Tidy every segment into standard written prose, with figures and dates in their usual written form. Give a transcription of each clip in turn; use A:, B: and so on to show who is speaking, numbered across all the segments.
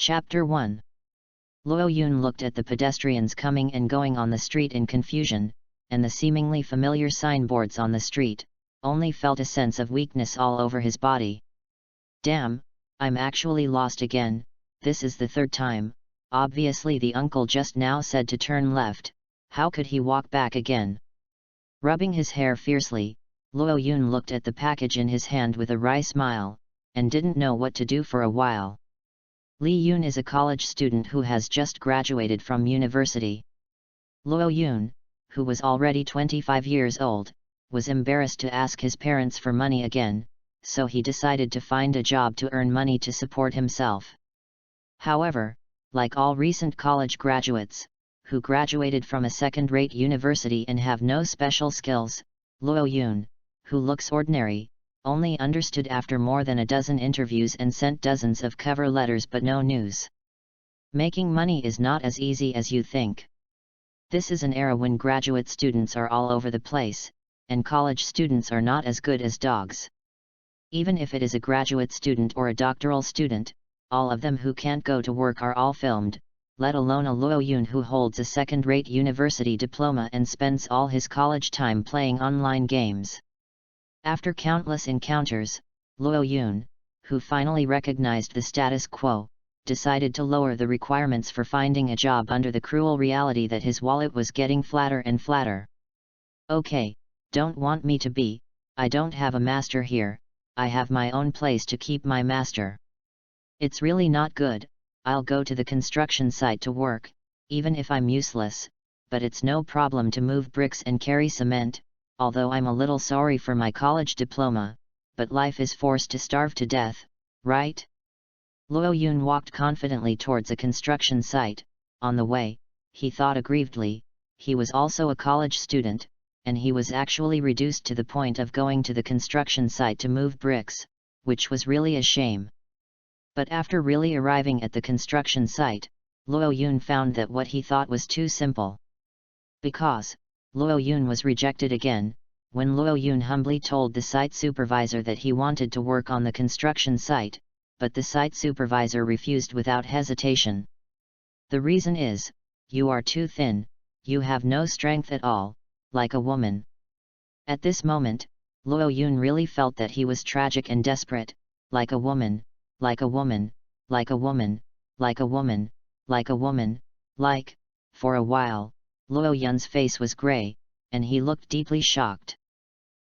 A: Chapter 1. Luo Yun looked at the pedestrians coming and going on the street in confusion, and the seemingly familiar signboards on the street, only felt a sense of weakness all over his body. Damn, I'm actually lost again, this is the third time. Obviously the uncle just now said to turn left, how could he walk back again? Rubbing his hair fiercely, Luo Yun looked at the package in his hand with a wry smile, and didn't know what to do for a while. Li Yun is a college student who has just graduated from university. Luo Yun, who was already 25 years old, was embarrassed to ask his parents for money again, so he decided to find a job to earn money to support himself. However, like all recent college graduates, who graduated from a second-rate university and have no special skills, Luo Yun, who looks ordinary, only understood after more than a dozen interviews and sent dozens of cover letters but no news. Making money is not as easy as you think. This is an era when graduate students are all over the place, and college students are not as good as dogs. Even if it is a graduate student or a doctoral student, all of them who can't go to work are all filmed, let alone a Luo Yun who holds a second-rate university diploma and spends all his college time playing online games. After countless encounters, Luo Yun, who finally recognized the status quo, decided to lower the requirements for finding a job under the cruel reality that his wallet was getting flatter and flatter. Okay, don't want me to be, I don't have a master here, I have my own place to keep my master. It's really not good, I'll go to the construction site to work, even if I'm useless, but it's no problem to move bricks and carry cement, although I'm a little sorry for my college diploma, but life is forced to starve to death, right? Luo Yun walked confidently towards a construction site. On the way, he thought aggrievedly, he was also a college student, and he was actually reduced to the point of going to the construction site to move bricks, which was really a shame. But after really arriving at the construction site, Luo Yun found that what he thought was too simple. Because Luo Yun was rejected again, when Luo Yun humbly told the site supervisor that he wanted to work on the construction site, but the site supervisor refused without hesitation. The reason is, you are too thin, you have no strength at all, like a woman. At this moment, Luo Yun really felt that he was tragic and desperate, like a woman, like a woman, like a woman, like a woman, like a woman, like, for a while, Luo Yun's face was grey, and he looked deeply shocked.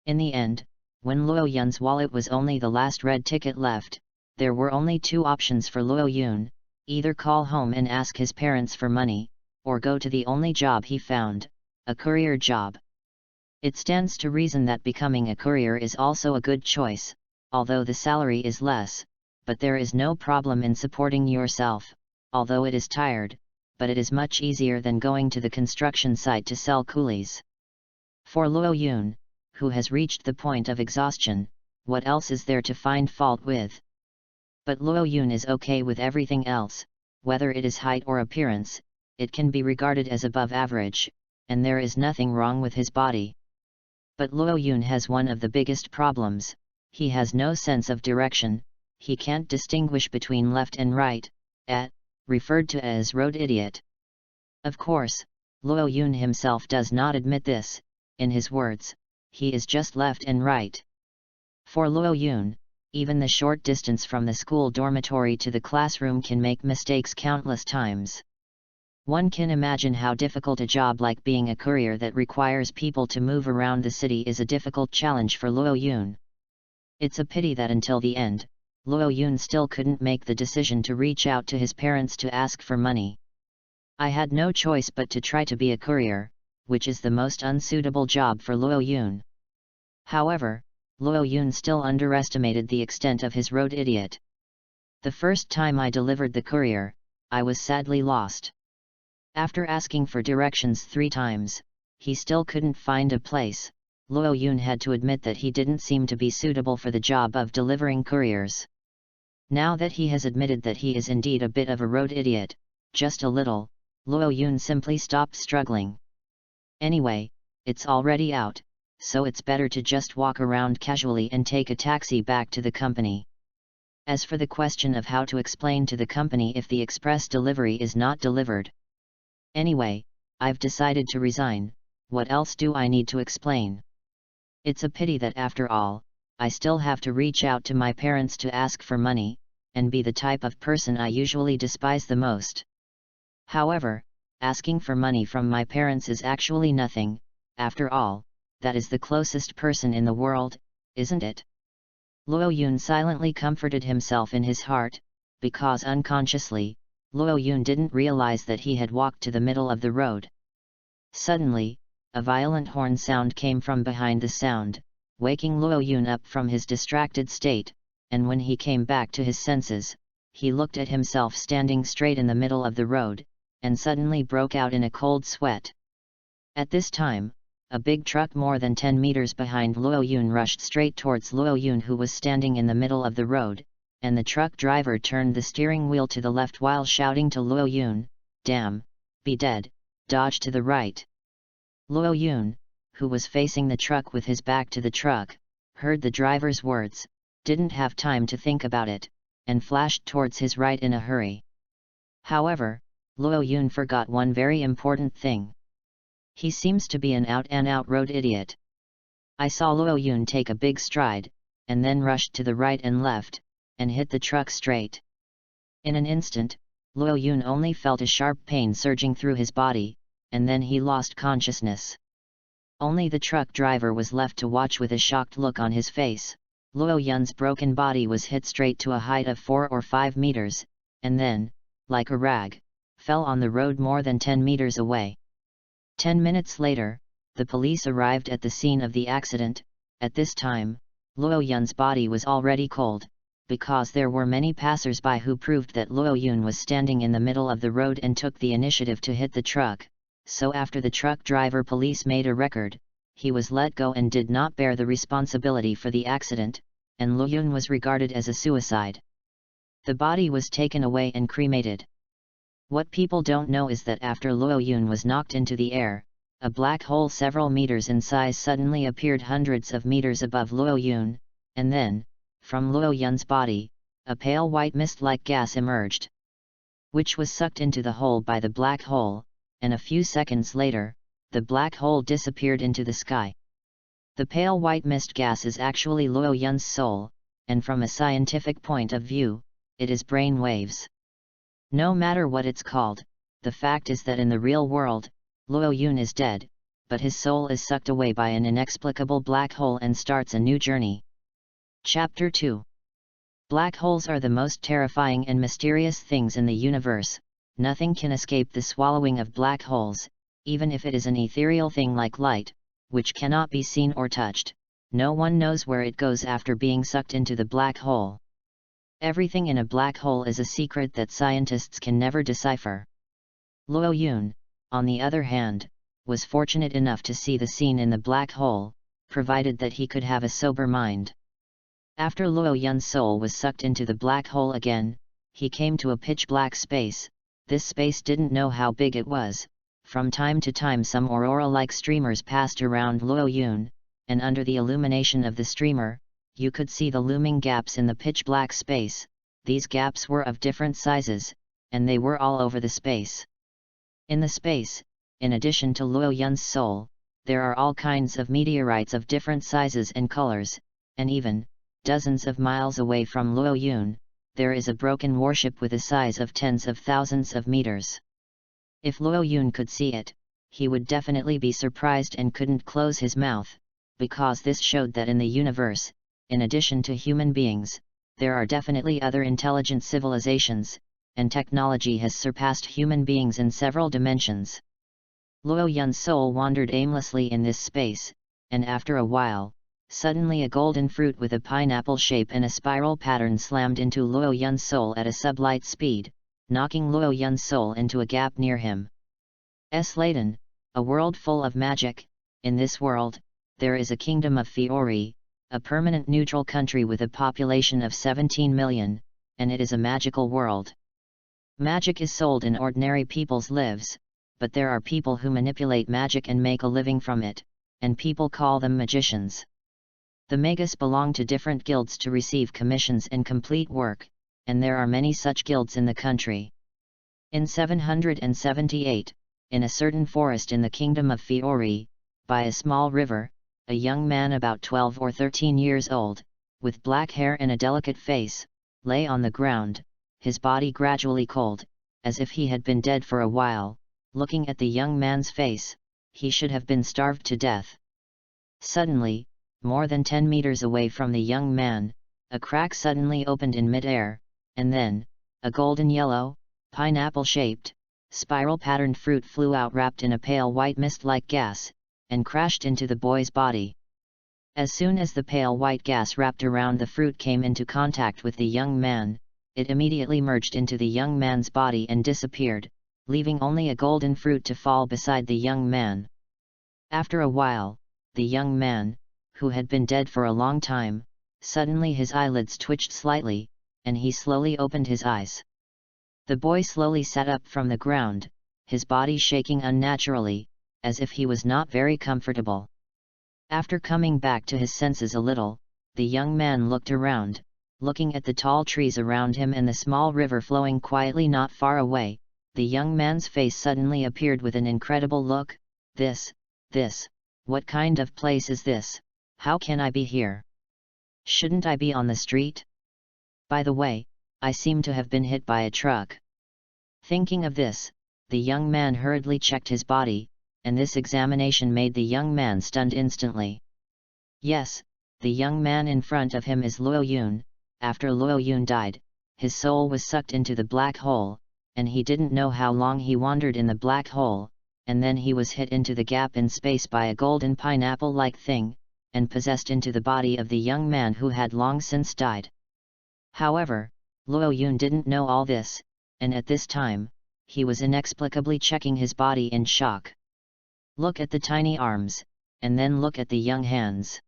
A: In the end, when Luo Yun's wallet was only the last red ticket left, there were only two options for Luo Yun, either call home and ask his parents for money, or go to the only job he found, a courier job. It stands to reason that becoming a courier is also a good choice, although the salary is less, but there is no problem in supporting yourself, although it is tired, but it is much easier than going to the construction site to sell coolies. For Luo Yun, who has reached the point of exhaustion, what else is there to find fault with? But Luo Yun is okay with everything else, whether it is height or appearance, it can be regarded as above average, and there is nothing wrong with his body. But Luo Yun has one of the biggest problems, he has no sense of direction, he can't distinguish between left and right, referred to as road idiot. Of course, Luo Yun himself does not admit this, in his words, he is just left and right. For Luo Yun, even the short distance from the school dormitory to the classroom can make mistakes countless times. One can imagine how difficult a job like being a courier that requires people to move around the city is a difficult challenge for Luo Yun. It's a pity that until the end, Luo Yun still couldn't make the decision to reach out to his parents to ask for money. I had no choice but to try to be a courier, which is the most unsuitable job for Luo Yun. However, Luo Yun still underestimated the extent of his road idiot. The first time I delivered the courier, I was sadly lost. After asking for directions 3 times, he still couldn't find a place. Luo Yun had to admit that he didn't seem to be suitable for the job of delivering couriers. Now that he has admitted that he is indeed a bit of a road idiot, just a little, Luo Yun simply stopped struggling. Anyway, it's already out, so it's better to just walk around casually and take a taxi back to the company. As for the question of how to explain to the company if the express delivery is not delivered. Anyway, I've decided to resign, what else do I need to explain? It's a pity that after all, I still have to reach out to my parents to ask for money, and be the type of person I usually despise the most. However, asking for money from my parents is actually nothing, after all, that is the closest person in the world, isn't it? Luo Yun silently comforted himself in his heart, because unconsciously, Luo Yun didn't realize that he had walked to the middle of the road. Suddenly, a violent horn sound came from behind the sound, waking Luo Yun up from his distracted state, and when he came back to his senses, he looked at himself standing straight in the middle of the road, and suddenly broke out in a cold sweat. At this time, a big truck more than 10 meters behind Luo Yun rushed straight towards Luo Yun, who was standing in the middle of the road, and the truck driver turned the steering wheel to the left while shouting to Luo Yun, "Damn, be dead, dodge to the right." Luo Yun, who was facing the truck with his back to the truck, heard the driver's words, didn't have time to think about it, and flashed towards his right in a hurry. However, Luo Yun forgot one very important thing. He seems to be an out-and-out road idiot. I saw Luo Yun take a big stride, and then rushed to the right and left, and hit the truck straight. In an instant, Luo Yun only felt a sharp pain surging through his body, and then he lost consciousness. Only the truck driver was left to watch with a shocked look on his face. Luo Yun's broken body was hit straight to a height of 4 or 5 meters, and then, like a rag, fell on the road more than 10 meters away. 10 minutes later, the police arrived at the scene of the accident. At this time, Luo Yun's body was already cold, because there were many passers-by who proved that Luo Yun was standing in the middle of the road and took the initiative to hit the truck. So after the truck driver police made a record, he was let go and did not bear the responsibility for the accident, and Luo Yun was regarded as a suicide. The body was taken away and cremated. What people don't know is that after Luo Yun was knocked into the air, a black hole several meters in size suddenly appeared hundreds of meters above Luo Yun, and then, from Luo Yun's body, a pale white mist-like gas emerged, which was sucked into the hole by the black hole, and a few seconds later, the black hole disappeared into the sky. The pale white mist gas is actually Luo Yun's soul, and from a scientific point of view, it is brain waves. No matter what it's called, the fact is that in the real world, Luo Yun is dead, but his soul is sucked away by an inexplicable black hole and starts a new journey. Chapter 2. Black holes are the most terrifying and mysterious things in the universe. Nothing can escape the swallowing of black holes, even if it is an ethereal thing like light, which cannot be seen or touched. No one knows where it goes after being sucked into the black hole. Everything in a black hole is a secret that scientists can never decipher. Luo Yun, on the other hand, was fortunate enough to see the scene in the black hole, provided that he could have a sober mind. After Luo Yun's soul was sucked into the black hole again, he came to a pitch-black space. This space didn't know how big it was. From time to time some aurora-like streamers passed around Luo Yun, and under the illumination of the streamer, you could see the looming gaps in the pitch-black space. These gaps were of different sizes, and they were all over the space. In the space, in addition to Luo Yun's soul, there are all kinds of meteorites of different sizes and colors, and even, dozens of miles away from Luo Yun, there is a broken warship with a size of tens of thousands of meters. If Luo Yun could see it, he would definitely be surprised and couldn't close his mouth, because this showed that in the universe, in addition to human beings, there are definitely other intelligent civilizations, and technology has surpassed human beings in several dimensions. Luo Yun's soul wandered aimlessly in this space, and after a while, suddenly a golden fruit with a pineapple shape and a spiral pattern slammed into Luo Yun's soul at a sublight speed, knocking Luo Yun's soul into a gap near him. Laden, a world full of magic. In this world, there is a kingdom of Fiori, a permanent neutral country with a population of 17 million, and it is a magical world. Magic is sold in ordinary people's lives, but there are people who manipulate magic and make a living from it, and people call them magicians. The magus belong to different guilds to receive commissions and complete work, and there are many such guilds in the country. In 778, in a certain forest in the kingdom of Fiori, by a small river, a young man about 12 or 13 years old, with black hair and a delicate face, lay on the ground, his body gradually cold, as if he had been dead for a while. Looking at the young man's face, he should have been starved to death. Suddenly, more than 10 meters away from the young man, a crack suddenly opened in mid-air, and then, a golden yellow, pineapple-shaped, spiral-patterned fruit flew out wrapped in a pale white mist-like gas, and crashed into the boy's body. As soon as the pale white gas wrapped around the fruit came into contact with the young man, it immediately merged into the young man's body and disappeared, leaving only a golden fruit to fall beside the young man. After a while, the young man, who had been dead for a long time, suddenly his eyelids twitched slightly, and he slowly opened his eyes. The boy slowly sat up from the ground, his body shaking unnaturally, as if he was not very comfortable. After coming back to his senses a little, the young man looked around, looking at the tall trees around him and the small river flowing quietly not far away. The young man's face suddenly appeared with an incredible look. This, what kind of place is this? How can I be here? Shouldn't I be on the street? By the way, I seem to have been hit by a truck. Thinking of this, the young man hurriedly checked his body, and this examination made the young man stunned instantly. Yes, the young man in front of him is Luo Yun. After Luo Yun died, his soul was sucked into the black hole, and he didn't know how long he wandered in the black hole, and then he was hit into the gap in space by a golden pineapple-like thing, and possessed into the body of the young man who had long since died. However, Luo Yun didn't know all this, and at this time, he was inexplicably checking his body in shock. Look at the tiny arms, and then look at the young hands.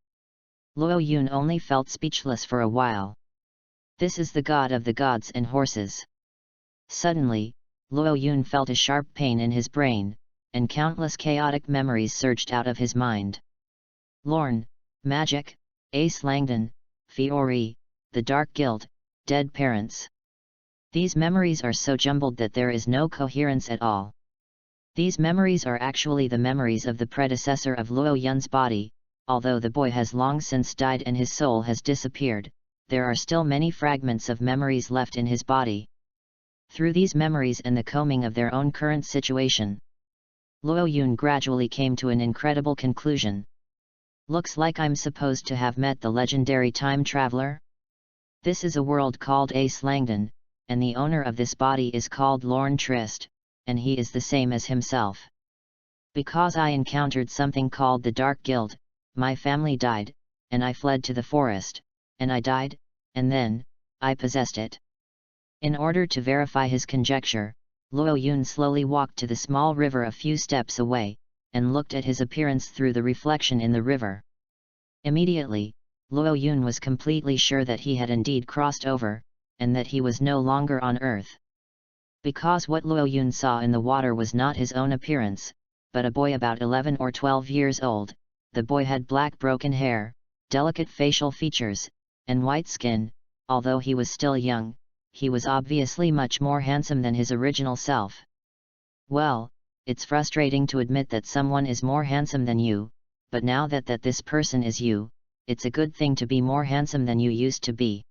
A: Luo Yun only felt speechless for a while. This is the god of the gods and horses. Suddenly, Luo Yun felt a sharp pain in his brain, and countless chaotic memories surged out of his mind. Lorne, magic, Ace Langdon, Fiori, the Dark Guild, dead parents. These memories are so jumbled that there is no coherence at all. These memories are actually the memories of the predecessor of Luo Yun's body. Although the boy has long since died and his soul has disappeared, there are still many fragments of memories left in his body. Through these memories and the combing of their own current situation, Luo Yun gradually came to an incredible conclusion. Looks like I'm supposed to have met the legendary time traveler? This is a world called Ace Langdon, and the owner of this body is called Lorne Trist, and he is the same as himself. Because I encountered something called the Dark Guild, my family died, and I fled to the forest, and I died, and then, I possessed it. In order to verify his conjecture, Luo Yun slowly walked to the small river a few steps away, and looked at his appearance through the reflection in the river. Immediately, Luo Yun was completely sure that he had indeed crossed over, and that he was no longer on earth. Because what Luo Yun saw in the water was not his own appearance, but a boy about 11 or 12 years old. The boy had black broken hair, delicate facial features, and white skin. Although he was still young, he was obviously much more handsome than his original self. Well, it's frustrating to admit that someone is more handsome than you, but now that this person is you, it's a good thing to be more handsome than you used to be.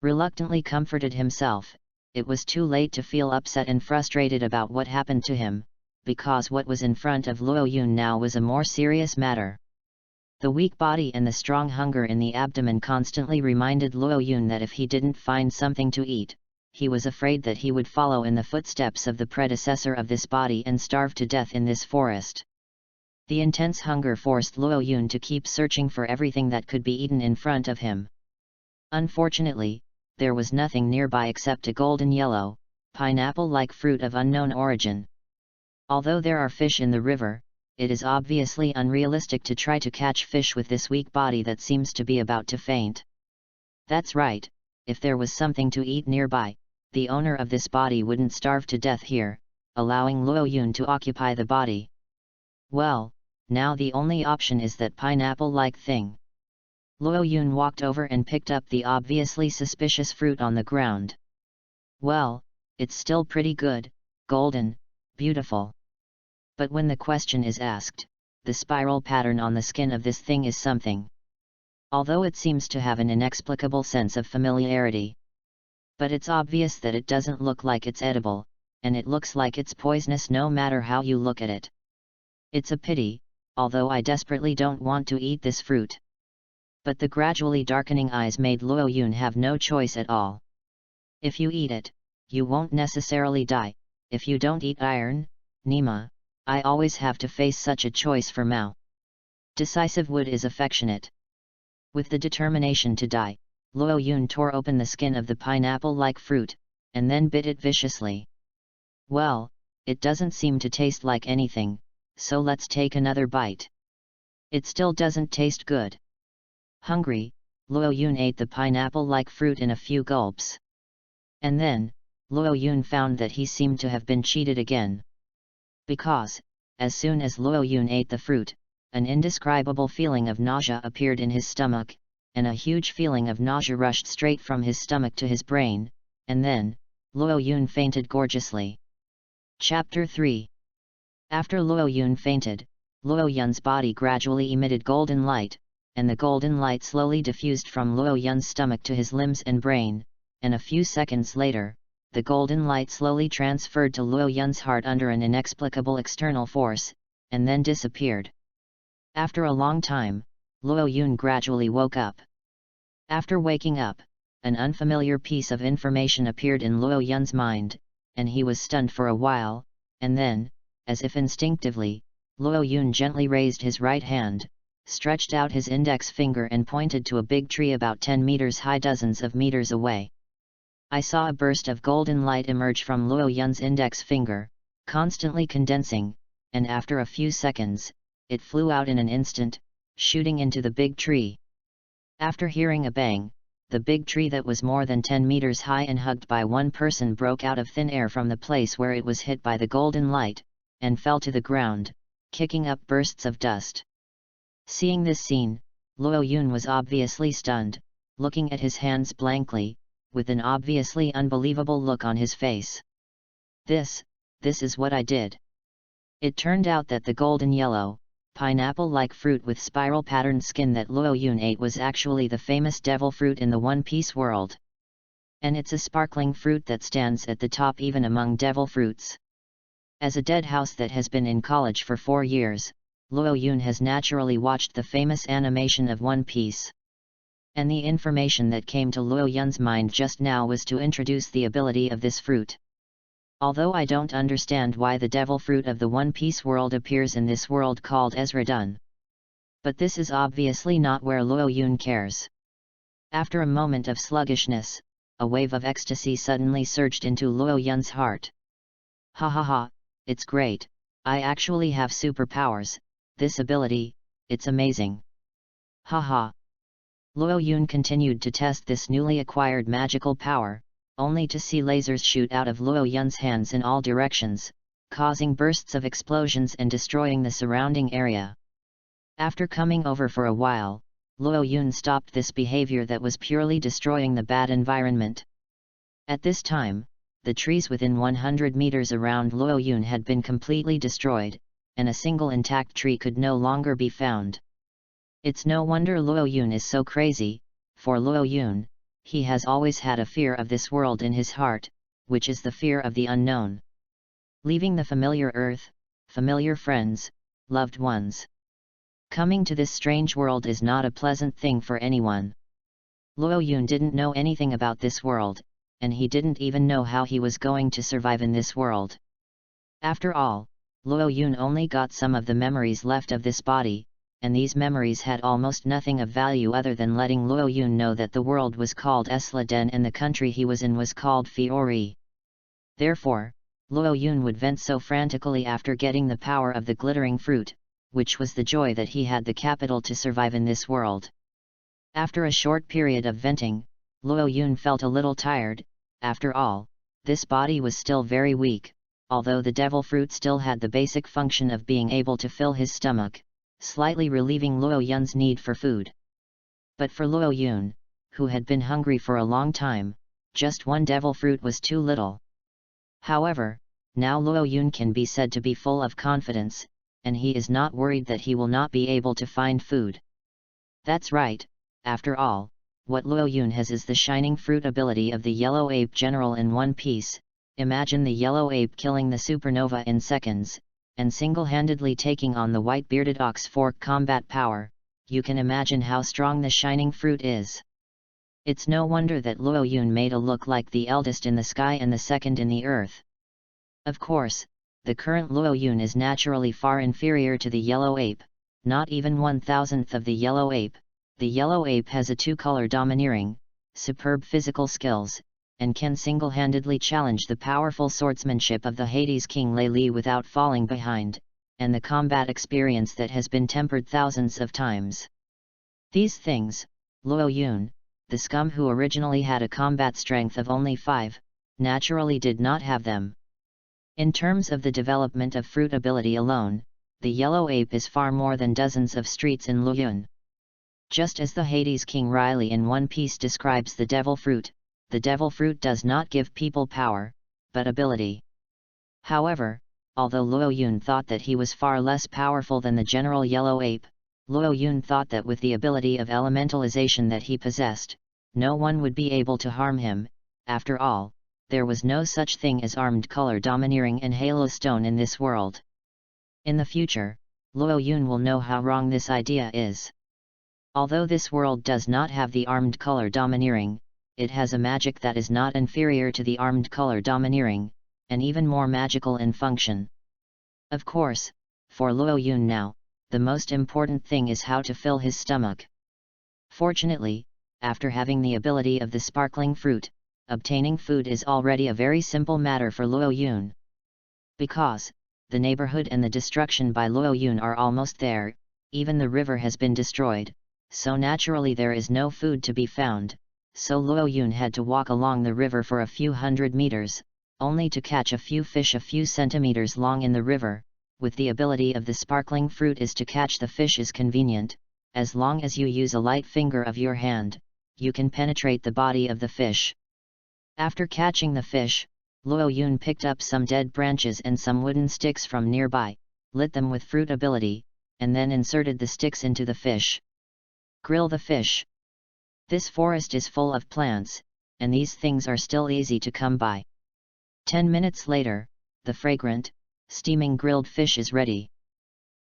A: Reluctantly comforted himself, it was too late to feel upset and frustrated about what happened to him, because what was in front of Luo Yun now was a more serious matter. The weak body and the strong hunger in the abdomen constantly reminded Luo Yun that if he didn't find something to eat, he was afraid that he would follow in the footsteps of the predecessor of this body and starve to death in this forest. The intense hunger forced Luo Yun to keep searching for everything that could be eaten in front of him. Unfortunately, there was nothing nearby except a golden yellow, pineapple-like fruit of unknown origin. Although there are fish in the river, it is obviously unrealistic to try to catch fish with this weak body that seems to be about to faint. That's right, if there was something to eat nearby, the owner of this body wouldn't starve to death here, allowing Luo Yun to occupy the body. Well, now the only option is that pineapple-like thing. Luo Yun walked over and picked up the obviously suspicious fruit on the ground. Well, it's still pretty good, golden, beautiful. But when the question is asked, the spiral pattern on the skin of this thing is something. Although it seems to have an inexplicable sense of familiarity. But it's obvious that it doesn't look like it's edible, and it looks like it's poisonous no matter how you look at it. It's a pity, although I desperately don't want to eat this fruit. But the gradually darkening eyes made Luo Yun have no choice at all. If you eat it, you won't necessarily die. If you don't eat iron, Nima, I always have to face such a choice for Mao. Decisive wood is affectionate. With the determination to die, Luo Yun tore open the skin of the pineapple-like fruit, and then bit it viciously. Well, it doesn't seem to taste like anything, so let's take another bite. It still doesn't taste good. Hungry, Luo Yun ate the pineapple-like fruit in a few gulps. And then, Luo Yun found that he seemed to have been cheated again. Because, as soon as Luo Yun ate the fruit, an indescribable feeling of nausea appeared in his stomach, and a huge feeling of nausea rushed straight from his stomach to his brain, and then, Luo Yun fainted gorgeously. Chapter 3. After Luo Yun fainted, Luo Yun's body gradually emitted golden light, and the golden light slowly diffused from Luo Yun's stomach to his limbs and brain, and a few seconds later, the golden light slowly transferred to Luo Yun's heart under an inexplicable external force, and then disappeared. After a long time, Luo Yun gradually woke up. After waking up, an unfamiliar piece of information appeared in Luo Yun's mind, and he was stunned for a while, and then, as if instinctively, Luo Yun gently raised his right hand, stretched out his index finger and pointed to a big tree about 10 meters high dozens of meters away. I saw a burst of golden light emerge from Luo Yun's index finger, constantly condensing, and after a few seconds, it flew out in an instant, shooting into the big tree. After hearing a bang, the big tree that was more than 10 meters high and hugged by one person broke out of thin air from the place where it was hit by the golden light, and fell to the ground, kicking up bursts of dust. Seeing this scene, Luo Yun was obviously stunned, looking at his hands blankly, with an obviously unbelievable look on his face. This is what I did. It turned out that the golden yellow, pineapple-like fruit with spiral-patterned skin that Luo Yun ate was actually the famous devil fruit in the One Piece world. And it's a sparkling fruit that stands at the top even among devil fruits. As a dead house that has been in college for 4 years, Luo Yun has naturally watched the famous animation of One Piece. And the information that came to Luo Yun's mind just now was to introduce the ability of this fruit. Although I don't understand why the devil fruit of the One Piece world appears in this world called Ezra-dun. But this is obviously not where Luo Yun cares. After a moment of sluggishness, a wave of ecstasy suddenly surged into Luo Yun's heart. Ha ha ha, it's great, I actually have superpowers, this ability, it's amazing. Ha ha. Luo Yun continued to test this newly acquired magical power, only to see lasers shoot out of Luo Yun's hands in all directions, causing bursts of explosions and destroying the surrounding area. After coming over for a while, Luo Yun stopped this behavior that was purely destroying the bad environment. At this time, the trees within 100 meters around Luo Yun had been completely destroyed, and a single intact tree could no longer be found. It's no wonder Luo Yun is so crazy. For Luo Yun, he has always had a fear of this world in his heart, which is the fear of the unknown. Leaving the familiar earth, familiar friends, loved ones. Coming to this strange world is not a pleasant thing for anyone. Luo Yun didn't know anything about this world, and he didn't even know how he was going to survive in this world. After all, Luo Yun only got some of the memories left of this body, and these memories had almost nothing of value other than letting Luo Yun know that the world was called Esla-den and the country he was in was called Fiori. Therefore, Luo Yun would vent so frantically after getting the power of the glittering fruit, which was the joy that he had the capital to survive in this world. After a short period of venting, Luo Yun felt a little tired. After all, this body was still very weak, although the devil fruit still had the basic function of being able to fill his stomach, slightly relieving Luo Yun's need for food. But for Luo Yun, who had been hungry for a long time, just one devil fruit was too little. However, now Luo Yun can be said to be full of confidence, and he is not worried that he will not be able to find food. That's right, after all, what Luo Yun has is the shining fruit ability of the Yellow Ape General in One Piece. Imagine the Yellow Ape killing the supernova in seconds, and single-handedly taking on the white-bearded Ox Fork combat power. You can imagine how strong the shining fruit is. It's no wonder that Luo Yun made a look like the eldest in the sky and the second in the earth. Of course, the current Luo Yun is naturally far inferior to the Yellow Ape, not even 1/1000th of the Yellow Ape. The Yellow Ape has a two-color domineering, superb physical skills, and can single-handedly challenge the powerful swordsmanship of the Hades King Lei Li without falling behind, and the combat experience that has been tempered thousands of times. These things, Luo Yun, the scum who originally had a combat strength of only 5, naturally did not have them. In terms of the development of fruit ability alone, the Yellow Ape is far more than dozens of streets in Luo Yun. Just as the Hades King Riley in One Piece describes the devil fruit, the devil fruit does not give people power, but ability. However, although Luo Yun thought that he was far less powerful than the general Yellow Ape, Luo Yun thought that with the ability of elementalization that he possessed, no one would be able to harm him. After all, there was no such thing as armed color domineering and halo stone in this world. In the future, Luo Yun will know how wrong this idea is. Although this world does not have the armed color domineering, it has a magic that is not inferior to the armed color domineering, and even more magical in function. Of course, for Luo Yun now, the most important thing is how to fill his stomach. Fortunately, after having the ability of the sparkling fruit, obtaining food is already a very simple matter for Luo Yun. Because the neighborhood and the destruction by Luo Yun are almost there, even the river has been destroyed, so naturally there is no food to be found, so Luo Yun had to walk along the river for a few hundred meters, only to catch a few fish a few centimeters long in the river. With the ability of the sparkling fruit is to catch the fish is convenient, as long as you use a light finger of your hand, you can penetrate the body of the fish. After catching the fish, Luo Yun picked up some dead branches and some wooden sticks from nearby, lit them with fruit ability, and then inserted the sticks into the fish. Grill the fish. This forest is full of plants, and these things are still easy to come by. 10 minutes later, the fragrant, steaming grilled fish is ready.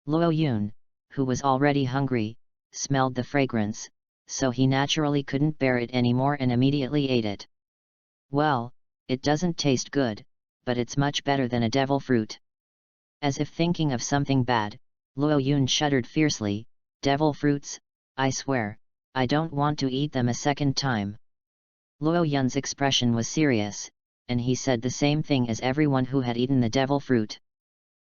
A: Luo Yun, who was already hungry, smelled the fragrance, so he naturally couldn't bear it anymore and immediately ate it. Well, it doesn't taste good, but it's much better than a devil fruit. As if thinking of something bad, Luo Yun shuddered fiercely. Devil fruits, I swear, I don't want to eat them a second time. Luo Yun's expression was serious, and he said the same thing as everyone who had eaten the devil fruit.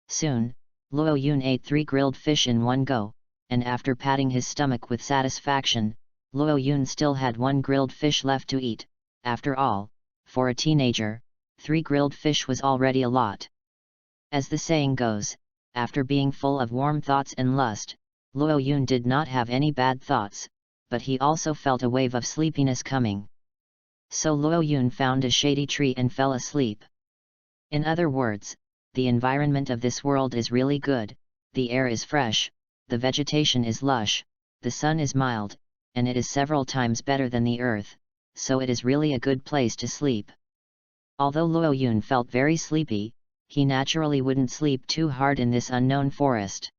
A: Soon, Luo Yun ate 3 grilled fish in one go, and after patting his stomach with satisfaction, Luo Yun still had 1 grilled fish left to eat. After all, for a teenager, 3 grilled fish was already a lot. As the saying goes, after being full of warm thoughts and lust, Luo Yun did not have any bad thoughts, but he also felt a wave of sleepiness coming. So Luo Yun found a shady tree and fell asleep. In other words, the environment of this world is really good, the air is fresh, the vegetation is lush, the sun is mild, and it is several times better than the earth, so it is really a good place to sleep. Although Luo Yun felt very sleepy, he naturally wouldn't sleep too hard in this unknown forest.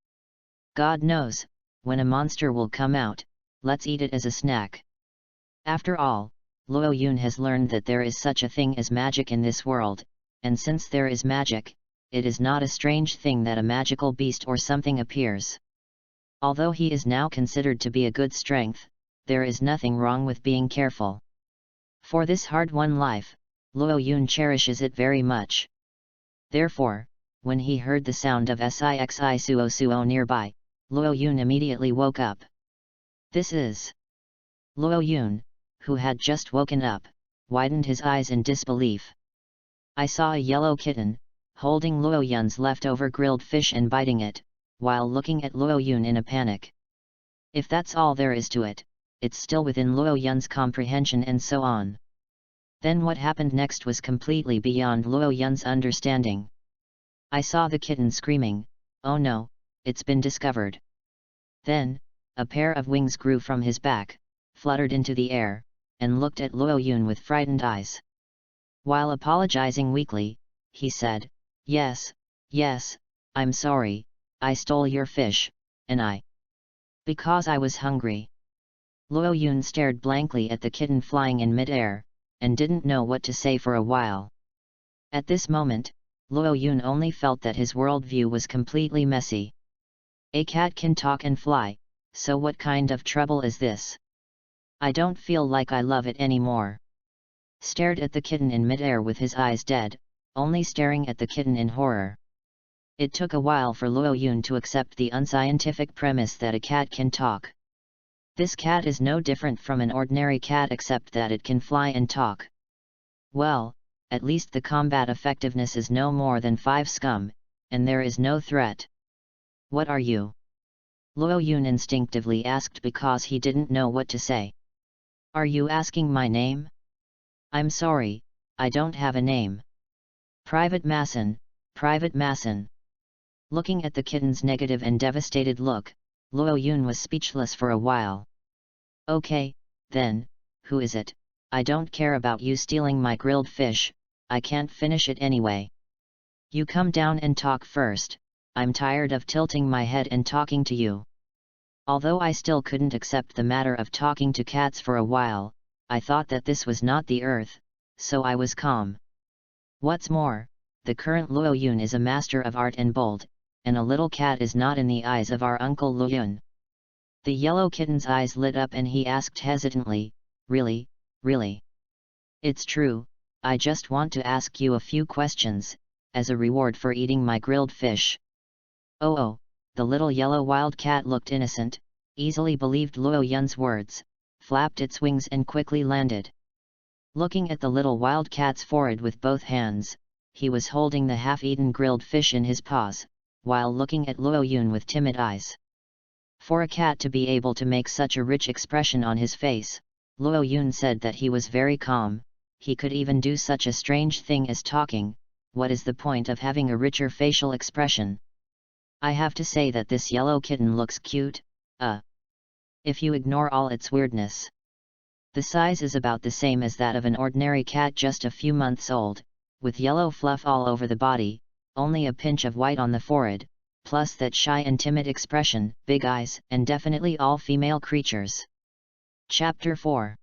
A: God knows, when a monster will come out, let's eat it as a snack. After all, Luo Yun has learned that there is such a thing as magic in this world, and since there is magic, it is not a strange thing that a magical beast or something appears. Although he is now considered to be a good strength, there is nothing wrong with being careful. For this hard-won life, Luo Yun cherishes it very much. Therefore, when he heard the sound of sixi suo suo nearby, Luo Yun immediately woke up. This is Luo Yun, who had just woken up, widened his eyes in disbelief. I saw a yellow kitten, holding Luo Yun's leftover grilled fish and biting it, while looking at Luo Yun in a panic. If that's all there is to it, it's still within Luo Yun's comprehension and so on. Then what happened next was completely beyond Luo Yun's understanding. I saw the kitten screaming, "Oh no, it's been discovered." Then, a pair of wings grew from his back, fluttered into the air, and looked at Luo Yun with frightened eyes. While apologizing weakly, he said, "Yes, yes, I'm sorry, I stole your fish, and because I was hungry." Luo Yun stared blankly at the kitten flying in mid-air, and didn't know what to say for a while. At this moment, Luo Yun only felt that his worldview was completely messy. A cat can talk and fly, so what kind of trouble is this? I don't feel like I love it anymore. Stared at the kitten in mid-air with his eyes dead, only staring at the kitten in horror. It took a while for Luo Yun to accept the unscientific premise that a cat can talk. This cat is no different from an ordinary cat except that it can fly and talk. Well, at least the combat effectiveness is no more than 5 scum, and there is no threat. What are you? Luo Yun instinctively asked because he didn't know what to say. Are you asking my name? I'm sorry, I don't have a name. Private Masson, Private Masson. Looking at the kitten's negative and devastated look, Luo Yun was speechless for a while. Okay, then, who is it? I don't care about you stealing my grilled fish, I can't finish it anyway. You come down and talk first, I'm tired of tilting my head and talking to you. Although I still couldn't accept the matter of talking to cats for a while, I thought that this was not the earth, so I was calm. What's more, the current Luo Yun is a master of art and bold, and a little cat is not in the eyes of our Uncle Luo Yun. The yellow kitten's eyes lit up and he asked hesitantly, Really, really? It's true, I just want to ask you a few questions, as a reward for eating my grilled fish. Oh, the little yellow wild cat looked innocent, easily believed Luo Yun's words, flapped its wings and quickly landed. Looking at the little wild cat's forehead with both hands, he was holding the half-eaten grilled fish in his paws, while looking at Luo Yun with timid eyes. For a cat to be able to make such a rich expression on his face, Luo Yun said that he was very calm, he could even do such a strange thing as talking, what is the point of having a richer facial expression? I have to say that this yellow kitten looks cute, if you ignore all its weirdness. The size is about the same as that of an ordinary cat just a few months old, with yellow fluff all over the body, only a pinch of white on the forehead, plus that shy and timid expression, big eyes, and definitely all female creatures. Chapter 4.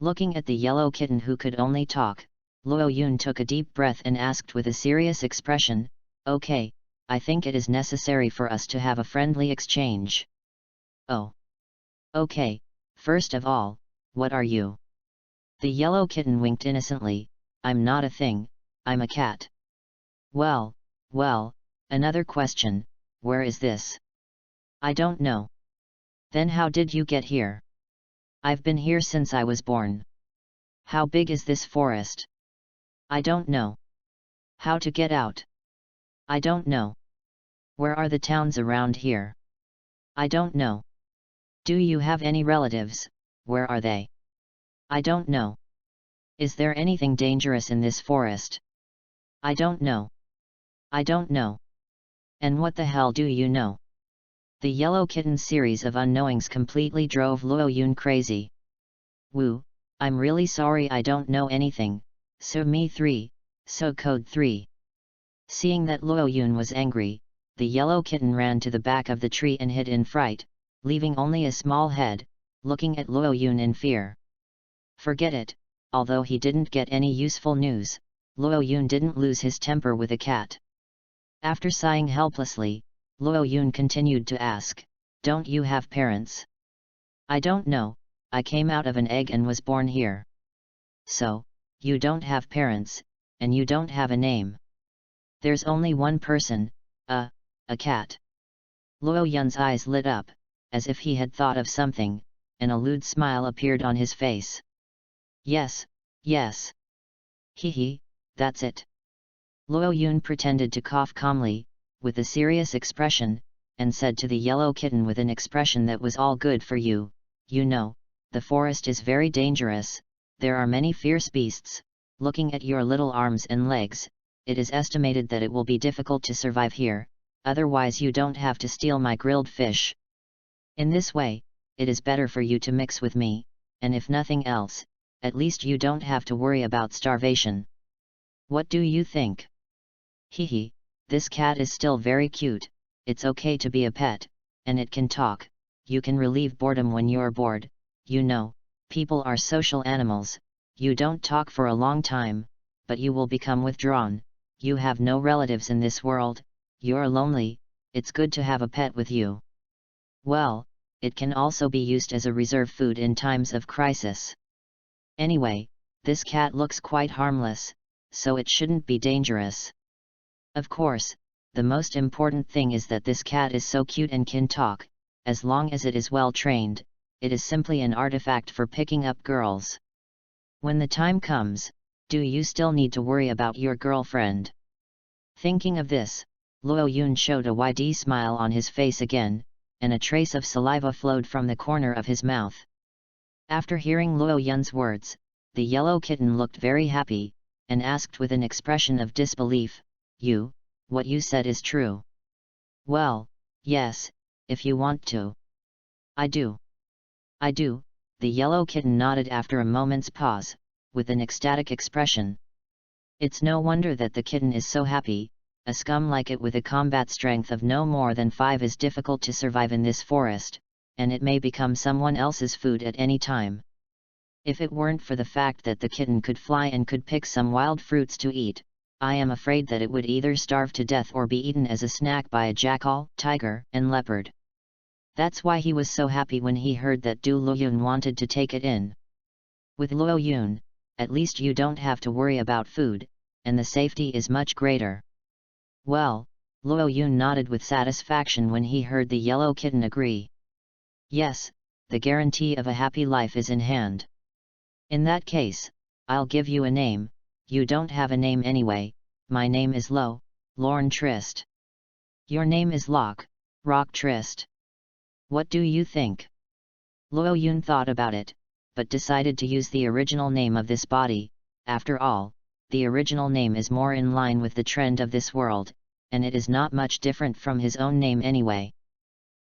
A: Looking at the yellow kitten who could only talk, Luo Yun took a deep breath and asked with a serious expression, Okay, I think it is necessary for us to have a friendly exchange. Oh. Okay, first of all, what are you? The yellow kitten winked innocently, I'm not a thing, I'm a cat. Well, another question, where is this? I don't know. Then how did you get here? I've been here since I was born. How big is this forest? I don't know. How to get out? I don't know. Where are the towns around here? I don't know. Do you have any relatives, where are they? I don't know. Is there anything dangerous in this forest? I don't know. I don't know. And what the hell do you know? The yellow kitten's series of unknowings completely drove Luo Yun crazy. Woo, I'm really sorry I don't know anything, so me 3, so code 3. Seeing that Luo Yun was angry, the yellow kitten ran to the back of the tree and hid in fright, leaving only a small head, looking at Luo Yun in fear. Forget it, although he didn't get any useful news, Luo Yun didn't lose his temper with a cat. After sighing helplessly, Luo Yun continued to ask, Don't you have parents? I don't know, I came out of an egg and was born here. So, you don't have parents, and you don't have a name. There's only one person, a cat. Luo Yun's eyes lit up, as if he had thought of something, and a lewd smile appeared on his face. Yes. Hee, that's it. Luo Yun pretended to cough calmly, with a serious expression, and said to the yellow kitten with an expression that was all good for you, you know, the forest is very dangerous, there are many fierce beasts. Looking at your little arms and legs, it is estimated that it will be difficult to survive here, otherwise you don't have to steal my grilled fish. In this way, it is better for you to mix with me, and if nothing else, at least you don't have to worry about starvation. What do you think? Hehe, this cat is still very cute, it's okay to be a pet, and it can talk, you can relieve boredom when you're bored, you know, people are social animals, you don't talk for a long time, but you will become withdrawn, you have no relatives in this world, you're lonely, it's good to have a pet with you. Well, it can also be used as a reserve food in times of crisis. Anyway, this cat looks quite harmless, so it shouldn't be dangerous. Of course, the most important thing is that this cat is so cute and can talk, as long as it is well trained, it is simply an artifact for picking up girls. When the time comes, do you still need to worry about your girlfriend? Thinking of this, Luo Yun showed a wide smile on his face again, and a trace of saliva flowed from the corner of his mouth. After hearing Luo Yun's words, the yellow kitten looked very happy, and asked with an expression of disbelief, what you said is true? Well, yes, if you want to. I do. The yellow kitten nodded after a moment's pause, with an ecstatic expression. It's no wonder that the kitten is so happy, a scum like it with a combat strength of no more than 5 is difficult to survive in this forest, and it may become someone else's food at any time. If it weren't for the fact that the kitten could fly and could pick some wild fruits to eat, I am afraid that it would either starve to death or be eaten as a snack by a jackal, tiger, and leopard. That's why he was so happy when he heard that Du Luoyun wanted to take it in. With Luoyun, at least you don't have to worry about food, and the safety is much greater. Well, Luoyun nodded with satisfaction when he heard the yellow kitten agree. Yes, the guarantee of a happy life is in hand. In that case, I'll give you a name. You don't have a name anyway. My name is Lorne Trist. Your name is Rock Trist. What do you think? Luo Yun thought about it, but decided to use the original name of this body. After all, the original name is more in line with the trend of this world, and it is not much different from his own name anyway.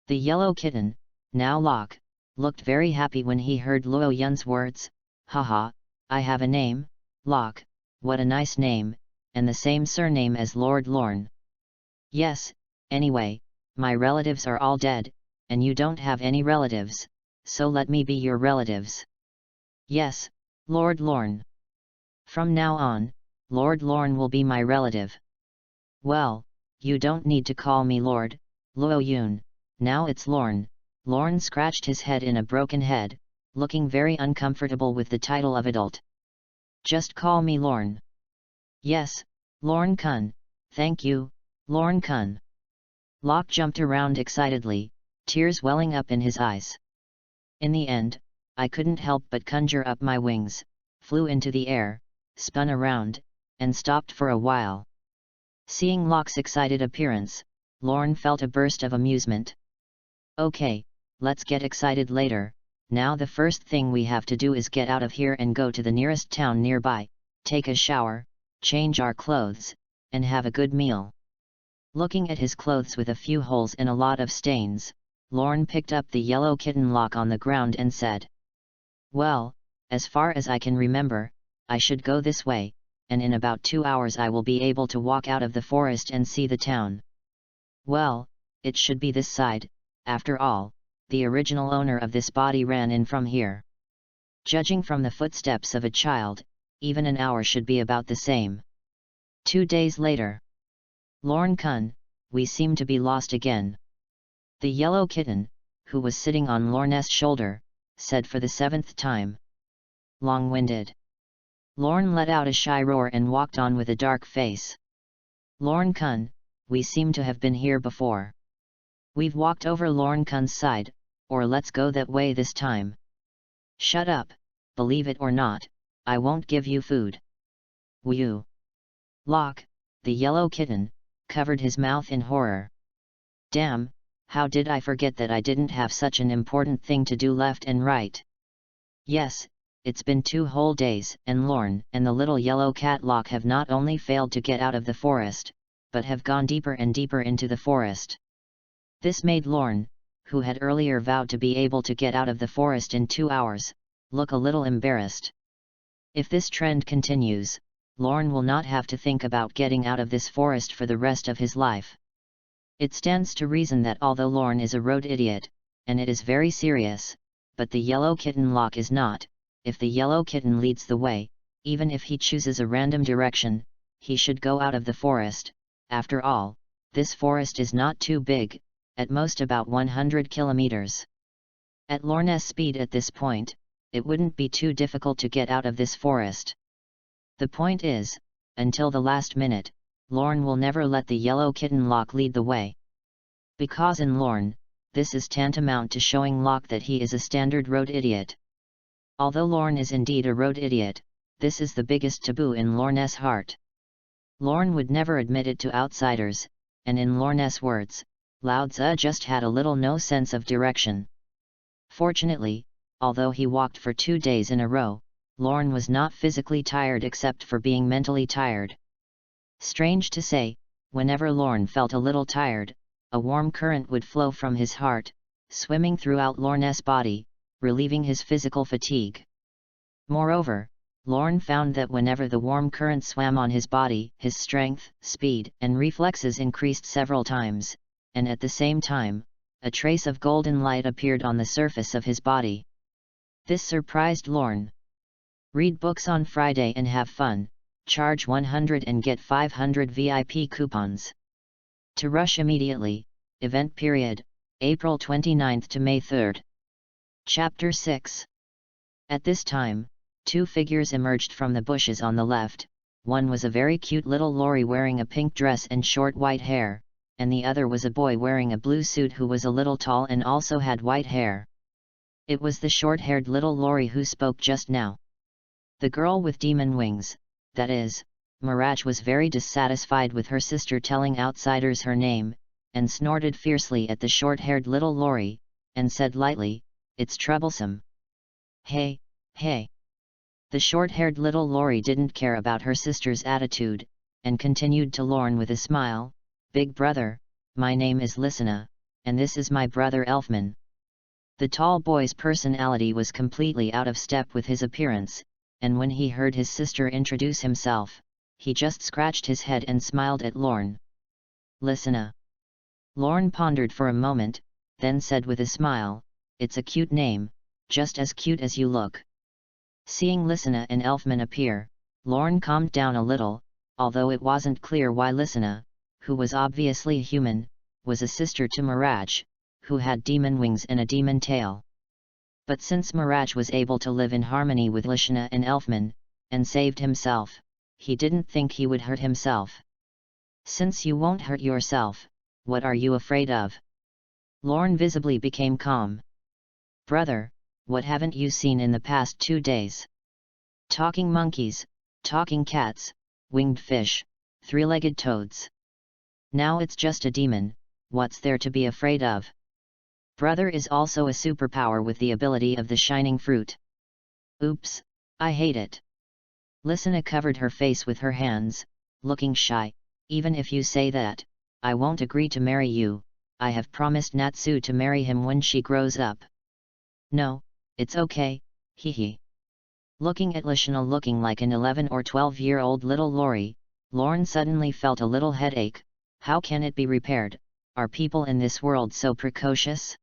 A: The yellow kitten, now Locke, looked very happy when he heard Luo Yun's words. Haha, I have a name, Locke, what a nice name, and the same surname as Lord Lorne. Yes, anyway, my relatives are all dead, and you don't have any relatives, so let me be your relatives. Yes, Lord Lorne. From now on, Lord Lorne will be my relative. Well, you don't need to call me Lord, Luo Yun, now it's Lorne. Lorne scratched his head in a broken head, looking very uncomfortable with the title of adult. Just call me Lorne. Yes, Lorne Kun, thank you, Lorne Kun. Locke jumped around excitedly, tears welling up in his eyes. In the end, I couldn't help but conjure up my wings, flew into the air, spun around, and stopped for a while. Seeing Locke's excited appearance, Lorne felt a burst of amusement. Okay, let's get excited later. Now the first thing we have to do is get out of here and go to the nearest town nearby, take a shower, change our clothes, and have a good meal. Looking at his clothes with a few holes and a lot of stains, Lorne picked up the yellow kitten Locke on the ground and said, Well, as far as I can remember, I should go this way, and in about 2 hours I will be able to walk out of the forest and see the town. Well, it should be this side, after all, the original owner of this body ran in from here. Judging from the footsteps of a child, even an hour should be about the same. 2 days later. Lorne Kun, we seem to be lost again. The yellow kitten, who was sitting on Lorne's shoulder, said for the 7th time. Long-winded. Lorne let out a shy roar and walked on with a dark face. Lorne Kun, we seem to have been here before. We've walked over Lorne Kun's side, or let's go that way this time. Shut up, believe it or not, I won't give you food. Whew. Locke, the yellow kitten, covered his mouth in horror. Damn, how did I forget that I didn't have such an important thing to do left and right? Yes, it's been 2 whole days, and Lorne and the little yellow cat Locke have not only failed to get out of the forest, but have gone deeper and deeper into the forest. This made Lorne, who had earlier vowed to be able to get out of the forest in 2 hours, look a little embarrassed. If this trend continues, Lorne will not have to think about getting out of this forest for the rest of his life. It stands to reason that although Lorne is a road idiot, and it is very serious, but the yellow kitten Locke is not. If the yellow kitten leads the way, even if he chooses a random direction, he should go out of the forest. After all, this forest is not too big, at most about 100 kilometers. At Lorne's speed at this point, it wouldn't be too difficult to get out of this forest. The point is, until the last minute, Lorne will never let the yellow kitten Locke lead the way. Because in Lorne, this is tantamount to showing Locke that he is a standard road idiot. Although Lorne is indeed a road idiot, this is the biggest taboo in Lorne's heart. Lorne would never admit it to outsiders, and in Lorne's words, Lao Tzu just had a little no sense of direction. Fortunately, although he walked for 2 days in a row, Lorne was not physically tired except for being mentally tired. Strange to say, whenever Lorne felt a little tired, a warm current would flow from his heart, swimming throughout Lorne's body, relieving his physical fatigue. Moreover, Lorne found that whenever the warm current swam on his body, his strength, speed, and reflexes increased several times, and at the same time, a trace of golden light appeared on the surface of his body. This surprised Lorne. Read books on Friday and have fun, charge 100 and get 500 VIP coupons. To rush immediately, event period, April 29 to May 3. Chapter 6. At this time, 2 figures emerged from the bushes on the left. One was a very cute little Lorry wearing a pink dress and short white hair, and the other was a boy wearing a blue suit who was a little tall and also had white hair. It was the short-haired little Lorry who spoke just now. The girl with demon wings, that is, Mirage, was very dissatisfied with her sister telling outsiders her name, and snorted fiercely at the short-haired little Lorry, and said lightly, "It's troublesome." "Hey, hey." The short-haired little Lorry didn't care about her sister's attitude, and continued to Lorne with a smile, "Big brother, my name is Lysina, and this is my brother Elfman." The tall boy's personality was completely out of step with his appearance, and when he heard his sister introduce himself, he just scratched his head and smiled at Lorne. "Lysina." Lorne pondered for a moment, then said with a smile, "It's a cute name, just as cute as you look." Seeing Lysina and Elfman appear, Lorne calmed down a little, although it wasn't clear why Lysina, who was obviously human, was a sister to Mirage, who had demon wings and a demon tail. But since Mirage was able to live in harmony with Lysina and Elfman, and saved himself, he didn't think he would hurt himself. "Since you won't hurt yourself, what are you afraid of?" Lorne visibly became calm. "Brother, what haven't you seen in the past 2 days? Talking monkeys, talking cats, winged fish, 3-legged toads. Now it's just a demon, what's there to be afraid of? Brother is also a superpower with the ability of the shining fruit." "Oops, I hate it." Lysina covered her face with her hands, looking shy. "Even if you say that, I won't agree to marry you. I have promised Natsu to marry him when she grows up." "No, it's okay, hee. Looking at Lysina looking like an 11 or 12-year-old little Lorry, Lorne suddenly felt a little headache. How can it be repaired? Are people in this world so precocious?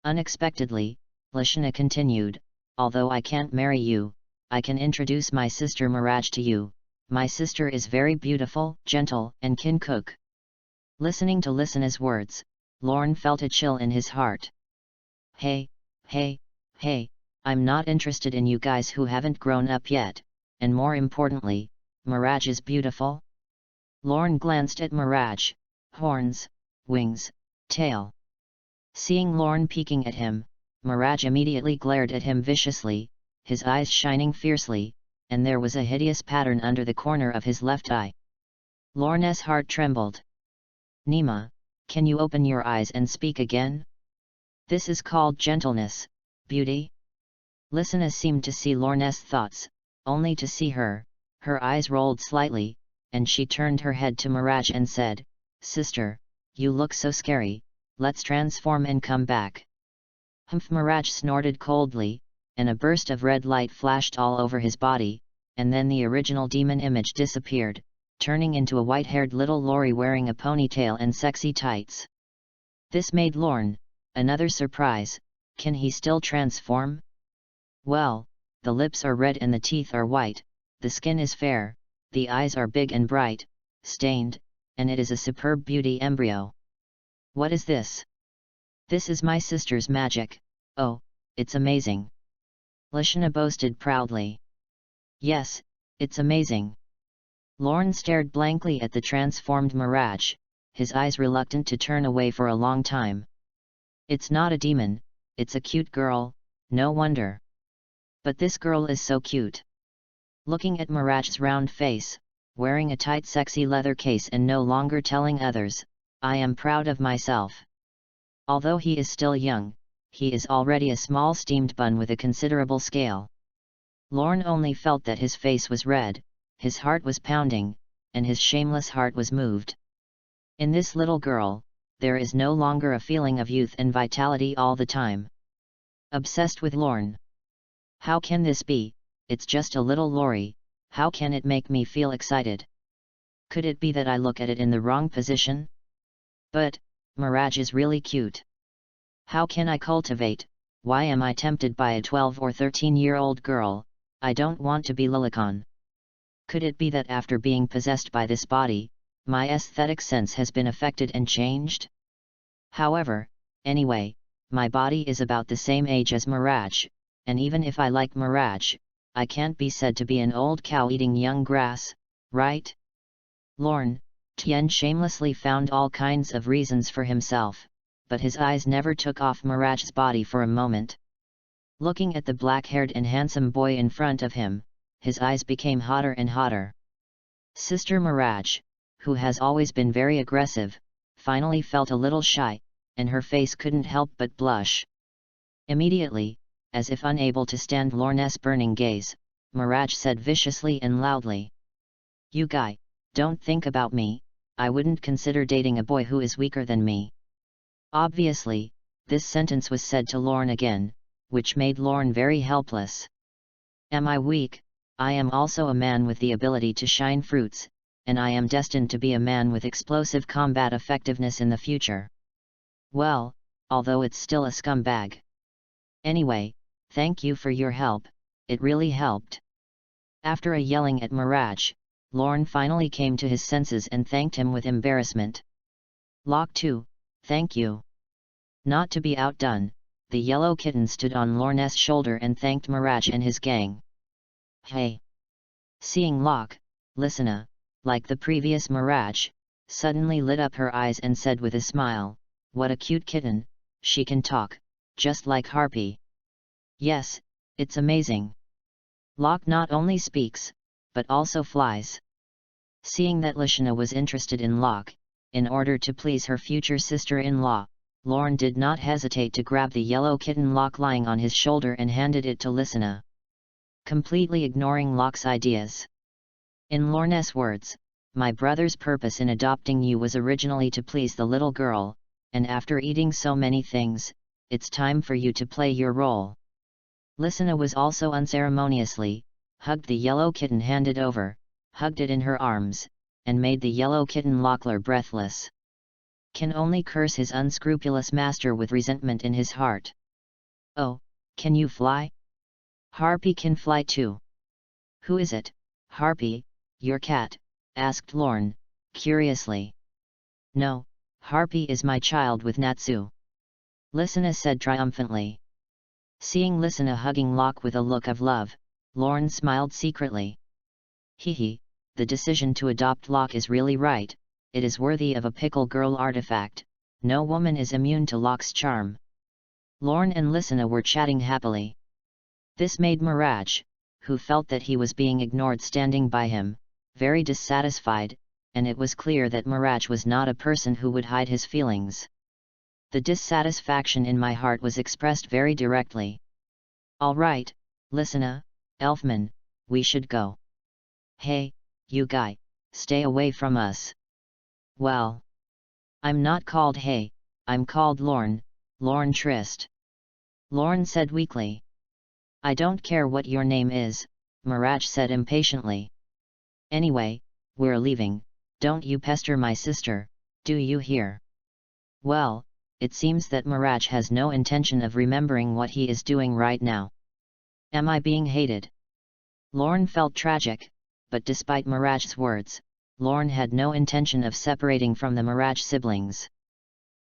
A: Unexpectedly, Lysina continued, "Although I can't marry you, I can introduce my sister Mirage to you. My sister is very beautiful, gentle, and can cook." Listening to Lysina's words, Lorne felt a chill in his heart. Hey, I'm not interested in you guys who haven't grown up yet, and more importantly, Mirage is beautiful." Lorne glanced at Mirage, horns, wings, tail. Seeing Lorne peeking at him, Mirage immediately glared at him viciously, his eyes shining fiercely, and there was a hideous pattern under the corner of his left eye. Lorne's heart trembled. "Nima, can you open your eyes and speak again? This is called gentleness, beauty." Listener seemed to see Lorne's thoughts, only to see her. Her eyes rolled slightly, and she turned her head to Mirage and said, "Sister, you look so scary, let's transform and come back." Humph! Mirage snorted coldly, and a burst of red light flashed all over his body, and then the original demon image disappeared, turning into a white-haired little Lori wearing a ponytail and sexy tights. This made Lorne another surprise. Can he still transform? Well, the lips are red and the teeth are white, the skin is fair, the eyes are big and bright, stained, and it is a superb beauty embryo. What is this? This is my sister's magic. Oh, it's amazing. Lishna boasted proudly. Yes, it's amazing. Lorne stared blankly at the transformed Mirage, his eyes reluctant to turn away for a long time. It's not a demon, it's a cute girl, no wonder. But this girl is so cute. Looking at Mirage's round face, wearing a tight sexy leather case and no longer telling others, I am proud of myself. Although he is still young, he is already a small steamed bun with a considerable scale. Lorne only felt that his face was red, his heart was pounding, and his shameless heart was moved. In this little girl, there is no longer a feeling of youth and vitality all the time. Obsessed with Lorne. How can this be? It's just a little Lori, how can it make me feel excited? Could it be that I look at it in the wrong position? But, Mirage is really cute. How can I cultivate? Why am I tempted by a 12 or 13-year-old girl? I don't want to be Lilicon. Could it be that after being possessed by this body, my aesthetic sense has been affected and changed? However, anyway, my body is about the same age as Mirage, and even if I like Mirage, I can't be said to be an old cow eating young grass, right? Lorne, Tien shamelessly found all kinds of reasons for himself, but his eyes never took off Mirage's body for a moment. Looking at the black-haired and handsome boy in front of him, his eyes became hotter and hotter. Sister Mirage, who has always been very aggressive, finally felt a little shy, and her face couldn't help but blush. Immediately, as if unable to stand Lorne's burning gaze, Mirage said viciously and loudly, "You guy, don't think about me, I wouldn't consider dating a boy who is weaker than me." Obviously, this sentence was said to Lorne again, which made Lorne very helpless. Am I weak? I am also a man with the ability to shine fruits, and I am destined to be a man with explosive combat effectiveness in the future. Well, although it's still a scumbag. Anyway, thank you for your help, it really helped. After a yelling at Mirage, Lorne finally came to his senses and thanked him with embarrassment. Lock 2, thank you. Not to be outdone, the yellow kitten stood on Lorne's shoulder and thanked Mirage and his gang. Hey! Seeing Locke, Listener, like the previous Mirage, suddenly lit up her eyes and said with a smile, "What a cute kitten, she can talk, just like Harpy." Yes, it's amazing. Locke not only speaks, but also flies. Seeing that Lishna was interested in Locke, in order to please her future sister-in-law, Lorne did not hesitate to grab the yellow kitten Locke lying on his shoulder and handed it to Lishna, completely ignoring Locke's ideas. In Lorne's words, "My brother's purpose in adopting you was originally to please the little girl, and after eating so many things, it's time for you to play your role." Lishna was also unceremoniously, hugged the yellow kitten handed over, hugged it in her arms, and made the yellow kitten Lockler breathless. Can only curse his unscrupulous master with resentment in his heart. "Oh, can you fly?" "Harpy can fly too." "Who is it, Harpy, your cat?" asked Lorne, curiously. "No, Harpy is my child with Natsu," Lishna said triumphantly. Seeing Lishna hugging Locke with a look of love, Lorne smiled secretly. Hee, the decision to adopt Locke is really right, it is worthy of a pickle girl artifact, no woman is immune to Locke's charm. Lorne and Lishna were chatting happily. This made Mirage, who felt that he was being ignored standing by him, very dissatisfied, and it was clear that Mirage was not a person who would hide his feelings. The dissatisfaction in my heart was expressed very directly. All right, listen, Elfman, we should go. Hey, you guy, stay away from us. Well, I'm not called Hey, I'm called Lorne, Lorne Trist. Lorne said weakly. I don't care what your name is, Mirage said impatiently. Anyway, we're leaving, don't you pester my sister, do you hear? Well, it seems that Mirage has no intention of remembering what he is doing right now. Am I being hated? Lorne felt tragic, but despite Mirage's words, Lorne had no intention of separating from the Mirage siblings.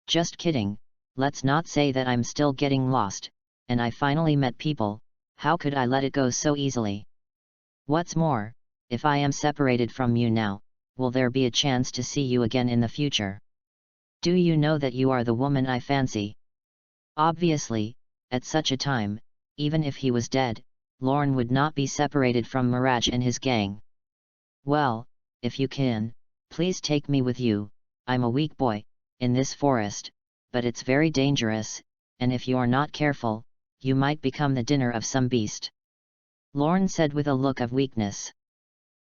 A: Just kidding, let's not say that I'm still getting lost, and I finally met people, how could I let it go so easily? What's more, if I am separated from you now, will there be a chance to see you again in the future? Do you know that you are the woman I fancy? Obviously, at such a time, even if he was dead, Lorne would not be separated from Mirage and his gang. Well, if you can, please take me with you, I'm a weak boy, in this forest, but it's very dangerous, and if you're not careful, you might become the dinner of some beast. Lorne said with a look of weakness.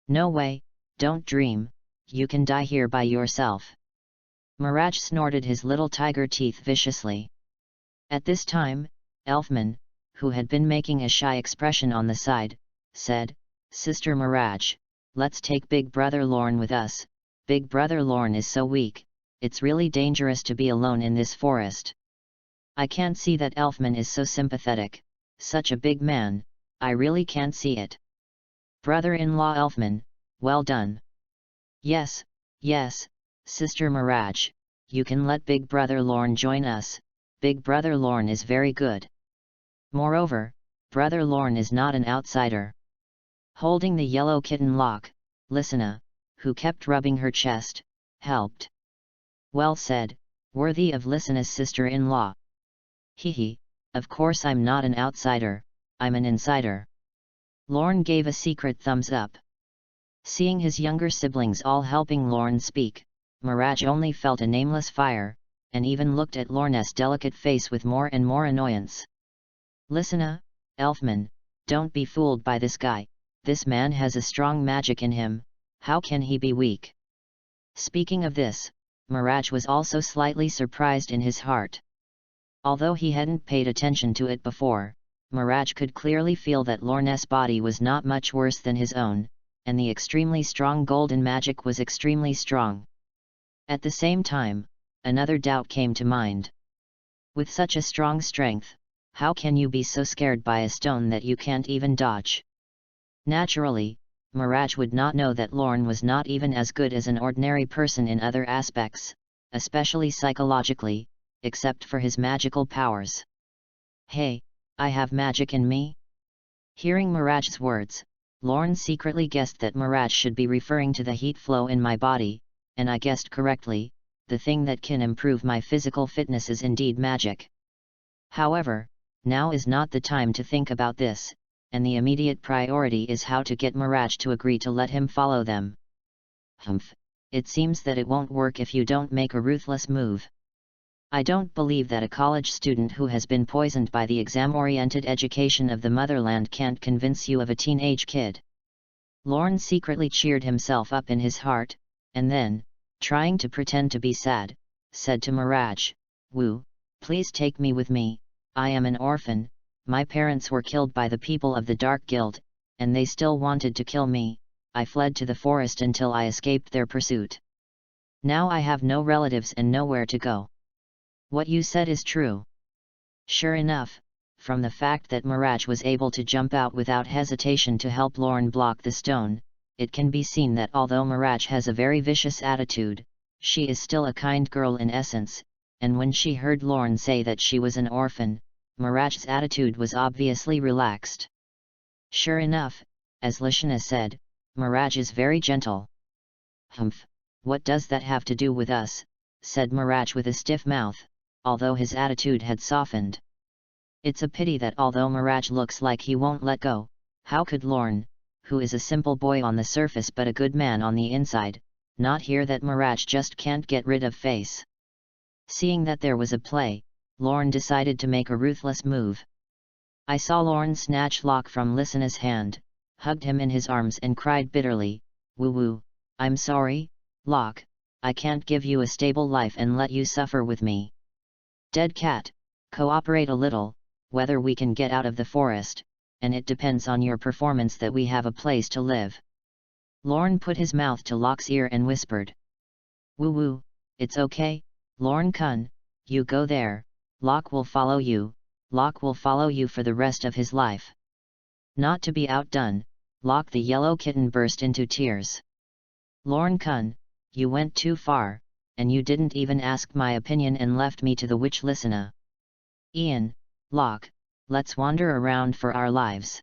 A: No way, don't dream, you can die here by yourself. Mirage snorted his little tiger teeth viciously. At this time, Elfman, who had been making a shy expression on the side, said, Sister Mirage, let's take Big Brother Lorne with us, Big Brother Lorne is so weak, it's really dangerous to be alone in this forest. I can't see that Elfman is so sympathetic, such a big man, I really can't see it. Brother-in-law Elfman, well done. Yes, yes, Sister Mirage, you can let Big Brother Lorne join us, Big Brother Lorne is very good. Moreover, Brother Lorne is not an outsider. Holding the yellow kitten lock, Lysina, who kept rubbing her chest, helped. Well said, worthy of Lysina's sister-in-law. Hee, of course I'm not an outsider, I'm an insider. Lorne gave a secret thumbs up. Seeing his younger siblings all helping Lorne speak, Mirage only felt a nameless fire, and even looked at Lorne's delicate face with more and more annoyance. Lysina, Elfman, don't be fooled by this guy, this man has a strong magic in him, how can he be weak? Speaking of this, Mirage was also slightly surprised in his heart. Although he hadn't paid attention to it before, Mirage could clearly feel that Lorne's body was not much worse than his own, and the extremely strong golden magic was extremely strong. At the same time, another doubt came to mind. With such a strong strength, how can you be so scared by a stone that you can't even dodge? Naturally, Mirage would not know that Lorne was not even as good as an ordinary person in other aspects, especially psychologically, except for his magical powers. Hey, I have magic in me? Hearing Mirage's words, Lorne secretly guessed that Mirage should be referring to the heat flow in my body, and I guessed correctly, the thing that can improve my physical fitness is indeed magic. However, now is not the time to think about this, and the immediate priority is how to get Mirage to agree to let him follow them. Humph, it seems that it won't work if you don't make a ruthless move. I don't believe that a college student who has been poisoned by the exam-oriented education of the motherland can't convince you of a teenage kid. Lorne secretly cheered himself up in his heart, and then, trying to pretend to be sad, said to Mirage, Woo, please take me with me, I am an orphan, my parents were killed by the people of the Dark Guild, and they still wanted to kill me, I fled to the forest until I escaped their pursuit. Now I have no relatives and nowhere to go. What you said is true. Sure enough, from the fact that Mirage was able to jump out without hesitation to help Lorne block the stone, it can be seen that although Mirage has a very vicious attitude, she is still a kind girl in essence, and when she heard Lorne say that she was an orphan, Mirage's attitude was obviously relaxed. Sure enough, as Lysina said, Mirage is very gentle. Humph, what does that have to do with us, said Mirage with a stiff mouth, although his attitude had softened. It's a pity that although Mirage looks like he won't let go, how could Lorne, who is a simple boy on the surface but a good man on the inside, not hear that Mirage just can't get rid of face? Seeing that there was a play, Lorne decided to make a ruthless move. I saw Lorne snatch Locke from Listena's hand, hugged him in his arms and cried bitterly, "Woo-woo, I'm sorry, Locke, I can't give you a stable life and let you suffer with me. Dead cat, cooperate a little, whether we can get out of the forest, and it depends on your performance that we have a place to live." Lorne put his mouth to Locke's ear and whispered. "Woo-woo, it's okay, Lorne-kun, you go there, Locke will follow you. Locke will follow you for the rest of his life." Not to be outdone, Locke the yellow kitten burst into tears. "Lorne-kun, you went too far, and you didn't even ask my opinion and left me to the witch Lysina. Ian, Locke, let's wander around for our lives."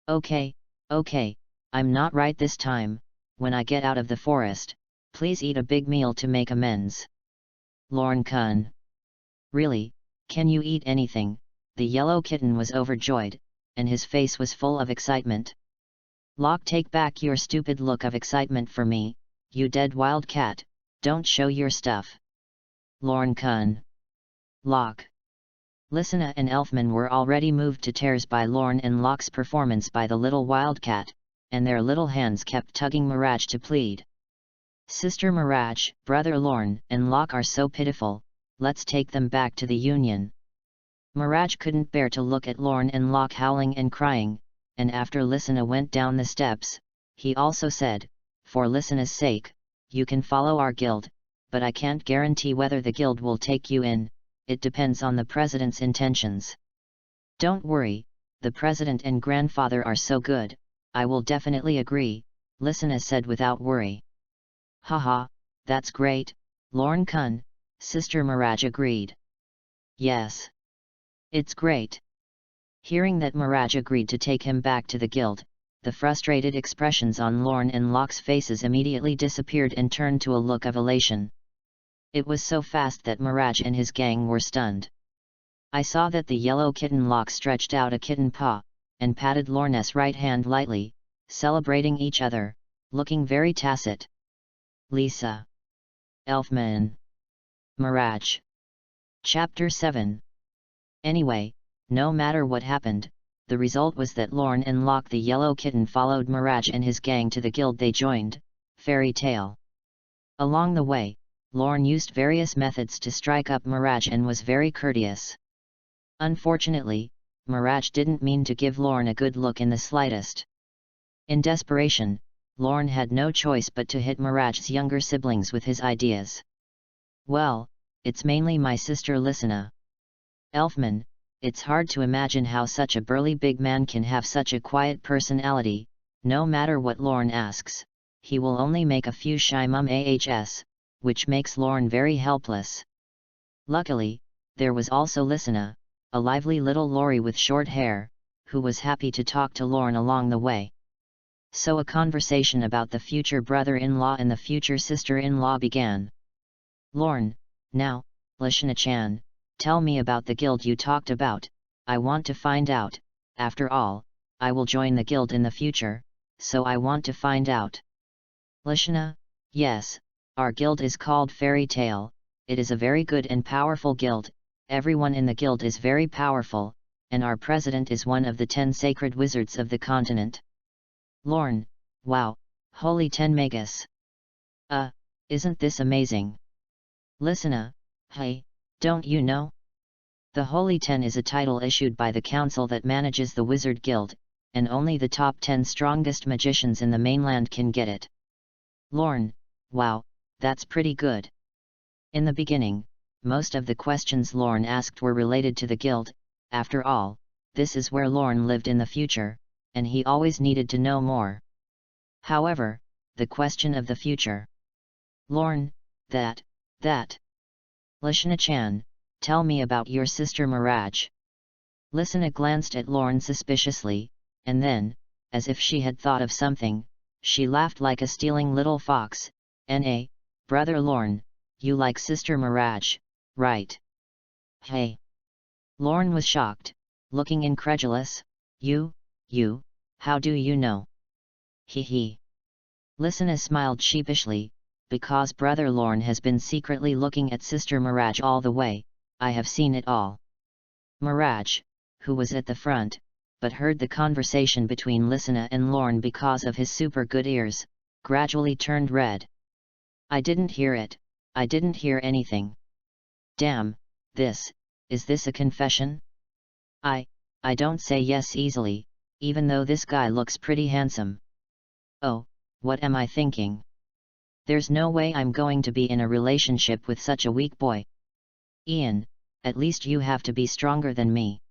A: Okay, I'm not right this time. When I get out of the forest, please eat a big meal to make amends." "Lorne-kun. Really, can you eat anything?" The yellow kitten was overjoyed, and his face was full of excitement. "Locke, take back your stupid look of excitement for me, you dead wild cat, don't show your stuff." "Lorne-kun." "Locke." Lysina and Elfman were already moved to tears by Lorne and Locke's performance by the little wildcat, and their little hands kept tugging Mirage to plead. "Sister Mirage, brother Lorne and Locke are so pitiful, let's take them back to the Union." Mirage couldn't bear to look at Lorne and Locke howling and crying, and after Lysina went down the steps, he also said, "For Lysina's sake, you can follow our guild, but I can't guarantee whether the guild will take you in, it depends on the president's intentions." "Don't worry, the president and grandfather are so good, I will definitely agree," Lysina said without worry. "Haha, that's great, Lorne-kun," Sister Mirage agreed. "Yes. It's great." Hearing that Mirage agreed to take him back to the guild, the frustrated expressions on Lorne and Locke's faces immediately disappeared and turned to a look of elation. It was so fast that Mirage and his gang were stunned. I saw that the yellow kitten Locke stretched out a kitten paw, and patted Lorne's right hand lightly, celebrating each other, looking very tacit. Lisa. Elfman. Mirage. Chapter 7. Anyway, no matter what happened, the result was that Lorne and Locke the yellow kitten followed Mirage and his gang to the guild they joined, Fairy Tale. Along the way, Lorne used various methods to strike up Mirage and was very courteous. Unfortunately, Mirage didn't mean to give Lorne a good look in the slightest. In desperation, Lorne had no choice but to hit Mirage's younger siblings with his ideas. "Well, it's mainly my sister Lysina. Elfman, it's hard to imagine how such a burly big man can have such a quiet personality. No matter what Lorne asks, he will only make a few shy ahs, which makes Lorne very helpless." Luckily, there was also Lysina, a lively little Lori with short hair, who was happy to talk to Lorne along the way. So a conversation about the future brother-in-law and the future sister-in-law began. "Lorne, now, Lysina-chan, tell me about the guild you talked about. I want to find out. After all, I will join the guild in the future, so I want to find out." Lysina: "Yes, our guild is called Fairy Tale. It is a very good and powerful guild. Everyone in the guild is very powerful, and our president is one of the 10 sacred wizards of the continent." Lorne: "Wow, holy 10 magus. Isn't this amazing?" Lysina: "Hey, don't you know? The Holy 10 is a title issued by the council that manages the Wizard Guild, and only the top 10 strongest magicians in the mainland can get it." Lorne: "Wow, that's pretty good." In the beginning, most of the questions Lorne asked were related to the guild. After all, this is where Lorne lived in the future, and he always needed to know more. However, the question of the future. Lorne: That. Lysina-chan, tell me about your sister Mirage." Lysina glanced at Lorne suspiciously, and then, as if she had thought of something, she laughed like a stealing little fox. "Na, brother Lorne, you like sister Mirage, right?" "Hey!" Lorne was shocked, looking incredulous. You, how do you know?" "Hee." Lysina smiled sheepishly, "Because brother Lorne has been secretly looking at sister Mirage all the way, I have seen it all." "Mirage, who was at the front, but heard the conversation between Listener and Lorne because of his super good ears, gradually turned red. "I didn't hear it, I didn't hear anything. Damn, is this a confession? I don't say yes easily, even though this guy looks pretty handsome. Oh, what am I thinking? There's no way I'm going to be in a relationship with such a weak boy. Ian, at least you have to be stronger than me."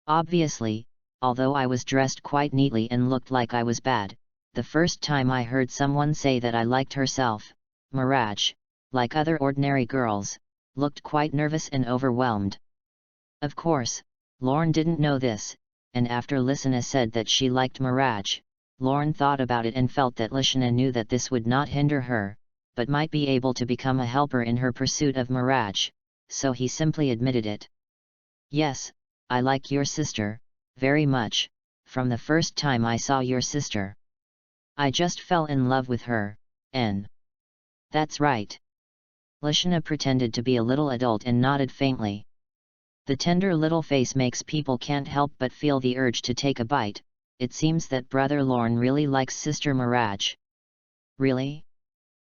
A: Obviously, although I was dressed quite neatly and looked like I was bad, the first time I heard someone say that I liked herself, Mirage, like other ordinary girls, looked quite nervous and overwhelmed. Of course, Lorne didn't know this, and after Listener said that she liked Mirage, Lorne thought about it and felt that Listener knew that this would not hinder her, but might be able to become a helper in her pursuit of Mirage, so he simply admitted it. "Yes, I like your sister, very much, from the first time I saw your sister. I just fell in love with her, and..." "That's right." Listener pretended to be a little adult and nodded faintly. The tender little face makes people can't help but feel the urge to take a bite. It seems that brother Lorne really likes sister Mirage. "Really?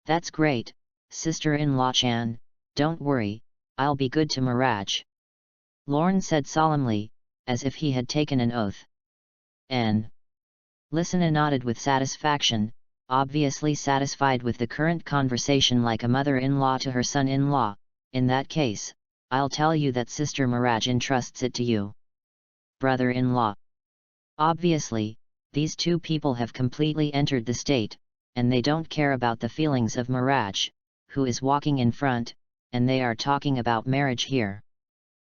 A: That's great, sister-in-law Chan, don't worry, I'll be good to Mirage," Lorne said solemnly, as if he had taken an oath. "And..." Listener nodded with satisfaction, obviously satisfied with the current conversation like a mother-in-law to her son-in-law. "In that case, I'll tell you that Sister Mirage entrusts it to you. Brother-in-law." Obviously, these two people have completely entered the state, and they don't care about the feelings of Mirage, who is walking in front, and they are talking about marriage here.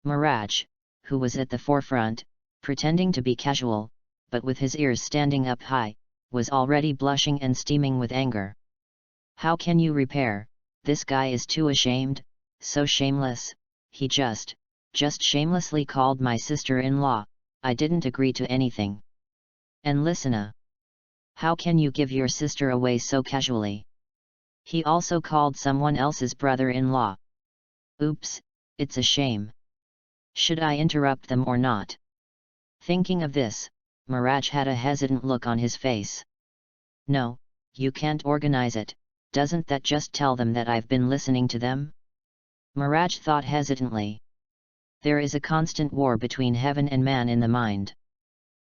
A: Mirage, who was at the forefront, pretending to be casual, but with his ears standing up high, was already blushing and steaming with anger. "How can you repair? This guy is too ashamed, so shameless. He just shamelessly called my sister-in-law. I didn't agree to anything. And Listener, how can you give your sister away so casually? He also called someone else's brother-in-law. Oops, it's a shame. Should I interrupt them or not?" Thinking of this, Mirage had a hesitant look on his face. "No, you can't organize it, doesn't that just tell them that I've been listening to them?" Mirage thought hesitantly. There is a constant war between heaven and man in the mind.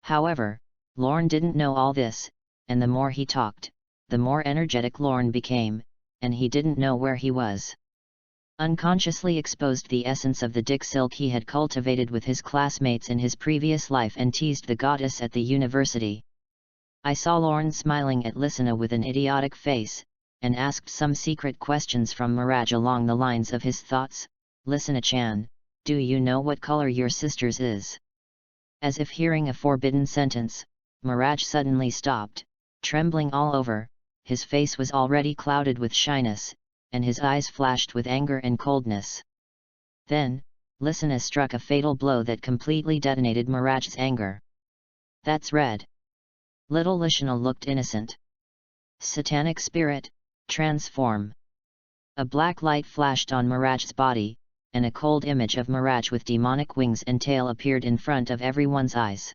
A: However, Lorne didn't know all this, and the more he talked, the more energetic Lorne became, and he didn't know where he was. Unconsciously exposed the essence of the dick silk he had cultivated with his classmates in his previous life and teased the goddess at the university. I saw Lorne smiling at Listener with an idiotic face, and asked some secret questions from Mirage along the lines of his thoughts. "Listener-chan, do you know what color your sister's is?" As if hearing a forbidden sentence, Mirage suddenly stopped, trembling all over. His face was already clouded with shyness, and his eyes flashed with anger and coldness. Then, Listener struck a fatal blow that completely detonated Mirage's anger. "That's red." Little Listener looked innocent. "Satanic spirit, transform." A black light flashed on Mirage's body, and a cold image of Mirage with demonic wings and tail appeared in front of everyone's eyes.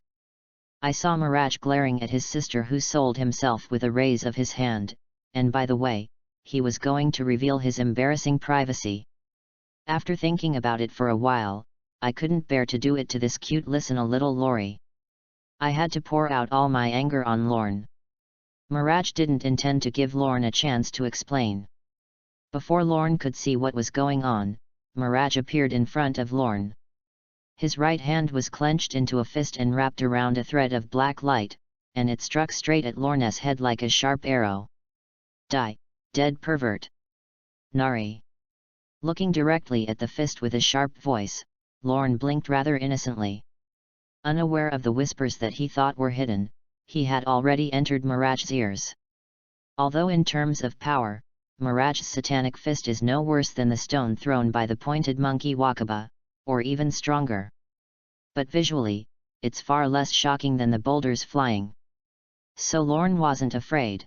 A: I saw Mirage glaring at his sister, who sold himself with a raise of his hand, and by the way, he was going to reveal his embarrassing privacy. After thinking about it for a while, I couldn't bear to do it to this cute Listener little Lori. I had to pour out all my anger on Lorne. Mirage didn't intend to give Lorne a chance to explain. Before Lorne could see what was going on, Mirage appeared in front of Lorne. His right hand was clenched into a fist and wrapped around a thread of black light, and it struck straight at Lorne's head like a sharp arrow. "Die, dead pervert." "Nari." Looking directly at the fist with a sharp voice, Lorne blinked rather innocently. Unaware of the whispers that he thought were hidden, he had already entered Mirage's ears. Although in terms of power, Mirage's satanic fist is no worse than the stone thrown by the pointed monkey Wakaba, or even stronger. But visually, it's far less shocking than the boulders flying. So Lorne wasn't afraid.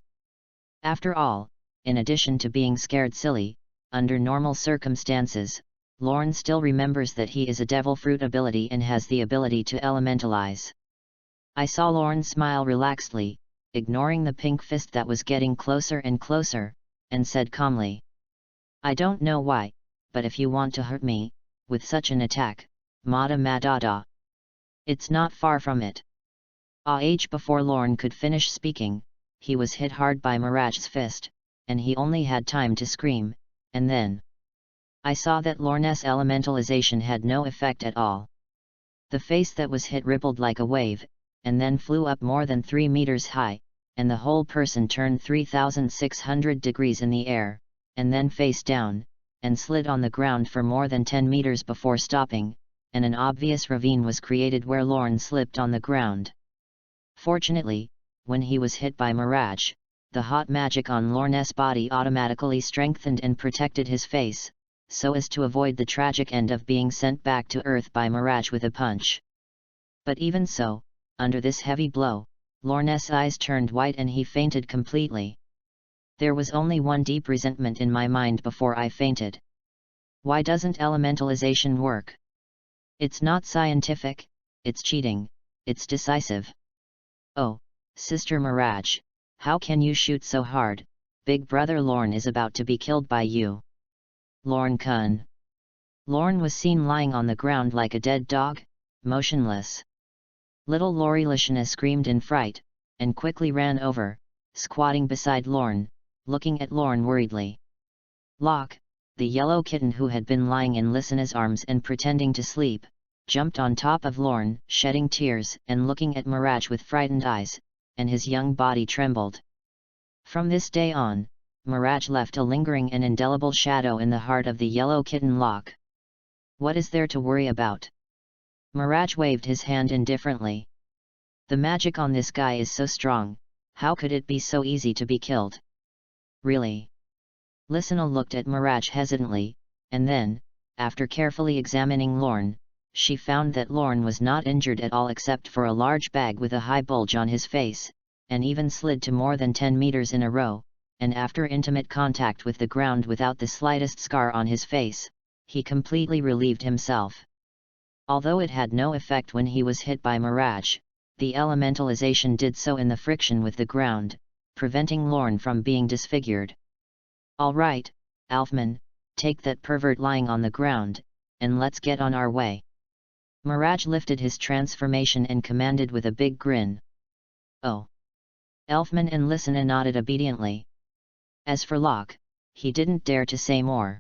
A: After all, in addition to being scared silly, under normal circumstances, Lorne still remembers that he is a devil fruit ability and has the ability to elementalize. I saw Lorne smile relaxedly, ignoring the pink fist that was getting closer and closer, and said calmly, "I don't know why, but if you want to hurt me, with such an attack, Mada Madada. It's not far from it." Before Lorne could finish speaking, he was hit hard by Miraj's fist, and he only had time to scream, and then I saw that Lorne's elementalization had no effect at all. The face that was hit rippled like a wave, and then flew up more than 3 meters high, and the whole person turned 3,600 degrees in the air, and then face down, and slid on the ground for more than 10 meters before stopping, and an obvious ravine was created where Lorne slipped on the ground. Fortunately, when he was hit by Miraj, the hot magic on Lorne's body automatically strengthened and protected his face, so as to avoid the tragic end of being sent back to Earth by Miraj with a punch. But even so, under this heavy blow, Lorne's eyes turned white and he fainted completely. There was only one deep resentment in my mind before I fainted. Why doesn't elementalization work? It's not scientific, it's cheating, it's decisive. Oh, Sister Miraj, how can you shoot so hard? Big brother Lorne is about to be killed by you. Lorne kun. Lorne was seen lying on the ground like a dead dog, motionless. Little Lori Lishana screamed in fright, and quickly ran over, squatting beside Lorne, looking at Lorne worriedly. Locke, the yellow kitten who had been lying in Lishana's arms and pretending to sleep, jumped on top of Lorne, shedding tears and looking at Miraj with frightened eyes, and his young body trembled. From this day on, Miraj left a lingering and indelible shadow in the heart of the yellow kitten Locke. What is there to worry about? Miraj waved his hand indifferently. The magic on this guy is so strong, how could it be so easy to be killed? Really? Lishana looked at Miraj hesitantly, and then, after carefully examining Lorne, she found that Lorne was not injured at all except for a large bag with a high bulge on his face, and even slid to more than 10 meters in a row, and after intimate contact with the ground without the slightest scar on his face, he completely relieved himself. Although it had no effect when he was hit by Miraj, the elementalization did so in the friction with the ground, preventing Lorne from being disfigured. All right, Alfman, take that pervert lying on the ground, and let's get on our way. Miraj lifted his transformation and commanded with a big grin. Oh! Elfman and Lishana nodded obediently. As for Locke, he didn't dare to say more.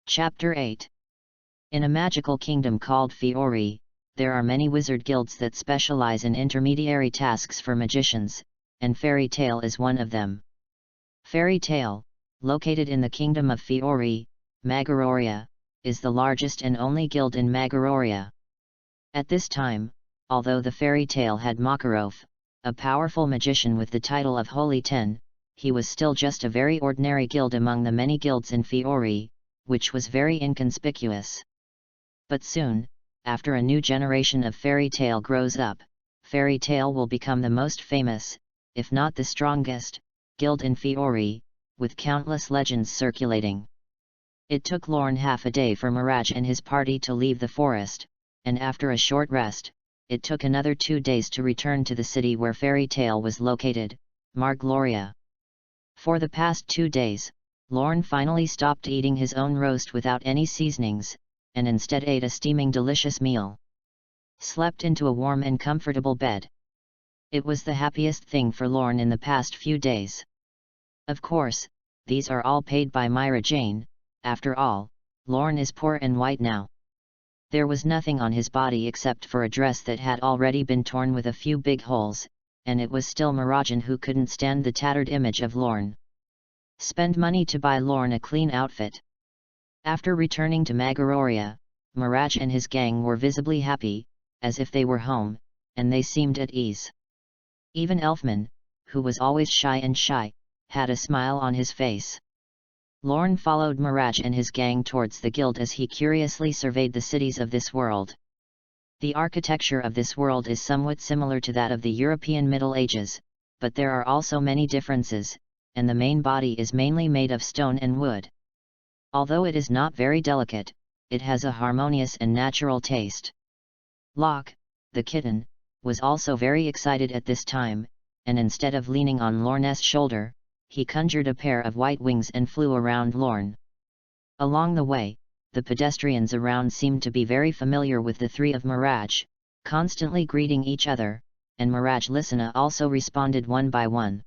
A: Chapter 8. In a magical kingdom called Fiori, there are many wizard guilds that specialize in intermediary tasks for magicians, and Fairy Tale is one of them. Fairy Tale, located in the kingdom of Fiori, Magaroria, is the largest and only guild in Magaroria. At this time, although the Fairy Tale had Makarov, a powerful magician with the title of Holy Ten, he was still just a very ordinary guild among the many guilds in Fiori, which was very inconspicuous. But soon, after a new generation of Fairy Tale grows up, Fairy Tale will become the most famous, if not the strongest, guild in Fiori, with countless legends circulating. It took Lorne half a day for Miraj and his party to leave the forest, and after a short rest, it took another 2 days to return to the city where Fairy Tale was located, Margloria. For the past 2 days, Lorne finally stopped eating his own roast without any seasonings, and instead ate a steaming delicious meal. Slept into a warm and comfortable bed. It was the happiest thing for Lorne in the past few days. Of course, these are all paid by Myra Jane. After all, Lorne is poor and white now. There was nothing on his body except for a dress that had already been torn with a few big holes, and it was still Mirajan who couldn't stand the tattered image of Lorne. Spend money to buy Lorne a clean outfit. After returning to Magaroria, Miraj and his gang were visibly happy, as if they were home, and they seemed at ease. Even Elfman, who was always shy, had a smile on his face. Lorne followed Miraj and his gang towards the guild as he curiously surveyed the cities of this world. The architecture of this world is somewhat similar to that of the European Middle Ages, but there are also many differences, and the main body is mainly made of stone and wood. Although it is not very delicate, it has a harmonious and natural taste. Locke, the kitten, was also very excited at this time, and instead of leaning on Lorne's shoulder, he conjured a pair of white wings and flew around Lorne. Along the way, the pedestrians around seemed to be very familiar with the three of Mirage, constantly greeting each other, and Mirage Listener also responded one by one.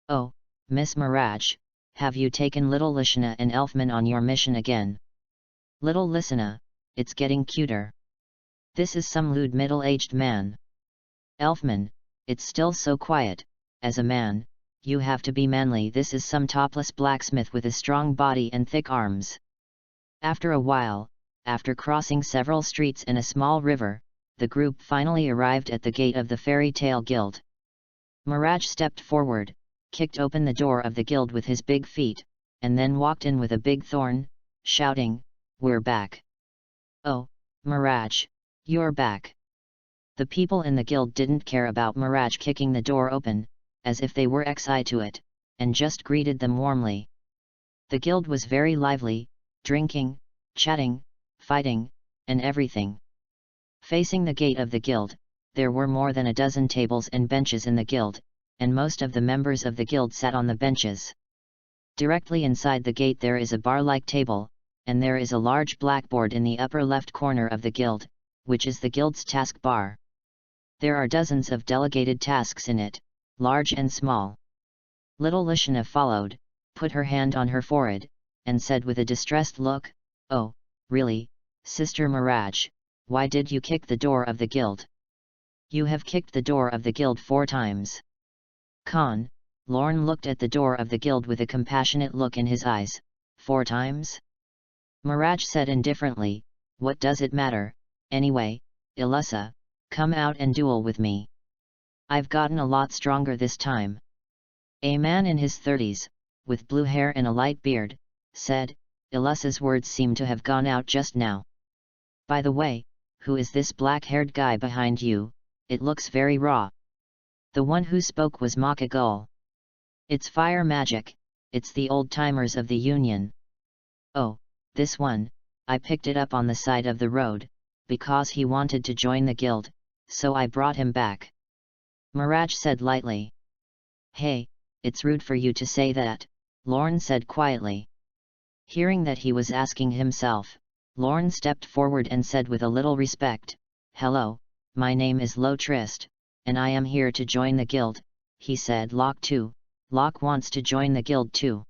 A: "Oh, Miss Mirage, have you taken little Listener and Elfman on your mission again? Little Listener, it's getting cuter. This is some lewd middle-aged man. Elfman, it's still so quiet, as a man, you have to be manly. This is some topless blacksmith with a strong body and thick arms." After a while, after crossing several streets and a small river, the group finally arrived at the gate of the Fairy Tale Guild. Mirage stepped forward, kicked open the door of the guild with his big feet, and then walked in with a big thorn, shouting, "We're back! Oh, Mirage, you're back!" The people in the guild didn't care about Mirage kicking the door open, as if they were excited to it, and just greeted them warmly. The guild was very lively, drinking, chatting, fighting, and everything. Facing the gate of the guild, there were more than a dozen tables and benches in the guild, and most of the members of the guild sat on the benches. Directly inside the gate there is a bar-like table, and there is a large blackboard in the upper left corner of the guild, which is the guild's task bar. There are dozens of delegated tasks in it, large and small. Little Lishana followed, put her hand on her forehead, and said with a distressed look, "Oh, really, Sister Mirage, why did you kick the door of the guild? You have kicked the door of the guild 4 times. Con, Lorne looked at the door of the guild with a compassionate look in his eyes. 4 times? Mirage said indifferently, "What does it matter, anyway, Ilusa, come out and duel with me. I've gotten a lot stronger this time." A man in his 30s, with blue hair and a light beard, said. Ilusa's words seemed to have gone out just now. "By the way, who is this black-haired guy behind you? It looks very raw." The one who spoke was Makagul. "It's fire magic, it's the old-timers of the Union." "Oh, this one, I picked it up on the side of the road, because he wanted to join the guild, so I brought him back," Mirage said lightly. "Hey, it's rude for you to say that," Lorne said quietly. Hearing that he was asking himself, Lorne stepped forward and said with a little respect, "Hello, my name is Lo Trist, and I am here to join the guild," he said. Locke too, Locke wants to join the guild too.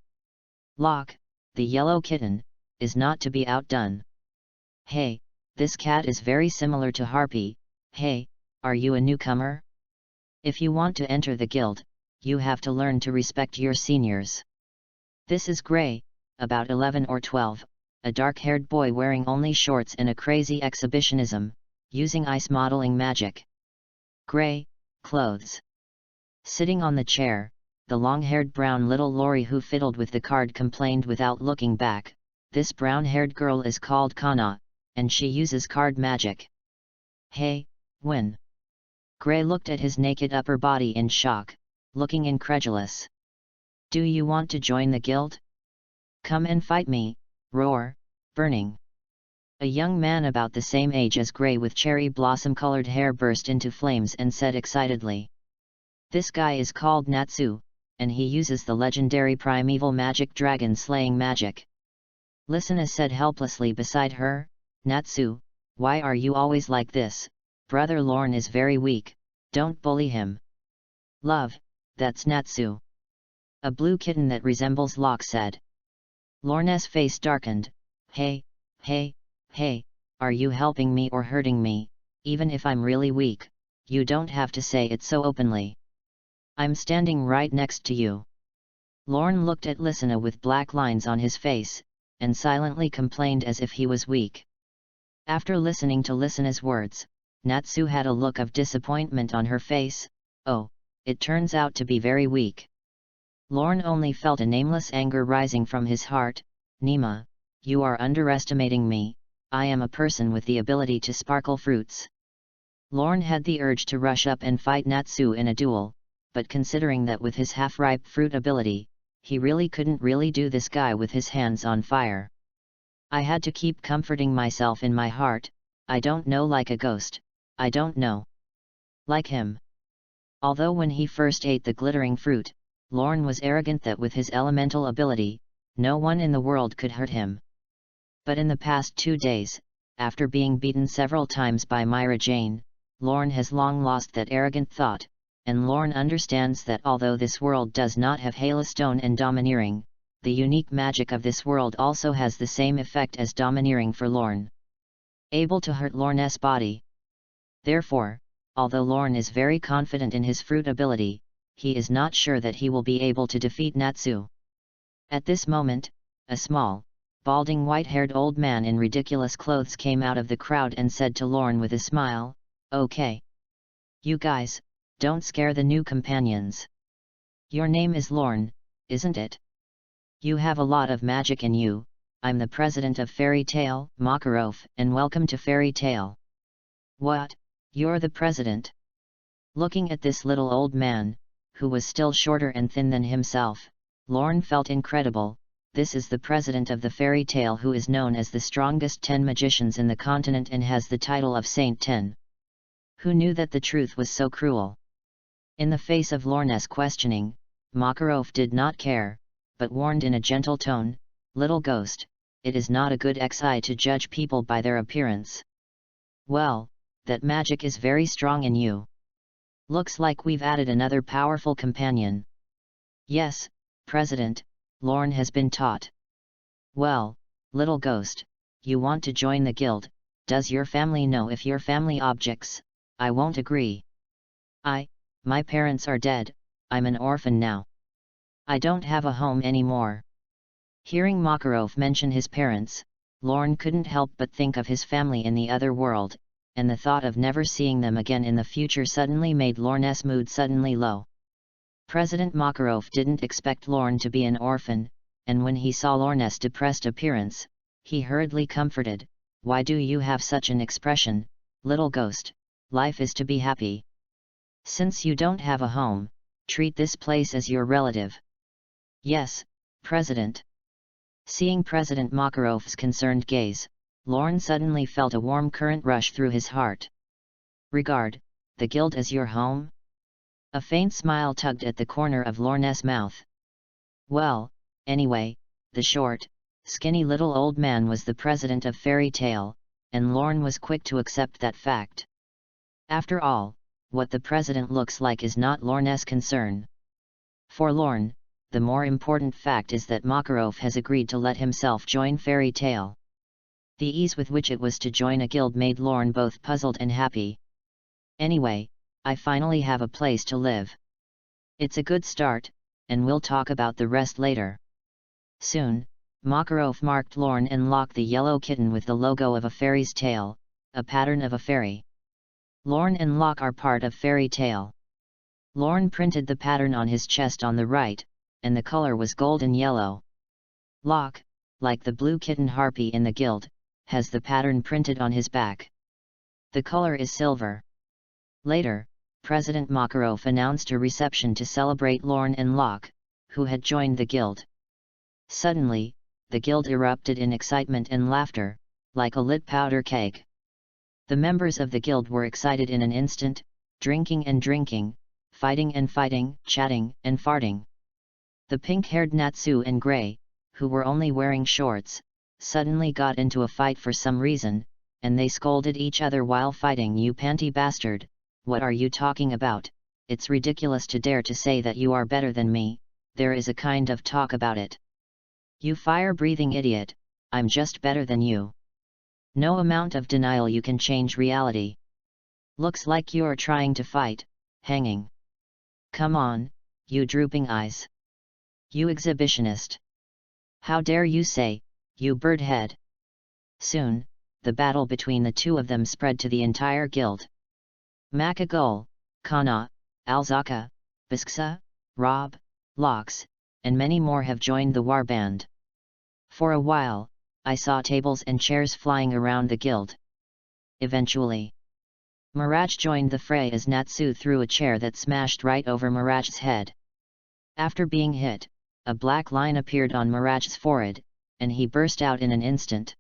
A: Locke, the yellow kitten, is not to be outdone. "Hey, this cat is very similar to Harpy. Hey, are you a newcomer? If you want to enter the guild, you have to learn to respect your seniors." This is Gray, about 11 or 12, a dark-haired boy wearing only shorts and a crazy exhibitionism, using ice modeling magic. Gray, clothes. Sitting on the chair, the long-haired brown little Lori who fiddled with the card complained without looking back, "This brown-haired girl is called Kana, and she uses card magic." "Hey, when?" Gray looked at his naked upper body in shock, looking incredulous. "Do you want to join the guild? Come and fight me, roar, burning." A young man about the same age as Gray with cherry blossom-colored hair burst into flames and said excitedly. "This guy is called Natsu, and he uses the legendary primeval magic dragon-slaying magic." Listener said helplessly beside her, "Natsu, why are you always like this? Brother Lorne is very weak, don't bully him." "Love, that's Natsu." A blue kitten that resembles Locke said. Lorne's face darkened. Hey, are you helping me or hurting me? Even if I'm really weak, you don't have to say it so openly. I'm standing right next to you." Lorne looked at Listener with black lines on his face, and silently complained as if he was weak. After listening to Listener's words, Natsu had a look of disappointment on her face. "Oh, it turns out to be very weak." Lorne only felt a nameless anger rising from his heart. "Nima, you are underestimating me, I am a person with the ability to sparkle fruits." Lorne had the urge to rush up and fight Natsu in a duel, but considering that with his half-ripe fruit ability, he really couldn't do this guy with his hands on fire. I had to keep comforting myself in my heart, I don't know, like a ghost, I don't know. Like him. Although when he first ate the glittering fruit, Lorne was arrogant that with his elemental ability, no one in the world could hurt him. But in the past 2 days, after being beaten several times by Myra Jane, Lorne has long lost that arrogant thought, and Lorne understands that although this world does not have Halestone and Domineering, the unique magic of this world also has the same effect as Domineering for Lorne. Able to hurt Lorne's body. Therefore, although Lorne is very confident in his fruit ability, he is not sure that he will be able to defeat Natsu. At this moment, a small, balding white-haired old man in ridiculous clothes came out of the crowd and said to Lorne with a smile, "Okay. You guys, don't scare the new companions. Your name is Lorne, isn't it? You have a lot of magic in you. I'm the president of Fairy Tale, Makarov, and welcome to Fairy Tale." "What, you're the president?" Looking at this little old man, who was still shorter and thin than himself, Lorne felt incredible. This is the president of the Fairy Tale, who is known as the strongest 10 magicians in the continent and has the title of Saint 10. Who knew that the truth was so cruel? In the face of Lorne's questioning, Makarov did not care, but warned in a gentle tone, "Little ghost, it is not a good XI to judge people by their appearance. Well, that magic is very strong in you. Looks like we've added another powerful companion." "Yes, President," Lorne has been taught. "Well, little ghost, you want to join the guild, does your family know if your family objects? I won't agree. My parents are dead, I'm an orphan now. I don't have a home anymore." Hearing Makarov mention his parents, Lorne couldn't help but think of his family in the other world, and the thought of never seeing them again in the future suddenly made Lorne's mood suddenly low. President Makarov didn't expect Lorne to be an orphan, and when he saw Lorne's depressed appearance, he hurriedly comforted, "Why do you have such an expression, little ghost? Life is to be happy. Since you don't have a home, treat this place as your relative." "Yes, President." Seeing President Makarov's concerned gaze, Lorne suddenly felt a warm current rush through his heart. "Regard the guild as your home?" A faint smile tugged at the corner of Lorne's mouth. Well, anyway, the short, skinny little old man was the president of Fairy Tale, and Lorne was quick to accept that fact. After all, what the president looks like is not Lorne's concern. For Lorne, the more important fact is that Makarov has agreed to let himself join Fairy Tale. The ease with which it was to join a guild made Lorne both puzzled and happy. "Anyway, I finally have a place to live. It's a good start, and we'll talk about the rest later." Soon, Makarov marked Lorne and locked the yellow kitten with the logo of a fairy's tail, a pattern of a fairy. Lorne and Locke are part of Fairy Tale. Lorne printed the pattern on his chest on the right, and the color was golden yellow. Locke, like the blue kitten harpy in the guild, has the pattern printed on his back. The color is silver. Later, President Makarov announced a reception to celebrate Lorne and Locke, who had joined the guild. Suddenly, the guild erupted in excitement and laughter, like a lit powder keg. The members of the guild were excited in an instant, drinking and drinking, fighting and fighting, chatting and farting. The pink-haired Natsu and Grey, who were only wearing shorts, suddenly got into a fight for some reason, and they scolded each other while fighting. "You panty bastard, what are you talking about? It's ridiculous to dare to say that you are better than me, there is a kind of talk about it. You fire-breathing idiot, I'm just better than you. No amount of denial you can change reality. Looks like you're trying to fight, hanging. Come on, you drooping eyes. You exhibitionist. How dare you say, you birdhead." Soon, the battle between the two of them spread to the entire guild. Makagul, Kana, Alzaka, Bisksa, Rob, Lox, and many more have joined the warband. For a while, I saw tables and chairs flying around the guild. Eventually, Mirage joined the fray as Natsu threw a chair that smashed right over Mirage's head. After being hit, a black line appeared on Mirage's forehead, and he burst out in an instant.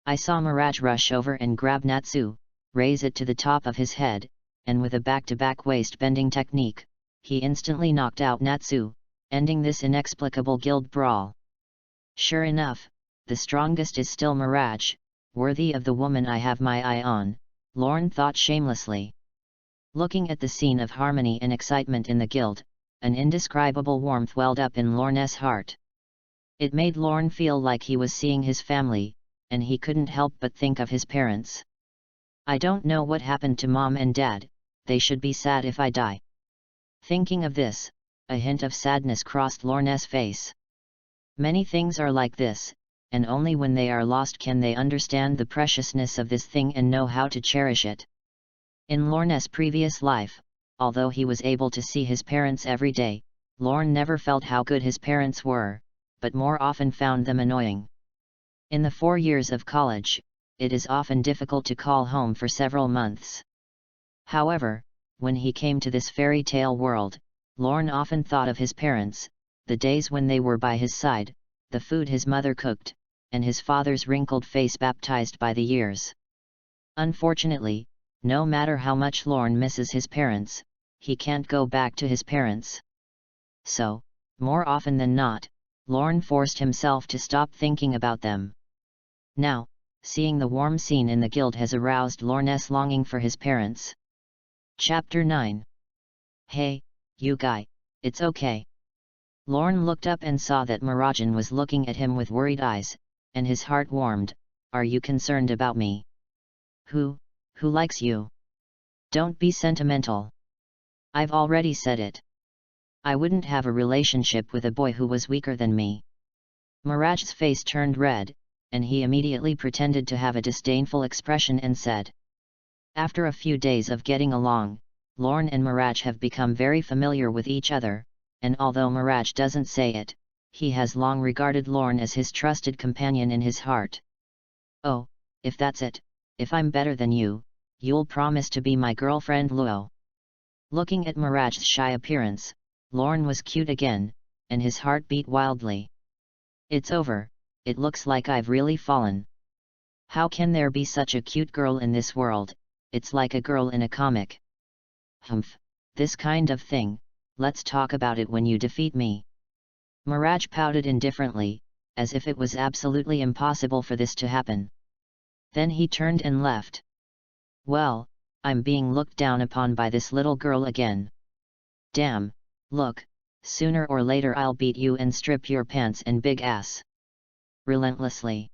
A: I saw Mirage rush over and grab Natsu, raise it to the top of his head, and with a back-to-back waist-bending technique, he instantly knocked out Natsu, ending this inexplicable guild brawl. Sure enough, the strongest is still Mirage, worthy of the woman I have my eye on, Lorne thought shamelessly. Looking at the scene of harmony and excitement in the guild, an indescribable warmth welled up in Lorne's heart. It made Lorne feel like he was seeing his family, and he couldn't help but think of his parents. I don't know what happened to Mom and Dad, they should be sad if I die. Thinking of this, a hint of sadness crossed Lorne's face. Many things are like this, and only when they are lost can they understand the preciousness of this thing and know how to cherish it. In Lorne's previous life, although he was able to see his parents every day, Lorne never felt how good his parents were, but more often found them annoying. In the 4 years of college, it is often difficult to call home for several months. However, when he came to this fairy tale world, Lorne often thought of his parents, the days when they were by his side, the food his mother cooked, and his father's wrinkled face baptized by the years. Unfortunately, no matter how much Lorne misses his parents, he can't go back to his parents. So, more often than not, Lorne forced himself to stop thinking about them. Now, seeing the warm scene in the guild has aroused Lorne's longing for his parents. Chapter 9. Hey, you guy, it's okay. Lorne looked up and saw that Mirajan was looking at him with worried eyes, and his heart warmed. Are you concerned about me? Who likes you? Don't be sentimental. I've already said it. I wouldn't have a relationship with a boy who was weaker than me. Miraj's face turned red, and he immediately pretended to have a disdainful expression and said. After a few days of getting along, Lorne and Miraj have become very familiar with each other, and although Miraj doesn't say it, he has long regarded Lorne as his trusted companion in his heart. Oh, if that's it, if I'm better than you, you'll promise to be my girlfriend Luo. Looking at Miraj's shy appearance, Lorne was cute again, and his heart beat wildly. It's over, it looks like I've really fallen. How can there be such a cute girl in this world? It's like a girl in a comic. Humph, this kind of thing, let's talk about it when you defeat me. Miraj pouted indifferently, as if it was absolutely impossible for this to happen. Then he turned and left. Well, I'm being looked down upon by this little girl again. Damn, look, sooner or later I'll beat you and strip your pants and big ass. Relentlessly.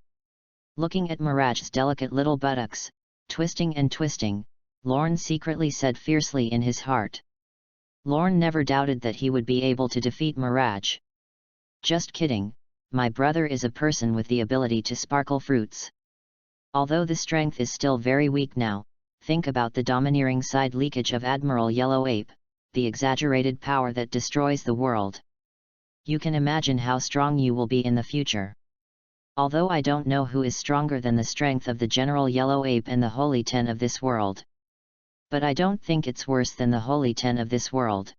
A: Looking at Miraj's delicate little buttocks, twisting and twisting, Lorne secretly said fiercely in his heart. Lorne never doubted that he would be able to defeat Miraj. Just kidding, my brother is a person with the ability to sparkle fruits. Although the strength is still very weak now, think about the domineering side leakage of Admiral Yellow Ape, the exaggerated power that destroys the world. You can imagine how strong you will be in the future. Although I don't know who is stronger than the strength of the General Yellow Ape and the Holy Ten of this world. But I don't think it's worse than the Holy Ten of this world.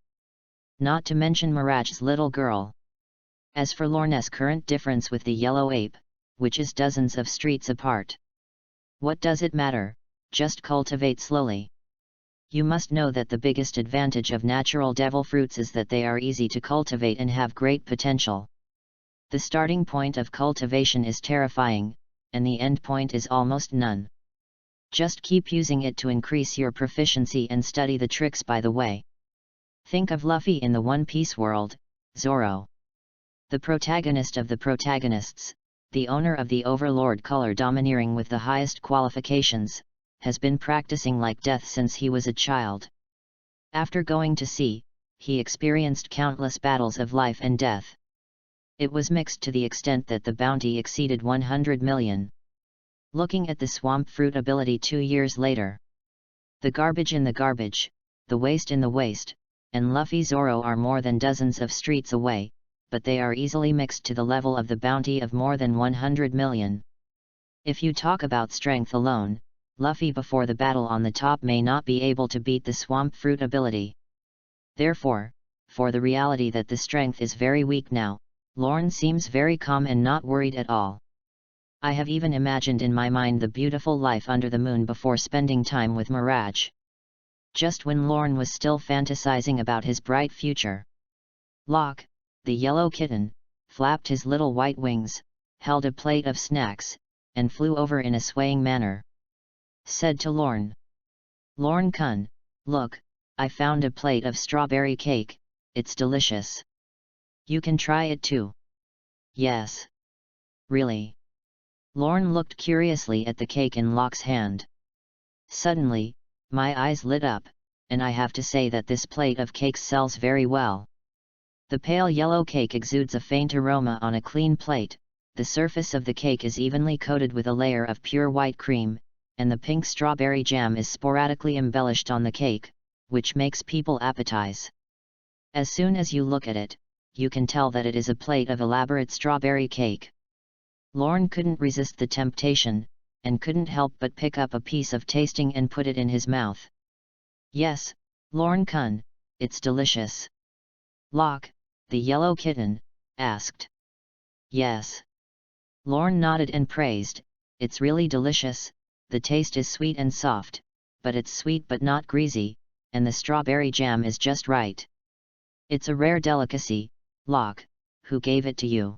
A: Not to mention Miraj's little girl. As for Lorne's current difference with the Yellow Ape, which is dozens of streets apart. What does it matter, just cultivate slowly. You must know that the biggest advantage of natural devil fruits is that they are easy to cultivate and have great potential. The starting point of cultivation is terrifying, and the end point is almost none. Just keep using it to increase your proficiency and study the tricks by the way. Think of Luffy in the One Piece world, Zoro. The protagonist of the protagonists, the owner of the Overlord color domineering with the highest qualifications, has been practicing like death since he was a child. After going to sea, he experienced countless battles of life and death. It was mixed to the extent that the bounty exceeded 100 million. Looking at the swamp fruit ability 2 years later. The garbage in the garbage, the waste in the waste, and Luffy Zoro are more than dozens of streets away, but they are easily mixed to the level of the bounty of more than 100 million. If you talk about strength alone, Luffy before the battle on the top may not be able to beat the swamp fruit ability. Therefore, for the reality that the strength is very weak now, Lorne seems very calm and not worried at all. I have even imagined in my mind the beautiful life under the moon before spending time with Mirage. Just when Lorne was still fantasizing about his bright future, Locke, the yellow kitten, flapped his little white wings, held a plate of snacks, and flew over in a swaying manner. Said to Lorne, "Lorne kun, look, I found a plate of strawberry cake, it's delicious. You can try it too." "Yes. Really?" Lorne looked curiously at the cake in Locke's hand. Suddenly, my eyes lit up, and I have to say that this plate of cakes sells very well. The pale yellow cake exudes a faint aroma on a clean plate, the surface of the cake is evenly coated with a layer of pure white cream, and the pink strawberry jam is sporadically embellished on the cake, which makes people appetize. As soon as you look at it, you can tell that it is a plate of elaborate strawberry cake. Lorne couldn't resist the temptation, and couldn't help but pick up a piece of tasting and put it in his mouth. "Yes, Lorne kun, it's delicious." Locke, the yellow kitten, asked. "Yes." Lorne nodded and praised, "It's really delicious, the taste is sweet and soft, but it's sweet but not greasy, and the strawberry jam is just right. It's a rare delicacy, Locke, who gave it to you?"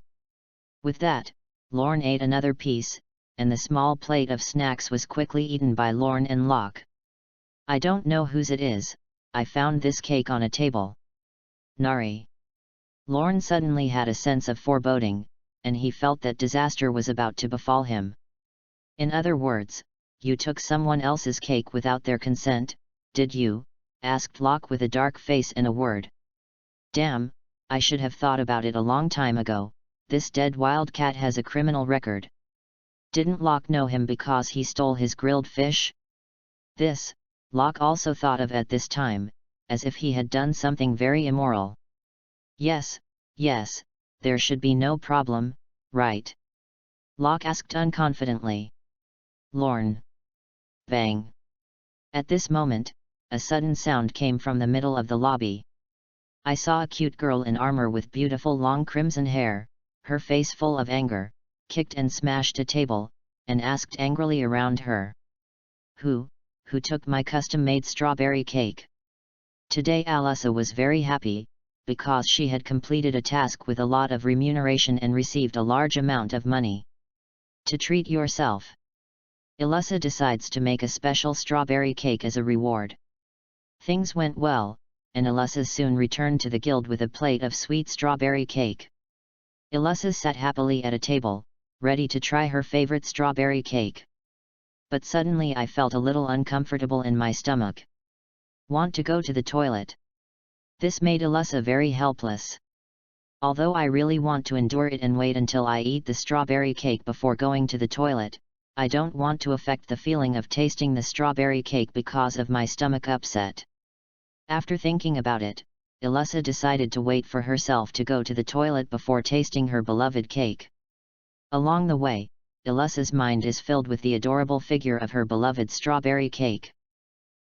A: With that, Lorne ate another piece, and the small plate of snacks was quickly eaten by Lorne and Locke. "I don't know whose it is, I found this cake on a table." "Nari." Lorne suddenly had a sense of foreboding, and he felt that disaster was about to befall him. "In other words, you took someone else's cake without their consent, did you?" asked Locke with a dark face and a word. "Damn, I should have thought about it a long time ago, this dead wildcat has a criminal record. Didn't Locke know him because he stole his grilled fish?" This, Locke also thought of at this time, as if he had done something very immoral. Yes, there should be no problem, right?" Locke asked unconfidently. "Lorne." Bang! At this moment, a sudden sound came from the middle of the lobby. I saw a cute girl in armor with beautiful long crimson hair, her face full of anger, kicked and smashed a table, and asked angrily around her, Who took my custom-made strawberry cake?" Today Alyssa was very happy, because she had completed a task with a lot of remuneration and received a large amount of money. To treat yourself, Alyssa decides to make a special strawberry cake as a reward. Things went well, and Alyssa soon returned to the guild with a plate of sweet strawberry cake. Alyssa sat happily at a table, ready to try her favorite strawberry cake. But suddenly I felt a little uncomfortable in my stomach. "Want to go to the toilet?" This made Alyssa very helpless. Although I really want to endure it and wait until I eat the strawberry cake before going to the toilet, I don't want to affect the feeling of tasting the strawberry cake because of my stomach upset. After thinking about it, Alyssa decided to wait for herself to go to the toilet before tasting her beloved cake. Along the way, Alyssa's mind is filled with the adorable figure of her beloved strawberry cake.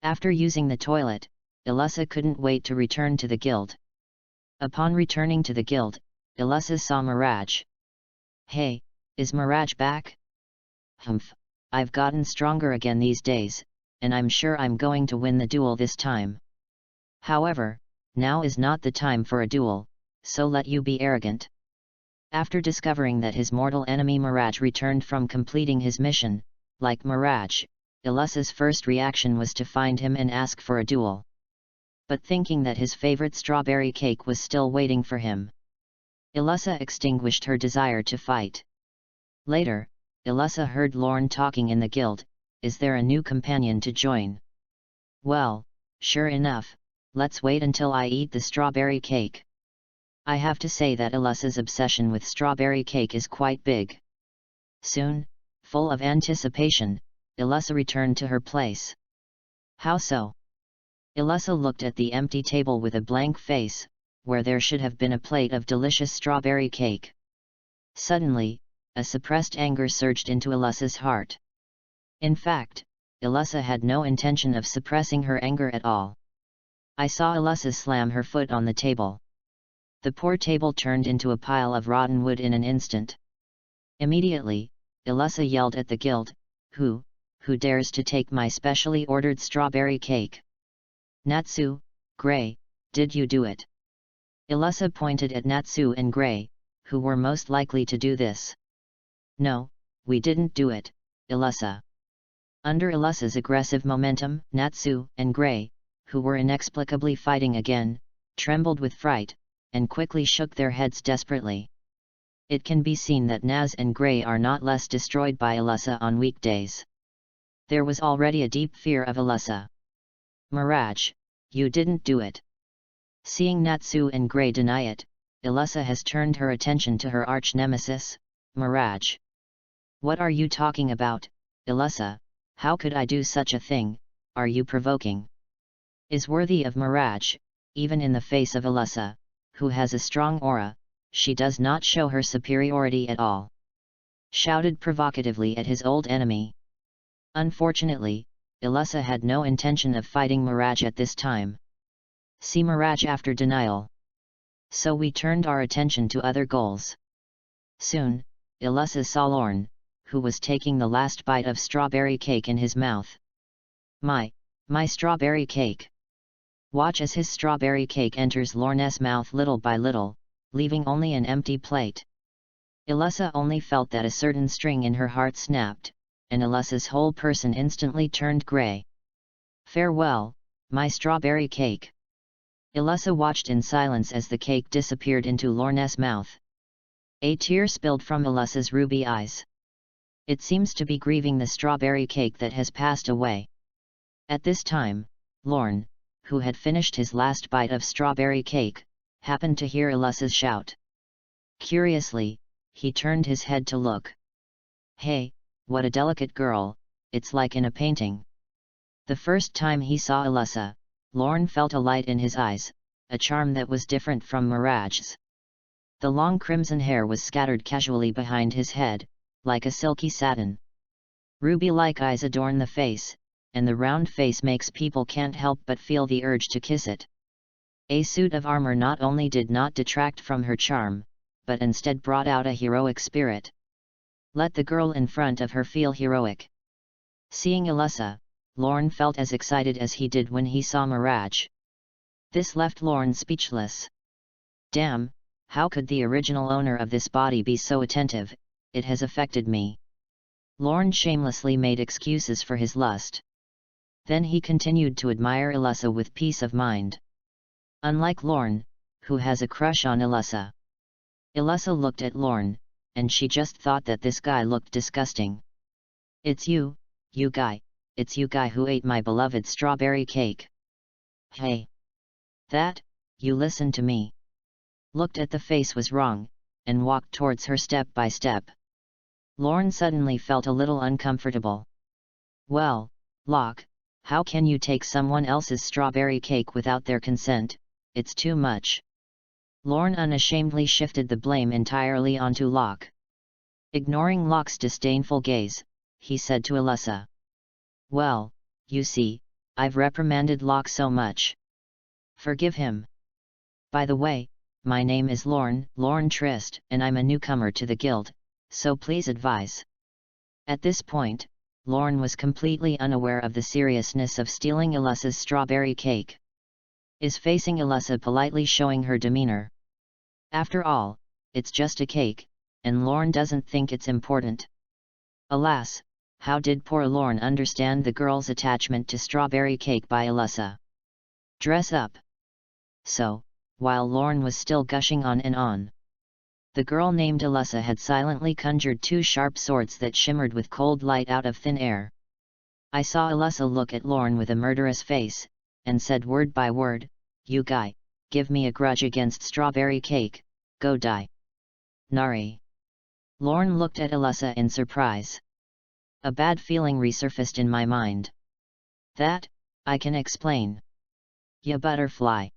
A: After using the toilet, Alyssa couldn't wait to return to the guild. Upon returning to the guild, Alyssa saw Mirage. "Hey, is Mirage back?" "Humph, I've gotten stronger again these days, and I'm sure I'm going to win the duel this time. However, now is not the time for a duel, so let you be arrogant." After discovering that his mortal enemy Mirage returned from completing his mission, like Mirage, Alyssa's first reaction was to find him and ask for a duel. But thinking that his favorite strawberry cake was still waiting for him, Alyssa extinguished her desire to fight. Later, Alyssa heard Lorne talking in the guild. "Is there a new companion to join?" "Well, sure enough, let's wait until I eat the strawberry cake." I have to say that Alyssa's obsession with strawberry cake is quite big. Soon, full of anticipation, Alyssa returned to her place. "How so?" Alyssa looked at the empty table with a blank face, where there should have been a plate of delicious strawberry cake. Suddenly, a suppressed anger surged into Alyssa's heart. In fact, Alyssa had no intention of suppressing her anger at all. I saw Alyssa slam her foot on the table. The poor table turned into a pile of rotten wood in an instant. Immediately, Elessa yelled at the guild. Who dares to take my specially ordered strawberry cake? Natsu, Gray, did you do it? Elessa pointed at Natsu and Gray, who were most likely to do this. No, we didn't do it, Elessa. Under Elessa's aggressive momentum, Natsu and Gray, who were inexplicably fighting again, trembled with fright, and quickly shook their heads desperately. It can be seen that Naz and Gray are not less destroyed by Elessa on weekdays. There was already a deep fear of Elessa. Mirage, you didn't do it. Seeing Natsu and Gray deny it, Elessa has turned her attention to her arch-nemesis, Mirage. What are you talking about, Elessa? How could I do such a thing? Are you provoking? Is worthy of Mirage, even in the face of Elessa, who has a strong aura, she does not show her superiority at all. Shouted provocatively at his old enemy. Unfortunately, Elessa had no intention of fighting Mirage at this time. See Mirage after denial. So we turned our attention to other goals. Soon, Elessa saw Lorne, who was taking the last bite of strawberry cake in his mouth. My strawberry cake! Watch as his strawberry cake enters Lorne's mouth little by little, leaving only an empty plate. Elessa only felt that a certain string in her heart snapped, and Elessa's whole person instantly turned grey. Farewell, my strawberry cake! Elessa watched in silence as the cake disappeared into Lorne's mouth. A tear spilled from Elessa's ruby eyes. It seems to be grieving the strawberry cake that has passed away. At this time, Lorne, who had finished his last bite of strawberry cake, happened to hear Elessa's shout. Curiously, he turned his head to look. Hey, what a delicate girl, it's like in a painting. The first time he saw Elessa, Lorne felt a light in his eyes, a charm that was different from Mirage's. The long crimson hair was scattered casually behind his head, like a silky satin. Ruby-like eyes adorn the face, and the round face makes people can't help but feel the urge to kiss it. A suit of armor not only did not detract from her charm, but instead brought out a heroic spirit. Let the girl in front of her feel heroic. Seeing Elessa, Lorne felt as excited as he did when he saw Mirage. This left Lorne speechless. Damn, how could the original owner of this body be so attentive? It has affected me. Lorne shamelessly made excuses for his lust. Then he continued to admire Elessa with peace of mind. Unlike Lorne, who has a crush on Elessa. Elessa looked at Lorne, and she just thought that this guy looked disgusting. It's you guy, it's you guy who ate my beloved strawberry cake. Hey! That, you listen to me. Looked at the face was wrong, and walked towards her step by step. Lorne suddenly felt a little uncomfortable. Well, Locke, how can you take someone else's strawberry cake without their consent? It's too much. Lorne unashamedly shifted the blame entirely onto Locke. Ignoring Locke's disdainful gaze, he said to Elessa. Well, you see, I've reprimanded Locke so much. Forgive him. By the way, my name is Lorne Trist, and I'm a newcomer to the guild, so please advise. At this point, Lorne was completely unaware of the seriousness of stealing Elessa's strawberry cake. Is facing Elessa politely showing her demeanor. After all, it's just a cake, and Lorne doesn't think it's important. Alas, how did poor Lorne understand the girl's attachment to strawberry cake by Elessa? Dress up. So, while Lorne was still gushing on and on, the girl named Elessa had silently conjured two sharp swords that shimmered with cold light out of thin air. I saw Elessa look at Lorne with a murderous face, and said word by word, you guy, give me a grudge against strawberry cake, go die. Nari. Lorne looked at Elessa in surprise. A bad feeling resurfaced in my mind. That, I can explain. Ya butterfly.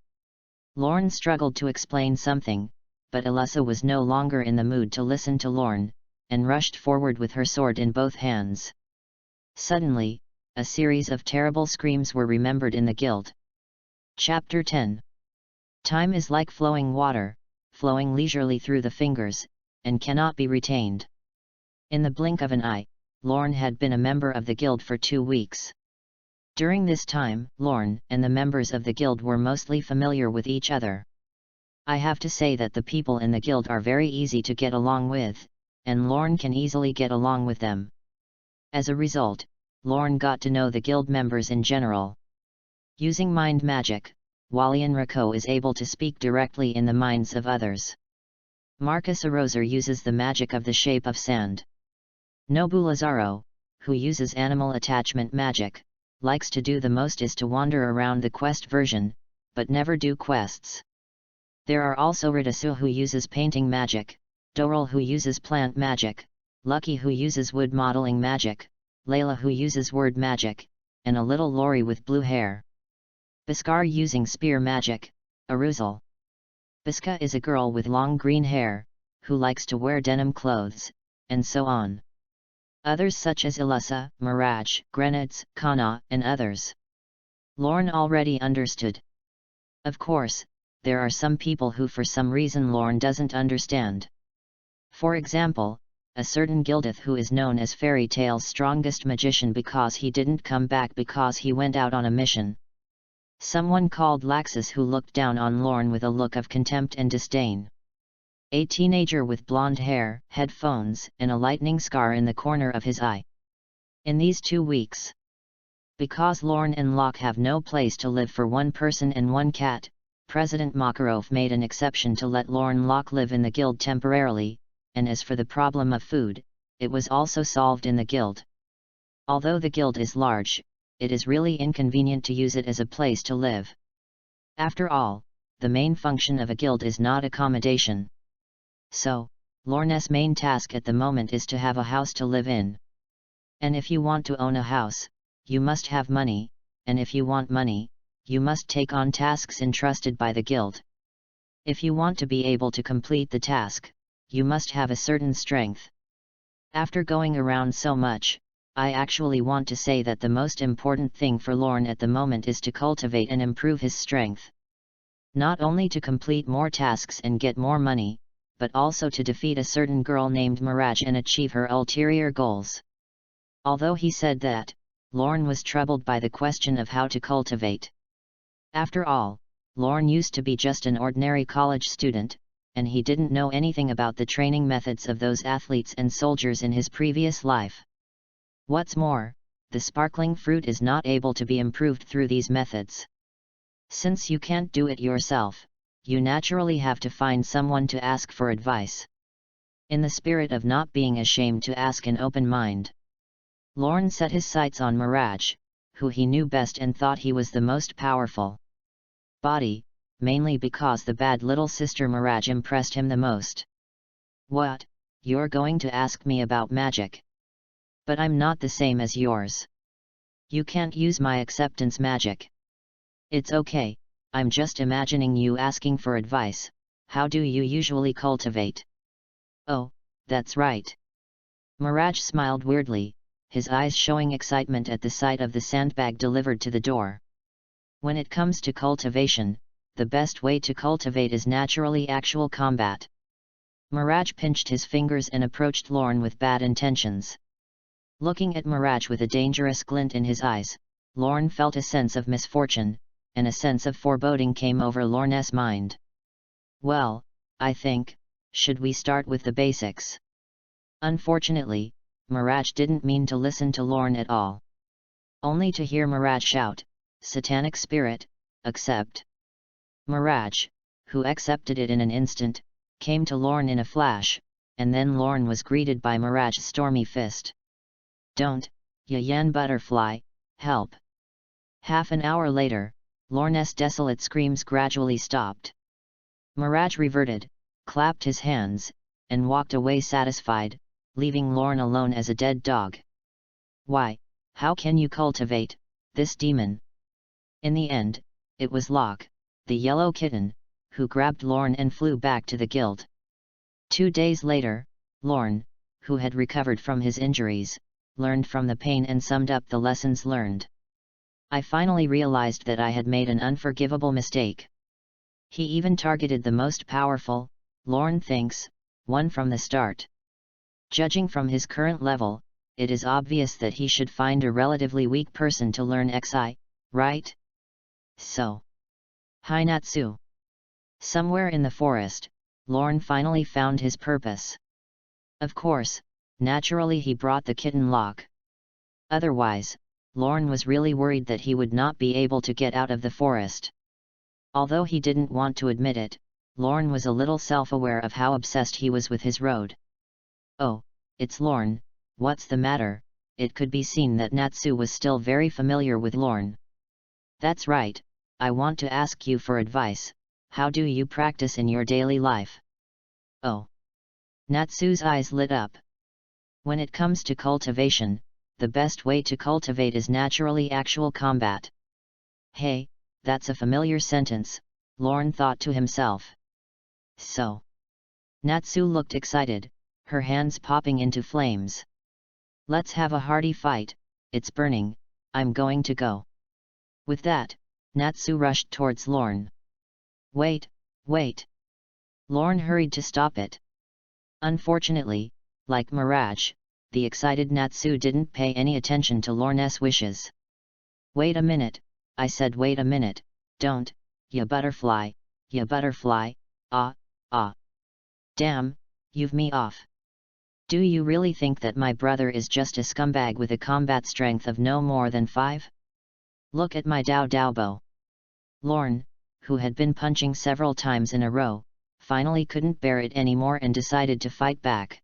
A: Lorne struggled to explain something, but Elessa was no longer in the mood to listen to Lorne, and rushed forward with her sword in both hands. Suddenly, a series of terrible screams were remembered in the guild. Chapter 10. Time is like flowing water, flowing leisurely through the fingers, and cannot be retained. In the blink of an eye, Lorne had been a member of the guild for 2 weeks. During this time, Lorne and the members of the guild were mostly familiar with each other. I have to say that the people in the guild are very easy to get along with, and Lorne can easily get along with them. As a result, Lorne got to know the guild members in general. Using mind magic, Walian Rako is able to speak directly in the minds of others. Marcus Aroser uses the magic of the shape of sand. Nobu Lazaro, who uses animal attachment magic, likes to do the most is to wander around the quest version, but never do quests. There are also Ridasu who uses painting magic, Dorel who uses plant magic, Lucky who uses wood modeling magic, Layla who uses word magic, and a little Lori with blue hair. Biskar using spear magic, Aruzal. Biska is a girl with long green hair, who likes to wear denim clothes, and so on. Others such as Ilusa, Mirage, Grenades, Kana, and others. Lorne already understood. Of course, there are some people who for some reason Lorne doesn't understand. For example, a certain Gildeth who is known as Fairy Tale's strongest magician because he didn't come back because he went out on a mission. Someone called Laxus who looked down on Lorne with a look of contempt and disdain. A teenager with blonde hair, headphones, and a lightning scar in the corner of his eye. In these 2 weeks. Because Lorne and Locke have no place to live for one person and one cat, President Makarov made an exception to let Lorne Locke live in the guild temporarily, and as for the problem of food, it was also solved in the guild. Although the guild is large, it is really inconvenient to use it as a place to live. After all, the main function of a guild is not accommodation. So, Lorne's main task at the moment is to have a house to live in. And if you want to own a house, you must have money, and if you want money, you must take on tasks entrusted by the guild. If you want to be able to complete the task, you must have a certain strength. After going around so much, I actually want to say that the most important thing for Lorne at the moment is to cultivate and improve his strength. Not only to complete more tasks and get more money, but also to defeat a certain girl named Mirage and achieve her ulterior goals. Although he said that, Lorne was troubled by the question of how to cultivate. After all, Lorne used to be just an ordinary college student, and he didn't know anything about the training methods of those athletes and soldiers in his previous life. What's more, the sparkling fruit is not able to be improved through these methods. Since you can't do it yourself, you naturally have to find someone to ask for advice. In the spirit of not being ashamed to ask an open mind, Lorne set his sights on Mirage, who he knew best and thought he was the most powerful. Body, mainly because the bad little sister Mirage impressed him the most. What? You're going to ask me about magic? But I'm not the same as yours. You can't use my acceptance magic. It's okay. I'm just imagining you asking for advice. How do you usually cultivate? Oh, that's right. Mirage smiled weirdly, his eyes showing excitement at the sight of the sandbag delivered to the door. When it comes to cultivation, the best way to cultivate is naturally actual combat. Mirage pinched his fingers and approached Lorne with bad intentions. Looking at Mirage with a dangerous glint in his eyes, Lorne felt a sense of misfortune, and a sense of foreboding came over Lorne's mind. Well, I think, should we start with the basics? Unfortunately, Mirage didn't mean to listen to Lorne at all. Only to hear Mirage shout, "Satanic spirit, accept!" Mirage, who accepted it in an instant, came to Lorne in a flash, and then Lorne was greeted by Mirage's stormy fist. "Don't, Yan butterfly, help!" Half an hour later, Lorne's desolate screams gradually stopped. Mirage reverted, clapped his hands, and walked away satisfied, leaving Lorne alone as a dead dog. Why, how can you cultivate this demon? In the end, it was Locke, the yellow kitten, who grabbed Lorne and flew back to the guild. 2 days later, Lorne, who had recovered from his injuries, learned from the pain and summed up the lessons learned. I finally realized that I had made an unforgivable mistake. He even targeted the most powerful, Lorne thinks, one from the start. Judging from his current level, it is obvious that he should find a relatively weak person to learn Xi, right? So. Hi Natsu. Somewhere in the forest, Lorne finally found his purpose. Of course, naturally he brought the kitten lock. Otherwise, Lorne was really worried that he would not be able to get out of the forest. Although he didn't want to admit it, Lorne was a little self-aware of how obsessed he was with his road. Oh, it's Lorne, what's the matter? It could be seen that Natsu was still very familiar with Lorne. That's right, I want to ask you for advice. How do you practice in your daily life? Oh. Natsu's eyes lit up. When it comes to cultivation, the best way to cultivate is naturally actual combat. Hey, that's a familiar sentence, Lorne thought to himself. So. Natsu looked excited, her hands popping into flames. Let's have a hearty fight, it's burning, I'm going to go. With that, Natsu rushed towards Lorne. Wait, wait! Lorne hurried to stop it. Unfortunately, like Mirage, the excited Natsu didn't pay any attention to Lorne's wishes. Wait a minute, I said wait a minute, don't, ya butterfly, ah. Damn, you've me off. Do you really think that my brother is just a scumbag with a combat strength of no more than 5? Look at my Dao bow. Lorne, who had been punching several times in a row, finally couldn't bear it anymore and decided to fight back.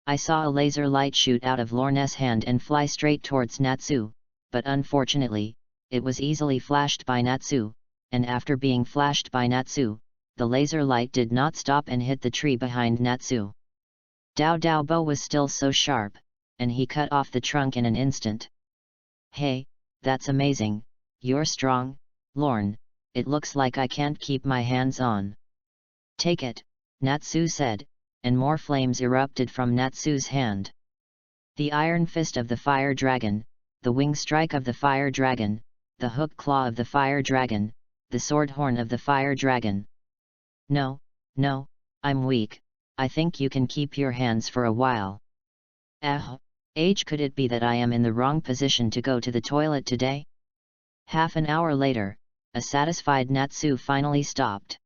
A: I saw a laser light shoot out of Lorne's hand and fly straight towards Natsu, but unfortunately, it was easily flashed by Natsu, and after being flashed by Natsu, the laser light did not stop and hit the tree behind Natsu. Dao bow was still so sharp, and he cut off the trunk in an instant. Hey, that's amazing, you're strong, Lorne, it looks like I can't keep my hands on. Take it, Natsu said, and more flames erupted from Natsu's hand. The iron fist of the fire dragon, the wing strike of the fire dragon, the hook claw of the fire dragon, the sword horn of the fire dragon. No, I'm weak, I think you can keep your hands for a while. Could it be that I am in the wrong position to go to the toilet today? Half an hour later, a satisfied Natsu finally stopped.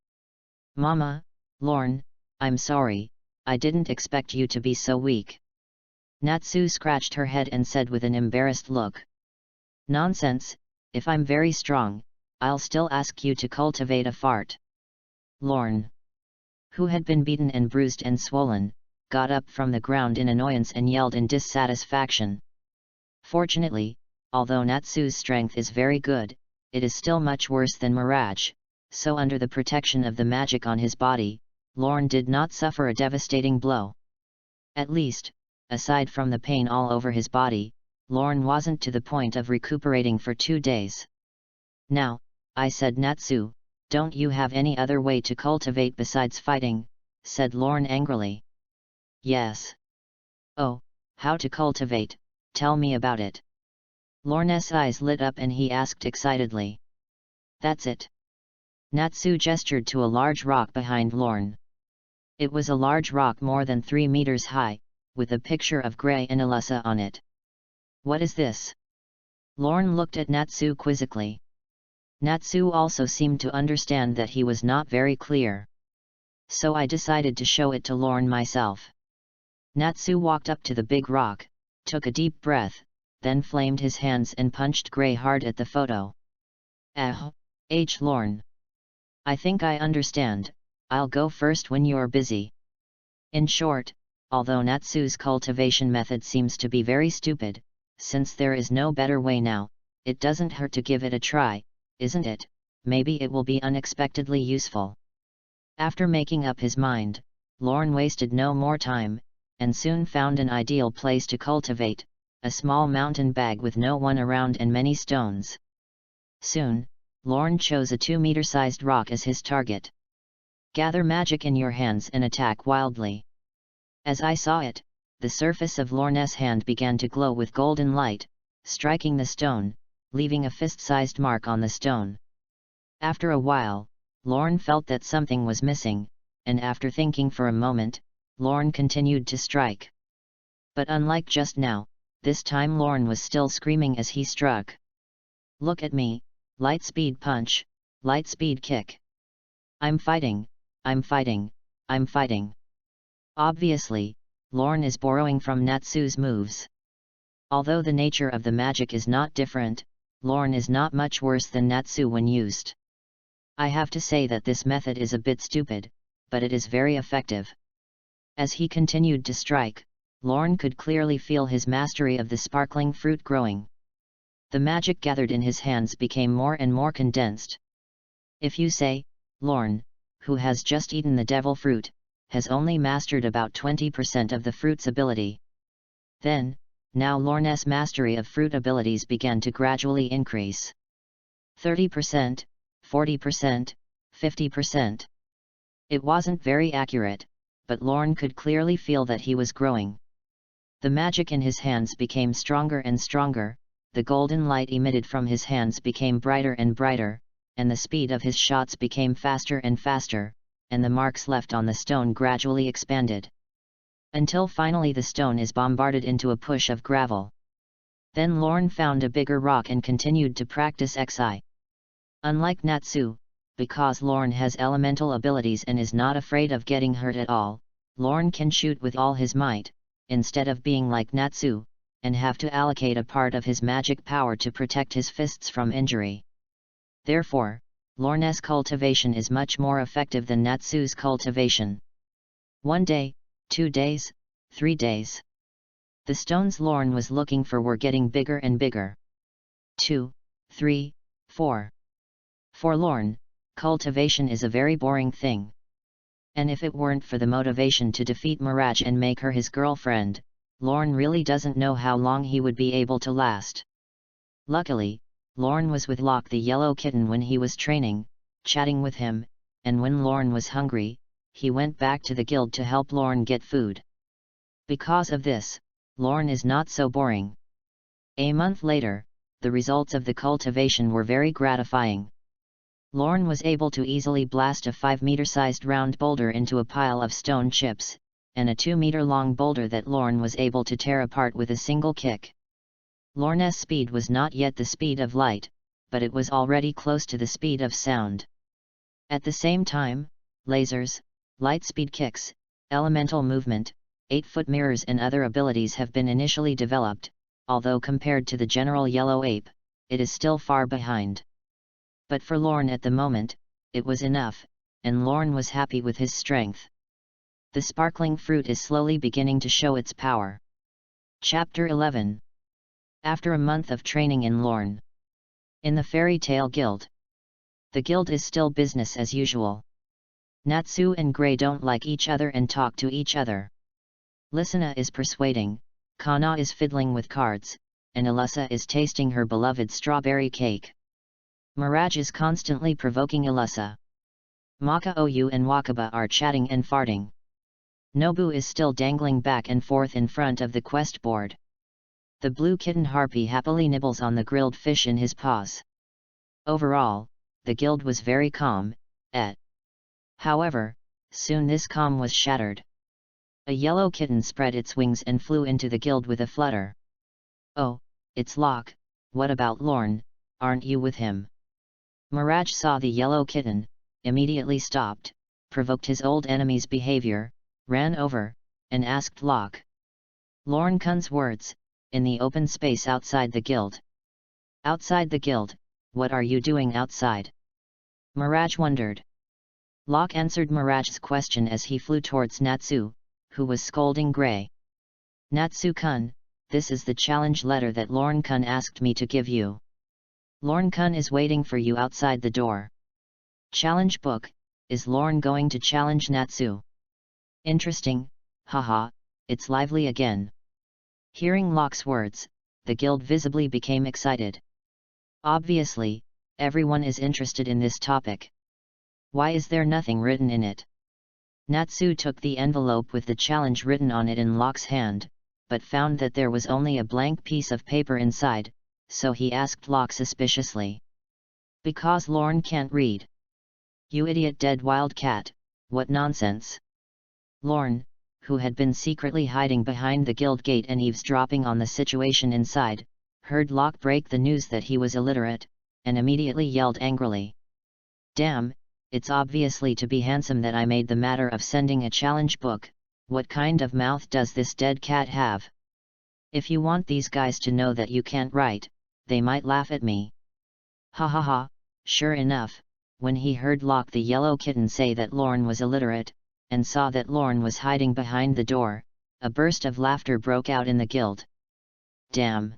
A: Mama, Lorne, I'm sorry, I didn't expect you to be so weak. Natsu scratched her head and said with an embarrassed look. Nonsense, if I'm very strong, I'll still ask you to cultivate a fart. Lorne, who had been beaten and bruised and swollen, got up from the ground in annoyance and yelled in dissatisfaction. Fortunately, although Natsu's strength is very good, it is still much worse than Mirage, so under the protection of the magic on his body, Lorne did not suffer a devastating blow. At least, aside from the pain all over his body, Lorne wasn't to the point of recuperating for 2 days. Now, I said Natsu, don't you have any other way to cultivate besides fighting? Said Lorne angrily. Yes. Oh, how to cultivate, tell me about it. Lorne's eyes lit up and he asked excitedly. That's it. Natsu gestured to a large rock behind Lorne. It was a large rock more than 3 meters high, with a picture of Grey Analusa on it. What is this? Lorne looked at Natsu quizzically. Natsu also seemed to understand that he was not very clear. So I decided to show it to Lorne myself. Natsu walked up to the big rock, took a deep breath, then flamed his hands and punched Grey hard at the photo. Lorne. I think I understand, I'll go first when you're busy. In short, although Natsu's cultivation method seems to be very stupid, since there is no better way now, it doesn't hurt to give it a try, isn't it? Maybe it will be unexpectedly useful. After making up his mind, Lorne wasted no more time, and soon found an ideal place to cultivate, a small mountain bag with no one around and many stones. Soon, Lorne chose a 2-meter-sized rock as his target. Gather magic in your hands and attack wildly. As I saw it, the surface of Lorne's hand began to glow with golden light, striking the stone, leaving a fist-sized mark on the stone. After a while, Lorne felt that something was missing, and after thinking for a moment, Lorne continued to strike. But unlike just now, this time Lorne was still screaming as he struck. "Look at me, light speed punch, light speed kick. I'm fighting, I'm fighting, I'm fighting." Obviously, Lorne is borrowing from Natsu's moves. Although the nature of the magic is not different, Lorne is not much worse than Natsu when used. I have to say that this method is a bit stupid, but it is very effective. As he continued to strike, Lorne could clearly feel his mastery of the sparkling fruit growing. The magic gathered in his hands became more and more condensed. If you say, Lorne, who has just eaten the devil fruit, has only mastered about 20% of the fruit's ability. Then, now Lorne's mastery of fruit abilities began to gradually increase. 30%, 40%, 50%. It wasn't very accurate, but Lorne could clearly feel that he was growing. The magic in his hands became stronger and stronger, the golden light emitted from his hands became brighter and brighter, and the speed of his shots became faster and faster, and the marks left on the stone gradually expanded. Until finally the stone is bombarded into a push of gravel. Then Lorne found a bigger rock and continued to practice XI. Unlike Natsu, because Lorne has elemental abilities and is not afraid of getting hurt at all, Lorne can shoot with all his might, instead of being like Natsu, and have to allocate a part of his magic power to protect his fists from injury. Therefore, Lorne's cultivation is much more effective than Natsu's cultivation. 1 day, 2 days, 3 days. The stones Lorne was looking for were getting bigger and bigger. 2, 3, 4. For Lorne, cultivation is a very boring thing. And if it weren't for the motivation to defeat Mirage and make her his girlfriend, Lorne really doesn't know how long he would be able to last. Luckily, Lorne was with Locke the yellow kitten when he was training, chatting with him, and when Lorne was hungry, he went back to the guild to help Lorne get food. Because of this, Lorne is not so boring. A month later, the results of the cultivation were very gratifying. Lorne was able to easily blast a 5-meter-sized round boulder into a pile of stone chips, and a 2-meter-long boulder that Lorne was able to tear apart with a single kick. Lorne's speed was not yet the speed of light, but it was already close to the speed of sound. At the same time, lasers, light speed kicks, elemental movement, 8-foot mirrors and other abilities have been initially developed, although compared to the general yellow ape, it is still far behind. But for Lorne at the moment, it was enough, and Lorne was happy with his strength. The sparkling fruit is slowly beginning to show its power. Chapter 11. After a month of training in Lorne. In the Fairy Tale Guild. The guild is still business as usual. Natsu and Gray don't like each other and talk to each other. Lisana is persuading, Kana is fiddling with cards, and Alyssa is tasting her beloved strawberry cake. Mirage is constantly provoking Alyssa. Maka-Ou and Wakaba are chatting and farting. Nobu is still dangling back and forth in front of the quest board. The blue kitten Harpy happily nibbles on the grilled fish in his paws. Overall, the guild was very calm, However, soon this calm was shattered. A yellow kitten spread its wings and flew into the guild with a flutter. "Oh, it's Locke, what about Lorne, aren't you with him?" Mirage saw the yellow kitten, immediately stopped, provoked his old enemy's behavior, ran over, and asked Locke. Lorne Kun's words, in the open space outside the guild. "Outside the guild, what are you doing outside?" Mirage wondered. Locke answered Mirage's question as he flew towards Natsu, who was scolding Gray. "Natsu-kun, this is the challenge letter that Lorne Kun asked me to give you. Lorne Kun is waiting for you outside the door." Challenge book, is Lorne going to challenge Natsu? Interesting, haha, it's lively again. Hearing Locke's words, the guild visibly became excited. Obviously, everyone is interested in this topic. Why is there nothing written in it? Natsu took the envelope with the challenge written on it in Locke's hand, but found that there was only a blank piece of paper inside, so he asked Locke suspiciously. "Because Lorne can't read." "You idiot dead wild cat, what nonsense." Lorne, who had been secretly hiding behind the guild gate and eavesdropping on the situation inside, heard Locke break the news that he was illiterate, and immediately yelled angrily. "Damn, it's obviously to be handsome that I made the matter of sending a challenge book. What kind of mouth does this dead cat have? If you want these guys to know that you can't write, they might laugh at me." Ha ha ha. Sure enough, when he heard Locke the yellow kitten say that Lorne was illiterate, and saw that Lorne was hiding behind the door, a burst of laughter broke out in the guild. Damn!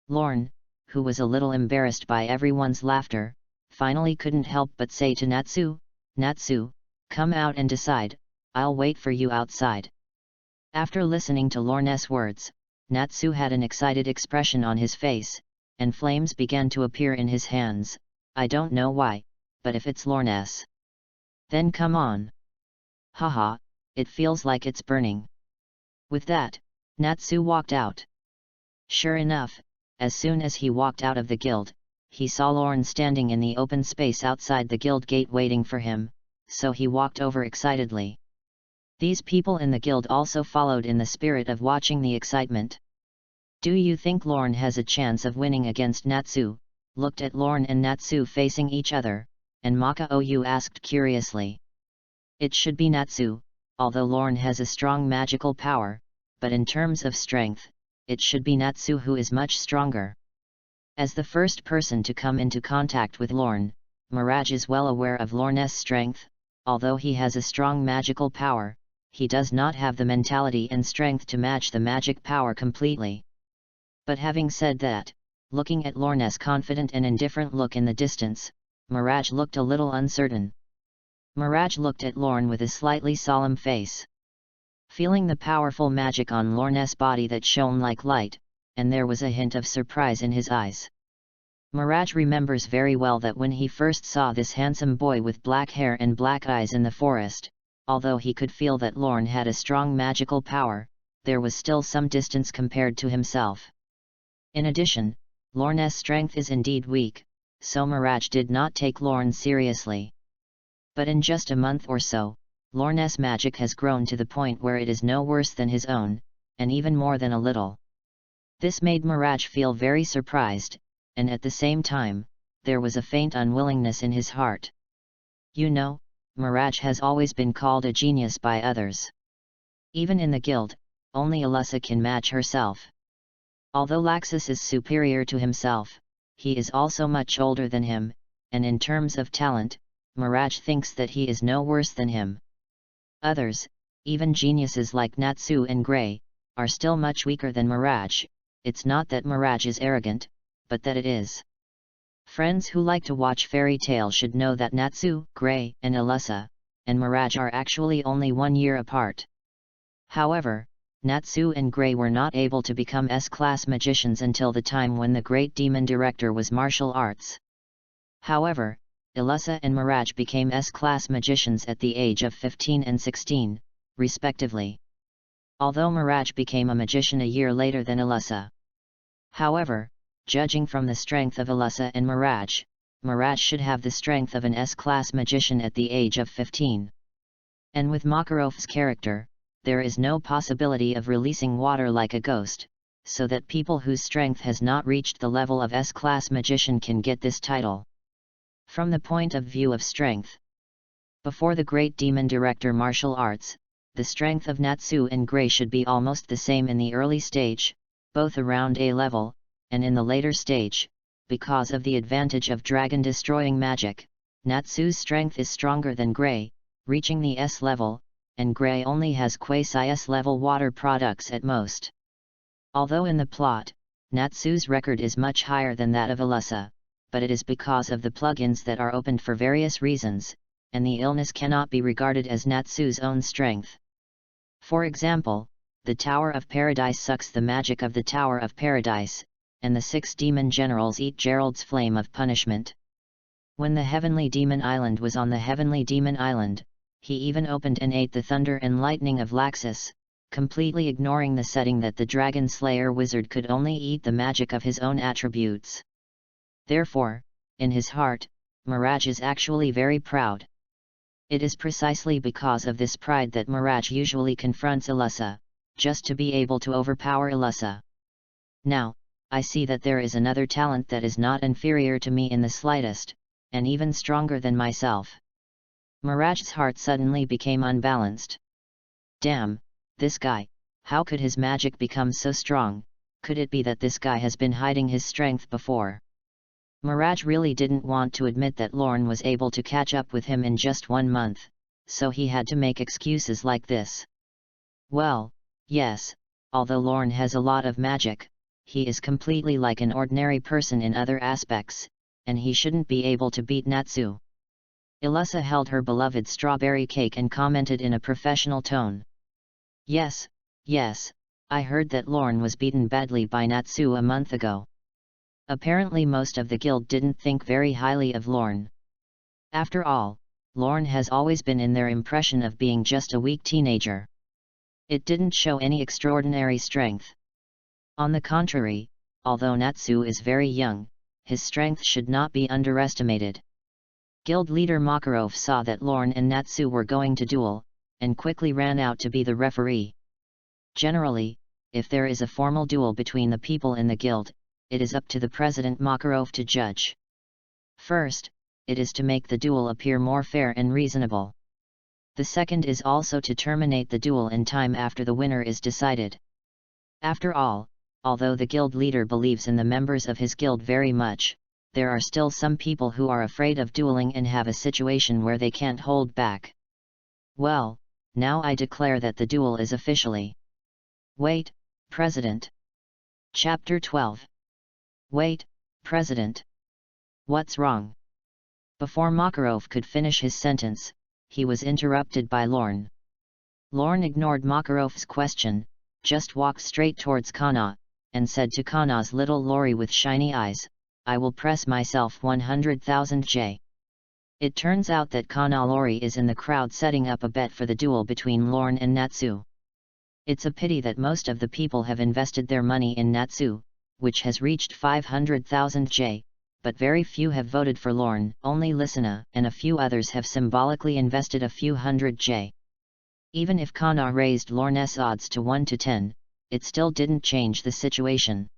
A: Lorne, who was a little embarrassed by everyone's laughter, finally couldn't help but say to Natsu, "Natsu, come out and decide, I'll wait for you outside." After listening to Lorne's words, Natsu had an excited expression on his face, and flames began to appear in his hands. "I don't know why, but if it's Lorne's, then come on. Haha, it feels like it's burning." With that, Natsu walked out. Sure enough, as soon as he walked out of the guild, he saw Lorne standing in the open space outside the guild gate waiting for him, so he walked over excitedly. These people in the guild also followed in the spirit of watching the excitement. "Do you think Lorne has a chance of winning against Natsu?" Looked at Lorne and Natsu facing each other, and Maka-Ou asked curiously. "It should be Natsu, although Lorne has a strong magical power, but in terms of strength, it should be Natsu who is much stronger." As the first person to come into contact with Lorne, Mirage is well aware of Lorne's strength. Although he has a strong magical power, he does not have the mentality and strength to match the magic power completely. But having said that, looking at Lorne's confident and indifferent look in the distance, Mirage looked a little uncertain. Mirage looked at Lorne with a slightly solemn face. Feeling the powerful magic on Lorne's body that shone like light, and there was a hint of surprise in his eyes. Mirage remembers very well that when he first saw this handsome boy with black hair and black eyes in the forest, although he could feel that Lorne had a strong magical power, there was still some distance compared to himself. In addition, Lorne's strength is indeed weak, so Mirage did not take Lorne seriously. But in just a month or so, Lorne's magic has grown to the point where it is no worse than his own, and even more than a little. This made Mirage feel very surprised, and at the same time, there was a faint unwillingness in his heart. You know, Mirage has always been called a genius by others. Even in the guild, only Alyssa can match herself. Although Laxus is superior to himself, he is also much older than him, and in terms of talent, Mirage thinks that he is no worse than him. Others, even geniuses like Natsu and Grey, are still much weaker than Mirage. It's not that Mirage is arrogant, but that it is. Friends who like to watch fairy tale should know that Natsu, Grey, and Alyssa, and Mirage are actually only 1 year apart. However, Natsu and Grey were not able to become S-class magicians until the time when the great demon director was martial arts. However, Alyssa and Mirage became S-class magicians at the age of 15 and 16, respectively. Although Mirage became a magician a year later than Alyssa. However, judging from the strength of Alyssa and Mirage, Mirage should have the strength of an S-class magician at the age of 15. And with Makarov's character, there is no possibility of releasing water like a ghost, so that people whose strength has not reached the level of S-class magician can get this title. From the point of view of strength, before the great demon director martial arts, the strength of Natsu and Grey should be almost the same in the early stage, both around A level, and in the later stage, because of the advantage of dragon-destroying magic, Natsu's strength is stronger than Grey, reaching the S level, and Grey only has quasi-S level water products at most. Although in the plot, Natsu's record is much higher than that of Alyssa, but it is because of the plugins that are opened for various reasons, and the illness cannot be regarded as Natsu's own strength. For example, the Tower of Paradise sucks the magic of the Tower of Paradise, and the 6 demon generals eat Gerald's flame of punishment. When the Heavenly Demon Island was on the Heavenly Demon Island, he even opened and ate the thunder and lightning of Laxus, completely ignoring the setting that the Dragon Slayer wizard could only eat the magic of his own attributes. Therefore, in his heart, Mirage is actually very proud. It is precisely because of this pride that Mirage usually confronts Ilusa, just to be able to overpower Ilusa. Now, I see that there is another talent that is not inferior to me in the slightest, and even stronger than myself. Mirage's heart suddenly became unbalanced. Damn, this guy, how could his magic become so strong? Could it be that this guy has been hiding his strength before? Mirage really didn't want to admit that Lorne was able to catch up with him in just 1 month, so he had to make excuses like this. Well, yes, although Lorne has a lot of magic, he is completely like an ordinary person in other aspects, and he shouldn't be able to beat Natsu. Ilusa held her beloved strawberry cake and commented in a professional tone. Yes, I heard that Lorne was beaten badly by Natsu a month ago. Apparently most of the guild didn't think very highly of Lorne. After all, Lorne has always been in their impression of being just a weak teenager. It didn't show any extraordinary strength. On the contrary, although Natsu is very young, his strength should not be underestimated. Guild leader Makarov saw that Lorne and Natsu were going to duel, and quickly ran out to be the referee. Generally, if there is a formal duel between the people in the guild, it is up to the president Makarov to judge. First, it is to make the duel appear more fair and reasonable. The second is also to terminate the duel in time after the winner is decided. After all, although the guild leader believes in the members of his guild very much, there are still some people who are afraid of dueling and have a situation where they can't hold back. Well, now I declare that the duel is officially. Wait, President. Chapter 12. Wait, President. What's wrong? Before Makarov could finish his sentence, he was interrupted by Lorne. Lorne ignored Makarov's question, just walked straight towards Kana, and said to Kana's little lorry with shiny eyes, I will press myself 100,000 J. It turns out that Kana Lorry is in the crowd setting up a bet for the duel between Lorne and Natsu. It's a pity that most of the people have invested their money in Natsu, which has reached 500,000 J, but very few have voted for Lorne, only Lisana and a few others have symbolically invested a few hundred J. Even if Kana raised Lorne's odds to 1 to 10, it still didn't change the situation.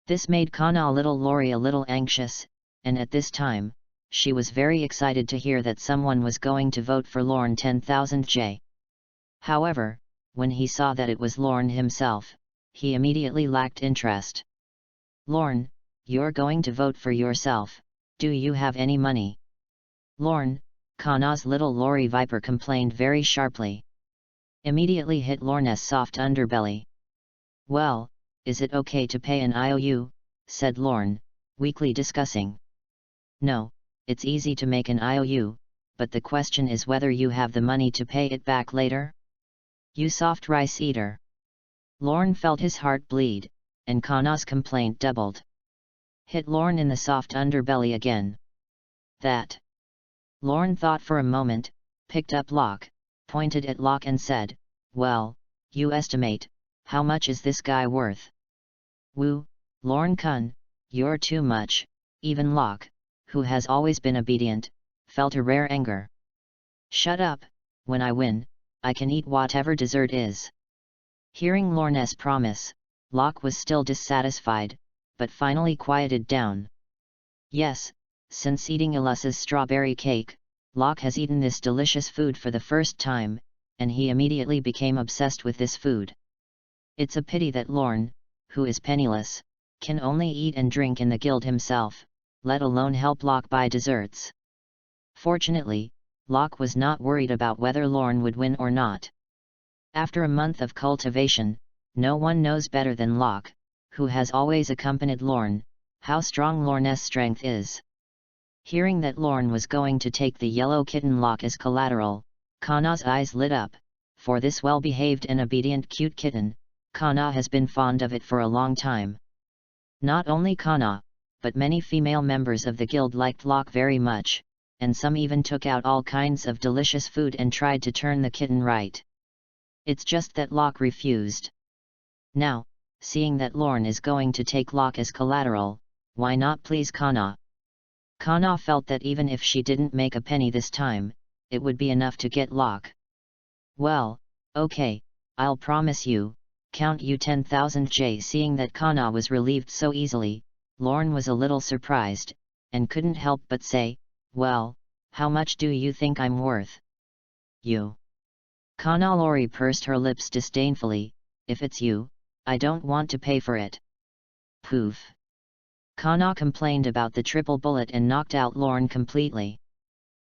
A: This made Kana little Lorry a little anxious, and at this time, she was very excited to hear that someone was going to vote for Lorne 10,000 J. However, when he saw that it was Lorne himself, he immediately lacked interest. Lorne, you're going to vote for yourself, do you have any money? Lorne, Kana's little lorry viper complained very sharply. Immediately hit Lorne's soft underbelly. Well, is it okay to pay an IOU? Said Lorne, weakly discussing. No, it's easy to make an IOU, but the question is whether you have the money to pay it back later? You soft rice eater. Lorne felt his heart bleed, and Kana's complaint doubled. Hit Lorne in the soft underbelly again. That. Lorne thought for a moment, picked up Locke, pointed at Locke and said, well, you estimate, how much is this guy worth? Woo, Lorne-kun, you're too much. Even Locke, who has always been obedient, felt a rare anger. Shut up, when I win, I can eat whatever dessert is. Hearing Lorne's promise, Locke was still dissatisfied, but finally quieted down. Yes, since eating Ilusa's strawberry cake, Locke has eaten this delicious food for the first time, and he immediately became obsessed with this food. It's a pity that Lorne, who is penniless, can only eat and drink in the guild himself, let alone help Locke buy desserts. Fortunately, Locke was not worried about whether Lorne would win or not. After a month of cultivation, no one knows better than Locke, who has always accompanied Lorne, how strong Lorne's strength is. Hearing that Lorne was going to take the yellow kitten Locke as collateral, Kana's eyes lit up, for this well-behaved and obedient cute kitten, Kana has been fond of it for a long time. Not only Kana, but many female members of the guild liked Locke very much, and some even took out all kinds of delicious food and tried to turn the kitten right. It's just that Locke refused. Now, seeing that Lorne is going to take Locke as collateral, why not please Kana? Kana felt that even if she didn't make a penny this time, it would be enough to get lock. Well, okay, I'll promise you, count you 10,000 J. Seeing that Kana was relieved so easily, Lorne was a little surprised, and couldn't help but say, well, how much do you think I'm worth? You. Kana Lori pursed her lips disdainfully, if it's you, I don't want to pay for it. Poof. Kana complained about the triple bullet and knocked out Lorne completely.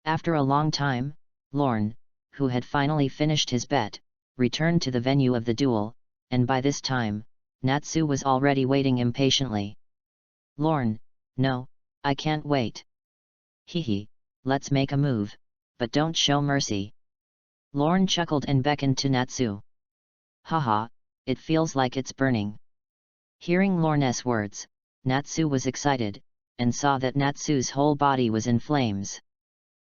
A: After a long time, Lorne, who had finally finished his bet, returned to the venue of the duel, and by this time, Natsu was already waiting impatiently. Lorne, no, I can't wait. Hehe, let's make a move, but don't show mercy. Lorne chuckled and beckoned to Natsu. Haha, it feels like it's burning. Hearing Lorne's words, Natsu was excited, and saw that Natsu's whole body was in flames.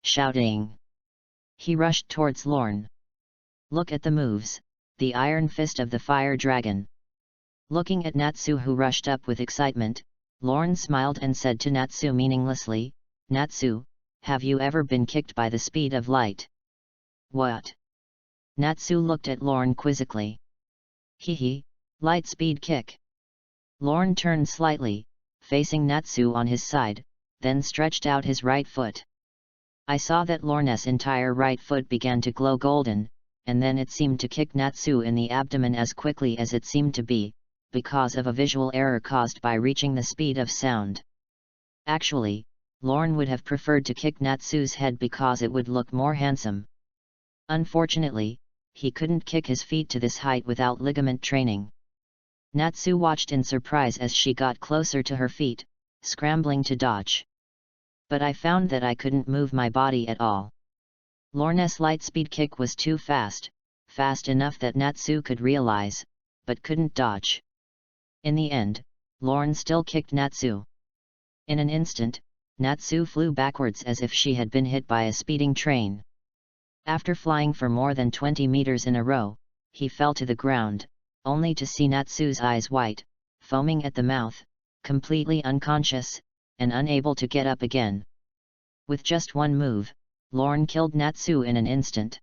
A: Shouting, he rushed towards Lorne. Look at the moves, the iron fist of the fire dragon. Looking at Natsu, who rushed up with excitement, Lorne smiled and said to Natsu meaninglessly, Natsu, have you ever been kicked by the speed of light? What? Natsu looked at Lorne quizzically. Hehe, light speed kick. Lorne turned slightly, facing Natsu on his side, then stretched out his right foot. I saw that Lorne's entire right foot began to glow golden, and then it seemed to kick Natsu in the abdomen as quickly as it seemed to be, because of a visual error caused by reaching the speed of sound. Actually, Lorne would have preferred to kick Natsu's head because it would look more handsome. Unfortunately, he couldn't kick his feet to this height without ligament training. Natsu watched in surprise as she got closer to her feet, scrambling to dodge. But I found that I couldn't move my body at all. Lorne's light speed kick was too fast, fast enough that Natsu could realize, but couldn't dodge. In the end, Lorne still kicked Natsu. In an instant, Natsu flew backwards as if she had been hit by a speeding train. After flying for more than 20 meters in a row, he fell to the ground, only to see Natsu's eyes white, foaming at the mouth, completely unconscious, and unable to get up again. With just one move, Lorne killed Natsu in an instant.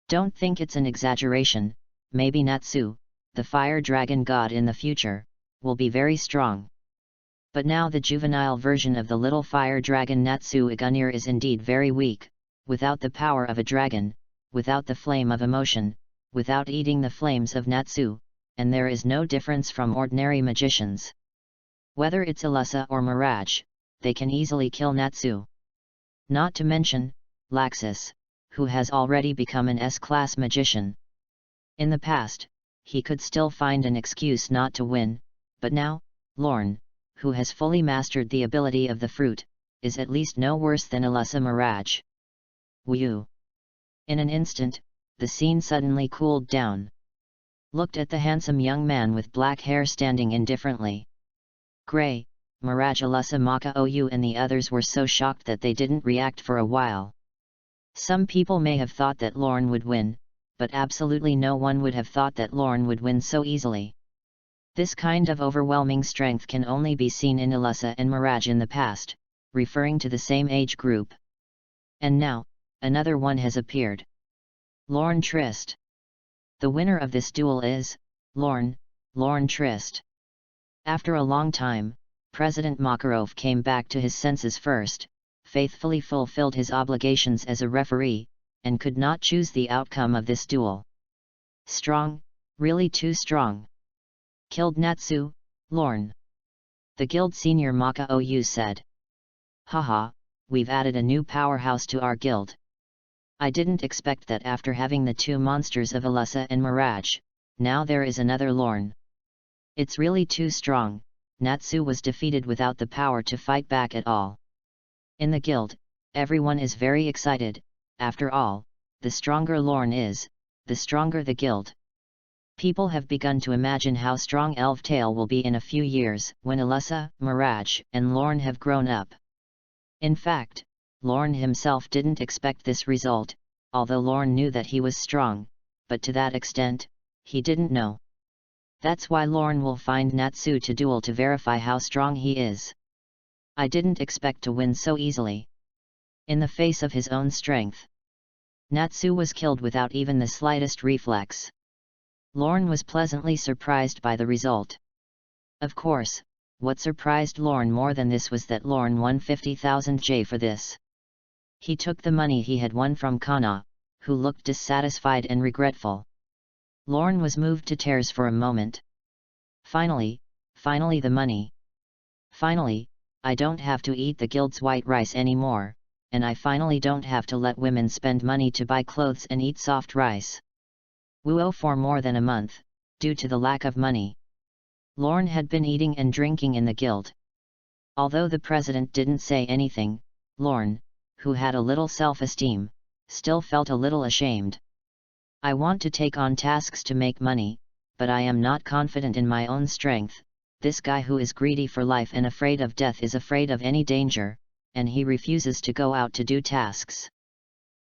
A: Don't think it's an exaggeration, maybe Natsu, the fire dragon god in the future, will be very strong. But now the juvenile version of the little fire dragon Natsu Igunir is indeed very weak, without the power of a dragon, without the flame of emotion, without eating the flames of Natsu, and there is no difference from ordinary magicians. Whether it's Ilusa or Mirage, they can easily kill Natsu. Not to mention, Laxus, who has already become an S-class magician. In the past, he could still find an excuse not to win, but now, Lorne, who has fully mastered the ability of the fruit, is at least no worse than Ilusa Mirage. Whew! In an instant, the scene suddenly cooled down. Looked at the handsome young man with black hair standing indifferently. Gray, Mirage, Ilusa Maka Ou and the others were so shocked that they didn't react for a while. Some people may have thought that Lorne would win, but absolutely no one would have thought that Lorne would win so easily. This kind of overwhelming strength can only be seen in Ilusa and Mirage in the past, referring to the same age group. And now, another one has appeared. Lorne Trist. The winner of this duel is, Lorne Trist. After a long time, President Makarov came back to his senses first, faithfully fulfilled his obligations as a referee, and could not choose the outcome of this duel. Strong, really too strong. Killed Natsu, Lorne. The guild senior Maka Ou said. Haha, we've added a new powerhouse to our guild. I didn't expect that after having the two monsters of Ilusa and Mirage, now there is another Lorne. It's really too strong. Natsu was defeated without the power to fight back at all. In the guild, everyone is very excited. After all, the stronger Lorne is, the stronger the guild. People have begun to imagine how strong Elftail will be in a few years, when Ilusa, Mirage, and Lorne have grown up. In fact, Lorne himself didn't expect this result, although Lorne knew that he was strong, but to that extent, he didn't know. That's why Lorne will find Natsu to duel to verify how strong he is. I didn't expect to win so easily. In the face of his own strength. Natsu was killed without even the slightest reflex. Lorne was pleasantly surprised by the result. Of course, what surprised Lorne more than this was that Lorne won 50,000 J for this. He took the money he had won from Kana, who looked dissatisfied and regretful. Lorne was moved to tears for a moment. Finally the money. Finally, I don't have to eat the guild's white rice anymore, and I finally don't have to let women spend money to buy clothes and eat soft rice. Wuo for more than a month, due to the lack of money. Lorne had been eating and drinking in the guild. Although the president didn't say anything, Lorne, who had a little self-esteem, still felt a little ashamed. I want to take on tasks to make money, but I am not confident in my own strength. This guy who is greedy for life and afraid of death is afraid of any danger, and he refuses to go out to do tasks.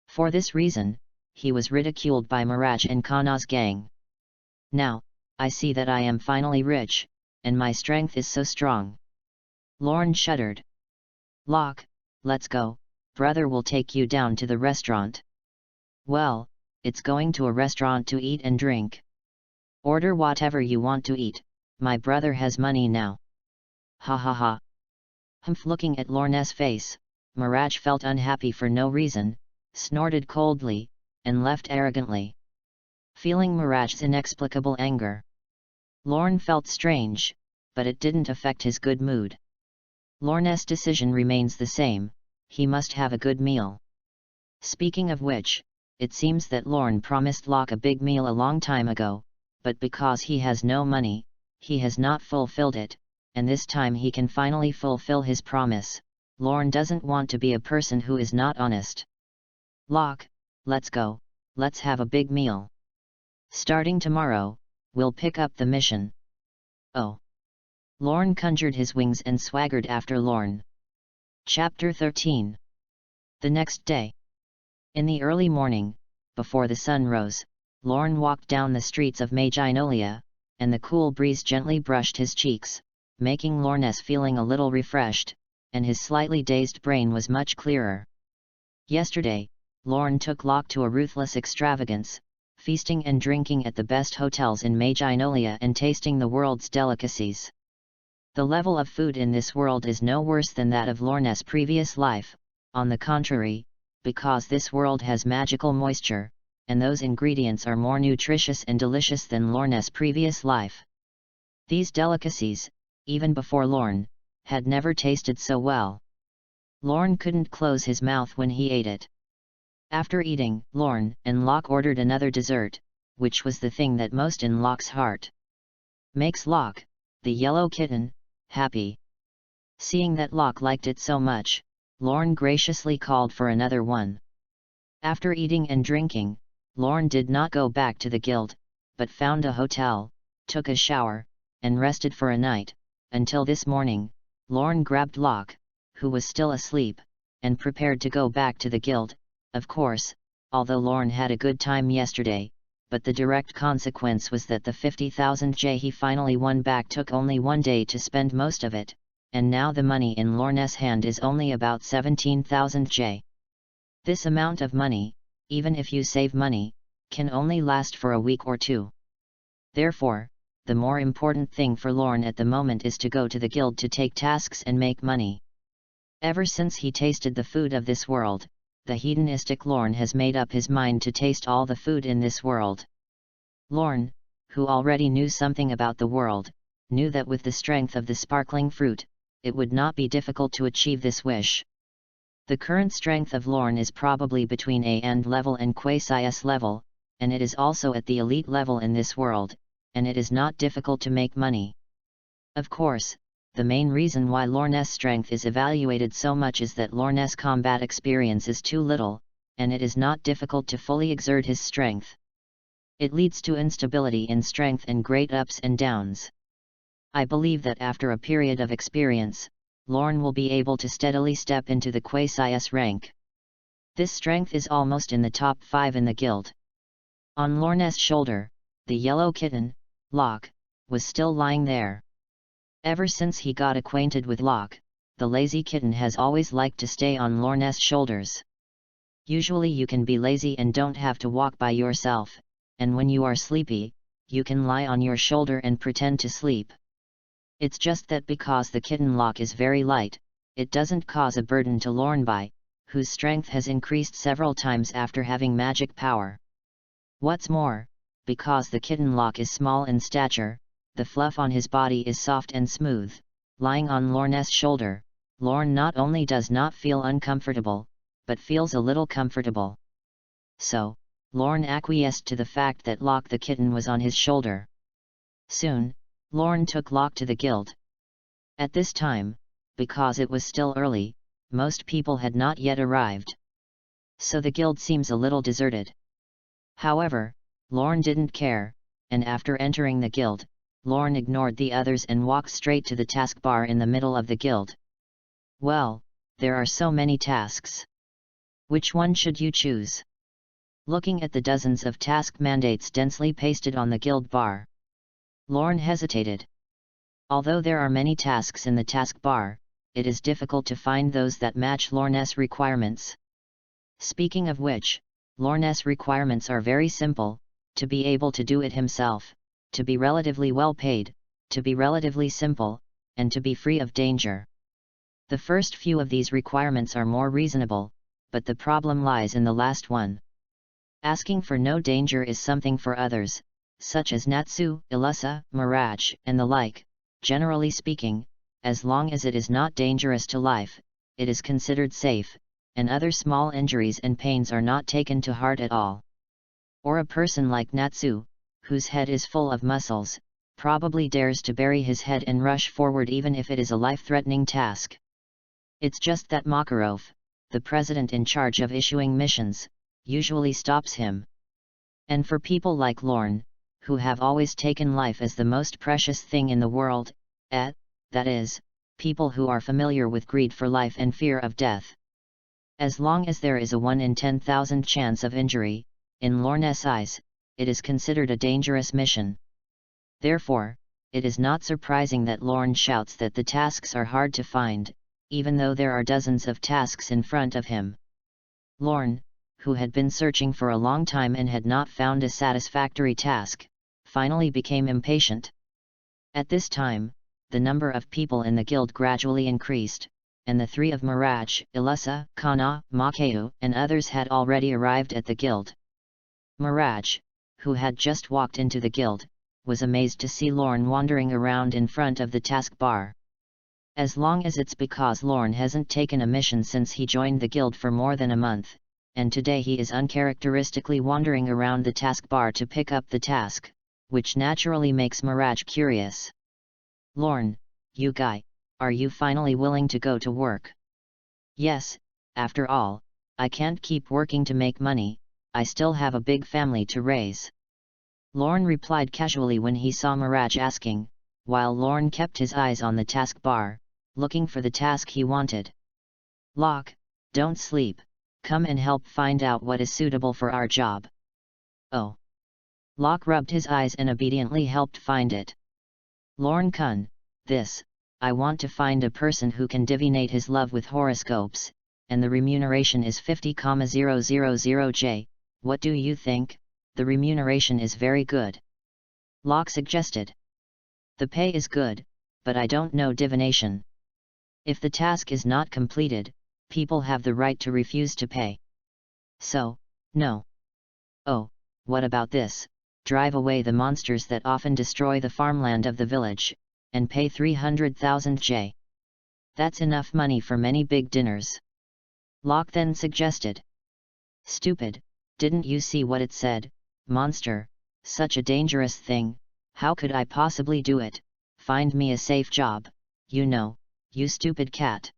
A: For this reason, he was ridiculed by Mirage and Kana's gang. Now, I see that I am finally rich, and my strength is so strong. Lorne shuddered. Locke, let's go, brother will take you down to the restaurant. Well, it's going to a restaurant to eat and drink. Order whatever you want to eat, my brother has money now. Ha ha ha. Humph. Looking at Lorne's face, Mirage felt unhappy for no reason, snorted coldly, and left arrogantly. Feeling Mirage's inexplicable anger, Lorne felt strange, but it didn't affect his good mood. Lorne's decision remains the same, he must have a good meal. Speaking of which, it seems that Lorne promised Locke a big meal a long time ago, but because he has no money, he has not fulfilled it, and this time he can finally fulfill his promise. Lorne doesn't want to be a person who is not honest. Locke, let's go, let's have a big meal. Starting tomorrow, we'll pick up the mission. Oh. Lorne conjured his wings and swaggered after Lorne. Chapter 13. The next day. In the early morning, before the sun rose, Lorne walked down the streets of Maginolia, and the cool breeze gently brushed his cheeks, making Lorne's feeling a little refreshed, and his slightly dazed brain was much clearer. Yesterday, Lorne took Locke to a ruthless extravagance, feasting and drinking at the best hotels in Maginolia and tasting the world's delicacies. The level of food in this world is no worse than that of Lorne's previous life, on the contrary, because this world has magical moisture, and those ingredients are more nutritious and delicious than Lorne's previous life. These delicacies, even before Lorne, had never tasted so well. Lorne couldn't close his mouth when he ate it. After eating, Lorne and Locke ordered another dessert, which was the thing that most in Locke's heart makes Locke, the yellow kitten, happy. Seeing that Locke liked it so much, Lorne graciously called for another one. After eating and drinking, Lorne did not go back to the guild, but found a hotel, took a shower, and rested for a night. Until this morning, Lorne grabbed Locke, who was still asleep, and prepared to go back to the guild. Of course, although Lorne had a good time yesterday, but the direct consequence was that the 50,000 J he finally won back took only one day to spend most of it, and now the money in Lorne's hand is only about 17,000 J. This amount of money, even if you save money, can only last for a week or two. Therefore, the more important thing for Lorne at the moment is to go to the guild to take tasks and make money. Ever since he tasted the food of this world, the hedonistic Lorne has made up his mind to taste all the food in this world. Lorne, who already knew something about the world, knew that with the strength of the sparkling fruit, it would not be difficult to achieve this wish. The current strength of Lorne is probably between A level and quasi-S level, and it is also at the elite level in this world, and it is not difficult to make money. Of course, the main reason why Lorne's strength is evaluated so much is that Lorne's combat experience is too little, and it is not difficult to fully exert his strength. It leads to instability in strength and great ups and downs. I believe that after a period of experience, Lorne will be able to steadily step into the quasi-S rank. This strength is almost in the top 5 in the guild. On Lorne's shoulder, the yellow kitten, Locke, was still lying there. Ever since he got acquainted with Locke, the lazy kitten has always liked to stay on Lorne's shoulders. Usually you can be lazy and don't have to walk by yourself, and when you are sleepy, you can lie on your shoulder and pretend to sleep. It's just that because the kitten Locke is very light, it doesn't cause a burden to Lorne, whose strength has increased several times after having magic power. What's more, because the kitten Locke is small in stature, the fluff on his body is soft and smooth. Lying on Lorne's shoulder, Lorne not only does not feel uncomfortable, but feels a little comfortable. So, Lorne acquiesced to the fact that Locke the kitten was on his shoulder. Soon, Lorne took Locke to the guild. At this time, because it was still early, most people had not yet arrived. So the guild seems a little deserted. However, Lorne didn't care, and after entering the guild, Lorne ignored the others and walked straight to the taskbar in the middle of the guild. Well, there are so many tasks. Which one should you choose? Looking at the dozens of task mandates densely pasted on the guild bar, Lorne hesitated. Although there are many tasks in the taskbar, it is difficult to find those that match Lorne's requirements. Speaking of which, Lorne's requirements are very simple: to be able to do it himself, to be relatively well paid, to be relatively simple, and to be free of danger. The first few of these requirements are more reasonable, but the problem lies in the last one. Asking for no danger is something for others, such as Natsu, Ilusa, Mirage, and the like. Generally speaking, as long as it is not dangerous to life, it is considered safe, and other small injuries and pains are not taken to heart at all. Or a person like Natsu, whose head is full of muscles, probably dares to bury his head and rush forward even if it is a life-threatening task. It's just that Makarov, the president in charge of issuing missions, usually stops him. And for people like Lorne, who have always taken life as the most precious thing in the world, that is, people who are familiar with greed for life and fear of death. As long as there is a 1 in 10,000 chance of injury, in Lorne's eyes, it is considered a dangerous mission. Therefore, it is not surprising that Lorne shouts that the tasks are hard to find, even though there are dozens of tasks in front of him. Lorne, who had been searching for a long time and had not found a satisfactory task, finally became impatient. At this time, the number of people in the guild gradually increased, and the three of Mirage, Ilusa, Kana, Makeu, and others had already arrived at the guild. Mirage, who had just walked into the guild, was amazed to see Lorne wandering around in front of the taskbar. As long as it's because Lorne hasn't taken a mission since he joined the guild for more than a month, and today he is uncharacteristically wandering around the taskbar to pick up the task, which naturally makes Mirage curious. Lorne, you guy, are you finally willing to go to work? Yes, after all, I can't keep working to make money, I still have a big family to raise. Lorne replied casually when he saw Mirage asking, while Lorne kept his eyes on the taskbar, looking for the task he wanted. Locke, don't sleep, come and help find out what is suitable for our job. Oh. Locke rubbed his eyes and obediently helped find it. Lorne-kun, I want to find a person who can divinate his love with horoscopes, and the remuneration is 50,000J, what do you think? The remuneration is very good. Locke suggested. The pay is good, but I don't know divination. If the task is not completed, people have the right to refuse to pay. So, no. Oh, what about this? Drive away the monsters that often destroy the farmland of the village, and pay 300,000 J. That's enough money for many big dinners. Locke then suggested. Stupid, didn't you see what it said? Monster, such a dangerous thing, how could I possibly do it? Find me a safe job, you stupid cat.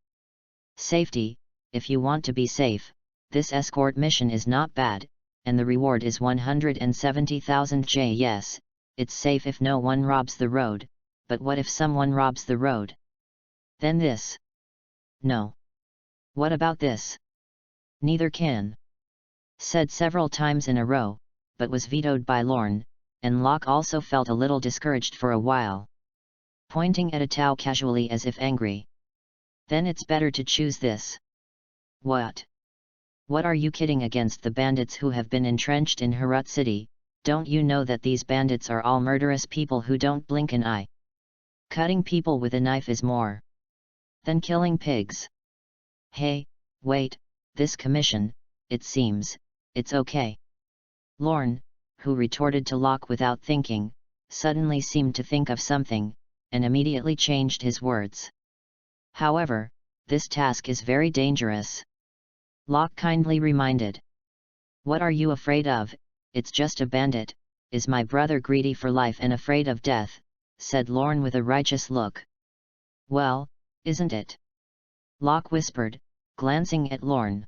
A: Safety, if you want to be safe, this escort mission is not bad, and the reward is 170,000 J. Yes, it's safe if no one robs the road, but what if someone robs the road? Then this. No. What about this? Neither can. Said several times in a row, but was vetoed by Lorne, and Locke also felt a little discouraged for a while. Pointing at a Tao casually as if angry. Then it's better to choose this. What? What are you kidding against the bandits who have been entrenched in Herat city? Don't you know that these bandits are all murderous people who don't blink an eye? Cutting people with a knife is more than killing pigs. Hey, wait, this commission, it seems, it's okay. Lorne, who retorted to Locke without thinking, suddenly seemed to think of something, and immediately changed his words. However, this task is very dangerous. Locke kindly reminded. What are you afraid of? It's just a bandit. Is my brother greedy for life and afraid of death? Said Lorne with a righteous look. Well, isn't it? Locke whispered, glancing at Lorne.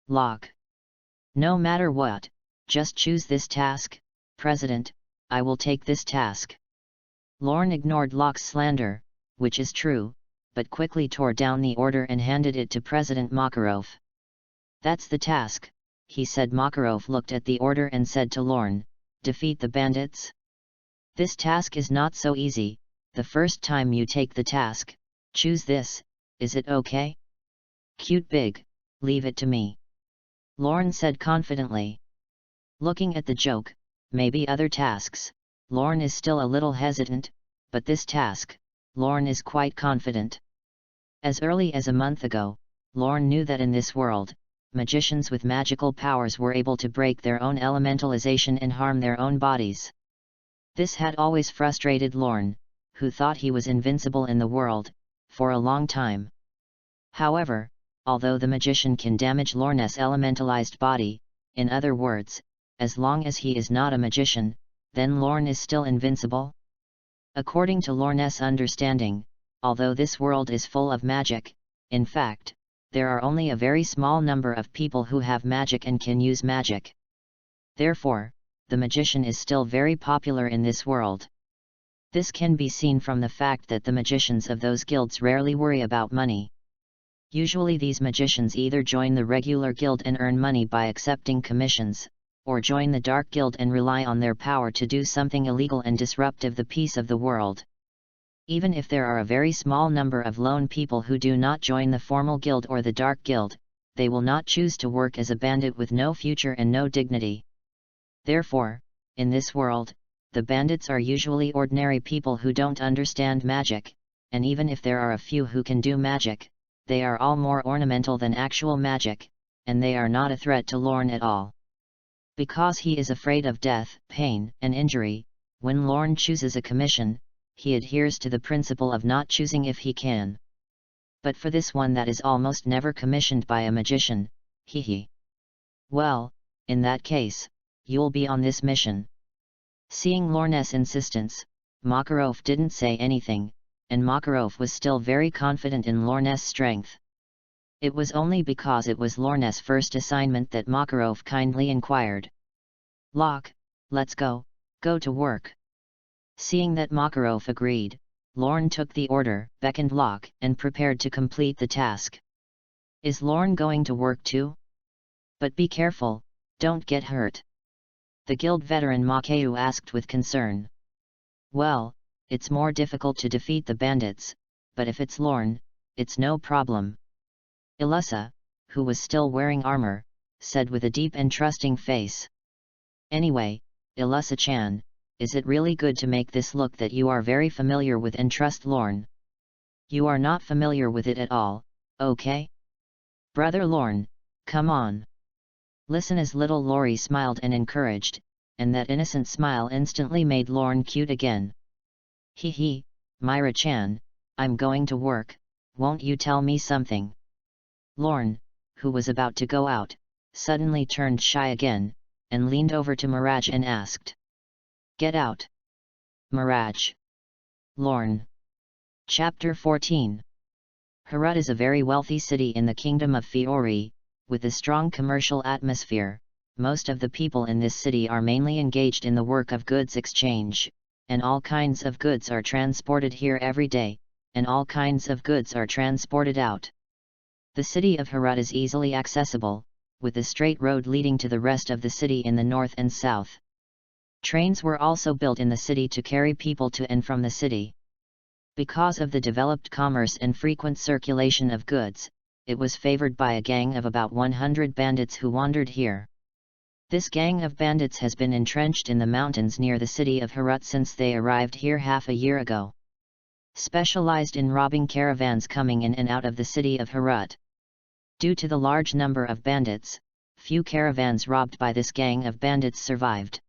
A: Locke. No matter what, just choose this task, President, I will take this task. Lorne ignored Locke's slander, which is true, but quickly tore down the order and handed it to President Makarov. That's the task, he said. Makarov looked at the order and said to Lorne, defeat the bandits? This task is not so easy. The first time you take the task, choose this, is it okay? Cute big, leave it to me. Lorne said confidently. Looking at the joke, maybe other tasks, Lorne is still a little hesitant, but this task, Lorne is quite confident. As early as a month ago, Lorne knew that in this world, magicians with magical powers were able to break their own elementalization and harm their own bodies. This had always frustrated Lorne, who thought he was invincible in the world, for a long time. However, although the magician can damage Lorne's elementalized body, in other words, as long as he is not a magician, then Lorne is still invincible. According to Lorne's understanding, although this world is full of magic, in fact, there are only a very small number of people who have magic and can use magic. Therefore, the magician is still very popular in this world. This can be seen from the fact that the magicians of those guilds rarely worry about money. Usually these magicians either join the regular guild and earn money by accepting commissions, or join the dark guild and rely on their power to do something illegal and disruptive the peace of the world. Even if there are a very small number of lone people who do not join the formal guild or the dark guild, they will not choose to work as a bandit with no future and no dignity. Therefore, in this world, the bandits are usually ordinary people who don't understand magic, and even if there are a few who can do magic, they are all more ornamental than actual magic, and they are not a threat to Lorne at all. Because he is afraid of death, pain, and injury, when Lorne chooses a commission, he adheres to the principle of not choosing if he can. But for this one that is almost never commissioned by a magician, well, in that case, you'll be on this mission. Seeing Lorne's insistence, Makarov didn't say anything, and Makarov was still very confident in Lorne's strength. It was only because it was Lorne's first assignment that Makarov kindly inquired. Locke, let's go to work. Seeing that Makarov agreed, Lorne took the order, beckoned Locke, and prepared to complete the task. Is Lorne going to work too? But be careful, don't get hurt. The guild veteran Makeu asked with concern. Well, it's more difficult to defeat the bandits, but if it's Lorne, it's no problem. Ilusa, who was still wearing armor, said with a deep and trusting face. Anyway, Ilusa-chan, is it really good to make this look that you are very familiar with and trust Lorne? You are not familiar with it at all, okay? Brother Lorne, come on. Listen as little Lori smiled and encouraged, and that innocent smile instantly made Lorne cute again. Myra-chan, I'm going to work, won't you tell me something? Lorne, who was about to go out, suddenly turned shy again, and leaned over to Mirage and asked. Get out. Mirage. Lorne. Chapter 14. Herat is a very wealthy city in the kingdom of Fiori, with a strong commercial atmosphere. Most of the people in this city are mainly engaged in the work of goods exchange, and all kinds of goods are transported here every day, and all kinds of goods are transported out. The city of Herat is easily accessible, with a straight road leading to the rest of the city in the north and south. Trains were also built in the city to carry people to and from the city. Because of the developed commerce and frequent circulation of goods, it was favored by a gang of about 100 bandits who wandered here. This gang of bandits has been entrenched in the mountains near the city of Herat since they arrived here half a year ago. Specialized in robbing caravans coming in and out of the city of Herat. Due to the large number of bandits, few caravans robbed by this gang of bandits survived.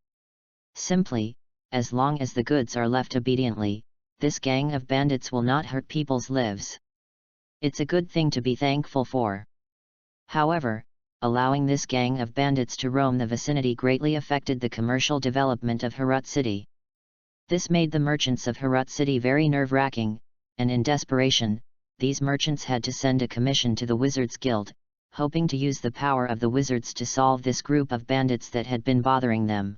A: Simply, as long as the goods are left obediently, this gang of bandits will not hurt people's lives. It's a good thing to be thankful for. However, allowing this gang of bandits to roam the vicinity greatly affected the commercial development of Herat city. This made the merchants of Herat city very nerve-wracking, and in desperation, these merchants had to send a commission to the Wizards Guild, hoping to use the power of the wizards to solve this group of bandits that had been bothering them.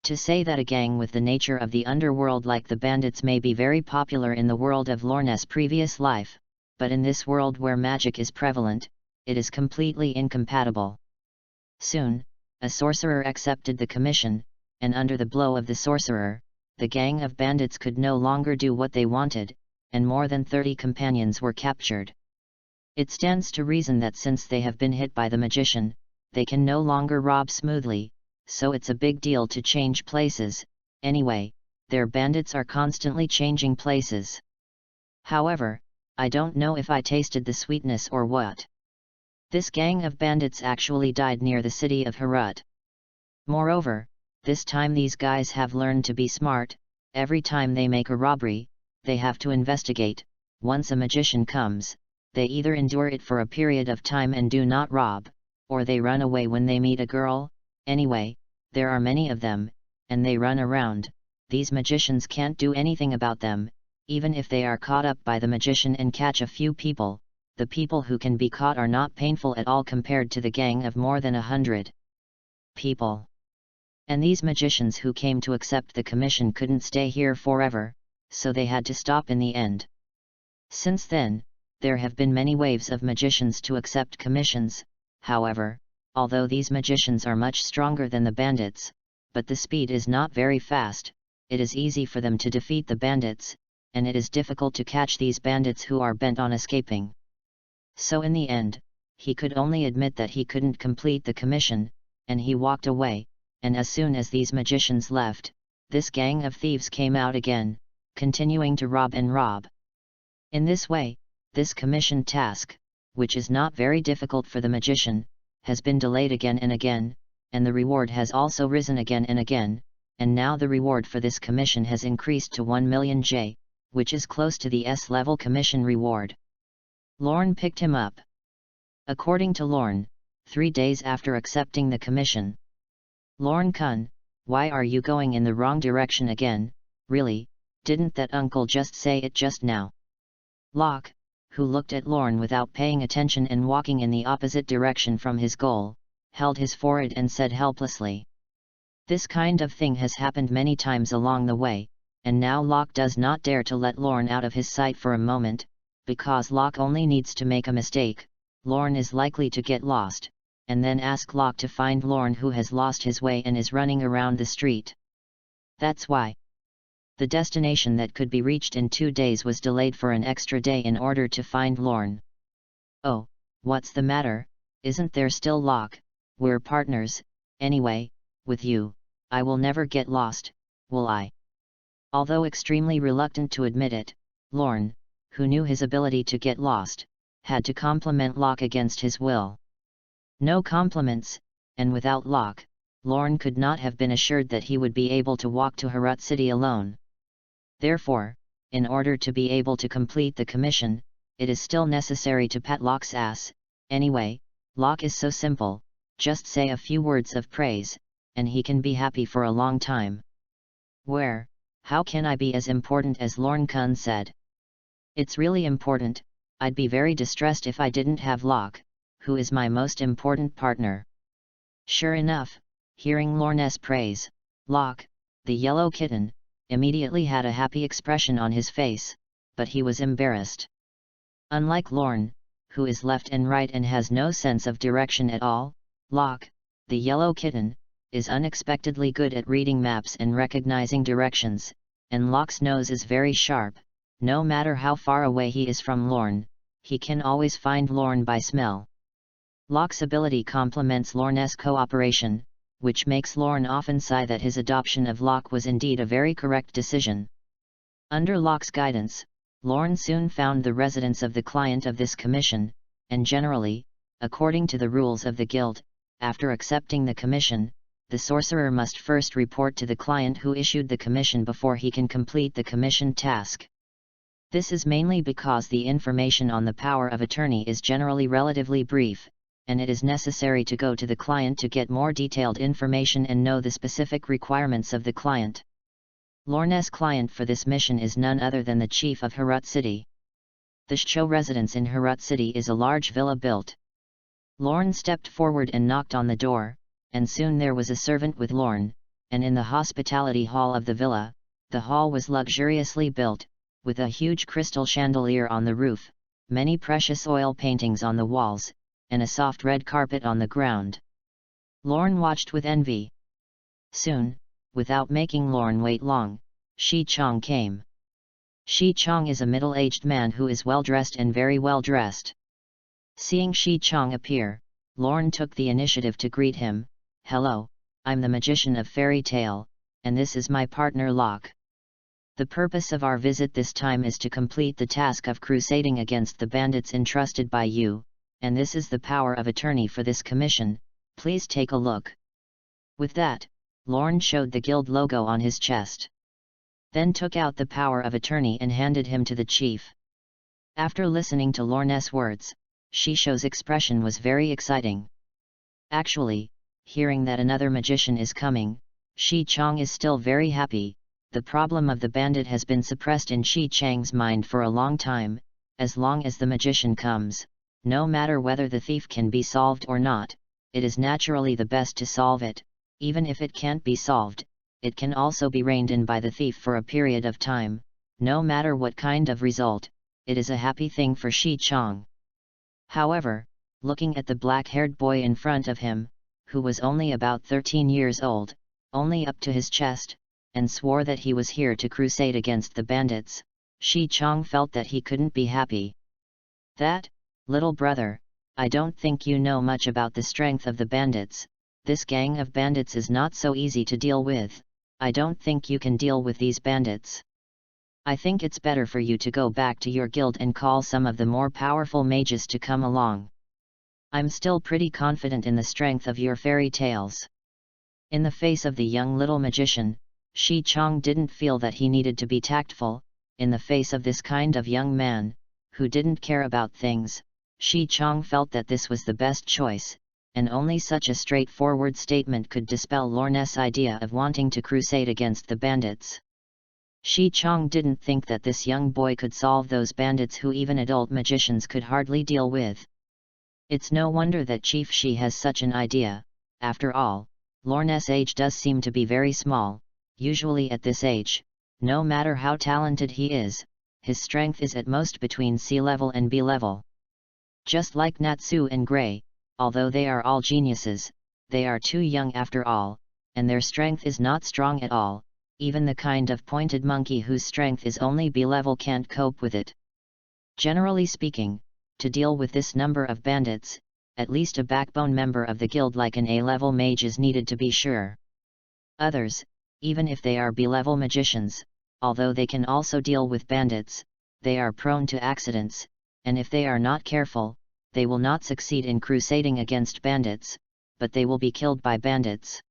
A: To say that a gang with the nature of the underworld like the bandits may be very popular in the world of Lorne's previous life, but in this world where magic is prevalent, it is completely incompatible. Soon, a sorcerer accepted the commission, and under the blow of the sorcerer, the gang of bandits could no longer do what they wanted, and more than 30 companions were captured. It stands to reason that since they have been hit by the magician, they can no longer rob smoothly, so it's a big deal to change places. Anyway, their bandits are constantly changing places. However, I don't know if I tasted the sweetness or what. This gang of bandits actually died near the city of Herat. Moreover, this time these guys have learned to be smart. Every time they make a robbery, they have to investigate. Once a magician comes, they either endure it for a period of time and do not rob, or they run away when they meet a girl. Anyway, there are many of them, and they run around. These magicians can't do anything about them. Even if they are caught up by the magician and catch a few people, the people who can be caught are not painful at all compared to the gang of more than 100 people. And these magicians who came to accept the commission couldn't stay here forever, so they had to stop in the end. Since then, there have been many waves of magicians to accept commissions. However, although these magicians are much stronger than the bandits, but the speed is not very fast, it is easy for them to defeat the bandits, and it is difficult to catch these bandits who are bent on escaping. So in the end, he could only admit that he couldn't complete the commission, and he walked away, and as soon as these magicians left, this gang of thieves came out again, continuing to rob and rob. In this way, this commission task, which is not very difficult for the magician, has been delayed again and again, and the reward has also risen again and again, and now the reward for this commission has increased to 1 million J, which is close to the S-level commission reward. Lorne picked him up. According to Lorne, 3 days after accepting the commission. Lorne-kun, why are you going in the wrong direction again? Really, didn't that uncle just say it just now? Locke, who looked at Lorne without paying attention and walking in the opposite direction from his goal, held his forehead and said helplessly. This kind of thing has happened many times along the way, and now Locke does not dare to let Lorne out of his sight for a moment, because Locke only needs to make a mistake. Lorne is likely to get lost, and then ask Locke to find Lorne who has lost his way and is running around the street. That's why the destination that could be reached in 2 days was delayed for an extra day in order to find Lorne. Oh, what's the matter? Isn't there still Locke? We're partners, anyway. With you, I will never get lost, will I? Although extremely reluctant to admit it, Lorne, who knew his ability to get lost, had to compliment Locke against his will. No compliments, and without Locke, Lorne could not have been assured that he would be able to walk to Herat city alone. Therefore, in order to be able to complete the commission, it is still necessary to pat Locke's ass. Anyway, Locke is so simple, just say a few words of praise, and he can be happy for a long time. How can I be as important as Lorne-kun said? It's really important. I'd be very distressed if I didn't have Locke, who is my most important partner. Sure enough, hearing Lorne's praise, Locke, the yellow kitten, immediately had a happy expression on his face, but he was embarrassed. Unlike Lorne, who is left and right and has no sense of direction at all, Locke, the yellow kitten, is unexpectedly good at reading maps and recognizing directions, and Locke's nose is very sharp. No matter how far away he is from Lorne, he can always find Lorne by smell. Locke's ability complements Lorne's cooperation, which makes Lorne often sigh that his adoption of Locke was indeed a very correct decision. Under Locke's guidance, Lorne soon found the residence of the client of this commission, and generally, according to the rules of the guild, after accepting the commission, the sorcerer must first report to the client who issued the commission before he can complete the commissioned task. This is mainly because the information on the power of attorney is generally relatively brief, and it is necessary to go to the client to get more detailed information and know the specific requirements of the client. Lorne's client for this mission is none other than the chief of Harut City. The Sho residence in Harut City is a large villa built. Lorne stepped forward and knocked on the door, and soon there was a servant with Lorne, and in the hospitality hall of the villa, the hall was luxuriously built, with a huge crystal chandelier on the roof, many precious oil paintings on the walls, and a soft red carpet on the ground. Lorne watched with envy. Soon, without making Lorne wait long, Shi Chong came. Shi Chong is a middle-aged man who is well-dressed and very well-dressed. Seeing Shi Chong appear, Lorne took the initiative to greet him. "Hello, I'm the magician of Fairy Tale, and this is my partner Locke. The purpose of our visit this time is to complete the task of crusading against the bandits entrusted by you, and this is the power of attorney for this commission, please take a look." With that, Lorne showed the guild logo on his chest. Then took out the power of attorney and handed him to the chief. After listening to Lorne's words, Shisho's expression was very exciting. Actually, hearing that another magician is coming, Shi Chong is still very happy. The problem of the bandit has been suppressed in Shi Chang's mind for a long time. As long as the magician comes, no matter whether the thief can be solved or not, it is naturally the best to solve it. Even if it can't be solved, it can also be reined in by the thief for a period of time. No matter what kind of result, it is a happy thing for Shi Chong. However, looking at the black-haired boy in front of him, who was only about 13 years old, only up to his chest, and swore that he was here to crusade against the bandits, Shi Chong felt that he couldn't be happy. "That, little brother, I don't think you know much about the strength of the bandits. This gang of bandits is not so easy to deal with. I don't think you can deal with these bandits. I think it's better for you to go back to your guild and call some of the more powerful mages to come along. I'm still pretty confident in the strength of your fairy tales." In the face of the young little magician, Shi Chong didn't feel that he needed to be tactful. In the face of this kind of young man, who didn't care about things, Shi Chong felt that this was the best choice, and only such a straightforward statement could dispel Lorne's idea of wanting to crusade against the bandits. Shi Chong didn't think that this young boy could solve those bandits who even adult magicians could hardly deal with. It's no wonder that Chief Shi has such an idea. After all, Lorne's age does seem to be very small. Usually at this age, no matter how talented he is, his strength is at most between C level and B level. Just like Natsu and Gray, although they are all geniuses, they are too young after all, and their strength is not strong at all. Even the kind of pointed monkey whose strength is only B level can't cope with it. Generally speaking, to deal with this number of bandits, at least a backbone member of the guild like an A-level mage is needed to be sure. Others, even if they are B-level magicians, although they can also deal with bandits, they are prone to accidents, and if they are not careful, they will not succeed in crusading against bandits, but they will be killed by bandits.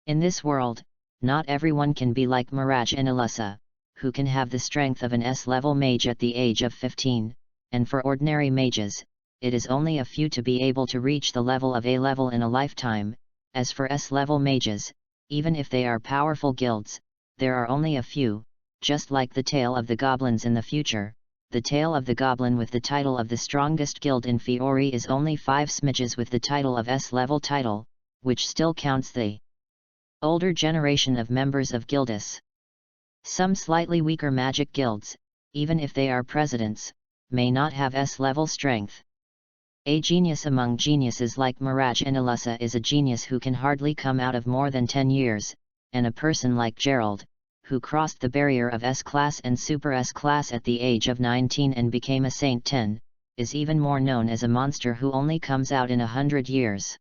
A: In this world, not everyone can be like Mirage and Alyssa, who can have the strength of an S-level mage at the age of 15, and for ordinary mages, it is only a few to be able to reach the level of A-level in a lifetime. As for S-level mages, even if they are powerful guilds, there are only a few, just like the tale of the goblins in the future. The tale of the goblin with the title of the strongest guild in Fiori is only 5 smidges with the title of S-level title, which still counts the older generation of members of guilds. Some slightly weaker magic guilds, even if they are presidents, may not have S-level strength. A genius among geniuses like Mirage and Alyssa is a genius who can hardly come out of more than 10 years, and a person like Gerald, who crossed the barrier of S-class and Super S-class at the age of 19 and became a Saint 10, is even more known as a monster who only comes out in 100 years.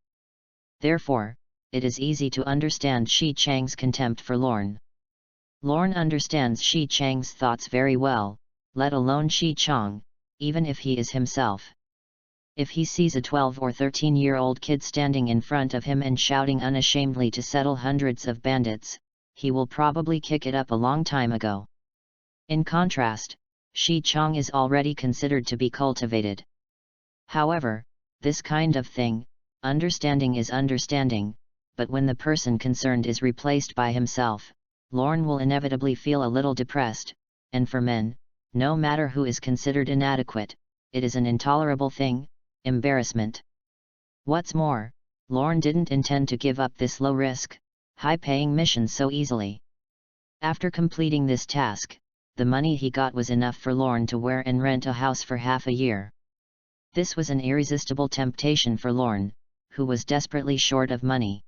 A: Therefore, it is easy to understand Shi Chang's contempt for Lorne. Lorne understands Shi Chang's thoughts very well, let alone Shi Chang, even if he is himself. If he sees a 12 or 13-year-old kid standing in front of him and shouting unashamedly to settle hundreds of bandits, he will probably kick it up a long time ago. In contrast, Shi Chang is already considered to be cultivated. However, this kind of thing, understanding is understanding, but when the person concerned is replaced by himself, Lorne will inevitably feel a little depressed, and for men, no matter who is considered inadequate, it is an intolerable thing, embarrassment. What's more, Lorne didn't intend to give up this low-risk, high-paying mission so easily. After completing this task, the money he got was enough for Lorne to wear and rent a house for half a year. This was an irresistible temptation for Lorne, who was desperately short of money.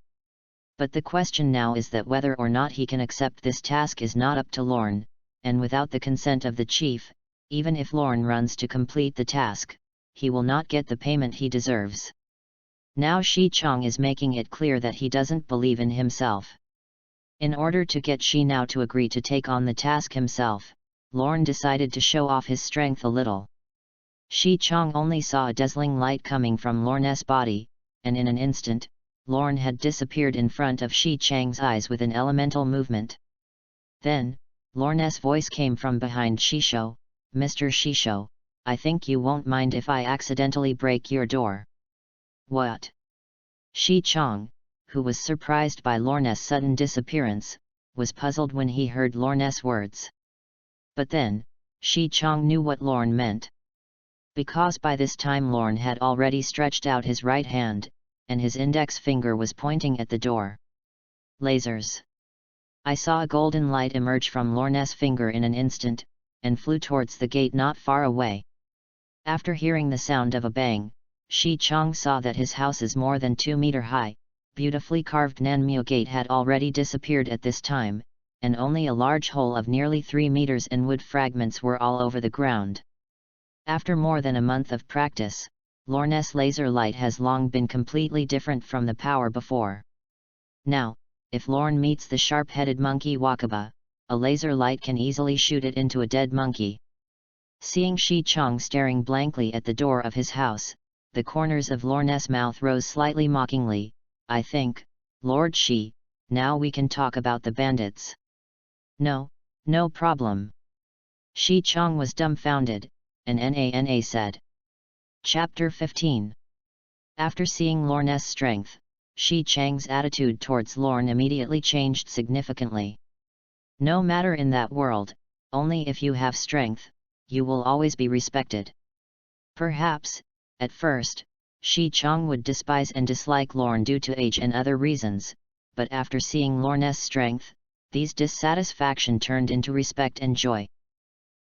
A: But the question now is that whether or not he can accept this task is not up to Lorne, and without the consent of the chief, even if Lorne runs to complete the task, he will not get the payment he deserves. Now Shi Chang is making it clear that he doesn't believe in himself. In order to get Shi now to agree to take on the task himself, Lorne decided to show off his strength a little. Shi Chang only saw a dazzling light coming from Lorne's body, and in an instant, Lorne had disappeared in front of Shi Chang's eyes with an elemental movement. Then, Lorne's voice came from behind Shisho, "Mr. Shisho, I think you won't mind if I accidentally break your door." "What?" Shi Chang, who was surprised by Lorne's sudden disappearance, was puzzled when he heard Lorne's words. But then, Shi Chang knew what Lorne meant. Because by this time Lorne had already stretched out his right hand, and his index finger was pointing at the door. "Lasers." I saw a golden light emerge from Lorne's finger in an instant, and flew towards the gate not far away. After hearing the sound of a bang, Shi Chang saw that his house's more than 2-meter high, beautifully carved Nanmyo gate had already disappeared at this time, and only a large hole of nearly 3 meters and wood fragments were all over the ground. After more than a month of practice, Lorne's laser light has long been completely different from the power before. Now, if Lorne meets the sharp-headed monkey Wakaba, a laser light can easily shoot it into a dead monkey. Seeing Shi Chang staring blankly at the door of his house, the corners of Lorne's mouth rose slightly mockingly. "I think, Lord Shi, now we can talk about the bandits." "No, no problem." Shi Chang was dumbfounded, and Nana said. Chapter 15. After seeing Lorne's strength, Shi Chang's attitude towards Lorne immediately changed significantly. No matter in that world, only if you have strength, you will always be respected. Perhaps, at first, Shi Chang would despise and dislike Lorne due to age and other reasons, but after seeing Lorne's strength, these dissatisfaction turned into respect and joy.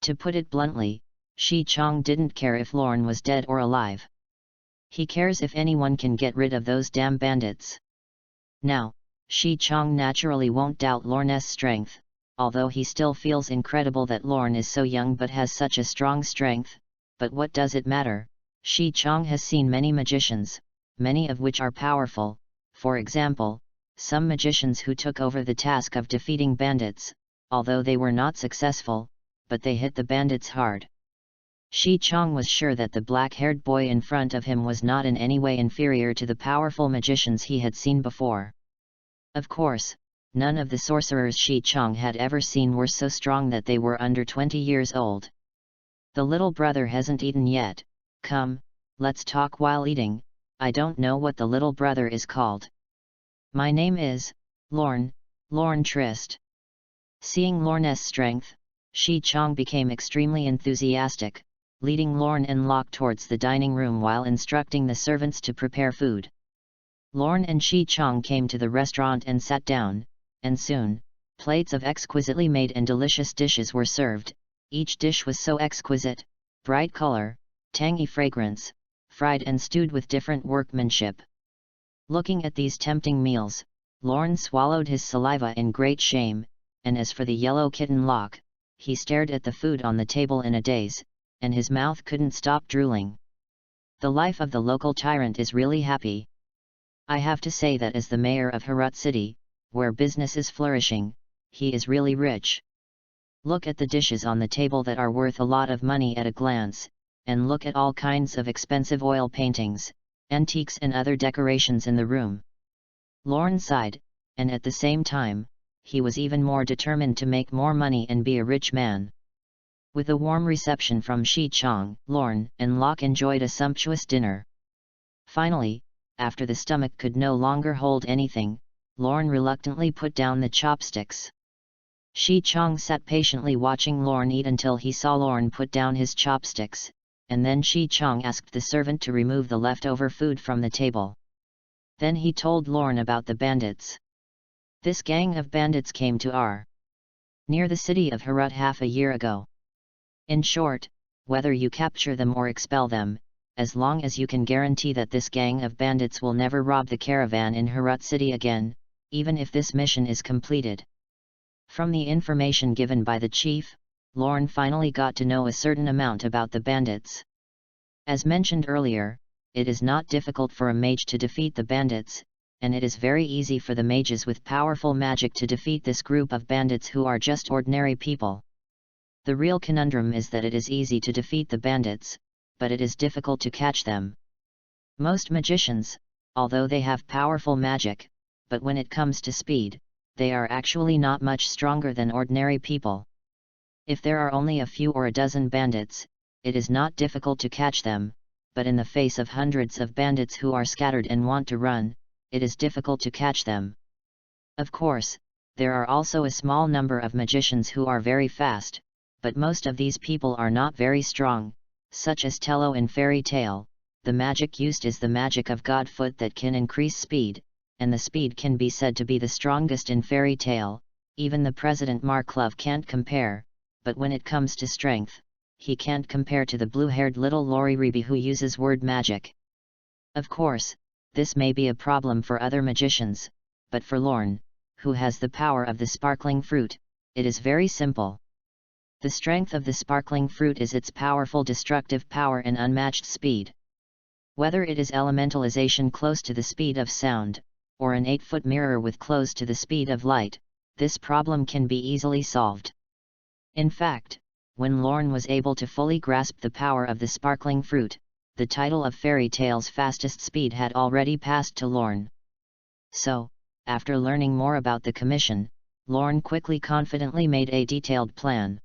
A: To put it bluntly, Shi Chang didn't care if Lorne was dead or alive. He cares if anyone can get rid of those damn bandits. Now, Shi Chang naturally won't doubt Lorne's strength, although he still feels incredible that Lorne is so young but has such a strong strength. But what does it matter? Shi Chang has seen many magicians, many of which are powerful. For example, some magicians who took over the task of defeating bandits, although they were not successful, but they hit the bandits hard. Shi Chang was sure that the black-haired boy in front of him was not in any way inferior to the powerful magicians he had seen before. Of course, none of the sorcerers Shi Chang had ever seen were so strong that they were under 20 years old. "The little brother hasn't eaten yet. Come, let's talk while eating. I don't know what the little brother is called." "My name is Lorne, Lorne Trist." Seeing Lorne's strength, Shi Chang became extremely enthusiastic, leading Lorne and Locke towards the dining room while instructing the servants to prepare food. Lorne and Shi Chang came to the restaurant and sat down, and soon, plates of exquisitely made and delicious dishes were served. Each dish was so exquisite, bright color, tangy fragrance, fried and stewed with different workmanship. Looking at these tempting meals, Lorne swallowed his saliva in great shame, and as for the yellow kitten Locke, he stared at the food on the table in a daze, and his mouth couldn't stop drooling. The life of the local tyrant is really happy. I have to say that as the mayor of Herat city, where business is flourishing, he is really rich. Look at the dishes on the table that are worth a lot of money at a glance, and look at all kinds of expensive oil paintings, antiques and other decorations in the room. Lorne sighed, and at the same time, he was even more determined to make more money and be a rich man. With a warm reception from Shi Chong, Lorne and Locke enjoyed a sumptuous dinner. Finally, after the stomach could no longer hold anything, Lorne reluctantly put down the chopsticks. Shi Chong sat patiently watching Lorne eat until he saw Lorne put down his chopsticks, and then Shi Chong asked the servant to remove the leftover food from the table. Then he told Lorne about the bandits. This gang of bandits came to R. near the city of Herat half a year ago. In short, whether you capture them or expel them, as long as you can guarantee that this gang of bandits will never rob the caravan in Herat city again, even if this mission is completed. From the information given by the chief, Lorne finally got to know a certain amount about the bandits. As mentioned earlier, it is not difficult for a mage to defeat the bandits, and it is very easy for the mages with powerful magic to defeat this group of bandits who are just ordinary people. The real conundrum is that it is easy to defeat the bandits, but it is difficult to catch them. Most magicians, although they have powerful magic, but when it comes to speed, they are actually not much stronger than ordinary people. If there are only a few or a dozen bandits, it is not difficult to catch them, but in the face of hundreds of bandits who are scattered and want to run, it is difficult to catch them. Of course, there are also a small number of magicians who are very fast, but most of these people are not very strong, such as Tello in Fairy Tale. The magic used is the magic of Godfoot that can increase speed, and the speed can be said to be the strongest in Fairy Tale. Even the President Marklov can't compare, but when it comes to strength, he can't compare to the blue-haired little Lori Reby who uses word magic. Of course, this may be a problem for other magicians, but for Lorne, who has the power of the sparkling fruit, it is very simple. The strength of the sparkling fruit is its powerful destructive power and unmatched speed. Whether it is elementalization close to the speed of sound, or an 8-foot mirror with close to the speed of light, this problem can be easily solved. In fact, when Lorne was able to fully grasp the power of the sparkling fruit, the title of Fairy Tale's fastest speed had already passed to Lorne. So, after learning more about the commission, Lorne quickly confidently made a detailed plan.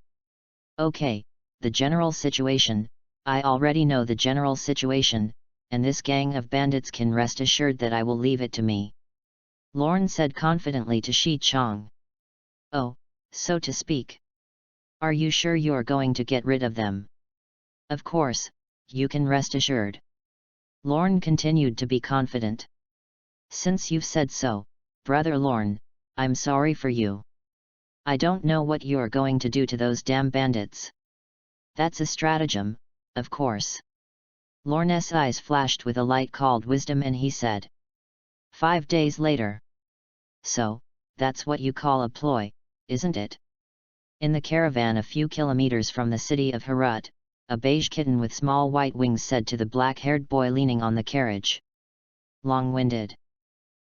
A: Okay, the general situation, I already know the general situation, and this gang of bandits can rest assured that I will leave it to me. Lorne said confidently to Shi Chong. Oh, so to speak. Are you sure you're going to get rid of them? Of course, you can rest assured. Lorne continued to be confident. Since you've said so, Brother Lorne, I'm sorry for you. I don't know what you're going to do to those damn bandits. That's a stratagem, of course. Lorne's eyes flashed with a light called wisdom and he said. 5 days later. So, that's what you call a ploy, isn't it? In the caravan a few kilometers from the city of Herat, a beige kitten with small white wings said to the black-haired boy leaning on the carriage. Long-winded.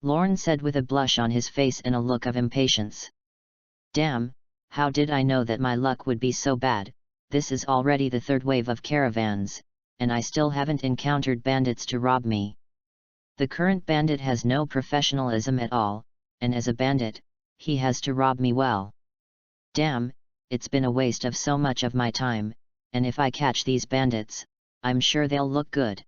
A: Lorne said with a blush on his face and a look of impatience. Damn, how did I know that my luck would be so bad? This is already the 3rd wave of caravans, and I still haven't encountered bandits to rob me. The current bandit has no professionalism at all, and as a bandit, he has to rob me well. Damn, it's been a waste of so much of my time, and if I catch these bandits, I'm sure they'll look good.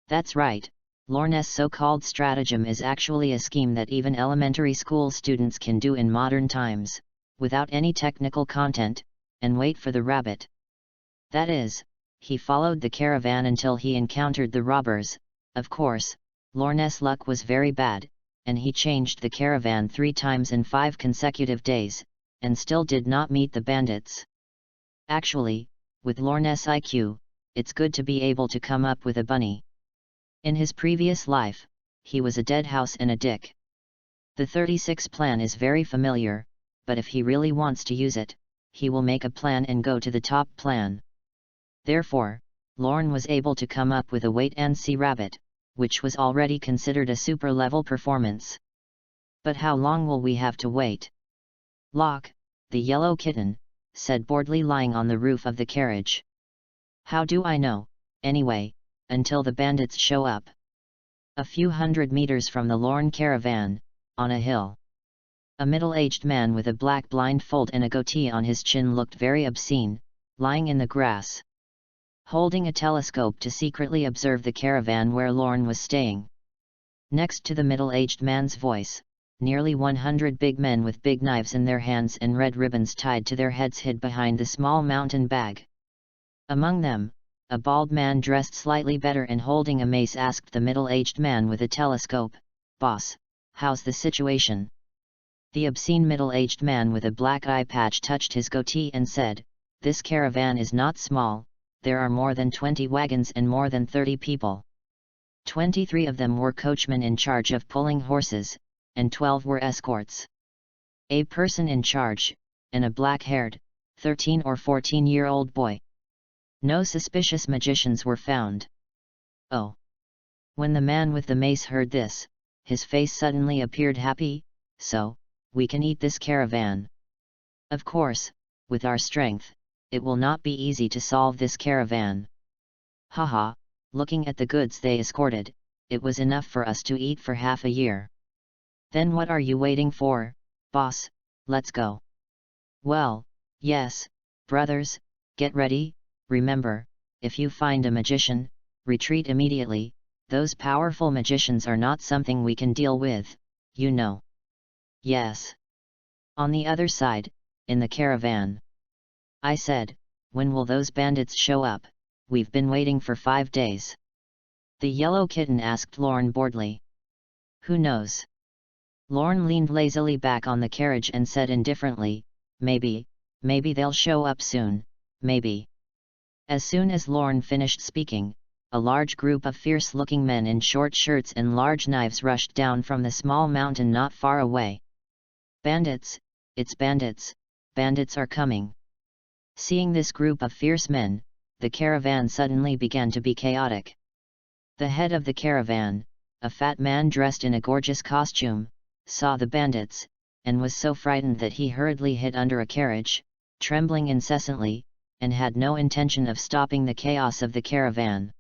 A: That's right, Lorne's so-called stratagem is actually a scheme that even elementary school students can do in modern times, without any technical content, and wait for the rabbit. That is, he followed the caravan until he encountered the robbers. Of course, Lorne's luck was very bad, and he changed the caravan 3 times in 5 consecutive days, and still did not meet the bandits. Actually, with Lorne's IQ, it's good to be able to come up with a bunny. In his previous life, he was a deadhouse and a dick. The 36 plan is very familiar, but if he really wants to use it, he will make a plan and go to the top plan. Therefore, Lorne was able to come up with a wait-and-see rabbit, which was already considered a super-level performance. But how long will we have to wait? Locke, the yellow kitten, said boredly, lying on the roof of the carriage. How do I know, anyway, until the bandits show up? A few hundred meters from the Lorne caravan, on a hill, a middle-aged man with a black blindfold and a goatee on his chin looked very obscene, lying in the grass, holding a telescope to secretly observe the caravan where Lorne was staying. Next to the middle-aged man's voice, nearly 100 big men with big knives in their hands and red ribbons tied to their heads hid behind the small mountain bag. Among them, a bald man dressed slightly better and holding a mace asked the middle-aged man with a telescope, "Boss, how's the situation?" The obscene middle-aged man with a black eye patch touched his goatee and said, "This caravan is not small, there are more than 20 wagons and more than 30 people. 23 of them were coachmen in charge of pulling horses, and 12 were escorts. A person in charge, and a black-haired, 13 or 14-year-old boy. No suspicious magicians were found." Oh! When the man with the mace heard this, his face suddenly appeared happy. "So, we can eat this caravan. Of course, with our strength, it will not be easy to solve this caravan. Haha, looking at the goods they escorted, it was enough for us to eat for half a year. Then what are you waiting for, boss? Let's go." "Well, yes, brothers, get ready. Remember, if you find a magician, retreat immediately. Those powerful magicians are not something we can deal with, you know." "Yes." On the other side, in the caravan, I said, "When will those bandits show up? We've been waiting for 5 days." The yellow kitten asked Lorne boredly. "Who knows?" Lorne leaned lazily back on the carriage and said indifferently, maybe they'll show up soon, maybe." As soon as Lorne finished speaking, a large group of fierce-looking men in short shirts and large knives rushed down from the small mountain not far away. "Bandits, it's bandits, bandits are coming." Seeing this group of fierce men, the caravan suddenly began to be chaotic. The head of the caravan, a fat man dressed in a gorgeous costume, saw the bandits, and was so frightened that he hurriedly hid under a carriage, trembling incessantly, and had no intention of stopping the chaos of the caravan.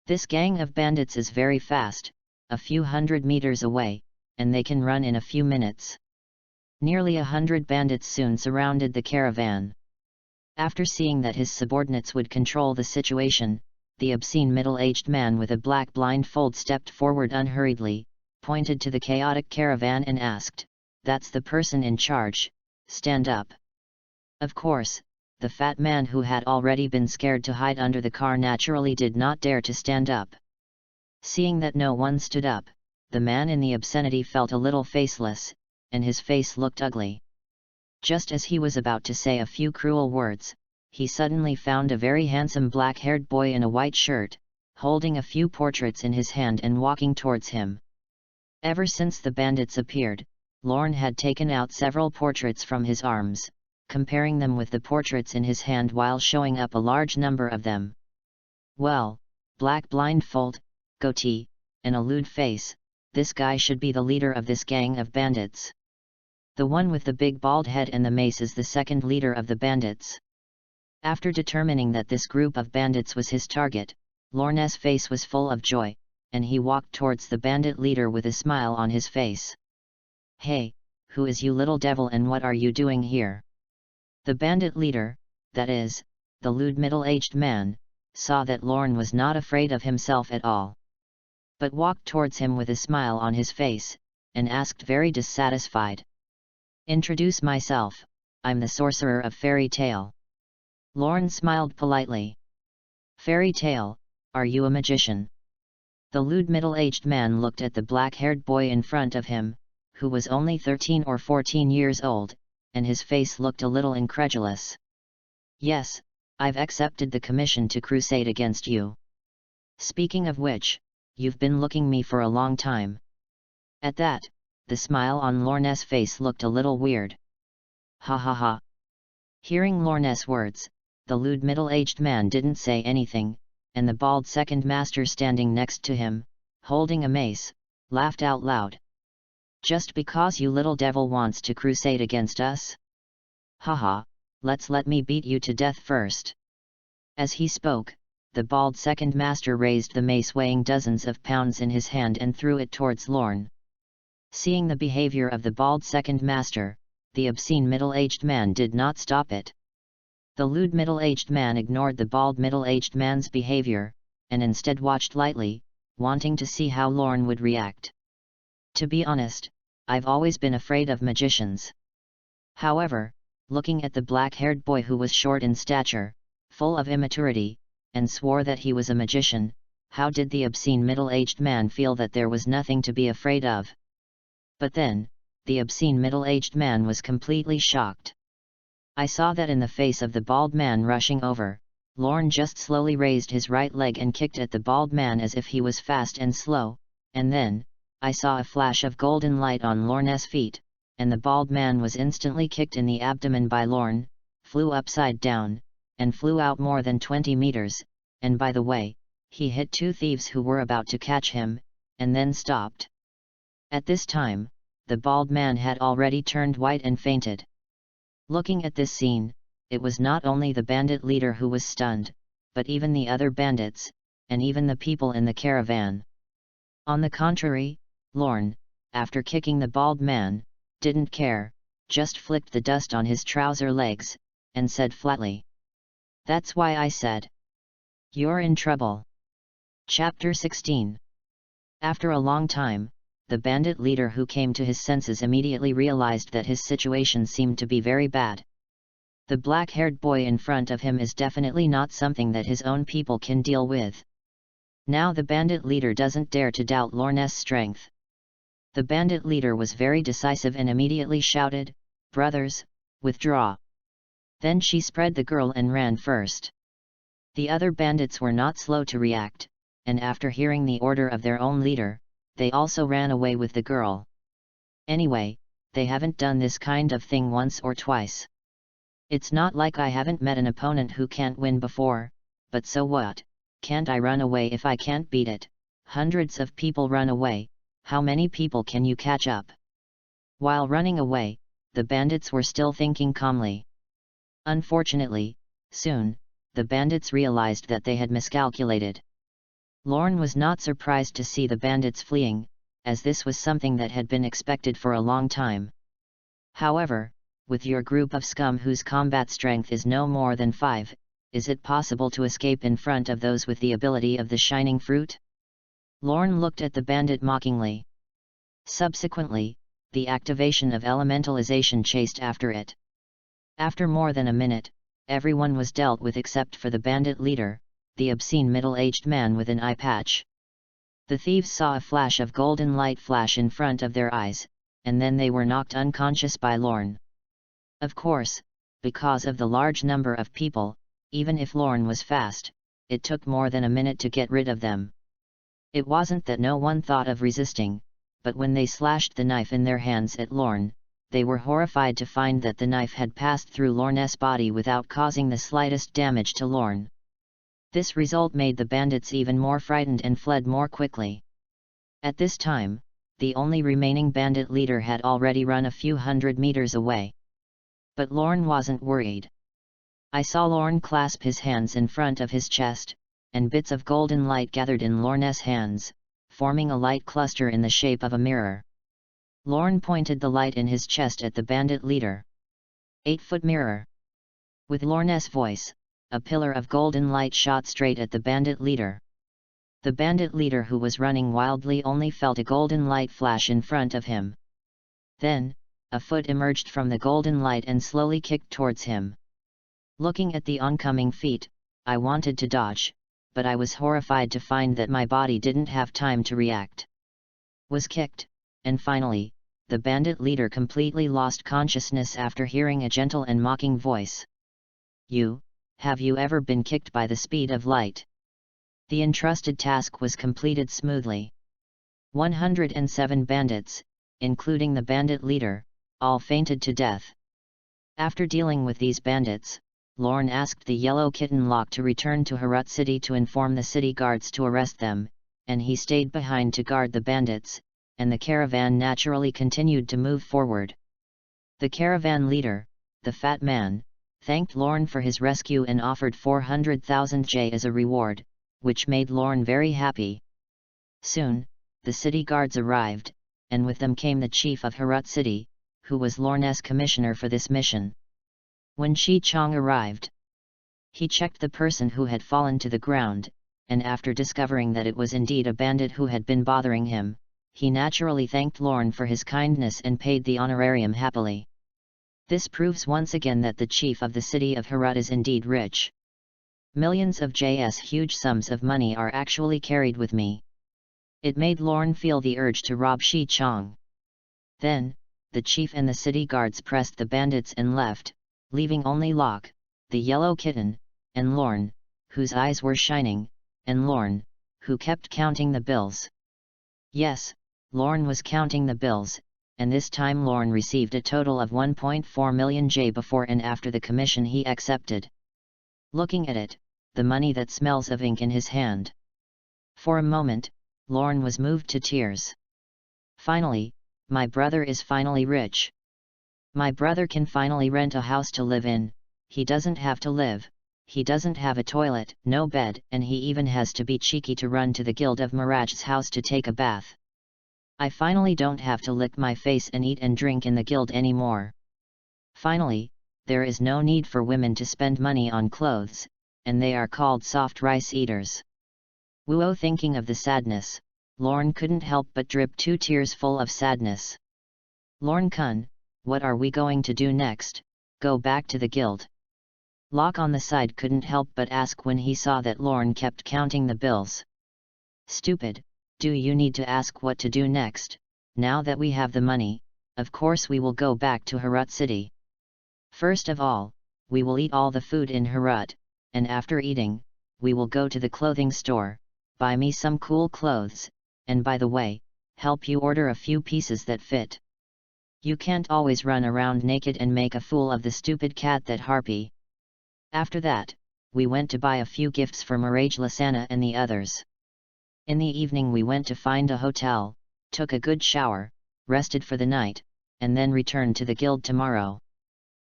A: This gang of bandits is very fast, a few hundred meters away, and they can run in a few minutes. Nearly 100 bandits soon surrounded the caravan. After seeing that his subordinates would control the situation, the obscene middle-aged man with a black blindfold stepped forward unhurriedly, pointed to the chaotic caravan and asked, "That's the person in charge, stand up." Of course, the fat man who had already been scared to hide under the car naturally did not dare to stand up. Seeing that no one stood up, the man in the obscenity felt a little faceless, and his face looked ugly. Just as he was about to say a few cruel words, he suddenly found a very handsome black-haired boy in a white shirt, holding a few portraits in his hand and walking towards him. Ever since the bandits appeared, Lorne had taken out several portraits from his arms, comparing them with the portraits in his hand while showing up a large number of them. Well, black blindfold, goatee, and a lewd face, this guy should be the leader of this gang of bandits. The one with the big bald head and the mace is the second leader of the bandits. After determining that this group of bandits was his target, Lorne's face was full of joy, and he walked towards the bandit leader with a smile on his face. "Hey, who is you little devil and what are you doing here?" The bandit leader, that is, the lewd middle-aged man, saw that Lorne was not afraid of himself at all, but walked towards him with a smile on his face, and asked very dissatisfied, "Introduce myself, I'm the sorcerer of Fairy Tale." Lorne smiled politely. "Fairy Tale, are you a magician?" The lewd middle-aged man looked at the black-haired boy in front of him, who was only 13 or 14 years old, and his face looked a little incredulous. "Yes, I've accepted the commission to crusade against you. Speaking of which, you've been looking me for a long time." At that, the smile on Lorne's face looked a little weird. "Ha ha ha." Hearing Lorne's words, the lewd middle-aged man didn't say anything, and the bald second master standing next to him, holding a mace, laughed out loud. "Just because you little devil wants to crusade against us? Haha, let me beat you to death first." As he spoke, the bald second master raised the mace weighing dozens of pounds in his hand and threw it towards Lorne. Seeing the behavior of the bald second master, the obscene middle-aged man did not stop it. The lewd middle-aged man ignored the bald middle-aged man's behavior, and instead watched lightly, wanting to see how Lorne would react. To be honest, I've always been afraid of magicians. However, looking at the black-haired boy who was short in stature, full of immaturity, and swore that he was a magician, how did the obscene middle-aged man feel that there was nothing to be afraid of? But then, the obscene middle-aged man was completely shocked. I saw that in the face of the bald man rushing over, Lorne just slowly raised his right leg and kicked at the bald man as if he was fast and slow, and then, I saw a flash of golden light on Lorne's feet, and the bald man was instantly kicked in the abdomen by Lorne, flew upside down, and flew out more than 20 meters, and by the way, he hit two thieves who were about to catch him, and then stopped. At this time, the bald man had already turned white and fainted. Looking at this scene, it was not only the bandit leader who was stunned, but even the other bandits, and even the people in the caravan. On the contrary, Lorne, after kicking the bald man, didn't care, just flicked the dust on his trouser legs, and said flatly, "That's why I said. You're in trouble." Chapter 16. After a long time, the bandit leader who came to his senses immediately realized that his situation seemed to be very bad. The black-haired boy in front of him is definitely not something that his own people can deal with. Now the bandit leader doesn't dare to doubt Lorne's strength. The bandit leader was very decisive and immediately shouted, "Brothers, withdraw." Then she spread the girl and ran first. The other bandits were not slow to react, and after hearing the order of their own leader, they also ran away with the girl. Anyway, they haven't done this kind of thing once or twice. It's not like I haven't met an opponent who can't win before, but so what, can't I run away if I can't beat it? Hundreds of people run away, how many people can you catch up? While running away, the bandits were still thinking calmly. Unfortunately, soon, the bandits realized that they had miscalculated. Lorne was not surprised to see the bandits fleeing, as this was something that had been expected for a long time. However, with your group of scum whose combat strength is no more than 5, is it possible to escape in front of those with the ability of the shining fruit? Lorne looked at the bandit mockingly. Subsequently, the activation of elementalization chased after it. After more than a minute, everyone was dealt with except for the bandit leader, the obscene middle-aged man with an eye patch. The thieves saw a flash of golden light flash in front of their eyes, and then they were knocked unconscious by Lorne. Of course, because of the large number of people, even if Lorne was fast, it took more than a minute to get rid of them. It wasn't that no one thought of resisting, but when they slashed the knife in their hands at Lorne, they were horrified to find that the knife had passed through Lorne's body without causing the slightest damage to Lorne. This result made the bandits even more frightened and fled more quickly. At this time, the only remaining bandit leader had already run a few hundred meters away. But Lorne wasn't worried. I saw Lorne clasp his hands in front of his chest, and bits of golden light gathered in Lorne's hands, forming a light cluster in the shape of a mirror. Lorne pointed the light in his chest at the bandit leader. 8-foot mirror. With Lorne's voice, a pillar of golden light shot straight at the bandit leader. The bandit leader who was running wildly only felt a golden light flash in front of him. Then, a foot emerged from the golden light and slowly kicked towards him. Looking at the oncoming feet, I wanted to dodge, but I was horrified to find that my body didn't have time to react. Was kicked, and finally, the bandit leader completely lost consciousness after hearing a gentle and mocking voice. Have you ever been kicked by the speed of light? The entrusted task was completed smoothly. 107 bandits, including the bandit leader, all fainted to death. After dealing with these bandits, Lorne asked the yellow kitten Locke to return to Herat city to inform the city guards to arrest them, and he stayed behind to guard the bandits, and the caravan naturally continued to move forward. The caravan leader, the fat man, thanked Lorne for his rescue and offered 400,000 J as a reward, which made Lorne very happy. Soon, the city guards arrived, and with them came the chief of Herat city, who was Lorne's commissioner for this mission. When Shi Chong arrived, he checked the person who had fallen to the ground, and after discovering that it was indeed a bandit who had been bothering him, he naturally thanked Lorne for his kindness and paid the honorarium happily. This proves once again that the chief of the city of Herat is indeed rich. Millions of J's huge sums of money are actually carried with me. It made Lorne feel the urge to rob Shi Chong. Then, the chief and the city guards pressed the bandits and left, leaving only Locke, the yellow kitten, and Lorne, whose eyes were shining, and Lorne, who kept counting the bills. Yes, Lorne was counting the bills, and this time Lorne received a total of 1.4 million J before and after the commission he accepted. Looking at it, the money that smells of ink in his hand. For a moment, Lorne was moved to tears. Finally, my brother is finally rich. My brother can finally rent a house to live in, he doesn't have to live, he doesn't have a toilet, no bed, and he even has to be cheeky to run to the Guild of Miraj's house to take a bath. I finally don't have to lick my face and eat and drink in the guild anymore. Finally, there is no need for women to spend money on clothes, and they are called soft rice eaters. Wuo, thinking of the sadness, Lorne couldn't help but drip 2 tears full of sadness. Lorne kun, what are we going to do next? Go back to the guild? Locke on the side couldn't help but ask when he saw that Lorne kept counting the bills. Stupid, do you need to ask what to do next? Now that we have the money, of course we will go back to Herat city. First of all, we will eat all the food in Herat, and after eating, we will go to the clothing store, buy me some cool clothes, and by the way, help you order a few pieces that fit. You can't always run around naked and make a fool of the stupid cat that harpy. After that, we went to buy a few gifts for Miraj Lasana and the others. In the evening we went to find a hotel, took a good shower, rested for the night, and then returned to the guild tomorrow.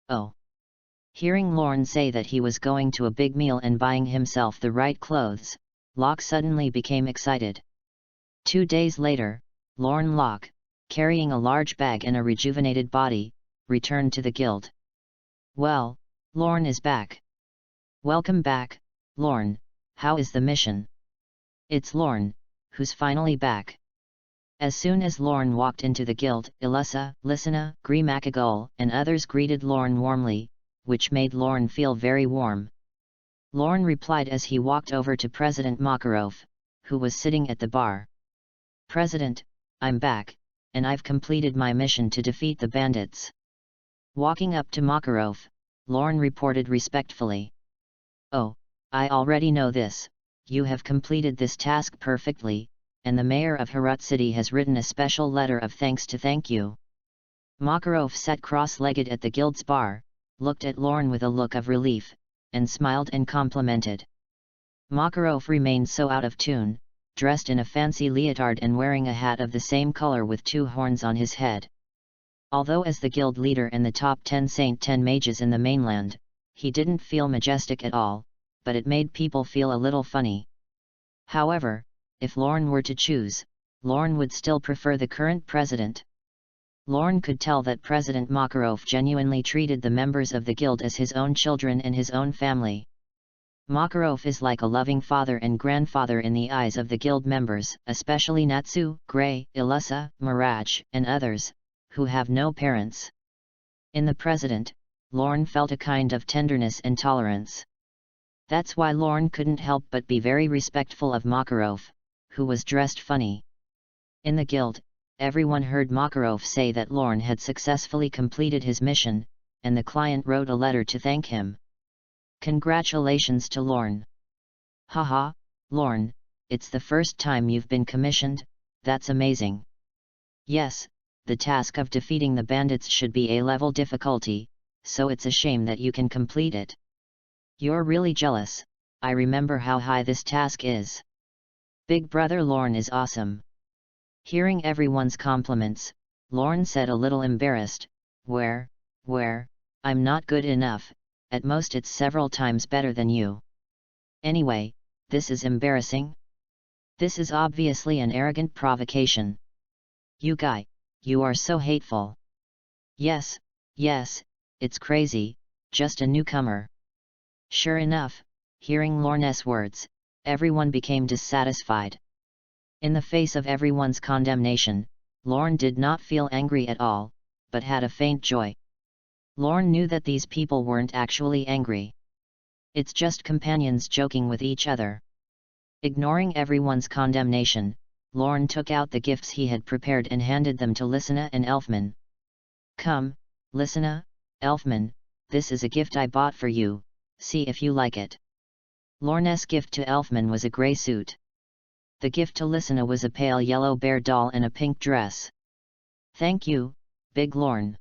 A: Oh! Hearing Lorne say that he was going to a big meal and buying himself the right clothes, Locke suddenly became excited. 2 days later, Lorne Locke, carrying a large bag and a rejuvenated body, returned to the guild. Well, Lorne is back. Welcome back, Lorne, how is the mission? It's Lorne, who's finally back. As soon as Lorne walked into the guild, Ilusa, Lisana, Grimakagol, and others greeted Lorne warmly, which made Lorne feel very warm. Lorne replied as he walked over to President Makarov, who was sitting at the bar. President, I'm back, and I've completed my mission to defeat the bandits. Walking up to Makarov, Lorne reported respectfully. Oh, I already know this, you have completed this task perfectly, and the mayor of Herat city has written a special letter of thanks to thank you. Makarov sat cross-legged at the guild's bar, looked at Lorne with a look of relief, and smiled and complimented. Makarov remained so out of tune, dressed in a fancy leotard and wearing a hat of the same color with 2 horns on his head. Although as the guild leader and the top 10 Saint 10 mages in the mainland, he didn't feel majestic at all, but it made people feel a little funny. However, if Lorne were to choose, Lorne would still prefer the current president. Lorne could tell that President Makarov genuinely treated the members of the guild as his own children and his own family. Makarov is like a loving father and grandfather in the eyes of the guild members, especially Natsu, Gray, Ilusa, Miraj, and others, who have no parents. In the president, Lorne felt a kind of tenderness and tolerance. That's why Lorne couldn't help but be very respectful of Makarov, who was dressed funny. In the guild, everyone heard Makarov say that Lorne had successfully completed his mission, and the client wrote a letter to thank him. Congratulations to Lorne. Haha, Lorne, it's the first time you've been commissioned, that's amazing. Yes, the task of defeating the bandits should be A-level difficulty, so it's a shame that you can complete it. You're really jealous. I remember how high this task is. Big brother Lorne is awesome. Hearing everyone's compliments, Lorne said a little embarrassed, Where, I'm not good enough, at most it's several times better than you. Anyway, this is embarrassing. This is obviously an arrogant provocation. You guy, you are so hateful. Yes, it's crazy, just a newcomer. Sure enough, hearing Lorne's words, everyone became dissatisfied. In the face of everyone's condemnation, Lorne did not feel angry at all, but had a faint joy. Lorne knew that these people weren't actually angry. It's just companions joking with each other. Ignoring everyone's condemnation, Lorne took out the gifts he had prepared and handed them to Lysina and Elfman. Come, Lysina, Elfman, this is a gift I bought for you, see if you like it. Lorne's gift to Elfman was a grey suit. The gift to Lysina was a pale yellow bear doll and a pink dress. Thank you, Big Lorne.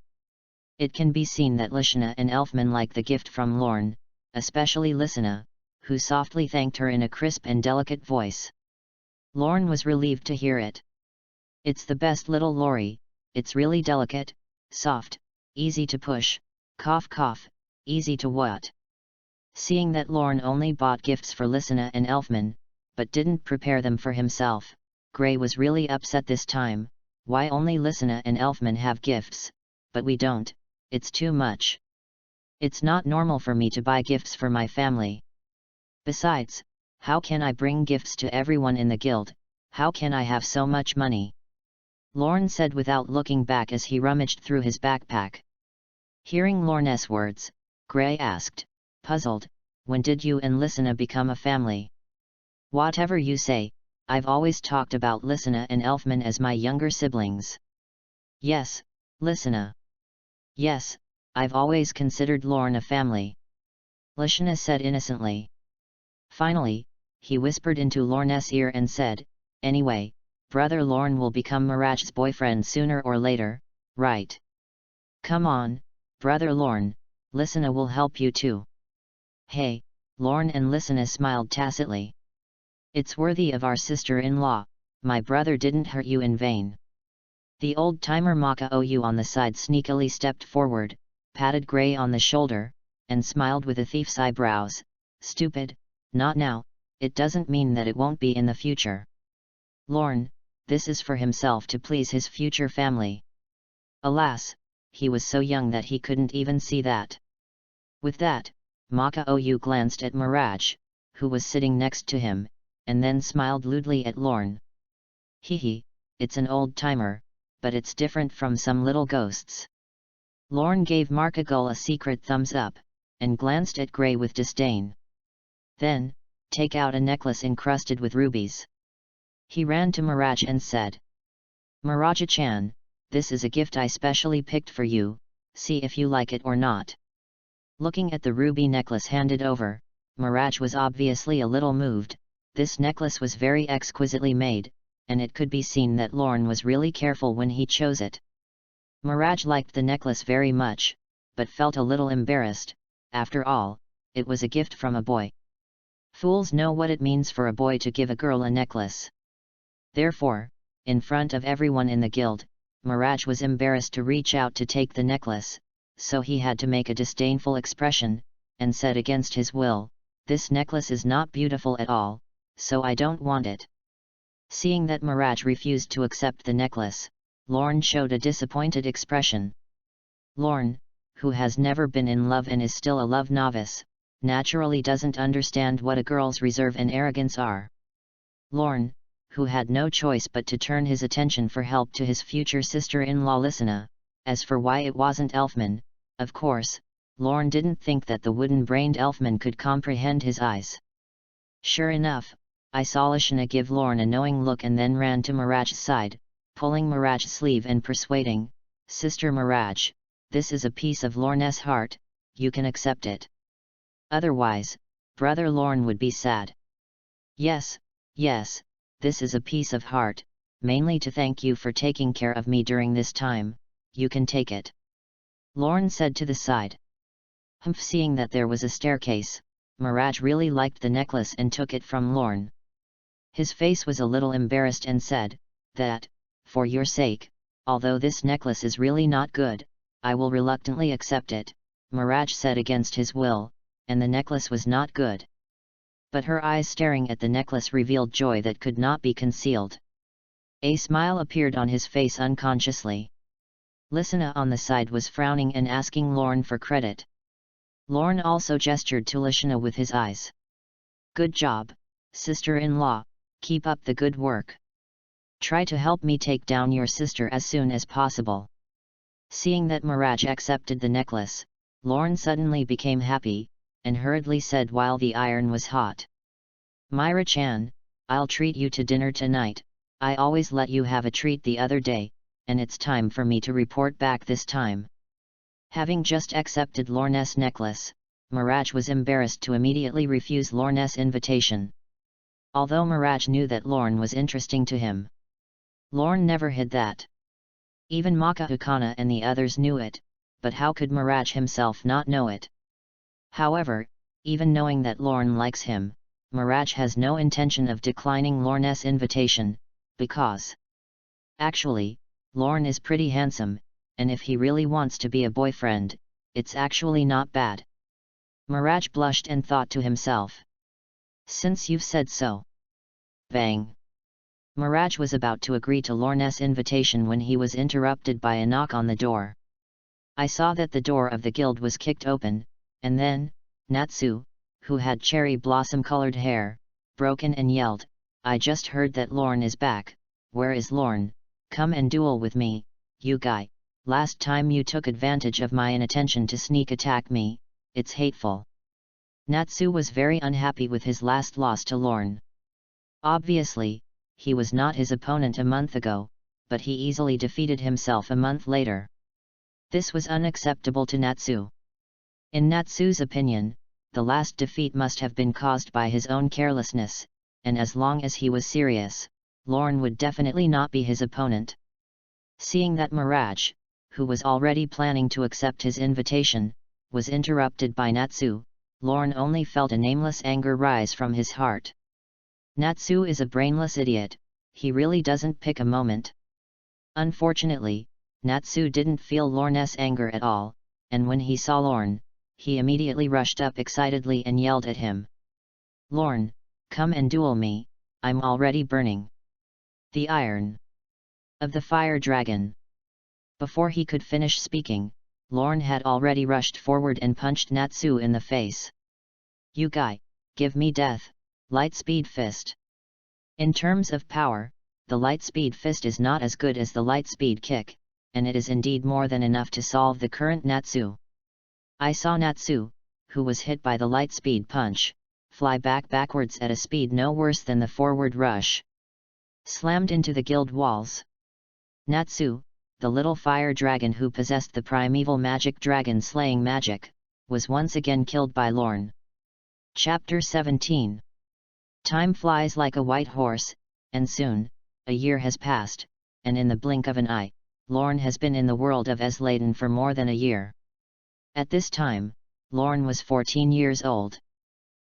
A: It can be seen that Lysina and Elfman like the gift from Lorne, especially Lysina, who softly thanked her in a crisp and delicate voice. Lorne was relieved to hear it. It's the best little lorry, it's really delicate, soft, easy to push, cough cough, easy to what. Seeing that Lorne only bought gifts for Lysina and Elfman, but didn't prepare them for himself, Gray was really upset this time. Why only Lysina and Elfman have gifts, but we don't? It's too much. It's not normal for me to buy gifts for my family. Besides, how can I bring gifts to everyone in the guild? How can I have so much money? Lorne said without looking back as he rummaged through his backpack. Hearing Lorne's words, Gray asked, puzzled, when did you and Lysina become a family? Whatever you say, I've always talked about Lysina and Elfman as my younger siblings. Yes, Lysina. Yes, I've always considered Lorne a family. Lysina said innocently. Finally, he whispered into Lorne's ear and said, anyway, brother Lorne will become Miraj's boyfriend sooner or later, right? Come on, brother Lorne, Lysina will help you too. Hey, Lorne and Lysina smiled tacitly. It's worthy of our sister-in-law, my brother didn't hurt you in vain. The old-timer Maka-ou on the side sneakily stepped forward, patted Gray on the shoulder, and smiled with a thief's eyebrows. Stupid, not now, it doesn't mean that it won't be in the future. Lorne, this is for himself to please his future family. Alas, he was so young that he couldn't even see that. With that, Maka-ou glanced at Miraj, who was sitting next to him, and then smiled lewdly at Lorne. Hee, it's an old-timer, but it's different from some little ghosts. Lorne gave Maka-ou a secret thumbs up, and glanced at Gray with disdain. Then, take out a necklace encrusted with rubies. He ran to Miraj and said, Miraj-chan, this is a gift I specially picked for you, see if you like it or not. Looking at the ruby necklace handed over, Miraj was obviously a little moved. This necklace was very exquisitely made, and it could be seen that Lorne was really careful when he chose it. Miraj liked the necklace very much, but felt a little embarrassed. After all, it was a gift from a boy. Fools know what it means for a boy to give a girl a necklace. Therefore, in front of everyone in the guild, Miraj was embarrassed to reach out to take the necklace, so he had to make a disdainful expression, and said against his will, this necklace is not beautiful at all, so I don't want it. Seeing that Miraj refused to accept the necklace, Lorne showed a disappointed expression. Lorne, who has never been in love and is still a love novice, naturally doesn't understand what a girl's reserve and arrogance are. Lorne, who had no choice but to turn his attention for help to his future sister-in-law Lysina, as for why it wasn't Elfman, of course, Lorne didn't think that the wooden-brained Elfman could comprehend his eyes. Sure enough, I saw Lysina give Lorne a knowing look and then ran to Miraj's side, pulling Miraj's sleeve and persuading, Sister Miraj, this is a piece of Lorne's heart, you can accept it. Otherwise, brother Lorne would be sad. Yes, this is a piece of heart, mainly to thank you for taking care of me during this time, you can take it. Lorne said to the side. Seeing that there was a staircase, Mirage really liked the necklace and took it from Lorne. His face was a little embarrassed and said, "That, for your sake, although this necklace is really not good, I will reluctantly accept it," Mirage said against his will, and the necklace was not good. But her eyes staring at the necklace revealed joy that could not be concealed. A smile appeared on his face unconsciously. Lysina on the side was frowning and asking Lorne for credit. Lorne also gestured to Lysina with his eyes. "Good job, sister-in-law, keep up the good work. Try to help me take down your sister as soon as possible." Seeing that Mirage accepted the necklace, Lorne suddenly became happy, and hurriedly said while the iron was hot, "Myra-chan, I'll treat you to dinner tonight. I always let you have a treat the other day, and it's time for me to report back this time." Having just accepted Lorne's necklace, Mirage was embarrassed to immediately refuse Lorne's invitation. Although Mirage knew that Lorne was interesting to him, Lorne never hid that. Even Makahukana and the others knew it, but how could Mirage himself not know it? However, even knowing that Lorne likes him, Mirage has no intention of declining Lorne's invitation, because actually, Lorne is pretty handsome, and if he really wants to be a boyfriend, it's actually not bad. Mirage blushed and thought to himself, "Since you've said so." Bang! Mirage was about to agree to Lorne's invitation when he was interrupted by a knock on the door. I saw that the door of the guild was kicked open, and then, Natsu, who had cherry blossom-colored hair, broke in and yelled, "I just heard that Lorne is back. Where is Lorne? Come and duel with me, you guy. Last time you took advantage of my inattention to sneak attack me, it's hateful." Natsu was very unhappy with his last loss to Lorne. Obviously, he was not his opponent a month ago, but he easily defeated himself a month later. This was unacceptable to Natsu. In Natsu's opinion, the last defeat must have been caused by his own carelessness, and as long as he was serious, Lorne would definitely not be his opponent. Seeing that Mirage, who was already planning to accept his invitation, was interrupted by Natsu, Lorne only felt a nameless anger rise from his heart. Natsu is a brainless idiot, he really doesn't pick a moment. Unfortunately, Natsu didn't feel Lorne's anger at all, and when he saw Lorne, he immediately rushed up excitedly and yelled at him, "Lorne, come and duel me, I'm already burning." The iron of the fire dragon. Before he could finish speaking, Lorne had already rushed forward and punched Natsu in the face. "You guy, give me death, Lightspeed Fist." In terms of power, the Lightspeed Fist is not as good as the Lightspeed Kick, and it is indeed more than enough to solve the current Natsu. I saw Natsu, who was hit by the Lightspeed Punch, fly backwards at a speed no worse than the forward rush. Slammed into the guild walls. Natsu, the little fire dragon who possessed the primeval magic dragon slaying magic, was once again killed by Lorne. Chapter 17. Time flies like a white horse, and soon, a year has passed, and in the blink of an eye, Lorne has been in the world of Esladen for more than a year. At this time, Lorne was 14 years old.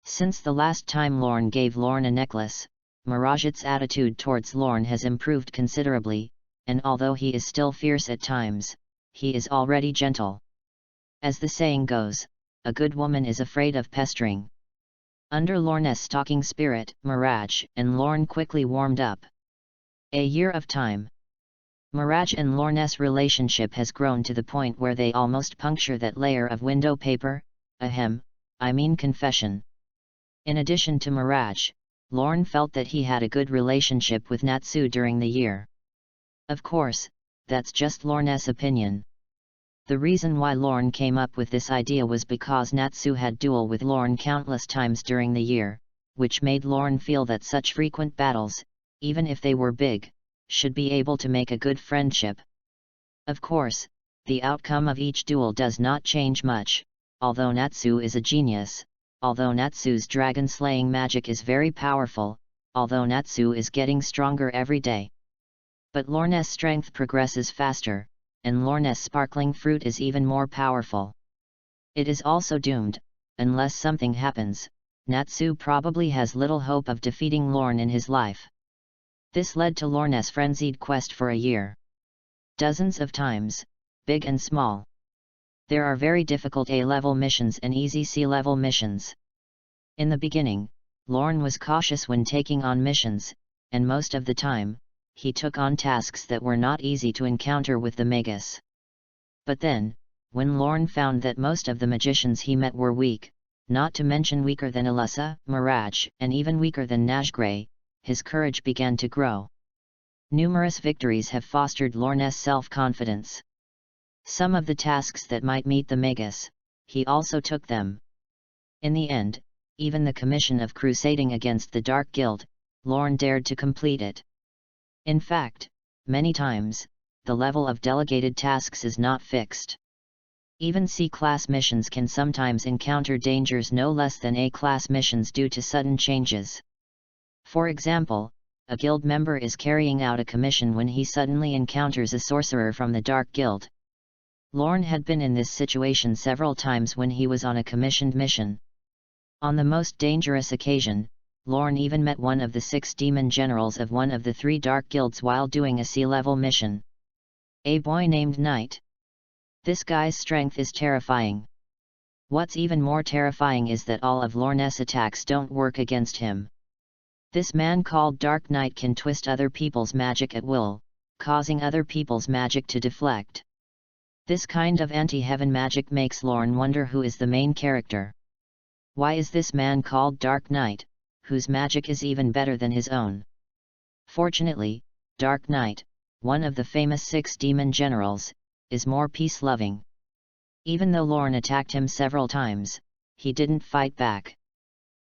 A: Since the last time Lorne gave Lorne a necklace, Mirage's attitude towards Lorne has improved considerably, and although he is still fierce at times, he is already gentle. As the saying goes, a good woman is afraid of pestering. Under Lorne's stalking spirit, Mirage and Lorne quickly warmed up. A year of time. Mirage and Lorne's relationship has grown to the point where they almost puncture that layer of window paper, confession. In addition to Mirage, Lorne felt that he had a good relationship with Natsu during the year. Of course, that's just Lorne's opinion. The reason why Lorne came up with this idea was because Natsu had dueled with Lorne countless times during the year, which made Lorne feel that such frequent battles, even if they were big, should be able to make a good friendship. Of course, the outcome of each duel does not change much, although Natsu is a genius, although Natsu's dragon-slaying magic is very powerful, although Natsu is getting stronger every day. But Lorne's strength progresses faster, and Lorne's sparkling fruit is even more powerful. It is also doomed, unless something happens, Natsu probably has little hope of defeating Lorne in his life. This led to Lorne's frenzied quest for a year. Dozens of times, big and small. There are very difficult A-level missions and easy C-level missions. In the beginning, Lorne was cautious when taking on missions, and most of the time, he took on tasks that were not easy to encounter with the Magus. But then, when Lorne found that most of the magicians he met were weak, not to mention weaker than Alyssa, Mirage, and even weaker than Najgray, his courage began to grow. Numerous victories have fostered Lorne's self-confidence. Some of the tasks that might meet the Magus, he also took them. In the end, even the commission of crusading against the Dark Guild, Lorne dared to complete it. In fact, many times, the level of delegated tasks is not fixed. Even C-class missions can sometimes encounter dangers no less than A-class missions due to sudden changes. For example, a guild member is carrying out a commission when he suddenly encounters a sorcerer from the Dark Guild. Lorne had been in this situation several times when he was on a commissioned mission. On the most dangerous occasion, Lorne even met one of the 6 demon generals of one of the 3 Dark Guilds while doing a C-level mission. A boy named Knight. This guy's strength is terrifying. What's even more terrifying is that all of Lorne's attacks don't work against him. This man called Dark Knight can twist other people's magic at will, causing other people's magic to deflect. This kind of anti-heaven magic makes Lorne wonder who is the main character. Why is this man called Dark Knight, whose magic is even better than his own? Fortunately, Dark Knight, one of the famous 6 demon generals, is more peace-loving. Even though Lorne attacked him several times, he didn't fight back.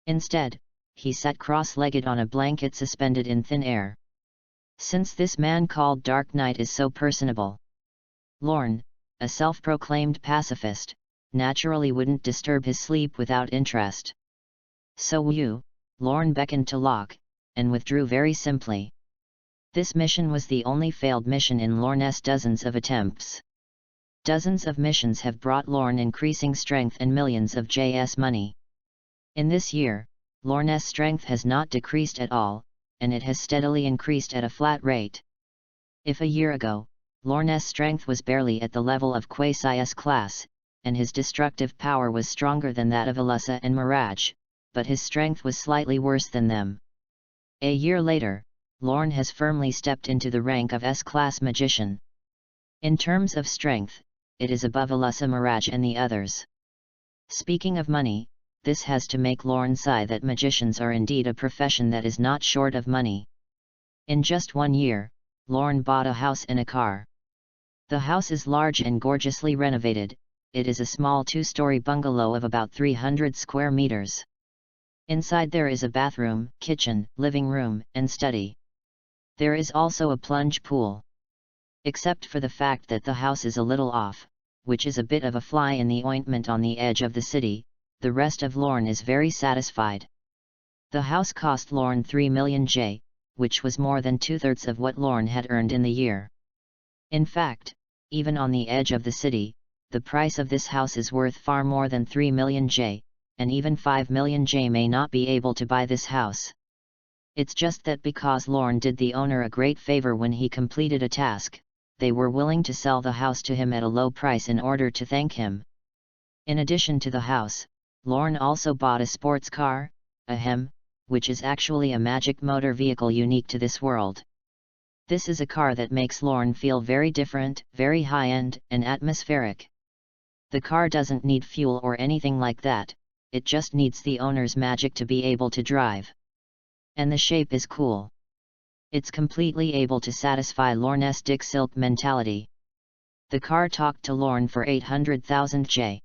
A: Instead, he sat cross-legged on a blanket suspended in thin air. Since this man called Dark Knight is so personable, Lorne, a self-proclaimed pacifist, naturally wouldn't disturb his sleep without interest. So Lorne beckoned to Locke, and withdrew very simply. This mission was the only failed mission in Lorne's dozens of attempts. Dozens of missions have brought Lorne increasing strength and millions of JS money. In this year, Lorne's strength has not decreased at all, and it has steadily increased at a flat rate. If a year ago, Lorne's strength was barely at the level of Quasi-S class, and his destructive power was stronger than that of Alyssa and Mirage, but his strength was slightly worse than them. A year later, Lorne has firmly stepped into the rank of S-class magician. In terms of strength, it is above Alyssa, Mirage and the others. Speaking of money, this has to make Lorne sigh that magicians are indeed a profession that is not short of money. In just 1 year, Lorne bought a house and a car. The house is large and gorgeously renovated. It is a small 2-story bungalow of about 300 square meters. Inside there is a bathroom, kitchen, living room, and study. There is also a plunge pool. Except for the fact that the house is a little off, which is a bit of a fly in the ointment on the edge of the city, the rest of Lorne is very satisfied. The house cost Lorne 3 million J, which was more than 2/3 of what Lorne had earned in the year. In fact, even on the edge of the city, the price of this house is worth far more than 3 million J, and even 5 million J may not be able to buy this house. It's just that because Lorne did the owner a great favor when he completed a task, they were willing to sell the house to him at a low price in order to thank him. In addition to the house, Lorne also bought a sports car, a HEM, which is actually a magic motor vehicle unique to this world. This is a car that makes Lorne feel very different, very high-end, and atmospheric. The car doesn't need fuel or anything like that, it just needs the owner's magic to be able to drive. And the shape is cool. It's completely able to satisfy Lorne's Dick Silk mentality. The car talked to Lorne for 800,000 J.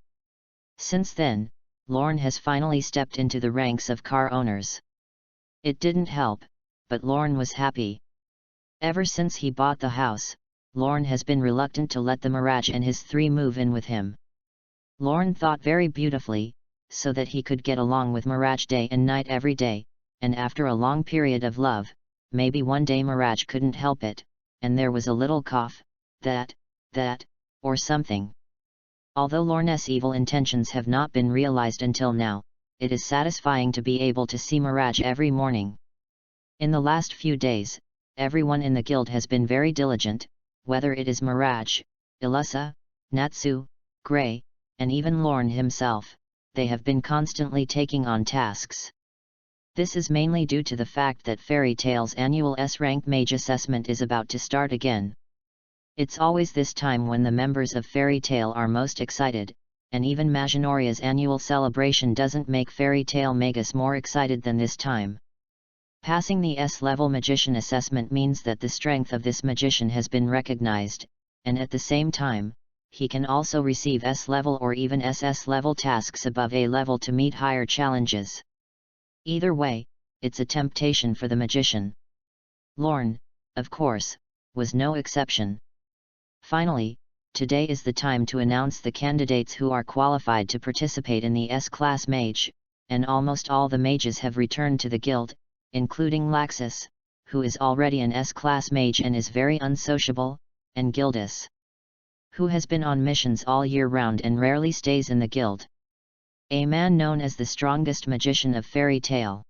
A: Since then, Lorne has finally stepped into the ranks of car owners. It didn't help, but Lorne was happy. Ever since he bought the house, Lorne has been reluctant to let the Mirage and his 3 move in with him. Lorne thought very beautifully, so that he could get along with Mirage day and night every day, and after a long period of love, maybe one day Mirage couldn't help it, and there was a little cough, that, or something. Although LORNE's evil intentions have not been realized until now, it is satisfying to be able to see Mirage every morning. In the last few days, everyone in the guild has been very diligent, whether it is Mirage, Ilusa, Natsu, Gray, and even LORNE himself. They have been constantly taking on tasks. This is mainly due to the fact that Fairy Tail's annual S-rank mage assessment is about to start again. It's always this time when the members of Fairy Tail are most excited, and even Maginoria's annual celebration doesn't make Fairy Tail Magus more excited than this time. Passing the S-level magician assessment means that the strength of this magician has been recognized, and at the same time, he can also receive S-level or even SS-level tasks above A-level to meet higher challenges. Either way, it's a temptation for the magician. LORNE, of course, was no exception. Finally, today is the time to announce the candidates who are qualified to participate in the S-class mage, and almost all the mages have returned to the guild, including Laxus, who is already an S-class mage and is very unsociable, and Gildus, who has been on missions all year round and rarely stays in the guild. A man known as the strongest magician of Fairy Tail.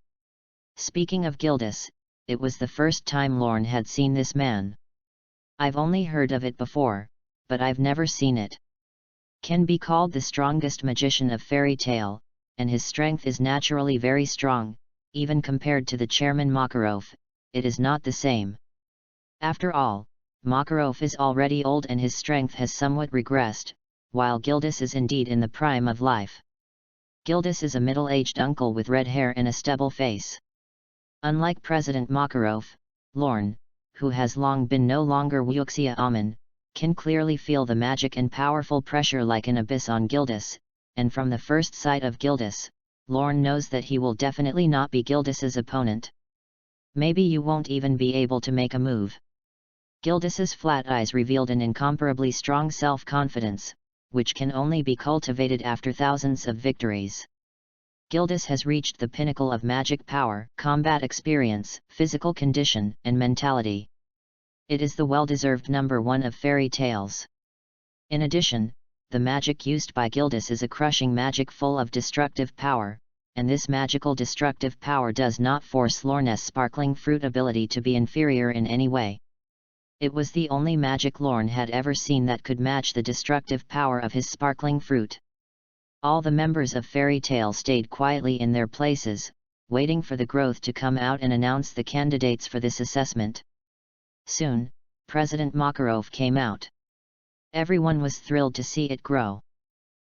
A: Speaking of Gildus, it was the first time LORNE had seen this man. I've only heard of it before, but I've never seen it. Can be called the strongest magician of Fairy Tail, and his strength is naturally very strong, even compared to the chairman Makarov, it is not the same. After all, Makarov is already old and his strength has somewhat regressed, while Gildus is indeed in the prime of life. Gildus is a middle-aged uncle with red hair and a stubble face. Unlike President Makarov, LORNE, who has long been no longer Wuxia Amen, can clearly feel the magic and powerful pressure like an abyss on Gildus, and from the first sight of Gildus, LORNE knows that he will definitely not be Gildus's opponent. Maybe you won't even be able to make a move. Gildus's flat eyes revealed an incomparably strong self-confidence, which can only be cultivated after thousands of victories. Gildus has reached the pinnacle of magic power, combat experience, physical condition, and mentality. It is the well-deserved #1 of Fairy Tales. In addition, the magic used by Gildus is a crushing magic full of destructive power, and this magical destructive power does not force LORNE's sparkling fruit ability to be inferior in any way. It was the only magic LORNE had ever seen that could match the destructive power of his sparkling fruit. All the members of Fairy Tail stayed quietly in their places, waiting for the growth to come out and announce the candidates for this assessment. Soon, President Makarov came out. Everyone was thrilled to see it grow.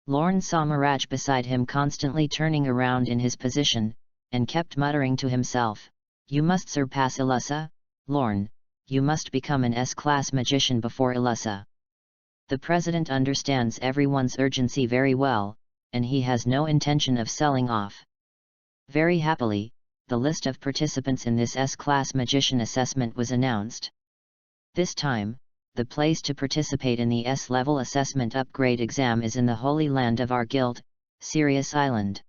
A: LORNE saw Mirage beside him constantly turning around in his position, and kept muttering to himself, "You must surpass Ilusa, LORNE. You must become an S-class magician before Ilusa." The president understands everyone's urgency very well, and he has no intention of selling off. Very happily, the list of participants in this S-class magician assessment was announced. This time, the place to participate in the S-level assessment upgrade exam is in the holy land of our guild, Sirius Island.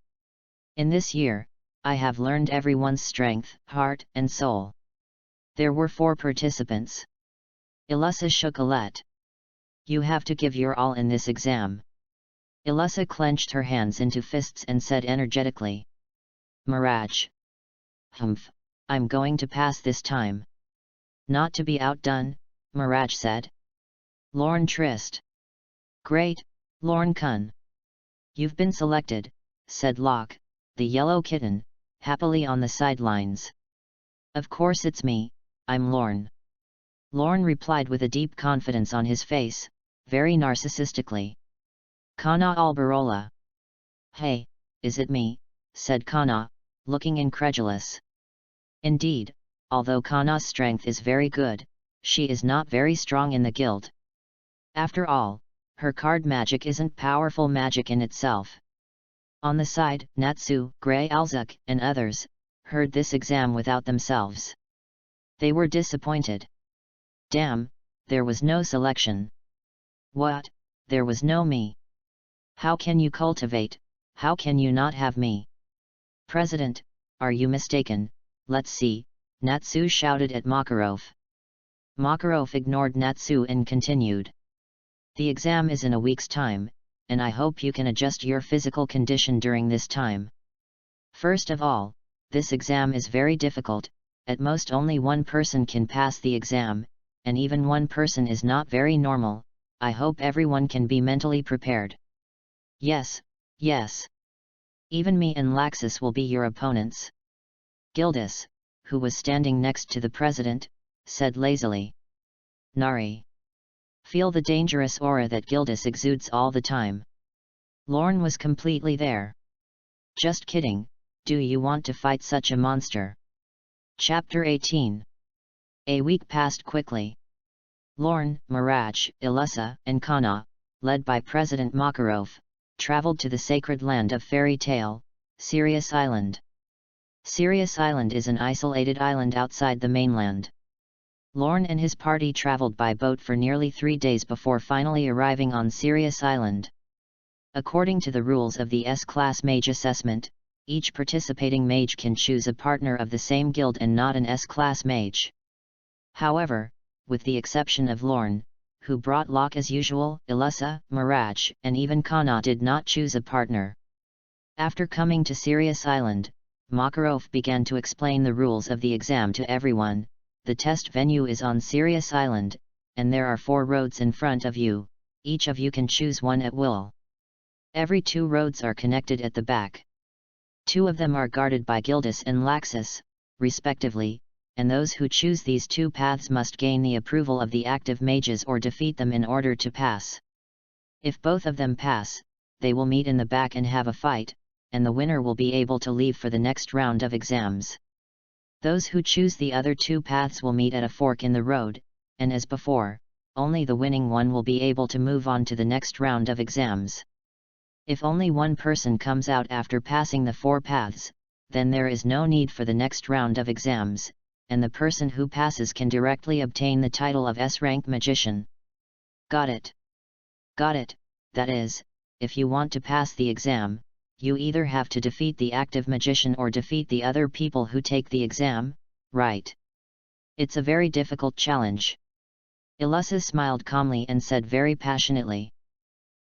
A: In this year, I have learned everyone's strength, heart, and soul. There were 4 participants. Ilusa shook Alette. "You have to give your all in this exam." Ilusa clenched her hands into fists and said energetically. "Mirage. Humph, I'm going to pass this time." "Not to be outdone," Mirage said. "LORNE Trist." "Great, LORNE Kun. You've been selected," said Locke, the yellow kitten, happily on the sidelines. "Of course it's me, I'm LORNE." LORNE replied with a deep confidence on his face, very narcissistically. "Kana Alberola." "Hey, is it me?" said Kana, looking incredulous. Indeed, although Kana's strength is very good, she is not very strong in the guild. After all, her card magic isn't powerful magic in itself. On the side, Natsu, Grey Alzuk, and others, heard this exam without themselves. They were disappointed. Damn, there was no selection. What, there was no me? How can you cultivate, how can you not have me? President, are you mistaken? Let's see, Natsu shouted at Makarov. Makarov ignored Natsu and continued. The exam is in a week's time, and I hope you can adjust your physical condition during this time. First of all, this exam is very difficult, at most only one person can pass the exam, and even one person is not very normal. I hope everyone can be mentally prepared. Yes, yes. Even me and Laxus will be your opponents. Gildas, who was standing next to the president, said lazily. Nari. Feel the dangerous aura that Gildas exudes all the time. Lorne was completely there. Just kidding, do you want to fight such a monster? Chapter 18. A week passed quickly. Lorne, Mirage, Ilusa, and Kana, led by President Makarov, traveled to the sacred land of Fairy Tale, Sirius Island. Sirius Island is an isolated island outside the mainland. Lorne and his party traveled by boat for nearly 3 days before finally arriving on Sirius Island. According to the rules of the S-Class Mage Assessment, each participating mage can choose a partner of the same guild and not an S-Class Mage. However, with the exception of Lorne, who brought Locke as usual, Ilusa, Mirage, and even Kana did not choose a partner. After coming to Sirius Island, Makarov began to explain the rules of the exam to everyone. The test venue is on Sirius Island, and there are 4 roads in front of you, each of you can choose one at will. Every 2 roads are connected at the back. 2 of them are guarded by Gildas and Laxus, respectively, and those who choose these 2 paths must gain the approval of the active mages or defeat them in order to pass. If both of them pass, they will meet in the back and have a fight, and the winner will be able to leave for the next round of exams. Those who choose the other 2 paths will meet at a fork in the road, and as before, only the winning one will be able to move on to the next round of exams. If only one person comes out after passing the 4 paths, then there is no need for the next round of exams, and the person who passes can directly obtain the title of S-rank magician. Got it? Got it, that is, if you want to pass the exam, you either have to defeat the active magician or defeat the other people who take the exam, right? It's a very difficult challenge. Ilusa smiled calmly and said very passionately.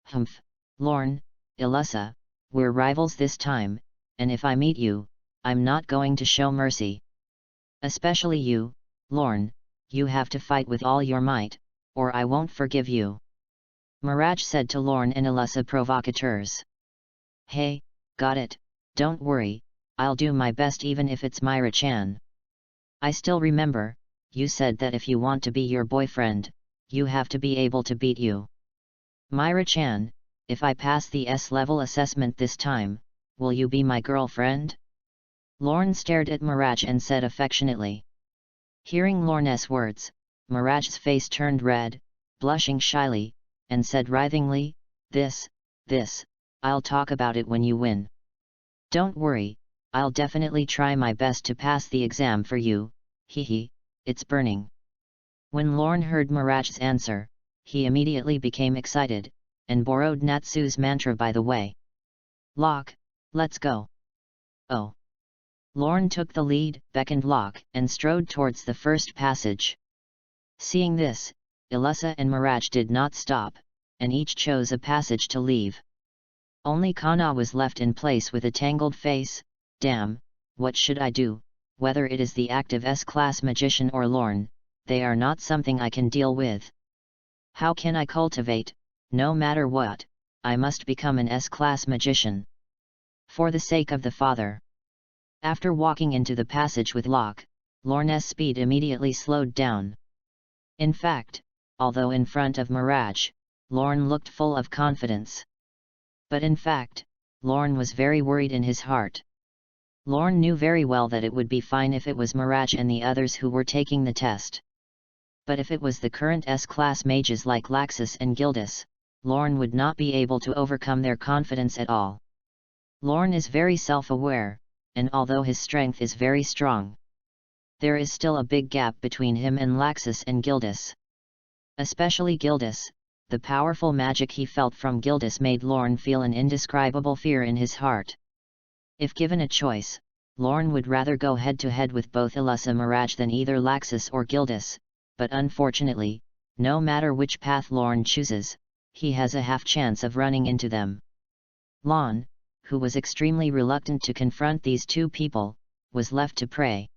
A: Humph, Lorne, Ilusa, we're rivals this time, and if I meet you, I'm not going to show mercy. Especially you, Lorne, you have to fight with all your might, or I won't forgive you. Mirage said to Lorne and Ilusa provocateurs. Hey, got it, don't worry, I'll do my best even if it's Myra-chan. I still remember, you said that if you want to be your boyfriend, you have to be able to beat you. Myra-chan, if I pass the S-level assessment this time, will you be my girlfriend? Lorne stared at Mirage and said affectionately. Hearing Lorne's words, Mirage's face turned red, blushing shyly, and said writhingly, this, I'll talk about it when you win. Don't worry, I'll definitely try my best to pass the exam for you, hehe, it's burning. When Lorne heard Mirage's answer, he immediately became excited, and borrowed Natsu's mantra by the way. Locke, let's go. Oh. Lorne took the lead, beckoned Locke, and strode towards the first passage. Seeing this, Ilusa and Mirage did not stop, and each chose a passage to leave. Only Kana was left in place with a tangled face. Damn, what should I do? Whether it is the active S-class magician or Lorne, they are not something I can deal with. How can I cultivate? No matter what, I must become an S-class magician. For the sake of the father. After walking into the passage with Locke, Lorne's speed immediately slowed down. In fact, although in front of Mirage, Lorne looked full of confidence. But in fact, Lorne was very worried in his heart. Lorne knew very well that it would be fine if it was Mirage and the others who were taking the test. But if it was the current S-class mages like Laxus and Gildas, Lorne would not be able to overcome their confidence at all. Lorne is very self-aware, and although his strength is very strong, there is still a big gap between him and Laxus and Gildas. Especially Gildas, the powerful magic he felt from Gildas made Lorne feel an indescribable fear in his heart. If given a choice, Lorne would rather go head-to-head with both Ilusa Mirage than either Laxus or Gildas, but unfortunately, no matter which path Lorne chooses, he has a half chance of running into them. LORNE, who was extremely reluctant to confront these two people, was left to pray.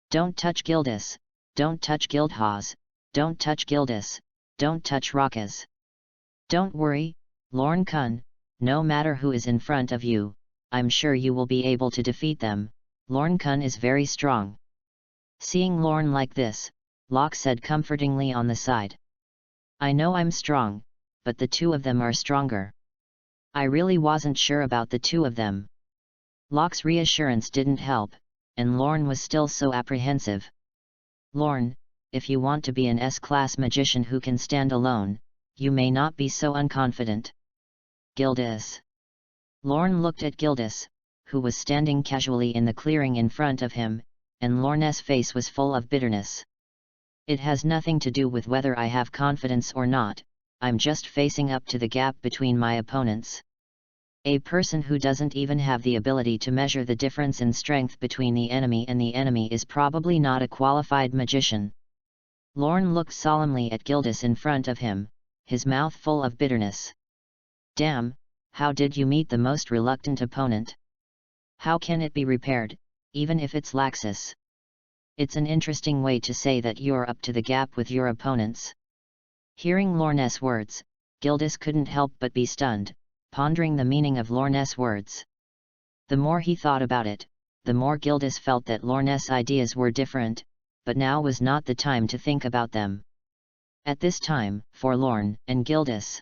A: Don't touch Gildas, don't touch Guildhawes, don't touch Gildas, don't touch Rakas. Don't worry, LORNE kun, no matter who is in front of you, I'm sure you will be able to defeat them, LORNE kun is very strong. Seeing LORNE like this, Locke said comfortingly on the side. I know I'm strong, but the two of them are stronger. I really wasn't sure about the two of them. Locke's reassurance didn't help, and LORNE was still so apprehensive. LORNE, if you want to be an S-class magician who can stand alone, you may not be so unconfident. Gildas. LORNE looked at Gildas, who was standing casually in the clearing in front of him, and LORNE's face was full of bitterness. It has nothing to do with whether I have confidence or not, I'm just facing up to the gap between my opponents. A person who doesn't even have the ability to measure the difference in strength between the enemy is probably not a qualified magician. LORNE looked solemnly at Gildas in front of him, his mouth full of bitterness. Damn, how did you meet the most reluctant opponent? How can it be repaired, even if it's laxus? It's an interesting way to say that you're up to the gap with your opponents. Hearing LORNE's words, Gildas couldn't help but be stunned, pondering the meaning of LORNE's words. The more he thought about it, the more Gildas felt that LORNE's ideas were different, but now was not the time to think about them. At this time, for LORNE and Gildas.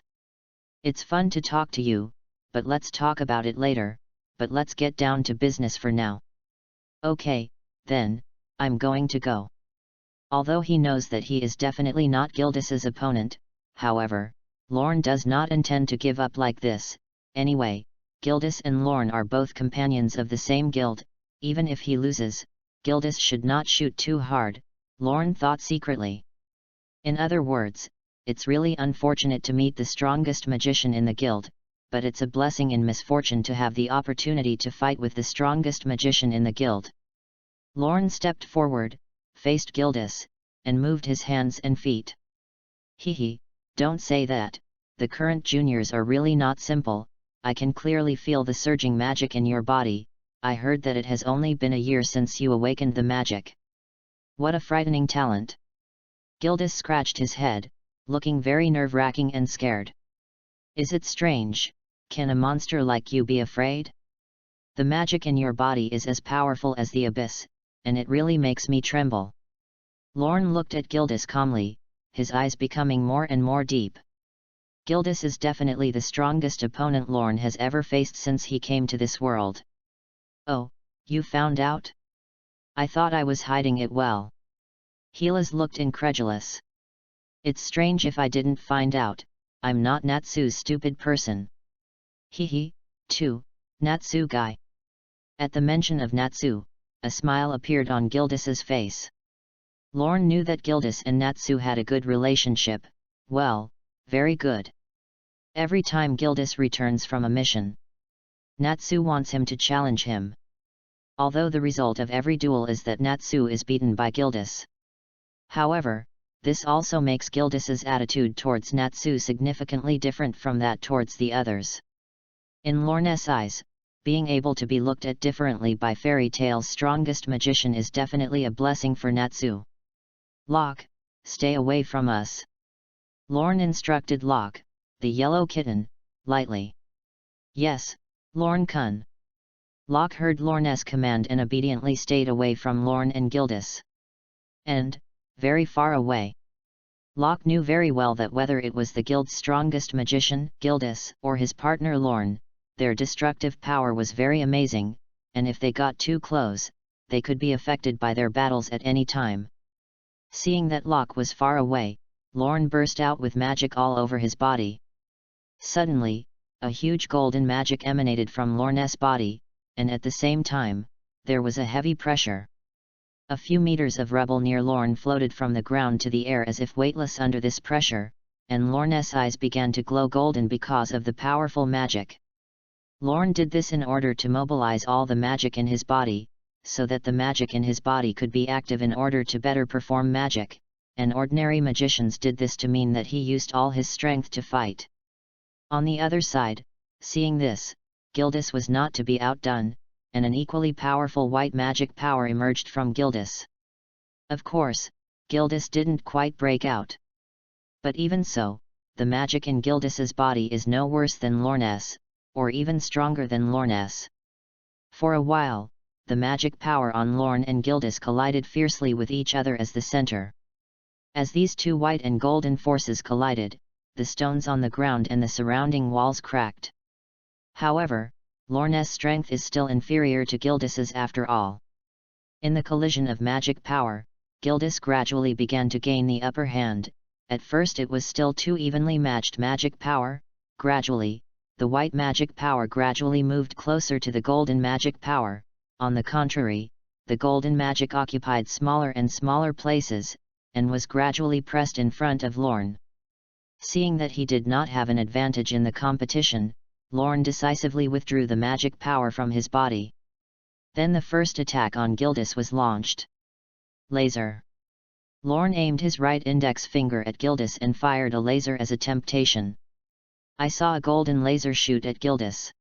A: It's fun to talk to you, but let's talk about it later, but let's get down to business for now. Okay, then, I'm going to go. Although he knows that he is definitely not Gildas's opponent, however, LORNE does not intend to give up like this. Anyway, Gildas and LORNE are both companions of the same guild, even if he loses, Gildas should not shoot too hard, LORNE thought secretly. In other words, it's really unfortunate to meet the strongest magician in the guild, but it's a blessing in misfortune to have the opportunity to fight with the strongest magician in the guild. LORNE stepped forward, faced Gildas, and moved his hands and feet. Hehe, don't say that, the current juniors are really not simple, I can clearly feel the surging magic in your body, I heard that it has only been a year since you awakened the magic. What a frightening talent. Gildas scratched his head, looking very nerve-wracking and scared. Is it strange, can a monster like you be afraid? The magic in your body is as powerful as the abyss, and it really makes me tremble. LORNE looked at Gildas calmly, his eyes becoming more and more deep. Gildas is definitely the strongest opponent LORNE has ever faced since he came to this world. Oh, you found out? I thought I was hiding it well. Gildas looked incredulous. It's strange if I didn't find out, I'm not Natsu's stupid person. Hehe, too, Natsu guy. At the mention of Natsu, a smile appeared on Gildas's face. LORNE knew that Gildas and Natsu had a good relationship, well, very good. Every time Gildas returns from a mission, Natsu wants him to challenge him. Although the result of every duel is that Natsu is beaten by Gildas. However, this also makes Gildas's attitude towards Natsu significantly different from that towards the others. In LORNE's eyes, being able to be looked at differently by fairy tale's strongest magician is definitely a blessing for Natsu. Locke, stay away from us. LORNE instructed Locke, the yellow kitten, lightly. Yes, LORNE kun. Locke heard LORNE's command and obediently stayed away from LORNE and Gildas. And, very far away. Locke knew very well that whether it was the guild's strongest magician, Gildas, or his partner LORNE, their destructive power was very amazing, and if they got too close, they could be affected by their battles at any time. Seeing that Locke was far away, LORNE burst out with magic all over his body. Suddenly, a huge golden magic emanated from LORNE's body, and at the same time, there was a heavy pressure. A few meters of rubble near LORNE floated from the ground to the air as if weightless under this pressure, and LORNE's eyes began to glow golden because of the powerful magic. LORNE did this in order to mobilize all the magic in his body, so that the magic in his body could be active in order to better perform magic, and ordinary magicians did this to mean that he used all his strength to fight. On the other side, seeing this, Gildas was not to be outdone, and an equally powerful white magic power emerged from Gildas. Of course, Gildas didn't quite break out. But even so, the magic in Gildas's body is no worse than LORNE's, or even stronger than LORNE's. For a while, the magic power on LORNE and Gildas collided fiercely with each other as the center. As these two white and golden forces collided, the stones on the ground and the surrounding walls cracked. However, LORNE's strength is still inferior to Gildas's after all. In the collision of magic power, Gildas gradually began to gain the upper hand. At first it was still too evenly matched magic power. Gradually, the white magic power gradually moved closer to the golden magic power. On the contrary, the golden magic occupied smaller and smaller places, and was gradually pressed in front of LORNE. Seeing that he did not have an advantage in the competition, LORNE decisively withdrew the magic power from his body. Then the first attack on Gildas was launched. Laser. LORNE aimed his right index finger at Gildas and fired a laser as a temptation. I saw a golden laser shoot at Gildas.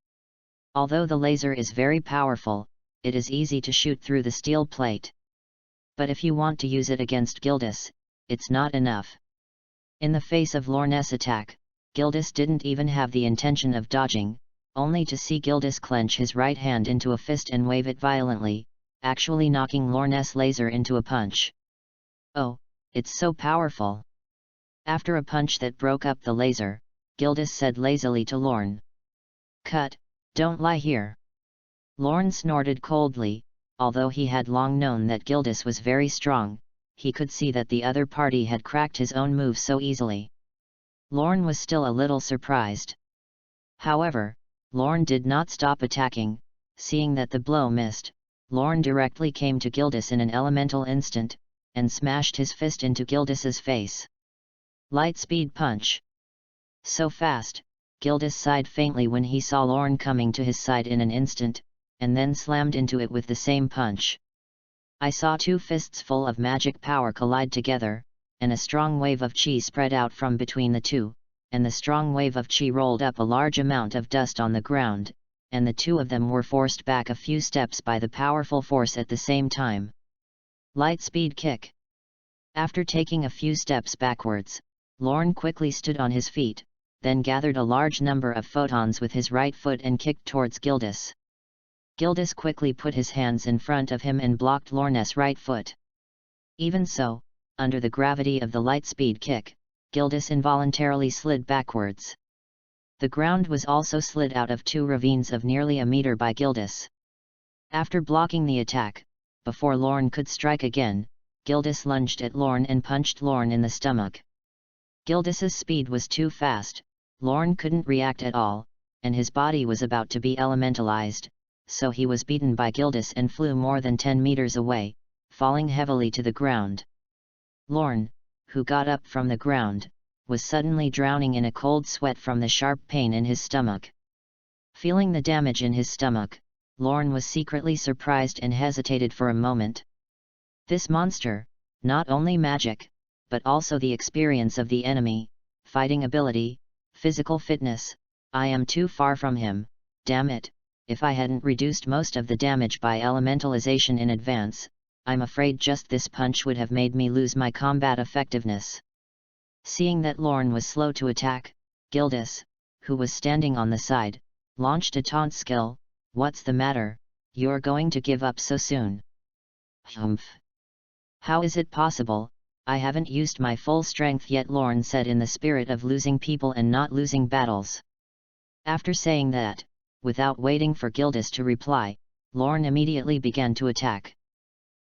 A: Although the laser is very powerful, it is easy to shoot through the steel plate. But if you want to use it against Gildas, it's not enough. In the face of LORNE's attack, Gildas didn't even have the intention of dodging, only to see Gildas clench his right hand into a fist and wave it violently, actually knocking LORNE's laser into a punch. Oh, it's so powerful! After a punch that broke up the laser, Gildas said lazily to LORNE. Cut, don't lie here. LORNE snorted coldly. Although he had long known that Gildas was very strong, he could see that the other party had cracked his own move so easily. LORNE was still a little surprised. However, LORNE did not stop attacking. Seeing that the blow missed, LORNE directly came to Gildas in an elemental instant, and smashed his fist into Gildas's face. Light-speed punch. So fast, Gildas sighed faintly when he saw LORNE coming to his side in an instant, and then slammed into it with the same punch. I saw two fists full of magic power collide together, and a strong wave of chi spread out from between the two, and the strong wave of chi rolled up a large amount of dust on the ground, and the two of them were forced back a few steps by the powerful force at the same time. Light-speed kick. After taking a few steps backwards, LORNE quickly stood on his feet, then gathered a large number of photons with his right foot and kicked towards Gildas. Gildas quickly put his hands in front of him and blocked LORNE's right foot. Even so, under the gravity of the light-speed kick, Gildas involuntarily slid backwards. The ground was also slid out of two ravines of nearly a meter by Gildas. After blocking the attack, before LORNE could strike again, Gildas lunged at LORNE and punched LORNE in the stomach. Gildas's speed was too fast, LORNE couldn't react at all, and his body was about to be elementalized, so he was beaten by Gildas and flew more than 10 meters away, falling heavily to the ground. LORNE, who got up from the ground, was suddenly drowning in a cold sweat from the sharp pain in his stomach. Feeling the damage in his stomach, LORNE was secretly surprised and hesitated for a moment. This monster, not only magic, but also the experience of the enemy, fighting ability, physical fitness, I am too far from him, damn it, if I hadn't reduced most of the damage by elementalization in advance, I'm afraid just this punch would have made me lose my combat effectiveness. Seeing that LORNE was slow to attack, Gildas, who was standing on the side, launched a taunt skill. What's the matter, you're going to give up so soon? Humph! How is it possible, I haven't used my full strength yet, LORNE said in the spirit of losing people and not losing battles. After saying that, without waiting for Gildas to reply, LORNE immediately began to attack.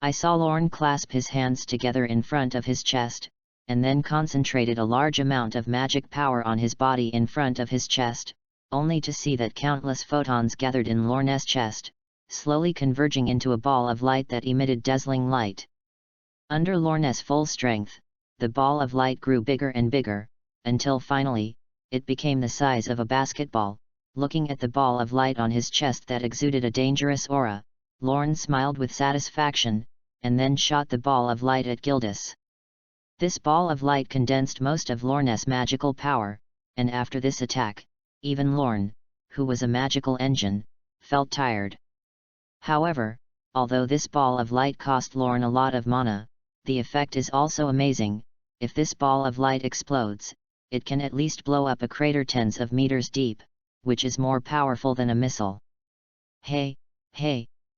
A: I saw LORNE clasp his hands together in front of his chest, and then concentrated a large amount of magic power on his body in front of his chest, only to see that countless photons gathered in LORNE's chest, slowly converging into a ball of light that emitted dazzling light. Under LORNE's full strength, the ball of light grew bigger and bigger, until finally, it became the size of a basketball. Looking at the ball of light on his chest that exuded a dangerous aura, LORNE smiled with satisfaction, and then shot the ball of light at Gildas. This ball of light condensed most of LORNE's magical power, and after this attack, even Lorne, who was a magical engine, felt tired. However, although this ball of light cost Lorne a lot of mana, the effect is also amazing. If this ball of light explodes, it can at least blow up a crater tens of meters deep, which is more powerful than a missile. Hey,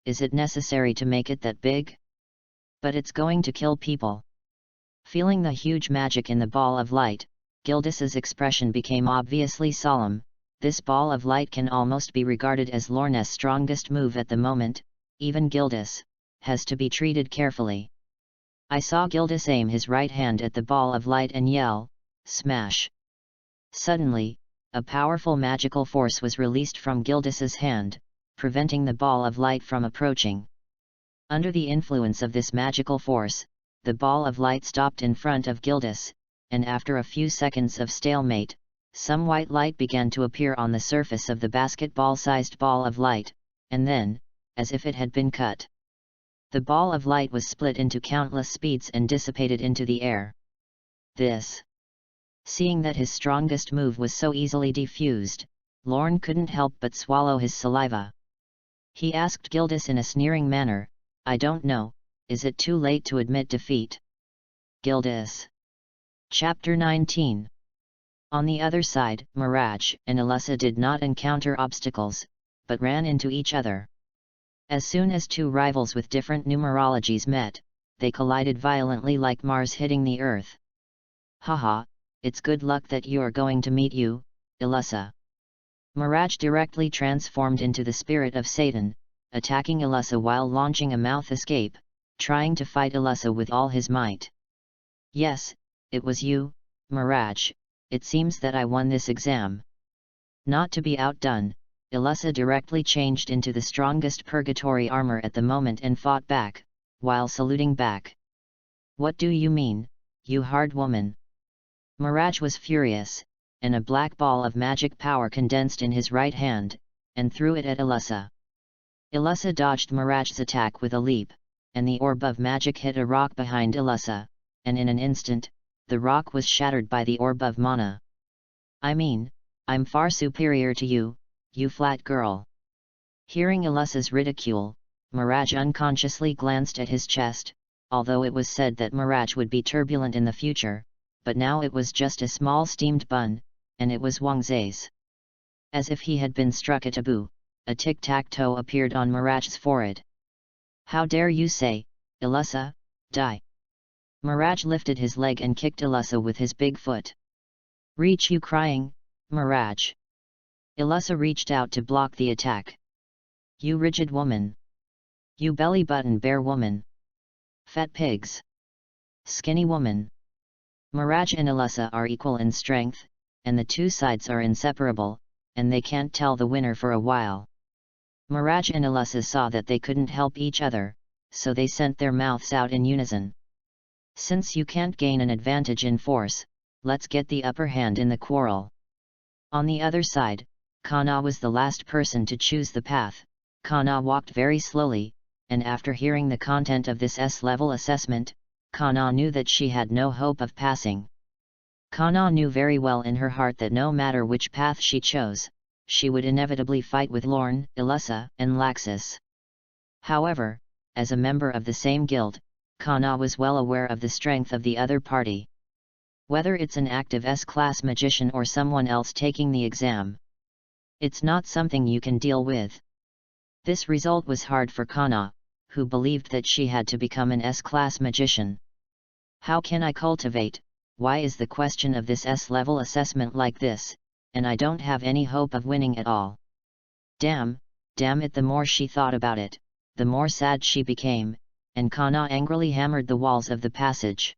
A: is it necessary to make it that big? But it's going to kill people. Feeling the huge magic in the ball of light, Gildas's expression became obviously solemn. This ball of light can almost be regarded as Lorne's strongest move at the moment. Even Gildas has to be treated carefully. I saw Gildas aim his right hand at the ball of light and yell, "Smash!" Suddenly, a powerful magical force was released from Gildas's hand, preventing the ball of light from approaching. Under the influence of this magical force, the ball of light stopped in front of Gildas, and after a few seconds of stalemate, some white light began to appear on the surface of the basketball-sized ball of light, and then, as if it had been cut, the ball of light was split into countless speeds and dissipated into the air. Seeing that his strongest move was so easily defused, Lorne couldn't help but swallow his saliva. He asked Gildas in a sneering manner, "I don't know, is it too late to admit defeat?" Gildas. Chapter 19. On the other side, Mirage and Alyssa did not encounter obstacles, but ran into each other. As soon as two rivals with different numerologies met, they collided violently like Mars hitting the Earth. "Haha, it's good luck that you're going to meet you, Alyssa." Mirage directly transformed into the spirit of Satan, attacking Alyssa while launching a mouth escape, trying to fight Alyssa with all his might. "Yes, it was you, Mirage. It seems that I won this exam." Not to be outdone, Alyssa directly changed into the strongest purgatory armor at the moment and fought back, while saluting back. "What do you mean, you hard woman?" Mirage was furious, and a black ball of magic power condensed in his right hand, and threw it at Alyssa. Alyssa dodged Mirage's attack with a leap, and the orb of magic hit a rock behind Alyssa, and in an instant, the rock was shattered by the orb of mana. "I mean, I'm far superior to you, you flat girl." Hearing Alyssa's ridicule, Mirage unconsciously glanced at his chest, although it was said that Mirage would be turbulent in the future, but now it was just a small steamed bun, and it was Wang Zai's. As if he had been struck a taboo, a tic-tac-toe appeared on Mirage's forehead. "How dare you say, Alyssa, die!" Mirage lifted his leg and kicked Alyssa with his big foot. "Reach you crying, Mirage." Alyssa reached out to block the attack. "You rigid woman! You belly-button bear woman! Fat pigs! Skinny woman!" Mirage and Alyssa are equal in strength, and the two sides are inseparable, and they can't tell the winner for a while. Mirage and Alyssa saw that they couldn't help each other, so they sent their mouths out in unison. "Since you can't gain an advantage in force, let's get the upper hand in the quarrel." On the other side, Kana was the last person to choose the path. Kana walked very slowly, and after hearing the content of this S-level assessment, Kana knew that she had no hope of passing. Kana knew very well in her heart that no matter which path she chose, she would inevitably fight with Lorne, Alyssa, and Laxus. However, as a member of the same guild, Kana was well aware of the strength of the other party. Whether it's an active S-class magician or someone else taking the exam, it's not something you can deal with. This result was hard for Kana, who believed that she had to become an S-class magician. "How can I cultivate? Why is the question of this S-level assessment like this, and I don't have any hope of winning at all? Damn it!" The more she thought about it, the more sad she became, and Kana angrily hammered the walls of the passage.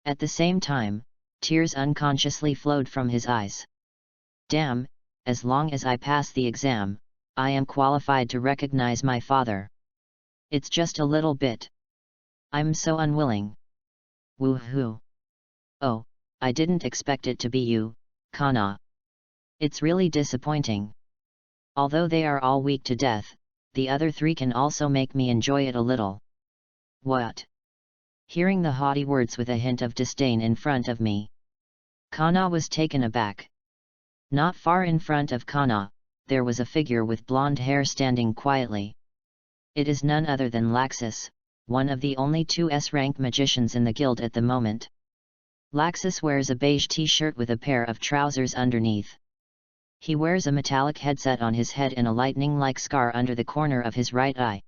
A: At the same time, tears unconsciously flowed from his eyes. "Damn, as long as I pass the exam, I am qualified to recognize my father. It's just a little bit. I'm so unwilling. Woohoo! Oh, I didn't expect it to be you, Kana. It's really disappointing. Although they are all weak to death, the other three can also make me enjoy it a little." "What?" Hearing the haughty words with a hint of disdain in front of me, Kana was taken aback. Not far in front of Kana, there was a figure with blonde hair standing quietly. It is none other than Laxus, one of the only 2 S-rank magicians in the guild at the moment. Laxus wears a beige t-shirt with a pair of trousers underneath. He wears a metallic headset on his head and a lightning-like scar under the corner of his right eye.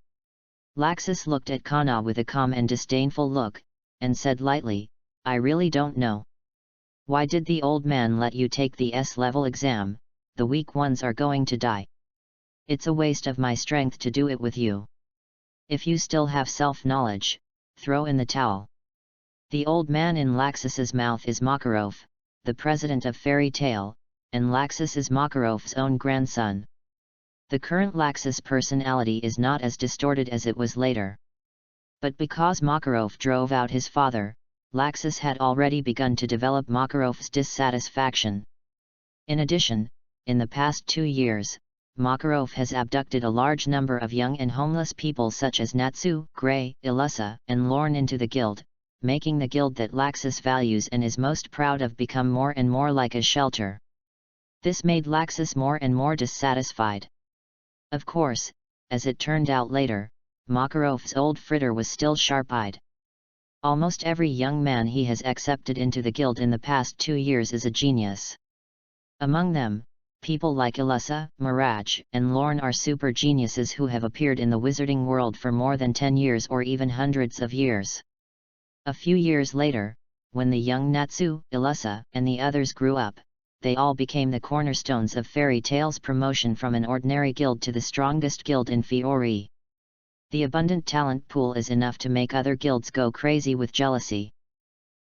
A: Laxus looked at Kana with a calm and disdainful look, and said lightly, "I really don't know. Why did the old man let you take the S-level exam? The weak ones are going to die. It's a waste of my strength to do it with you. If you still have self-knowledge, throw in the towel." The old man in Laxus's mouth is Makarov, the president of Fairy Tale, and Laxus is Makarov's own grandson. The current Laxus personality is not as distorted as it was later. But because Makarov drove out his father, Laxus had already begun to develop Makarov's dissatisfaction. In addition, in the past 2 years, Makarov has abducted a large number of young and homeless people such as Natsu, Gray, Ilusa, and Lorne into the guild, making the guild that Laxus values and is most proud of become more and more like a shelter. This made Laxus more and more dissatisfied. Of course, as it turned out later, Makarov's old fritter was still sharp-eyed. Almost every young man he has accepted into the guild in the past 2 years is a genius. Among them, people like Ilusa, Mirage, and Lorne are super geniuses who have appeared in the wizarding world for more than 10 years or even hundreds of years. A few years later, when the young Natsu, Ilusa, and the others grew up, they all became the cornerstones of Fairy Tale's promotion from an ordinary guild to the strongest guild in Fiori. The abundant talent pool is enough to make other guilds go crazy with jealousy.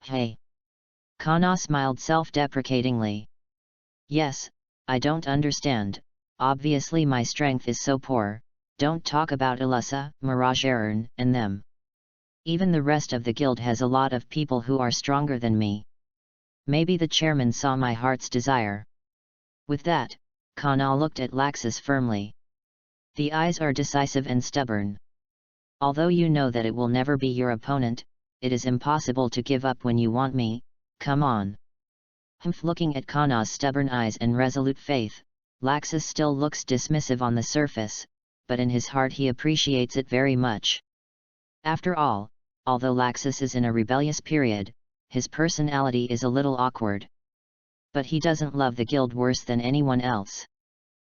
A: Hey! Kana smiled self-deprecatingly. Yes, I don't understand, obviously my strength is so poor, don't talk about Ilusa, Mirage, and them. Even the rest of the guild has a lot of people who are stronger than me. Maybe the chairman saw my heart's desire. With that, Kana looked at Laxus firmly. The eyes are decisive and stubborn. Although you know that it will never be your opponent, it is impossible to give up when you want me, come on. Looking at Kana's stubborn eyes and resolute faith, Laxus still looks dismissive on the surface, but in his heart he appreciates it very much. After all, although Laxus is in a rebellious period, his personality is a little awkward. But he doesn't love the guild worse than anyone else.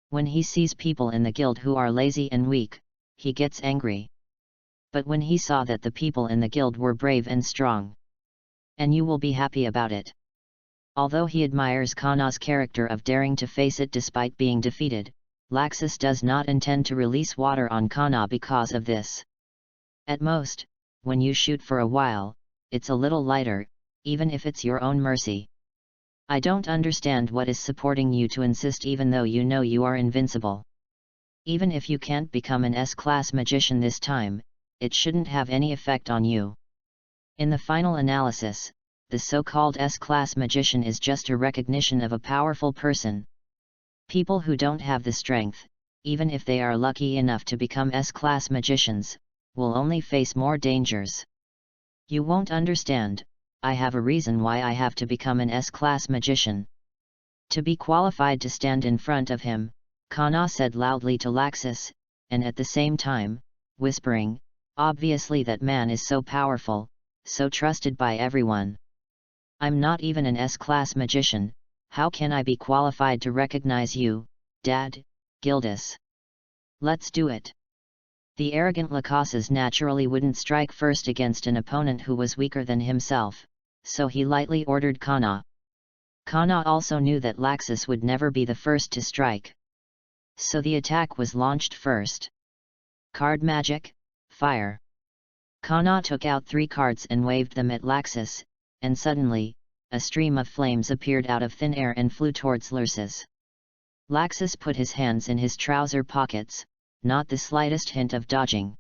A: When he sees people in the guild who are lazy and weak, he gets angry. But when he saw that the people in the guild were brave and strong, and you will be happy about it. Although he admires Kana's character of daring to face it despite being defeated, Laxus does not intend to release water on Kana because of this. At most, when you shoot for a while, it's a little lighter, even if it's your own mercy. I don't understand what is supporting you to insist even though you know you are invincible. Even if you can't become an S-class magician this time, it shouldn't have any effect on you. In the final analysis, the so-called S-class magician is just a recognition of a powerful person. People who don't have the strength, even if they are lucky enough to become S-class magicians, will only face more dangers. You won't understand, I have a reason why I have to become an S-class magician. To be qualified to stand in front of him, Kana said loudly to Laxus, and at the same time, whispering, obviously that man is so powerful, so trusted by everyone. I'm not even an S-class magician, how can I be qualified to recognize you, Dad, Gildas? Let's do it. The arrogant Lacases naturally wouldn't strike first against an opponent who was weaker than himself, so he lightly ordered Kana. Kana also knew that Laxus would never be the first to strike. So the attack was launched first. Card magic, fire. Kana took out 3 cards and waved them at Laxus, and suddenly, a stream of flames appeared out of thin air and flew towards Laxus. Laxus put his hands in his trouser pockets, not the slightest hint of dodging.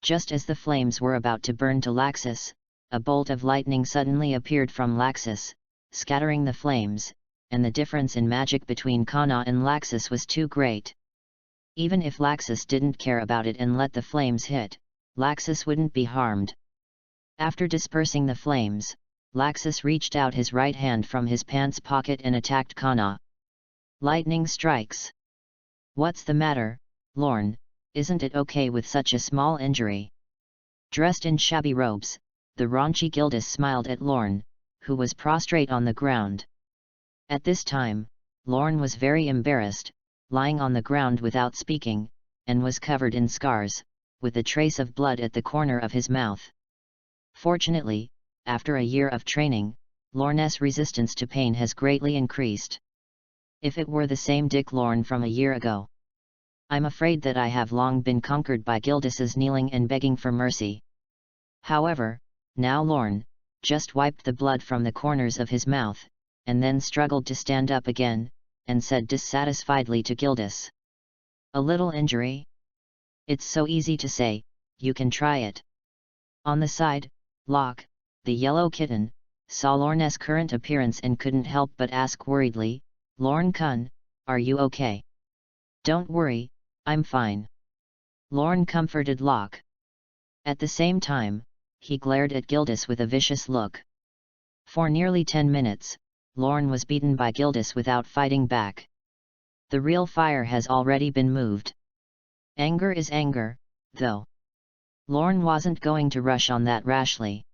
A: Just as the flames were about to burn to Laxus, a bolt of lightning suddenly appeared from Laxus, scattering the flames, and the difference in magic between Kana and Laxus was too great. Even if Laxus didn't care about it and let the flames hit, Laxus wouldn't be harmed. After dispersing the flames, Laxus reached out his right hand from his pants pocket and attacked Kana. Lightning strikes. What's the matter, Lorne? Isn't it okay with such a small injury? Dressed in shabby robes, the raunchy Gildas smiled at Lorne, who was prostrate on the ground. At this time, Lorne was very embarrassed, lying on the ground without speaking, and was covered in scars, with a trace of blood at the corner of his mouth. Fortunately, after a year of training, Lorne's resistance to pain has greatly increased. If it were the same Dick Lorne from a year ago, I'm afraid that I have long been conquered by Gildas's kneeling and begging for mercy. However, now Lorne just wiped the blood from the corners of his mouth, and then struggled to stand up again, and said dissatisfiedly to Gildas, "A little injury? It's so easy to say, you can try it." On the side, Locke, the yellow kitten, saw Lorne's current appearance and couldn't help but ask worriedly, "Lorne-kun, are you okay?" "Don't worry, I'm fine," Lorne comforted Locke. At the same time, he glared at Gildas with a vicious look. For nearly 10 minutes, Lorne was beaten by Gildas without fighting back. The real fire has already been moved. Anger is anger, though. Lorne wasn't going to rush on that rashly.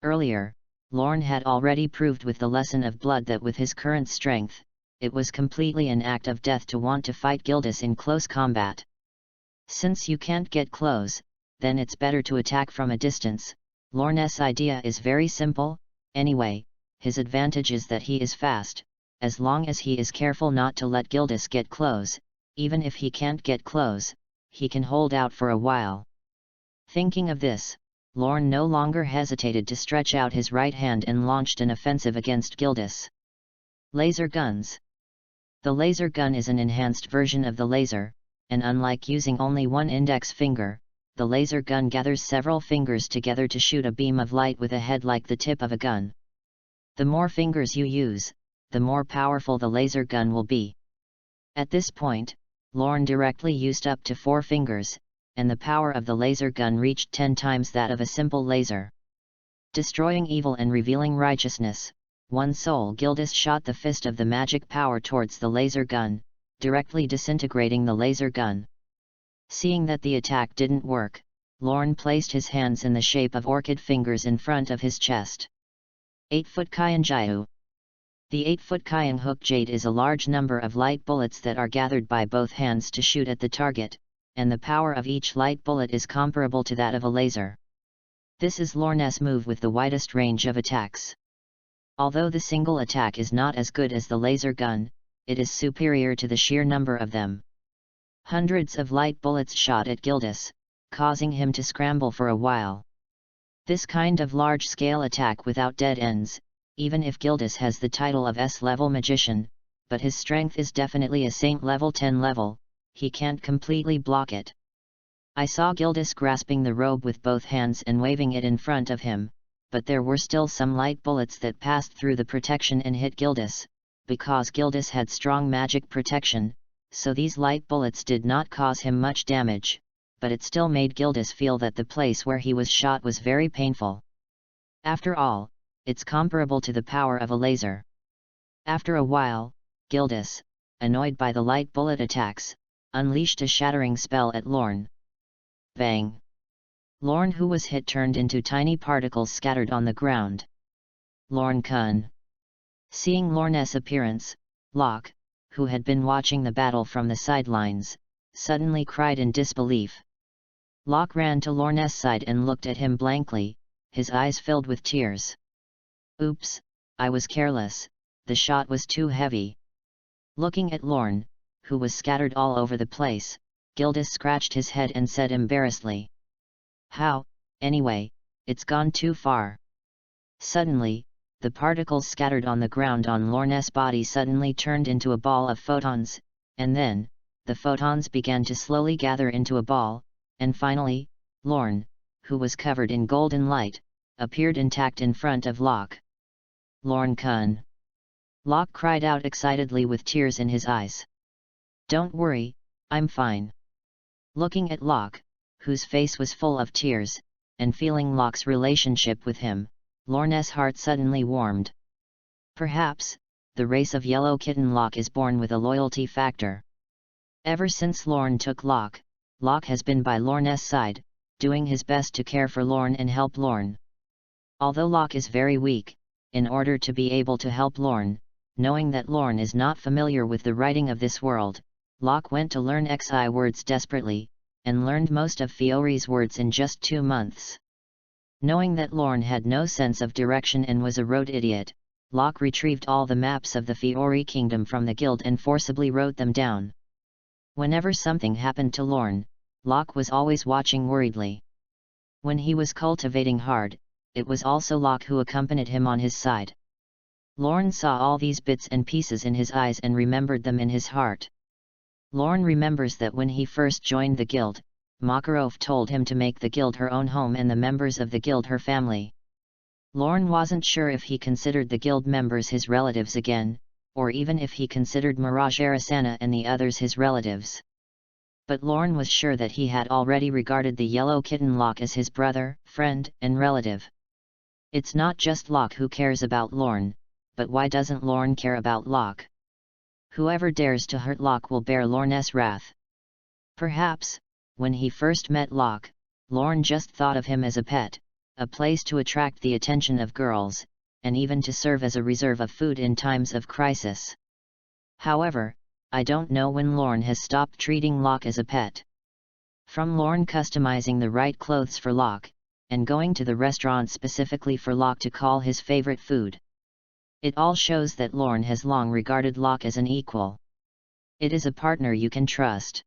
A: Earlier, Lorne had already proved with the lesson of blood that with his current strength, it was completely an act of death to want to fight Gildas in close combat. Since you can't get close, then it's better to attack from a distance. Lorne's idea is very simple, anyway. His advantage is that he is fast. As long as he is careful not to let Gildas get close, even if he can't get close, he can hold out for a while. Thinking of this, Lorne no longer hesitated to stretch out his right hand and launched an offensive against Gildas. Laser guns. The laser gun is an enhanced version of the laser, and unlike using only one index finger, the laser gun gathers several fingers together to shoot a beam of light with a head like the tip of a gun. The more fingers you use, the more powerful the laser gun will be. At this point, Lorne directly used up to 4 fingers, and the power of the laser gun reached 10 times that of a simple laser. Destroying evil and revealing righteousness, one soul Gildas shot the fist of the magic power towards the laser gun, directly disintegrating the laser gun. Seeing that the attack didn't work, Lorne placed his hands in the shape of orchid fingers in front of his chest. 8-foot Kyanjiu. The 8-foot Kyang hook jade is a large number of light bullets that are gathered by both hands to shoot at the target, and the power of each light bullet is comparable to that of a laser. This is Lorne's move with the widest range of attacks. Although the single attack is not as good as the laser gun, it is superior to the sheer number of them. Hundreds of light bullets shot at Gildas, causing him to scramble for a while. This kind of large-scale attack without dead ends, even if Gildas has the title of S-level magician, but his strength is definitely a Saint level 10 level, he can't completely block it. I saw Gildas grasping the robe with both hands and waving it in front of him, but there were still some light bullets that passed through the protection and hit Gildas. Because Gildas had strong magic protection, so these light bullets did not cause him much damage, but it still made Gildas feel that the place where he was shot was very painful. After all, it's comparable to the power of a laser. After a while, Gildas, annoyed by the light bullet attacks, unleashed a shattering spell at Lorne. Bang! Lorne, who was hit, turned into tiny particles scattered on the ground. Lorne-kun. Seeing Lorne's appearance, Locke, who had been watching the battle from the sidelines, suddenly cried in disbelief. Locke ran to Lorne's side and looked at him blankly, his eyes filled with tears. "Oops, I was careless, the shot was too heavy." Looking at Lorne, who was scattered all over the place, Gildas scratched his head and said embarrassedly, "How, anyway, it's gone too far." Suddenly, the particles scattered on the ground on Lorne's body suddenly turned into a ball of photons, and then, the photons began to slowly gather into a ball, and finally, Lorne, who was covered in golden light, appeared intact in front of Locke. "Lorne-kun!" Locke cried out excitedly with tears in his eyes. "Don't worry, I'm fine." Looking at Locke, whose face was full of tears, and feeling Locke's relationship with him, Lorne's heart suddenly warmed. Perhaps, the race of Yellow Kitten Locke is born with a loyalty factor. Ever since Lorne took Locke, Locke has been by Lorne's side, doing his best to care for Lorne and help Lorne. Although Locke is very weak, in order to be able to help Lorne, knowing that Lorne is not familiar with the writing of this world, Locke went to learn XI words desperately, and learned most of Fiori's words in just 2 months. Knowing that Lorne had no sense of direction and was a road idiot, Locke retrieved all the maps of the Fiori kingdom from the guild and forcibly wrote them down. Whenever something happened to Lorne, Locke was always watching worriedly. When he was cultivating hard, it was also Locke who accompanied him on his side. Lorne saw all these bits and pieces in his eyes and remembered them in his heart. Lorne remembers that when he first joined the guild, Makarov told him to make the guild her own home and the members of the guild her family. Lorne wasn't sure if he considered the guild members his relatives again, or even if he considered Mirage Arasana and the others his relatives. But Lorne was sure that he had already regarded the Yellow Kitten Locke as his brother, friend, and relative. It's not just Locke who cares about Lorne, but why doesn't Lorne care about Locke? Whoever dares to hurt Locke will bear Lorne's wrath. Perhaps, when he first met Locke, Lorne just thought of him as a pet, a place to attract the attention of girls, and even to serve as a reserve of food in times of crisis. However, I don't know when Lorne has stopped treating Locke as a pet. From Lorne customizing the right clothes for Locke, and going to the restaurant specifically for Locke to call his favorite food. It all shows that Lorne has long regarded Locke as an equal. It is a partner you can trust.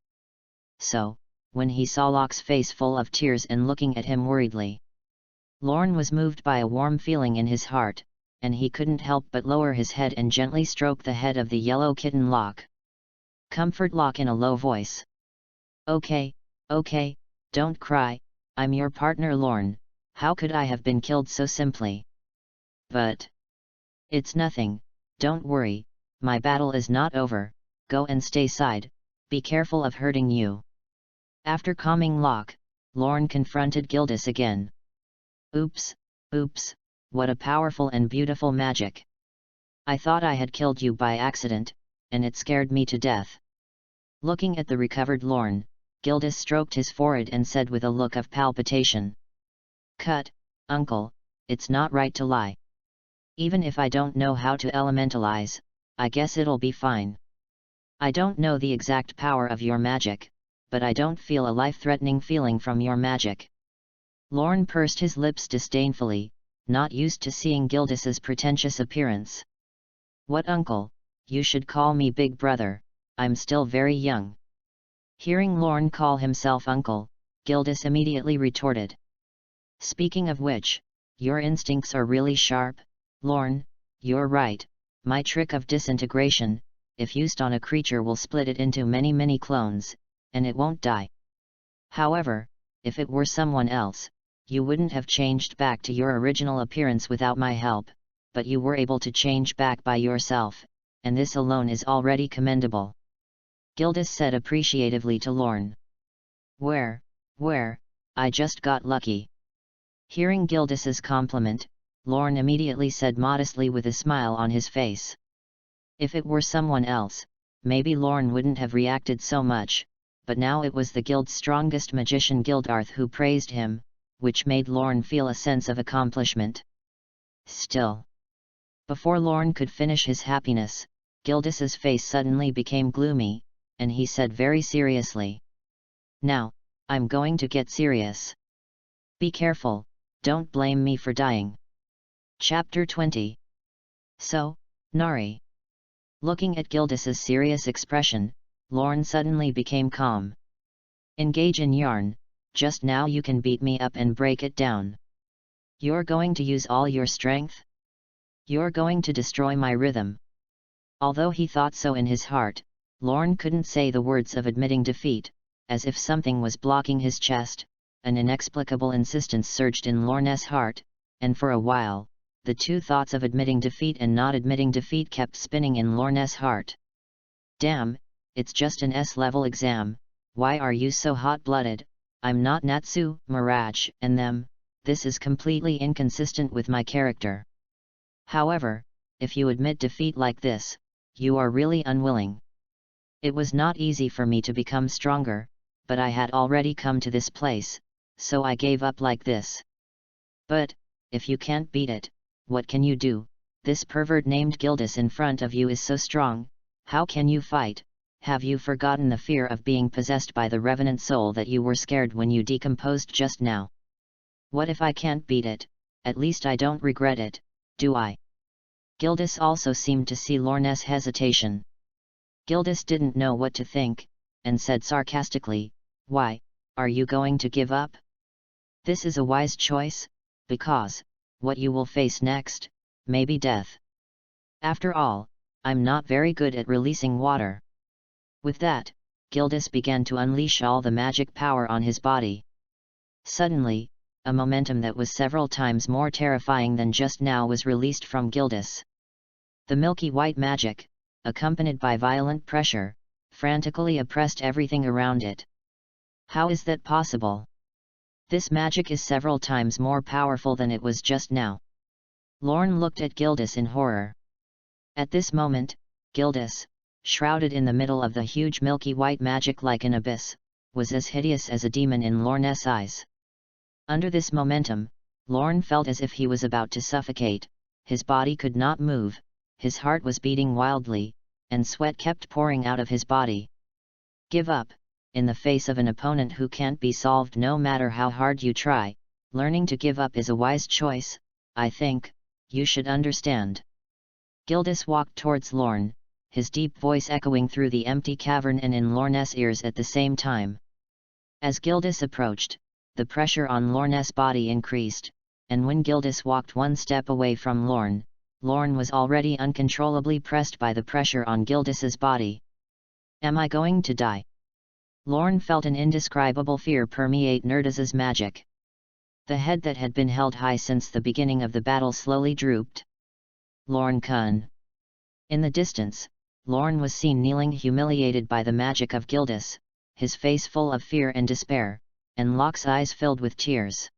A: So, when he saw Locke's face full of tears and looking at him worriedly, Lorne was moved by a warm feeling in his heart, and he couldn't help but lower his head and gently stroke the head of the Yellow Kitten Locke. Comfort Locke in a low voice. Okay, don't cry, I'm your partner Lorne, how could I have been killed so simply? But it's nothing, don't worry, my battle is not over, go and stay side, be careful of hurting you. After calming Locke, Lorne confronted Gildas again. Oops, what a powerful and beautiful magic. I thought I had killed you by accident, and it scared me to death. Looking at the recovered Lorne, Gildas stroked his forehead and said with a look of palpitation. Cut, uncle, it's not right to lie. Even if I don't know how to elementalize, I guess it'll be fine. I don't know the exact power of your magic, but I don't feel a life-threatening feeling from your magic. Lorne pursed his lips disdainfully, not used to seeing Gildas's pretentious appearance. What uncle, you should call me big brother, I'm still very young. Hearing Lorne call himself uncle, Gildas immediately retorted. Speaking of which, your instincts are really sharp, Lorne, you're right, my trick of disintegration, if used on a creature will split it into many clones, and it won't die. However, if it were someone else, you wouldn't have changed back to your original appearance without my help, but you were able to change back by yourself, and this alone is already commendable. Gildas said appreciatively to Lorne. Where, I just got lucky. Hearing Gildas's compliment, Lorne immediately said modestly with a smile on his face. If it were someone else, maybe Lorne wouldn't have reacted so much, but now it was the guild's strongest magician Gildarth who praised him, which made Lorne feel a sense of accomplishment. Still, before Lorne could finish his happiness, Gildas's face suddenly became gloomy, and he said very seriously. Now, I'm going to get serious. Be careful, don't blame me for dying. Chapter 20. So, Nari. Looking at Gildas's serious expression, Lorne suddenly became calm. Engage in yarn, just now you can beat me up and break it down. You're going to use all your strength? You're going to destroy my rhythm. Although he thought so in his heart, Lorne couldn't say the words of admitting defeat, as if something was blocking his chest. An inexplicable insistence surged in Lorne's heart, and for a while, the two thoughts of admitting defeat and not admitting defeat kept spinning in Lorne's heart. Damn, it's just an S-level exam, why are you so hot-blooded? I'm not Natsu, Mirage, and them, this is completely inconsistent with my character. However, if you admit defeat like this, you are really unwilling. It was not easy for me to become stronger, but I had already come to this place, so I gave up like this. But, if you can't beat it, what can you do? This pervert named Gildas in front of you is so strong, how can you fight? Have you forgotten the fear of being possessed by the revenant soul that you were scared when you decomposed just now? What if I can't beat it? At least I don't regret it, do I? Gildas also seemed to see Lorne's hesitation. Gildas didn't know what to think, and said sarcastically, "Why, are you going to give up? This is a wise choice, because what you will face next may be death. After all, I'm not very good at releasing water." With that, Gildas began to unleash all the magic power on his body. Suddenly, a momentum that was several times more terrifying than just now was released from Gildas. The milky white magic, accompanied by violent pressure, frantically oppressed everything around it. How is that possible? This magic is several times more powerful than it was just now. Lorne looked at Gildas in horror. At this moment, Gildas, shrouded in the middle of the huge milky white magic like an abyss, was as hideous as a demon in Lorne's eyes. Under this momentum, Lorne felt as if he was about to suffocate, his body could not move, his heart was beating wildly, and sweat kept pouring out of his body. Give up, in the face of an opponent who can't be solved no matter how hard you try. Learning to give up is a wise choice, I think, you should understand. Gildas walked towards Lorne, his deep voice echoing through the empty cavern and in Lorne's ears at the same time. As Gildas approached, the pressure on Lorne's body increased, and when Gildas walked one step away from Lorne, Lorne was already uncontrollably pressed by the pressure on Gildas's body. Am I going to die? Lorne felt an indescribable fear permeate Nerdas's magic. The head that had been held high since the beginning of the battle slowly drooped. Lorne-kun. In the distance, Lorne was seen kneeling humiliated by the magic of Gildas, his face full of fear and despair, and Locke's eyes filled with tears.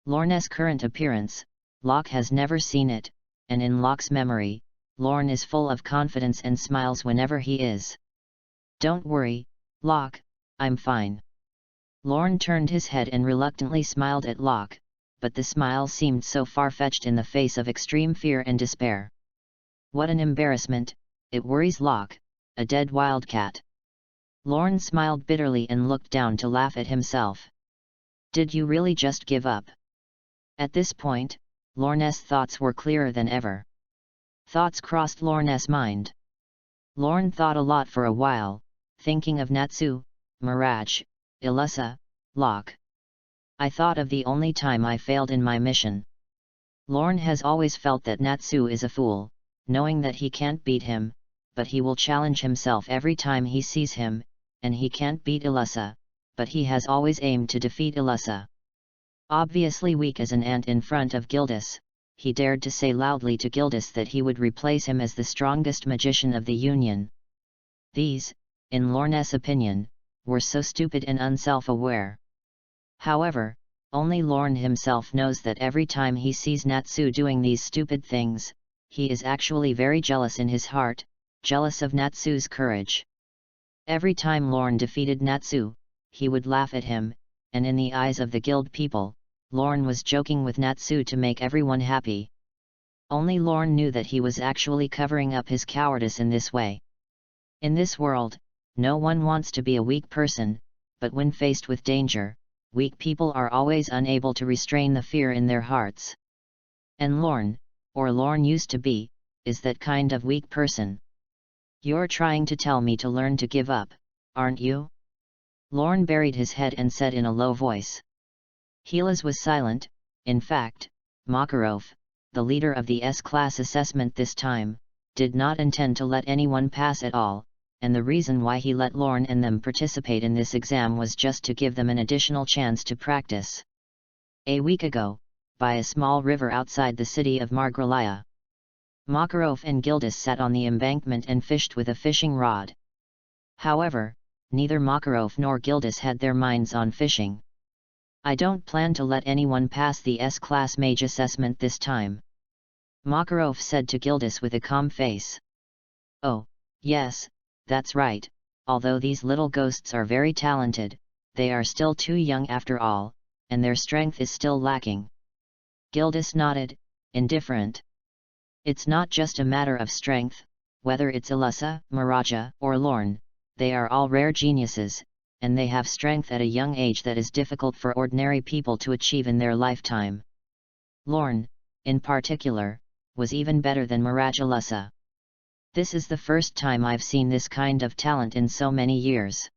A: Lorne's current appearance, Locke has never seen it, and in Locke's memory, Lorne is full of confidence and smiles whenever he is. Don't worry, Locke, I'm fine. Lorne turned his head and reluctantly smiled at Locke, but the smile seemed so far-fetched in the face of extreme fear and despair. What an embarrassment, it worries Locke, a dead wildcat. Lorne smiled bitterly and looked down to laugh at himself. Did you really just give up? At this point, Lorne's thoughts were clearer than ever. Thoughts crossed Lorne's mind. Lorne thought a lot for a while, thinking of Natsu, Mirage, Ilusa, Locke. I thought of the only time I failed in my mission. Lorne has always felt that Natsu is a fool, knowing that he can't beat him, but he will challenge himself every time he sees him, and he can't beat Ilusa, but he has always aimed to defeat Ilusa. Obviously weak as an ant in front of Gildas, he dared to say loudly to Gildas that he would replace him as the strongest magician of the Union. These, in Lorne's opinion, were so stupid and unself-aware. However, only Lorne himself knows that every time he sees Natsu doing these stupid things, he is actually very jealous in his heart, jealous of Natsu's courage. Every time Lorne defeated Natsu, he would laugh at him, and in the eyes of the guild people, Lorne was joking with Natsu to make everyone happy. Only Lorne knew that he was actually covering up his cowardice in this way. In this world, no one wants to be a weak person, but when faced with danger, weak people are always unable to restrain the fear in their hearts. And Lorne, or Lorne used to be, is that kind of weak person. You're trying to tell me to learn to give up, aren't you? Lorne buried his head and said in a low voice. Helas was silent. In fact, Makarov, the leader of the S-class assessment this time, did not intend to let anyone pass at all, and the reason why he let Lorne and them participate in this exam was just to give them an additional chance to practice. A week ago, by a small river outside the city of Margralaya, Makarov and Gildas sat on the embankment and fished with a fishing rod. However, neither Makarov nor Gildas had their minds on fishing. I don't plan to let anyone pass the S-class mage assessment this time. Makarov said to Gildas with a calm face. Oh, yes, that's right, although these little ghosts are very talented, they are still too young after all, and their strength is still lacking. Gildas nodded, indifferent. It's not just a matter of strength, whether it's Ilusa, Miraja, or Lorne, they are all rare geniuses, and they have strength at a young age that is difficult for ordinary people to achieve in their lifetime. Lorne, in particular, was even better than Miraja Ilusa. This is the first time I've seen this kind of talent in so many years.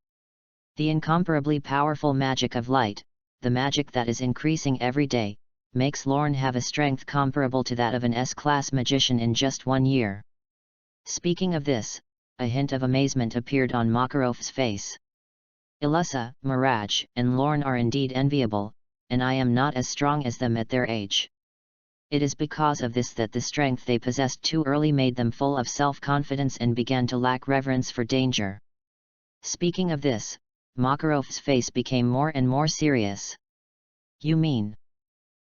A: The incomparably powerful magic of light, the magic that is increasing every day, makes Lorne have a strength comparable to that of an S-class magician in just 1 year. Speaking of this, a hint of amazement appeared on Makarov's face. Ilusa, Miraj, and Lorne are indeed enviable, and I am not as strong as them at their age. It is because of this that the strength they possessed too early made them full of self-confidence and began to lack reverence for danger. Speaking of this, Makarov's face became more and more serious. You mean?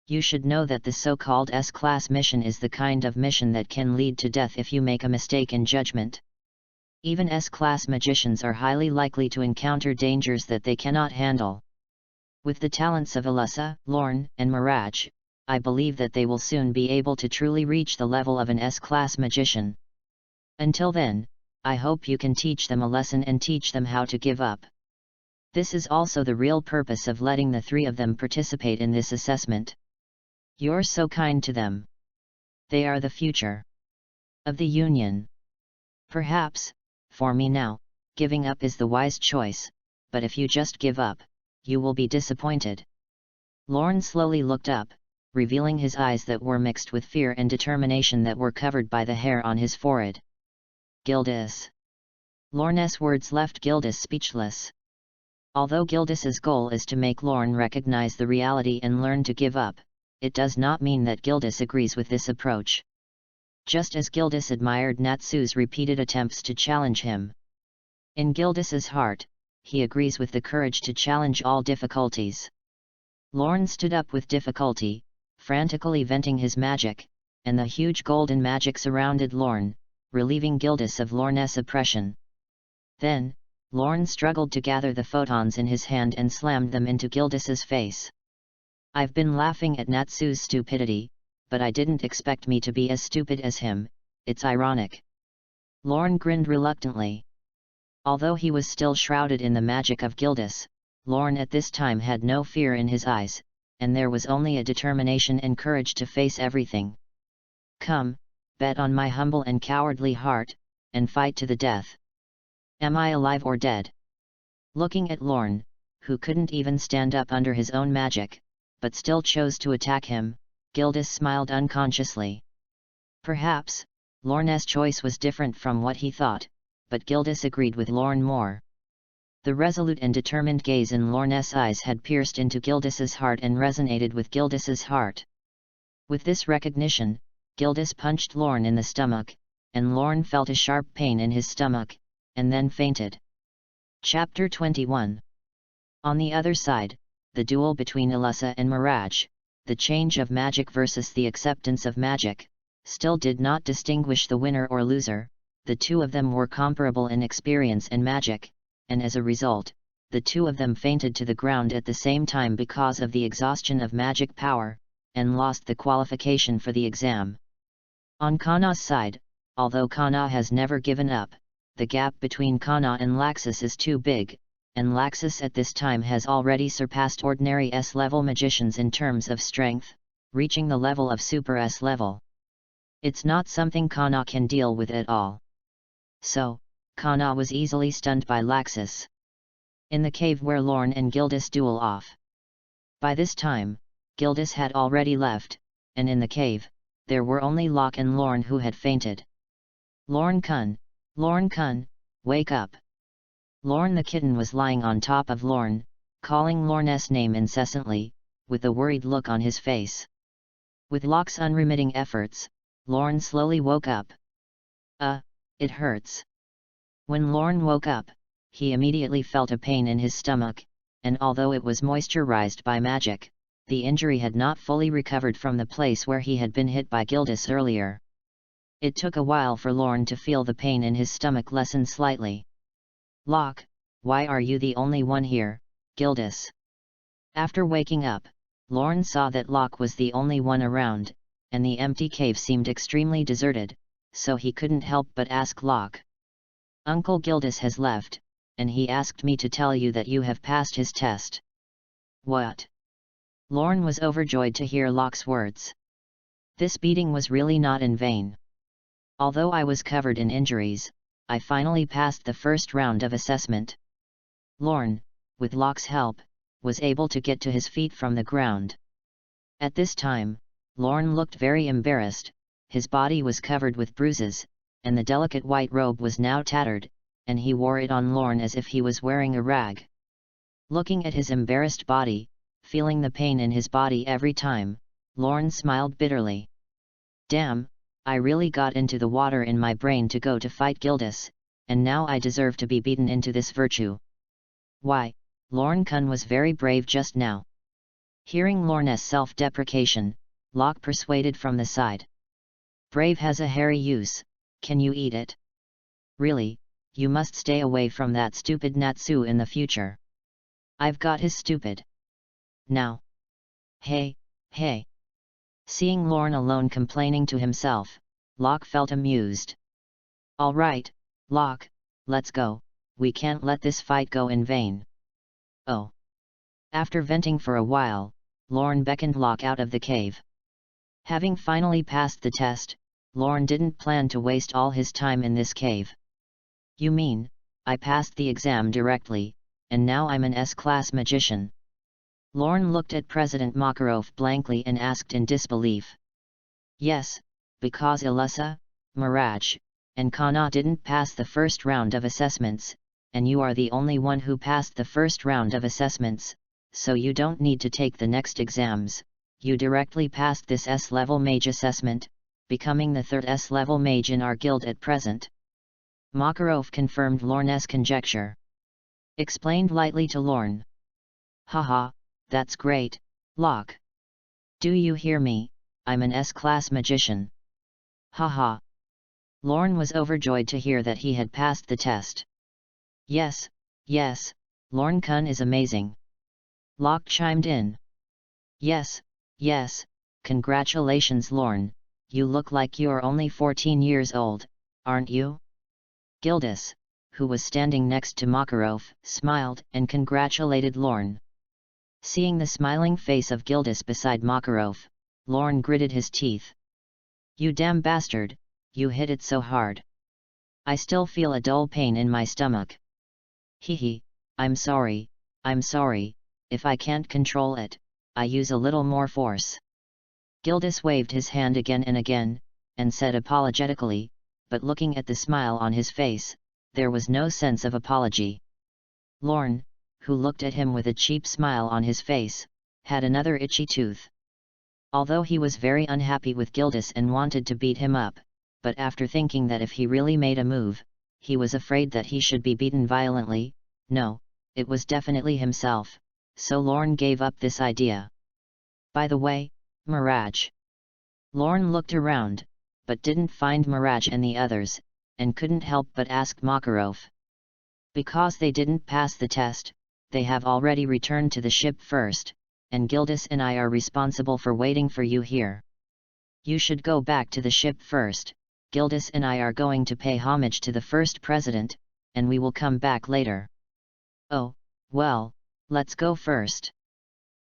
A: You should know that the so-called S-class mission is the kind of mission that can lead to death if you make a mistake in judgment. Even S-class magicians are highly likely to encounter dangers that they cannot handle. With the talents of Ilusa, Lorne, and Miraj, I believe that they will soon be able to truly reach the level of an S-class magician. Until then, I hope you can teach them a lesson and teach them how to give up. This is also the real purpose of letting the 3 of them participate in this assessment. You're so kind to them. They are the future of the Union. Perhaps, for me now, giving up is the wise choice, but if you just give up, you will be disappointed. Lorne slowly looked up, revealing his eyes that were mixed with fear and determination that were covered by the hair on his forehead. Gildas. Lorne's words left Gildas speechless. Although Gildas's goal is to make Lorne recognize the reality and learn to give up, it does not mean that Gildas agrees with this approach. Just as Gildas admired Natsu's repeated attempts to challenge him. In Gildas's heart, he agrees with the courage to challenge all difficulties. Lorne stood up with difficulty, frantically venting his magic, and the huge golden magic surrounded Lorne, relieving Gildas of Lorne's oppression. Then, Lorne struggled to gather the photons in his hand and slammed them into Gildas's face. I've been laughing at Natsu's stupidity, but I didn't expect me to be as stupid as him, it's ironic. Lorne grinned reluctantly. Although he was still shrouded in the magic of Gildas, Lorne at this time had no fear in his eyes, and there was only a determination and courage to face everything. Come, bet on my humble and cowardly heart, and fight to the death. Am I alive or dead? Looking at Lorne, who couldn't even stand up under his own magic, but still chose to attack him, Gildas smiled unconsciously. Perhaps, Lorne's choice was different from what he thought, but Gildas agreed with Lorne more. The resolute and determined gaze in Lorne's eyes had pierced into Gildas's heart and resonated with Gildas's heart. With this recognition, Gildas punched Lorne in the stomach, and Lorne felt a sharp pain in his stomach, and then fainted. Chapter 21. On the other side, the duel between Ilusa and Miraj, the change of magic versus the acceptance of magic, still did not distinguish the winner or loser. The 2 of them were comparable in experience and magic, and as a result, the 2 of them fainted to the ground at the same time because of the exhaustion of magic power, and lost the qualification for the exam. On Kana's side, although Kana has never given up, the gap between Kana and Laxus is too big, and Laxus at this time has already surpassed ordinary S-level magicians in terms of strength, reaching the level of Super S-level. It's not something Kana can deal with at all. So, Kana was easily stunned by Laxus. In the cave where Lorne and Gildas duel off. By this time, Gildas had already left, and in the cave, there were only Locke and Lorne who had fainted. Lorne-kun, wake up! Lorne the kitten was lying on top of Lorne, calling Lorne's name incessantly, with a worried look on his face. With Locke's unremitting efforts, Lorne slowly woke up. It hurts. When Lorne woke up, he immediately felt a pain in his stomach, and although it was moisturized by magic, the injury had not fully recovered from the place where he had been hit by Gildas earlier. It took a while for Lorne to feel the pain in his stomach lessen slightly. "Locke, why are you the only one here, Gildas?" After waking up, Lorne saw that Locke was the only one around, and the empty cave seemed extremely deserted, so he couldn't help but ask Locke. "Uncle Gildas has left, and he asked me to tell you that you have passed his test." "What?" Lorne was overjoyed to hear Locke's words. "This beating was really not in vain. Although I was covered in injuries, I finally passed the first round of assessment." Lorne, with Locke's help, was able to get to his feet from the ground. At this time, Lorne looked very embarrassed. His body was covered with bruises, and the delicate white robe was now tattered, and he wore it on Lorne as if he was wearing a rag. Looking at his embarrassed body, feeling the pain in his body every time, Lorne smiled bitterly. "Damn, I really got into the water in my brain to go to fight Gildas, and now I deserve to be beaten into this virtue. Why, Lorne Kun was very brave just now." Hearing Lorne's self-deprecation, Locke persuaded from the side. "Brave has a hairy use, can you eat it? Really, you must stay away from that stupid Natsu in the future. I've got his stupid. Now. Hey, hey." Seeing Lorne alone complaining to himself, Locke felt amused. "All right, Locke, let's go, we can't let this fight go in vain." "Oh." After venting for a while, Lorne beckoned Locke out of the cave. Having finally passed the test, Lorne didn't plan to waste all his time in this cave. "You mean, I passed the exam directly, and now I'm an S-class magician?" Lorne looked at President Makarov blankly and asked in disbelief. "Yes, because Ilusa, Mirage, and Kana didn't pass the first round of assessments, and you are the only one who passed the first round of assessments, so you don't need to take the next exams, you directly passed this S-level mage assessment, becoming the third S-level mage in our guild at present." Makarov confirmed Lorne's conjecture. Explained lightly to Lorne. "Haha, that's great, Locke. Do you hear me, I'm an S-class magician. Haha." Lorne was overjoyed to hear that he had passed the test. Yes, Lorne Kun is amazing." Locke chimed in. Yes, congratulations Lorne, you look like you're only 14 years old, aren't you?" Gildas, who was standing next to Makarov, smiled and congratulated Lorne. Seeing the smiling face of Gildas beside Makarov, Lorne gritted his teeth. "You damn bastard, you hit it so hard. I still feel a dull pain in my stomach. Hehe, I'm sorry, if I can't control it, I use a little more force." Gildas waved his hand again and again, and said apologetically, but looking at the smile on his face, there was no sense of apology. Lorne, who looked at him with a cheap smile on his face, had another itchy tooth. Although he was very unhappy with Gildas and wanted to beat him up, but after thinking that if he really made a move, he was afraid that he should be beaten violently. No, it was definitely himself, so Lorne gave up this idea. "By the way, Mirage." Lorne looked around, but didn't find Mirage and the others, and couldn't help but ask Makarov. "Because they didn't pass the test, they have already returned to the ship first, and Gildas and I are responsible for waiting for you here. You should go back to the ship first. Gildas and I are going to pay homage to the first president, and we will come back later." "Oh, well, let's go first."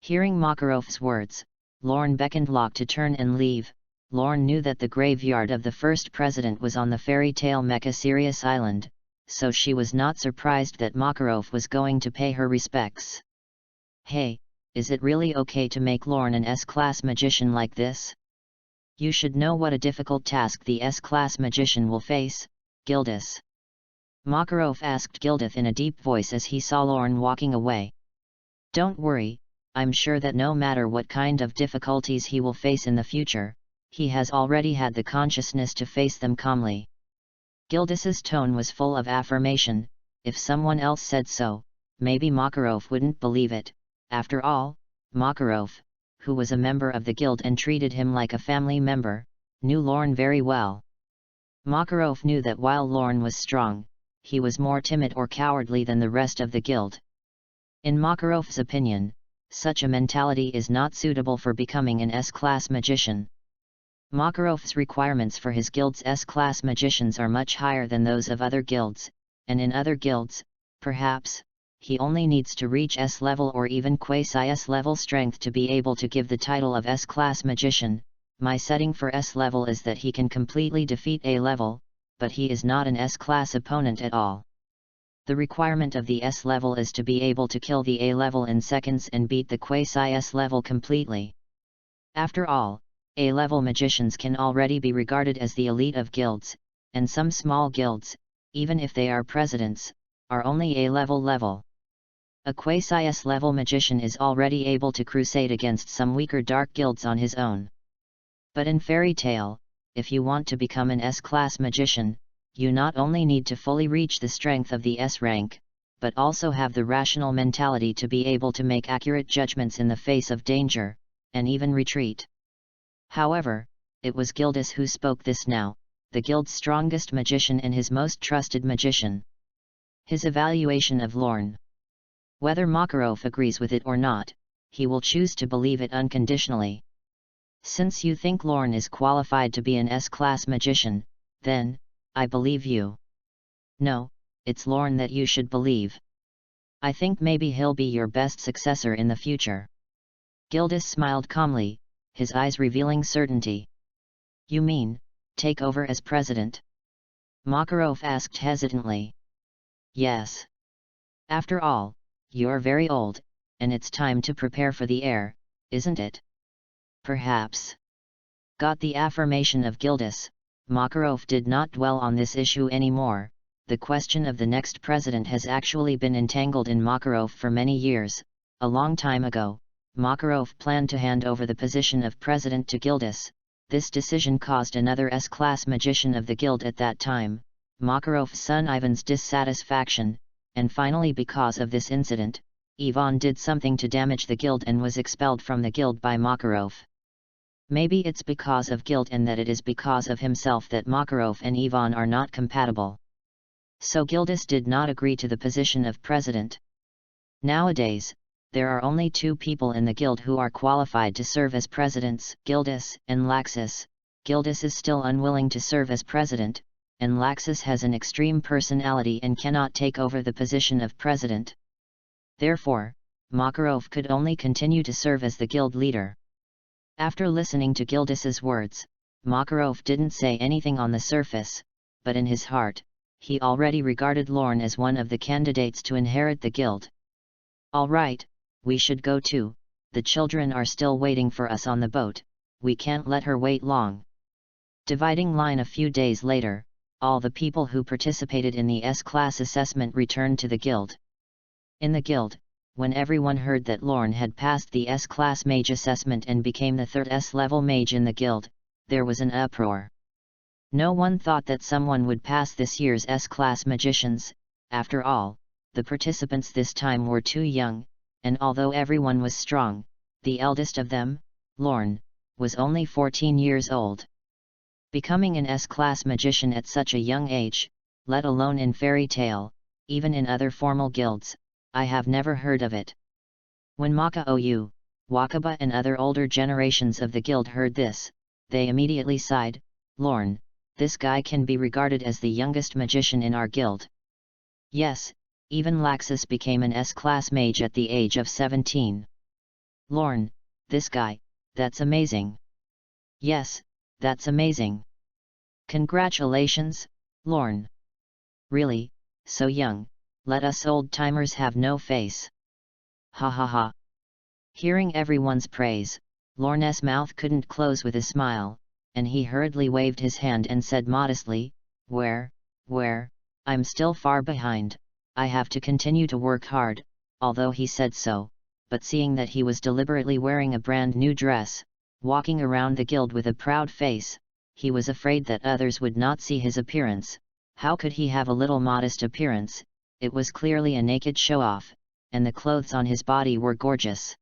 A: Hearing Makarov's words, Lorne beckoned Locke to turn and leave. Lorne knew that the graveyard of the first president was on the fairy tale Mecha Sirius Island, so she was not surprised that Makarov was going to pay her respects. "Hey, is it really okay to make Lorne an S-class magician like this? You should know what a difficult task the S-class magician will face, Gildas." Makarov asked Gildas in a deep voice as he saw Lorne walking away. "Don't worry, I'm sure that no matter what kind of difficulties he will face in the future, he has already had the consciousness to face them calmly." Gildas's tone was full of affirmation. If someone else said so, maybe Makarov wouldn't believe it. After all, Makarov, who was a member of the guild and treated him like a family member, knew Lorne very well. Makarov knew that while Lorne was strong, he was more timid or cowardly than the rest of the guild. In Makarov's opinion, such a mentality is not suitable for becoming an S-class magician. Makarov's requirements for his guild's S-class magicians are much higher than those of other guilds, and in other guilds, perhaps, he only needs to reach S-level or even quasi-S-level strength to be able to give the title of S-class magician. My setting for S-level is that he can completely defeat A-level, but he is not an S-class opponent at all. The requirement of the S-level is to be able to kill the A-level in seconds and beat the quasi-S-level completely. After all, A-level magicians can already be regarded as the elite of guilds, and some small guilds, even if they are presidents, are only A-level. A quasi-S-level magician is already able to crusade against some weaker dark guilds on his own. But in Fairy Tale, if you want to become an S-class magician, you not only need to fully reach the strength of the S rank, but also have the rational mentality to be able to make accurate judgments in the face of danger, and even retreat. However, it was Gildas who spoke this now, the guild's strongest magician and his most trusted magician. His evaluation of Lorne. Whether Makarov agrees with it or not, he will choose to believe it unconditionally. Since you think Lorne is qualified to be an S-class magician, then, I believe you. No, it's Lorne that you should believe. I think maybe he'll be your best successor in the future. Gildas smiled calmly, his eyes revealing certainty. You mean, take over as president? Makarov asked hesitantly. Yes. After all, you're very old, and it's time to prepare for the heir, isn't it? Perhaps. Got the affirmation of Gildas, Makarov did not dwell on this issue anymore. The question of the next president has actually been entangled in Makarov for many years. A long time ago, Makarov planned to hand over the position of president to Gildas. This decision caused another S-class magician of the guild at that time, Makarov's son Ivan's dissatisfaction, and finally because of this incident, Ivan did something to damage the guild and was expelled from the guild by Makarov. Maybe it's because of guilt and that it is because of himself that Makarov and Ivan are not compatible. So Gildas did not agree to the position of president. Nowadays, there are only two people in the guild who are qualified to serve as presidents, Gildas and Laxus. Gildas is still unwilling to serve as president, and Laxus has an extreme personality and cannot take over the position of president. Therefore, Makarov could only continue to serve as the guild leader. After listening to Gildas's words, Makarov didn't say anything on the surface, but in his heart, he already regarded Lorne as one of the candidates to inherit the guild. All right, we should go too, the children are still waiting for us on the boat, we can't let her wait long. Dividing line a few days later, all the people who participated in the S-class assessment returned to the guild. In the guild, when everyone heard that Lorne had passed the S-class mage assessment and became the third S-level mage in the guild, there was an uproar. No one thought that someone would pass this year's S-class magicians. After all, the participants this time were too young, and although everyone was strong, the eldest of them, Lorne, was only 14 years old. Becoming an S-class magician at such a young age, let alone in Fairy Tale, even in other formal guilds, I have never heard of it. When Maka-ou, Wakaba and other older generations of the guild heard this, they immediately sighed, Lorne, this guy can be regarded as the youngest magician in our guild. Yes, even Laxus became an S-class mage at the age of 17. Lorne, this guy, that's amazing. Yes, that's amazing. Congratulations, Lorne. Really, so young, let us old-timers have no face. Ha ha ha. Hearing everyone's praise, Lorne's mouth couldn't close with a smile, and he hurriedly waved his hand and said modestly, Where, I'm still far behind, I have to continue to work hard, although he said so, but seeing that he was deliberately wearing a brand new dress, walking around the guild with a proud face, he was afraid that others would not see his appearance. How could he have a little modest appearance? It was clearly a naked show-off, and the clothes on his body were gorgeous.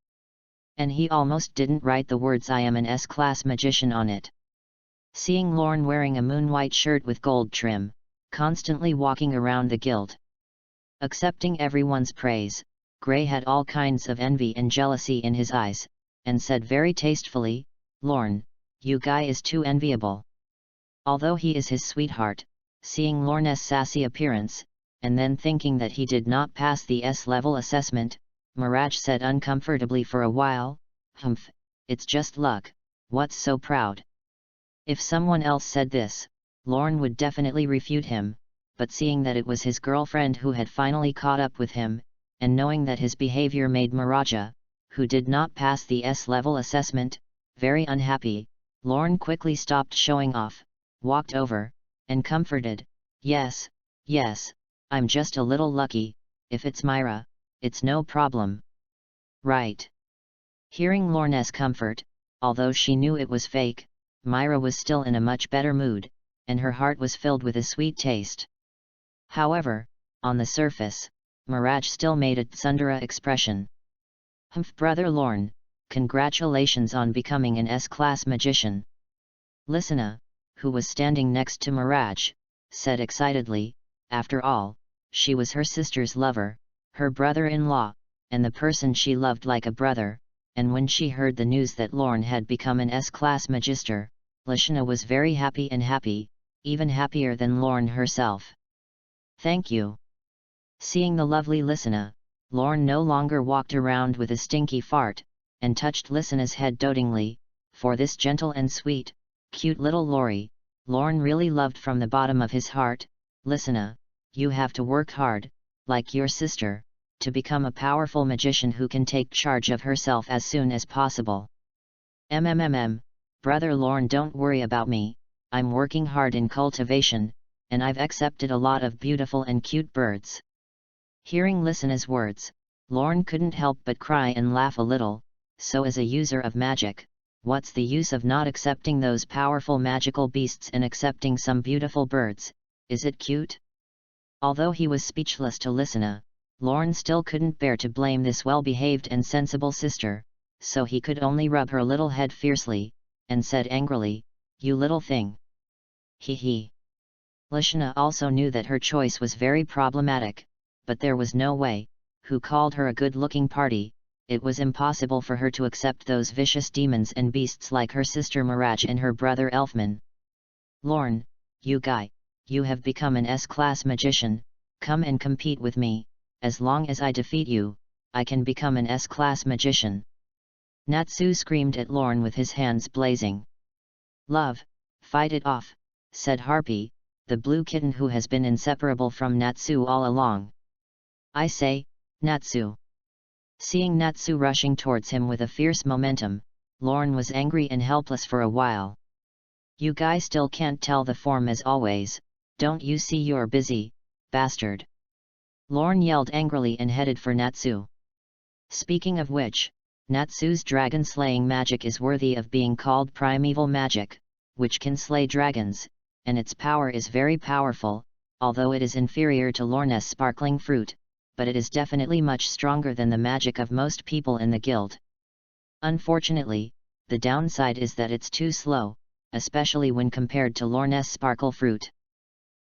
A: And he almost didn't write the words "I am an S-class magician" on it. Seeing Lorne wearing a moon-white shirt with gold trim, constantly walking around the guild, accepting everyone's praise, Gray had all kinds of envy and jealousy in his eyes, and said very tastefully, "Lorne, you guy is too enviable." Although he is his sweetheart, seeing Lorne's sassy appearance, and then thinking that he did not pass the S-level assessment, Mirage said uncomfortably for a while, "Humph, it's just luck, what's so proud?" If someone else said this, Lorne would definitely refute him, but seeing that it was his girlfriend who had finally caught up with him, and knowing that his behavior made Mirage, who did not pass the S-level assessment, very unhappy, Lorne quickly stopped showing off, walked over, and comforted, yes, I'm just a little lucky, if it's Myra, it's no problem." Right. Hearing Lorne's comfort, although she knew it was fake, Myra was still in a much better mood, and her heart was filled with a sweet taste. However, on the surface, Mirage still made a tsundere expression. "Humph, brother Lorne, congratulations on becoming an S-class magician." Lysina, who was standing next to Mirage, said excitedly, after all, she was her sister's lover, her brother-in-law, and the person she loved like a brother, and when she heard the news that Lorne had become an S-class magister, Lysina was very happy, even happier than Lorne herself. "Thank you." Seeing the lovely Lysina, Lorne no longer walked around with a stinky fart, and touched Lysina's head dotingly, for this gentle and sweet, cute little Lori, Lorne really loved from the bottom of his heart. "Lysina, you have to work hard, like your sister, to become a powerful magician who can take charge of herself as soon as possible." Brother Lorne, don't worry about me, I'm working hard in cultivation, and I've accepted a lot of beautiful and cute birds." Hearing Lysina's words, Lorne couldn't help but cry and laugh a little, so as a user of magic, what's the use of not accepting those powerful magical beasts and accepting some beautiful birds, is it cute? Although he was speechless to Lysina, Lorne still couldn't bear to blame this well-behaved and sensible sister, so he could only rub her little head fiercely, and said angrily, "You little thing." He. Lysina also knew that her choice was very problematic, but there was no way, who called her a good-looking party, it was impossible for her to accept those vicious demons and beasts like her sister Mirage and her brother Elfman. "Lorne, you guy, you have become an S-class magician, come and compete with me, as long as I defeat you, I can become an S-class magician." Natsu screamed at Lorne with his hands blazing. "Love, fight it off," said Harpy, the blue kitten who has been inseparable from Natsu all along. "I say, Natsu." Seeing Natsu rushing towards him with a fierce momentum, Lorne was angry and helpless for a while. "You guys still can't tell the form as always, don't you see you're busy, bastard?" Lorne yelled angrily and headed for Natsu. Speaking of which, Natsu's dragon-slaying magic is worthy of being called primeval magic, which can slay dragons, and its power is very powerful, although it is inferior to Lorne's sparkling fruit, but it is definitely much stronger than the magic of most people in the guild. Unfortunately, the downside is that it's too slow, especially when compared to Lorne's sparkle fruit.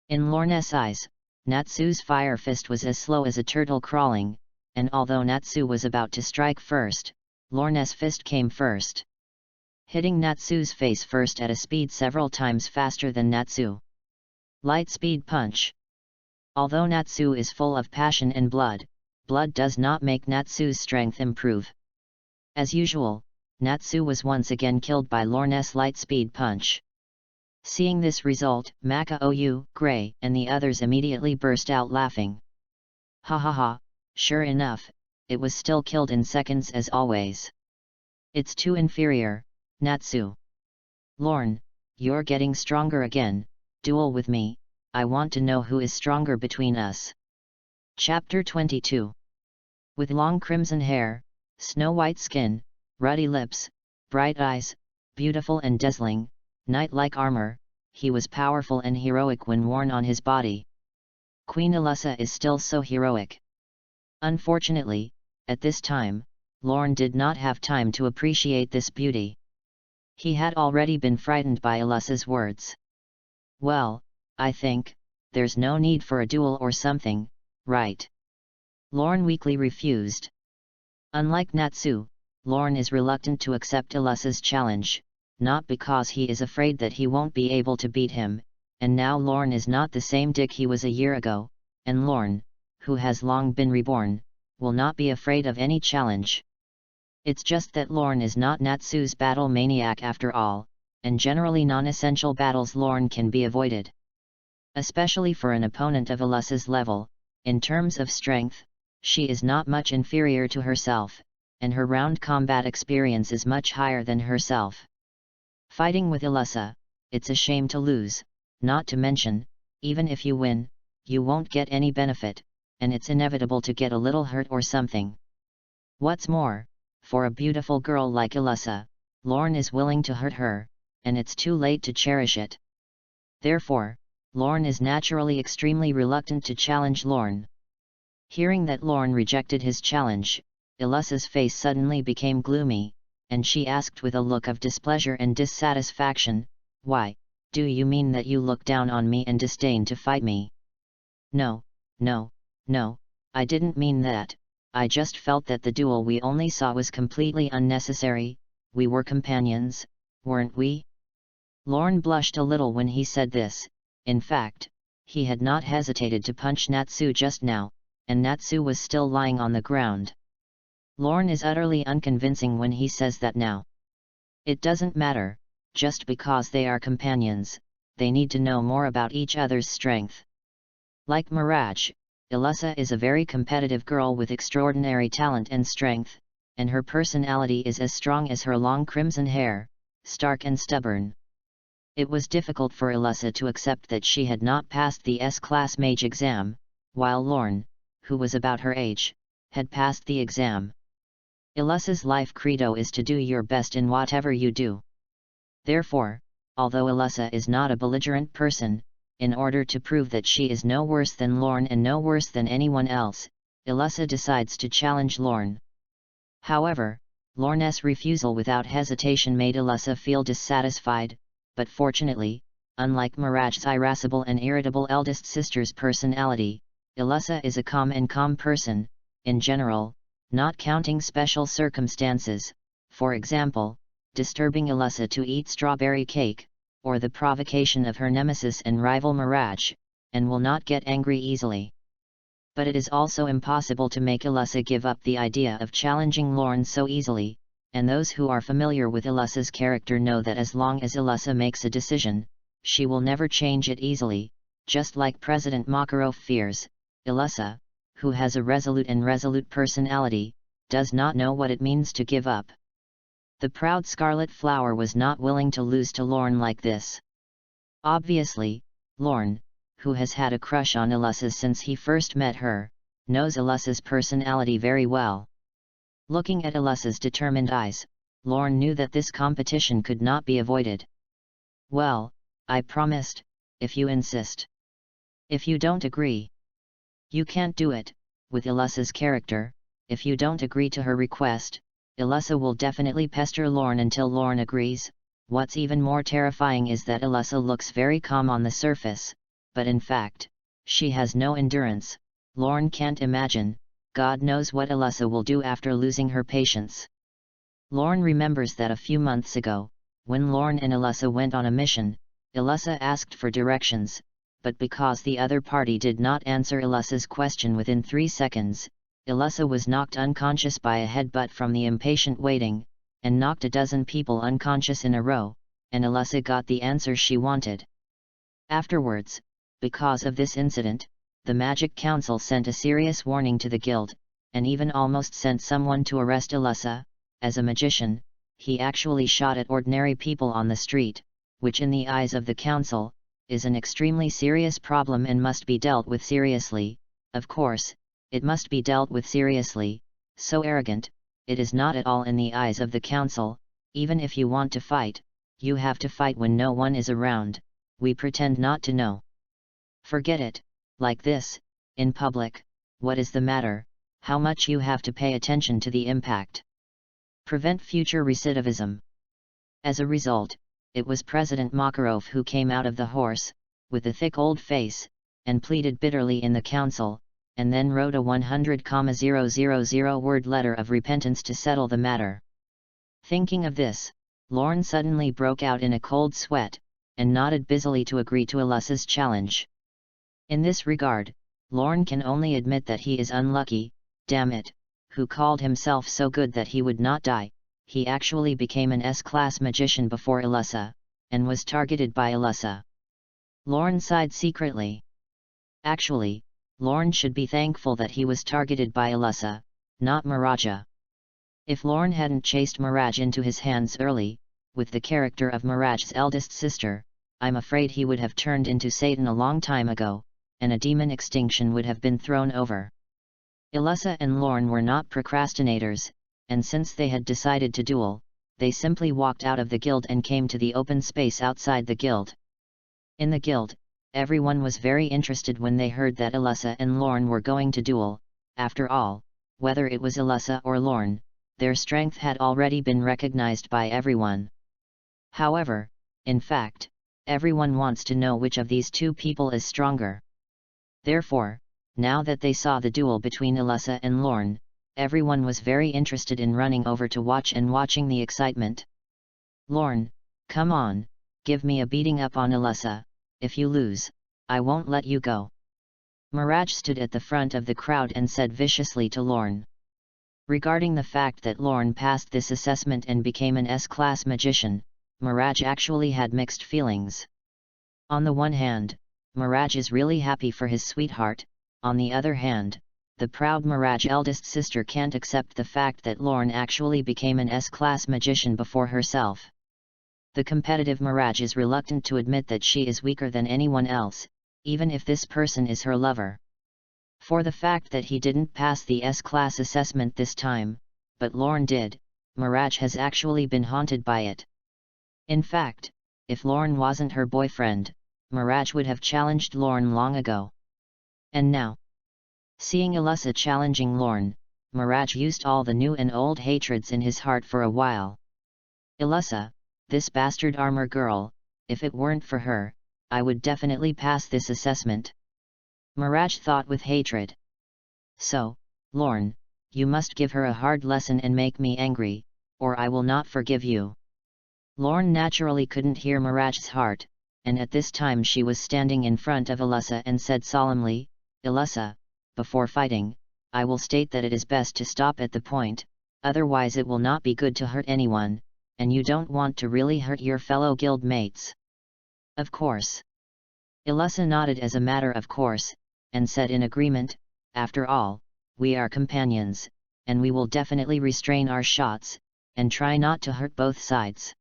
A: In Lorne's eyes, Natsu's fire fist was as slow as a turtle crawling, and although Natsu was about to strike first, Lorne's fist came first, hitting Natsu's face first at a speed several times faster than Natsu. Light speed punch. Although Natsu is full of passion and blood does not make Natsu's strength improve. As usual, Natsu was once again killed by Lorne's light speed punch. Seeing this result, Maka-ou, Gray, and the others immediately burst out laughing. "Ha ha ha, sure enough, it was still killed in seconds as always. It's too inferior, Natsu. Lorne, you're getting stronger again, duel with me, I want to know who is stronger between us." Chapter 22. With long crimson hair, snow-white skin, ruddy lips, bright eyes, beautiful and dazzling, knight-like armor, he was powerful and heroic when worn on his body. Queen Alyssa is still so heroic. Unfortunately, at this time, Lorne did not have time to appreciate this beauty. He had already been frightened by Ilussa's words. "Well, I think, there's no need for a duel or something, right?" Lorne weakly refused. Unlike Natsu, Lorne is reluctant to accept Ilussa's challenge, not because he is afraid that he won't be able to beat him, and now Lorne is not the same Dick he was a year ago, and Lorne, who has long been reborn, will not be afraid of any challenge. It's just that Lorne is not Natsu's battle maniac after all, and generally non-essential battles Lorne can be avoided. Especially for an opponent of Ilussa's level, in terms of strength, she is not much inferior to herself, and her round combat experience is much higher than herself. Fighting with Ilussa, it's a shame to lose, not to mention, even if you win, you won't get any benefit, and it's inevitable to get a little hurt or something. What's more, for a beautiful girl like Ilussa, Lorne is willing to hurt her, and it's too late to cherish it. Therefore, Lorne is naturally extremely reluctant to challenge Lorne. Hearing that Lorne rejected his challenge, Ilussa's face suddenly became gloomy, and she asked with a look of displeasure and dissatisfaction, "Why, do you mean that you look down on me and disdain to fight me?" No, I didn't mean that, I just felt that the duel we only saw was completely unnecessary. We were companions, weren't we?" Lorne blushed a little when he said this. In fact, he had not hesitated to punch Natsu just now, and Natsu was still lying on the ground. Lorne is utterly unconvincing when he says that now. It doesn't matter, just because they are companions, they need to know more about each other's strength. Like Mirage, Ilussa is a very competitive girl with extraordinary talent and strength, and her personality is as strong as her long crimson hair, stark and stubborn. It was difficult for Ilussa to accept that she had not passed the S-class mage exam, while Lorne, who was about her age, had passed the exam. Ilussa's life credo is to do your best in whatever you do. Therefore, although Ilussa is not a belligerent person, in order to prove that she is no worse than Lorne and no worse than anyone else, Ilussa decides to challenge Lorne. However, Lorne's refusal without hesitation made Ilussa feel dissatisfied, but fortunately, unlike Mirage's irascible and irritable eldest sister's personality, Ilussa is a calm person, in general, not counting special circumstances, for example, disturbing Ilussa to eat strawberry cake, or the provocation of her nemesis and rival Mirage, and will not get angry easily. But it is also impossible to make Ilussa give up the idea of challenging Lorne so easily, and those who are familiar with Ilussa's character know that as long as Ilussa makes a decision, she will never change it easily, just like President Makarov fears. Ilussa, who has a resolute personality, does not know what it means to give up. The proud Scarlet Flower was not willing to lose to Lorne like this. Obviously, Lorne, who has had a crush on Ilussa since he first met her, knows Ilussa's personality very well. Looking at Ilussa's determined eyes, Lorne knew that this competition could not be avoided. "Well, I promised, if you insist. If you don't agree..." "You can't do it, with Ilussa's character. If you don't agree to her request, Ilussa will definitely pester Lorne until Lorne agrees." What's even more terrifying is that Ilussa looks very calm on the surface, but in fact, she has no endurance. Lorne can't imagine, God knows what Ilussa will do after losing her patience. Lorne remembers that a few months ago, when Lorne and Ilussa went on a mission, Ilussa asked for directions, but because the other party did not answer Ilussa's question within 3 seconds, Ilussa was knocked unconscious by a headbutt from the impatient waiting, and knocked a dozen people unconscious in a row, and Ilussa got the answer she wanted. Afterwards, because of this incident, the Magic Council sent a serious warning to the guild, and even almost sent someone to arrest Ilussa. As a magician, he actually shot at ordinary people on the street, which in the eyes of the council, is an extremely serious problem and must be dealt with seriously. Of course, it must be dealt with seriously. So arrogant, it is not at all in the eyes of the council. Even if you want to fight, you have to fight when no one is around. We pretend not to know. Forget it, like this, in public, what is the matter, how much you have to pay attention to the impact. Prevent future recidivism. As a result, it was President Makarov who came out of the horse, with a thick old face, and pleaded bitterly in the council, and then wrote a 100,000-word letter of repentance to settle the matter. Thinking of this, Lorne suddenly broke out in a cold sweat, and nodded busily to agree to Ilussa's challenge. In this regard, Lorne can only admit that he is unlucky. Damn it, who called himself so good that he would not die. He actually became an S-class magician before Ilussa, and was targeted by Ilussa. Lorne sighed secretly. Actually, Lorne should be thankful that he was targeted by Ilussa, not Miraja. If Lorne hadn't chased Miraj into his hands early, with the character of Miraj's eldest sister, I'm afraid he would have turned into Satan a long time ago, and a demon extinction would have been thrown over. Ilussa and Lorne were not procrastinators, and since they had decided to duel, they simply walked out of the guild and came to the open space outside the guild. In the guild, everyone was very interested when they heard that Ilussa and Lorne were going to duel. After all, whether it was Ilussa or Lorne, their strength had already been recognized by everyone. However, in fact, everyone wants to know which of these two people is stronger. Therefore, now that they saw the duel between Ilussa and Lorne, everyone was very interested in running over to watch and watching the excitement. Lorne, come on, give me a beating up on Ilussa. If you lose, I won't let you go. Miraj stood at the front of the crowd and said viciously to Lorne. Regarding the fact that Lorne passed this assessment and became an S-class magician, Miraj actually had mixed feelings. On the one hand, Miraj is really happy for his sweetheart. On the other hand, the proud Miraj's eldest sister can't accept the fact that Lorne actually became an S-class magician before herself. The competitive Miraj is reluctant to admit that she is weaker than anyone else, even if this person is her lover. For the fact that he didn't pass the S-class assessment this time, but Lorne did, Miraj has actually been haunted by it. In fact, if Lorne wasn't her boyfriend, Miraj would have challenged Lorne long ago. And now, seeing Ilussa challenging Lorne, Miraj used all the new and old hatreds in his heart for a while. Ilussa, this bastard armor girl, if it weren't for her, I would definitely pass this assessment. Miraj thought with hatred. So, Lorne, you must give her a hard lesson and make me angry, or I will not forgive you. Lorne naturally couldn't hear Miraj's heart, and at this time she was standing in front of Ilussa and said solemnly, Ilussa, before fighting, I will state that it is best to stop at the point, otherwise it will not be good to hurt anyone, and you don't want to really hurt your fellow guild mates. Of course. Ilussa nodded as a matter of course, and said in agreement, after all, we are companions, and we will definitely restrain our shots, and try not to hurt both sides.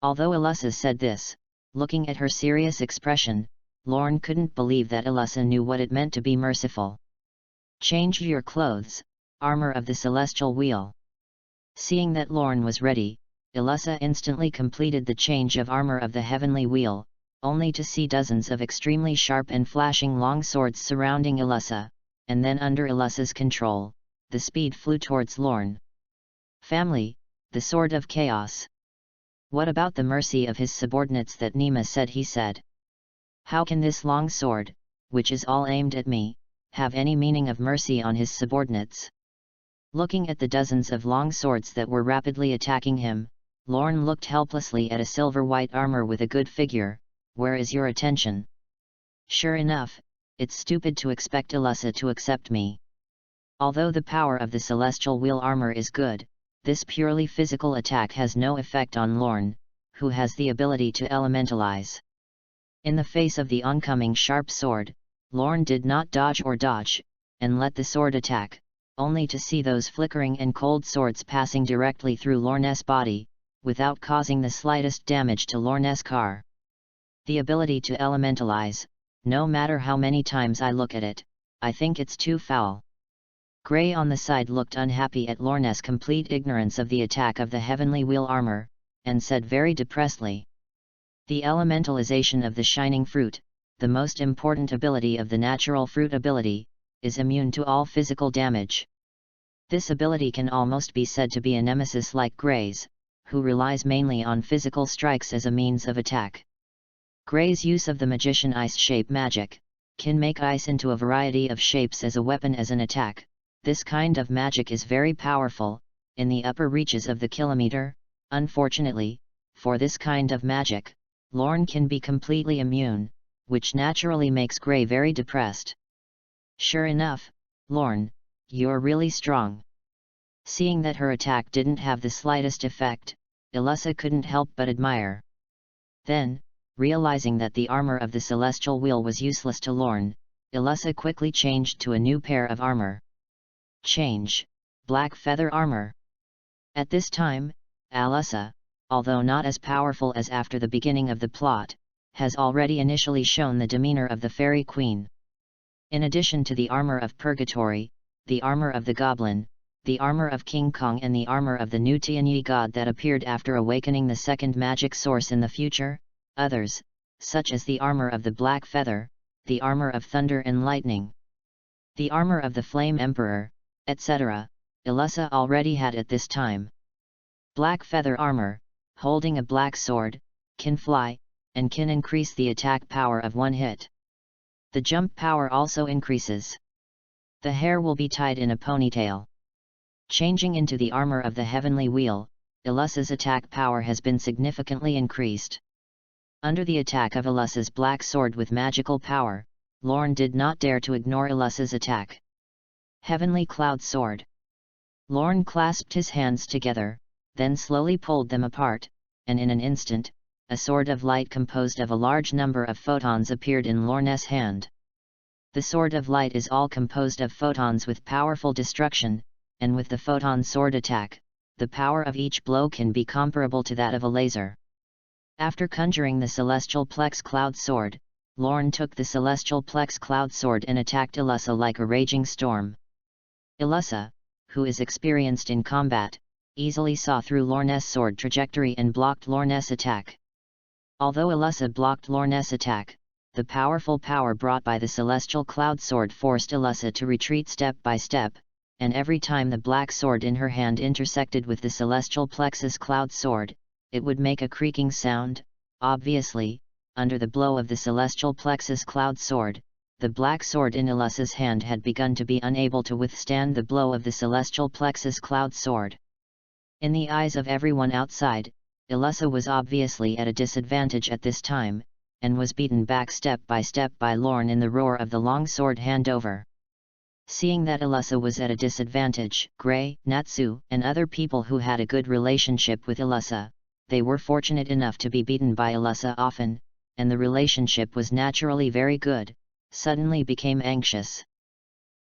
A: Although Ilussa said this, looking at her serious expression, Lorne couldn't believe that Ilussa knew what it meant to be merciful. Change your clothes, armor of the celestial wheel. Seeing that Lorne was ready, Ilussa instantly completed the change of armor of the heavenly wheel, only to see dozens of extremely sharp and flashing long swords surrounding Ilussa, and then under Ilussa's control, the speed flew towards Lorne. Family, the sword of chaos. What about the mercy of his subordinates that Nima said he said? How can this long sword, which is all aimed at me, have any meaning of mercy on his subordinates? Looking at the dozens of long swords that were rapidly attacking him, Lorne looked helplessly at a silver-white armor with a good figure. Where is your attention? Sure enough, it's stupid to expect Ilussa to accept me. Although the power of the celestial wheel armor is good, this purely physical attack has no effect on Lorne, who has the ability to elementalize. In the face of the oncoming sharp sword, Lorne did not dodge or dodge, and let the sword attack, only to see those flickering and cold swords passing directly through Lorne's body, without causing the slightest damage to Lorne's car. The ability to elementalize, no matter how many times I look at it, I think it's too foul. Gray on the side looked unhappy at Lorne's complete ignorance of the attack of the heavenly wheel armor, and said very depressedly. The elementalization of the shining fruit, the most important ability of the natural fruit ability, is immune to all physical damage. This ability can almost be said to be a nemesis like Gray's, who relies mainly on physical strikes as a means of attack. Gray's use of the magician ice shape magic can make ice into a variety of shapes as a weapon as an attack. This kind of magic is very powerful, in the upper reaches of the kilometer. Unfortunately, for this kind of magic, Lorne can be completely immune, which naturally makes Gray very depressed. Sure enough, Lorne, you're really strong. Seeing that her attack didn't have the slightest effect, Elissa couldn't help but admire. Then, realizing that the armor of the celestial wheel was useless to Lorne, Elissa quickly changed to a new pair of armor. Change: black feather armor. At this time, Elissa, although not as powerful as after the beginning of the plot, has already initially shown the demeanor of the Fairy Queen. In addition to the armor of Purgatory, the armor of the Goblin, the armor of King Kong and the armor of the new Tianyi god that appeared after awakening the second magic source in the future, others, such as the armor of the Black Feather, the armor of Thunder and Lightning, the armor of the Flame Emperor, etc., Elissa already had at this time. Black Feather armor, holding a black sword, can fly, and can increase the attack power of one hit. The jump power also increases. The hair will be tied in a ponytail. Changing into the armor of the Heavenly Wheel, Elissa's attack power has been significantly increased. Under the attack of Elissa's black sword with magical power, Lorne did not dare to ignore Elissa's attack. Heavenly Cloud Sword. Lorne clasped his hands together, then slowly pulled them apart, and in an instant, a sword of light composed of a large number of photons appeared in Lorne's hand. The sword of light is all composed of photons with powerful destruction, and with the photon sword attack, the power of each blow can be comparable to that of a laser. After conjuring the Celestial Plex Cloud Sword, Lorne took the Celestial Plex Cloud Sword and attacked Elissa like a raging storm. Elissa, who is experienced in combat, easily saw through Lorne's sword trajectory and blocked Lorne's attack. Although Elissa blocked Lorne's attack, the powerful power brought by the Celestial Cloud Sword forced Elissa to retreat step by step, and every time the black sword in her hand intersected with the Celestial Plexus Cloud Sword, it would make a creaking sound. Obviously, under the blow of the Celestial Plexus Cloud Sword, the black sword in Elissa's hand had begun to be unable to withstand the blow of the Celestial Plexus Cloud Sword. In the eyes of everyone outside, Elissa was obviously at a disadvantage at this time, and was beaten back step by step by Lorne in the roar of the long sword handover. Seeing that Elissa was at a disadvantage, Gray, Natsu, and other people who had a good relationship with Elissa, they were fortunate enough to be beaten by Elissa often, and the relationship was naturally very good, suddenly became anxious.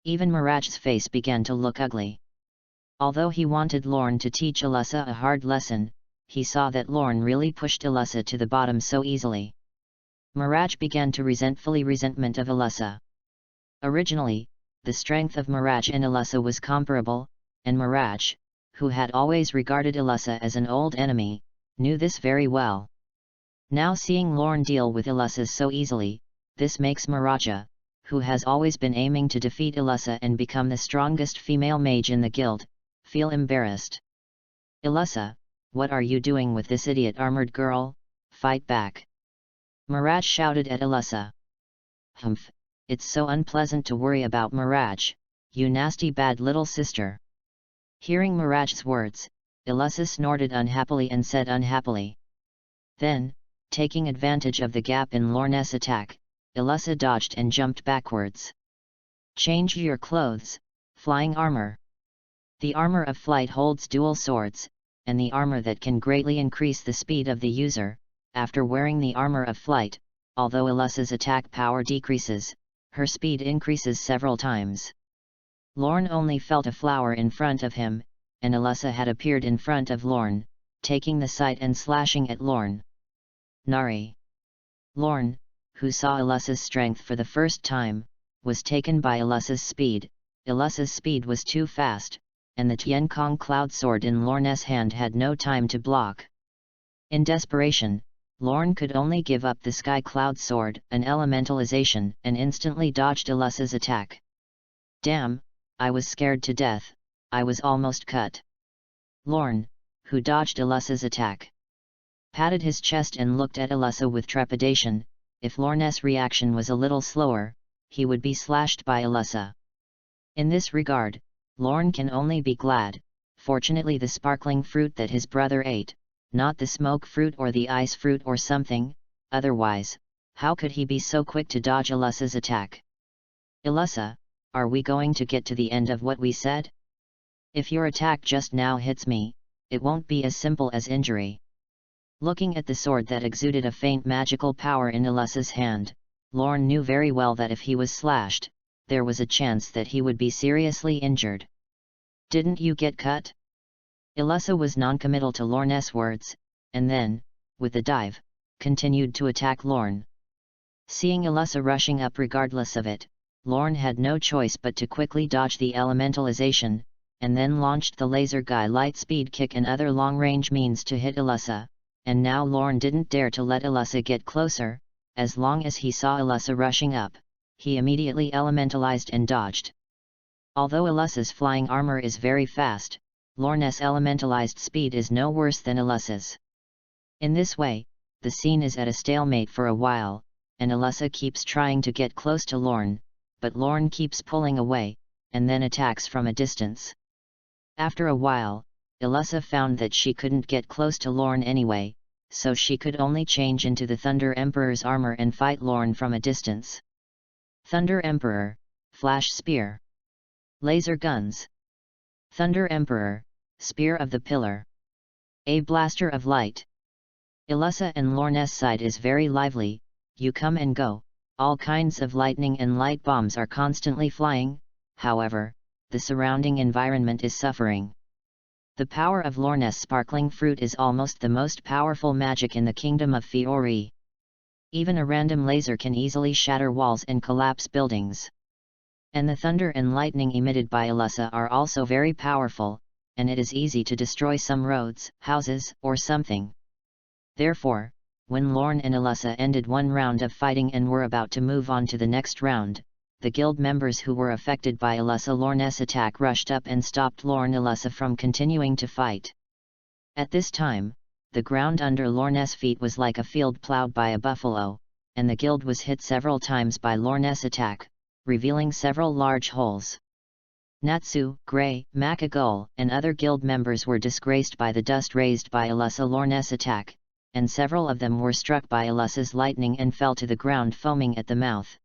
A: Even Miraj's face began to look ugly. Although he wanted Lorne to teach Elissa a hard lesson, he saw that Lorne really pushed Elissa to the bottom so easily. Miraj began to resentment of Elissa. Originally, the strength of Miraj and Elissa was comparable, and Miraj, who had always regarded Elissa as an old enemy, knew this very well. Now seeing Lorne deal with Elissa so easily, this makes Miraja, who has always been aiming to defeat Elissa and become the strongest female mage in the guild, feel embarrassed. Elissa, what are you doing with this idiot armored girl? Fight back! Miraj shouted at Elissa. Humph! It's so unpleasant to worry about Miraj, you nasty bad little sister. Hearing Miraj's words, Elissa snorted unhappily and said unhappily. Then, taking advantage of the gap in Lorne's attack, Elissa dodged and jumped backwards. Change your clothes, flying armor. The armor of flight holds dual swords, and the armor that can greatly increase the speed of the user. After wearing the armor of flight, although Elissa's attack power decreases, her speed increases several times. Lorne only felt a flower in front of him, and Elissa had appeared in front of Lorne, taking the sight and slashing at Lorne. Nari! Lorne, who saw Elissa's strength for the first time, was taken by Elissa's speed. Elissa's speed was too fast, and the Tian Kong Cloud Sword in Lorne's hand had no time to block. In desperation, Lorne could only give up the Sky Cloud Sword, an elementalization, and instantly dodged Elissa's attack. Damn, I was scared to death, I was almost cut. Lorne, who dodged Ilussa's attack, patted his chest and looked at Ilussa with trepidation. If Lorne's reaction was a little slower, he would be slashed by Ilussa. In this regard, Lorne can only be glad, fortunately the sparkling fruit that his brother ate, not the smoke fruit or the ice fruit or something, otherwise, how could he be so quick to dodge Ilussa's attack? Ilussa, are we going to get to the end of what we said? If your attack just now hits me, it won't be as simple as injury. Looking at the sword that exuded a faint magical power in Ilussa's hand, Lorne knew very well that if he was slashed, there was a chance that he would be seriously injured. Didn't you get cut? Ilussa was noncommittal to Lorne's words, and then, with a dive, continued to attack Lorne. Seeing Ilussa rushing up regardless of it, Lorne had no choice but to quickly dodge the elementalization, and then launched the laser guy light speed kick and other long-range means to hit Ilussa, and now Lorne didn't dare to let Ilussa get closer. As long as he saw Ilussa rushing up, he immediately elementalized and dodged. Although Ilussa's flying armor is very fast, Lorne's elementalized speed is no worse than Ilussa's. In this way, the scene is at a stalemate for a while, and Ilussa keeps trying to get close to Lorne, but Lorne keeps pulling away, and then attacks from a distance. After a while, Ilussa found that she couldn't get close to Lorne anyway, so she could only change into the Thunder Emperor's armor and fight Lorne from a distance. Thunder Emperor, Flash Spear. Laser Guns. Thunder Emperor, Spear of the Pillar. A Blaster of Light. Ilussa and Lorne's side is very lively, you come and go, all kinds of lightning and light bombs are constantly flying, however, the surrounding environment is suffering. The power of Lorne's sparkling fruit is almost the most powerful magic in the kingdom of Fiori. Even a random laser can easily shatter walls and collapse buildings. And the thunder and lightning emitted by Ilussa are also very powerful, and it is easy to destroy some roads, houses, or something. Therefore, when Lorne and Ilussa ended one round of fighting and were about to move on to the next round, the guild members who were affected by Ilussa Lorne's attack rushed up and stopped Lorne Ilussa from continuing to fight. At this time, the ground under Lorne's feet was like a field plowed by a buffalo, and the guild was hit several times by Lorne's attack, revealing several large holes. Natsu, Gray, Makagul, and other guild members were disgraced by the dust raised by Ilussa Lorne's attack, and several of them were struck by Ilussa's lightning and fell to the ground foaming at the mouth.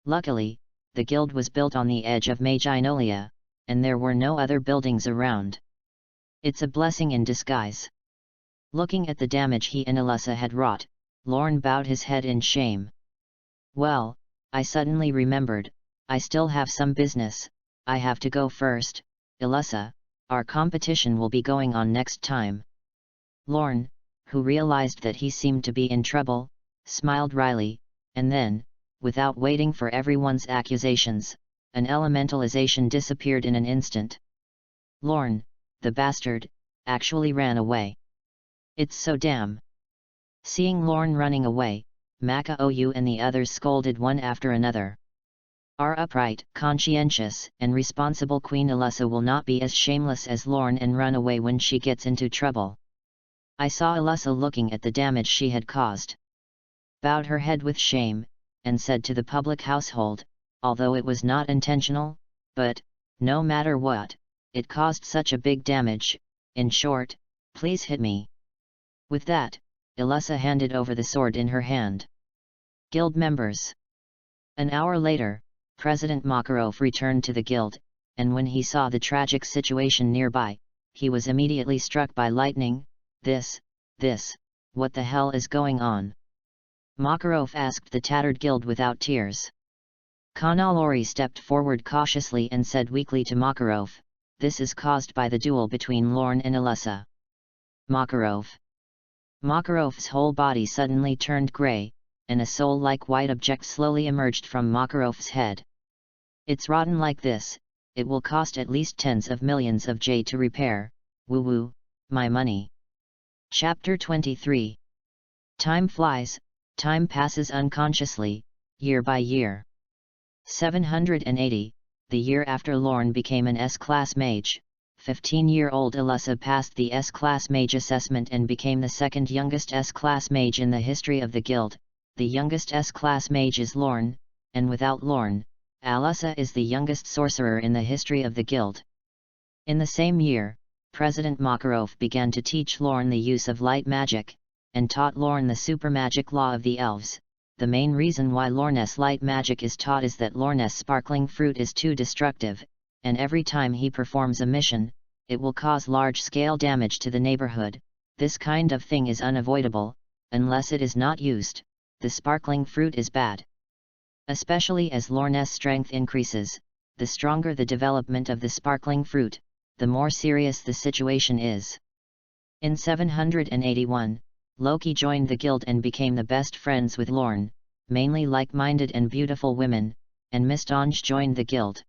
A: Luckily, the guild was built on the edge of Maginolia, and there were no other buildings around. It's a blessing in disguise. Looking at the damage he and Ilussa had wrought, Lorne bowed his head in shame. Well, I suddenly remembered, I still have some business, I have to go first. Ilussa, our competition will be going on next time. Lorne, who realized that he seemed to be in trouble, smiled wryly, and then, without waiting for everyone's accusations, an elementalization disappeared in an instant. Lorne, the bastard, actually ran away. It's so damn. Seeing Lorne running away, Maka-ou and the others scolded one after another. Our upright, conscientious, and responsible Queen Ilussa will not be as shameless as Lorne and run away when she gets into trouble. I saw Ilussa looking at the damage she had caused, bowed her head with shame, and said to the public household, although it was not intentional, but, no matter what, it caused such a big damage, in short, please hit me. With that, Ilussa handed over the sword in her hand. Guild members. An hour later, President Makarov returned to the guild, and when he saw the tragic situation nearby, he was immediately struck by lightning. This, what the hell is going on? Makarov asked the tattered guild without tears. Kanalori stepped forward cautiously and said weakly to Makarov, this is caused by the duel between Lorne and Ilussa. Makarov. Makarov's whole body suddenly turned grey, and a soul-like white object slowly emerged from Makarov's head. It's rotten like this, it will cost at least tens of millions of J to repair, woo-woo, my money. Chapter 23. Time flies, time passes unconsciously, year by year. 780, the year after Lorne became an S-Class mage. 15-year-old Alyssa passed the S-Class mage assessment and became the second youngest S-Class mage in the history of the guild. The youngest S-Class mage is Lorne, and without Lorne, Alyssa is the youngest sorcerer in the history of the guild. In the same year, President Makarov began to teach Lorne the use of light magic, and taught Lorne the super magic law of the elves. The main reason why Lorne's light magic is taught is that Lorne's sparkling fruit is too destructive, and every time he performs a mission, it will cause large-scale damage to the neighborhood. This kind of thing is unavoidable, unless it is not used. The sparkling fruit is bad. Especially as Lorne's strength increases, the stronger the development of the sparkling fruit, the more serious the situation is. In 781, Loki joined the guild and became the best friends with Lorne, mainly like-minded and beautiful women, and Mistonge joined the guild.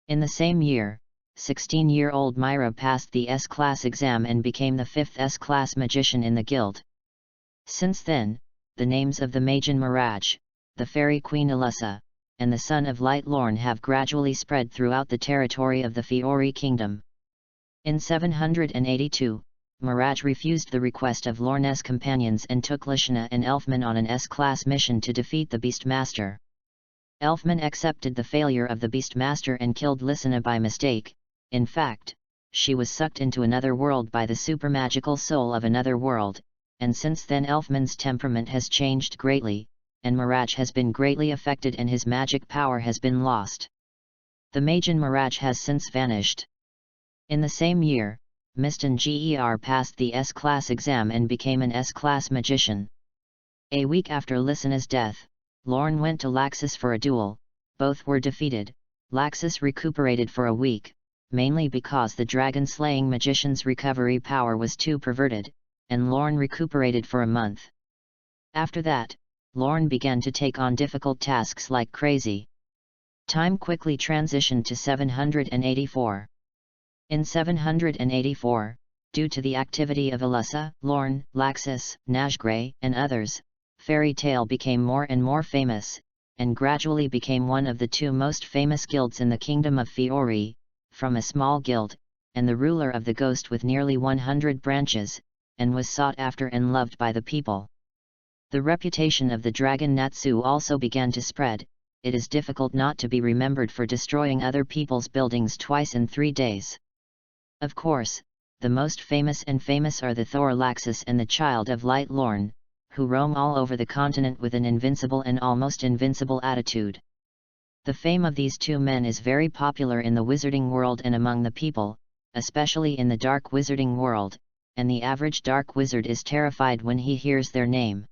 A: In the same year, 16-year-old Myra passed the S-Class exam and became the 5th S-Class magician in the guild. Since then, the names of the Magen Mirage, the Fairy Queen Alyssa, and the Son of Light Lorne have gradually spread throughout the territory of the Fiori Kingdom. In 782, Mirage refused the request of Lorne's companions and took Lishna and Elfman on an S-Class mission to defeat the Beastmaster. Elfman accepted the failure of the Beastmaster and killed Lishna by mistake. In fact, she was sucked into another world by the supermagical soul of another world, and since then Elfman's temperament has changed greatly, and Mirage has been greatly affected and his magic power has been lost. The Magen Mirage has since vanished. In the same year, Mistonge passed the S-Class exam and became an S-Class magician. A week after Lishna's death, Lorne went to Laxus for a duel. Both were defeated. Laxus recuperated for a week, mainly because the dragon-slaying magician's recovery power was too perverted, and Lorne recuperated for a month. After that, Lorne began to take on difficult tasks like crazy. Time quickly transitioned to 784. In 784, due to the activity of Alyssa, Lorne, Laxus, Najgray, and others, Fairy Tale became more and more famous, and gradually became one of the two most famous guilds in the Kingdom of Fiori, from a small guild, and the ruler of the ghost with nearly 100 branches, and was sought after and loved by the people. The reputation of the dragon Natsu also began to spread. It is difficult not to be remembered for destroying other people's buildings twice in 3 days. Of course, the most famous are the Thor Laxus and the Child of Light Lorne, who roam all over the continent with an invincible and almost invincible attitude. The fame of these two men is very popular in the wizarding world and among the people, especially in the dark wizarding world, and the average dark wizard is terrified when he hears their name.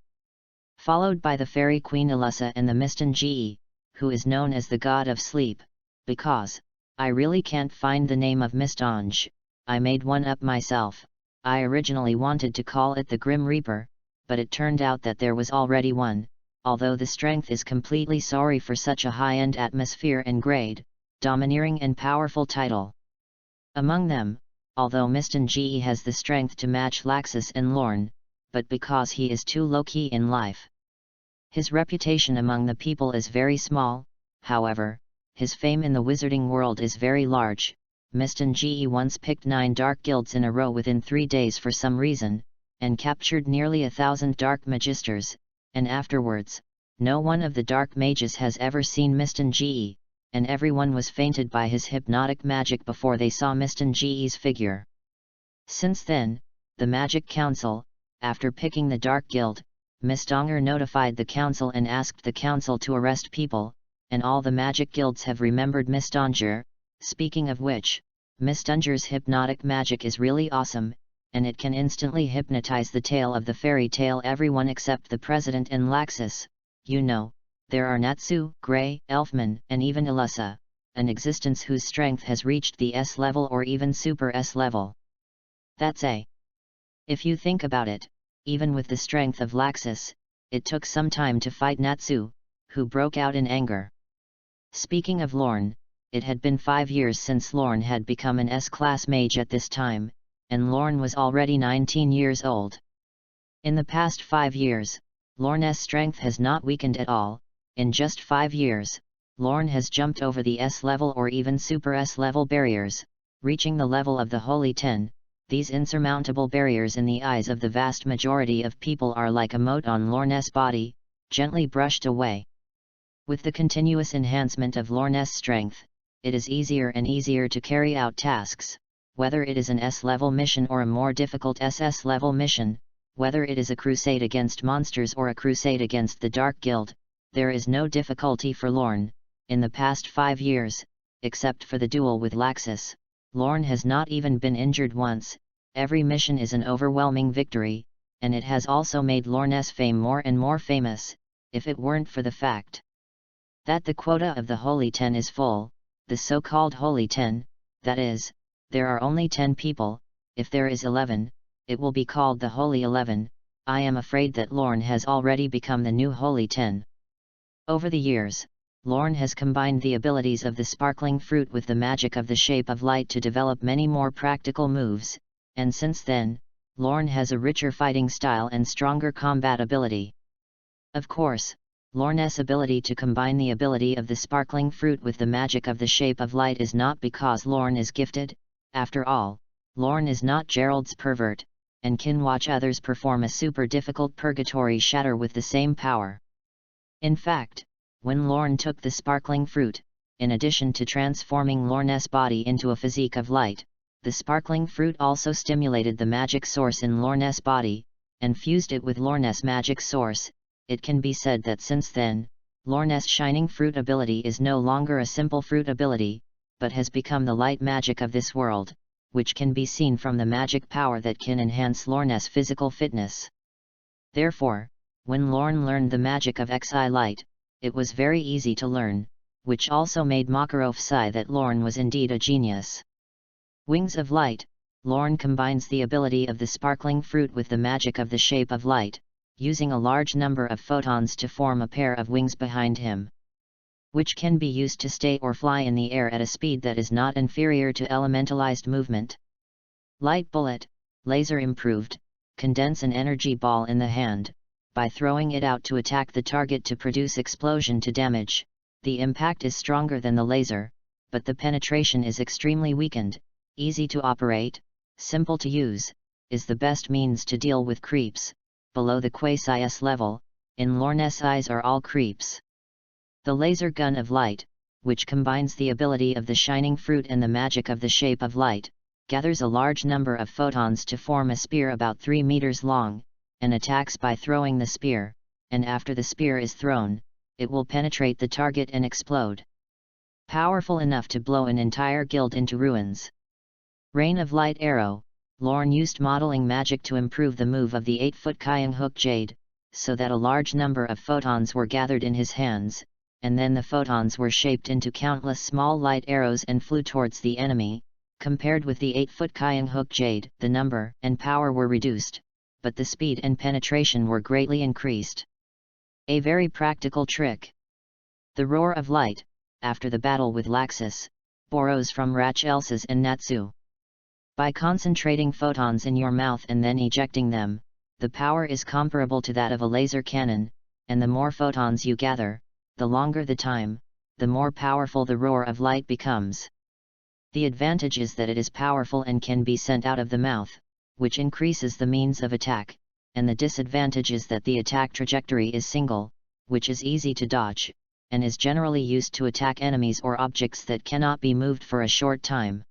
A: Followed by the Fairy Queen Alyssa and the Mistonge, who is known as the God of Sleep, because I really can't find the name of Mistonge. I made one up myself. I originally wanted to call it the Grim Reaper, but it turned out that there was already one, although the strength is completely sorry for such a high-end atmosphere and grade, domineering and powerful title. Among them, although Mistonge has the strength to match Laxus and Lorne, but because he is too low-key in life. His reputation among the people is very small, however, his fame in the wizarding world is very large. Mistonge once picked 9 dark guilds in a row within 3 days for some reason, and captured nearly 1,000 dark magisters, and afterwards, no one of the dark mages has ever seen Mistonge, and everyone was fainted by his hypnotic magic before they saw Mistonge's figure. Since then, the Magic Council, after picking the Dark Guild, Mistonger notified the council and asked the council to arrest people, and all the magic guilds have remembered Mistonger. Speaking of which, Mistonger's hypnotic magic is really awesome, and it can instantly hypnotize the tale of the fairy tale everyone except the president and Laxus. You know, there are Natsu, Grey, Elfman, and even Alyssa, an existence whose strength has reached the S level or even Super S level. That's a. If you think about it, even with the strength of Laxus, it took some time to fight Natsu, who broke out in anger. Speaking of Lorne, it had been 5 years since Lorne had become an S-class mage at this time, and Lorne was already 19 years old. In the past 5 years, Lorne's strength has not weakened at all. In just 5 years, LORNE has jumped over the S-level or even Super S-level barriers, reaching the level of the Holy 10. These insurmountable barriers in the eyes of the vast majority of people are like a mote on LORNE's body, gently brushed away. With the continuous enhancement of LORNE's strength, it is easier and easier to carry out tasks, whether it is an S-level mission or a more difficult SS-level mission, whether it is a crusade against monsters or a crusade against the Dark Guild, there is no difficulty for LORNE. In the past 5 years, except for the duel with Laxus, LORNE has not even been injured once. Every mission is an overwhelming victory, and it has also made LORNE's fame more and more famous, if it weren't for the fact that the quota of the Holy 10 is full, the so-called Holy 10, that is, there are only 10 people. If there is 11, it will be called the Holy 11. I am afraid that LORNE has already become the new Holy 10. Over the years, LORNE has combined the abilities of the sparkling fruit with the magic of the shape of light to develop many more practical moves, and since then, LORNE has a richer fighting style and stronger combat ability. Of course, LORNE's ability to combine the ability of the sparkling fruit with the magic of the shape of light is not because LORNE is gifted. After all, LORNE is not Gerald's pervert, and can watch others perform a super difficult purgatory shatter with the same power. In fact, when LORNE took the sparkling fruit, in addition to transforming LORNE's body into a physique of light, the sparkling fruit also stimulated the magic source in LORNE's body, and fused it with LORNE's magic source. It can be said that since then, LORNE's shining fruit ability is no longer a simple fruit ability, but has become the light magic of this world, which can be seen from the magic power that can enhance LORNE's physical fitness. Therefore, when LORNE learned the magic of Xi light, it was very easy to learn, which also made Makarov sigh that LORNE was indeed a genius. Wings of Light. LORNE combines the ability of the sparkling fruit with the magic of the shape of light, using a large number of photons to form a pair of wings behind him, which can be used to stay or fly in the air at a speed that is not inferior to elementalized movement. Light Bullet. Laser improved. Condense an energy ball in the hand. By throwing it out to attack the target to produce explosion to damage, the impact is stronger than the laser, but the penetration is extremely weakened. Easy to operate, simple to use, is the best means to deal with creeps. Below the quasi-S level, in LORNE's eyes are all creeps. The laser gun of light, which combines the ability of the shining fruit and the magic of the shape of light, gathers a large number of photons to form a spear about 3 meters long, and attacks by throwing the spear, and after the spear is thrown, it will penetrate the target and explode. Powerful enough to blow an entire guild into ruins. Rain of Light Arrow. LORNE used modeling magic to improve the move of the 8-foot Kyung Hook Jade, so that a large number of photons were gathered in his hands, and then the photons were shaped into countless small light arrows and flew towards the enemy. Compared with the 8-foot Kyung Hook Jade, the number and power were reduced, but the speed and penetration were greatly increased. A very practical trick. The Roar of Light. After the battle with Laxus, borrows from Rachelsis and Natsu. By concentrating photons in your mouth and then ejecting them, the power is comparable to that of a laser cannon, and the more photons you gather, the longer the time, the more powerful the roar of light becomes. The advantage is that it is powerful and can be sent out of the mouth, which increases the means of attack, and the disadvantage is that the attack trajectory is single, which is easy to dodge, and is generally used to attack enemies or objects that cannot be moved for a short time.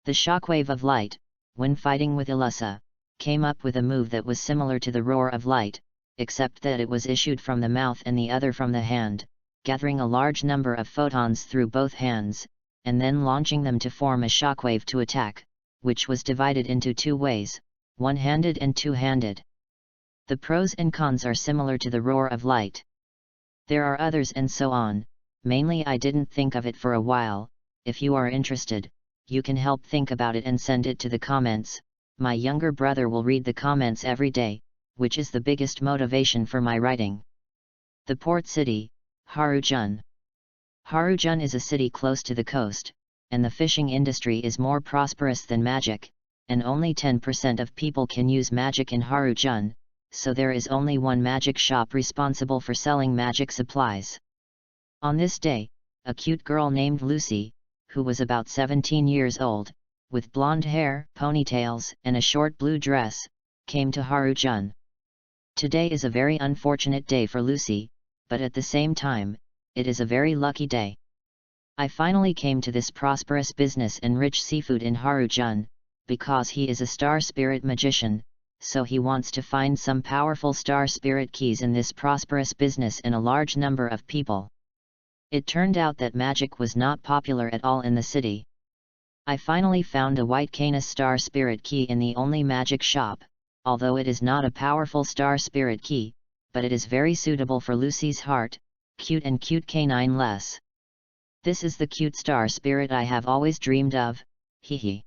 A: The Shockwave of Light, when fighting with Ilusa, came up with a move that was similar to the Roar of Light, except that it was issued from the mouth and the other from the hand, gathering a large number of photons through both hands, and then launching them to form a shockwave to attack, which was divided into 2 ways, one-handed and two-handed. The pros and cons are similar to the Roar of Light. There are others and so on, mainly I didn't think of it for a while. If you are interested, you can help think about it and send it to the comments. My younger brother will read the comments every day, which is the biggest motivation for my writing. The Port City, Harujun. Harujun is a city close to the coast, and the fishing industry is more prosperous than magic, and only 10% of people can use magic in Harujun, so there is only one magic shop responsible for selling magic supplies. On this day, a cute girl named Lucy, who was about 17 years old, with blonde hair, ponytails, and a short blue dress, came to Haru-jun. Today is a very unfortunate day for Lucy, but at the same time, it is a very lucky day. I finally came to this prosperous business and rich seafood in Haru-jun, because he is a star spirit magician, so he wants to find some powerful star spirit keys in this prosperous business in a large number of people. It turned out that magic was not popular at all in the city. I finally found a white Canis star spirit key in the only magic shop, although it is not a powerful star spirit key, but it is very suitable for Lucy's heart, cute and cute canine less. This is the cute star spirit I have always dreamed of, hee.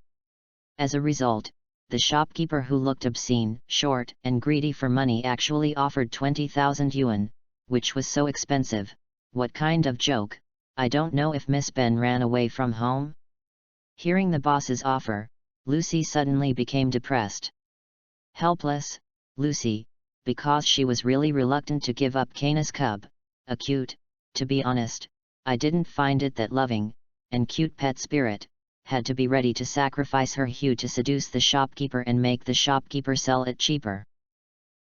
A: As a result, the shopkeeper, who looked obscene, short, and greedy for money, actually offered 20,000 yuan, which was so expensive. What kind of joke? I don't know if Miss Ben ran away from home? Hearing the boss's offer, Lucy suddenly became depressed. Helpless, Lucy, because she was really reluctant to give up Canis cub, a cute, to be honest, I didn't find it that loving, and cute pet spirit, had to be ready to sacrifice her hue to seduce the shopkeeper and make the shopkeeper sell it cheaper.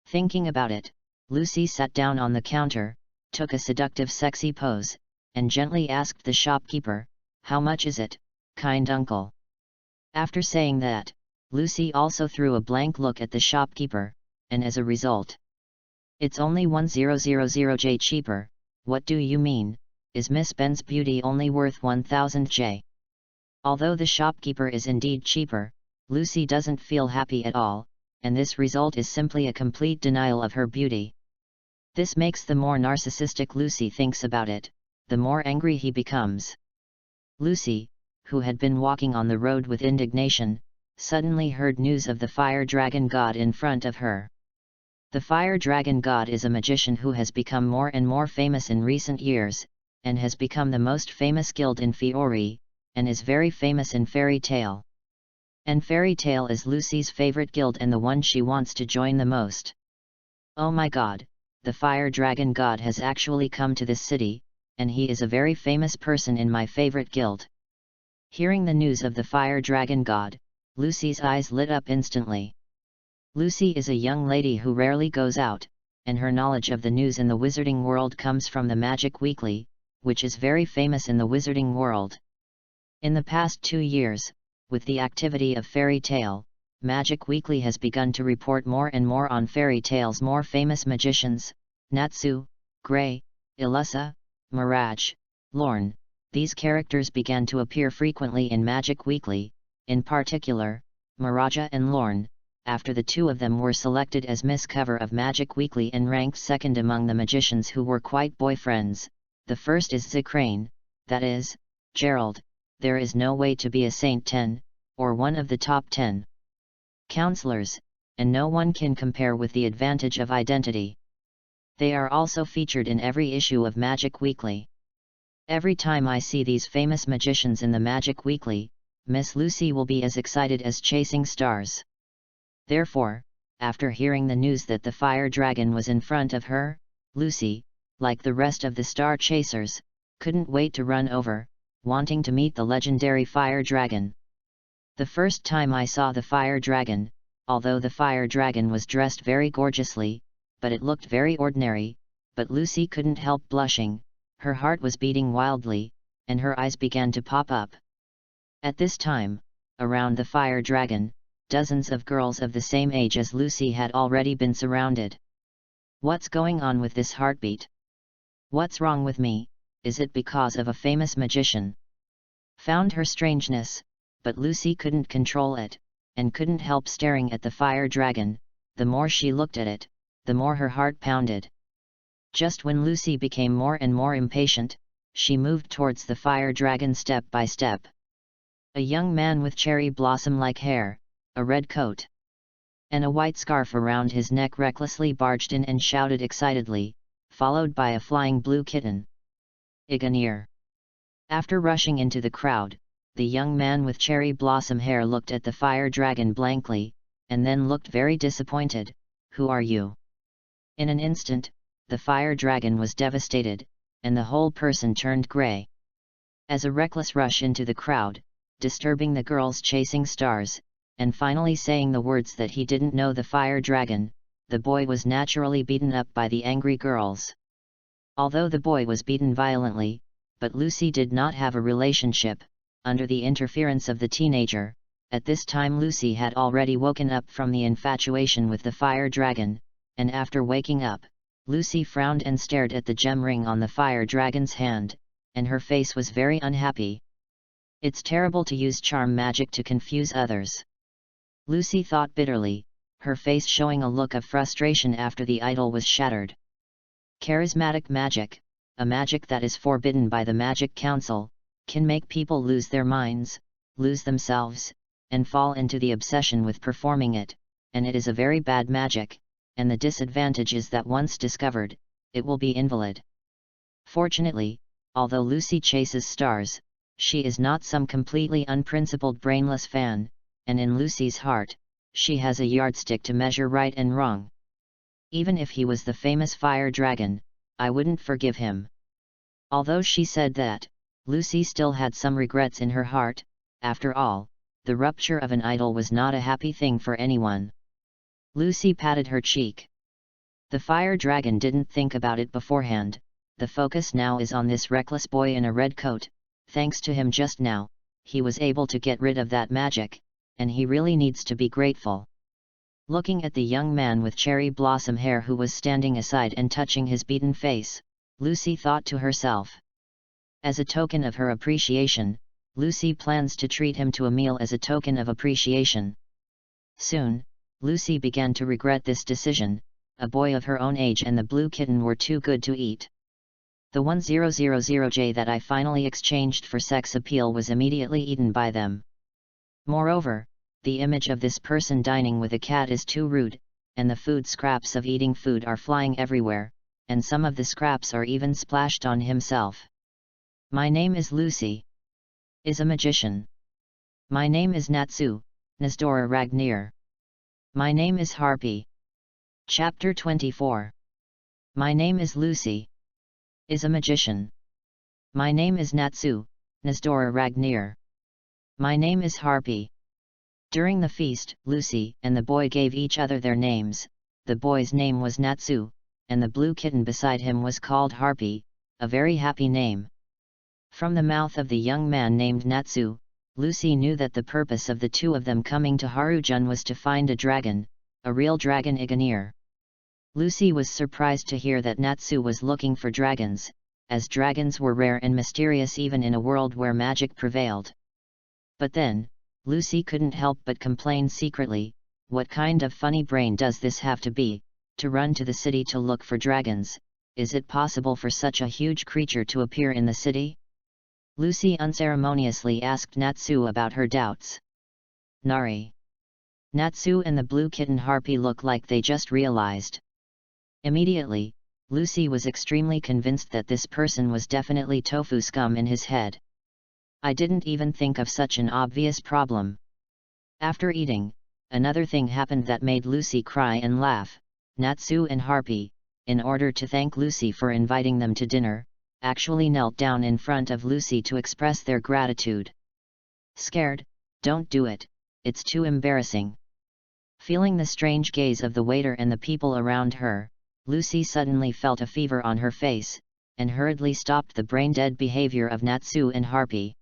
A: Thinking about it, Lucy sat down on the counter, took a seductive sexy pose, and gently asked the shopkeeper, "How much is it, kind uncle?" After saying that, Lucy also threw a blank look at the shopkeeper, and as a result, "It's only 1000 J cheaper, what do you mean, is Miss Ben's beauty only worth 1000 J? Although the shopkeeper is indeed cheaper, Lucy doesn't feel happy at all, and this result is simply a complete denial of her beauty. This makes the more narcissistic Lucy thinks about it, the more angry he becomes. Lucy, who had been walking on the road with indignation, suddenly heard news of the fire dragon god in front of her. The fire dragon god is a magician who has become more and more famous in recent years, and has become the most famous guild in Fiori, and is very famous in Fairy Tale. And Fairy Tale is Lucy's favorite guild and the one she wants to join the most. Oh my god, the fire dragon god has actually come to this city, and he is a very famous person in my favorite guild. Hearing the news of the fire dragon god, Lucy's eyes lit up instantly. Lucy is a young lady who rarely goes out, and her knowledge of the news in the wizarding world comes from the Magic Weekly, which is very famous in the wizarding world. In the past 2 years, with the activity of Fairy Tale, Magic Weekly has begun to report more and more on Fairy Tale's more famous magicians, Natsu, Gray, Ilusa, Mirage, Lorne. These characters began to appear frequently in Magic Weekly, in particular, Miraja and Lorne, after the two of them were selected as Miss Cover of Magic Weekly and ranked second among the magicians who were quite boyfriends. The first is Zacrane, that is, Gerald. There is no way to be a Saint 10, or one of the top 10 counselors, and no one can compare with the advantage of identity. They are also featured in every issue of Magic Weekly. Every time I see these famous magicians in the Magic Weekly, Miss Lucy will be as excited as chasing stars. Therefore, after hearing the news that the fire dragon was in front of her, Lucy, like the rest of the star chasers, couldn't wait to run over, wanting to meet the legendary fire dragon. The first time I saw the fire dragon, although the fire dragon was dressed very gorgeously, but it looked very ordinary, but Lucy couldn't help blushing, her heart was beating wildly, and her eyes began to pop up. At this time, around the fire dragon, dozens of girls of the same age as Lucy had already been surrounded. What's going on with this heartbeat? What's wrong with me? Is it because of a famous magician? Found her strangeness, but Lucy couldn't control it, and couldn't help staring at the fire dragon. The more she looked at it, the more her heart pounded. Just when Lucy became more and more impatient, she moved towards the fire dragon step by step. A young man with cherry blossom-like hair, a red coat, and a white scarf around his neck recklessly barged in and shouted excitedly, followed by a flying blue kitten. Ignore. After rushing into the crowd, the young man with cherry blossom hair looked at the fire dragon blankly, and then looked very disappointed. Who are you? In an instant, the fire dragon was devastated, and the whole person turned grey. as a reckless rush into the crowd, disturbing the girls chasing stars, and finally saying the words that he didn't know the fire dragon. The boy was naturally beaten up by the angry girls. Although the boy was beaten violently, but Lucy did not have a relationship, under the interference of the teenager. At this time Lucy had already woken up from the infatuation with the fire dragon, and after waking up, Lucy frowned and stared at the gem ring on the fire dragon's hand, and her face was very unhappy. It's terrible to use charm magic to confuse others, Lucy thought bitterly, her face showing a look of frustration after the idol was shattered. Charismatic magic, a magic that is forbidden by the Magic Council, can make people lose their minds, lose themselves, and fall into the obsession with performing it, and it is a very bad magic, and the disadvantage is that once discovered, it will be invalid. Fortunately, although Lucy chases stars, she is not some completely unprincipled brainless fan, and in Lucy's heart, she has a yardstick to measure right and wrong. Even if he was the famous fire dragon, I wouldn't forgive him. Although she said that, Lucy still had some regrets in her heart. After all, the rupture of an idol was not a happy thing for anyone. Lucy patted her cheek. The fire dragon didn't think about it beforehand. The focus now is on this reckless boy in a red coat. Thanks to him just now, he was able to get rid of that magic, and he really needs to be grateful. Looking at the young man with cherry blossom hair who was standing aside and touching his beaten face, Lucy thought to herself. As a token of her appreciation, Lucy plans to treat him to a meal as a token of appreciation. Soon, Lucy began to regret this decision. A boy of her own age and the blue kitten were too good to eat. The 1000J that I finally exchanged for sex appeal was immediately eaten by them. Moreover, the image of this person dining with a cat is too rude, and the food scraps of eating food are flying everywhere, and some of the scraps are even splashed on himself. My name is Lucy. Is a magician. My name is Natsu, Nasdora Ragnir. My name is Harpy. Chapter 24. My name is Lucy. Is a magician. My name is Natsu, Nasdora Ragnir. My name is Harpy. During the feast, Lucy and the boy gave each other their names. The boy's name was Natsu, and the blue kitten beside him was called Harpy, a very happy name. From the mouth of the young man named Natsu, Lucy knew that the purpose of the two of them coming to Harujun was to find a dragon, a real dragon Iganir. Lucy was surprised to hear that Natsu was looking for dragons, as dragons were rare and mysterious even in a world where magic prevailed. But then, Lucy couldn't help but complain secretly, what kind of funny brain does this have to be, to run to the city to look for dragons? Is it possible for such a huge creature to appear in the city? Lucy unceremoniously asked Natsu about her doubts. Nari. Natsu and the blue kitten Harpy look like they just realized. Immediately, Lucy was extremely convinced that this person was definitely tofu scum in his head. I didn't even think of such an obvious problem. After eating, another thing happened that made Lucy cry and laugh. Natsu and Harpy, in order to thank Lucy for inviting them to dinner, actually knelt down in front of Lucy to express their gratitude. Scared? Don't do it, it's too embarrassing. Feeling the strange gaze of the waiter and the people around her, Lucy suddenly felt a fever on her face, and hurriedly stopped the brain-dead behavior of Natsu and Harpy.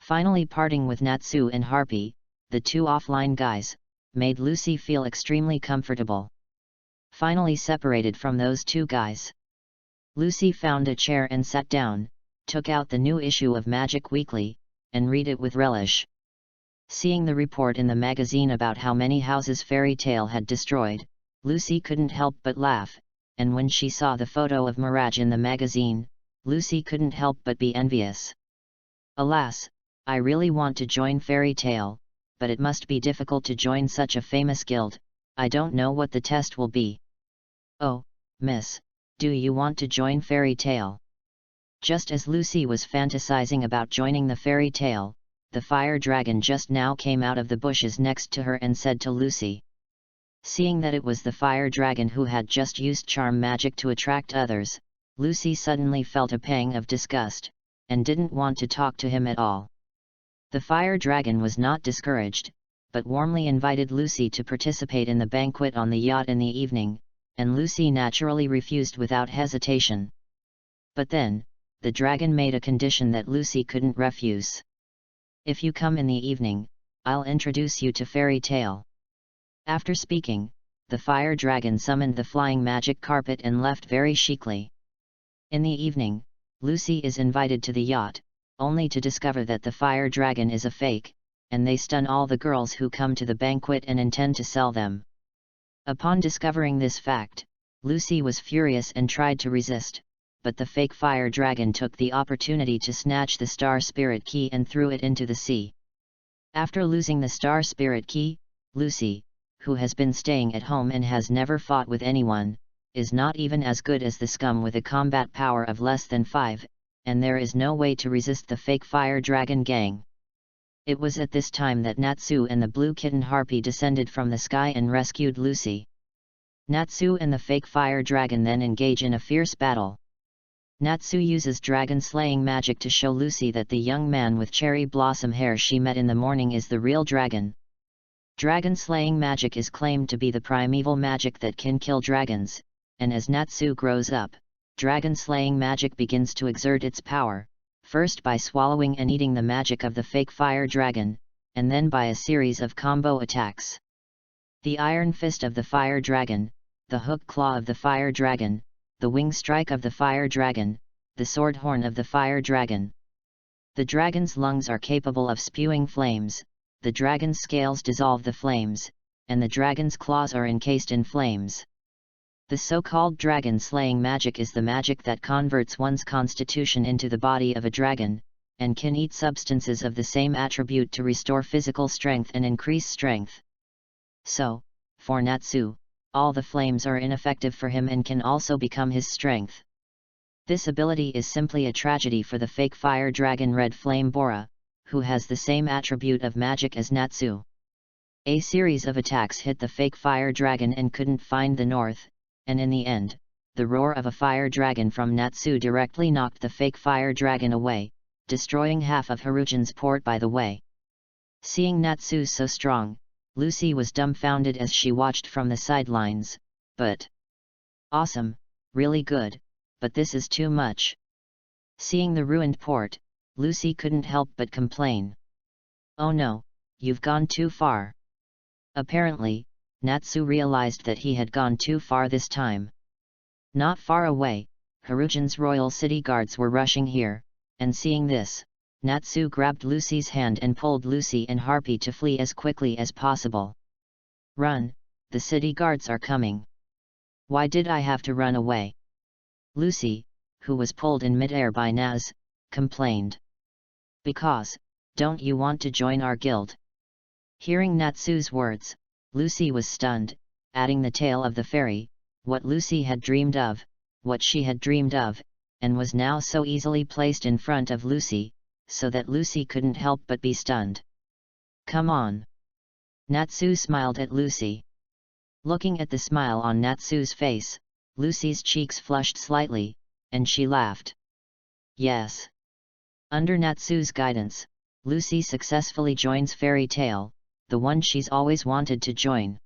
A: Finally parting with Natsu and Harpy, the two offline guys, made Lucy feel extremely comfortable. Finally separated from those two guys, Lucy found a chair and sat down, took out the new issue of Magic Weekly, and read it with relish. Seeing the report in the magazine about how many houses Fairy Tale had destroyed, Lucy couldn't help but laugh, and when she saw the photo of Mirage in the magazine, Lucy couldn't help but be envious. Alas, I really want to join Fairy Tale, but it must be difficult to join such a famous guild. I don't know what the test will be. Oh, miss, do you want to join Fairy Tale? Just as Lucy was fantasizing about joining the Fairy Tale, the fire dragon just now came out of the bushes next to her and said to Lucy. Seeing that it was the fire dragon who had just used charm magic to attract others, Lucy suddenly felt a pang of disgust. and didn't want to talk to him at all. The fire dragon was not discouraged, but warmly invited Lucy to participate in the banquet on the yacht in the evening, and Lucy naturally refused without hesitation. But then, the dragon made a condition that Lucy couldn't refuse. "If you come in the evening, I'll introduce you to Fairy Tale." After speaking, the fire dragon summoned the flying magic carpet and left very chicly. In the evening, Lucy is invited to the yacht, only to discover that the fire dragon is a fake, and they stun all the girls who come to the banquet and intend to sell them. Upon discovering this fact, Lucy was furious and tried to resist, but the fake fire dragon took the opportunity to snatch the star spirit key and threw it into the sea. After losing the star spirit key, Lucy, who has been staying at home and has never fought with anyone, is not even as good as the scum with a combat power of less than 5, and there is no way to resist the fake fire dragon gang. It was at this time that Natsu and the blue kitten Harpy descended from the sky and rescued Lucy. Natsu and the fake fire dragon then engage in a fierce battle. Natsu uses dragon-slaying magic to show Lucy that the young man with cherry blossom hair she met in the morning is the real dragon. Dragon-slaying magic is claimed to be the primeval magic that can kill dragons, and as Natsu grows up, dragon-slaying magic begins to exert its power, first by swallowing and eating the magic of the fake fire dragon, and then by a series of combo attacks. The iron fist of the fire dragon, the hook claw of the fire dragon, the wing strike of the fire dragon, the sword horn of the fire dragon. The dragon's lungs are capable of spewing flames, the dragon's scales dissolve the flames, and the dragon's claws are encased in flames. The so-called dragon-slaying magic is the magic that converts one's constitution into the body of a dragon, and can eat substances of the same attribute to restore physical strength and increase strength. So, for Natsu, all the flames are ineffective for him and can also become his strength. This ability is simply a tragedy for the fake fire dragon Red Flame Bora, who has the same attribute of magic as Natsu. A series of attacks hit the fake fire dragon and couldn't find the north, and in the end, the roar of a fire dragon from Natsu directly knocked the fake fire dragon away, destroying half of Harujan's port by the way. Seeing Natsu so strong, Lucy was dumbfounded as she watched from the sidelines, but awesome, really good, but this is too much. Seeing the ruined port, Lucy couldn't help but complain. "Oh no, you've gone too far." Apparently, Natsu realized that he had gone too far this time. Not far away, Harujan's royal city guards were rushing here, and seeing this, Natsu grabbed Lucy's hand and pulled Lucy and Harpy to flee as quickly as possible. "Run, the city guards are coming." "Why did I have to run away?" Lucy, who was pulled in midair by Naz, complained. "Because, don't you want to join our guild?" Hearing Natsu's words, Lucy was stunned, adding the tale of the fairy, what Lucy had dreamed of, what she had dreamed of, and was now so easily placed in front of Lucy, so that Lucy couldn't help but be stunned. "Come on." Natsu smiled at Lucy. Looking at the smile on Natsu's face, Lucy's cheeks flushed slightly, and she laughed. Yes. Under Natsu's guidance, Lucy successfully joins Fairy Tale, the one she's always wanted to join.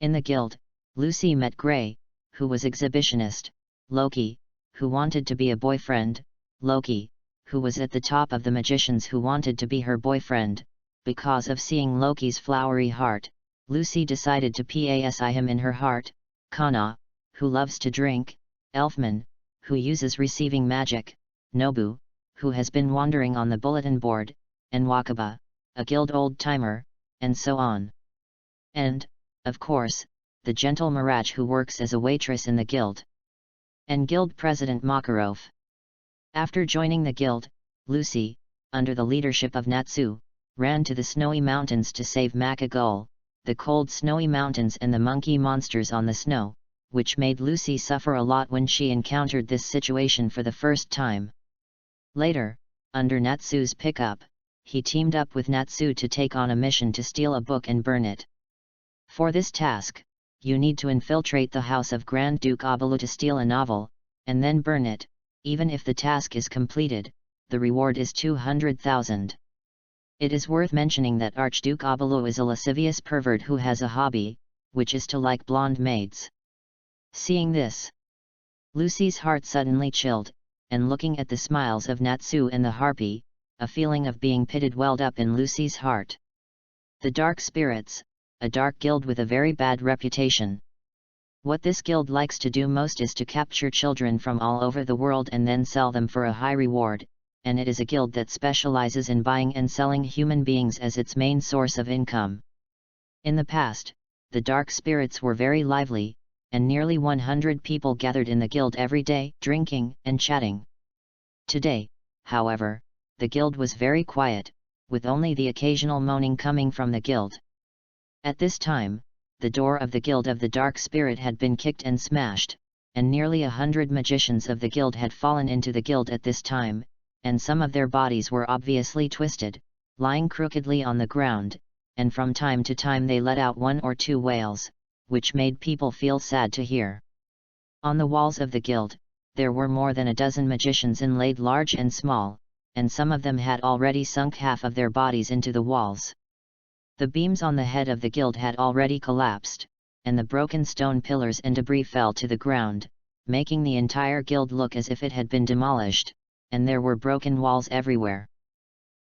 A: In the guild, Lucy met Gray, who was exhibitionist, Loki, who wanted to be a boyfriend, Loki, who was at the top of the magicians who wanted to be her boyfriend. Because of seeing Loki's flowery heart, Lucy decided to pasi him in her heart, Kana, who loves to drink, Elfman, who uses receiving magic, Nobu, who has been wandering on the bulletin board, and Wakaba, a guild old-timer, and so on. And, of course, the gentle Mirage who works as a waitress in the guild. And guild president Makarov. After joining the guild, Lucy, under the leadership of Natsu, ran to the snowy mountains to save Makagol, the cold snowy mountains and the monkey monsters on the snow, which made Lucy suffer a lot when she encountered this situation for the first time. Later, under Natsu's pickup, he teamed up with Natsu to take on a mission to steal a book and burn it. For this task, you need to infiltrate the house of Grand Duke Abalu to steal a novel, and then burn it. Even if the task is completed, the reward is 200,000. It is worth mentioning that Archduke Abalu is a lascivious pervert who has a hobby, which is to like blonde maids. Seeing this, Lucy's heart suddenly chilled, and looking at the smiles of Natsu and the harpy, a feeling of being pitied welled up in Lucy's heart. The Dark Spirits, a dark guild with a very bad reputation. What this guild likes to do most is to capture children from all over the world and then sell them for a high reward, and it is a guild that specializes in buying and selling human beings as its main source of income. In the past, the Dark Spirits were very lively, and nearly 100 people gathered in the guild every day, drinking and chatting. Today, however, the guild was very quiet, with only the occasional moaning coming from the guild. At this time, the door of the Guild of the Dark Spirit had been kicked and smashed, and nearly 100 magicians of the guild had fallen into the guild at this time, and some of their bodies were obviously twisted, lying crookedly on the ground, and from time to time they let out one or two wails, which made people feel sad to hear. On the walls of the guild, there were more than a dozen magicians inlaid large and small, and some of them had already sunk half of their bodies into the walls. The beams on the head of the guild had already collapsed, and the broken stone pillars and debris fell to the ground, making the entire guild look as if it had been demolished, and there were broken walls everywhere.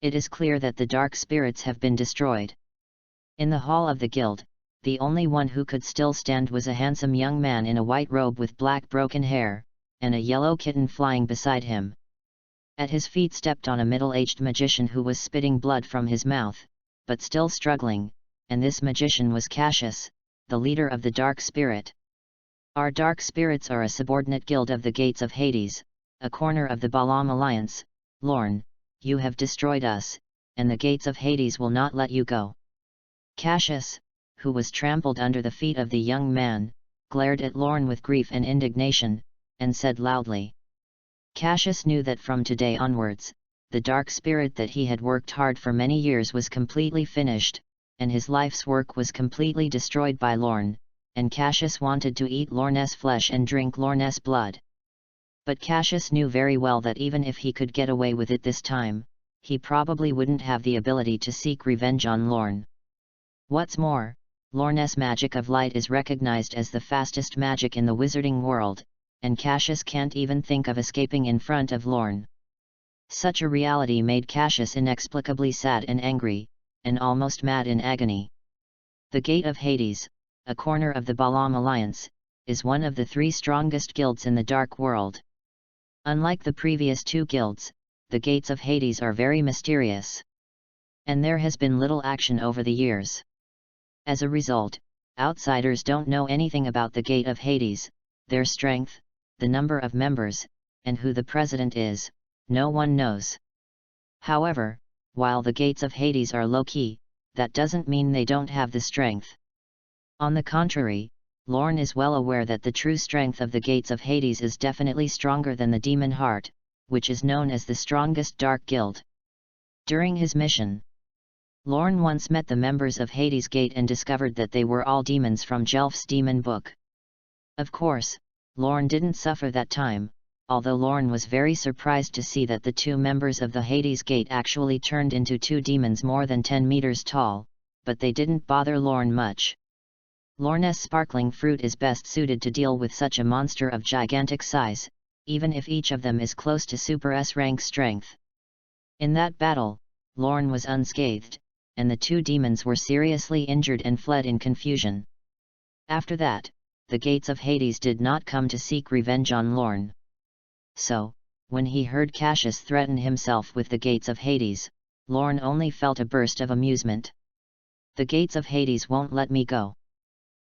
A: It is clear that the Dark Spirits have been destroyed. In the hall of the guild, the only one who could still stand was a handsome young man in a white robe with black broken hair, and a yellow kitten flying beside him. At his feet stepped on a middle-aged magician who was spitting blood from his mouth, but still struggling, and this magician was Cassius, the leader of the Dark Spirit. Our Dark Spirits are a subordinate guild of the Gates of Hades, a corner of the Balaam Alliance. Lorne, you have destroyed us, and the Gates of Hades will not let you go. Cassius, who was trampled under the feet of the young man, glared at Lorne with grief and indignation, and said loudly. Cassius knew that from today onwards, the Dark Spirit that he had worked hard for many years was completely finished, and his life's work was completely destroyed by Lorne, and Cassius wanted to eat Lorne's flesh and drink Lorne's blood. But Cassius knew very well that even if he could get away with it this time, he probably wouldn't have the ability to seek revenge on Lorne. What's more, Lorne's magic of light is recognized as the fastest magic in the wizarding world, and Cassius can't even think of escaping in front of Lorne. Such a reality made Cassius inexplicably sad and angry, and almost mad in agony. The Gate of Hades, a corner of the Balaam Alliance, is one of the 3 strongest guilds in the Dark World. Unlike the previous 2 guilds, the Gates of Hades are very mysterious. And there has been little action over the years. As a result, outsiders don't know anything about the Gate of Hades, their strength, the number of members, and who the president is. No one knows. However, while the Gates of Hades are low-key, that doesn't mean they don't have the strength. On the contrary, Lorne is well aware that the true strength of the Gates of Hades is definitely stronger than the Demon Heart, which is known as the strongest Dark Guild. During his mission, Lorne once met the members of Hades Gate and discovered that they were all demons from Jelf's demon book. Of course, Lorne didn't suffer that time, although Lorne was very surprised to see that the 2 members of the Hades Gate actually turned into 2 demons more than 10 meters tall, but they didn't bother Lorne much. Lorne's sparkling fruit is best suited to deal with such a monster of gigantic size, even if each of them is close to Super S rank strength. In that battle, Lorne was unscathed, and the 2 demons were seriously injured and fled in confusion. After that, the Gates of Hades did not come to seek revenge on Lorne. So, when he heard Cassius threaten himself with the Gates of Hades, Lorne only felt a burst of amusement. The Gates of Hades won't let me go.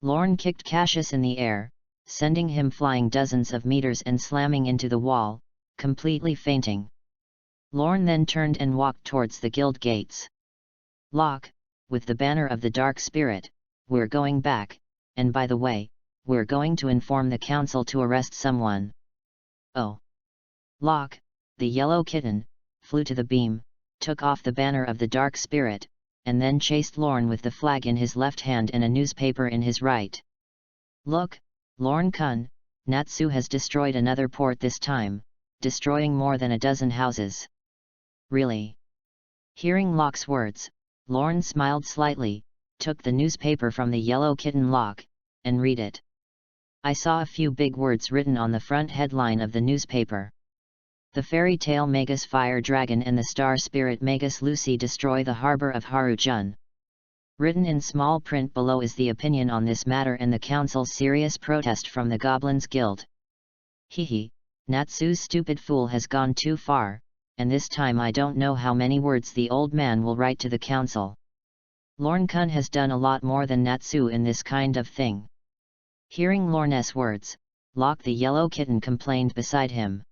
A: Lorne kicked Cassius in the air, sending him flying dozens of meters and slamming into the wall, completely fainting. Lorne then turned and walked towards the guild gates. Lock, with the banner of the Dark Spirit, we're going back, and by the way, we're going to inform the council to arrest someone. Oh! Lock, the yellow kitten, flew to the beam, took off the banner of the Dark Spirit, and then chased Lorne with the flag in his left hand and a newspaper in his right. Look, Lorne-kun, Natsu has destroyed another port this time, destroying more than a dozen houses. Really? Hearing Locke's words, Lorne smiled slightly, took the newspaper from the yellow kitten Locke, and read it. I saw a few big words written on the front headline of the newspaper. The fairy tale Magus Fire Dragon and the star spirit Magus Lucy destroy the harbor of Harujun. Written in small print below is the opinion on this matter and the council's serious protest from the Goblins Guild. Hehe, Natsu's stupid fool has gone too far, and this time I don't know how many words the old man will write to the council. Lorne-kun has done a lot more than Natsu in this kind of thing. Hearing Lorne's words, Locke the yellow kitten complained beside him.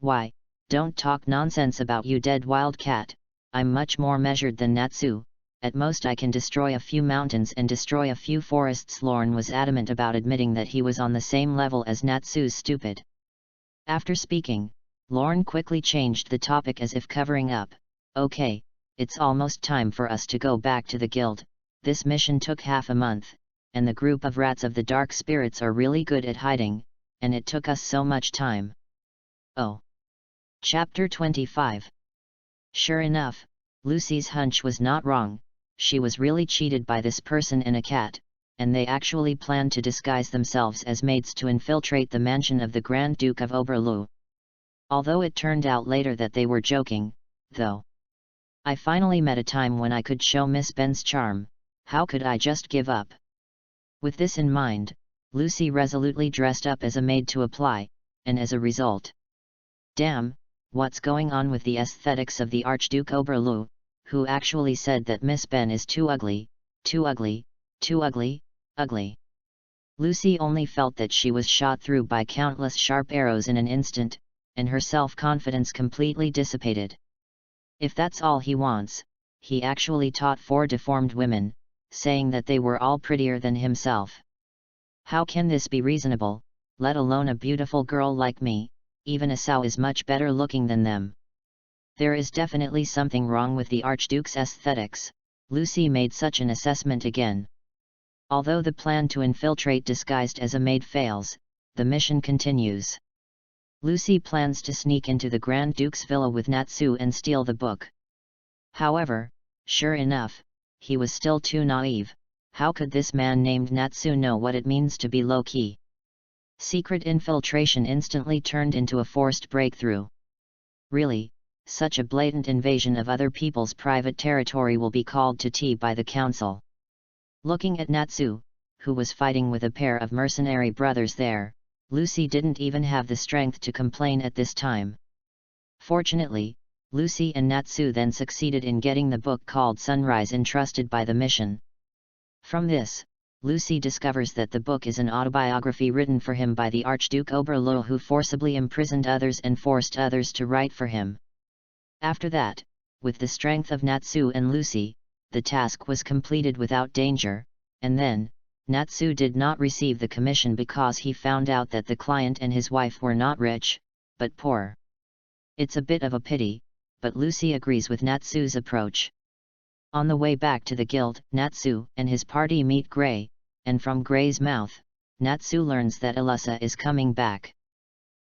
A: Why, don't talk nonsense about you dead wild cat, I'm much more measured than Natsu. At most I can destroy a few mountains and destroy a few forests. Lorne was adamant about admitting that he was on the same level as Natsu's stupid. After speaking, Lorne quickly changed the topic as if covering up. Okay, it's almost time for us to go back to the guild. This mission took half a month, and the group of rats of the dark spirits are really good at hiding, and it took us so much time. Oh. Chapter 25. Sure enough, Lucy's hunch was not wrong. She was really cheated by this person and a cat, and they actually planned to disguise themselves as maids to infiltrate the mansion of the Grand Duke of Oberlu. Although it turned out later that they were joking, though. I finally met a time when I could show Miss Ben's charm. How could I just give up? With this in mind, Lucy resolutely dressed up as a maid to apply, and as a result. Damn, what's going on with the aesthetics of the Archduke Oberlu, who actually said that Miss Ben is too ugly, too ugly, too ugly, ugly. Lucy only felt that she was shot through by countless sharp arrows in an instant, and her self-confidence completely dissipated. If that's all he wants, he actually taught 4 deformed women, saying that they were all prettier than himself. How can this be reasonable, let alone a beautiful girl like me? Even a sow is much better looking than them. There is definitely something wrong with the Archduke's aesthetics. Lucy made such an assessment again. Although the plan to infiltrate disguised as a maid fails, the mission continues. Lucy plans to sneak into the Grand Duke's villa with Natsu and steal the book. However, sure enough, he was still too naive. How could this man named Natsu know what it means to be low-key? Secret infiltration instantly turned into a forced breakthrough. Really, such a blatant invasion of other people's private territory will be called to tea by the council. Looking at Natsu, who was fighting with a pair of mercenary brothers there, Lucy didn't even have the strength to complain at this time. Fortunately, Lucy and Natsu then succeeded in getting the book called Sunrise entrusted by the mission. From this, Lucy discovers that the book is an autobiography written for him by the Archduke Oberlo, who forcibly imprisoned others and forced others to write for him. After that, with the strength of Natsu and Lucy, the task was completed without danger, and then, Natsu did not receive the commission because he found out that the client and his wife were not rich, but poor. It's a bit of a pity, but Lucy agrees with Natsu's approach. On the way back to the guild, Natsu and his party meet Gray, and from Gray's mouth, Natsu learns that Alyssa is coming back.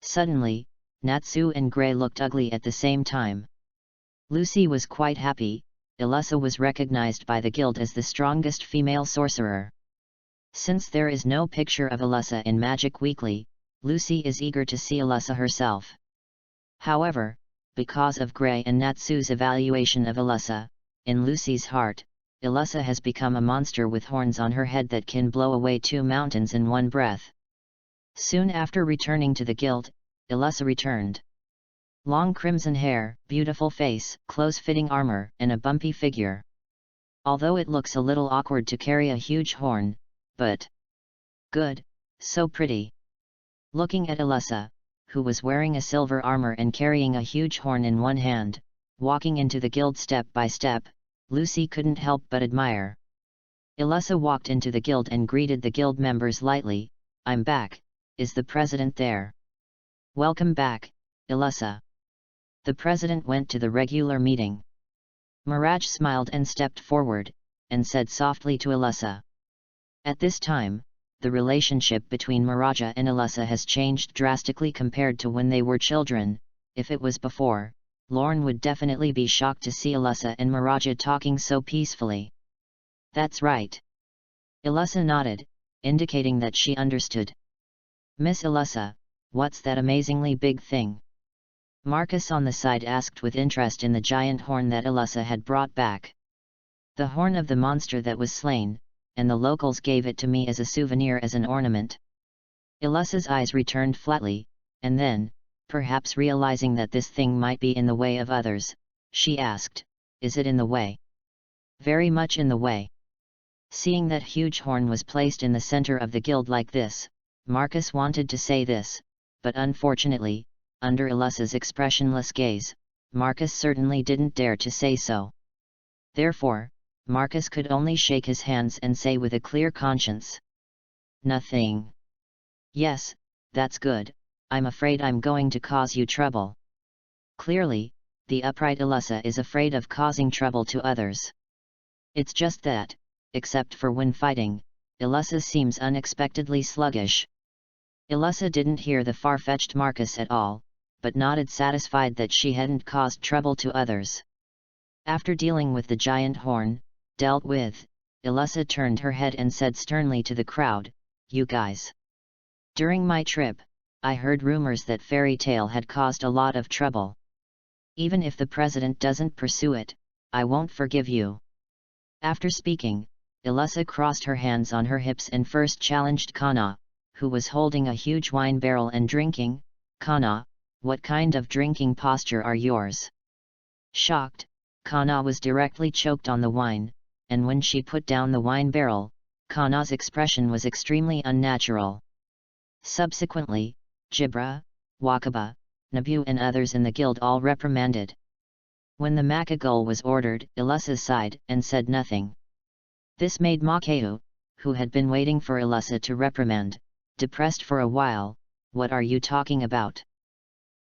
A: Suddenly, Natsu and Gray looked ugly at the same time. Lucy was quite happy. Alyssa was recognized by the guild as the strongest female sorcerer. Since there is no picture of Alyssa in Magic Weekly, Lucy is eager to see Alyssa herself. However, because of Gray and Natsu's evaluation of Alyssa, in Lucy's heart, Alyssa has become a monster with horns on her head that can blow away 2 mountains in one breath. Soon after returning to the guild, Alyssa returned. Long crimson hair, beautiful face, close-fitting armor, and a bumpy figure. Although it looks a little awkward to carry a huge horn, but good, so pretty. Looking at Alyssa, who was wearing a silver armor and carrying a huge horn in one hand, walking into the guild step by step, Lucy couldn't help but admire. Alyssa walked into the guild and greeted the guild members lightly. "I'm back, is the president there?" "Welcome back, Alyssa." The president went to the regular meeting. Mirage smiled and stepped forward, and said softly to Alyssa. At this time, the relationship between Miraja and Alyssa has changed drastically compared to when they were children. If it was before, Lorne would definitely be shocked to see Alyssa and Miraja talking so peacefully. That's right. Alyssa nodded, indicating that she understood. Miss Alyssa, what's that amazingly big thing? Marcus on the side asked with interest in the giant horn that Alyssa had brought back. The horn of the monster that was slain, and the locals gave it to me as a souvenir, as an ornament. Alyssa's eyes returned flatly, and then, perhaps realizing that this thing might be in the way of others, she asked, is it in the way? Very much in the way. Seeing that huge horn was placed in the center of the guild like this, Marcus wanted to say this, but unfortunately, under Alyssa's expressionless gaze, Marcus certainly didn't dare to say so. Therefore, Marcus could only shake his hands and say with a clear conscience, nothing. Yes, that's good, I'm afraid I'm going to cause you trouble. Clearly, the upright Alyssa is afraid of causing trouble to others. It's just that, except for when fighting, Alyssa seems unexpectedly sluggish. Alyssa didn't hear the far-fetched Marcus at all, but nodded, satisfied that she hadn't caused trouble to others. After dealing with the giant horn, dealt with, Alyssa turned her head and said sternly to the crowd, you guys. During my trip, I heard rumors that Fairy Tale had caused a lot of trouble. Even if the president doesn't pursue it, I won't forgive you. After speaking, Alyssa crossed her hands on her hips and first challenged Kana, who was holding a huge wine barrel and drinking. Kana, what kind of drinking posture are yours? Shocked, Kana was directly choked on the wine, and when she put down the wine barrel, Kana's expression was extremely unnatural. Subsequently, Jibra, Wakaba, Nabu and others in the guild all reprimanded. When the Makagul was ordered, Alyssa sighed and said nothing. This made Makeu, who had been waiting for Alyssa to reprimand, depressed for a while. What are you talking about?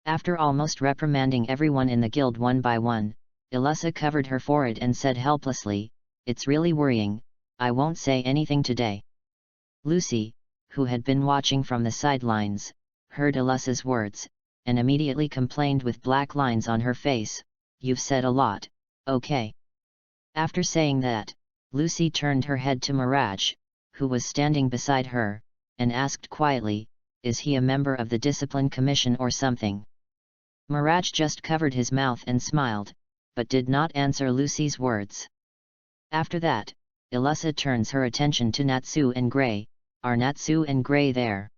A: After almost reprimanding everyone in the guild one by one, Alyssa covered her forehead and said helplessly, it's really worrying, I won't say anything today. Lucy, who had been watching from the sidelines, heard Alyssa's words, and immediately complained with black lines on her face, you've said a lot, okay. After saying that, Lucy turned her head to Mirage, who was standing beside her, and asked quietly, is he a member of the Discipline Commission or something? Mirage just covered his mouth and smiled, but did not answer Lucy's words. After that, Alyssa turns her attention to Natsu and Gray. Are Natsu and Gray there?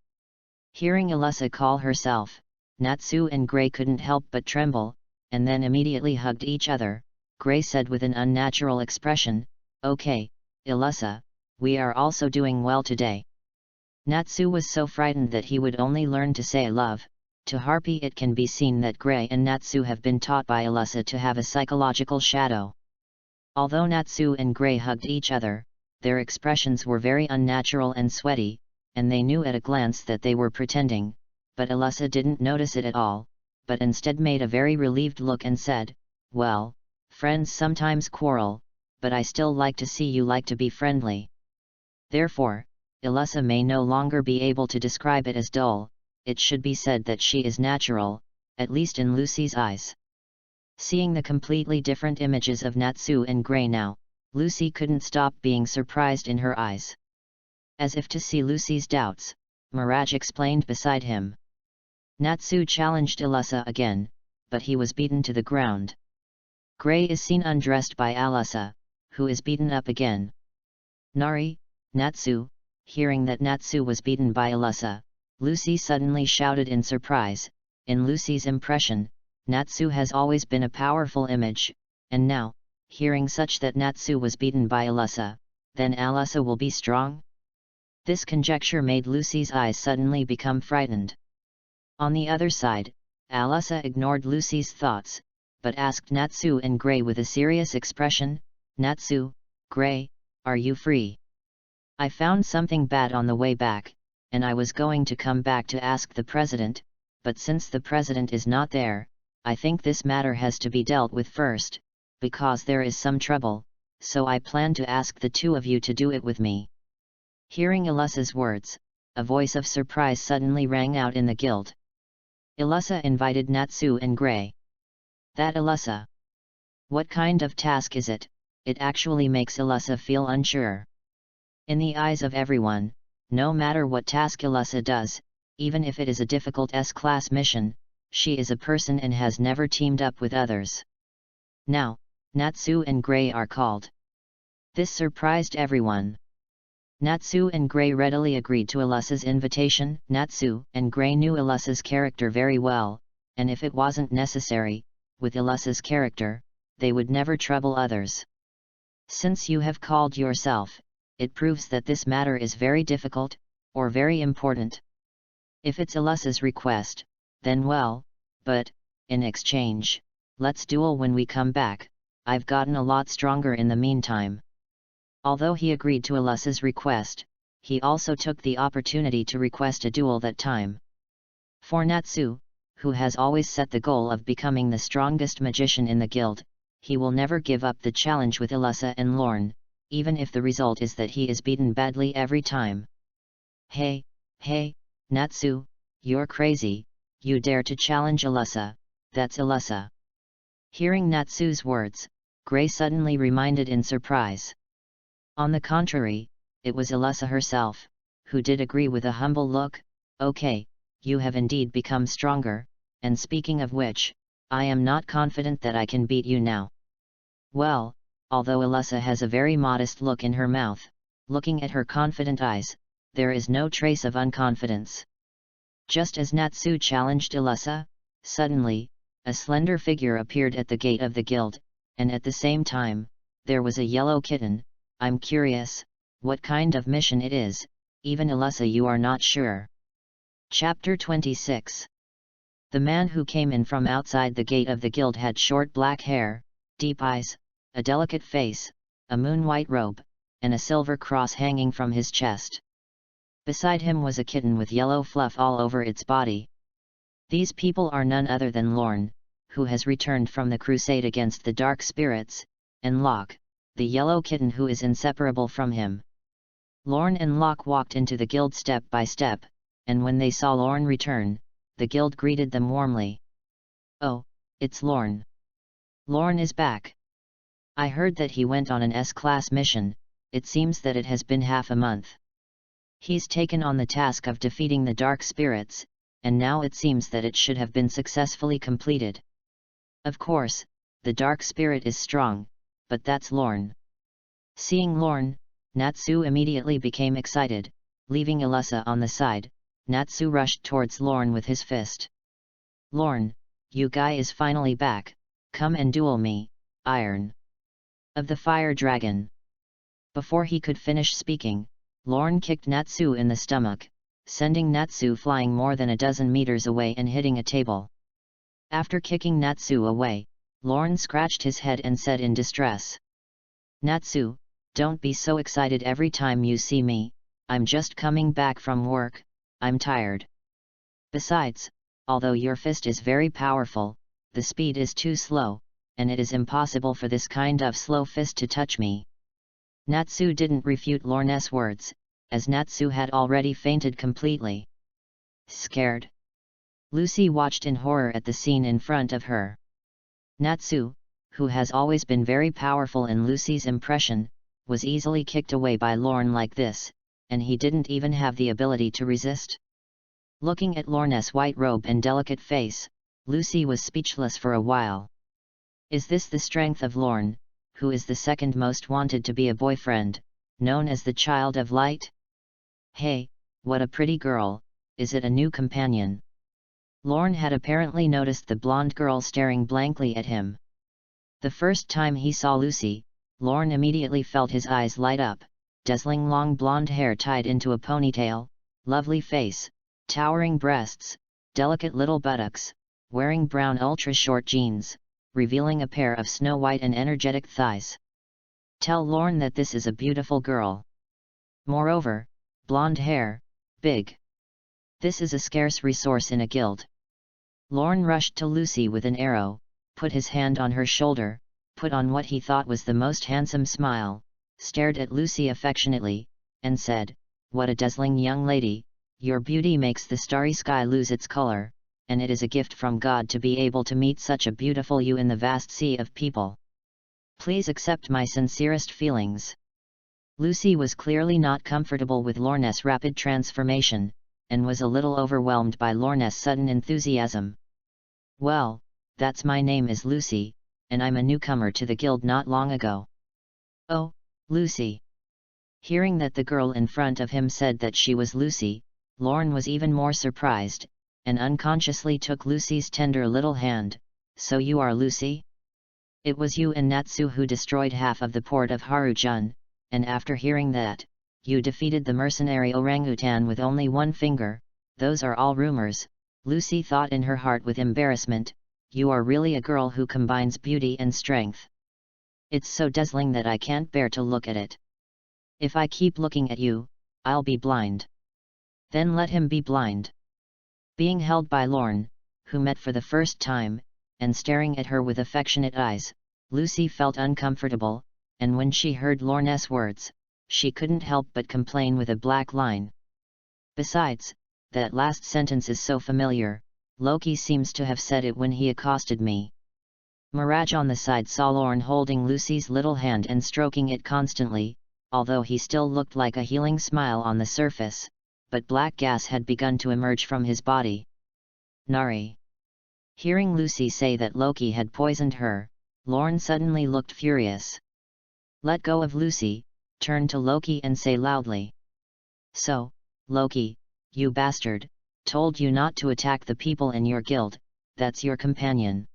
A: Hearing Alyssa call herself, Natsu and Gray couldn't help but tremble, and then immediately hugged each other. Gray said with an unnatural expression, okay, Alyssa, we are also doing well today. Natsu was so frightened that he would only learn to say I love. To Harpy it can be seen that Gray and Natsu have been taught by Alyssa to have a psychological shadow. Although Natsu and Gray hugged each other, their expressions were very unnatural and sweaty, and they knew at a glance that they were pretending, but Alyssa didn't notice it at all, but instead made a very relieved look and said, well, friends sometimes quarrel, but I still like to see you like to be friendly. Therefore, Alyssa may no longer be able to describe it as dull, it should be said that she is natural, at least in Lucy's eyes. Seeing the completely different images of Natsu and Gray now, Lucy couldn't stop being surprised in her eyes. As if to see Lucy's doubts, Mirage explained beside him. Natsu challenged Alyssa again, but he was beaten to the ground. Gray is seen undressed by Alyssa, who is beaten up again. Nari, Natsu, hearing that Natsu was beaten by Alyssa, Lucy suddenly shouted in surprise. In Lucy's impression, Natsu has always been a powerful image, and now, hearing such that Natsu was beaten by Alyssa, then Alyssa will be strong? This conjecture made Lucy's eyes suddenly become frightened. On the other side, Alyssa ignored Lucy's thoughts, but asked Natsu and Gray with a serious expression, Natsu, Gray, are you free? I found something bad on the way back, and I was going to come back to ask the president, but since the president is not there, I think this matter has to be dealt with first, because there is some trouble, so I plan to ask the two of you to do it with me. Hearing Alyssa's words, a voice of surprise suddenly rang out in the guild. Alyssa invited Natsu and Gray. That Alyssa. What kind of task is it? It actually makes Alyssa feel unsure. In the eyes of everyone, no matter what task Alyssa does, even if it is a difficult S-class mission, she is a person and has never teamed up with others. Now, Natsu and Gray are called. This surprised everyone. Natsu and Gray readily agreed to Alyssa's invitation. Natsu and Gray knew Alyssa's character very well, and if it wasn't necessary, with Alyssa's character, they would never trouble others. Since you have called yourself, it proves that this matter is very difficult, or very important. If it's Alyssa's request, then well, but, in exchange, let's duel when we come back. I've gotten a lot stronger in the meantime. Although he agreed to Alyssa's request, he also took the opportunity to request a duel that time. For Natsu, who has always set the goal of becoming the strongest magician in the guild, he will never give up the challenge with Alyssa and Lorne, even if the result is that he is beaten badly every time. Hey, Natsu, you're crazy, you dare to challenge Alyssa, that's Alyssa. Hearing Natsu's words, Gray suddenly reminded in surprise. On the contrary, it was Alyssa herself, who did agree with a humble look. Okay, you have indeed become stronger, and speaking of which, I am not confident that I can beat you now. Well, although Alyssa has a very modest look in her mouth, looking at her confident eyes, there is no trace of unconfidence. Just as Natsu challenged Alyssa, suddenly, a slender figure appeared at the gate of the guild, and at the same time, there was a yellow kitten. I'm curious, what kind of mission it is, even Alyssa you are not sure. Chapter 26. The man who came in from outside the gate of the guild had short black hair, deep eyes, a delicate face, a moon-white robe, and a silver cross hanging from his chest. Beside him was a kitten with yellow fluff all over its body. These people are none other than Lorne, who has returned from the crusade against the dark spirits, and Locke, the yellow kitten who is inseparable from him. Lorne and Locke walked into the guild step by step, and when they saw Lorne return, the guild greeted them warmly. Oh, it's Lorne. Lorne is back. I heard that he went on an S-class mission. It seems that it has been half a month. He's taken on the task of defeating the dark spirits, and now it seems that it should have been successfully completed. Of course, the dark spirit is strong, but that's Lorne. Seeing Lorne, Natsu immediately became excited. Leaving Alyssa on the side, Natsu rushed towards Lorne with his fist. Lorne, you guy is finally back, come and duel me, Iron of the Fire Dragon. Before he could finish speaking, Lorne kicked Natsu in the stomach, sending Natsu flying more than a dozen meters away and hitting a table. After kicking Natsu away, Lorne scratched his head and said in distress, Natsu, don't be so excited every time you see me, I'm just coming back from work, I'm tired. Besides, although your fist is very powerful, the speed is too slow, and it is impossible for this kind of slow fist to touch me. Natsu didn't refute Lorne's words, as Natsu had already fainted completely. Scared, Lucy watched in horror at the scene in front of her. Natsu, who has always been very powerful in Lucy's impression, was easily kicked away by Lorne like this, and he didn't even have the ability to resist. Looking at Lorne's white robe and delicate face, Lucy was speechless for a while. Is this the strength of Lorne, who is the second most wanted to be a boyfriend, known as the Child of Light? Hey, what a pretty girl, is it a new companion? Lorne had apparently noticed the blonde girl staring blankly at him. The first time he saw Lucy, Lorne immediately felt his eyes light up. Dazzling long blonde hair tied into a ponytail, lovely face, towering breasts, delicate little buttocks, wearing brown ultra-short jeans, revealing a pair of snow-white and energetic thighs. Tell Lorne that this is a beautiful girl. Moreover, blonde hair, big. This is a scarce resource in a guild. Lorne rushed to Lucy with an arrow, put his hand on her shoulder, put on what he thought was the most handsome smile, stared at Lucy affectionately, and said, "What a dazzling young lady, your beauty makes the starry sky lose its color, and it is a gift from God to be able to meet such a beautiful you in the vast sea of people. Please accept my sincerest feelings. Lucy was clearly not comfortable with Lorne's rapid transformation, and was a little overwhelmed by Lorne's sudden enthusiasm. Well, that's my name is Lucy, and I'm a newcomer to the guild not long ago. Oh, Lucy. Hearing that the girl in front of him said that she was Lucy, Lorne was even more surprised, and unconsciously took Lucy's tender little hand. So you are Lucy? It was you and Natsu who destroyed half of the port of Harujun, and after hearing that, you defeated the mercenary orangutan with only one finger. Those are all rumors, Lucy thought in her heart with embarrassment. You are really a girl who combines beauty and strength. It's so dazzling that I can't bear to look at it. If I keep looking at you, I'll be blind. Then let him be blind. Being held by Lorne, who met for the first time, and staring at her with affectionate eyes, Lucy felt uncomfortable, and when she heard Lorne's words, she couldn't help but complain with a black line. Besides, that last sentence is so familiar, Loki seems to have said it when he accosted me. Mirage on the side saw Lorne holding Lucy's little hand and stroking it constantly, although he still looked like a healing smile on the surface, but black gas had begun to emerge from his body. Nari. Hearing Lucy say that Loki had poisoned her, Lorne suddenly looked furious. Let go of Lucy, turn to Loki and say loudly. So, Loki, you bastard, told you not to attack the people in your guild, that's your companion.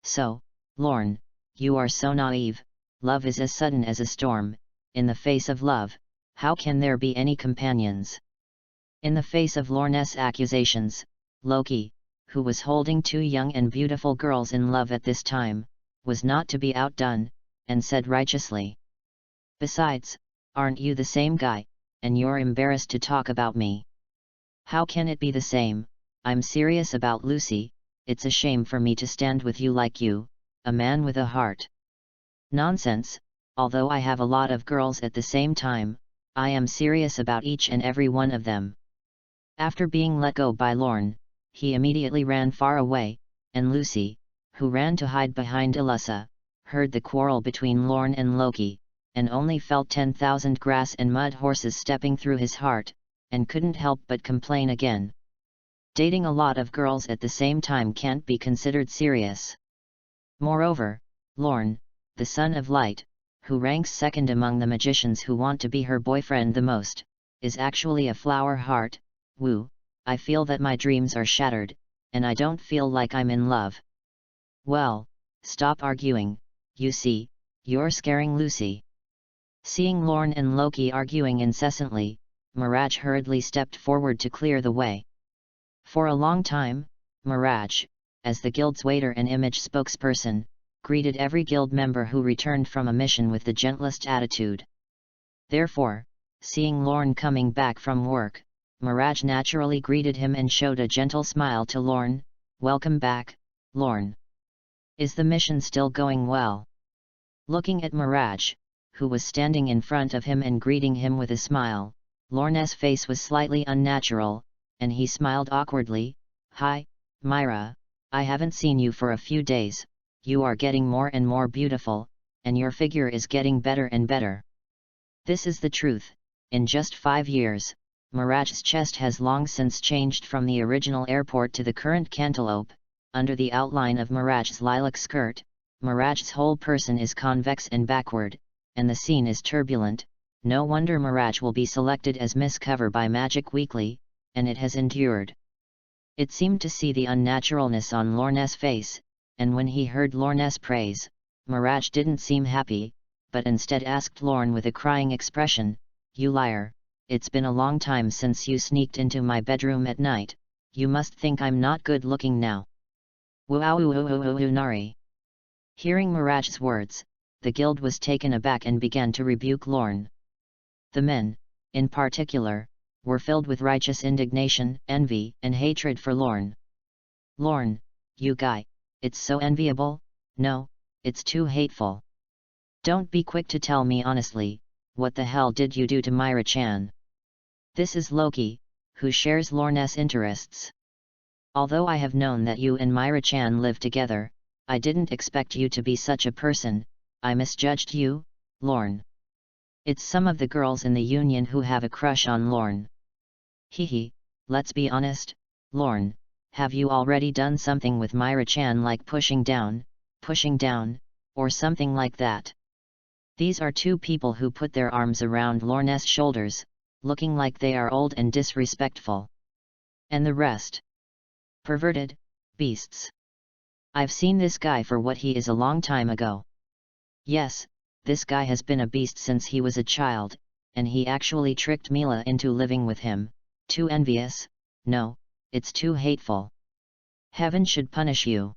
A: So, Lorne, you are so naive, love is as sudden as a storm, in the face of love, how can there be any companions? In the face of Lorne's accusations, Loki, who was holding two young and beautiful girls in love at this time, was not to be outdone, and said righteously. Besides, aren't you the same guy, and you're embarrassed to talk about me? How can it be the same? I'm serious about Lucy, it's a shame for me to stand with you like you, a man with a heart. Nonsense, although I have a lot of girls at the same time, I am serious about each and every one of them. After being let go by Lorne, he immediately ran far away, and Lucy, who ran to hide behind Ilusa, heard the quarrel between Lorne and Loki, and only felt 10,000 grass and mud horses stepping through his heart, and couldn't help but complain again. Dating a lot of girls at the same time can't be considered serious. Moreover, Lorne, the son of light, who ranks second among the magicians who want to be her boyfriend the most, is actually a flower heart. Woo, I feel that my dreams are shattered, and I don't feel like I'm in love. Well, stop arguing, you see, you're scaring Lucy. Seeing Lorne and Loki arguing incessantly, Mirage hurriedly stepped forward to clear the way. For a long time, Mirage, as the guild's waiter and image spokesperson, greeted every guild member who returned from a mission with the gentlest attitude. Therefore, seeing Lorne coming back from work, Mirage naturally greeted him and showed a gentle smile to Lorne. Welcome back, Lorne. Is the mission still going well? Looking at Mirage, who was standing in front of him and greeting him with a smile, Lorne's face was slightly unnatural, and he smiled awkwardly. Hi, Myra, I haven't seen you for a few days, you are getting more and more beautiful, and your figure is getting better and better. This is the truth, in just 5 years, Mirage's chest has long since changed from the original airport to the current cantaloupe. Under the outline of Mirage's lilac skirt, Mirage's whole person is convex and backward, and the scene is turbulent. No wonder Mirage will be selected as Miss Cover by Magic Weekly, and it has endured. It seemed to see the unnaturalness on Lorne's face, and when he heard Lorne's praise, Mirage didn't seem happy, but instead asked Lorne with a crying expression, "You liar, it's been a long time since you sneaked into my bedroom at night, you must think I'm not good looking now." Nari. Hearing Mirage's words, the guild was taken aback and began to rebuke Lorne. The men, in particular, were filled with righteous indignation, envy, and hatred for Lorne. Lorne, you guy, it's so enviable, no, it's too hateful. Don't be quick to tell me honestly, what the hell did you do to Myra-chan? This is Loki, who shares Lorne's interests. Although I have known that you and Myra-chan live together, I didn't expect you to be such a person. I misjudged you, Lorne. It's some of the girls in the union who have a crush on Lorne. Hehe, let's be honest, Lorne, have you already done something with Myra-chan like pushing down, or something like that? These are two people who put their arms around Lorne's shoulders, looking like they are old and disrespectful. And the rest? Perverted beasts. I've seen this guy for what he is a long time ago. Yes, this guy has been a beast since he was a child, and he actually tricked Mila into living with him. Too envious? No, it's too hateful. Heaven should punish you.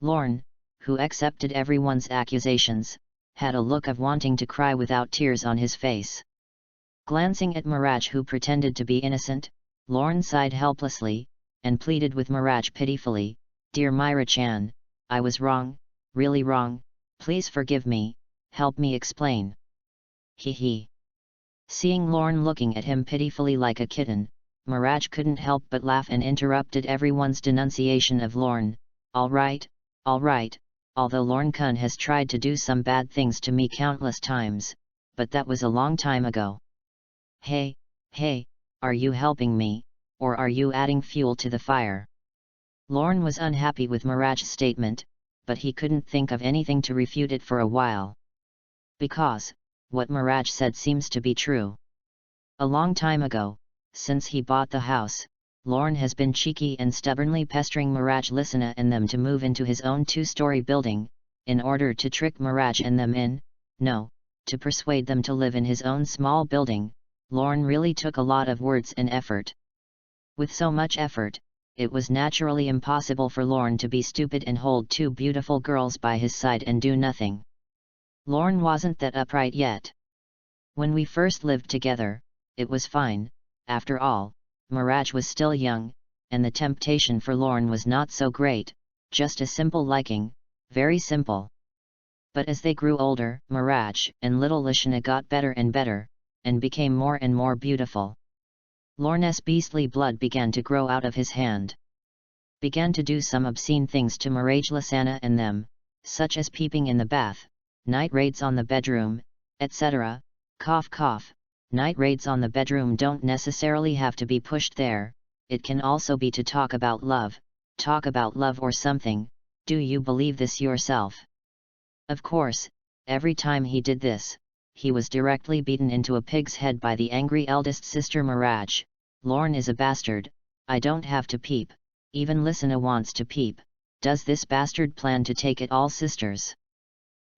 A: Lorne, who accepted everyone's accusations, had a look of wanting to cry without tears on his face. Glancing at Mirage, who pretended to be innocent, Lorne sighed helplessly, and pleaded with Mirage pitifully, "Dear Myra-chan, I was wrong, really wrong, please forgive me, help me explain." He. Seeing Lorne looking at him pitifully like a kitten, Mirage couldn't help but laugh and interrupted everyone's denunciation of Lorne. All right, although Lorne-kun has tried to do some bad things to me countless times, but that was a long time ago. Hey, are you helping me, or are you adding fuel to the fire? Lorne was unhappy with Mirage's statement, but he couldn't think of anything to refute it for a while. Because, what Mirage said seems to be true. A long time ago, since he bought the house, Lorne has been cheeky and stubbornly pestering Mirage Lissana and them to move into his own 2-story building, in order to trick Mirage and them in, to persuade them to live in his own small building. Lorne really took a lot of words and effort. With so much effort, it was naturally impossible for Lorne to be stupid and hold two beautiful girls by his side and do nothing. Lorne wasn't that upright yet. When we first lived together, it was fine. After all, Mirage was still young, and the temptation for Lorne was not so great, just a simple liking, very simple. But as they grew older, Mirage and little Lishana got better and better, and became more and more beautiful. Lorne's beastly blood began to grow out of his hand. Began to do some obscene things to Mirage Lissana and them, such as peeping in the bath, night raids on the bedroom, etc. Cough. Night raids on the bedroom don't necessarily have to be pushed there, it can also be to talk about love or something. Do you believe this yourself? Of course, every time he did this, he was directly beaten into a pig's head by the angry eldest sister Mirage. Lorne is a bastard, I don't have to peep, even Lissana wants to peep. Does this bastard plan to take it all, sisters?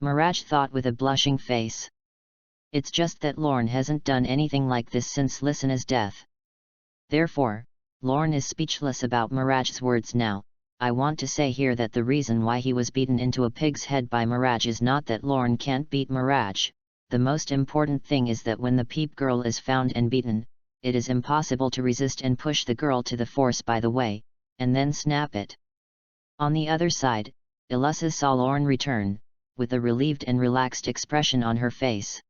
A: Mirage thought with a blushing face. It's just that Lorne hasn't done anything like this since Lissana's death. Therefore, Lorne is speechless about Mirage's words now. I want to say here that the reason why he was beaten into a pig's head by Mirage is not that Lorne can't beat Mirage. The most important thing is that when the peep girl is found and beaten, it is impossible to resist and push the girl to the force by the way, and then snap it. On the other side, Elisa saw Lorne return, with a relieved and relaxed expression on her face.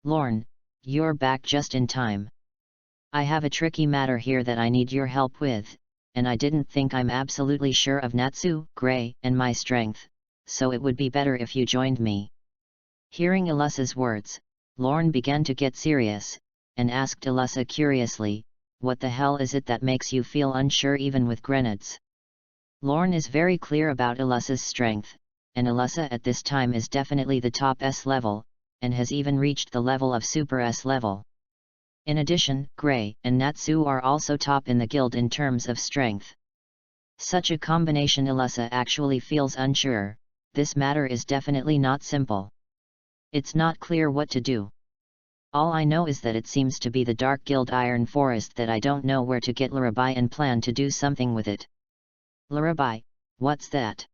A: Lorne, you're back just in time. I have a tricky matter here that I need your help with, and I didn't think I'm absolutely sure of Natsu, Gray, and my strength, so it would be better if you joined me. Hearing Elisa's words, Lorne began to get serious, and asked Elisa curiously, what the hell is it that makes you feel unsure even with grenades? Lorne is very clear about Elisa's strength, and Elisa at this time is definitely the top S level, and has even reached the level of Super S level. In addition, Gray and Natsu are also top in the guild in terms of strength. Such a combination. Elisa actually feels unsure. This matter is definitely not simple. It's not clear what to do. All I know is that it seems to be the Dark Guild Iron Forest that I don't know where to get Lurabai and plan to do something with it. Lurabai, what's that?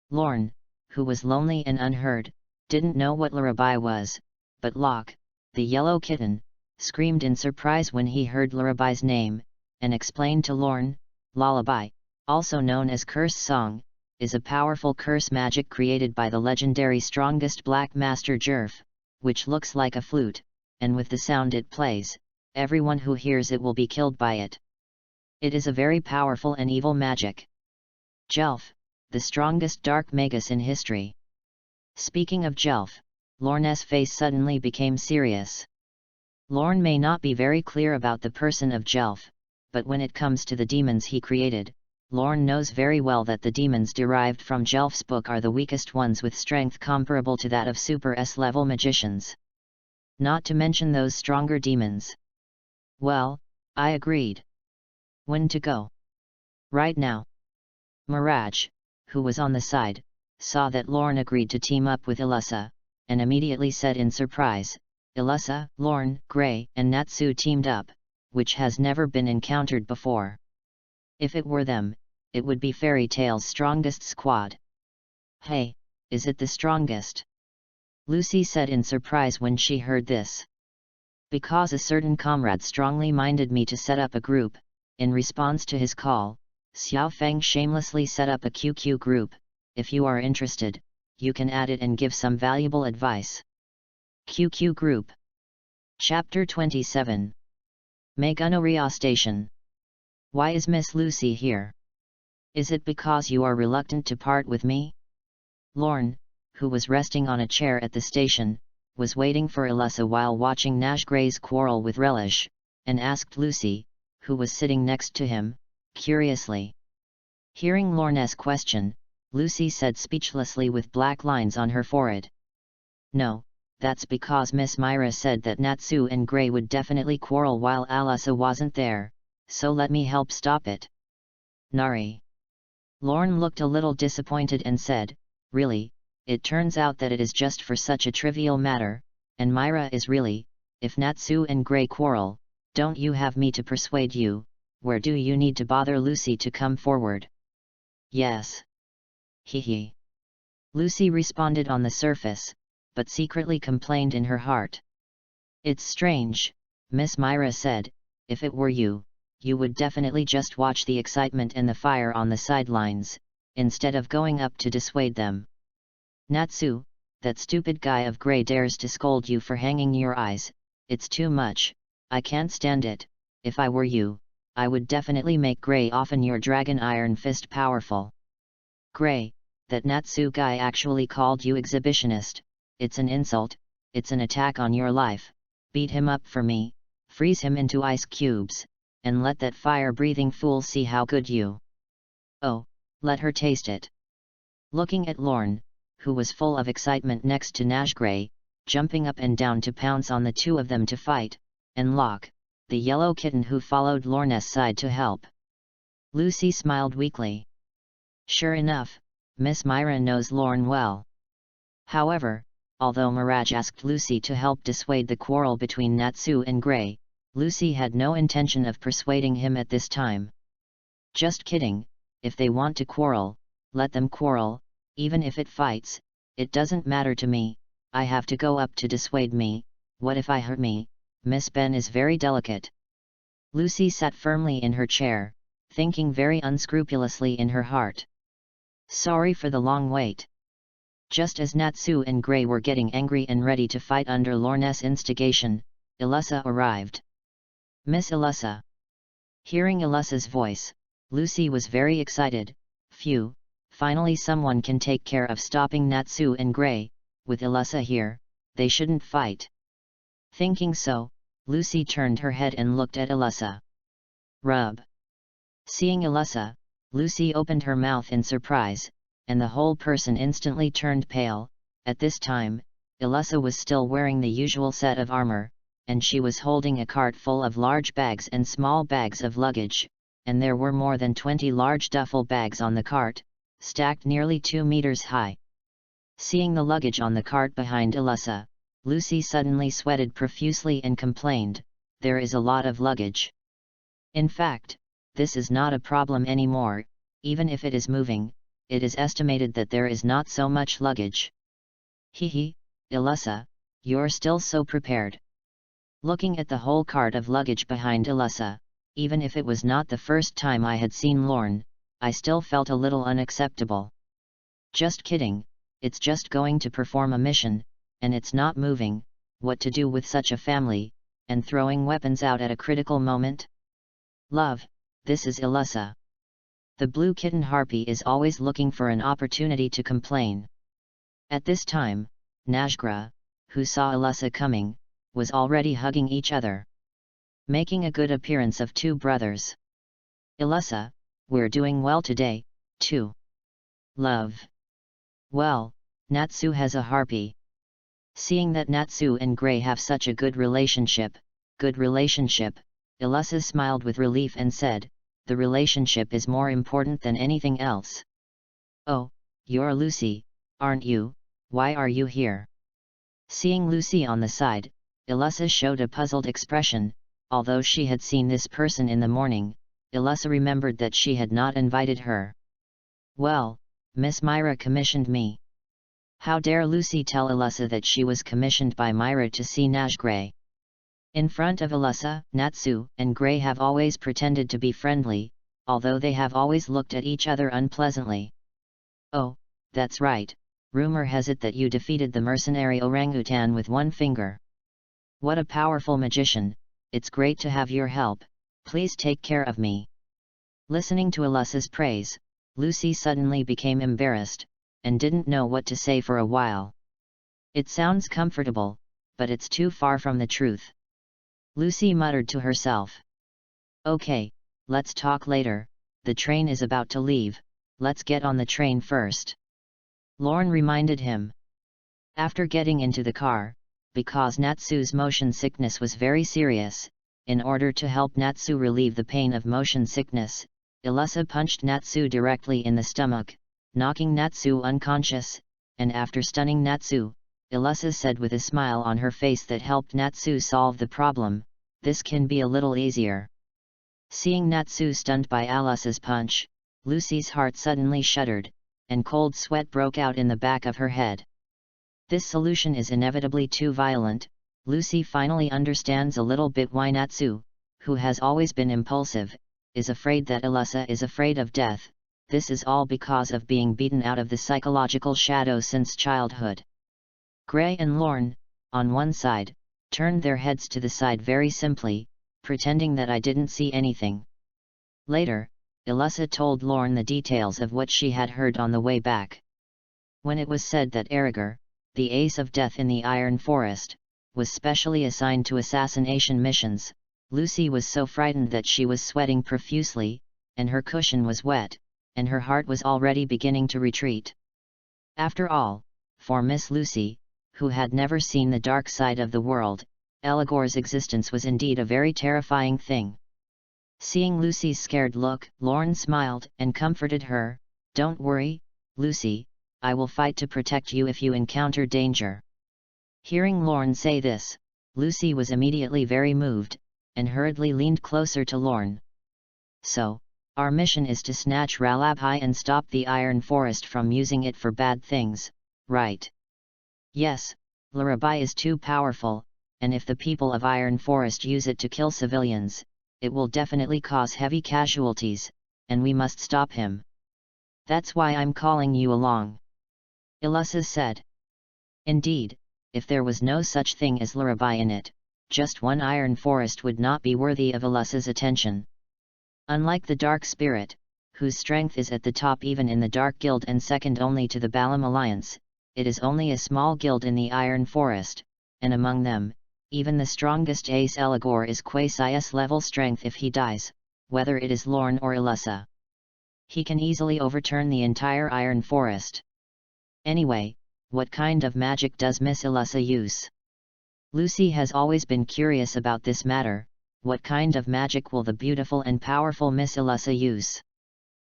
A: Lorne, who was lonely and unheard, didn't know what Lurabai was, but Locke, the yellow kitten, screamed in surprise when he heard Lurabai's name, and explained to Lorne, Lullaby, also known as Curse Song, is a powerful curse magic created by the legendary strongest Black Master Jerf, which looks like a flute, and with the sound it plays, everyone who hears it will be killed by it. It is a very powerful and evil magic. Jelf, the strongest dark magus in history. Speaking of Jelf, Lorne's face suddenly became serious. Lorne may not be very clear about the person of Jelf, but when it comes to the demons he created, Lorne knows very well that the demons derived from Jelf's book are the weakest ones with strength comparable to that of Super S-level magicians. Not to mention those stronger demons. Well, I agreed. When to go? Right now. Mirage, who was on the side, saw that Lorne agreed to team up with Ilusa, and immediately said in surprise, Ilusa, Lorne, Gray, and Natsu teamed up, which has never been encountered before. If it were them, it would be Fairy Tale's strongest squad. Hey, is it the strongest? Lucy said in surprise when she heard this. Because a certain comrade strongly minded me to set up a group, in response to his call, Xiao Feng shamelessly set up a QQ group. If you are interested, you can add it and give some valuable advice. QQ Group. Chapter 27. Meganoria Station. Why is Miss Lucy here? Is it because you are reluctant to part with me? Lorne, who was resting on a chair at the station, was waiting for Ilusa while watching Nash Gray's quarrel with relish, and asked Lucy, who was sitting next to him, curiously. Hearing Lorne's question, Lucy said speechlessly with black lines on her forehead. No, that's because Miss Myra said that Natsu and Gray would definitely quarrel while Ilusa wasn't there, so let me help stop it. Nari. Lorne looked a little disappointed and said, really, it turns out that it is just for such a trivial matter, and Myra is really, if Natsu and Gray quarrel, don't you have me to persuade you, where do you need to bother Lucy to come forward? Yes. Hee. Lucy responded on the surface, but secretly complained in her heart. It's strange, Miss Myra said, if it were you, you would definitely just watch the excitement and the fire on the sidelines, instead of going up to dissuade them. Natsu, that stupid guy of Gray dares to scold you for hanging your eyes, it's too much, I can't stand it. If I were you, I would definitely make Gray often your dragon iron fist powerful. Gray, that Natsu guy actually called you exhibitionist, it's an insult, it's an attack on your life, beat him up for me, freeze him into ice cubes, and let that fire-breathing fool see how good you. Oh, let her taste it. Looking at Lorne, who was full of excitement next to Nash Gray, jumping up and down to pounce on the two of them to fight, and Locke, the yellow kitten who followed Lorne's side to help. Lucy smiled weakly. Sure enough, Miss Myra knows Lorne well. However, although Mirage asked Lucy to help dissuade the quarrel between Natsu and Gray, Lucy had no intention of persuading him at this time. Just kidding, if they want to quarrel, let them quarrel, even if it fights, it doesn't matter to me, I have to go up to dissuade me, what if I hurt me? Miss Ben is very delicate. Lucy sat firmly in her chair, thinking very unscrupulously in her heart. Sorry for the long wait. Just as Natsu and Gray were getting angry and ready to fight under Lorne's instigation, Ilusa arrived. Miss Ilusa. Hearing Ilusa's voice, Lucy was very excited. Phew, finally someone can take care of stopping Natsu and Gray, with Ilusa here, they shouldn't fight. Thinking so, Lucy turned her head and looked at Ilusa. Rub. Seeing Ilusa, Lucy opened her mouth in surprise, and the whole person instantly turned pale. At this time, Ilusa was still wearing the usual set of armor, and she was holding a cart full of large bags and small bags of luggage, and there were more than 20 large duffel bags on the cart, stacked nearly 2 meters high. Seeing the luggage on the cart behind Ilusa, Lucy suddenly sweated profusely and complained, there is a lot of luggage. In fact, this is not a problem anymore, even if it is moving, it is estimated that there is not so much luggage. Hee, Ilusa, you're still so prepared. Looking at the whole cart of luggage behind Ilusa, even if it was not the first time I had seen Lorne, I still felt a little unacceptable. Just kidding, it's just going to perform a mission, and it's not moving, what to do with such a family, and throwing weapons out at a critical moment? Love, this is Elissa. The blue kitten harpy is always looking for an opportunity to complain. At this time, Najgra, who saw Elissa coming, was already hugging each other, making a good appearance of two brothers. Elissa, we're doing well today, too. Love. Well, Natsu has a harpy. Seeing that Natsu and Gray have such a good relationship, Elissa smiled with relief and said, the relationship is more important than anything else. Oh, you're Lucy, aren't you? Why are you here? Seeing Lucy on the side, Elissa showed a puzzled expression. Although she had seen this person in the morning, Elissa remembered that she had not invited her. Well, Miss Myra commissioned me. How dare Lucy tell Elissa that she was commissioned by Myra to see Najgray? In front of Elissa, Natsu and Gray have always pretended to be friendly, although they have always looked at each other unpleasantly. Oh, that's right, rumor has it that you defeated the mercenary orangutan with one finger. What a powerful magician, it's great to have your help, please take care of me. Listening to Elissa's praise, Lucy suddenly became embarrassed, and didn't know what to say for a while. It sounds comfortable, but it's too far from the truth. Lucy muttered to herself. Okay, let's talk later, the train is about to leave, let's get on the train first. Lorne reminded him. After getting into the car, because Natsu's motion sickness was very serious, in order to help Natsu relieve the pain of motion sickness, Elissa punched Natsu directly in the stomach, knocking Natsu unconscious, and after stunning Natsu, Elissa said with a smile on her face that helped Natsu solve the problem, this can be a little easier. Seeing Natsu stunned by Elissa's punch, Lucy's heart suddenly shuddered, and cold sweat broke out in the back of her head. This solution is inevitably too violent. Lucy finally understands a little bit why Natsu, who has always been impulsive, is afraid that Elissa is afraid of death. This is all because of being beaten out of the psychological shadow since childhood. Gray and Lorne, on one side, turned their heads to the side very simply, pretending that I didn't see anything. Later, Elissa told Lorne the details of what she had heard on the way back. When it was said that Erriger, the ace of death in the Iron Forest, was specially assigned to assassination missions, Lucy was so frightened that she was sweating profusely, and her cushion was wet, and her heart was already beginning to retreat. After all, for Miss Lucy, who had never seen the dark side of the world, Elagor's existence was indeed a very terrifying thing. Seeing Lucy's scared look, Lorne smiled and comforted her. Don't worry, Lucy, I will fight to protect you if you encounter danger. Hearing Lorne say this, Lucy was immediately very moved, and hurriedly leaned closer to Lorne. So, our mission is to snatch Ralabhai and stop the Iron Forest from using it for bad things, right? Yes, Larabai is too powerful, and if the people of Iron Forest use it to kill civilians, it will definitely cause heavy casualties, and we must stop him. That's why I'm calling you along. Elissa said. Indeed, if there was no such thing as Larabai in it, just one Iron Forest would not be worthy of Elissa's attention. Unlike the Dark Spirit, whose strength is at the top even in the Dark Guild and second only to the Balam Alliance, it is only a small guild in the Iron Forest, and among them, even the strongest ace Elagor is quasi-S level strength if he dies, whether it is Lorne or Elissa. He can easily overturn the entire Iron Forest. Anyway, what kind of magic does Miss Elissa use? Lucy has always been curious about this matter. What kind of magic will the beautiful and powerful Miss Elissa use?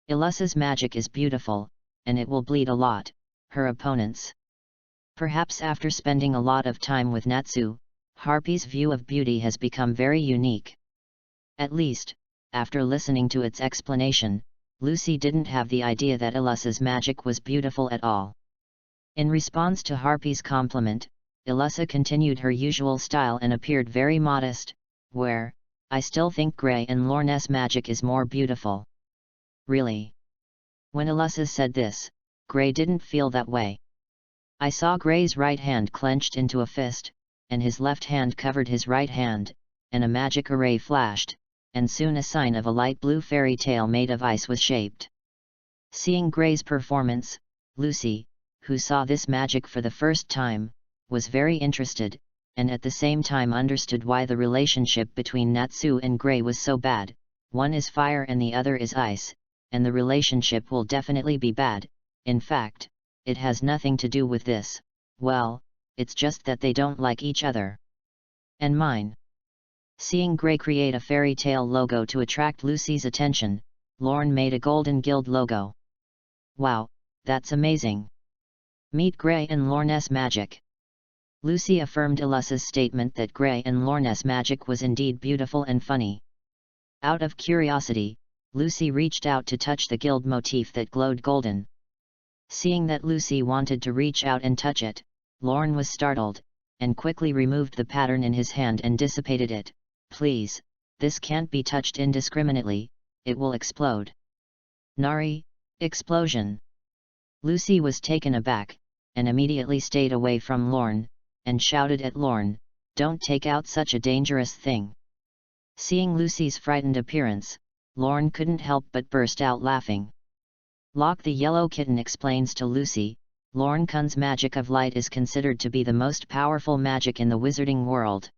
A: Elissa's magic is beautiful, and it will bleed a lot, her opponents. Perhaps after spending a lot of time with Natsu, Harpy's view of beauty has become very unique. At least, after listening to its explanation, Lucy didn't have the idea that Elissa's magic was beautiful at all. In response to Harpy's compliment, Elissa continued her usual style and appeared very modest, where, I still think Gray and Lorne's magic is more beautiful. Really? When Elissa said this, Gray didn't feel that way. I saw Gray's right hand clenched into a fist, and his left hand covered his right hand, and a magic array flashed, and soon a sign of a light blue fairy tale made of ice was shaped. Seeing Gray's performance, Lucy, who saw this magic for the first time, was very interested, and at the same time understood why the relationship between Natsu and Gray was so bad. One is fire and the other is ice, and the relationship will definitely be bad. In fact, it has nothing to do with this. Well, it's just that they don't like each other. And mine. Seeing Gray create a fairy tale logo to attract Lucy's attention, Lorne made a golden guild logo. Wow, that's amazing. Meet Gray and Lorne's magic. Lucy affirmed Illussa's statement that Gray and Lorne's magic was indeed beautiful and funny. Out of curiosity, Lucy reached out to touch the guild motif that glowed golden. Seeing that Lucy wanted to reach out and touch it, Lorne was startled, and quickly removed the pattern in his hand and dissipated it. Please, this can't be touched indiscriminately, it will explode. Nari, explosion. Lucy was taken aback, and immediately stayed away from Lorne, and shouted at Lorne, "Don't take out such a dangerous thing." Seeing Lucy's frightened appearance, Lorne couldn't help but burst out laughing. Locke the yellow kitten explains to Lucy, Lorne Kun's magic of light is considered to be the most powerful magic in the wizarding world.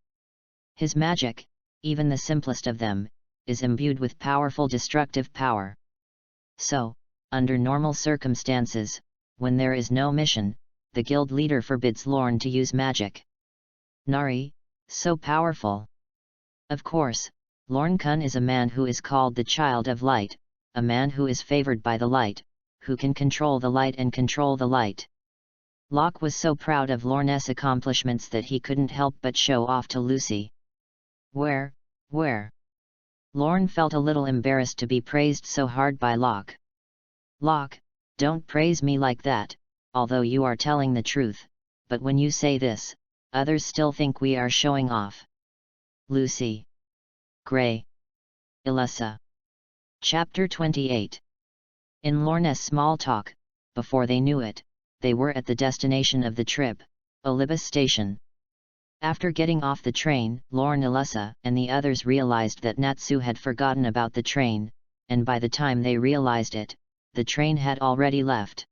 A: His magic, even the simplest of them, is imbued with powerful destructive power. So, under normal circumstances, when there is no mission, the guild leader forbids Lorne to use magic. Nari, so powerful. Of course, Lorne Kun is a man who is called the Child of Light, a man who is favored by the light, who can control the light and control the light. Locke was so proud of Lorne's accomplishments that he couldn't help but show off to Lucy. Where? Lorne felt a little embarrassed to be praised so hard by Locke. Locke, don't praise me like that, although you are telling the truth, but when you say this, others still think we are showing off. Lucy. Gray. Ilussa. Chapter 28. In Lorne's small talk, before they knew it, they were at the destination of the trip, Olympus Station. After getting off the train, Lorne, Ilussa, and the others realized that Natsu had forgotten about the train, and by the time they realized it, the train had already left.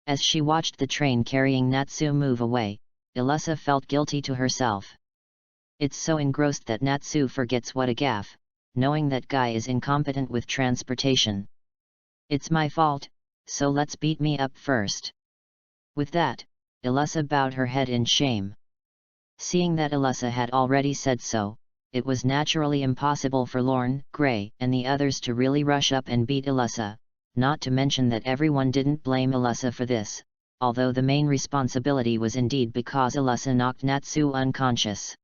A: As she watched the train carrying Natsu move away, Ilussa felt guilty to herself. It's so engrossed that Natsu forgets what a gaffe, knowing that guy is incompetent with transportation. It's my fault, so let's beat me up first. With that, Ilussa bowed her head in shame. Seeing that Ilussa had already said so, it was naturally impossible for Lorne, Gray, and the others to really rush up and beat Ilussa, not to mention that everyone didn't blame Ilussa for this, although the main responsibility was indeed because Ilussa knocked Natsu unconscious.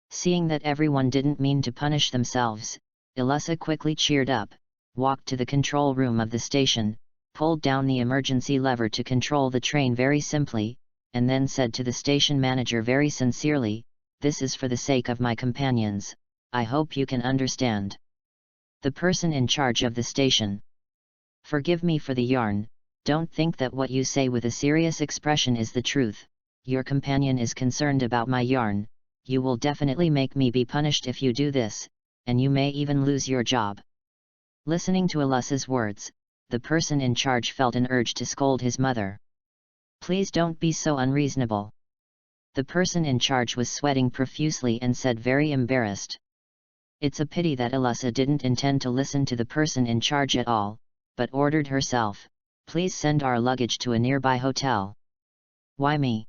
A: Seeing that everyone didn't mean to punish themselves, Ilussa quickly cheered up, walked to the control room of the station, pulled down the emergency lever to control the train very simply, and then said to the station manager very sincerely, "This is for the sake of my companions, I hope you can understand." The person in charge of the station. Forgive me for the yarn, don't think that what you say with a serious expression is the truth, your companion is concerned about my yarn, you will definitely make me be punished if you do this, and you may even lose your job. Listening to Ilussa's words, the person in charge felt an urge to scold his mother. Please don't be so unreasonable. The person in charge was sweating profusely and said very embarrassed. It's a pity that Ilussa didn't intend to listen to the person in charge at all, but ordered herself, "Please send our luggage to a nearby hotel." Why me?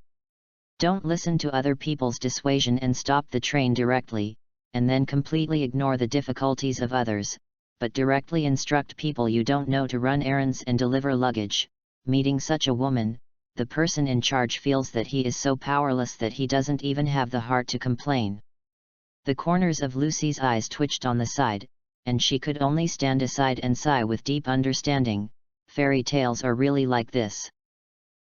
A: Don't listen to other people's dissuasion and stop the train directly, and then completely ignore the difficulties of others, but directly instruct people you don't know to run errands and deliver luggage. Meeting such a woman, the person in charge feels that he is so powerless that he doesn't even have the heart to complain. The corners of Lucy's eyes twitched on the side, and she could only stand aside and sigh with deep understanding. Fairy tales are really like this.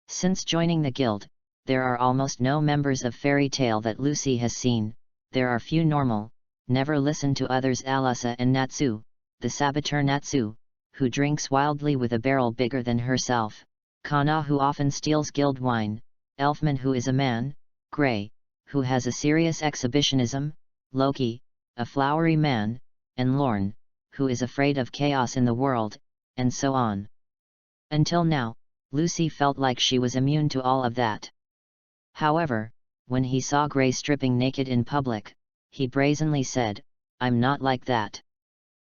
A: Since joining the guild, there are almost no members of fairy tale that Lucy has seen. There are few normal, never listen to others: Ilussa and Natsu, the saboteur Natsu, who drinks wildly with a barrel bigger than herself, Kana, who often steals guild wine, Elfman, who is a man, Gray, who has a serious exhibitionism, Loki, a flowery man, and Lorne, who is afraid of chaos in the world, and so on. Until now, Lucy felt like she was immune to all of that. However, when he saw Gray stripping naked in public, he brazenly said, "I'm not like that."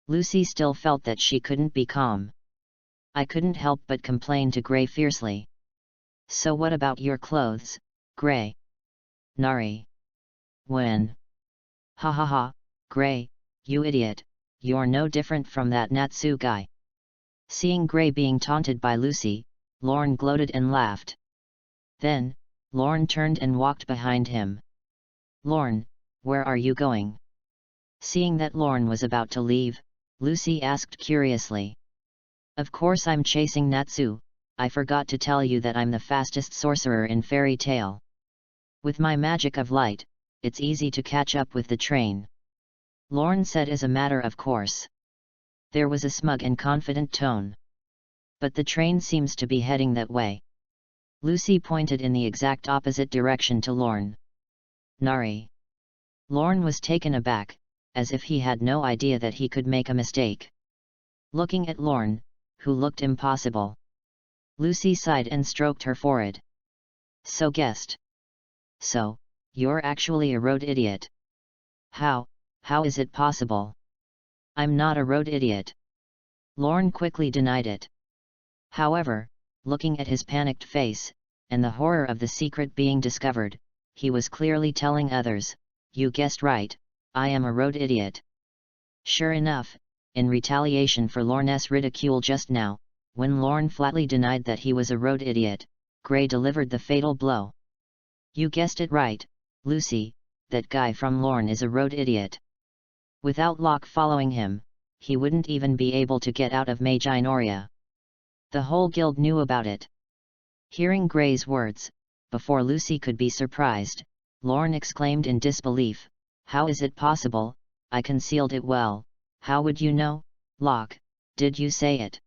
A: Lucy still felt that she couldn't be calm. "I couldn't help but complain to Gray fiercely. So what about your clothes, Gray?" "Nari. When? Ha ha ha, Gray, you idiot, you're no different from that Natsu guy." Seeing Gray being taunted by Lucy, Lorne gloated and laughed. Then, Lorne turned and walked behind him. "Lorne, where are you going?" Seeing that Lorne was about to leave, Lucy asked curiously. "Of course I'm chasing Natsu. I forgot to tell you that I'm the fastest sorcerer in fairy tale. With my magic of light, it's easy to catch up with the train," Lorne said as a matter of course. There was a smug and confident tone. "But the train seems to be heading that way." Lucy pointed in the exact opposite direction to Lorne. "Nari." Lorne was taken aback, as if he had no idea that he could make a mistake. Looking at Lorne, who looked impossible, Lucy sighed and stroked her forehead. "So guessed. So, you're actually a road idiot." How is it possible?" "I'm not a road idiot." Lorne quickly denied it. However, looking at his panicked face, and the horror of the secret being discovered, he was clearly telling others, "You guessed right, I am a road idiot." Sure enough, in retaliation for Lorne's ridicule just now, when Lorne flatly denied that he was a road idiot, Gray delivered the fatal blow. "You guessed it right, Lucy, that guy from Lorne is a road idiot. Without Locke following him, he wouldn't even be able to get out of Maginoria. The whole guild knew about it." Hearing Gray's words, before Lucy could be surprised, Lorne exclaimed in disbelief, "How is it possible? I concealed it well. How would you know, Locke? Did you say it?"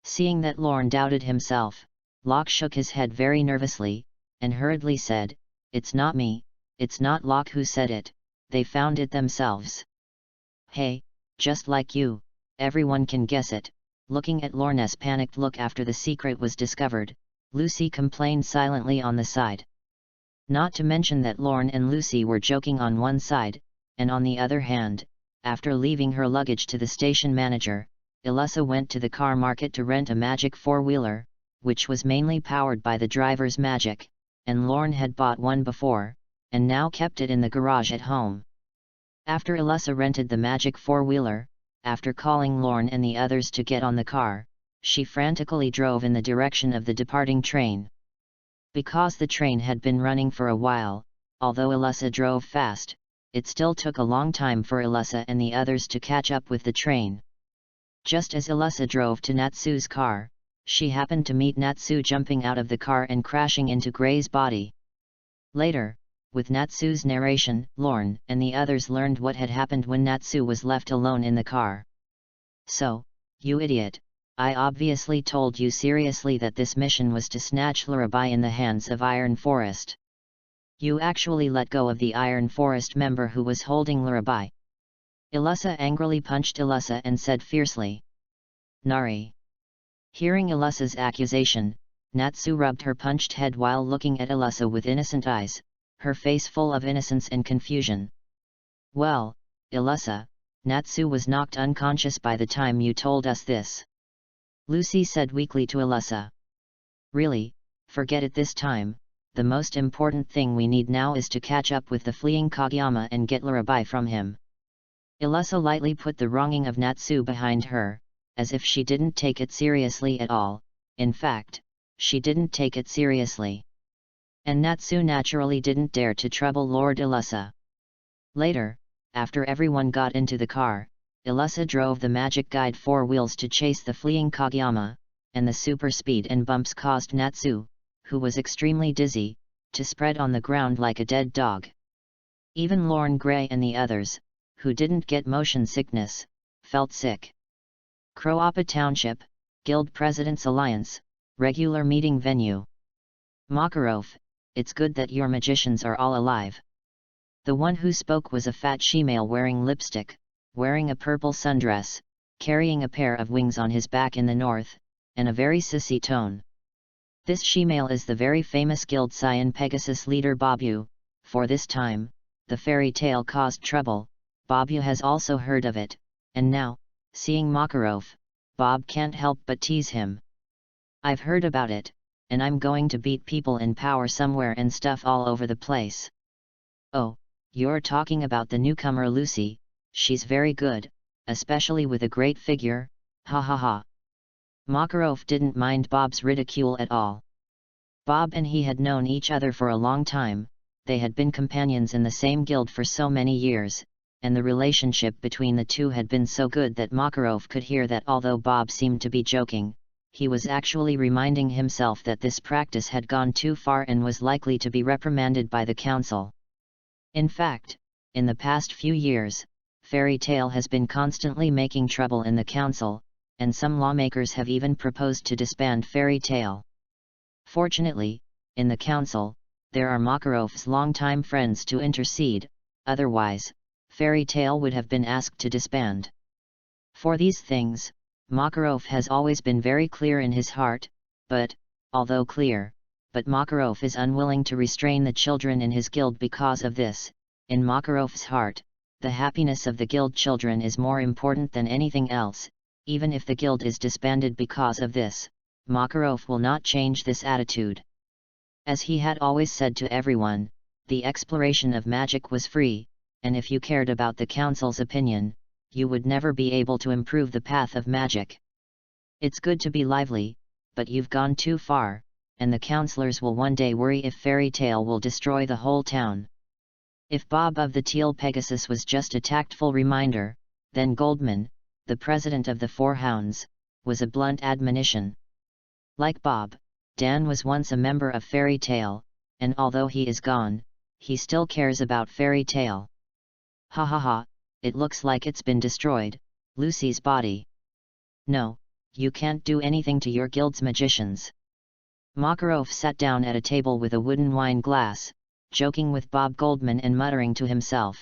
A: Seeing that Lorne doubted himself, Locke shook his head very nervously, and hurriedly said, "It's not me, it's not Locke who said it, they found it themselves." "Hey, just like you, everyone can guess it." Looking at Lorne's panicked look after the secret was discovered, Lucy complained silently on the side. Not to mention that Lorne and Lucy were joking on one side, and on the other hand, after leaving her luggage to the station manager, Elissa went to the car market to rent a magic four-wheeler, which was mainly powered by the driver's magic, and Lorne had bought one before, and now kept it in the garage at home. After Elissa rented the magic four-wheeler, after calling Lorne and the others to get on the car, she frantically drove in the direction of the departing train. Because the train had been running for a while, although Elissa drove fast, it still took a long time for Elissa and the others to catch up with the train. Just as Elissa drove to Natsu's car, she happened to meet Natsu jumping out of the car and crashing into Gray's body. Later, with Natsu's narration, Lorne and the others learned what had happened when Natsu was left alone in the car. "So, you idiot, I obviously told you seriously that this mission was to snatch Lurabai in the hands of Iron Forest. You actually let go of the Iron Forest member who was holding Lurabai." Elissa angrily punched Elissa and said fiercely, "Nari." Hearing Elissa's accusation, Natsu rubbed her punched head while looking at Elissa with innocent eyes, her face full of innocence and confusion. "Well, Elissa, Natsu was knocked unconscious by the time you told us this," Lucy said weakly to Elissa. "Really, forget it this time, the most important thing we need now is to catch up with the fleeing Kageyama and get Lurabai from him." Elissa lightly put the wronging of Natsu behind her, as if she didn't take it seriously at all. In fact, she didn't take it seriously. And Natsu naturally didn't dare to trouble Lord Elissa. Later, after everyone got into the car, Elissa drove the magic guide four wheels to chase the fleeing Kageyama, and the super speed and bumps caused Natsu, who was extremely dizzy, to spread on the ground like a dead dog. Even Lorne Gray and the others, who didn't get motion sickness, felt sick. Croapa Township, Guild President's Alliance, regular meeting venue. "Makarov, it's good that your magicians are all alive." The one who spoke was a fat she-male wearing lipstick, wearing a purple sundress, carrying a pair of wings on his back in the north, and a very sissy tone. This shemale is the very famous guild scion Pegasus leader Babu. For this time, the fairy tale caused trouble. Babu has also heard of it, and now, seeing Makarov, Bob can't help but tease him. I've heard about it, and I'm going to beat people in power somewhere and stuff all over the place. Oh, you're talking about the newcomer Lucy. She's very good, especially with a great figure, ha ha ha. Makarov didn't mind Bob's ridicule at all. Bob and he had known each other for a long time, they had been companions in the same guild for so many years, and the relationship between the two had been so good that Makarov could hear that although Bob seemed to be joking, he was actually reminding himself that this practice had gone too far and was likely to be reprimanded by the council. In fact, in the past few years, fairy tale has been constantly making trouble in the council, and some lawmakers have even proposed to disband fairy tale. Fortunately, in the council, there are Makarov's longtime friends to intercede, otherwise, fairy tale would have been asked to disband. For these things, Makarov has always been very clear in his heart, but Makarov is unwilling to restrain the children in his guild because of this. In Makarov's heart, the happiness of the guild children is more important than anything else. Even if the guild is disbanded because of this, Makarov will not change this attitude. As he had always said to everyone, the exploration of magic was free, and if you cared about the council's opinion, you would never be able to improve the path of magic. It's good to be lively, but you've gone too far, and the councillors will one day worry if fairy tale will destroy the whole town. If Bob of the Teal Pegasus was just a tactful reminder, then Goldman, the president of the Four Hounds, was a blunt admonition. Like Bob, Dan was once a member of fairy tale, and although he is gone, he still cares about fairy tale. Ha ha ha, it looks like it's been destroyed, Lucy's body. No, you can't do anything to your guild's magicians. Makarov sat down at a table with a wooden wine glass, joking with Bob Goldman and muttering to himself.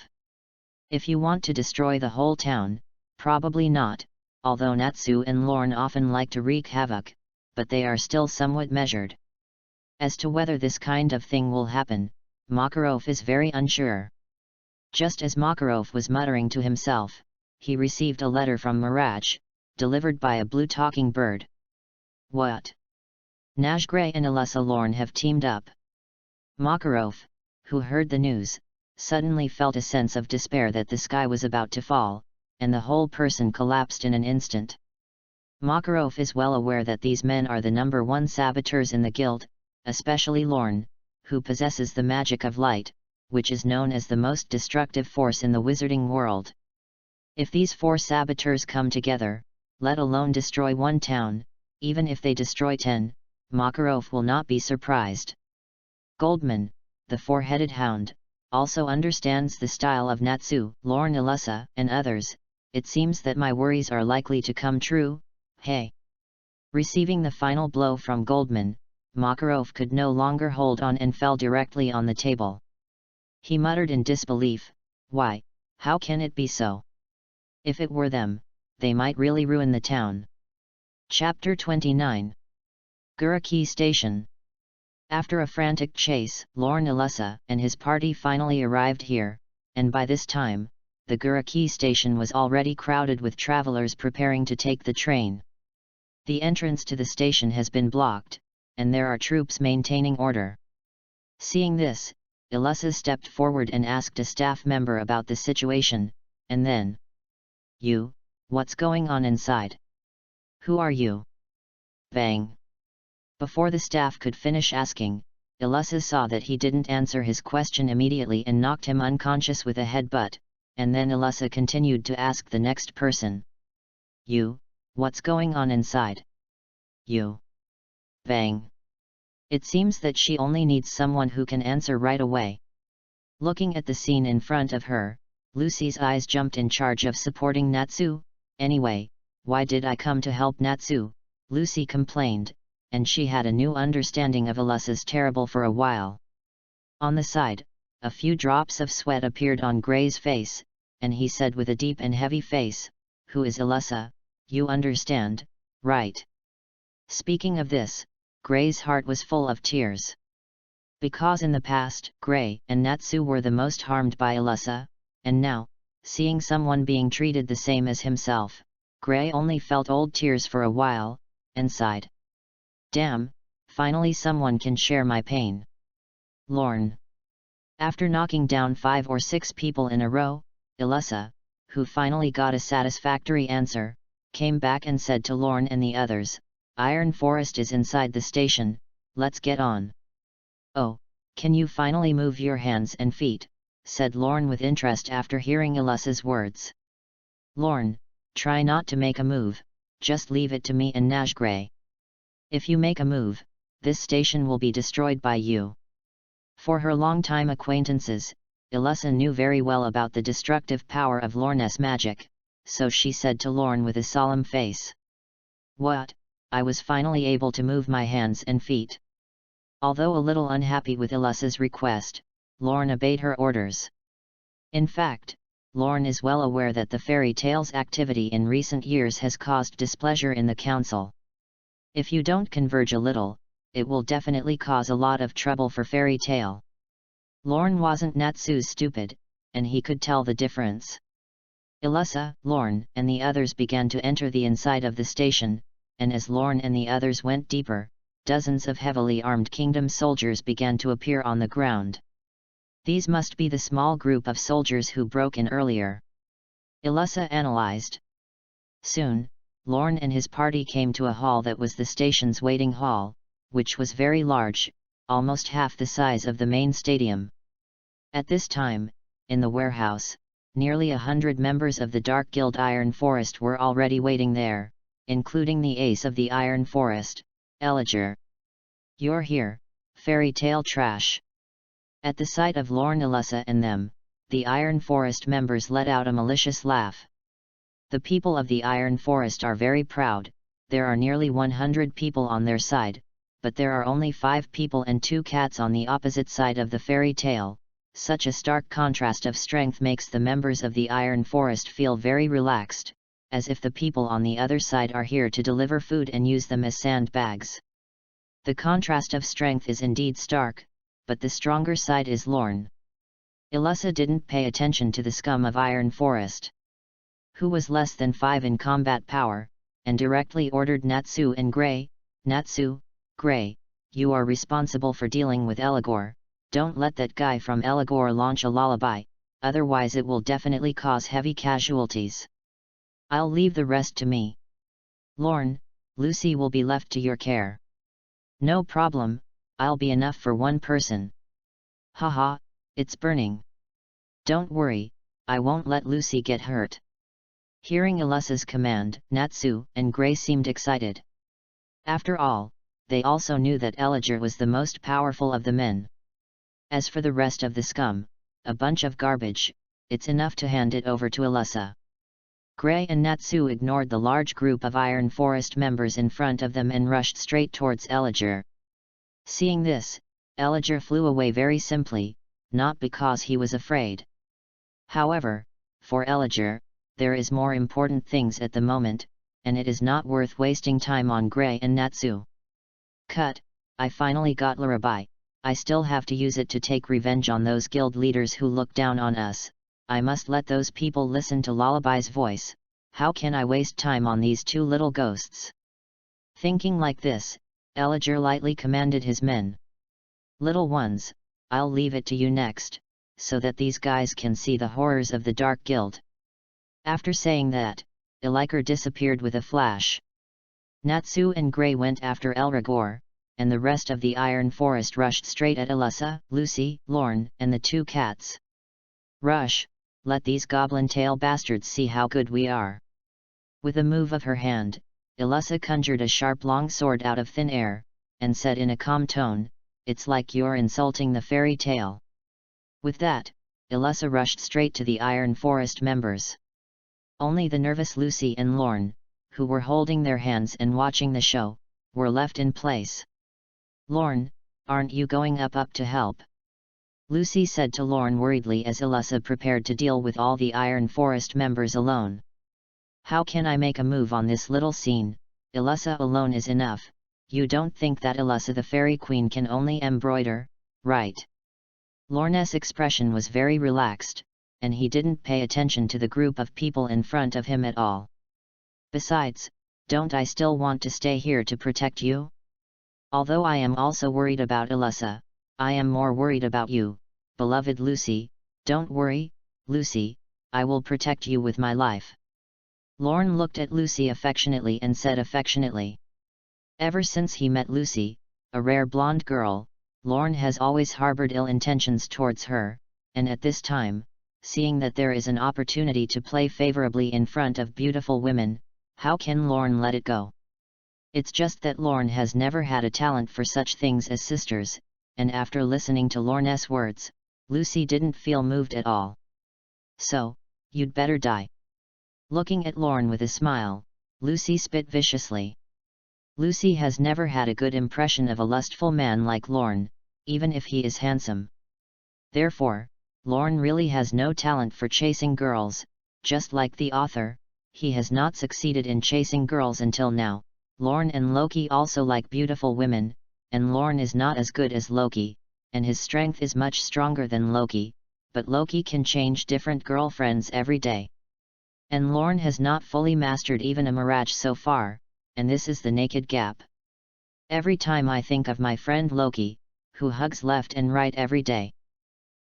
A: If you want to destroy the whole town, probably not, although Natsu and Lorne often like to wreak havoc, but they are still somewhat measured. As to whether this kind of thing will happen, Makarov is very unsure. Just as Makarov was muttering to himself, he received a letter from Mirage, delivered by a blue talking bird. What? Najgray and Alyssa Lorne have teamed up. Makarov, who heard the news, suddenly felt a sense of despair that the sky was about to fall, and the whole person collapsed in an instant. Makarov is well aware that these men are the number one saboteurs in the guild, especially Lorne, who possesses the magic of light, which is known as the most destructive force in the wizarding world. If these four saboteurs come together, let alone destroy one town, even if they destroy 10, Makarov will not be surprised. Goldman, the four-headed hound, also understands the style of Natsu, Lorne, Alyssa, and others. It seems that my worries are likely to come true. Hey! Receiving the final blow from Goldman, Makarov could no longer hold on and fell directly on the table. He muttered in disbelief, "Why, how can it be so? If it were them, they might really ruin the town." Chapter 29. Guraki Station. After a frantic chase, Lorne, Alyssa, and his party finally arrived here, and by this time, the Guraki station was already crowded with travelers preparing to take the train. The entrance to the station has been blocked, and there are troops maintaining order. Seeing this, Alyssa stepped forward and asked a staff member about the situation, and then, "You, what's going on inside? Who are you?" Bang! Before the staff could finish asking, Alyssa saw that he didn't answer his question immediately and knocked him unconscious with a headbutt, and then Alyssa continued to ask the next person. "You, what's going on inside? You." Bang! It seems that she only needs someone who can answer right away. Looking at the scene in front of her, Lucy's eyes jumped in charge of supporting Natsu. "Anyway, why did I come to help Natsu?" Lucy complained, and she had a new understanding of Alyssa's terrible for a while. On the side, a few drops of sweat appeared on Gray's face, and he said with a deep and heavy face, "Who is Elessa? You understand, right?" Speaking of this, Gray's heart was full of tears. Because in the past, Gray and Natsu were the most harmed by Elessa, and now, seeing someone being treated the same as himself, Gray only felt old tears for a while, and sighed. Damn, finally someone can share my pain. Lorne. After knocking down 5 or 6 people in a row, Elessa, who finally got a satisfactory answer, came back and said to Lorne and the others, "Iron Forest is inside the station, let's get on." "Oh, can you finally move your hands and feet?" said Lorne with interest after hearing Elessa's words. "Lorne, try not to make a move, just leave it to me and Nash Gray. If you make a move, this station will be destroyed by you." For her long-time acquaintances, Elessa knew very well about the destructive power of Lorne's magic, so she said to Lorne with a solemn face. "What? I was finally able to move my hands and feet." Although a little unhappy with Elessa's request, Lorne obeyed her orders. In fact, Lorne is well aware that the fairy tale's activity in recent years has caused displeasure in the council. If you don't converge a little, it will definitely cause a lot of trouble for fairy tale. Lorne wasn't Natsu's stupid, and he could tell the difference. Elessa, Lorne, and the others began to enter the inside of the station, and as Lorne and the others went deeper, dozens of heavily armed kingdom soldiers began to appear on the ground. These must be the small group of soldiers who broke in earlier. Elessa analyzed. Soon, Lorne and his party came to a hall that was the station's waiting hall, which was very large, almost half the size of the main stadium. At this time, in the warehouse, nearly 100 members of the Dark Guild Iron Forest were already waiting there, including the ace of the Iron Forest, Elijah. "You're here, fairy tale trash." At the sight of Lorne, Elessa and them, the Iron Forest members let out a malicious laugh. The people of the Iron Forest are very proud, there are nearly 100 people on their side, but there are only 5 people and 2 cats on the opposite side of the fairy tale. Such a stark contrast of strength makes the members of the Iron Forest feel very relaxed, as if the people on the other side are here to deliver food and use them as sandbags. The contrast of strength is indeed stark, but the stronger side is Lorne. Elessa didn't pay attention to the scum of Iron Forest, who was less than 5 in combat power, and directly ordered Natsu and Gray, "Natsu, Gray, you are responsible for dealing with Eligor. Don't let that guy from Eligor launch a lullaby, otherwise it will definitely cause heavy casualties. I'll leave the rest to me. Lorne, Lucy will be left to your care." "No problem, I'll be enough for one person." "Haha, it's burning." "Don't worry, I won't let Lucy get hurt." Hearing Elessa's command, Natsu and Gray seemed excited. After all, they also knew that Elijah was the most powerful of the men. As for the rest of the scum, a bunch of garbage, it's enough to hand it over to Elessa. Gray and Natsu ignored the large group of Iron Forest members in front of them and rushed straight towards Elijah. Seeing this, Elijah flew away very simply, not because he was afraid. However, for Elijah, there is more important things at the moment, and it is not worth wasting time on Gray and Natsu. Cut, I finally got lullaby, I still have to use it to take revenge on those guild leaders who look down on us. I must let those people listen to Lullaby's voice. How can I waste time on these 2 little ghosts? Thinking like this, Elijah lightly commanded his men. "Little ones, I'll leave it to you next, so that these guys can see the horrors of the Dark Guild." After saying that, Elijah disappeared with a flash. Natsu and Gray went after Elrigor, and the rest of the Iron Forest rushed straight at Elessa, Lucy, Lorne, and the 2 cats. "Rush! Let these goblin-tail bastards see how good we are." With a move of her hand, Elessa conjured a sharp long sword out of thin air, and said in a calm tone, "It's like you're insulting the fairy tale." With that, Elessa rushed straight to the Iron Forest members. Only the nervous Lucy and Lorne, who were holding their hands and watching the show, were left in place. "Lorne, aren't you going up to help?" Lucy said to Lorne worriedly as Elessa prepared to deal with all the Iron Forest members alone. How can I make a move on this little scene? Elessa alone is enough. You don't think that Elessa the Fairy Queen can only embroider, right? Lorne's expression was very relaxed, and he didn't pay attention to the group of people in front of him at all. Besides, don't I still want to stay here to protect you? Although I am also worried about Elessa, I am more worried about you, beloved Lucy. Don't worry, Lucy, I will protect you with my life. Lorne looked at Lucy affectionately and said affectionately. Ever since he met Lucy, a rare blonde girl, Lorne has always harbored ill intentions towards her, and at this time, seeing that there is an opportunity to play favorably in front of beautiful women, how can Lorne let it go? It's just that Lorne has never had a talent for such things as sisters, and after listening to Lorne's words, Lucy didn't feel moved at all. So, you'd better die. Looking at Lorne with a smile, Lucy spit viciously. Lucy has never had a good impression of a lustful man like Lorne, even if he is handsome. Therefore, Lorne really has no talent for chasing girls. Just like the author, he has not succeeded in chasing girls until now. Lorne and Loki also like beautiful women, and Lorne is not as good as Loki, and his strength is much stronger than Loki, but Loki can change different girlfriends every day. And Lorne has not fully mastered even a mirage so far, and this is the naked gap. Every time I think of my friend Loki, who hugs left and right every day.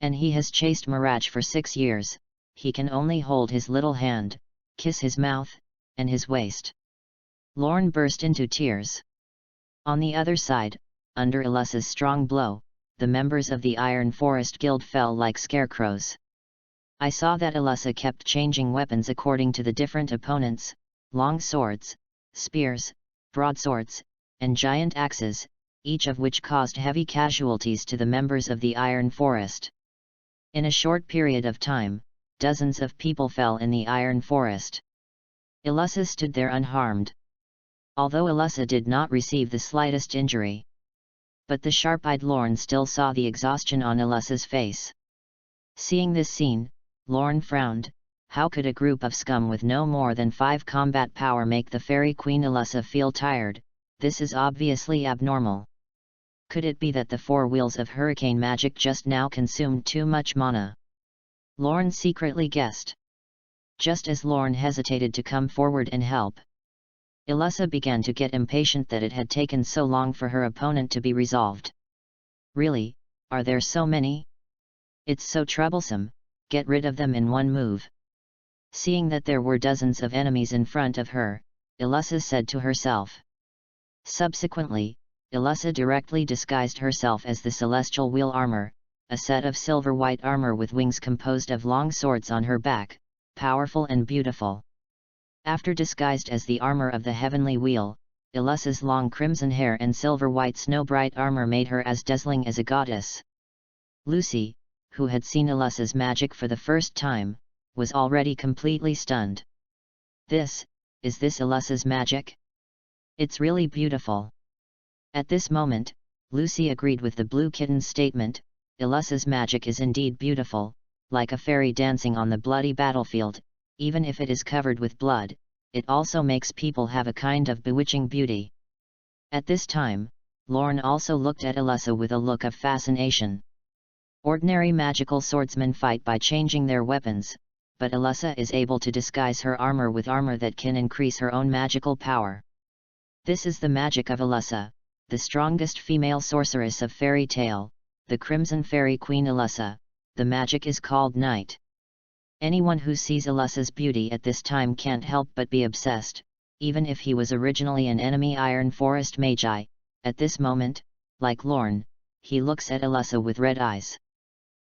A: And he has chased mirage for 6 years, he can only hold his little hand, kiss his mouth, and his waist. Lorne burst into tears. On the other side, under Elessa's strong blow, the members of the Iron Forest Guild fell like scarecrows. I saw that Elessa kept changing weapons according to the different opponents, long swords, spears, broadswords, and giant axes, each of which caused heavy casualties to the members of the Iron Forest. In a short period of time, dozens of people fell in the Iron Forest. Elessa stood there unharmed. Although Elessa did not receive the slightest injury. But the sharp-eyed Lorne still saw the exhaustion on Elessa's face. Seeing this scene, Lorne frowned. How could a group of scum with no more than 5 combat power make the Fairy Queen Elessa feel tired? This is obviously abnormal. Could it be that the 4 wheels of hurricane magic just now consumed too much mana? Lorne secretly guessed. Just as Lorne hesitated to come forward and help, Elessa began to get impatient that it had taken so long for her opponent to be resolved. Really, are there so many? It's so troublesome, get rid of them in one move. Seeing that there were dozens of enemies in front of her, Elessa said to herself. Subsequently, Elessa directly disguised herself as the Celestial Wheel Armor, a set of silver-white armor with wings composed of long swords on her back, powerful and beautiful. After disguised as the armor of the Heavenly Wheel, Elessa's long crimson hair and silver-white snow-bright armor made her as dazzling as a goddess. Lucy, who had seen Elessa's magic for the first time, was already completely stunned. Is this Elessa's magic? It's really beautiful. At this moment, Lucy agreed with the Blue Kitten's statement. Elessa's magic is indeed beautiful, like a fairy dancing on the bloody battlefield. Even if it is covered with blood, it also makes people have a kind of bewitching beauty. At this time, Lorne also looked at Elessa with a look of fascination. Ordinary magical swordsmen fight by changing their weapons, but Elessa is able to disguise her armor with armor that can increase her own magical power. This is the magic of Elessa, the strongest female sorceress of fairy tale, the Crimson Fairy Queen Elessa. The magic is called Night. Anyone who sees Elessa's beauty at this time can't help but be obsessed, even if he was originally an enemy Iron Forest Magi. At this moment, like Lorne, he looks at Elessa with red eyes.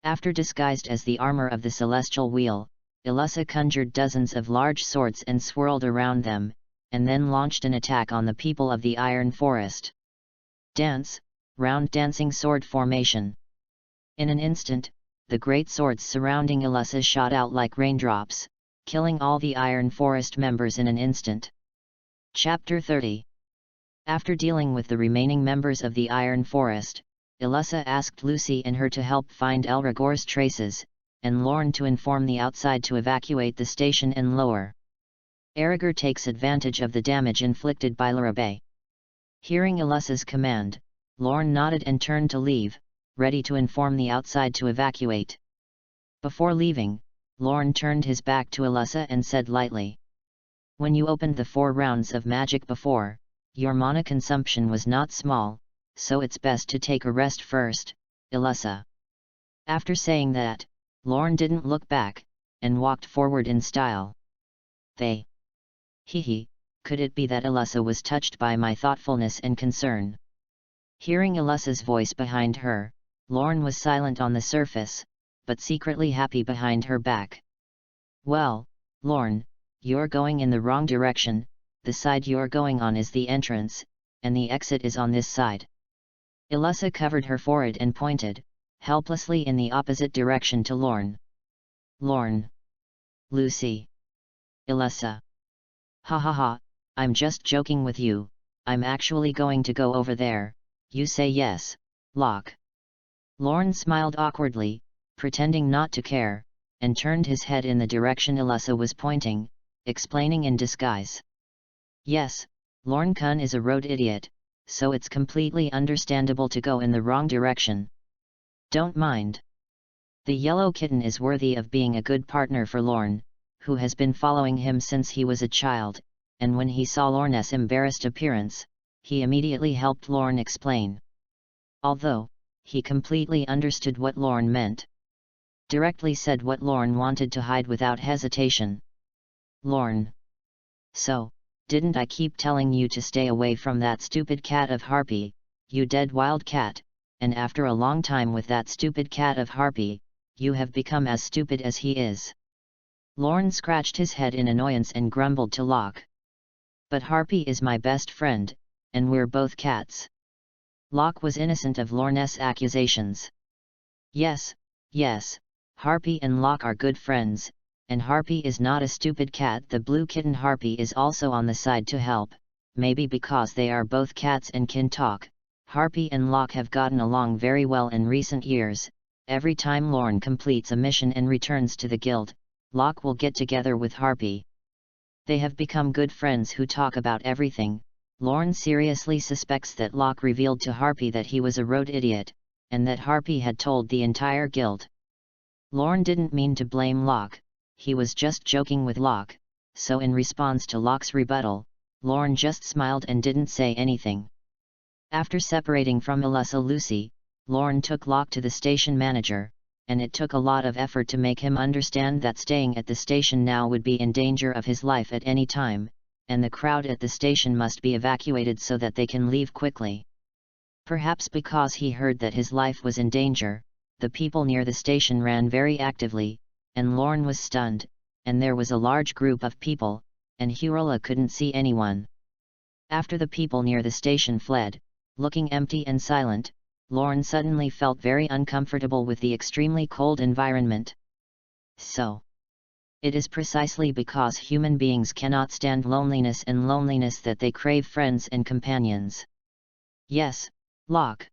A: After disguised as the armor of the Celestial Wheel, Elessa conjured dozens of large swords and swirled around them, and then launched an attack on the people of the Iron Forest. Dance, round dancing sword formation. In an instant, the great swords surrounding Elessa shot out like raindrops, killing all the Iron Forest members in an instant. Chapter 30. After dealing with the remaining members of the Iron Forest, Elessa asked Lucy and her to help find Elragor's traces, and Lorne to inform the outside to evacuate the station and lower. Aragorn takes advantage of the damage inflicted by Larabe. Hearing Elessa's command, Lorne nodded and turned to leave, ready to inform the outside to evacuate. Before leaving, Lorne turned his back to Elessa and said lightly, "When you opened the 4 rounds of magic before, your mana consumption was not small, so it's best to take a rest first, Elessa." After saying that, Lorne didn't look back, and walked forward in style. They. Hee, could it be that Elessa was touched by my thoughtfulness and concern? Hearing Elessa's voice behind her, Lorne was silent on the surface, but secretly happy behind her back. "Well, Lorne, you're going in the wrong direction, the side you're going on is the entrance, and the exit is on this side." Elessa covered her forehead and pointed, helplessly in the opposite direction to Lorne. "Lorne. Lucy. Elessa. Ha ha ha, I'm just joking with you, I'm actually going to go over there, you say yes, Locke." Lorne smiled awkwardly, pretending not to care, and turned his head in the direction Elessa was pointing, explaining in disguise. "Yes, Lorne Kun is a road idiot, so it's completely understandable to go in the wrong direction. Don't mind. The yellow kitten is worthy of being a good partner for Lorne, who has been following him since he was a child, and when he saw Lorne's embarrassed appearance, he immediately helped Lorne explain. Although, he completely understood what Lorne meant. Directly said what Lorne wanted to hide without hesitation. "Lorne. So, didn't I keep telling you to stay away from that stupid cat of Harpy, you dead wild cat, and after a long time with that stupid cat of Harpy, you have become as stupid as he is." Lorne scratched his head in annoyance and grumbled to Locke. "But Harpy is my best friend, and we're both cats." Locke was innocent of Lorne's accusations. Yes, Harpy and Locke are good friends, and Harpy is not a stupid cat. The blue kitten Harpy is also on the side to help, maybe because they are both cats and can talk. Harpy and Locke have gotten along very well in recent years. Every time Lorne completes a mission and returns to the guild, Locke will get together with Harpy. They have become good friends who talk about everything. Lorne seriously suspects that Locke revealed to Harpy that he was a road idiot, and that Harpy had told the entire guild. Lorne didn't mean to blame Locke, he was just joking with Locke, so in response to Locke's rebuttal, Lorne just smiled and didn't say anything. After separating from Elessa Lucy, Lorne took Locke to the station manager, and it took a lot of effort to make him understand that staying at the station now would be in danger of his life at any time, and the crowd at the station must be evacuated so that they can leave quickly. Perhaps because he heard that his life was in danger, the people near the station ran very actively, and Lorne was stunned, and there was a large group of people, and Hurula couldn't see anyone. After the people near the station fled, looking empty and silent, Lorne suddenly felt very uncomfortable with the extremely cold environment. So, it is precisely because human beings cannot stand loneliness that they crave friends and companions. Yes, Locke.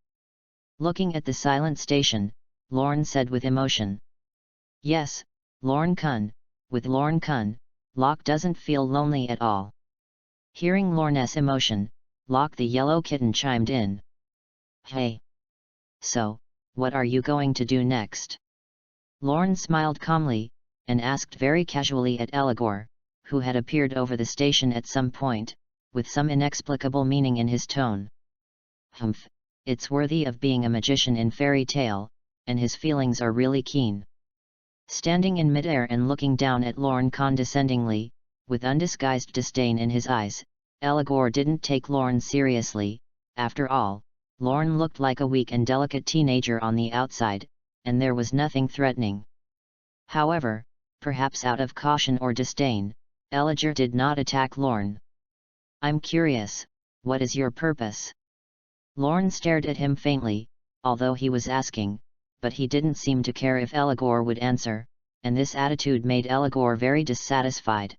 A: Looking at the silent station, Lorne said with emotion. Yes, Lorne Kun, with Lorne Kun, Locke doesn't feel lonely at all. Hearing Lorne's emotion, Locke the yellow kitten chimed in. Hey! So, what are you going to do next? Lorne smiled calmly, and asked very casually at Elagor, who had appeared over the station at some point, with some inexplicable meaning in his tone. Humph, it's worthy of being a magician in fairy tale, and his feelings are really keen. Standing in midair and looking down at Lorne condescendingly, with undisguised disdain in his eyes, Elagor didn't take Lorne seriously. After all, Lorne looked like a weak and delicate teenager on the outside, and there was nothing threatening. However, perhaps out of caution or disdain, Elagor did not attack Lorne. I'm curious, what is your purpose? Lorne stared at him faintly, although he was asking, but he didn't seem to care if Elagor would answer, and this attitude made Elagor very dissatisfied.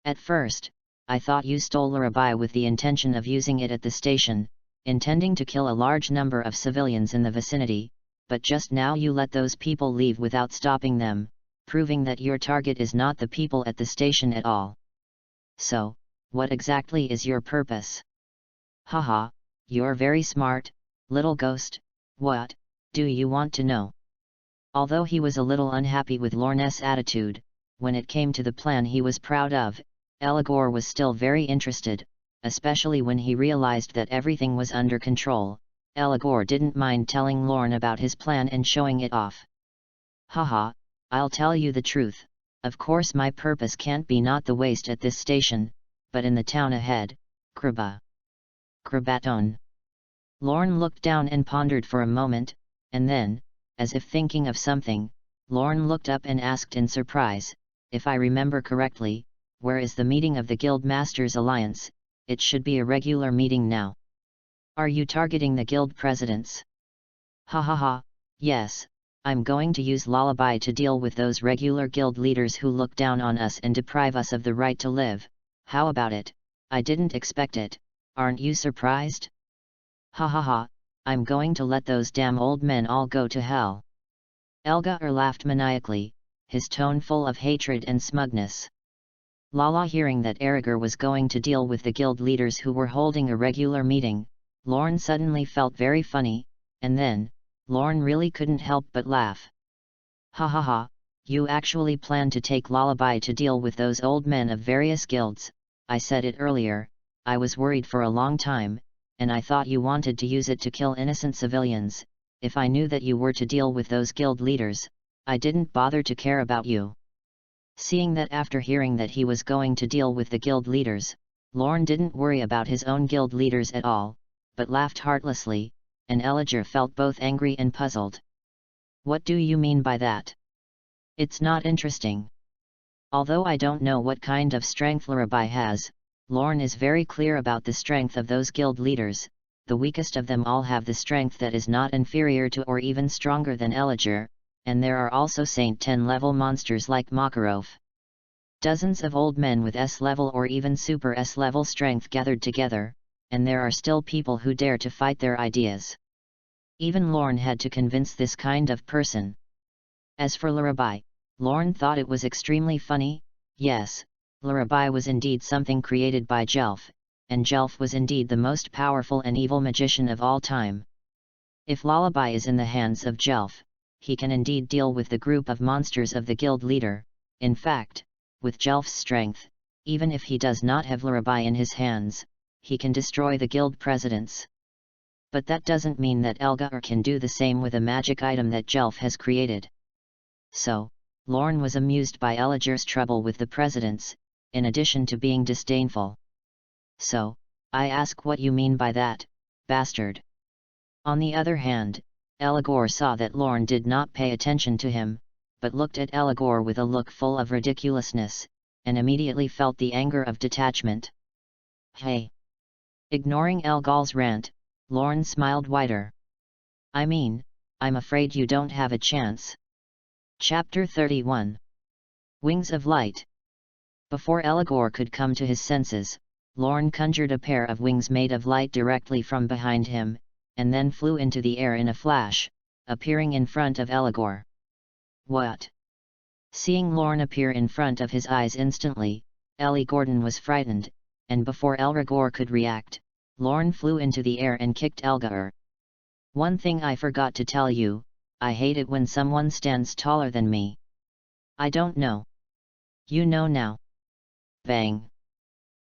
A: At first, I thought you stole Larabai with the intention of using it at the station, intending to kill a large number of civilians in the vicinity, but just now you let those people leave without stopping them, proving that your target is not the people at the station at all. So, what exactly is your purpose? Haha, you're very smart, little ghost. What do you want to know? Although he was a little unhappy with Lorne's attitude, when it came to the plan he was proud of, Eligor was still very interested, especially when he realized that everything was under control. Eligor didn't mind telling Lorne about his plan and showing it off. Haha, I'll tell you the truth. Of course my purpose can't be not the waste at this station, but in the town ahead, Krabaton. Lorne looked down and pondered for a moment, and then, as if thinking of something, Lorne looked up and asked in surprise, if I remember correctly, where is the meeting of the Guild Masters Alliance? It should be a regular meeting now. Are you targeting the guild presidents? Ha ha ha, yes, I'm going to use Lullaby to deal with those regular guild leaders who look down on us and deprive us of the right to live. How about it? I didn't expect it, aren't you surprised? Ha ha ha, I'm going to let those damn old men all go to hell. Elgar laughed maniacally, his tone full of hatred and smugness. Lala, hearing that Erigar was going to deal with the guild leaders who were holding a regular meeting, Lorne suddenly felt very funny, and then, Lorne really couldn't help but laugh. Ha ha ha, you actually plan to take Lullaby to deal with those old men of various guilds. I said it earlier, I was worried for a long time, and I thought you wanted to use it to kill innocent civilians. If I knew that you were to deal with those guild leaders, I didn't bother to care about you. Seeing that after hearing that he was going to deal with the guild leaders, Lorne didn't worry about his own guild leaders at all, but laughed heartlessly, and Eliger felt both angry and puzzled. What do you mean by that? It's not interesting. Although I don't know what kind of strength Lullaby has, Lorne is very clear about the strength of those guild leaders. The weakest of them all have the strength that is not inferior to or even stronger than Eliger, and there are also Saint 10 level monsters like Makarov. Dozens of old men with S level or even Super S level strength gathered together, and there are still people who dare to fight their ideas. Even Lorne had to convince this kind of person. As for Lullaby, Lorne thought it was extremely funny. Yes, Lullaby was indeed something created by Jelf, and Jelf was indeed the most powerful and evil magician of all time. If Lullaby is in the hands of Jelf, he can indeed deal with the group of monsters of the guild leader. In fact, with Jelf's strength, even if he does not have Lullaby in his hands, he can destroy the guild presidents. But that doesn't mean that Elgar can do the same with a magic item that Jelf has created. So, Lorne was amused by Eliger's trouble with the presidents, in addition to being disdainful. So, I ask what you mean by that, bastard. On the other hand, Eligor saw that Lorne did not pay attention to him, but looked at Eligor with a look full of ridiculousness, and immediately felt the anger of detachment. Hey! Ignoring Elgal's rant, Lorne smiled wider. I mean, I'm afraid you don't have a chance. Chapter 31. Wings of Light. Before Eligor could come to his senses, Lorne conjured a pair of wings made of light directly from behind him, and then flew into the air in a flash, appearing in front of Eligor. What? Seeing Lorne appear in front of his eyes instantly, Ellie Gordon was frightened, and before Elrigor could react, Lorne flew into the air and kicked Elgar. One thing I forgot to tell you, I hate it when someone stands taller than me. I don't know. You know now. Bang.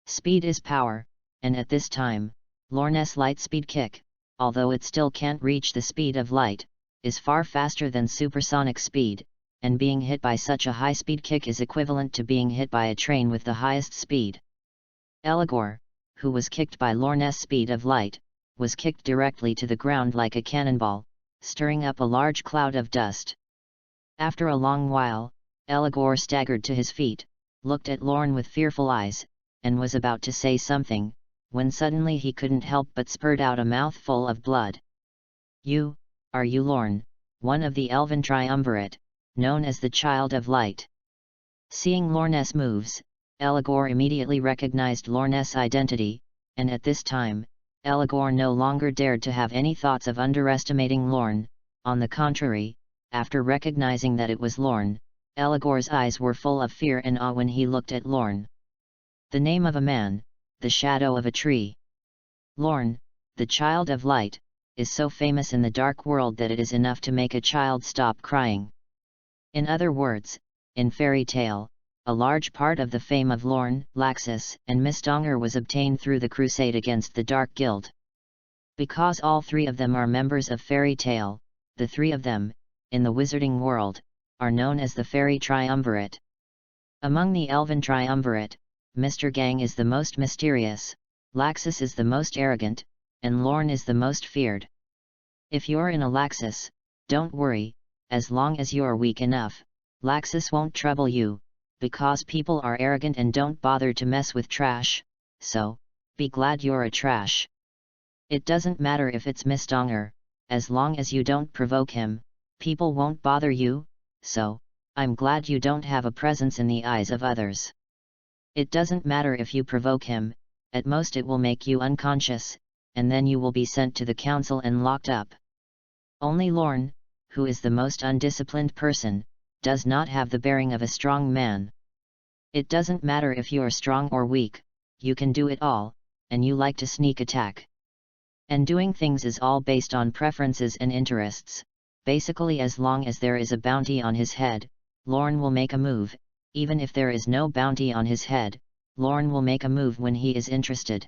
A: Speed is power, and at this time, Lorne's light speed kick, although it still can't reach the speed of light, is far faster than supersonic speed, and being hit by such a high-speed kick is equivalent to being hit by a train with the highest speed. Eligor, who was kicked by Lorne's speed of light, was kicked directly to the ground like a cannonball, stirring up a large cloud of dust. After a long while, Eligor staggered to his feet, looked at Lorne with fearful eyes, and was about to say something, when suddenly he couldn't help but spurt out a mouthful of blood. Are you Lorne, one of the Elven Triumvirate, known as the Child of Light? Seeing Lorne's moves, Eligor immediately recognized Lorne's identity, and at this time, Elagor no longer dared to have any thoughts of underestimating Lorne. On the contrary, after recognizing that it was Lorne, Elagor's eyes were full of fear and awe when he looked at Lorne. The name of a man, the shadow of a tree. Lorne, the child of light, is so famous in the dark world that it is enough to make a child stop crying. In other words, in fairy tale, a large part of the fame of Lorne, Laxus, and Mistongr was obtained through the crusade against the Dark Guild. Because all three of them are members of fairy tale, the three of them, in the wizarding world, are known as the Fairy Triumvirate. Among the Elven Triumvirate, Mr. Gang is the most mysterious, Laxus is the most arrogant, and Lorne is the most feared. If you're in a Laxus, don't worry, as long as you're weak enough, Laxus won't trouble you, because people are arrogant and don't bother to mess with trash, so, be glad you're a trash. It doesn't matter if it's Mistongr, as long as you don't provoke him, people won't bother you, so, I'm glad you don't have a presence in the eyes of others. It doesn't matter if you provoke him, at most it will make you unconscious, and then you will be sent to the council and locked up. Only Lorne, who is the most undisciplined person, does not have the bearing of a strong man. It doesn't matter if you're strong or weak, you can do it all, and you like to sneak attack. And doing things is all based on preferences and interests. Basically, as long as there is a bounty on his head, Lorne will make a move. Even if there is no bounty on his head, Lorne will make a move when he is interested.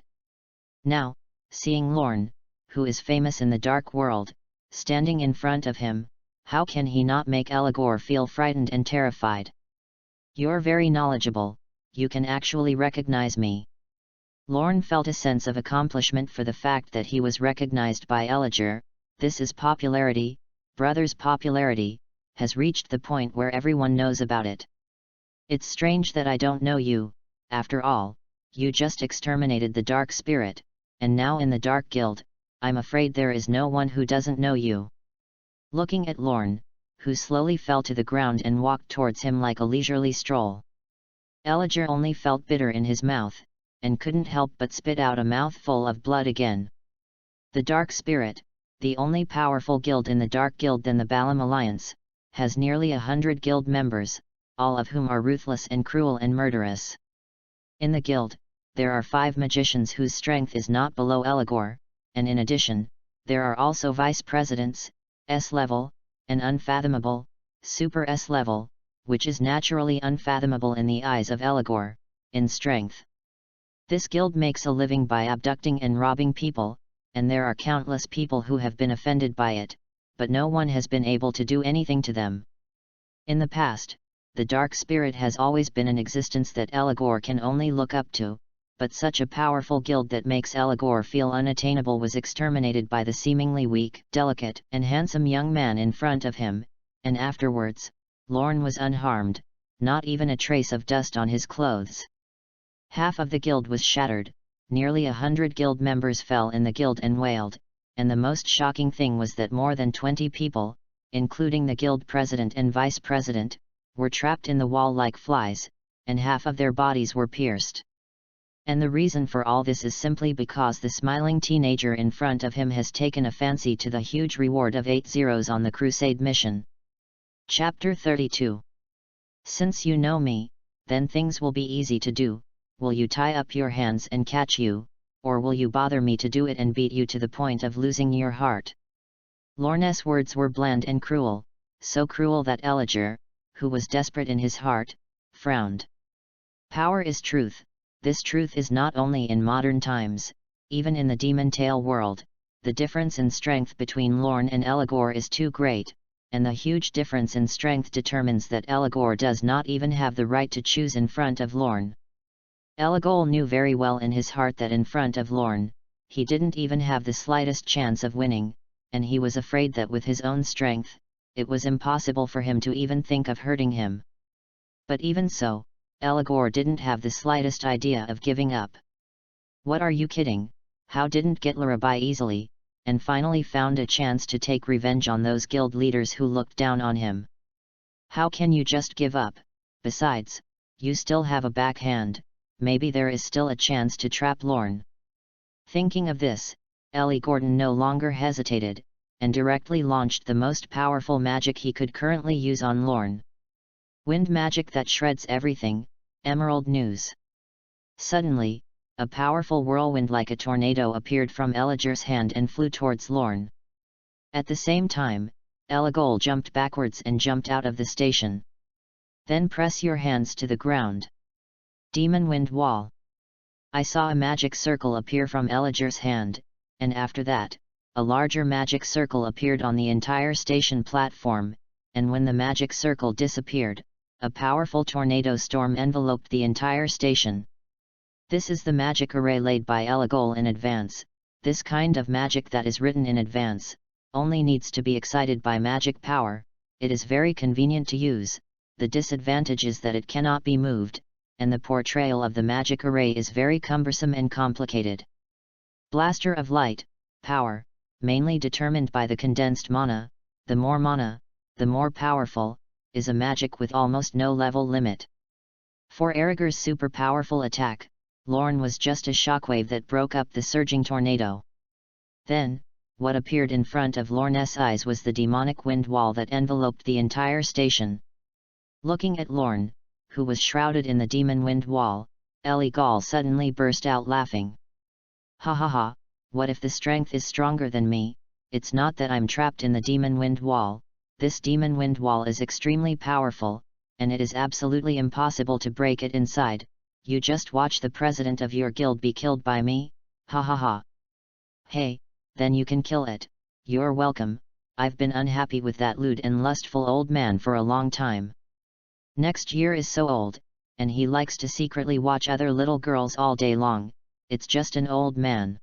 A: Now, seeing Lorne, who is famous in the dark world, standing in front of him, how can he not make Elagor feel frightened and terrified? You're very knowledgeable, you can actually recognize me. Lorne felt a sense of accomplishment for the fact that he was recognized by Elagor. This is popularity, brother's popularity, has reached the point where everyone knows about it. It's strange that I don't know you, after all, you just exterminated the dark spirit, and now in the Dark Guild, I'm afraid there is no one who doesn't know you. Looking at Lorne, who slowly fell to the ground and walked towards him like a leisurely stroll. Elagor only felt bitter in his mouth, and couldn't help but spit out a mouthful of blood again. The Dark Spirit, the only powerful guild in the Dark Guild than the Balam Alliance, has nearly 100 guild members, all of whom are ruthless and cruel and murderous. In the guild, there are 5 magicians whose strength is not below Elagor, and in addition, there are also vice-presidents, S-level, and unfathomable, super S-level, which is naturally unfathomable in the eyes of Elagor, in strength. This guild makes a living by abducting and robbing people, and there are countless people who have been offended by it, but no one has been able to do anything to them. In the past, the Dark Spirit has always been an existence that Elagor can only look up to, but such a powerful guild that makes Elagor feel unattainable was exterminated by the seemingly weak, delicate, and handsome young man in front of him, and afterwards, Lorne was unharmed, not even a trace of dust on his clothes. Half of the guild was shattered, nearly 100 guild members fell in the guild and wailed, and the most shocking thing was that more than 20 people, including the guild president and vice president, were trapped in the wall like flies, and half of their bodies were pierced. And the reason for all this is simply because the smiling teenager in front of him has taken a fancy to the huge reward of 8 zeros on the crusade mission. Chapter 32. Since you know me, then things will be easy to do. Will you tie up your hands and catch you, or will you bother me to do it and beat you to the point of losing your heart? Lorne's words were bland and cruel, so cruel that Elagor, who was desperate in his heart, frowned. Power is truth. This truth is not only in modern times, even in the Demon Tale world, the difference in strength between Lorne and Elagor is too great, and the huge difference in strength determines that Elagor does not even have the right to choose in front of Lorne. Elagor knew very well in his heart that in front of Lorne, he didn't even have the slightest chance of winning, and he was afraid that with his own strength, it was impossible for him to even think of hurting him. But even so, Elagor didn't have the slightest idea of giving up. What are you kidding? How didn't get Lara by easily, and finally found a chance to take revenge on those guild leaders who looked down on him? How can you just give up? Besides, you still have a backhand, maybe there is still a chance to trap Lorne. Thinking of this, Ellie Gordon no longer hesitated, and directly launched the most powerful magic he could currently use on Lorne. Wind magic that shreds everything, Emerald News. Suddenly, a powerful whirlwind like a tornado appeared from Elijah's hand and flew towards Lorne. At the same time, Eligol jumped backwards and jumped out of the station. Then press your hands to the ground. Demon Wind Wall. I saw a magic circle appear from Elijah's hand, and after that, a larger magic circle appeared on the entire station platform, and when the magic circle disappeared, a powerful tornado storm enveloped the entire station. This is the magic array laid by Eligol in advance. This kind of magic that is written in advance, only needs to be excited by magic power. It is very convenient to use. The disadvantage is that it cannot be moved, and the portrayal of the magic array is very cumbersome and complicated. Blaster of Light, power, mainly determined by the condensed mana. The more powerful, is a magic with almost no level limit. For Aragorn's super powerful attack, Lorne was just a shockwave that broke up the surging tornado. Then, what appeared in front of Lorne's eyes was the demonic wind wall that enveloped the entire station. Looking at Lorne, who was shrouded in the demon wind wall, Eligol suddenly burst out laughing. Ha ha ha, what if the strength is stronger than me? It's not that I'm trapped in the demon wind wall. This demon wind wall is extremely powerful, and it is absolutely impossible to break it inside. You just watch the president of your guild be killed by me? Ha ha ha. Hey, then you can kill it. You're welcome. I've been unhappy with that lewd and lustful old man for a long time. Next year is so old, and he likes to secretly watch other little girls all day long. It's just an old man.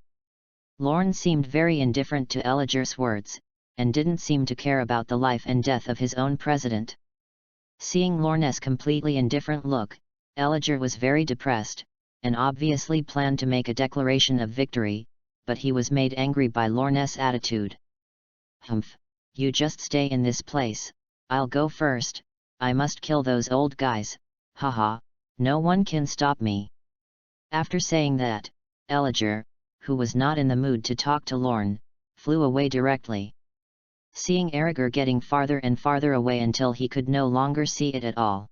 A: Lorne seemed very indifferent to Elijah's words, and didn't seem to care about the life and death of his own president. Seeing Lorne's completely indifferent look, Elijah was very depressed, and obviously planned to make a declaration of victory, but he was made angry by Lorne's attitude. Humph! You just stay in this place. I'll go first. I must kill those old guys. Haha! No one can stop me. After saying that, Elijah, who was not in the mood to talk to Lorne, flew away directly. Seeing Aragorn getting farther and farther away until he could no longer see it at all,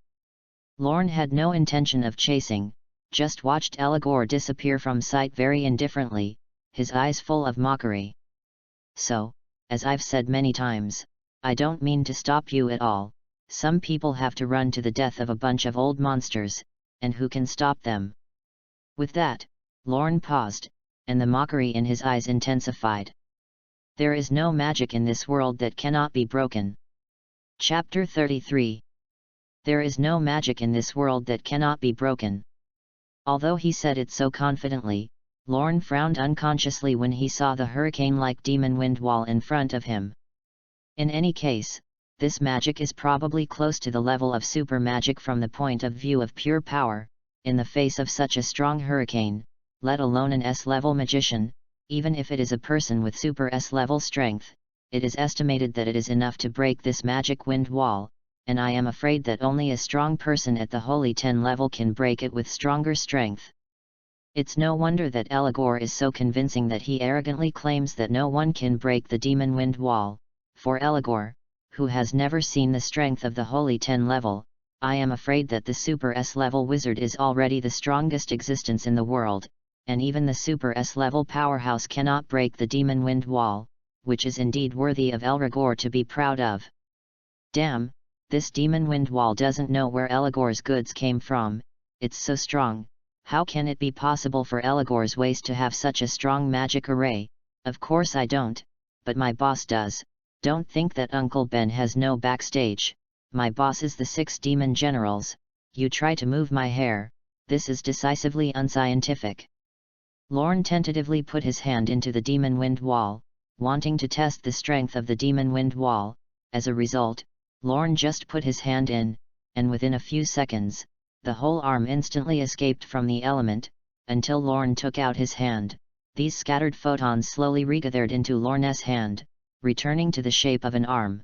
A: Lorne had no intention of chasing, just watched Eligor disappear from sight very indifferently, his eyes full of mockery. So, as I've said many times, I don't mean to stop you at all. Some people have to run to the death of a bunch of old monsters, and who can stop them? With that, Lorne paused, and the mockery in his eyes intensified. There is no magic in this world that cannot be broken. Chapter 33. There is no magic in this world that cannot be broken. Although he said it so confidently, Lorne frowned unconsciously when he saw the hurricane-like demon wind wall in front of him. In any case, this magic is probably close to the level of super magic from the point of view of pure power. In the face of such a strong hurricane, let alone an S-level magician, even if it is a person with super S-level strength, it is estimated that it is enough to break this magic wind wall, and I am afraid that only a strong person at the Holy 10 level can break it with stronger strength. It's no wonder that Eligor is so convincing that he arrogantly claims that no one can break the demon wind wall. For Eligor, who has never seen the strength of the Holy 10 level, I am afraid that the Super S-level wizard is already the strongest existence in the world, and even the Super S-level powerhouse cannot break the demon wind wall, which is indeed worthy of Eligor to be proud of. Damn, this demon wind wall doesn't know where Eligor's goods came from. It's so strong. How can it be possible for Eligor's waste to have such a strong magic array? Of course I don't, but my boss does. Don't think that Uncle Ben has no backstage. My boss is the 6 demon generals. You try to move my hair. This is decisively unscientific. Lorne tentatively put his hand into the demon wind wall, wanting to test the strength of the demon wind wall. As a result, Lorne just put his hand in, and within a few seconds, the whole arm instantly escaped from the element. Until Lorne took out his hand, these scattered photons slowly regathered into Lorne's hand, returning to the shape of an arm.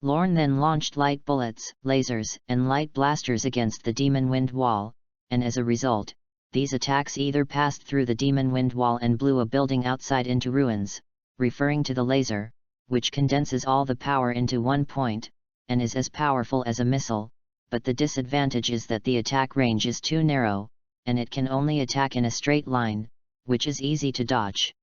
A: Lorne then launched light bullets, lasers, and light blasters against the demon wind wall, and as a result, these attacks either passed through the demon wind wall and blew a building outside into ruins, referring to the laser, which condenses all the power into one point, and is as powerful as a missile, but the disadvantage is that the attack range is too narrow, and it can only attack in a straight line, which is easy to dodge.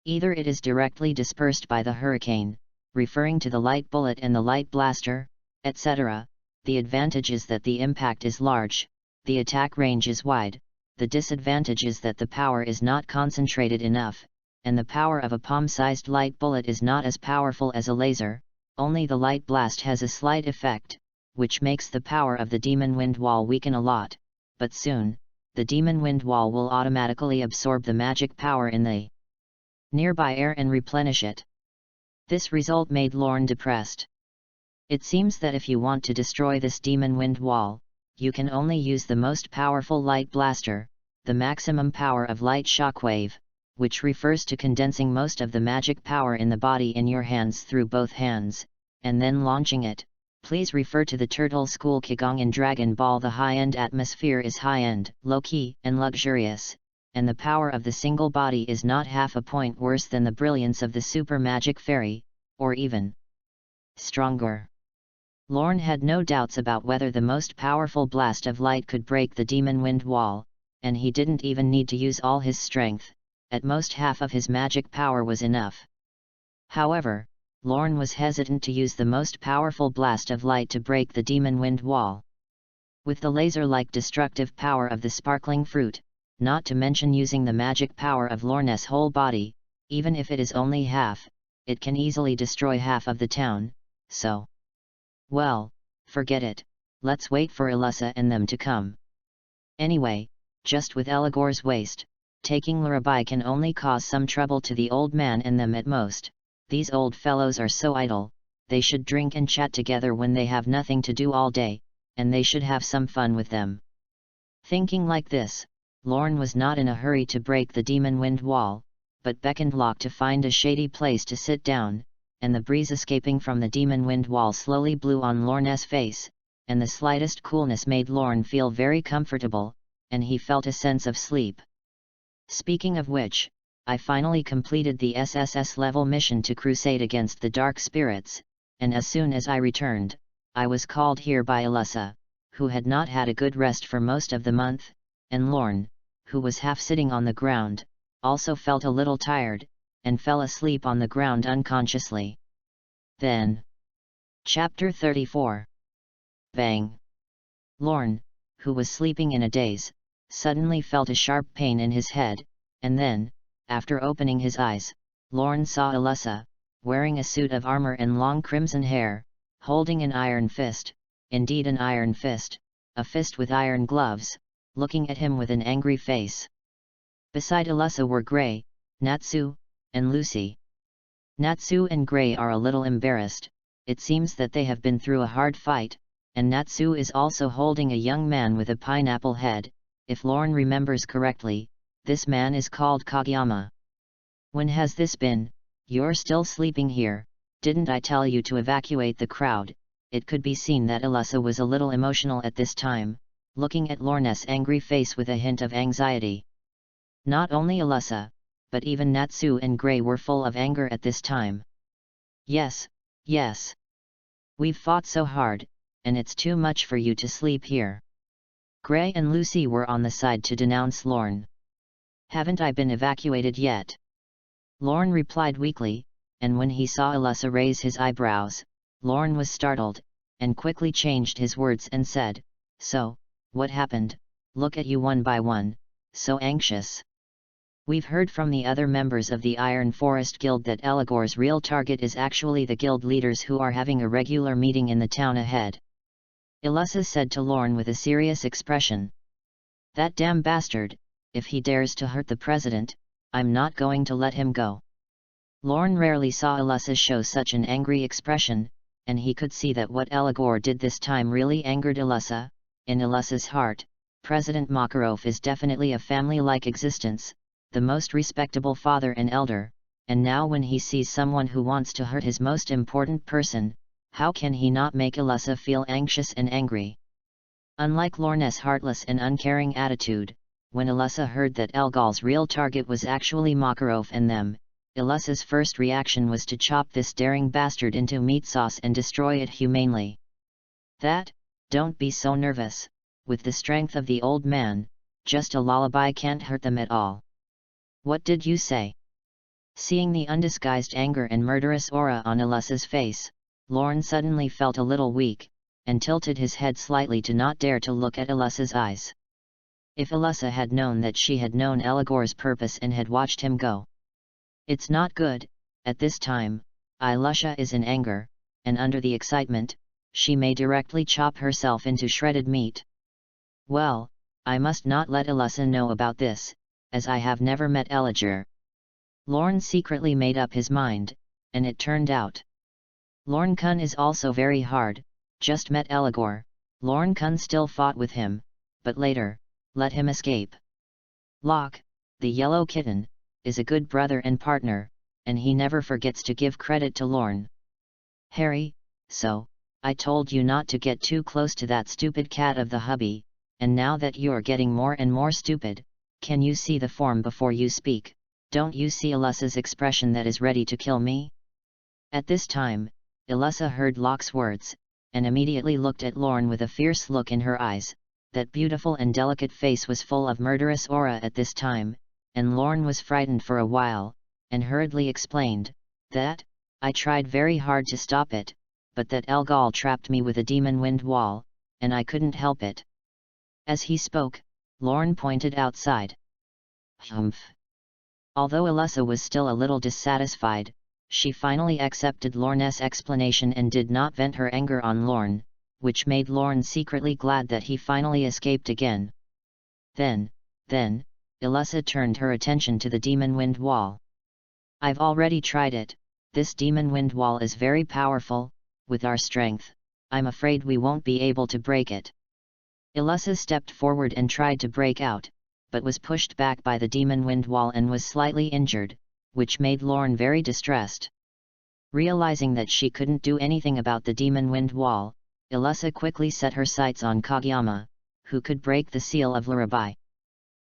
A: Either it is directly dispersed by the hurricane, referring to the light bullet and the light blaster, etc. The advantage is that the impact is large, the attack range is wide, the disadvantage is that the power is not concentrated enough, and the power of a palm-sized light bullet is not as powerful as a laser, only the light blast has a slight effect, which makes the power of the demon wind wall weaken a lot, but soon, the demon wind wall will automatically absorb the magic power in the nearby air and replenish it. This result made Lorne depressed. It seems that if you want to destroy this demon wind wall, you can only use the most powerful light blaster, the maximum power of light shockwave, which refers to condensing most of the magic power in the body in your hands through both hands, and then launching it. Please refer to the Turtle School Qigong in Dragon Ball. The high-end atmosphere is high-end, low-key, and luxurious, and the power of the single body is not half a point worse than the brilliance of the super magic fairy, or even stronger. Lorne had no doubts about whether the most powerful blast of light could break the demon wind wall, and he didn't even need to use all his strength, at most half of his magic power was enough. However, Lorne was hesitant to use the most powerful blast of light to break the demon wind wall. With the laser-like destructive power of the sparkling fruit, not to mention using the magic power of Lorne's whole body, even if it is only half, it can easily destroy half of the town, so... well, forget it, let's wait for Ilusa and them to come. Anyway, just with Elagor's waste, taking Lurabai can only cause some trouble to the old man and them at most. These old fellows are so idle, they should drink and chat together when they have nothing to do all day, and they should have some fun with them. Thinking like this, Lorne was not in a hurry to break the demon wind wall, but beckoned Locke to find a shady place to sit down, and the breeze escaping from the demon wind wall slowly blew on Lorne's face, and the slightest coolness made Lorne feel very comfortable, and he felt a sense of sleep. Speaking of which, I finally completed the SSS level mission to crusade against the dark spirits, and as soon as I returned, I was called here by Ilusa, who had not had a good rest for most of the month, and Lorne, who was half sitting on the ground, also felt a little tired, and fell asleep on the ground unconsciously. Then, Chapter 34. Bang! Lorne, who was sleeping in a daze, suddenly felt a sharp pain in his head, and then, after opening his eyes, Lorne saw Ilusa, wearing a suit of armor and long crimson hair, holding an iron fist, indeed an iron fist, a fist with iron gloves, looking at him with an angry face. Beside Ilusa were Gray, Natsu, and Lucy. Natsu and Gray are a little embarrassed, it seems that they have been through a hard fight, and Natsu is also holding a young man with a pineapple head. If Lorne remembers correctly, this man is called Kageyama. When has this been? You're still sleeping here, didn't I tell you to evacuate the crowd? It could be seen that Ilusa was a little emotional at this time, looking at Lorne's angry face with a hint of anxiety. Not only Ilusa, but even Natsu and Gray were full of anger at this time. Yes, yes. We've fought so hard, and it's too much for you to sleep here. Gray and Lucy were on the side to denounce Lorne. Haven't I been evacuated yet? Lorne replied weakly, and when he saw Ilusa raise his eyebrows, Lorne was startled, and quickly changed his words and said, "So, what happened? Look at you one by one, so anxious." We've heard from the other members of the Iron Forest Guild that Elagor's real target is actually the guild leaders who are having a regular meeting in the town ahead. Ilusa said to Lorne with a serious expression. That damn bastard, if he dares to hurt the president, I'm not going to let him go. Lorne rarely saw Ilusa show such an angry expression, and he could see that what Elagor did this time really angered Ilusa. In Ilusa's heart, President Makarov is definitely a family-like existence, the most respectable father and elder, and now when he sees someone who wants to hurt his most important person, how can he not make Ilusa feel anxious and angry? Unlike Lorne's heartless and uncaring attitude, When Elessa heard that Elgal's real target was actually Makarov and them, Elessa's first reaction was to chop this daring bastard into meat sauce and destroy it humanely. Don't be so nervous, with the strength of the old man, just a lullaby can't hurt them at all. What did you say? Seeing the undisguised anger and murderous aura on Elessa's face, Lorne suddenly felt a little weak, and tilted his head slightly to not dare to look at Elessa's eyes. If Elessa had known that she had known Eligor's purpose and had watched him go. It's not good, at this time, Ilusha is in anger, and under the excitement, she may directly chop herself into shredded meat. Well, I must not let Elessa know about this, as I have never met Eligor. Lorne secretly made up his mind, and it turned out. Lorne Kun is also very hard, just met Eligor, Lorne Kun still fought with him, but later, let him escape. Locke, the yellow kitten, is a good brother and partner, and he never forgets to give credit to Lorne. Harry, so, I told you not to get too close to that stupid cat of the hubby, and now that you're getting more and more stupid, can you see the form before you speak? Don't you see Elessa's expression that is ready to kill me? At this time, Elessa heard Locke's words, and immediately looked at Lorne with a fierce look in her eyes. That beautiful and delicate face was full of murderous aura at this time, and Lorne was frightened for a while, and hurriedly explained, that, I tried very hard to stop it, but that Elgal trapped me with a demon wind wall, and I couldn't help it. As he spoke, Lorne pointed outside. Humph. Although Elessa was still a little dissatisfied, she finally accepted Lorne's explanation and did not vent her anger on Lorne, which made Lorne secretly glad that he finally escaped again. Then, Elessa turned her attention to the demon wind wall. I've already tried it, this demon wind wall is very powerful, with our strength, I'm afraid we won't be able to break it. Elessa stepped forward and tried to break out, but was pushed back by the demon wind wall and was slightly injured, which made Lorne very distressed. Realizing that she couldn't do anything about the demon wind wall, Elessa quickly set her sights on Kageyama, who could break the seal of Lurabai.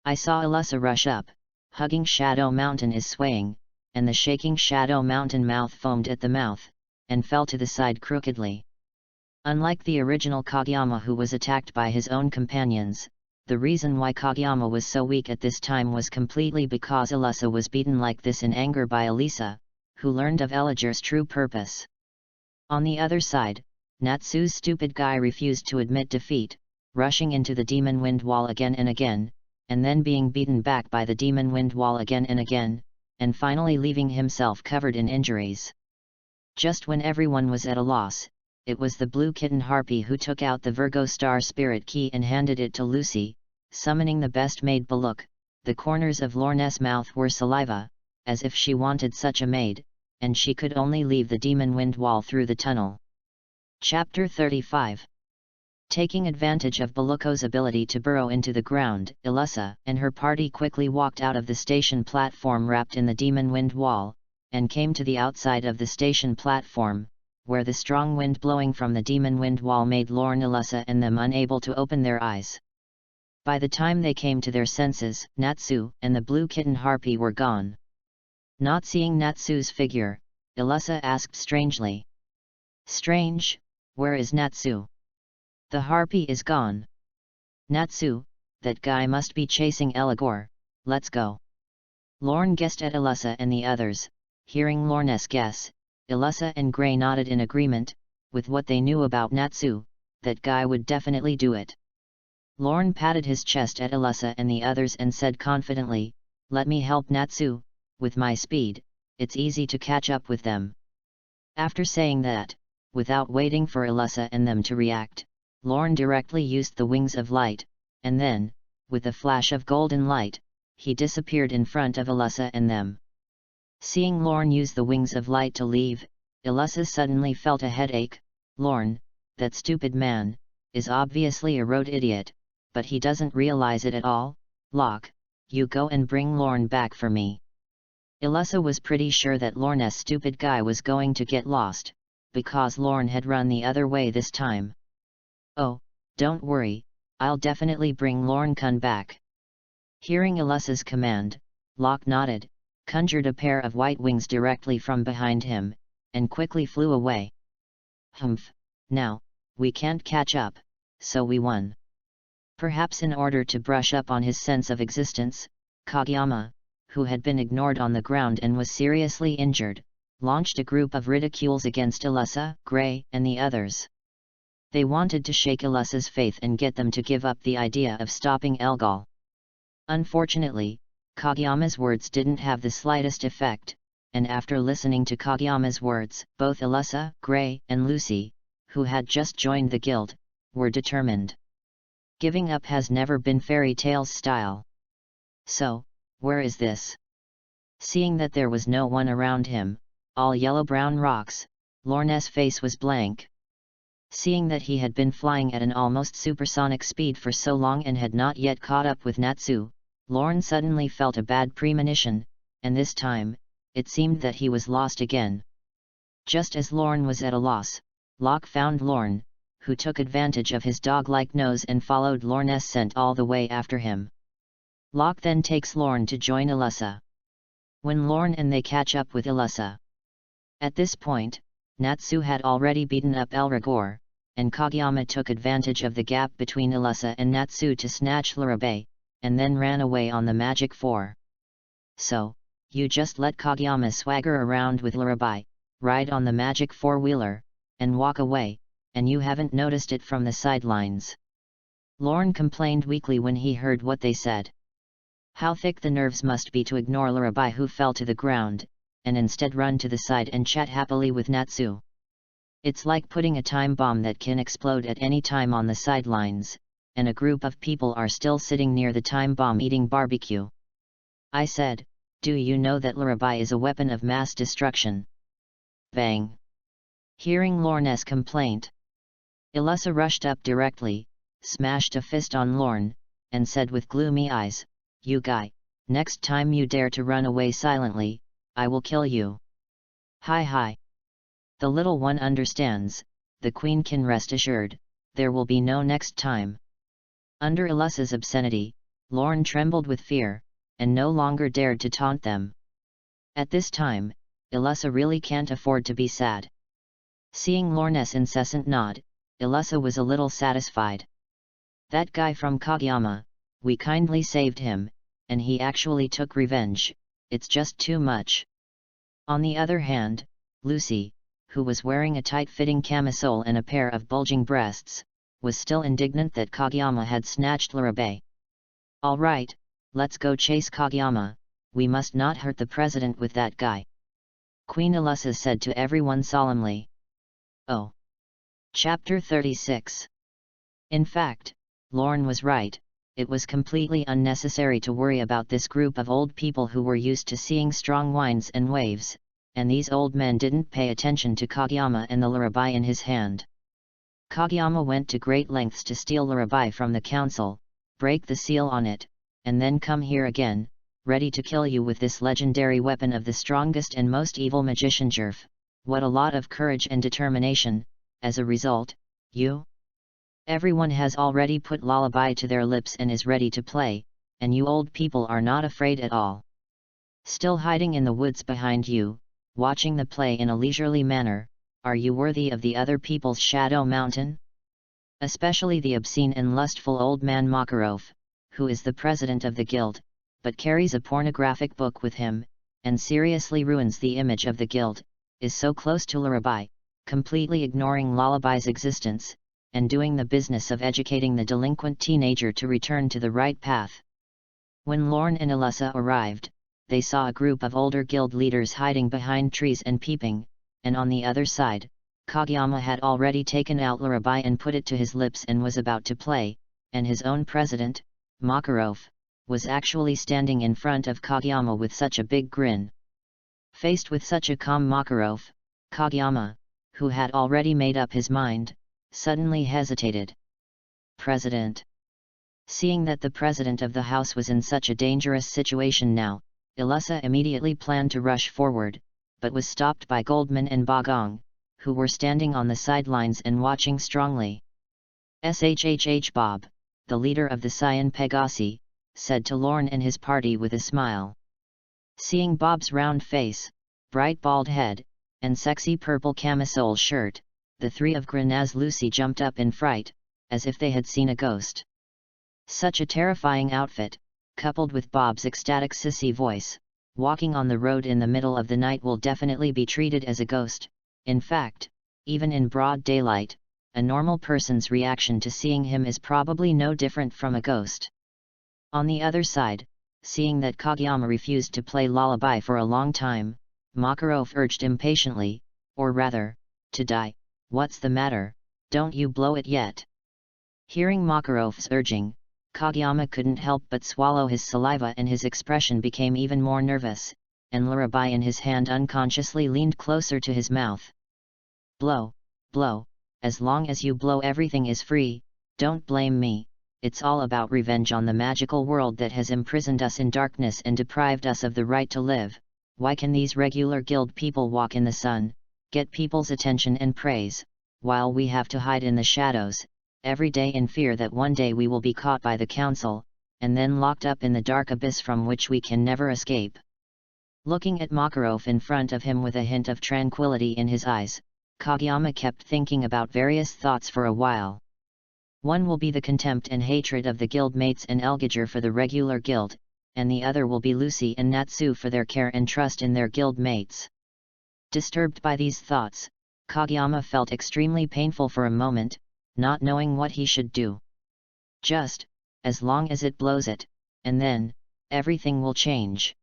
A: I saw Elessa rush up, hugging Shadow Mountain is swaying, and the shaking Shadow Mountain mouth foamed at the mouth, and fell to the side crookedly. Unlike the original Kageyama who was attacked by his own companions, the reason why Kageyama was so weak at this time was completely because Elessa was beaten like this in anger by Elisa, who learned of Eligor's true purpose. On the other side, Natsu's stupid guy refused to admit defeat, rushing into the demon wind wall again and then being beaten back by the demon wind wall again, and finally leaving himself covered in injuries. Just when everyone was at a loss, it was the blue kitten Harpy who took out the Virgo star spirit key and handed it to Lucy, summoning the best maid Baluk. The corners of Lorne's mouth were saliva, as if she wanted such a maid, and she could only leave the demon wind wall through the tunnel. Chapter 35. Taking advantage of Baluk's ability to burrow into the ground, Elessa and her party quickly walked out of the station platform wrapped in the demon wind wall, and came to the outside of the station platform, where the strong wind blowing from the demon wind wall made Lorne, Elessa and them unable to open their eyes. By the time they came to their senses, Natsu and the blue kitten Harpy were gone. Not seeing Natsu's figure, Elessa asked strangely. Strange, where is Natsu? The Harpy is gone. Natsu, that guy must be chasing Eligor, let's go. Lorne guessed at Elessa and the others. Hearing Lorne's guess, Elessa and Grey nodded in agreement, with what they knew about Natsu, that guy would definitely do it. Lorne patted his chest at Elessa and the others and said confidently, let me help Natsu, with my speed, it's easy to catch up with them. After saying that, without waiting for Elessa and them to react, Lorne directly used the wings of light, and then, with a flash of golden light, he disappeared in front of Elessa and them. Seeing Lorne use the wings of light to leave, Elessa suddenly felt a headache. Lorne, that stupid man, is obviously a road idiot, but he doesn't realize it at all. Locke, you go and bring Lorne back for me. Elessa was pretty sure that Lorne's stupid guy was going to get lost, because Lorne had run the other way this time. Oh, don't worry, I'll definitely bring Lorne Kun back. Hearing Ilusa's command, Locke nodded, conjured a pair of white wings directly from behind him, and quickly flew away. Humph, now, we can't catch up, so we won. Perhaps in order to brush up on his sense of existence, Kageyama, who had been ignored on the ground and was seriously injured, launched a group of ridicules against Ilusa, Gray, and the others. They wanted to shake Ilusa's faith and get them to give up the idea of stopping Elgal. Unfortunately, Kageyama's words didn't have the slightest effect, and after listening to Kageyama's words, both Ilusa, Gray, and Lucy, who had just joined the guild, were determined. Giving up has never been fairy tales style. So, where is this? Seeing that there was no one around him, all yellow-brown rocks, Lorne's face was blank. Seeing that he had been flying at an almost supersonic speed for so long and had not yet caught up with Natsu, Lorne suddenly felt a bad premonition, and this time, it seemed that he was lost again. Just as Lorne was at a loss, Locke found Lorne, who took advantage of his dog-like nose and followed Lorne's scent all the way after him. Locke then takes Lorne to join Ilusa. When Lorne and they catch up with Ilusa. At this point, Natsu had already beaten up Elrigor, and Kageyama took advantage of the gap between Ilusa and Natsu to snatch Lurabe, and then ran away on the Magic 4. So, you just let Kageyama swagger around with Lurabe, ride on the Magic 4-wheeler, and walk away, and you haven't noticed it from the sidelines. Lorne complained weakly when he heard what they said. How thick the nerves must be to ignore Lurabe, who fell to the ground, and instead run to the side and chat happily with Natsu. It's like putting a time bomb that can explode at any time on the sidelines, and a group of people are still sitting near the time bomb eating barbecue. I said, do you know that Lurabe is a weapon of mass destruction? Bang! Hearing Lorne's complaint, Ilusa rushed up directly, smashed a fist on Lorne, and said with gloomy eyes, you guy, next time you dare to run away silently, I will kill you. Hi. The little one understands, the queen can rest assured, there will be no next time. Under Ilusa's obscenity, Lorne trembled with fear, and no longer dared to taunt them. At this time, Ilusa really can't afford to be sad. Seeing Lorne's incessant nod, Ilusa was a little satisfied. That guy from Kageyama, we kindly saved him, and he actually took revenge, it's just too much. On the other hand, Lucy, who was wearing a tight-fitting camisole and a pair of bulging breasts, was still indignant that Kageyama had snatched Lurabe. All right, let's go chase Kageyama, we must not hurt the president with that guy. Queen Ilusa said to everyone solemnly. Oh! Chapter 36. In fact, Lorne was right, it was completely unnecessary to worry about this group of old people who were used to seeing strong winds and waves, and these old men didn't pay attention to Kageyama and the Lurabe in his hand. Kageyama went to great lengths to steal Lurabe from the council, break the seal on it, and then come here again, ready to kill you with this legendary weapon of the strongest and most evil magician Jerf. What a lot of courage and determination. As a result, everyone has already put lullaby to their lips and is ready to play, and you old people are not afraid at all. Still hiding in the woods behind you, watching the play in a leisurely manner, are you worthy of the other people's shadow mountain? Especially the obscene and lustful old man Makarov, who is the president of the guild, but carries a pornographic book with him, and seriously ruins the image of the guild, is so close to Lurabe, completely ignoring Lullaby's existence, and doing the business of educating the delinquent teenager to return to the right path. When Lorne and Ilusa arrived, they saw a group of older guild leaders hiding behind trees and peeping, and on the other side, Kageyama had already taken out Lurabe and put it to his lips and was about to play, and his own president, Makarov, was actually standing in front of Kageyama with such a big grin. Faced with such a calm Makarov, Kageyama, who had already made up his mind, suddenly hesitated. President. Seeing that the president of the house was in such a dangerous situation now, Ilusa immediately planned to rush forward, but was stopped by Goldman and Bagong, who were standing on the sidelines and watching strongly. Bob, the leader of the Cyan Pegasi, said to Lorne and his party with a smile. Seeing Bob's round face, bright bald head, and sexy purple camisole shirt, the three of Grenaz Lucy jumped up in fright, as if they had seen a ghost. Such a terrifying outfit, coupled with Bob's ecstatic sissy voice, walking on the road in the middle of the night will definitely be treated as a ghost. In fact, even in broad daylight, a normal person's reaction to seeing him is probably no different from a ghost. On the other side, seeing that Kageyama refused to play lullaby for a long time, Makarov urged impatiently, or rather, to die. What's the matter, don't you blow it yet? Hearing Makarov's urging, Kageyama couldn't help but swallow his saliva and his expression became even more nervous, and lullaby in his hand unconsciously leaned closer to his mouth. Blow, blow, as long as you blow everything is free, don't blame me, it's all about revenge on the magical world that has imprisoned us in darkness and deprived us of the right to live. Why can these regular guild people walk in the sun, get people's attention and praise, while we have to hide in the shadows, every day in fear that one day we will be caught by the council, and then locked up in the dark abyss from which we can never escape? Looking at Makarov in front of him with a hint of tranquility in his eyes, Kageyama kept thinking about various thoughts for a while. One will be the contempt and hatred of the guildmates and Elgiger for the regular guild, and the other will be Lucy and Natsu for their care and trust in their guildmates. Disturbed by these thoughts, Kageyama felt extremely painful for a moment, not knowing what he should do. Just, as long as it blows it, and then, everything will change.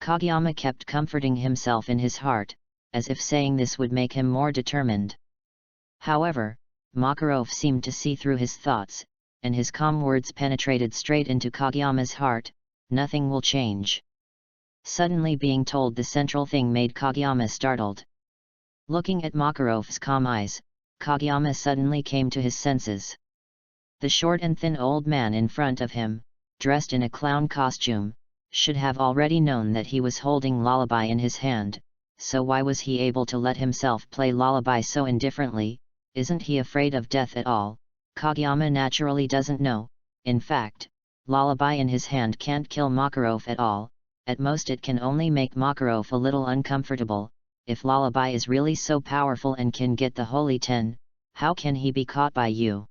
A: Kageyama kept comforting himself in his heart, as if saying this would make him more determined. However, Makarov seemed to see through his thoughts, and his calm words penetrated straight into Kageyama's heart. Nothing will change. Suddenly being told the central thing made Kageyama startled. Looking at Makarov's calm eyes, Kageyama suddenly came to his senses. The short and thin old man in front of him, dressed in a clown costume, should have already known that he was holding lullaby in his hand, so why was he able to let himself play lullaby so indifferently? Isn't he afraid of death at all? Kageyama naturally doesn't know. In fact, lullaby in his hand can't kill Makarov at all, at most it can only make Makarov a little uncomfortable. If lullaby is really so powerful and can get the Holy 10, how can he be caught by you?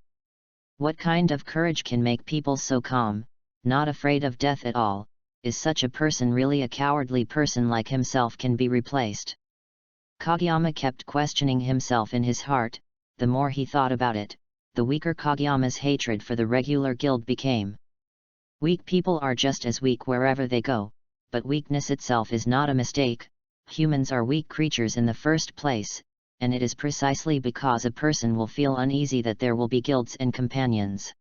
A: What kind of courage can make people so calm, not afraid of death at all? Is such a person really a cowardly person like himself can be replaced? Kageyama kept questioning himself in his heart. The more he thought about it, the weaker Kageyama's hatred for the regular guild became. Weak people are just as weak wherever they go, but weakness itself is not a mistake. Humans are weak creatures in the first place, and it is precisely because a person will feel uneasy that there will be guilds and companions.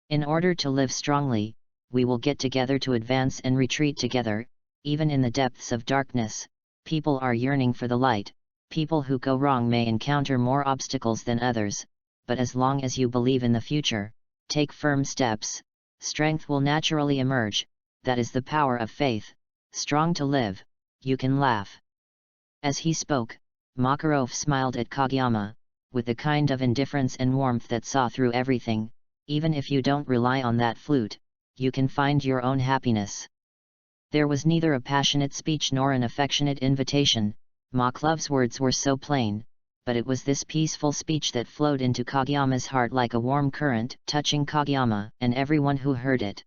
A: In order to live strongly, we will get together to advance and retreat together. Even in the depths of darkness, people are yearning for the light. People who go wrong may encounter more obstacles than others, but as long as you believe in the future, take firm steps, strength will naturally emerge. That is the power of faith. Strong to live, you can laugh. As he spoke, Makarov smiled at Kageyama, with a kind of indifference and warmth that saw through everything. Even if you don't rely on that flute, you can find your own happiness. There was neither a passionate speech nor an affectionate invitation. Makarov's words were so plain, but it was this peaceful speech that flowed into Kageyama's heart like a warm current, touching Kageyama and everyone who heard it.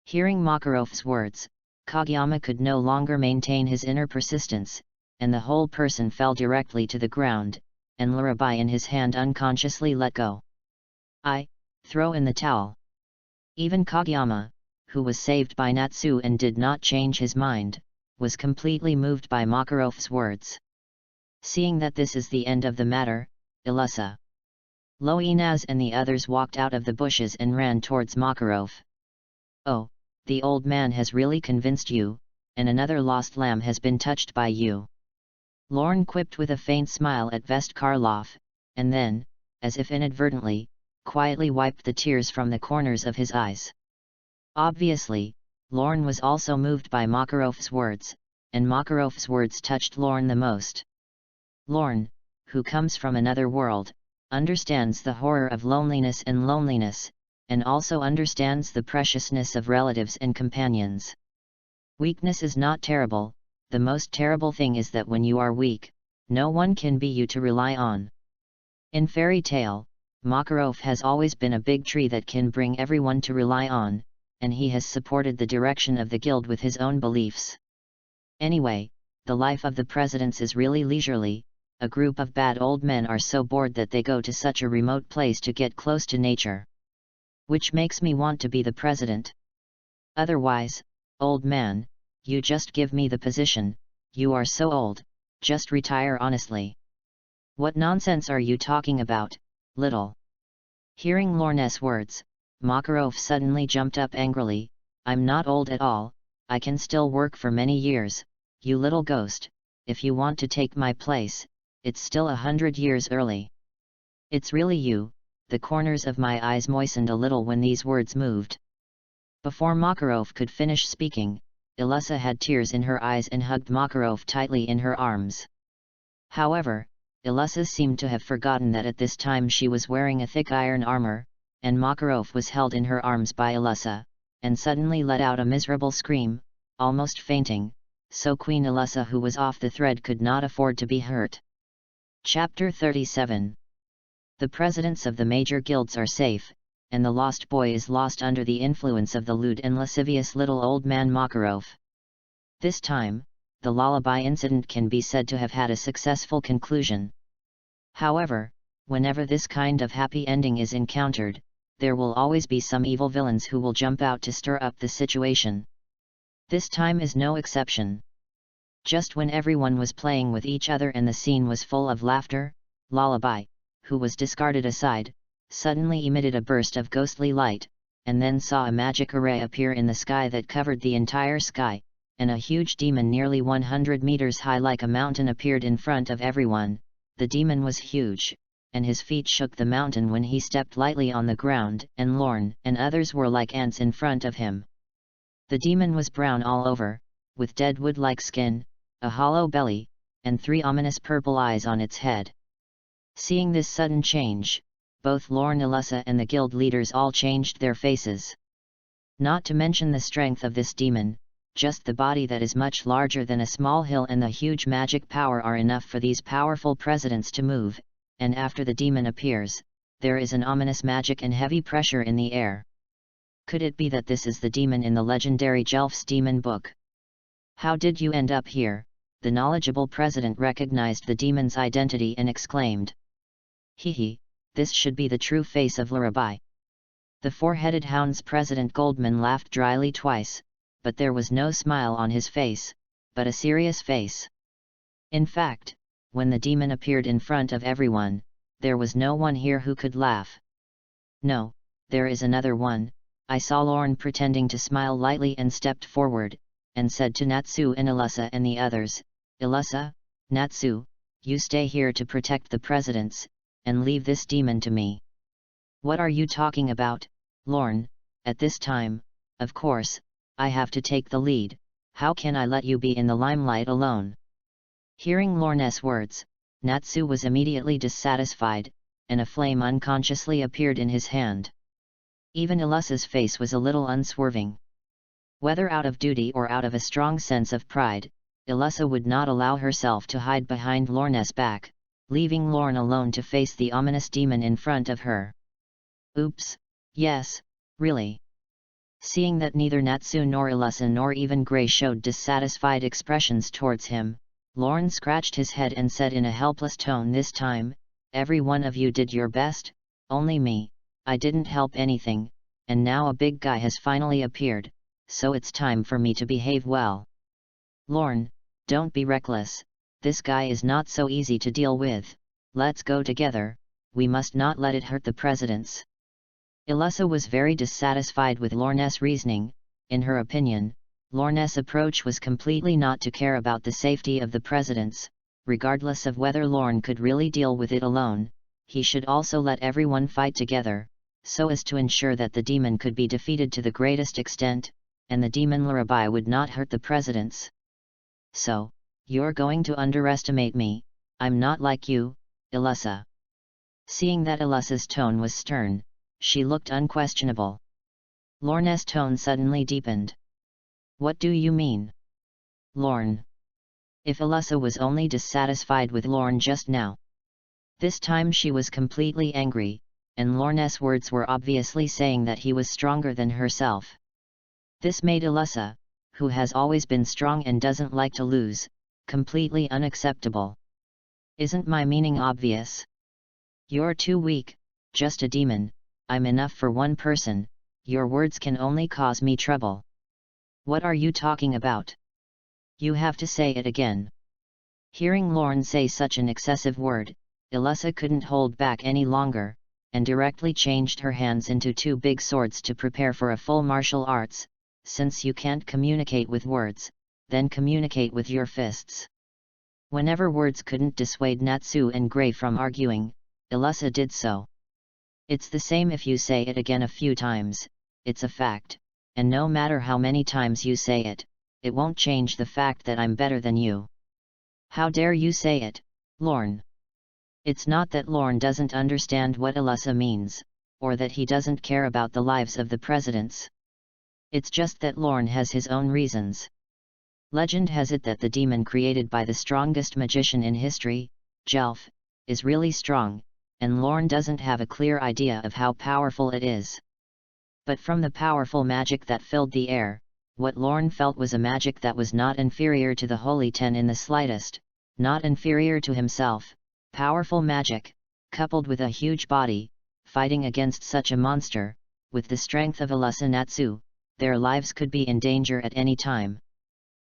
A: Hearing Makarov's words, Kageyama could no longer maintain his inner persistence, and the whole person fell directly to the ground, and lullaby in his hand unconsciously let go. Throw in the towel. Even Kageyama, who was saved by Natsu and did not change his mind, was completely moved by Makarov's words. Seeing that this is the end of the matter, Ilusa, Loinaz and the others walked out of the bushes and ran towards Makarov. Oh, the old man has really convinced you, and another lost lamb has been touched by you. Lorne quipped with a faint smile at Vest Karloff, and then, as if inadvertently, quietly wiped the tears from the corners of his eyes. Obviously, Lorne was also moved by Makarov's words, and Makarov's words touched Lorne the most. Lorne, who comes from another world, understands the horror of loneliness, and also understands the preciousness of relatives and companions. Weakness is not terrible, the most terrible thing is that when you are weak, no one can be you to rely on. In fairy tale, Makarov has always been a big tree that can bring everyone to rely on, and he has supported the direction of the guild with his own beliefs. Anyway, the life of the presidents is really leisurely. A group of bad old men are so bored that they go to such a remote place to get close to nature. Which makes me want to be the president. Otherwise, old man, you just give me the position, you are so old, just retire honestly. What nonsense are you talking about, little? Hearing Lorne's words, Makarov suddenly jumped up angrily. I'm not old at all, I can still work for many years, you little ghost, if you want to take my place, it's still 100 years early. It's really you. The corners of my eyes moistened a little when these words moved. Before Makarov could finish speaking, Ilyssa had tears in her eyes and hugged Makarov tightly in her arms. However, Ilyssa seemed to have forgotten that at this time she was wearing a thick iron armor, and Makarov was held in her arms by Ilyssa, and suddenly let out a miserable scream, almost fainting, so Queen Ilyssa, who was off the thread, could not afford to be hurt. Chapter 37. The presidents of the major guilds are safe, and the lost boy is lost under the influence of the lewd and lascivious little old man Makarov. This time, the lullaby incident can be said to have had a successful conclusion. However, whenever this kind of happy ending is encountered, there will always be some evil villains who will jump out to stir up the situation. This time is no exception. Just when everyone was playing with each other and the scene was full of laughter, Lullaby, who was discarded aside, suddenly emitted a burst of ghostly light, and then saw a magic array appear in the sky that covered the entire sky, and a huge demon nearly 100 meters high like a mountain appeared in front of everyone. The demon was huge, and his feet shook the mountain when he stepped lightly on the ground, and Lorne and others were like ants in front of him. The demon was brown all over, with dead wood-like skin, a hollow belly, and 3 ominous purple eyes on its head. Seeing this sudden change, both Lorne, Ilyssa and the guild leaders all changed their faces. Not to mention the strength of this demon, just the body that is much larger than a small hill and the huge magic power are enough for these powerful presidents to move, and after the demon appears, there is an ominous magic and heavy pressure in the air. Could it be that this is the demon in the legendary Jelf's demon book? How did you end up here? The knowledgeable president recognized the demon's identity and exclaimed. Hee, this should be the true face of Lullaby. The four-headed hound's president Goldman laughed dryly twice, but there was no smile on his face, but a serious face. In fact, when the demon appeared in front of everyone, there was no one here who could laugh. No, there is another one. I saw Lorne pretending to smile lightly and stepped forward, and said to Natsu and Ilyssa and the others, Ilyssa, Natsu, you stay here to protect the presidents, and leave this demon to me. What are you talking about, Lorne? At this time, of course, I have to take the lead. How can I let you be in the limelight alone? Hearing Lorne's words, Natsu was immediately dissatisfied, and a flame unconsciously appeared in his hand. Even Ilyssa's face was a little unswerving. Whether out of duty or out of a strong sense of pride, Ilyssa would not allow herself to hide behind Lorne's back, leaving Lorne alone to face the ominous demon in front of her. Oops, yes, really. Seeing that neither Natsu nor Ilyssa nor even Gray showed dissatisfied expressions towards him, Lorne scratched his head and said in a helpless tone, this time, every one of you did your best, only me, I didn't help anything, and now a big guy has finally appeared, so it's time for me to behave well. Lorne, don't be reckless, this guy is not so easy to deal with, let's go together, we must not let it hurt the presidents. Ilyssa was very dissatisfied with Lorne's reasoning. In her opinion, Lorne's approach was completely not to care about the safety of the presidents, regardless of whether Lorne could really deal with it alone, he should also let everyone fight together, so as to ensure that the demon could be defeated to the greatest extent, and the demon Lullaby would not hurt the presidents. So, you're going to underestimate me, I'm not like you, Ilyssa. Seeing that Ilyssa's tone was stern, she looked unquestionable. Lorne's tone suddenly deepened. What do you mean? Lorne. If Alyssa was only dissatisfied with Lorne just now. This time she was completely angry, and Lorne's words were obviously saying that he was stronger than herself. This made Alyssa, who has always been strong and doesn't like to lose, completely unacceptable. Isn't my meaning obvious? You're too weak, just a demon, I'm enough for one person, your words can only cause me trouble. What are you talking about? You have to say it again. Hearing Lorne say such an excessive word, Alyssa couldn't hold back any longer, and directly changed her hands into two big swords to prepare for a full martial arts. Since you can't communicate with words, then communicate with your fists. Whenever words couldn't dissuade Natsu and Gray from arguing, Alyssa did so. It's the same if you say it again a few times, it's a fact, and no matter how many times you say it, it won't change the fact that I'm better than you. How dare you say it, Lorne? It's not that Lorne doesn't understand what Alyssa means, or that he doesn't care about the lives of the presidents. It's just that Lorne has his own reasons. Legend has it that the demon created by the strongest magician in history, Jelf, is really strong, and Lorne doesn't have a clear idea of how powerful it is. But from the powerful magic that filled the air, what Lorne felt was a magic that was not inferior to the Holy Ten in the slightest, not inferior to himself, powerful magic, coupled with a huge body, fighting against such a monster, with the strength of Alyssa Natsu, their lives could be in danger at any time.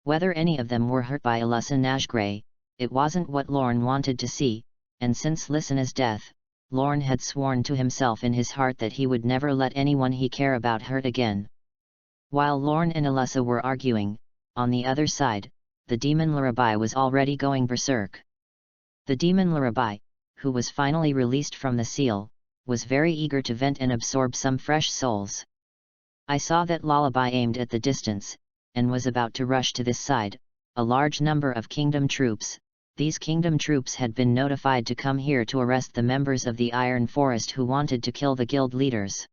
A: Whether any of them were hurt by Alyssa Najgray, it wasn't what Lorne wanted to see, and since Lysana's death, Lorne had sworn to himself in his heart that he would never let anyone he cared about hurt again. While Lorne and Alyssa were arguing, on the other side, the demon Larabai was already going berserk. The demon Larabai, who was finally released from the seal, was very eager to vent and absorb some fresh souls. I saw that Lullaby aimed at the distance, and was about to rush to this side. A large number of kingdom troops, these kingdom troops had been notified to come here to arrest the members of the Iron Forest who wanted to kill the guild leaders.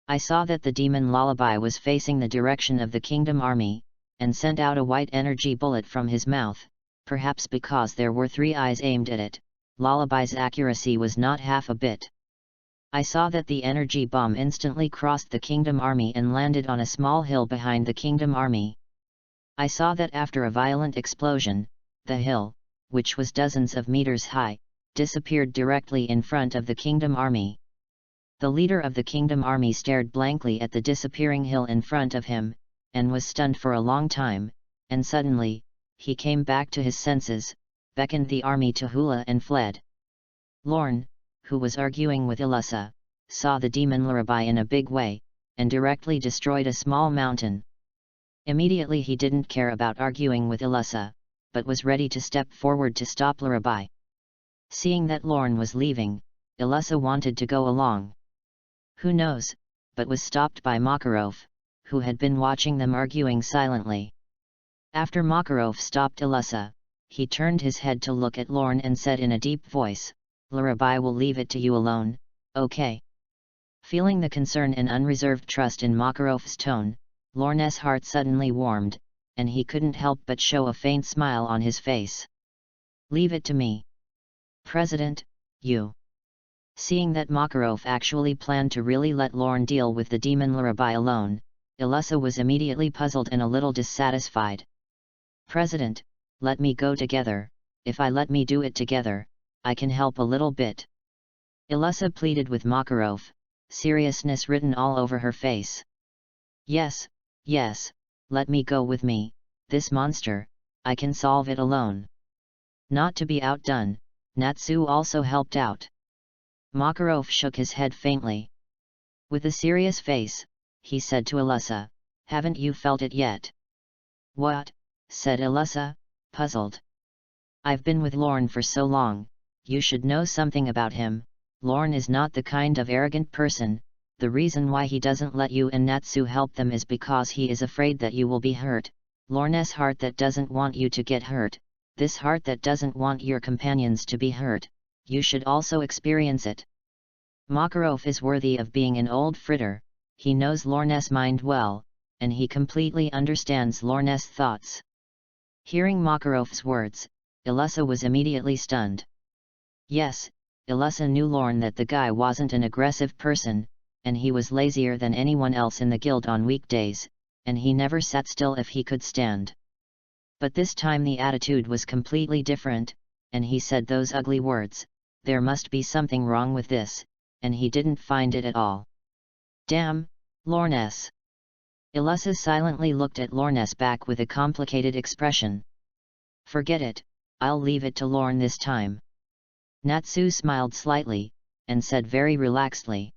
A: I saw that the demon Lullaby was facing the direction of the kingdom army, and sent out a white energy bullet from his mouth, perhaps because there were 3 eyes aimed at it. Lullaby's accuracy was not half a bit. I saw that the energy bomb instantly crossed the kingdom army and landed on a small hill behind the kingdom army. I saw that after a violent explosion, the hill, which was dozens of meters high, disappeared directly in front of the kingdom army. The leader of the kingdom army stared blankly at the disappearing hill in front of him, and was stunned for a long time, and suddenly, he came back to his senses, beckoned the army to hula and fled. Lorne, who was arguing with Alyssa, saw the demon Larabai in a big way, and directly destroyed a small mountain. Immediately he didn't care about arguing with Alyssa, but was ready to step forward to stop Larabai. Seeing that Lorne was leaving, Alyssa wanted to go along. Who knows, but was stopped by Makarov, who had been watching them arguing silently. After Makarov stopped Alyssa, he turned his head to look at Lorne and said in a deep voice, "Larabai will leave it to you alone, okay?" Feeling the concern and unreserved trust in Makarov's tone, Lorne's heart suddenly warmed, and he couldn't help but show a faint smile on his face. "Leave it to me. President, you." Seeing that Makarov actually planned to really let Lorne deal with the demon Larabai alone, Alyssa was immediately puzzled and a little dissatisfied. "President, let me go together, if I let me do it together, I can help a little bit." Alyssa pleaded with Makarov, seriousness written all over her face. Yes, let me go with me, this monster, I can solve it alone." Not to be outdone, Natsu also helped out. Makarov shook his head faintly. With a serious face, he said to Alyssa, "Haven't you felt it yet?" "What?" said Alyssa, puzzled. "I've been with Lorne for so long, you should know something about him. Lorne is not the kind of arrogant person. The reason why he doesn't let you and Natsu help them is because he is afraid that you will be hurt. Lorne's heart that doesn't want you to get hurt, this heart that doesn't want your companions to be hurt, you should also experience it." Makarov is worthy of being an old fritter, he knows Lorne's mind well, and he completely understands Lorne's thoughts. Hearing Makarov's words, Ilusa was immediately stunned. Yes, Ilusa knew Lorne that the guy wasn't an aggressive person, and he was lazier than anyone else in the guild on weekdays, and he never sat still if he could stand. But this time the attitude was completely different, and he said those ugly words, "There must be something wrong with this," and he didn't find it at all. "Damn, Lornes!" Ilusa silently looked at Lorne's back with a complicated expression. "Forget it, I'll leave it to Lorne this time." Natsu smiled slightly, and said very relaxedly.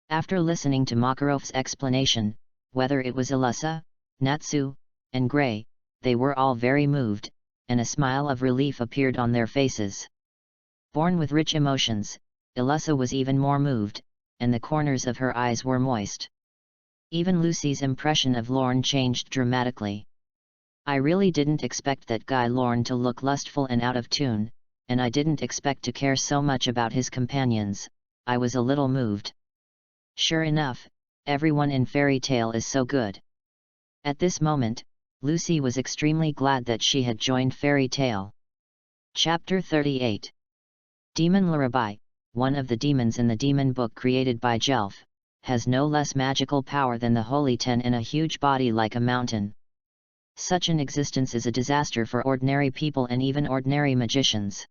A: After listening to Makarov's explanation, whether it was Ilusa, Natsu, and Gray, they were all very moved, and a smile of relief appeared on their faces. Born with rich emotions, Ilusa was even more moved, and the corners of her eyes were moist. Even Lucy's impression of Lorne changed dramatically. "I really didn't expect that guy Lorne to look lustful and out of tune, and I didn't expect to care so much about his companions. I was a little moved. Sure enough, everyone in Fairy Tale is so good." At this moment, Lucy was extremely glad that she had joined Fairy Tale. Chapter 38. Demon Larabai, one of the demons in the demon book created by Jelf, has no less magical power than the Holy Ten and a huge body like a mountain. Such an existence is a disaster for ordinary people and even ordinary magicians.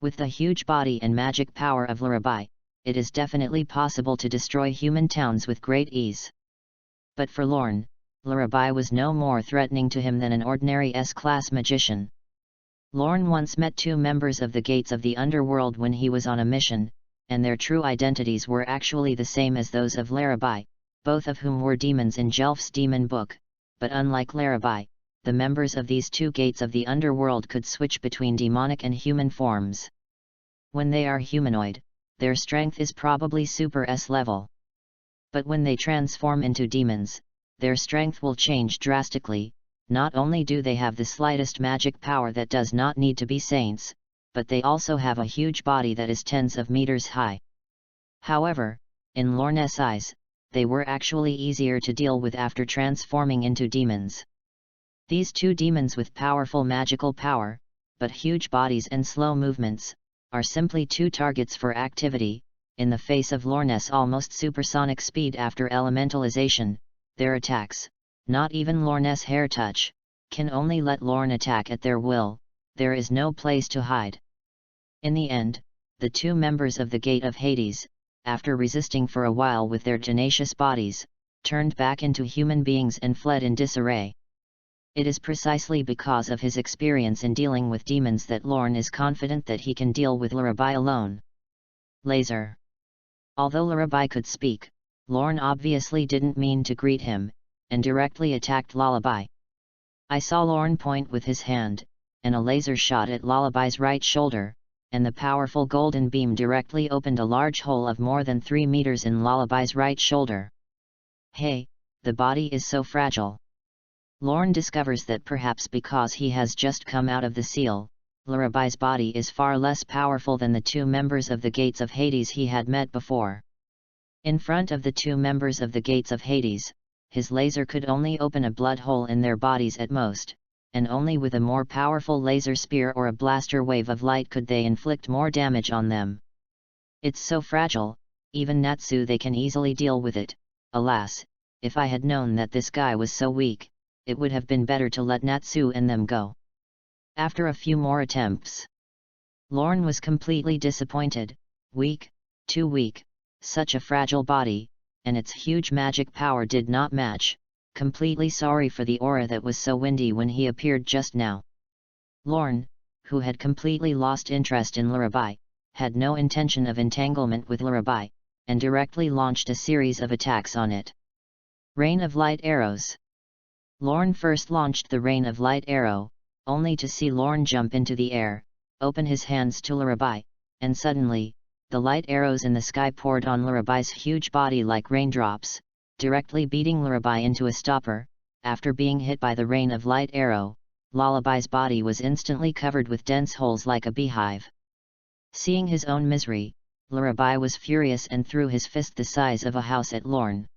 A: With the huge body and magic power of Larabai, it is definitely possible to destroy human towns with great ease. But for Lorne, Larabai was no more threatening to him than an ordinary S-class magician. Lorne once met two members of the Gates of the Underworld when he was on a mission, and their true identities were actually the same as those of Larabai, both of whom were demons in Jelf's demon book, but unlike Larabai, the members of these two Gates of the Underworld could switch between demonic and human forms. When they are humanoid, their strength is probably Super S level. But when they transform into demons, their strength will change drastically. Not only do they have the slightest magic power that does not need to be saints, but they also have a huge body that is tens of meters high. However, in Lorne's eyes, they were actually easier to deal with after transforming into demons. These two demons with powerful magical power, but huge bodies and slow movements, are simply two targets for activity. In the face of Lorne's almost supersonic speed after elementalization, their attacks, not even Lorne's hair touch, can only let Lorne attack at their will. There is no place to hide. In the end, the two members of the Gate of Hades, after resisting for a while with their tenacious bodies, turned back into human beings and fled in disarray. It is precisely because of his experience in dealing with demons that Lorne is confident that he can deal with Larabai alone. Laser. Although Larabai could speak, Lorne obviously didn't mean to greet him, and directly attacked Lullaby. I saw Lorne point with his hand, and a laser shot at Lullaby's right shoulder, and the powerful golden beam directly opened a large hole of more than 3 meters in Lullaby's right shoulder. Hey, the body is so fragile. Lorne discovers that perhaps because he has just come out of the seal, Lurabai's body is far less powerful than the two members of the Gates of Hades he had met before. In front of the two members of the Gates of Hades, his laser could only open a blood hole in their bodies at most, and only with a more powerful laser spear or a blaster wave of light could they inflict more damage on them. It's so fragile, even Natsu they can easily deal with it. Alas, if I had known that this guy was so weak, it would have been better to let Natsu and them go. After a few more attempts, Lorne was completely disappointed. Weak, too weak, such a fragile body, and its huge magic power did not match. Completely sorry for the aura that was so windy when he appeared just now. Lorne, who had completely lost interest in Lurabai, had no intention of entanglement with Lurabai, and directly launched a series of attacks on it. Rain of Light Arrows. Lorne first launched the Rain of Light Arrow, only to see Lorne jump into the air, open his hands to Lurabai, and suddenly, the light arrows in the sky poured on Lurabai's huge body like raindrops, directly beating Lurabai into a stopper. After being hit by the Rain of Light Arrow, Lullabai's body was instantly covered with dense holes like a beehive. Seeing his own misery, Lurabai was furious and threw his fist the size of a house at Lorne.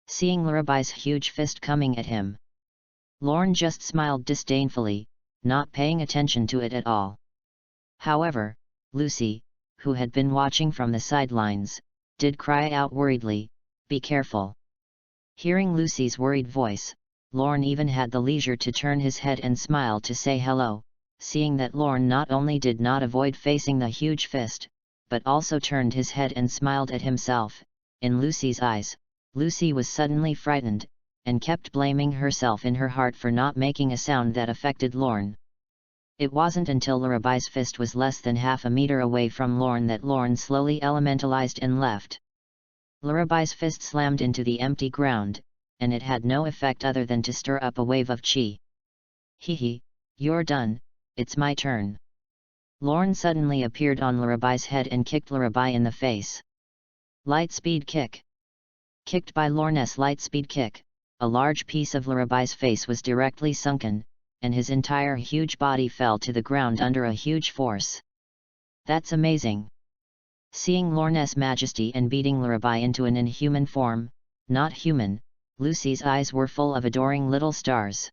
A: Seeing Lurabai's huge fist coming at him, Lorne just smiled disdainfully, not paying attention to it at all. However, Lucy, who had been watching from the sidelines, did cry out worriedly, "Be careful." Hearing Lucy's worried voice, Lorne even had the leisure to turn his head and smile to say hello, seeing that Lorne not only did not avoid facing the huge fist, but also turned his head and smiled at himself. In Lucy's eyes, Lucy was suddenly frightened, and kept blaming herself in her heart for not making a sound that affected Lorne. It wasn't until Lurabai's fist was less than half a meter away from Lorne that Lorne slowly elementalized and left. Lurabai's fist slammed into the empty ground, and it had no effect other than to stir up a wave of chi. "Hehe, you're done, it's my turn." Lorne suddenly appeared on Lurabai's head and kicked Lurabai in the face. Light speed kick. Kicked by Lorne's light speed kick, a large piece of Lurabai's face was directly sunken, and his entire huge body fell to the ground under a huge force. "That's amazing." Seeing Lorne's majesty and beating Lurabai into an inhuman form, not human, Lucy's eyes were full of adoring little stars.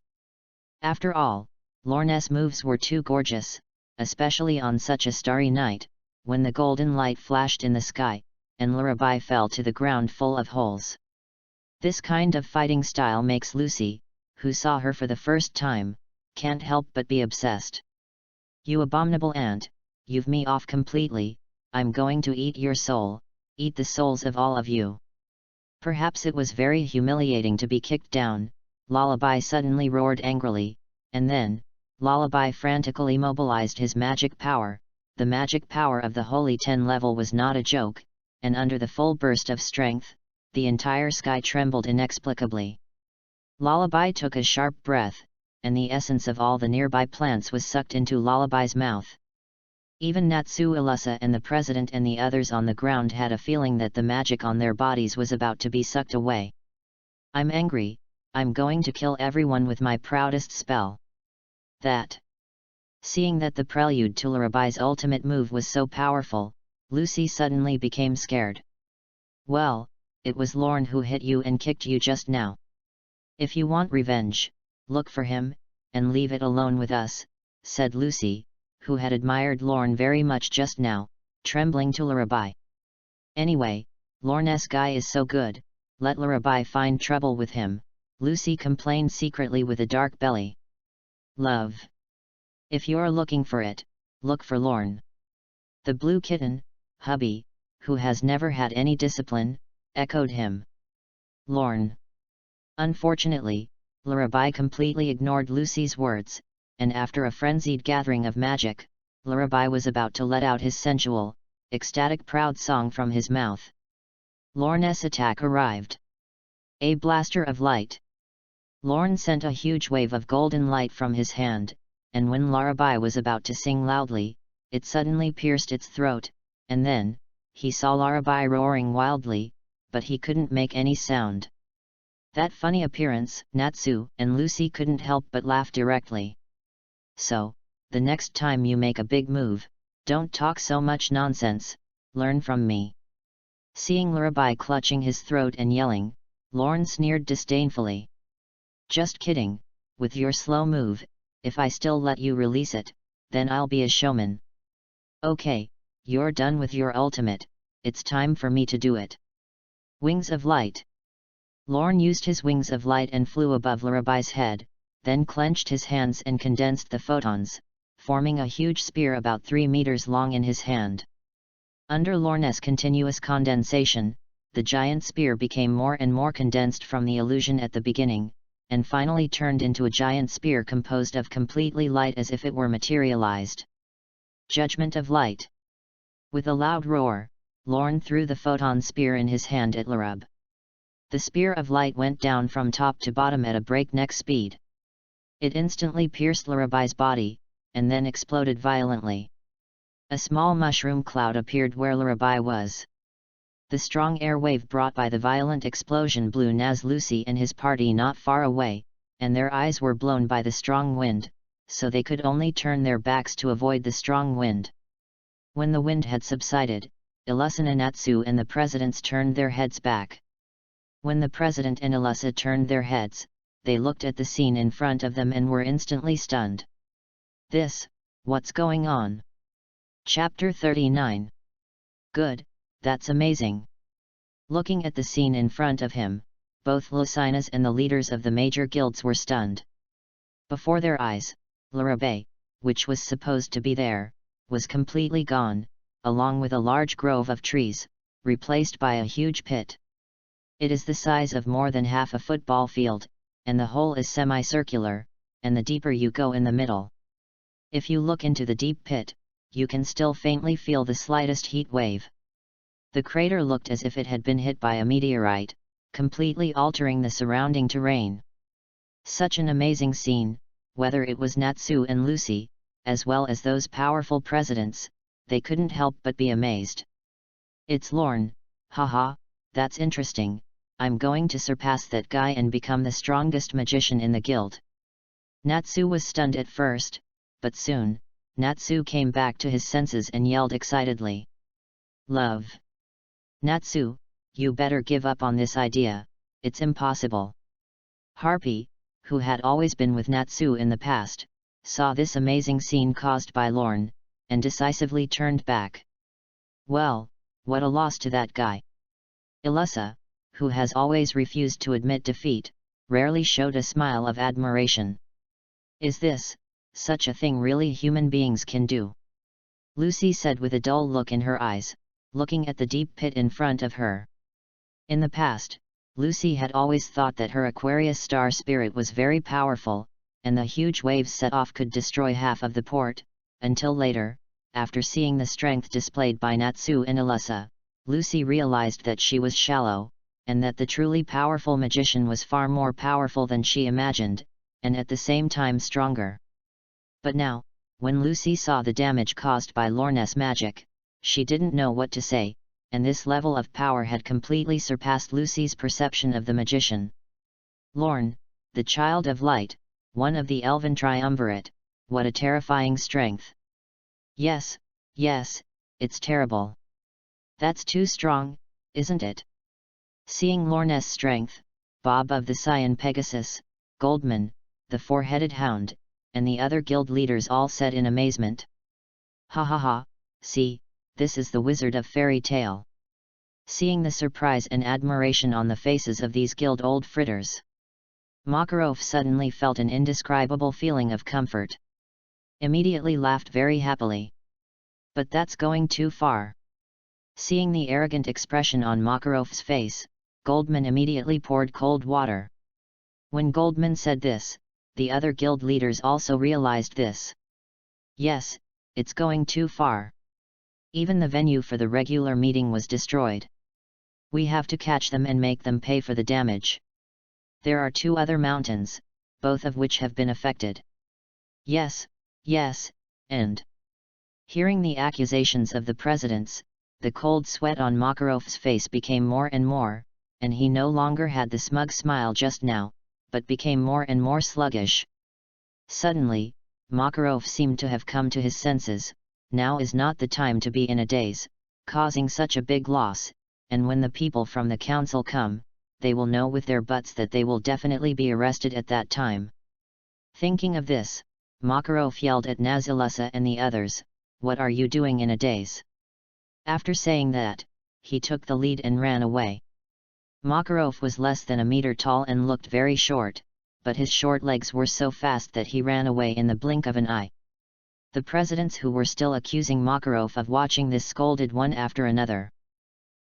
A: After all, Lorne's moves were too gorgeous, especially on such a starry night, when the golden light flashed in the sky, and Lurabai fell to the ground full of holes. This kind of fighting style makes Lucy, who saw her for the first time, can't help but be obsessed. "You abominable ant, you've me off completely, I'm going to eat your soul, eat the souls of all of you." Perhaps it was very humiliating to be kicked down, Lullaby suddenly roared angrily, and then, Lullaby frantically mobilized his magic power. The magic power of the Holy 10 level was not a joke, and under the full burst of strength, the entire sky trembled inexplicably. Lullaby took a sharp breath, and the essence of all the nearby plants was sucked into Lullaby's mouth. Even Natsu Ilusa and the president and the others on the ground had a feeling that the magic on their bodies was about to be sucked away. "I'm angry, I'm going to kill everyone with my proudest spell." That. Seeing that the prelude to Lurabai's ultimate move was so powerful, Lucy suddenly became scared. "Well, it was Lorne who hit you and kicked you just now. If you want revenge, look for him, and leave it alone with us," said Lucy, who had admired Lorne very much just now, trembling to Lurabai. "Anyway, Lorne's guy is so good, let Lurabai find trouble with him," Lucy complained secretly with a dark belly. "Love. If you're looking for it, look for Lorne. The blue kitten, hubby, who has never had any discipline," echoed him. "Lorne." Unfortunately, Lurabai completely ignored Lucy's words, and after a frenzied gathering of magic, Lurabai was about to let out his sensual, ecstatic proud song from his mouth. Lorne's attack arrived. A blaster of light. Lorne sent a huge wave of golden light from his hand, and when Lurabai was about to sing loudly, it suddenly pierced its throat, and then, he saw Lurabai roaring wildly, but he couldn't make any sound. That funny appearance, Natsu and Lucy couldn't help but laugh directly. "So, the next time you make a big move, don't talk so much nonsense, learn from me." Seeing Lurabai clutching his throat and yelling, Lorne sneered disdainfully. "Just kidding, with your slow move, if I still let you release it, then I'll be a showman. Okay, you're done with your ultimate, it's time for me to do it." Wings of light. Lorne used his wings of light and flew above Lurabai's head, then clenched his hands and condensed the photons, forming a huge spear about 3 meters long in his hand. Under Lorne's continuous condensation, the giant spear became more and more condensed from the illusion at the beginning, and finally turned into a giant spear composed of completely light as if it were materialized. Judgment of light. With a loud roar, Lorne threw the photon spear in his hand at Lurab. The spear of light went down from top to bottom at a breakneck speed. It instantly pierced Lurabai's body, and then exploded violently. A small mushroom cloud appeared where Lurabai was. The strong air wave brought by the violent explosion blew Naz Lucy and his party not far away, and their eyes were blown by the strong wind, so they could only turn their backs to avoid the strong wind. When the wind had subsided, Illusa and Natsu and the presidents turned their heads back. When the president and Illusa turned their heads, they looked at the scene in front of them and were instantly stunned. What's going on? Chapter 39. Good, that's amazing. Looking at the scene in front of him, both Lucinas and the leaders of the major guilds were stunned. Before their eyes, Larabe, which was supposed to be there, was completely gone, along with a large grove of trees, replaced by a huge pit. It is the size of more than half a football field, and the hole is semicircular, and the deeper you go in the middle. If you look into the deep pit, you can still faintly feel the slightest heat wave. The crater looked as if it had been hit by a meteorite, completely altering the surrounding terrain. Such an amazing scene, whether it was Natsu and Lucy, as well as those powerful presidents, they couldn't help but be amazed. It's Lorne, haha, that's interesting, I'm going to surpass that guy and become the strongest magician in the guild. Natsu was stunned at first, but soon, Natsu came back to his senses and yelled excitedly. Love! Natsu, you better give up on this idea, it's impossible. Harpy, who had always been with Natsu in the past, saw this amazing scene caused by Lorne, and decisively turned back. Well, what a loss to that guy. Illusa, who has always refused to admit defeat, rarely showed a smile of admiration. Is this, such a thing really human beings can do? Lucy said with a dull look in her eyes, looking at the deep pit in front of her. In the past, Lucy had always thought that her Aquarius star spirit was very powerful, and the huge waves set off could destroy half of the port, until later, after seeing the strength displayed by Natsu and Illusa, Lucy realized that she was shallow, and that the truly powerful magician was far more powerful than she imagined, and at the same time stronger. But now, when Lucy saw the damage caused by Lorne's magic, she didn't know what to say, and this level of power had completely surpassed Lucy's perception of the magician. Lorne, the child of light, one of the elven triumvirate, what a terrifying strength. Yes, it's terrible. That's too strong, isn't it? Seeing Lorne's strength, Bob of the Cyan Pegasus, Goldman, the four-headed hound, and the other guild leaders all said in amazement. Ha ha ha, see, this is the wizard of fairy tale. Seeing the surprise and admiration on the faces of these guild old fritters, Makarov suddenly felt an indescribable feeling of comfort. Immediately laughed very happily. But that's going too far. Seeing the arrogant expression on Makarov's face, Goldman immediately poured cold water. When Goldman said this, the other guild leaders also realized this. Yes, it's going too far. Even the venue for the regular meeting was destroyed. We have to catch them and make them pay for the damage. There are 2 other mountains, both of which have been affected. Yes, and... Hearing the accusations of the presidents, the cold sweat on Makarov's face became more and more, and he no longer had the smug smile just now, but became more and more sluggish. Suddenly, Makarov seemed to have come to his senses. Now is not the time to be in a daze, causing such a big loss, and when the people from the council come, they will know with their butts that they will definitely be arrested at that time. Thinking of this, Makarov yelled at Illusa and the others, "What are you doing in a daze?" After saying that, he took the lead and ran away. Makarov was less than a meter tall and looked very short, but his short legs were so fast that he ran away in the blink of an eye. The presidents who were still accusing Makarov of watching this scolded one after another.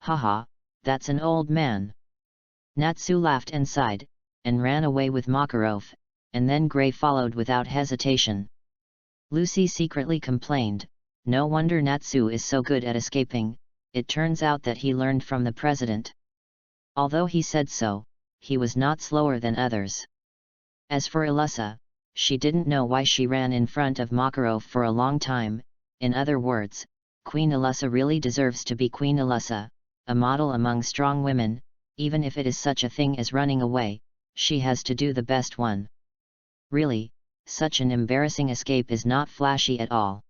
A: Haha, that's an old man. Natsu laughed and sighed, and ran away with Makarov, and then Gray followed without hesitation. Lucy secretly complained, no wonder Natsu is so good at escaping, it turns out that he learned from the president. Although he said so, he was not slower than others. As for Illusa, she didn't know why she ran in front of Makarov for a long time. In other words, Queen Illusa really deserves to be Queen Illusa, a model among strong women. Even if it is such a thing as running away, she has to do the best one. Really, such an embarrassing escape is not flashy at all.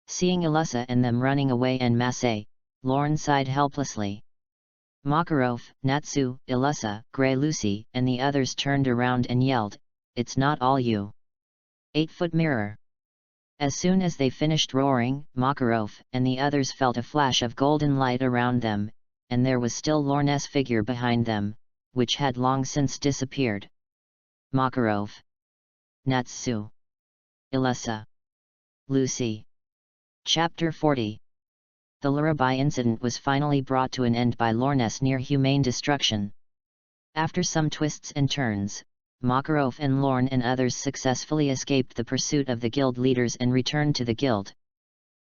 A: Seeing Illusa and them running away en masse, Lorne sighed helplessly. Makarov, Natsu, Ilusa, Grey Lucy, and the others turned around and yelled, "It's not all you! 8-foot mirror!" As soon as they finished roaring, Makarov and the others felt a flash of golden light around them, and there was still Lorne's figure behind them, which had long since disappeared. Makarov, Natsu, Ilusa, Lucy. Chapter 40. The lullaby incident was finally brought to an end by Lorne's near-humane destruction. After some twists and turns, Makarov and Lorne and others successfully escaped the pursuit of the guild leaders and returned to the guild.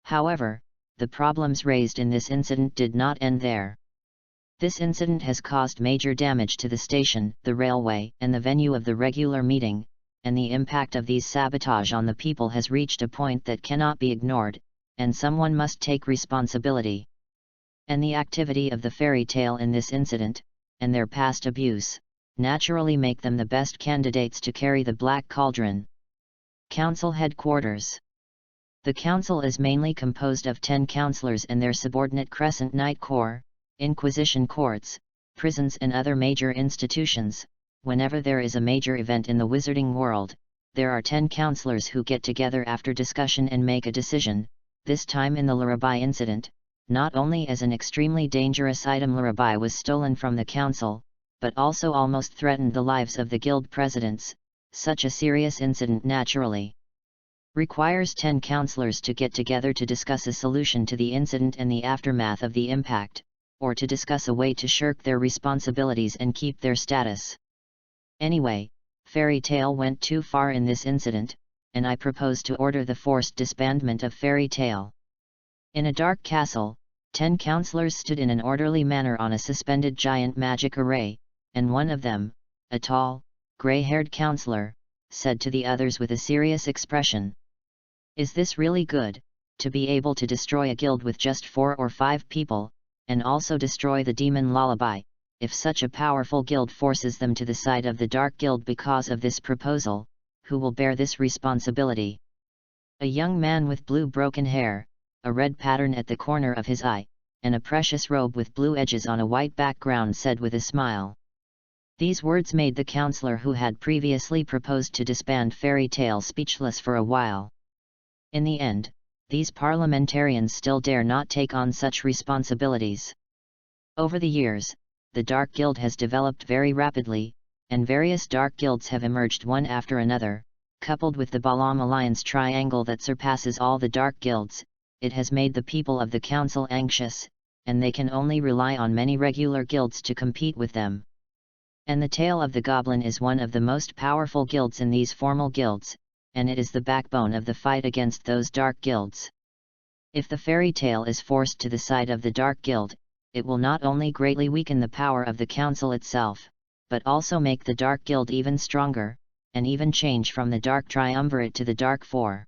A: However, the problems raised in this incident did not end there. This incident has caused major damage to the station, the railway, and the venue of the regular meeting, and the impact of these sabotage on the people has reached a point that cannot be ignored, and someone must take responsibility. And the activity of the fairy tale in this incident, and their past abuse, naturally make them the best candidates to carry the Black Cauldron. Council Headquarters. The council is mainly composed of 10 councillors and their subordinate Crescent Knight Corps, Inquisition courts, prisons and other major institutions. Whenever there is a major event in the wizarding world, there are 10 councillors who get together after discussion and make a decision. This time in the lullaby incident, not only as an extremely dangerous item lullaby was stolen from the council, but also almost threatened the lives of the guild presidents. Such a serious incident naturally requires 10 councillors to get together to discuss a solution to the incident and the aftermath of the impact, or to discuss a way to shirk their responsibilities and keep their status. Anyway, Fairy Tale went too far in this incident, and I propose to order the forced disbandment of Fairy Tale. In a dark castle, 10 councillors stood in an orderly manner on a suspended giant magic array, and one of them, a tall, grey-haired councillor, said to the others with a serious expression, "Is this really good, to be able to destroy a guild with just 4 or 5 people, and also destroy the demon lullaby, if such a powerful guild forces them to the side of the Dark Guild because of this proposal? Who will bear this responsibility?" A young man with blue broken hair, a red pattern at the corner of his eye, and a precious robe with blue edges on a white background said with a smile. These words made the councillor who had previously proposed to disband Fairy Tale speechless for a while. In the end, these parliamentarians still dare not take on such responsibilities. Over the years, the Dark Guild has developed very rapidly, and various dark guilds have emerged one after another. Coupled with the Balam Alliance triangle that surpasses all the dark guilds, it has made the people of the council anxious, and they can only rely on many regular guilds to compete with them. And the Tale of the Goblin is one of the most powerful guilds in these formal guilds, and it is the backbone of the fight against those dark guilds. If the Fairy Tale is forced to the side of the Dark Guild, it will not only greatly weaken the power of the council itself, but also make the Dark Guild even stronger, and even change from the Dark Triumvirate to the Dark Four.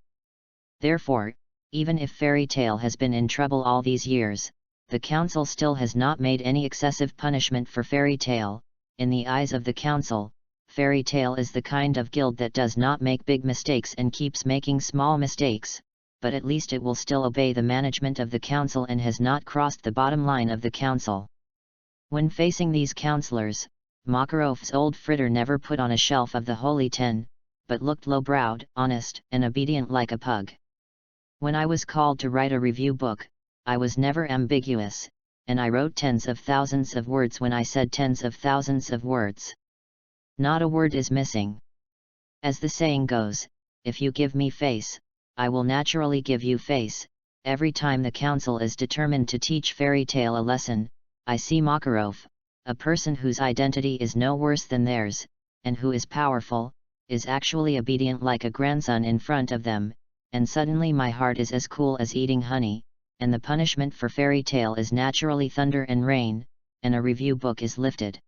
A: Therefore, even if Fairy Tale has been in trouble all these years, the council still has not made any excessive punishment for Fairy Tale. In the eyes of the council, Fairy Tale is the kind of guild that does not make big mistakes and keeps making small mistakes, but at least it will still obey the management of the council and has not crossed the bottom line of the council. When facing these councillors, Makarov's old fritter never put on a shelf of the Holy 10, but looked low-browed, honest, and obedient like a pug. When I was called to write a review book, I was never ambiguous, and I wrote tens of thousands of words when I said tens of thousands of words. Not a word is missing. As the saying goes, if you give me face, I will naturally give you face. Every time the council is determined to teach Fairy Tale a lesson, I see Makarov, a person whose identity is no worse than theirs, and who is powerful, is actually obedient like a grandson in front of them, and suddenly my heart is as cool as eating honey, and the punishment for Fairy Tale is naturally thunder and rain, and a review book is lifted.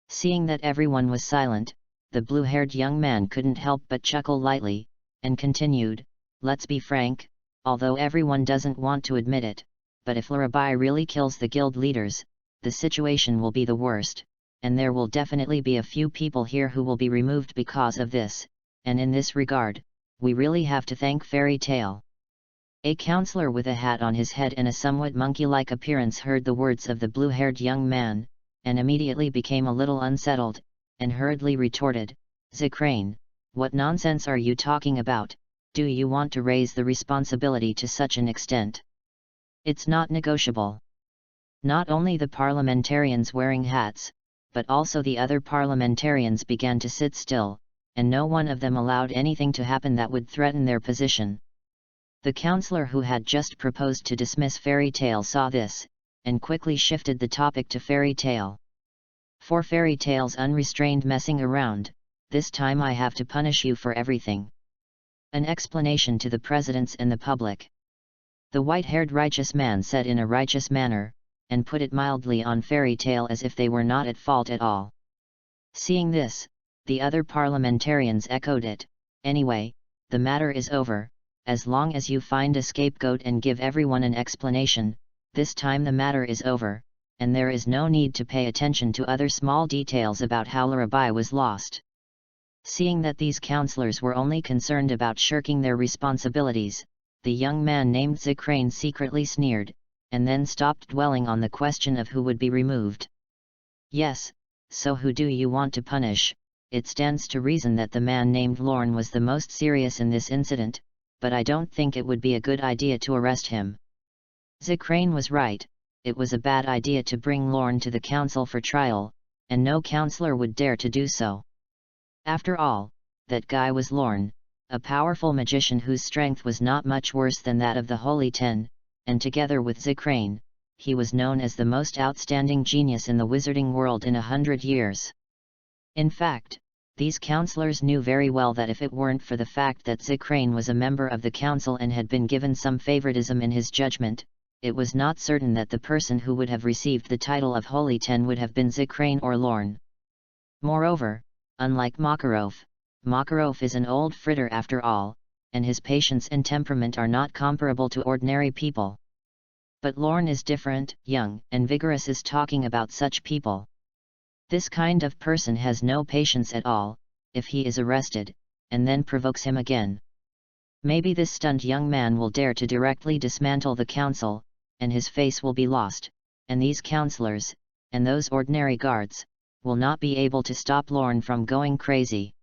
A: Seeing that everyone was silent, the blue-haired young man couldn't help but chuckle lightly, and continued, "Let's be frank, although everyone doesn't want to admit it, but if Lullaby really kills the guild leaders, the situation will be the worst, and there will definitely be a few people here who will be removed because of this, and in this regard, we really have to thank Fairy Tale. A counselor with a hat on his head and a somewhat monkey-like appearance heard the words of the blue-haired young man, and immediately became a little unsettled, and hurriedly retorted, "Zicrane, what nonsense are you talking about? Do you want to raise the responsibility to such an extent? It's not negotiable." Not only the parliamentarians wearing hats, but also the other parliamentarians began to sit still, and no one of them allowed anything to happen that would threaten their position. The councillor who had just proposed to dismiss fairy tale saw this, and quickly shifted the topic to fairy tale. "For fairy tale's unrestrained messing around, this time I have to punish you for everything." An explanation to the presidents and the public. The white-haired righteous man said in a righteous manner, and put it mildly on fairy tale as if they were not at fault at all. Seeing this, the other parliamentarians echoed it. "Anyway, the matter is over. As long as you find a scapegoat and give everyone an explanation, this time the matter is over, and there is no need to pay attention to other small details about how Lullaby was lost." Seeing that these councillors were only concerned about shirking their responsibilities, the young man named Zicrane secretly sneered, and then stopped dwelling on the question of who would be removed. "Yes, so who do you want to punish? It stands to reason that the man named Lorne was the most serious in this incident, but I don't think it would be a good idea to arrest him." Zicrane was right, it was a bad idea to bring Lorne to the council for trial, and no councillor would dare to do so. After all, that guy was Lorne, a powerful magician whose strength was not much worse than that of the Holy Ten, and together with Zicrane, he was known as the most outstanding genius in the wizarding world in 100 years. In fact, these councillors knew very well that if it weren't for the fact that Zicrane was a member of the council and had been given some favoritism in his judgment, it was not certain that the person who would have received the title of Holy Ten would have been Zicrane or Lorne. Moreover, unlike Makarov is an old fritter after all, and his patience and temperament are not comparable to ordinary people. But Lorne is different, young and vigorous, is talking about such people. This kind of person has no patience at all, if he is arrested, and then provokes him again. Maybe this stunned young man will dare to directly dismantle the council, and his face will be lost, and these councillors, and those ordinary guards, will not be able to stop Lorne from going crazy.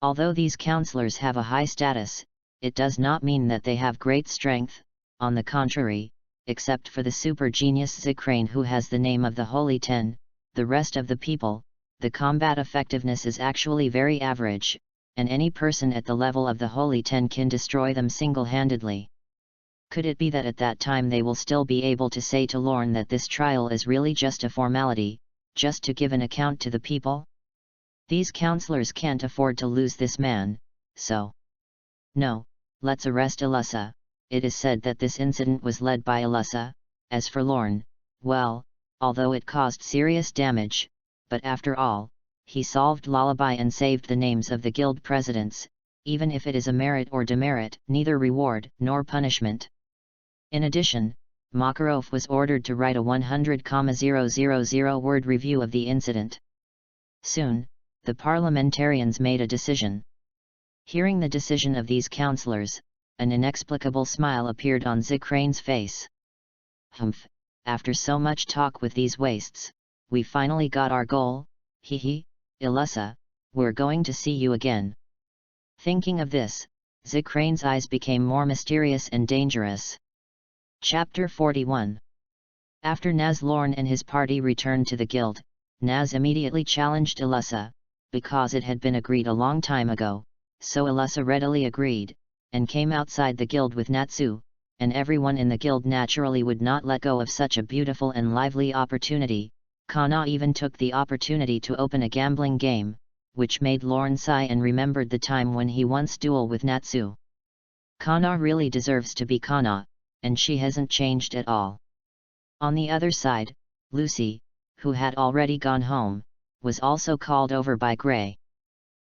A: Although these councillors have a high status, it does not mean that they have great strength. On the contrary, except for the super genius Zicrane who has the name of the Holy Ten, the rest of the people, the combat effectiveness is actually very average, and any person at the level of the Holy Ten can destroy them single-handedly. Could it be that at that time they will still be able to say to Lorne that this trial is really just a formality, just to give an account to the people? These councillors can't afford to lose this man, so... No, let's arrest Alyssa. It is said that this incident was led by Alyssa. As for Lorne, well, although it caused serious damage, but after all, he solved Lullaby and saved the names of the guild presidents, even if it is a merit or demerit, neither reward nor punishment. In addition, Makarov was ordered to write a 100,000-word review of the incident. Soon, the parliamentarians made a decision. Hearing the decision of these councillors, an inexplicable smile appeared on Zicrane's face. "Humph, after so much talk with these wastes, we finally got our goal, hee. Alyssa, we're going to see you again." Thinking of this, Zicrane's eyes became more mysterious and dangerous. Chapter 41. After Naz Lorne and his party returned to the guild, Naz immediately challenged Alyssa, because it had been agreed a long time ago, so Alyssa readily agreed, and came outside the guild with Natsu, and everyone in the guild naturally would not let go of such a beautiful and lively opportunity. Kana even took the opportunity to open a gambling game, which made Lorne sigh and remembered the time when he once dueled with Natsu. Kana really deserves to be Kana, and she hasn't changed at all. On the other side, Lucy, who had already gone home, was also called over by Gray.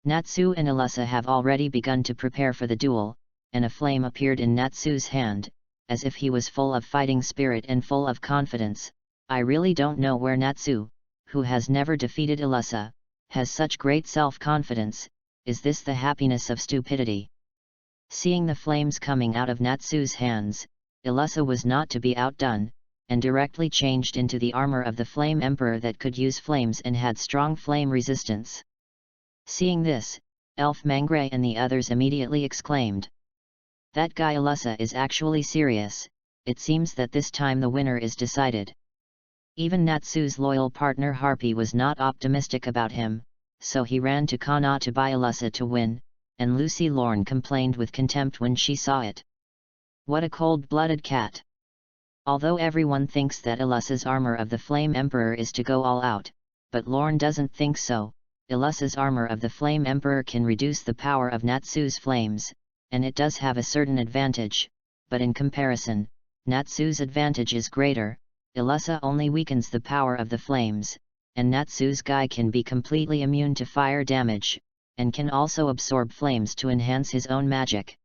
A: Natsu and Alyssa have already begun to prepare for the duel, and a flame appeared in Natsu's hand, as if he was full of fighting spirit and full of confidence. I really don't know where Natsu, who has never defeated Alyssa, has such great self-confidence. Is this the happiness of stupidity? Seeing the flames coming out of Natsu's hands, Illusa was not to be outdone, and directly changed into the armor of the Flame Emperor that could use flames and had strong flame resistance. Seeing this, Elf Mangray and the others immediately exclaimed, "That guy Illusa is actually serious. It seems that this time the winner is decided." Even Natsu's loyal partner Harpy was not optimistic about him, so he ran to Kana to buy Illusa to win, and Lucy Lorne complained with contempt when she saw it. What a cold-blooded cat! Although everyone thinks that Illusa's armor of the Flame Emperor is to go all out, but Lorne doesn't think so. Illusa's armor of the Flame Emperor can reduce the power of Natsu's flames, and it does have a certain advantage, but in comparison, Natsu's advantage is greater. Illusa only weakens the power of the flames, and Natsu's guy can be completely immune to fire damage, and can also absorb flames to enhance his own magic.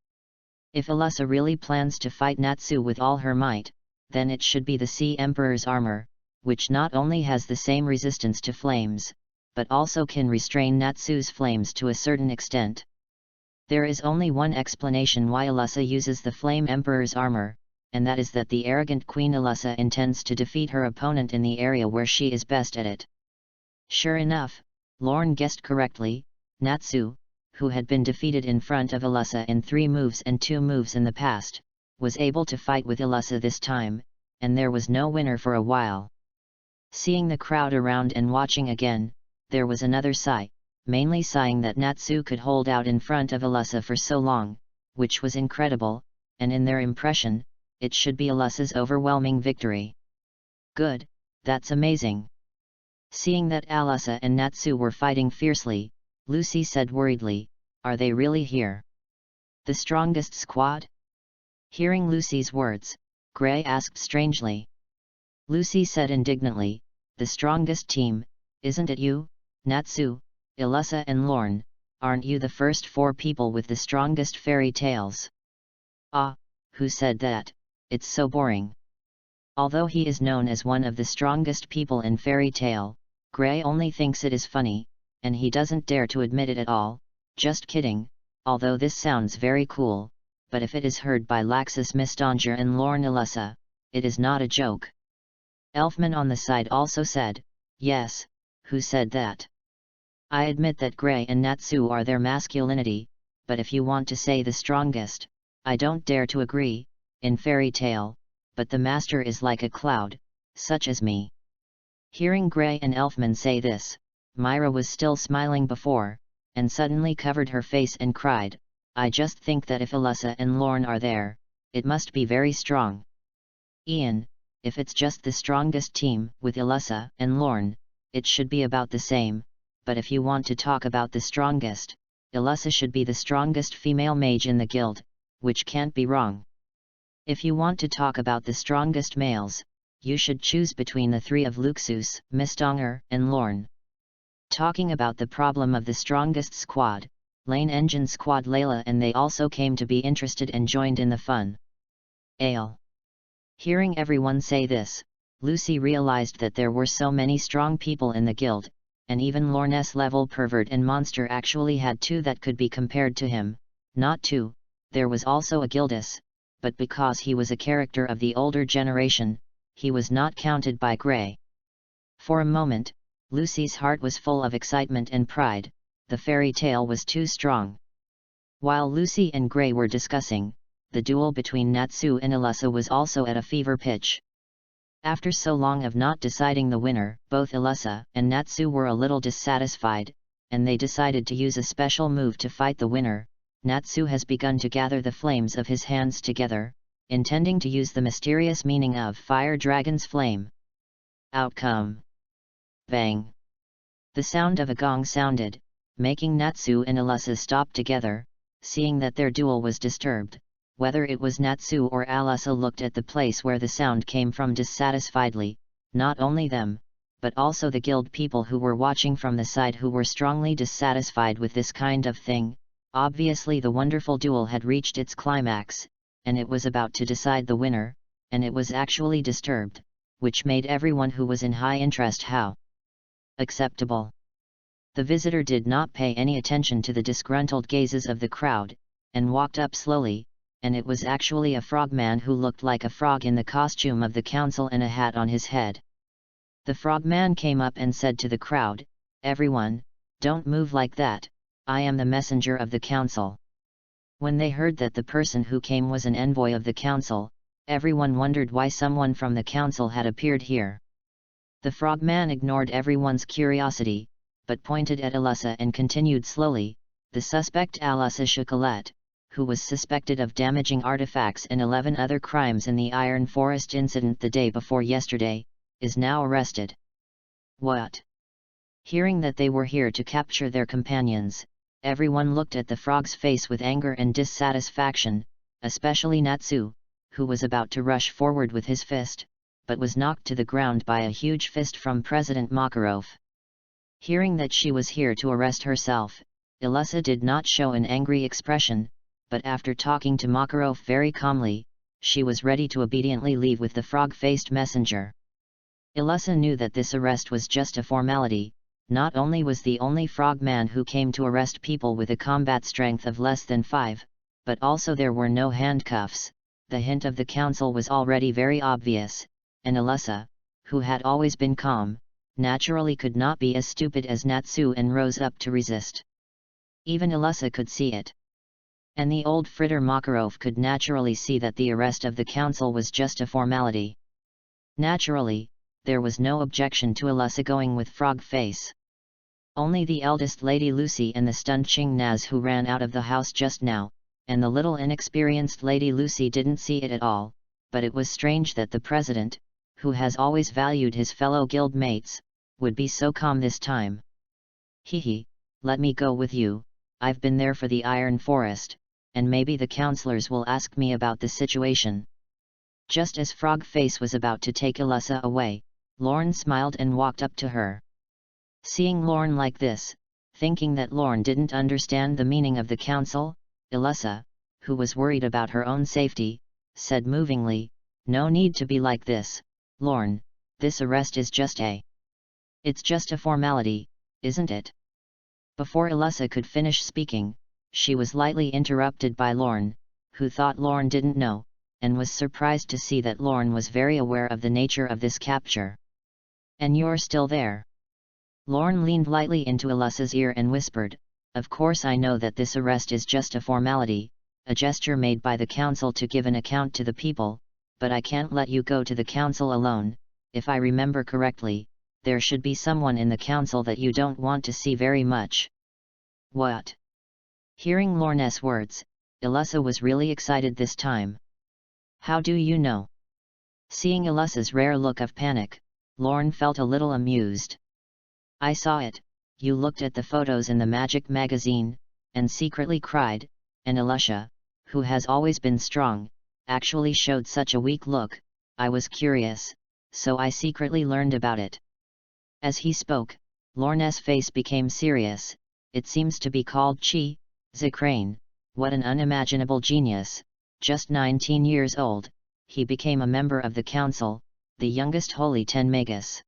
A: If Illusa really plans to fight Natsu with all her might, then it should be the Sea Emperor's armor, which not only has the same resistance to flames, but also can restrain Natsu's flames to a certain extent. There is only one explanation why Illusa uses the Flame Emperor's armor, and that is that the arrogant Queen Illusa intends to defeat her opponent in the area where she is best at it. Sure enough, Lorne guessed correctly. Natsu, who had been defeated in front of Illusa in 3 moves and 2 moves in the past, was able to fight with Illusa this time, and there was no winner for a while. Seeing the crowd around and watching again, there was another sigh, mainly sighing that Natsu could hold out in front of Illusa for so long, which was incredible, and in their impression, it should be Illusa's overwhelming victory. Good, that's amazing. Seeing that Illusa and Natsu were fighting fiercely, Lucy said worriedly, "Are they really here? The strongest squad?" Hearing Lucy's words, Gray asked strangely. Lucy said indignantly, "The strongest team, isn't it you, Natsu, Illusa and Lorne? Aren't you the first 4 people with the strongest fairy tales?" "Ah, who said that? It's so boring." Although he is known as one of the strongest people in fairy tale, Gray only thinks it is funny, and he doesn't dare to admit it at all. Just kidding, although this sounds very cool, but if it is heard by Laxus Mistanger and Lorne Illusa, it is not a joke. Elfman on the side also said, "Yes, who said that? I admit that Gray and Natsu are their masculinity, but if you want to say the strongest, I don't dare to agree, in fairy tale, but the master is like a cloud, such as me." Hearing Gray and Elfman say this, Myra was still smiling before, and suddenly covered her face and cried, "I just think that if Illusa and Lorne are there, it must be very strong. Ian, if it's just the strongest team, with Illusa and Lorne, it should be about the same, but if you want to talk about the strongest, Illusa should be the strongest female mage in the guild, which can't be wrong. If you want to talk about the strongest males, you should choose between the 3 of Luxus, Mistanger, and Lorne." Talking about the problem of the strongest squad, Lane Engine Squad Layla and they also came to be interested and joined in the fun. Ale. Hearing everyone say this, Lucy realized that there were so many strong people in the guild, and even Lorne's level pervert and monster actually had 2 that could be compared to him, not 2, there was also a Gildas, but because he was a character of the older generation, he was not counted by Gray. For a moment, Lucy's heart was full of excitement and pride. The fairy tale was too strong. While Lucy and Gray were discussing, the duel between Natsu and Illusa was also at a fever pitch. After so long of not deciding the winner, both Illusa and Natsu were a little dissatisfied, and they decided to use a special move to fight the winner. Natsu has begun to gather the flames of his hands together, intending to use the mysterious meaning of Fire Dragon's flame. Outcome. Bang! The sound of a gong sounded, making Natsu and Illusa stop together, seeing that their duel was disturbed. Whether it was Natsu or Illusa looked at the place where the sound came from dissatisfiedly, not only them, but also the guild people who were watching from the side who were strongly dissatisfied with this kind of thing. Obviously the wonderful duel had reached its climax, and it was about to decide the winner, and it was actually disturbed, which made everyone who was in high interest how acceptable. The visitor did not pay any attention to the disgruntled gazes of the crowd, and walked up slowly, and it was actually a frogman who looked like a frog in the costume of the council and a hat on his head. The frogman came up and said to the crowd, "Everyone, don't move like that, I am the messenger of the council." When they heard that the person who came was an envoy of the council, everyone wondered why someone from the council had appeared here. The frogman ignored everyone's curiosity, but pointed at Alyssa and continued slowly, "The suspect Alyssa Chocolat, who was suspected of damaging artifacts and 11 other crimes in the Iron Forest incident the day before yesterday, is now arrested." What? Hearing that they were here to capture their companions, everyone looked at the frog's face with anger and dissatisfaction, especially Natsu, who was about to rush forward with his fist, but was knocked to the ground by a huge fist from President Makarov. Hearing that she was here to arrest herself, Alyssa did not show an angry expression, but after talking to Makarov very calmly, she was ready to obediently leave with the frog-faced messenger. Alyssa knew that this arrest was just a formality. Not only was the only frogman who came to arrest people with a combat strength of less than 5, but also there were no handcuffs. The hint of the council was already very obvious, and Alyssa, who had always been calm, naturally could not be as stupid as Natsu and rose up to resist. Even Alyssa could see it. And the old fritter Makarov could naturally see that the arrest of the council was just a formality. Naturally, there was no objection to Alyssa going with frog face. Only the eldest Lady Lucy and the stunned Ching Naz who ran out of the house just now, and the little inexperienced Lady Lucy didn't see it at all, but it was strange that the president, who has always valued his fellow guild mates, would be so calm this time. "Hee, let me go with you, I've been there for the Iron Forest, and maybe the counselors will ask me about the situation." Just as Frog Face was about to take Alyssa away, Lorne smiled and walked up to her. Seeing Lorne like this, thinking that Lorne didn't understand the meaning of the council, Alyssa, who was worried about her own safety, said movingly, "No need to be like this, Lorne, this arrest is It's just a formality, isn't it?" Before Alyssa could finish speaking, she was lightly interrupted by Lorne, who thought Lorne didn't know, and was surprised to see that Lorne was very aware of the nature of this capture. "And you're still there?" Lorne leaned lightly into Alyssa's ear and whispered, "Of course I know that this arrest is just a formality, a gesture made by the council to give an account to the people, but I can't let you go to the council alone. If I remember correctly, there should be someone in the council that you don't want to see very much." "What?" Hearing Lorne's words, Alyssa was really excited this time. "How do you know?" Seeing Alyssa's rare look of panic, Lorne felt a little amused. "I saw it, you looked at the photos in the magic magazine, and secretly cried, and Alyssa, who has always been strong, actually showed such a weak look. I was curious, so I secretly learned about it." As he spoke, Lorne's face became serious. "It seems to be called Chi, Zakrane, what an unimaginable genius, just 19 years old, he became a member of the council, the youngest Holy Ten Magus.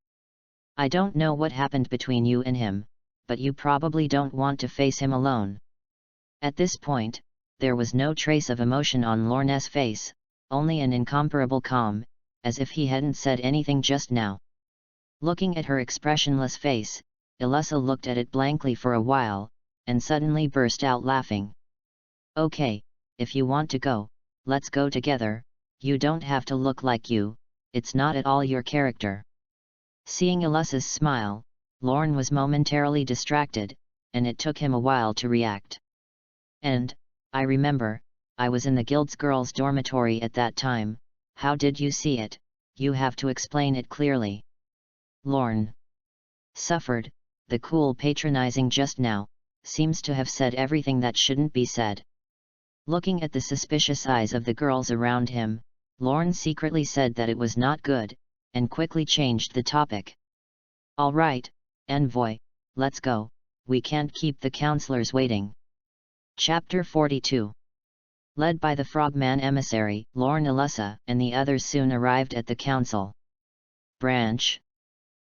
A: I don't know what happened between you and him, but you probably don't want to face him alone." At this point, there was no trace of emotion on Lorne's face, only an incomparable calm, as if he hadn't said anything just now. Looking at her expressionless face, Alyssa looked at it blankly for a while, and suddenly burst out laughing. "Okay, if you want to go, let's go together, you don't have to look like you, it's not at all your character." Seeing Alyssa's smile, Lorne was momentarily distracted, and it took him a while to react. "And, I remember, I was in the guild's girls' dormitory at that time. How did you see it? You have to explain it clearly." Lorne suffered. The cool patronizing just now seems to have said everything that shouldn't be said. Looking at the suspicious eyes of the girls around him, Lorne secretly said that it was not good, and quickly changed the topic. "All right, envoy, let's go, we can't keep the counselors waiting." Chapter 42. Led by the Frogman emissary, Lorne, Alyssa, and the others soon arrived at the council branch.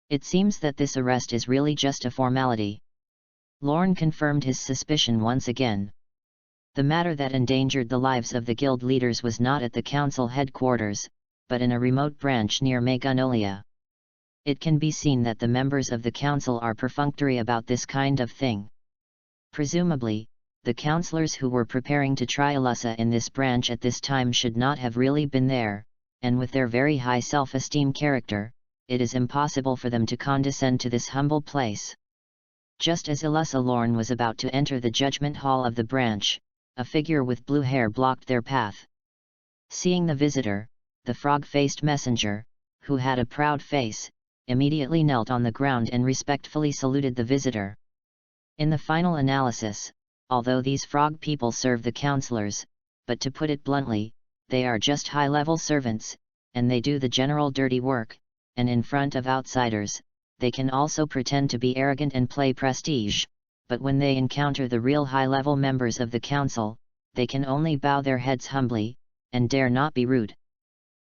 A: It seems that this arrest is really just a formality. Lorne confirmed his suspicion once again. The matter that endangered the lives of the guild leaders was not at the council headquarters, but in a remote branch near Magnolia. It can be seen that the members of the council are perfunctory about this kind of thing. Presumably, the councillors who were preparing to try Alyssa in this branch at this time should not have really been there, and with their very high self-esteem character, it is impossible for them to condescend to this humble place. Just as Alyssa Lorne was about to enter the judgment hall of the branch, a figure with blue hair blocked their path. Seeing the visitor, the frog-faced messenger, who had a proud face, immediately knelt on the ground and respectfully saluted the visitor. In the final analysis, although these frog people serve the councillors, but to put it bluntly, they are just high-level servants, and they do the general dirty work, and in front of outsiders, they can also pretend to be arrogant and play prestige, but when they encounter the real high-level members of the council, they can only bow their heads humbly, and dare not be rude.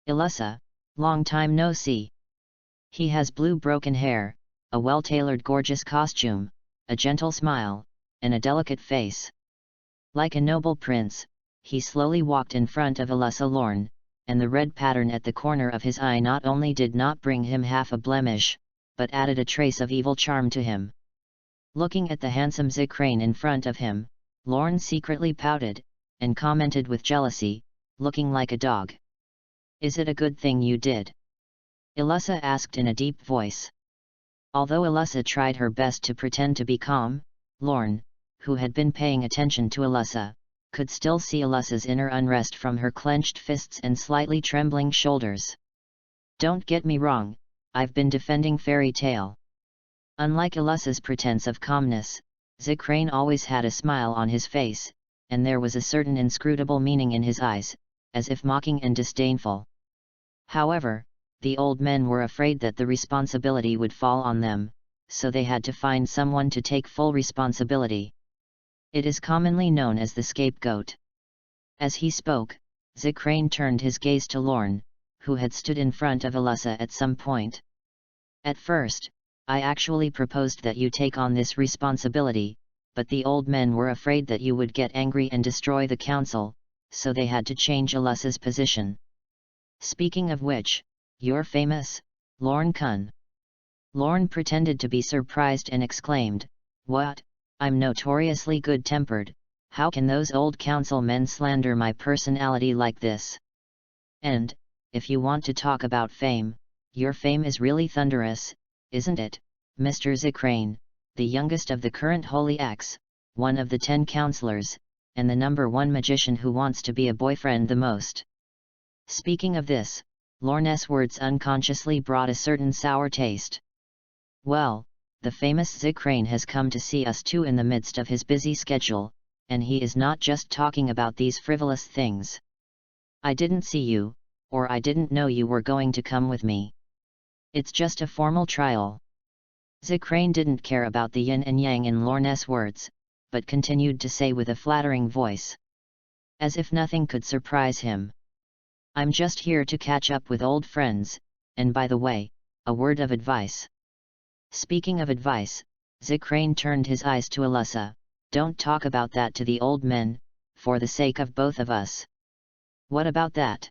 A: Alyssa, long time no see. He has blue broken hair, a well-tailored gorgeous costume, a gentle smile, and a delicate face. Like a noble prince, he slowly walked in front of Alyssa Lorne, and the red pattern at the corner of his eye not only did not bring him half a blemish, but added a trace of evil charm to him. Looking at the handsome Zicrane in front of him, Lorne secretly pouted, and commented with jealousy, looking like a dog. "Is it a good thing you did?" Alyssa asked in a deep voice. Although Alyssa tried her best to pretend to be calm, Lorne, who had been paying attention to Alyssa, could still see Alyssa's inner unrest from her clenched fists and slightly trembling shoulders. "Don't get me wrong, I've been defending Fairy Tale." Unlike Alyssa's pretense of calmness, Zicrane always had a smile on his face, and there was a certain inscrutable meaning in his eyes, as if mocking and disdainful. However, the old men were afraid that the responsibility would fall on them, so they had to find someone to take full responsibility. It is commonly known as the scapegoat. As he spoke, Zicrane turned his gaze to Lorne, who had stood in front of Alyssa at some point. "At first, I actually proposed that you take on this responsibility, but the old men were afraid that you would get angry and destroy the council, so they had to change Alyssa's position. Speaking of which, you're famous, Lorne Kun." Lorne pretended to be surprised and exclaimed, "What? I'm notoriously good-tempered, how can those old council men slander my personality like this? And, if you want to talk about fame, your fame is really thunderous, isn't it, Mr. Zicrane, the youngest of the current Holy X, one of the 10 councillors, and the #1 magician who wants to be a boyfriend the most?" Speaking of this, Lorne's words unconsciously brought a certain sour taste. "Well, the famous Zicrane has come to see us too in the midst of his busy schedule, and he is not just talking about these frivolous things. I didn't see you, or I didn't know you were going to come with me. It's just a formal trial." Zicrane didn't care about the yin and yang in Lorne's words, but continued to say with a flattering voice, as if nothing could surprise him, "I'm just here to catch up with old friends, and by the way, a word of advice." Speaking of advice, Zicrane turned his eyes to Alyssa. "Don't talk about that to the old men, for the sake of both of us." "What about that?"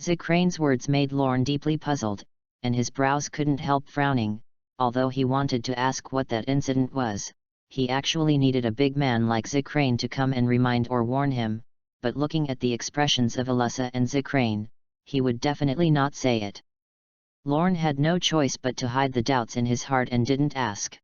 A: Zicrane's words made Lorne deeply puzzled, and his brows couldn't help frowning. Although he wanted to ask what that incident was, he actually needed a big man like Zicrane to come and remind or warn him, but looking at the expressions of Alyssa and Zicrane, he would definitely not say it. Lorne had no choice but to hide the doubts in his heart and didn't ask.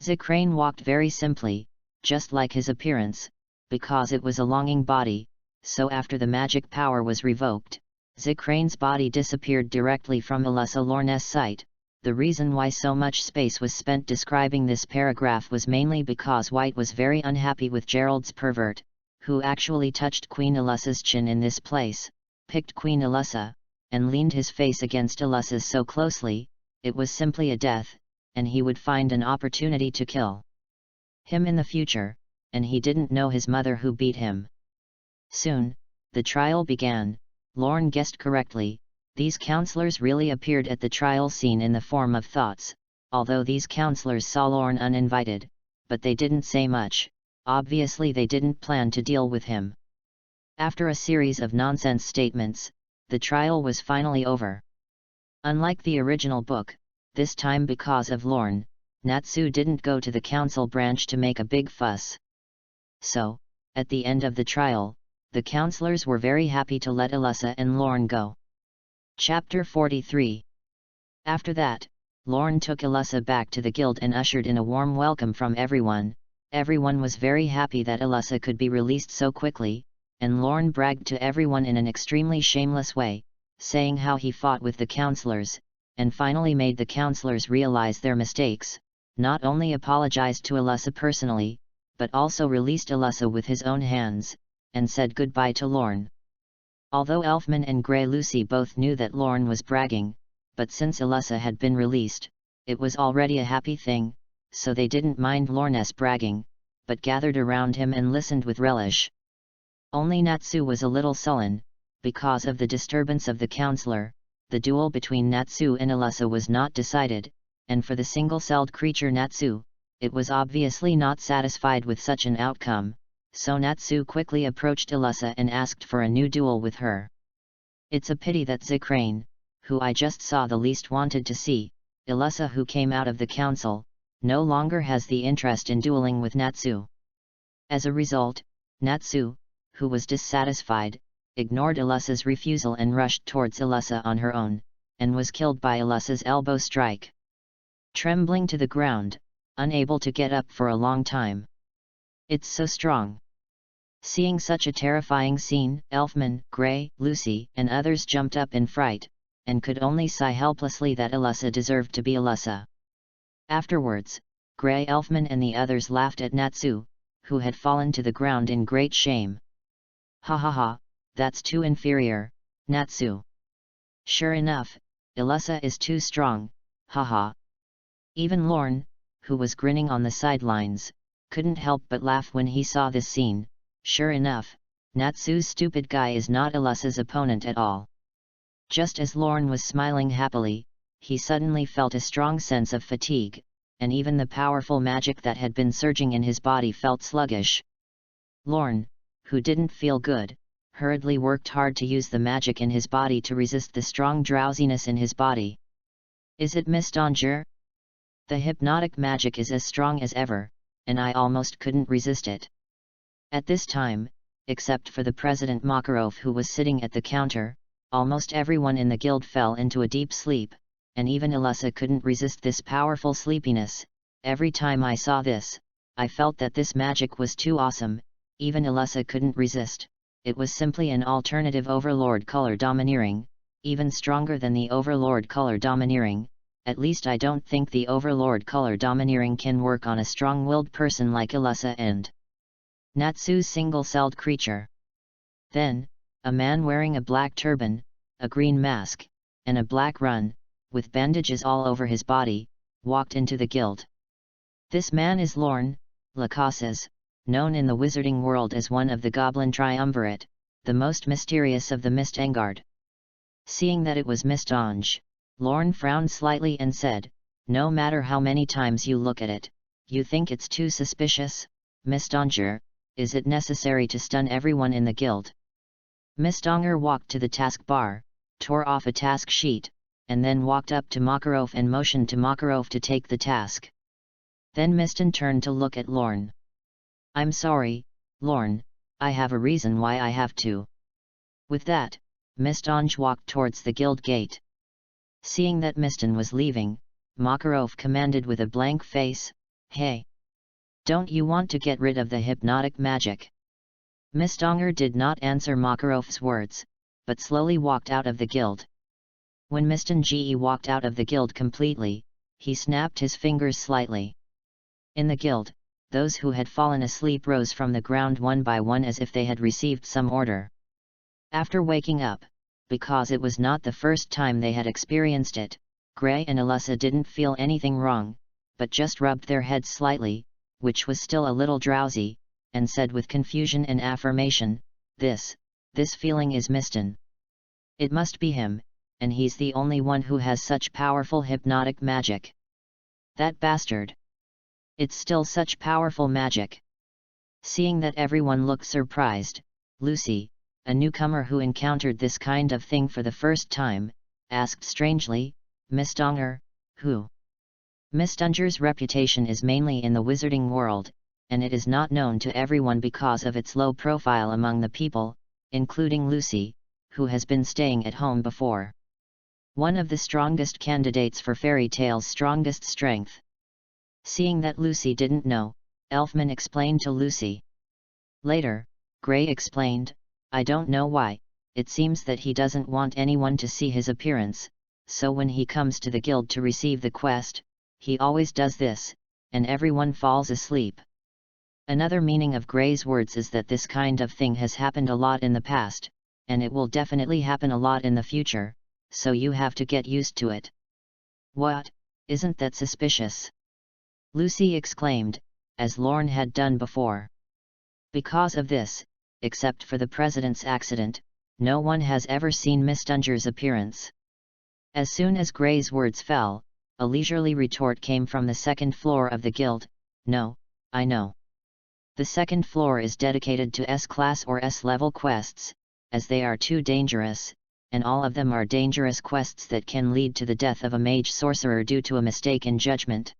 A: Zicrane walked very simply, just like his appearance, because it was a longing body, so after the magic power was revoked, Zicrane's body disappeared directly from Alyssa Lorne's sight. The reason why so much space was spent describing this paragraph was mainly because White was very unhappy with Gerald's pervert, who actually touched Queen Alyssa's chin in this place, picked Queen Alyssa, and leaned his face against Alyssa's so closely, it was simply a death, and he would find an opportunity to kill him in the future, and he didn't know his mother who beat him. Soon, the trial began. Lorne guessed correctly. These councillors really appeared at the trial scene in the form of thoughts, although these councillors saw Lorne uninvited, but they didn't say much, obviously they didn't plan to deal with him. After a series of nonsense statements, the trial was finally over. Unlike the original book, this time because of LORNE, Natsu didn't go to the council branch to make a big fuss. So, at the end of the trial, the counselors were very happy to let Elisa and LORNE go. Chapter 43. After that, LORNE took Elisa back to the guild and ushered in a warm welcome from everyone. Everyone was very happy that Elisa could be released so quickly, and LORNE bragged to everyone in an extremely shameless way, saying how he fought with the counselors, and finally made the counselors realize their mistakes, not only apologized to Elisa personally, but also released Elisa with his own hands, and said goodbye to LORNE. Although Elfman and Grey Lucy both knew that LORNE was bragging, but since Elisa had been released, it was already a happy thing, so they didn't mind LORNE's bragging, but gathered around him and listened with relish. Only Natsu was a little sullen, because of the disturbance of the counselor. The duel between Natsu and Elisa was not decided, and for the single-celled creature Natsu, it was obviously not satisfied with such an outcome, so Natsu quickly approached Elisa and asked for a new duel with her. It's a pity that Zikrane, who I just saw the least wanted to see, Elisa who came out of the council, no longer has the interest in dueling with Natsu. As a result, Natsu, who was dissatisfied, ignored Elisa's refusal and rushed towards Elisa on her own, and was killed by Elisa's elbow strike. Trembling to the ground, unable to get up for a long time. It's so strong. Seeing such a terrifying scene, Elfman, Grey, Lucy, and others jumped up in fright, and could only sigh helplessly that Elisa deserved to be Elisa. Afterwards, Grey Elfman and the others laughed at Natsu, who had fallen to the ground in great shame. Ha ha ha, that's too inferior, Natsu. Sure enough, Elisa is too strong, haha. Even LORNE, who was grinning on the sidelines, couldn't help but laugh when he saw this scene. Sure enough, Natsu's stupid guy is not Elisa's opponent at all. Just as LORNE was smiling happily, he suddenly felt a strong sense of fatigue, and even the powerful magic that had been surging in his body felt sluggish. LORNE, who didn't feel good, hurriedly worked hard to use the magic in his body to resist the strong drowsiness in his body. Is it Miss Danger? The hypnotic magic is as strong as ever, and I almost couldn't resist it. At this time, except for the President Makarov who was sitting at the counter, almost everyone in the guild fell into a deep sleep, and even Elisa couldn't resist this powerful sleepiness. Every time I saw this, I felt that this magic was too awesome. Even Elisa couldn't resist. It was simply an alternative Overlord color domineering, even stronger than the Overlord color domineering. At least I don't think the Overlord color domineering can work on a strong-willed person like Elisa and Natsu's single-celled creature. Then, a man wearing a black turban, a green mask, and a black run, with bandages all over his body, walked into the guild. This man is LORNE, Lacasses, known in the wizarding world as one of the Goblin Triumvirate, the most mysterious of the Mist Engard. Seeing that it was Miss Danger, LORNE frowned slightly and said, "No matter how many times you look at it, you think it's too suspicious, Miss Danger. Is it necessary to stun everyone in the guild?" Miss Danger walked to the taskbar, tore off a task sheet, and then walked up to Makarov and motioned to Makarov to take the task. Then Miston turned to look at LORNE. "I'm sorry, LORNE, I have a reason why I have to." With that, Miss Danger walked towards the guild gate. Seeing that Miston was leaving, Makarov commanded with a blank face, "Hey! Don't you want to get rid of the hypnotic magic?" Miss Danger did not answer Makarov's words, but slowly walked out of the guild. When Miston Ge walked out of the guild completely, he snapped his fingers slightly. In the guild, those who had fallen asleep rose from the ground one by one as if they had received some order. After waking up, because it was not the first time they had experienced it, Grey and Elisa didn't feel anything wrong, but just rubbed their heads slightly, which was still a little drowsy, and said with confusion and affirmation, This feeling is Miston. It must be him, and he's the only one who has such powerful hypnotic magic. That bastard! It's still such powerful magic. Seeing that everyone looked surprised, Lucy, a newcomer who encountered this kind of thing for the first time, asked strangely, "Miss Donger, who?" Miss Dunger's reputation is mainly in the wizarding world, and it is not known to everyone because of its low profile among the people, including Lucy, who has been staying at home before. One of the strongest candidates for fairy tales' strongest strength. Seeing that Lucy didn't know, Elfman explained to Lucy. Later, Gray explained, "I don't know why, it seems that he doesn't want anyone to see his appearance, so when he comes to the guild to receive the quest, he always does this, and everyone falls asleep." Another meaning of Gray's words is that this kind of thing has happened a lot in the past, and it will definitely happen a lot in the future, so you have to get used to it. "What, isn't that suspicious?" Lucy exclaimed, as Lorne had done before. Because of this, except for the president's accident, no one has ever seen Miss Dunger's appearance. As soon as Gray's words fell, a leisurely retort came from the second floor of the guild, "No, I know. The second floor is dedicated to S-class or S-level quests, as they are too dangerous, and all of them are dangerous quests that can lead to the death of a mage sorcerer due to a mistake in judgment.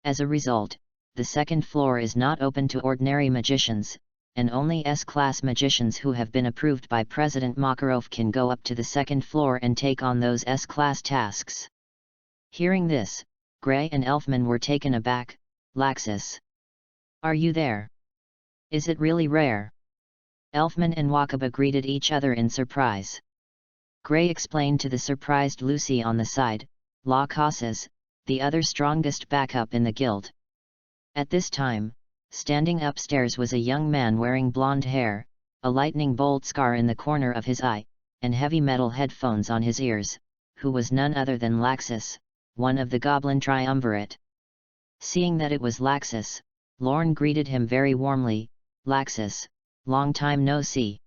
A: As a result, the second floor is not open to ordinary magicians, and only S-class magicians who have been approved by President Makarov can go up to the second floor and take on those S-class tasks." Hearing this, Gray and Elfman were taken aback. "Laxus, are you there? Is it really rare?" Elfman and Wakaba greeted each other in surprise. Gray explained to the surprised Lucy on the side, "La Casas, the other strongest backup in the guild." At this time, standing upstairs was a young man wearing blonde hair, a lightning bolt scar in the corner of his eye, and heavy metal headphones on his ears, who was none other than Laxus, one of the Goblin Triumvirate. Seeing that it was Laxus, Lorne greeted him very warmly, "Laxus, long time no see."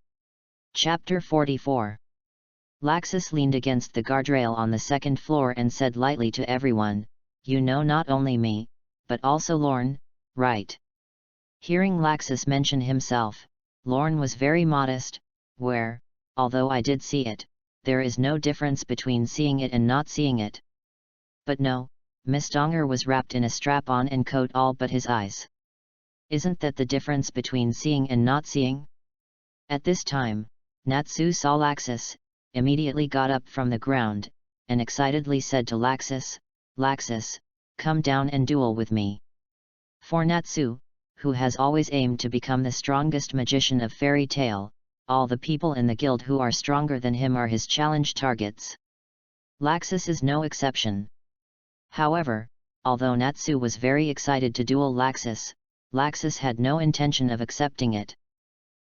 A: Chapter 44. Laxus leaned against the guardrail on the second floor and said lightly to everyone, "You know not only me, but also Lorne, right?" Hearing Laxus mention himself, Lorne was very modest, where, although I did see it, there is no difference between seeing it and not seeing it. But no, Miss Donger was wrapped in a strap-on and coat all but his eyes. Isn't that the difference between seeing and not seeing? At this time, Natsu saw Laxus, immediately got up from the ground, and excitedly said to Laxus, "Laxus, come down and duel with me." For Natsu, who has always aimed to become the strongest magician of fairy tale, all the people in the guild who are stronger than him are his challenge targets. Laxus is no exception. However, although Natsu was very excited to duel Laxus, Laxus had no intention of accepting it.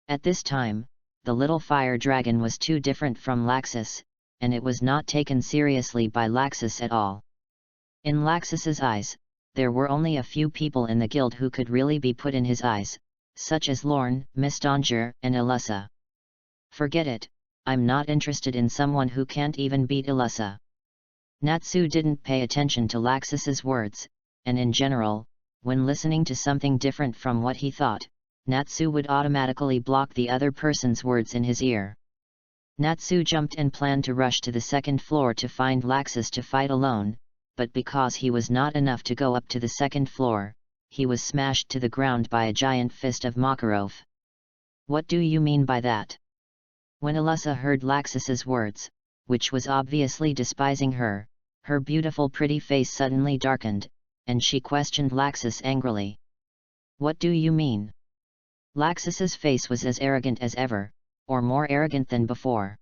A: At this time, the little fire dragon was too different from Laxus, and it was not taken seriously by Laxus at all. In Laxus's eyes, there were only a few people in the guild who could really be put in his eyes, such as Lorne, Miss Donger, and Ilussa. "Forget it, I'm not interested in someone who can't even beat Ilussa." Natsu didn't pay attention to Laxus's words, and in general, when listening to something different from what he thought, Natsu would automatically block the other person's words in his ear. Natsu jumped and planned to rush to the second floor to find Laxus to fight alone, but because he was not enough to go up to the second floor, he was smashed to the ground by a giant fist of Makarov. "What do you mean by that?" When Ilussa heard Laxus's words, which was obviously despising her, her beautiful pretty face suddenly darkened, and she questioned Laxus angrily. "What do you mean?" Laxus's face was as arrogant as ever, or more arrogant than before.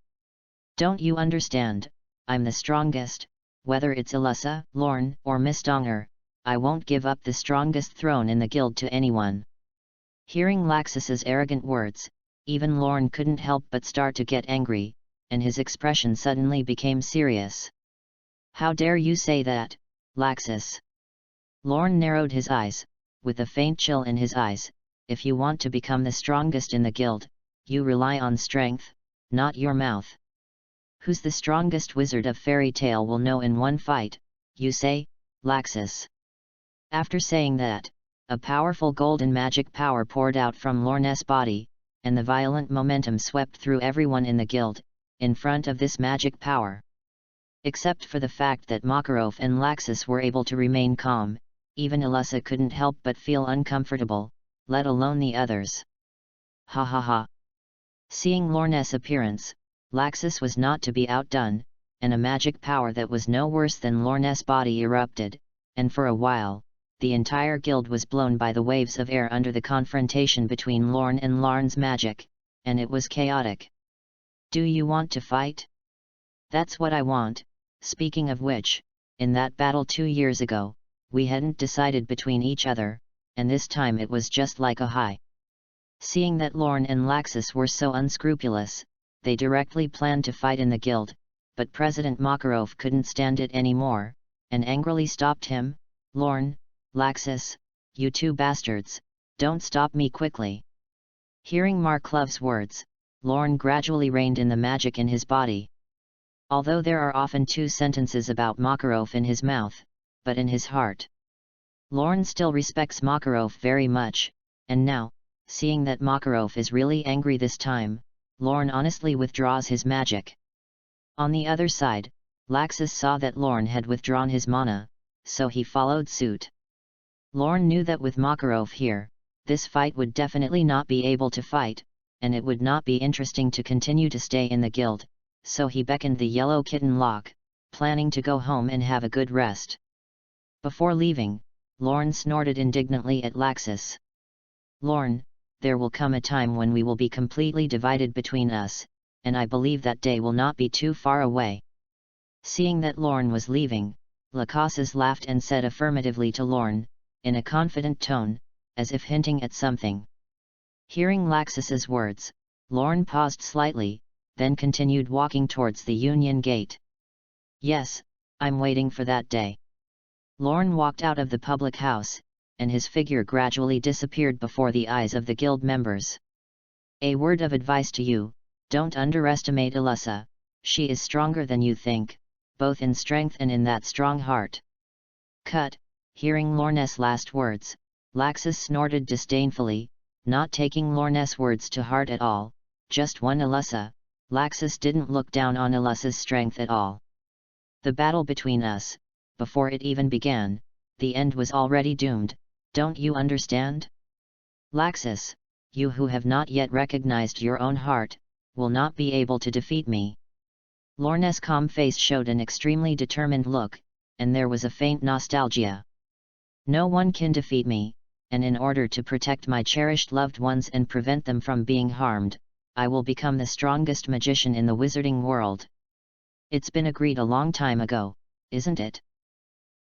A: "Don't you understand, I'm the strongest, whether it's Ilussa, Lorne, or Miss Donger, I won't give up the strongest throne in the guild to anyone." Hearing Laxus's arrogant words, even Lorne couldn't help but start to get angry, and his expression suddenly became serious. "How dare you say that, Laxus?" Lorne narrowed his eyes, with a faint chill in his eyes. "If you want to become the strongest in the guild, you rely on strength, not your mouth. Who's the strongest wizard of fairy tale will know in one fight, you say, Laxus?" After saying that, A powerful golden magic power poured out from Lorne's body, and the violent momentum swept through everyone in the guild, in front of this magic power. Except for the fact that Makarov and Laxus were able to remain calm, even Alyssa couldn't help but feel uncomfortable, let alone the others. Ha ha ha. Seeing Lorne's appearance, Laxus was not to be outdone, and a magic power that was no worse than Lorne's body erupted, and for a while, the entire guild was blown by the waves of air under the confrontation between Lorne and Larn's magic, and it was chaotic. Do you want to fight? That's what I want. Speaking of which, in that battle 2 years ago, we hadn't decided between each other, and this time it was just like a high. Seeing that Lorne and Laxus were so unscrupulous, they directly planned to fight in the guild, but President Makarov couldn't stand it anymore, and angrily stopped him. Lorne, Laxus, you two bastards, don't stop me quickly. Hearing Marklov's words, Lorne gradually reined in the magic in his body. Although there are often 2 sentences about Makarov in his mouth, but in his heart, Lorne still respects Makarov very much, and now, seeing that Makarov is really angry this time, Lorne honestly withdraws his magic. On the other side, Laxus saw that Lorne had withdrawn his mana, so he followed suit. Lorne knew that with Makarov here, this fight would definitely not be able to fight, and it would not be interesting to continue to stay in the guild, so he beckoned the yellow kitten Locke, planning to go home and have a good rest. Before leaving, Lorne snorted indignantly at Laxus. Lorne, there will come a time when we will be completely divided between us, and I believe that day will not be too far away. Seeing that Lorne was leaving, Laxus laughed and said affirmatively to Lorne, in a confident tone, as if hinting at something. Hearing Laxus's words, Lorne paused slightly, then continued walking towards the Union Gate. Yes, I'm waiting for that day. Lorne walked out of the public house, and his figure gradually disappeared before the eyes of the guild members. A word of advice to you, don't underestimate Alyssa, she is stronger than you think, both in strength and in that strong heart. Cut. Hearing Lorne's last words, Laxus snorted disdainfully, not taking Lorne's words to heart at all. Just one Alyssa. Laxus didn't look down on Alyssa's strength at all. The battle between us, before it even began, the end was already doomed, don't you understand? Laxus, you who have not yet recognized your own heart, will not be able to defeat me. Lorne's calm face showed an extremely determined look, and there was a faint nostalgia. No one can defeat me, and in order to protect my cherished loved ones and prevent them from being harmed, I will become the strongest magician in the wizarding world. It's been agreed a long time ago, isn't it?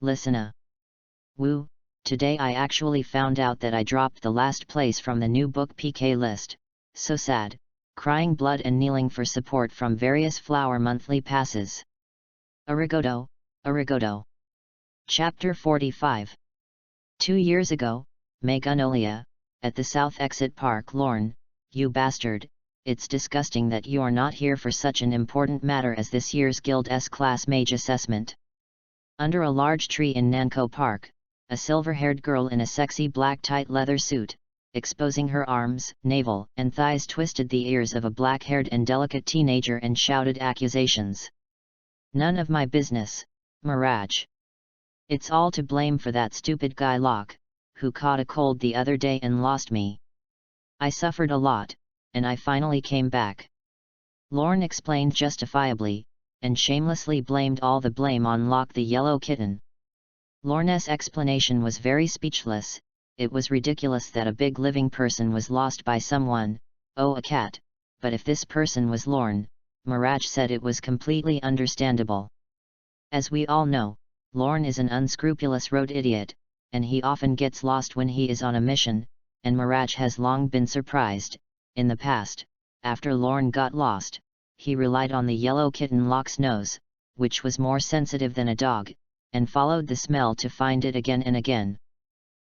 A: Listen. Woo, today I actually found out that I dropped the last place from the new book PK list, so sad, crying blood and kneeling for support from various flower monthly passes. Arigato, arigato. Chapter 45. 2 years ago, Magnolia, at the South Exit Park. Lorne, you bastard, it's disgusting that you're not here for such an important matter as this year's Guild S-Class Mage Assessment. Under a large tree in Nanko Park, a silver-haired girl in a sexy black tight leather suit, exposing her arms, navel, and thighs, twisted the ears of a black-haired and delicate teenager and shouted accusations. None of my business, Mirage. It's all to blame for that stupid guy Locke, who caught a cold the other day and lost me. I suffered a lot, and I finally came back. Lorne explained justifiably, and shamelessly blamed all the blame on Locke the yellow kitten. Lorne's explanation was very speechless. It was ridiculous that a big living person was lost by someone, oh a cat, but if this person was Lorne, Mirage said it was completely understandable. As we all know, Lorne is an unscrupulous road idiot, and he often gets lost when he is on a mission, and Mirage has long been surprised. In the past, after Lorne got lost, he relied on the yellow kitten Locke's nose, which was more sensitive than a dog, and followed the smell to find it again and again.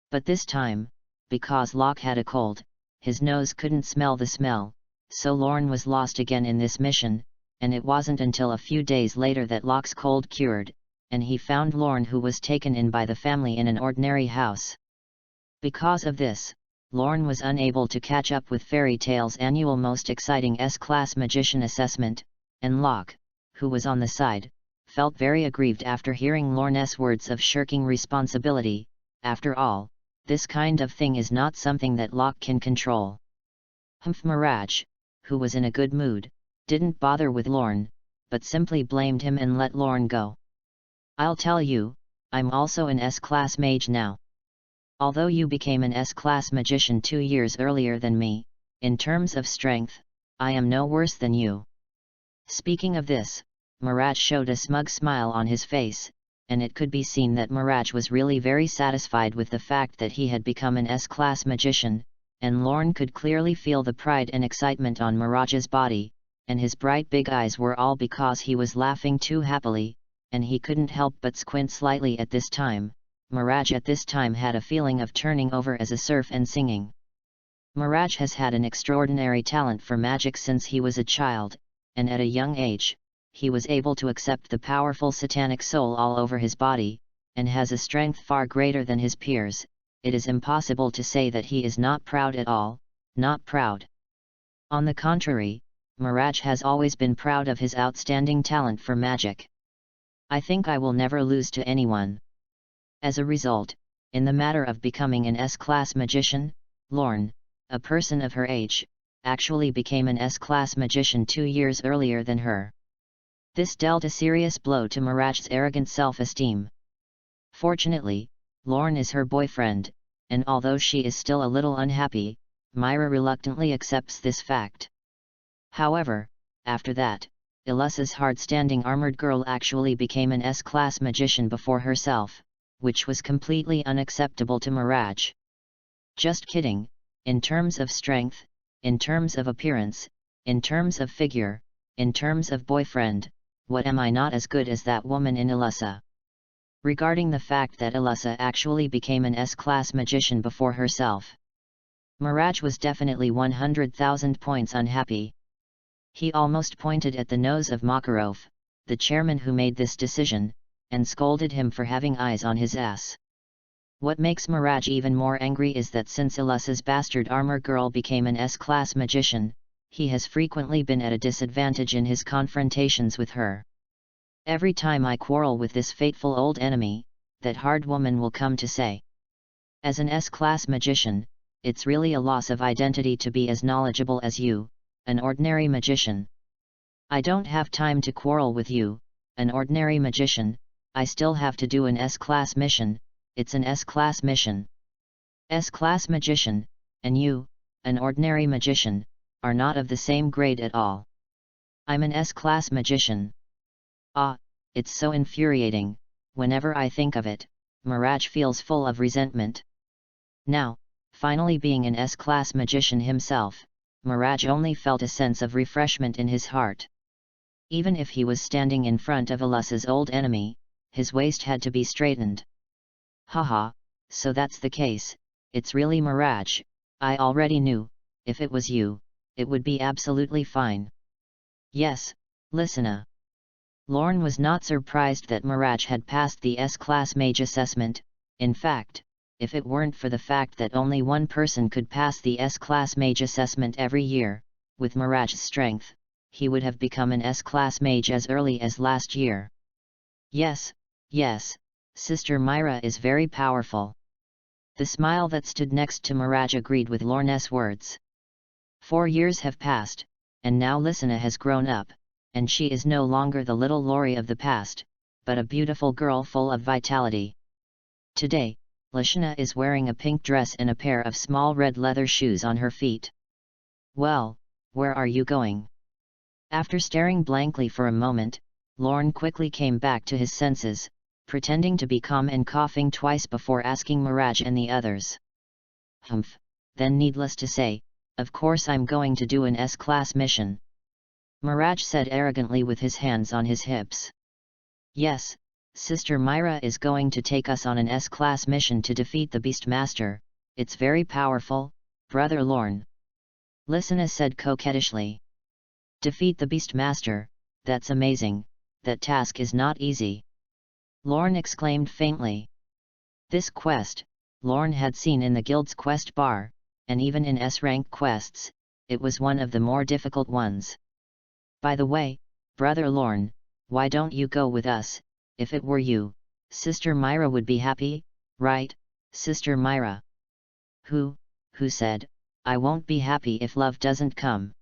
A: But this time, because Locke had a cold, his nose couldn't smell the smell, so Lorne was lost again in this mission, and it wasn't until a few days later that Locke's cold cured, and he found Lorne, who was taken in by the family in an ordinary house. Because of this, Lorne was unable to catch up with Fairy Tale's annual Most Exciting S-Class Magician assessment, and Locke, who was on the side, felt very aggrieved after hearing Lorne's words of shirking responsibility. After all, this kind of thing is not something that Locke can control. Mirage, who was in a good mood, didn't bother with Lorne, but simply blamed him and let Lorne go. I'll tell you, I'm also an S-Class mage now. Although you became an S-Class magician 2 years earlier than me, in terms of strength, I am no worse than you. Speaking of this, Mirage showed a smug smile on his face, and it could be seen that Mirage was really very satisfied with the fact that he had become an S-Class magician, and Lorne could clearly feel the pride and excitement on Mirage's body, and his bright big eyes were all because he was laughing too happily, and he couldn't help but squint slightly at this time. Mirage at this time had a feeling of turning over as a surf and singing. Mirage has had an extraordinary talent for magic since he was a child, and at a young age, he was able to accept the powerful satanic soul all over his body, and has a strength far greater than his peers. It is impossible to say that he is not proud at all, not proud. On the contrary, Mirage has always been proud of his outstanding talent for magic. I think I will never lose to anyone. As a result, in the matter of becoming an S-Class magician, Lorne, a person of her age, actually became an S-Class magician 2 years earlier than her. This dealt a serious blow to Mirage's arrogant self-esteem. Fortunately, Lorne is her boyfriend, and although she is still a little unhappy, Myra reluctantly accepts this fact. However, after that, Illussa's hard-standing armored girl actually became an S-Class magician before herself, which was completely unacceptable to Mirage. Just kidding, in terms of strength, in terms of appearance, in terms of figure, in terms of boyfriend, what am I not as good as that woman in Illussa? Regarding the fact that Illussa actually became an S-Class magician before herself, Mirage was definitely 100,000 points unhappy. He almost pointed at the nose of Makarov, the chairman who made this decision, and scolded him for having eyes on his ass. What makes Mirage even more angry is that since Illussa's bastard armor girl became an S-Class magician, he has frequently been at a disadvantage in his confrontations with her. Every time I quarrel with this fateful old enemy, that hard woman will come to say. As an S-Class magician, it's really a loss of identity to be as knowledgeable as you, an ordinary magician. I don't have time to quarrel with you, an ordinary magician. I still have to do an S-Class mission. It's an S-Class mission. S-Class magician, and you, an ordinary magician, are not of the same grade at all. I'm an S-Class magician. Ah, it's so infuriating. Whenever I think of it, Mirage feels full of resentment. Now, finally being an S-Class magician himself, Mirage only felt a sense of refreshment in his heart. Even if he was standing in front of Illussa's old enemy, his waist had to be straightened. Haha, so that's the case, it's really Mirage. I already knew, if it was you, it would be absolutely fine. Yes, Lissana. Lorne was not surprised that Mirage had passed the S-Class mage assessment. In fact, if it weren't for the fact that only one person could pass the S-Class mage assessment every year, with Mirage's strength, he would have become an S-Class mage as early as last year. Yes, Sister Myra is very powerful. The smile that stood next to Mirage agreed with Lorne's words. 4 years have passed, and now Lissana has grown up, and she is no longer the little Lori of the past, but a beautiful girl full of vitality. Today, Lissana is wearing a pink dress and a pair of small red leather shoes on her feet. Well, where are you going? After staring blankly for a moment, Lorne quickly came back to his senses, pretending to be calm and coughing twice before asking Mirage and the others. Humph, then needless to say, of course I'm going to do an S-Class mission. Mirage said arrogantly with his hands on his hips. Yes, Sister Myra is going to take us on an S-Class mission to defeat the Beastmaster. It's very powerful, Brother Lorne. Lissana said coquettishly. Defeat the Beastmaster, that's amazing, that task is not easy. Lorne exclaimed faintly. This quest, Lorne had seen in the guild's quest bar, and even in S-rank quests, it was one of the more difficult ones. By the way, Brother Lorne, why don't you go with us? If it were you, Sister Myra would be happy, right, Sister Myra? Who said, I won't be happy if love doesn't come?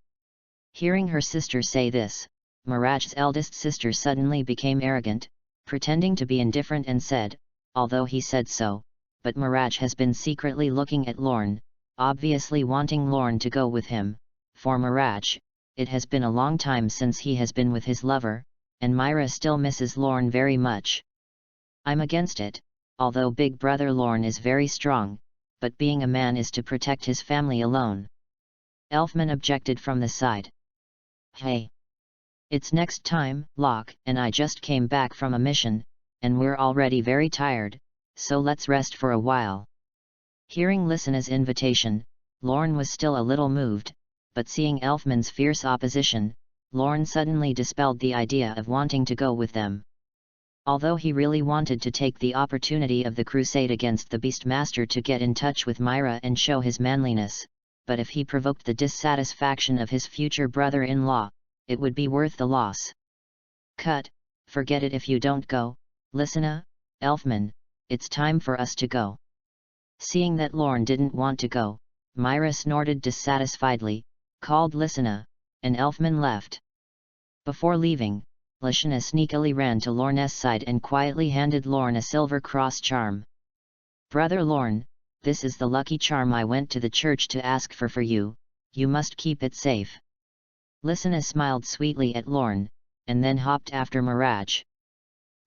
A: Hearing her sister say this, Miraj's eldest sister suddenly became arrogant, pretending to be indifferent and said, although he said so, but Miraj has been secretly looking at Lorne, obviously wanting Lorne to go with him. For Miraj, it has been a long time since he has been with his lover, and Myra still misses Lorne very much. I'm against it, although Big Brother Lorne is very strong, but being a man is to protect his family alone. Elfman objected from the side. Hey! It's next time, Locke and I just came back from a mission, and we're already very tired, so let's rest for a while. Hearing Listena's invitation, Lorne was still a little moved, but seeing Elfman's fierce opposition, Lorne suddenly dispelled the idea of wanting to go with them. Although he really wanted to take the opportunity of the crusade against the Beastmaster to get in touch with Myra and show his manliness, but if he provoked the dissatisfaction of his future brother-in-law, it would be worth the loss. Cut, forget it if you don't go, Lysina, Elfman, it's time for us to go. Seeing that Lorne didn't want to go, Myra snorted dissatisfiedly, called Lysina, and Elfman left. Before leaving, Lysina sneakily ran to Lorne's side and quietly handed Lorne a silver cross charm. Brother Lorne, this is the lucky charm I went to the church to ask for you, you must keep it safe. Lysina smiled sweetly at Lorne, and then hopped after Miraj.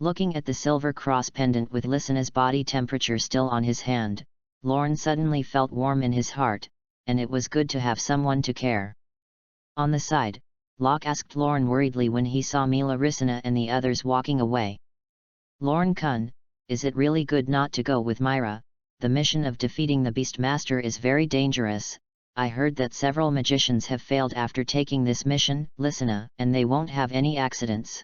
A: Looking at the silver cross pendant with Lysina's body temperature still on his hand, Lorne suddenly felt warm in his heart, and it was good to have someone to care. On the side, Locke asked Lorne worriedly when he saw Mila Rissina and the others walking away. Lorne-kun, is it really good not to go with Myra? The mission of defeating the Beastmaster is very dangerous. I heard that several magicians have failed after taking this mission, Lysina, and they won't have any accidents.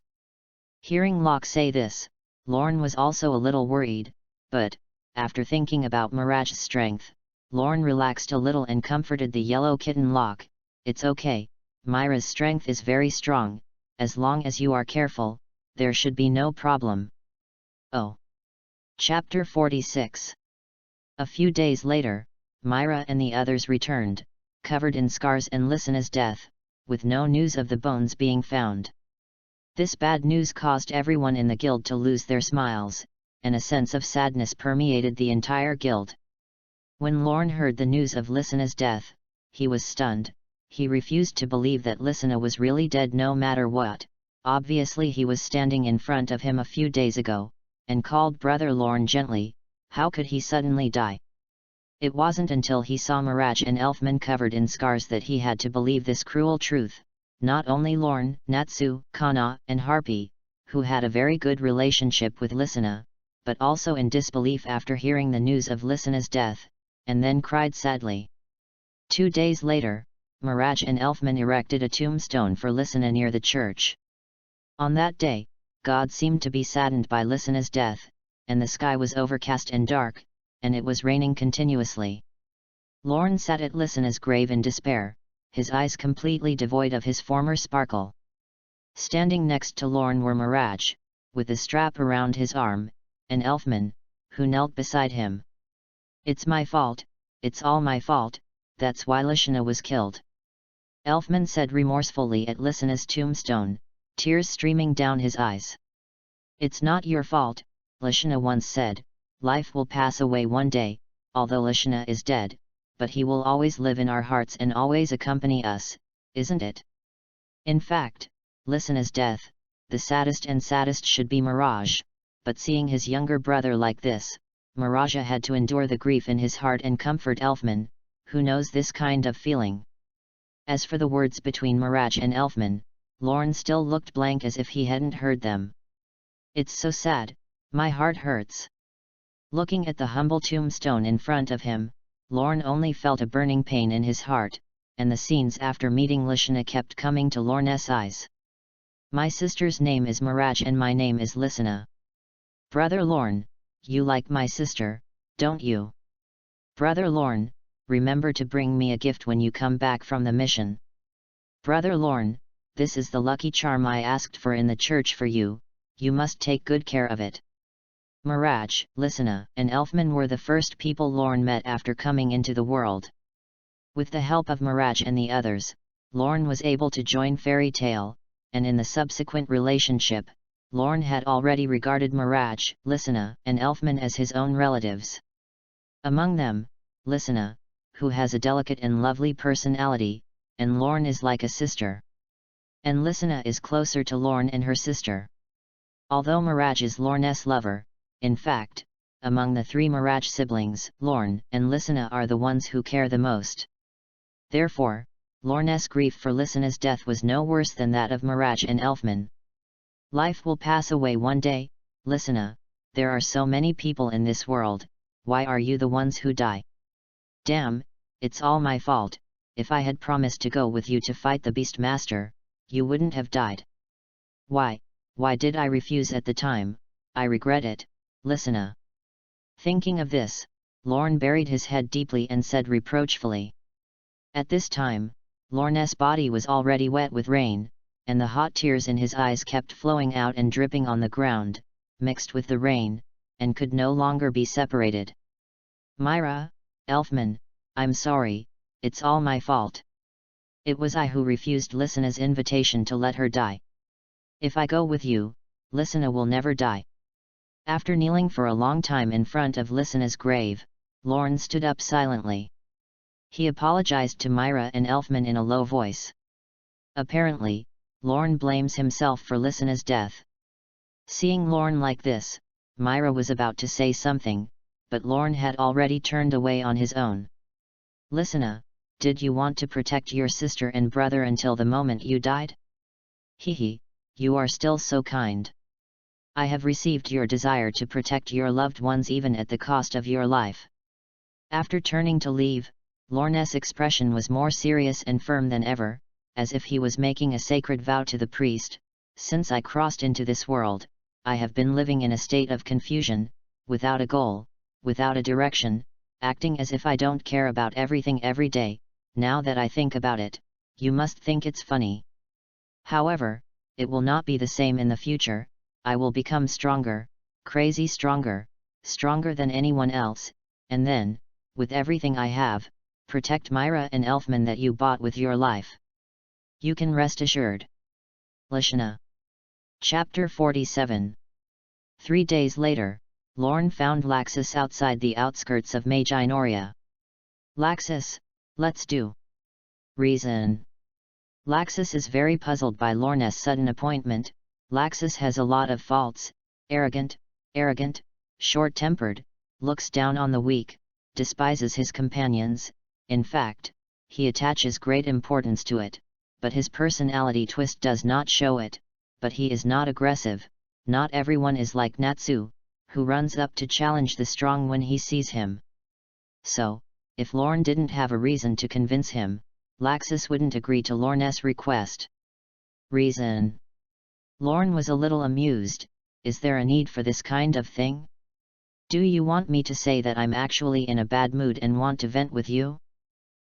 A: Hearing Locke say this, Lorne was also a little worried, but, after thinking about Miraj's strength, Lorne relaxed a little and comforted the yellow kitten Locke. It's okay, Myra's strength is very strong, as long as you are careful, there should be no problem. Oh! Chapter 46. A few days later, Myra and the others returned, covered in scars and Lysina's death, with no news of the bones being found. This bad news caused everyone in the guild to lose their smiles, and a sense of sadness permeated the entire guild. When Lorne heard the news of Lysina's death, he was stunned. He refused to believe that Lysina was really dead no matter what. Obviously he was standing in front of him a few days ago, and called Brother Lorne gently. How could he suddenly die? It wasn't until he saw Miraj and Elfman covered in scars that he had to believe this cruel truth. Not only Lorne, Natsu, Kana, and Harpy, who had a very good relationship with Lysina, but also in disbelief after hearing the news of Lysina's death, and then cried sadly. 2 days later, Miraj and Elfman erected a tombstone for Lysina near the church. On that day, God seemed to be saddened by Lysina's death, and the sky was overcast and dark, and it was raining continuously. Lorne sat at Lysina's grave in despair, his eyes completely devoid of his former sparkle. Standing next to Lorne were Miraj, with a strap around his arm, and Elfman, who knelt beside him. It's my fault, it's all my fault, that's why Lysina was killed. Elfman said remorsefully at Lysina's tombstone, tears streaming down his eyes. It's not your fault, Lysina once said, life will pass away one day, although Lysina is dead, but he will always live in our hearts and always accompany us, isn't it? In fact, Lysina's death, the saddest should be Miraj, but seeing his younger brother like this, Miraja had to endure the grief in his heart and comfort Elfman, who knows this kind of feeling. As for the words between Miraj and Elfman, Lorne still looked blank as if he hadn't heard them. It's so sad, my heart hurts. Looking at the humble tombstone in front of him, Lorne only felt a burning pain in his heart, and the scenes after meeting Lysina kept coming to Lorne's eyes. My sister's name is Miraj and my name is Lysina. Brother Lorne, you like my sister, don't you? Brother Lorne, remember to bring me a gift when you come back from the mission. Brother Lorne, this is the lucky charm I asked for in the church for you, you must take good care of it. Mirage, Lysina, and Elfman were the first people Lorne met after coming into the world. With the help of Mirage and the others, Lorne was able to join Fairy Tale, and in the subsequent relationship, Lorne had already regarded Mirage, Lysina, and Elfman as his own relatives. Among them, Lysina, who has a delicate and lovely personality, and Lorne is like a sister. And Lysina is closer to Lorne and her sister. Although Mirage is Lorne's lover, in fact, among the three Mirage siblings, Lorne and Lysina are the ones who care the most. Therefore, Lorne's grief for Lysina's death was no worse than that of Mirage and Elfman. Life will pass away one day, Lysina, there are so many people in this world, why are you the ones who die? Damn, it's all my fault, if I had promised to go with you to fight the Beast Master, you wouldn't have died. Why did I refuse at the time? I regret it, Lysina. Thinking of this, Lorne buried his head deeply and said reproachfully. At this time, Lorne's body was already wet with rain, and the hot tears in his eyes kept flowing out and dripping on the ground, mixed with the rain, and could no longer be separated. Myra, Elfman, I'm sorry, it's all my fault. It was I who refused Lysina's invitation to let her die. If I go with you, Lysina will never die. After kneeling for a long time in front of Lysina's grave, Lorne stood up silently. He apologized to Myra and Elfman in a low voice. Apparently, Lorne blames himself for Lysina's death. Seeing Lorne like this, Myra was about to say something, but Lorne had already turned away on his own. Lysina, did you want to protect your sister and brother until the moment you died? Hehe, you are still so kind. I have received your desire to protect your loved ones even at the cost of your life. After turning to leave, Lorne's expression was more serious and firm than ever, as if he was making a sacred vow to the priest. Since I crossed into this world, I have been living in a state of confusion, without a goal, without a direction, acting as if I don't care about everything every day. Now that I think about it, you must think it's funny. However, it will not be the same in the future. I will become stronger, crazy stronger, stronger than anyone else, and then, with everything I have, protect Myra and Elfman that you bought with your life. You can rest assured. Lysina. Chapter 47. 3 days later, Lorne found Laxus outside the outskirts of Maginoria. Laxus, let's do. Reason. Laxus is very puzzled by Lorne's sudden appointment. Laxus has a lot of faults, arrogant, short-tempered, looks down on the weak, despises his companions. In fact, he attaches great importance to it, but his personality twist does not show it. But he is not aggressive. Not everyone is like Natsu, who runs up to challenge the strong when he sees him. So, if Lorne didn't have a reason to convince him, Laxus wouldn't agree to Lorne's request. Reason. Lorne was a little amused. Is there a need for this kind of thing? Do you want me to say that I'm actually in a bad mood and want to vent with you?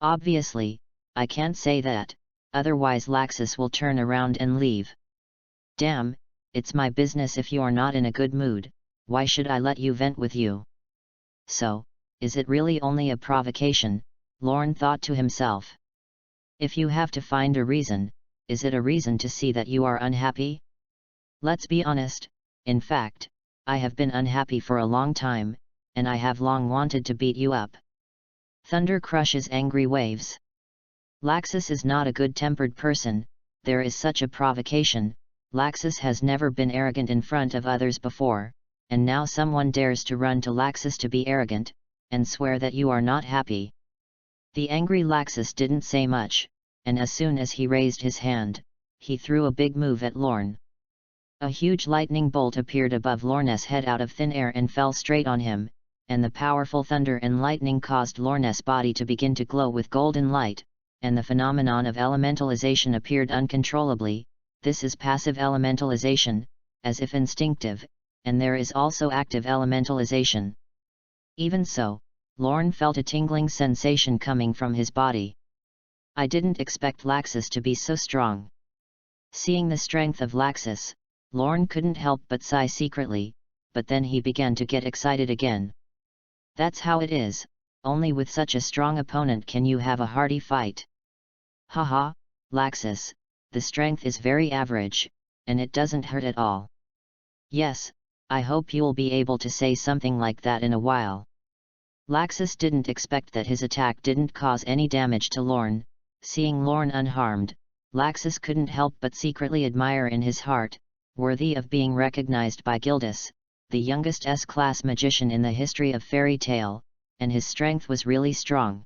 A: Obviously, I can't say that, otherwise Laxus will turn around and leave. Damn, it's my business if you're not in a good mood, why should I let you vent with you? So, is it really only a provocation? Lorne thought to himself. If you have to find a reason, is it a reason to see that you are unhappy? Let's be honest, in fact, I have been unhappy for a long time, and I have long wanted to beat you up. Thunder crushes angry waves. Laxus is not a good-tempered person, there is such a provocation. Laxus has never been arrogant in front of others before, and now someone dares to run to Laxus to be arrogant, and swear that you are not happy. The angry Laxus didn't say much, and as soon as he raised his hand, he threw a big move at Lorne. A huge lightning bolt appeared above Lorne's head out of thin air and fell straight on him, and the powerful thunder and lightning caused Lorne's body to begin to glow with golden light, and the phenomenon of elementalization appeared uncontrollably. This is passive elementalization, as if instinctive, and there is also active elementalization. Even so, Lorne felt a tingling sensation coming from his body. I didn't expect Laxus to be so strong. Seeing the strength of Laxus, Lorne couldn't help but sigh secretly, but then he began to get excited again. That's how it is, only with such a strong opponent can you have a hearty fight. Haha, Laxus, the strength is very average, and it doesn't hurt at all. Yes, I hope you'll be able to say something like that in a while. Laxus didn't expect that his attack didn't cause any damage to Lorne. Seeing Lorne unharmed, Laxus couldn't help but secretly admire in his heart, worthy of being recognized by Gildas, the youngest S-class magician in the history of fairy tale, and his strength was really strong.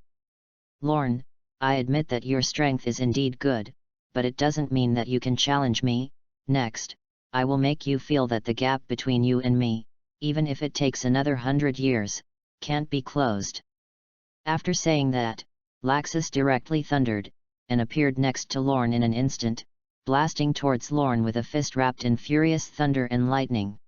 A: Lorne, I admit that your strength is indeed good, but it doesn't mean that you can challenge me. Next, I will make you feel that the gap between you and me, even if it takes another 100 years, can't be closed. After saying that, Laxus directly thundered, and appeared next to Lorne in an instant, blasting towards Lorne with a fist wrapped in furious thunder and lightning.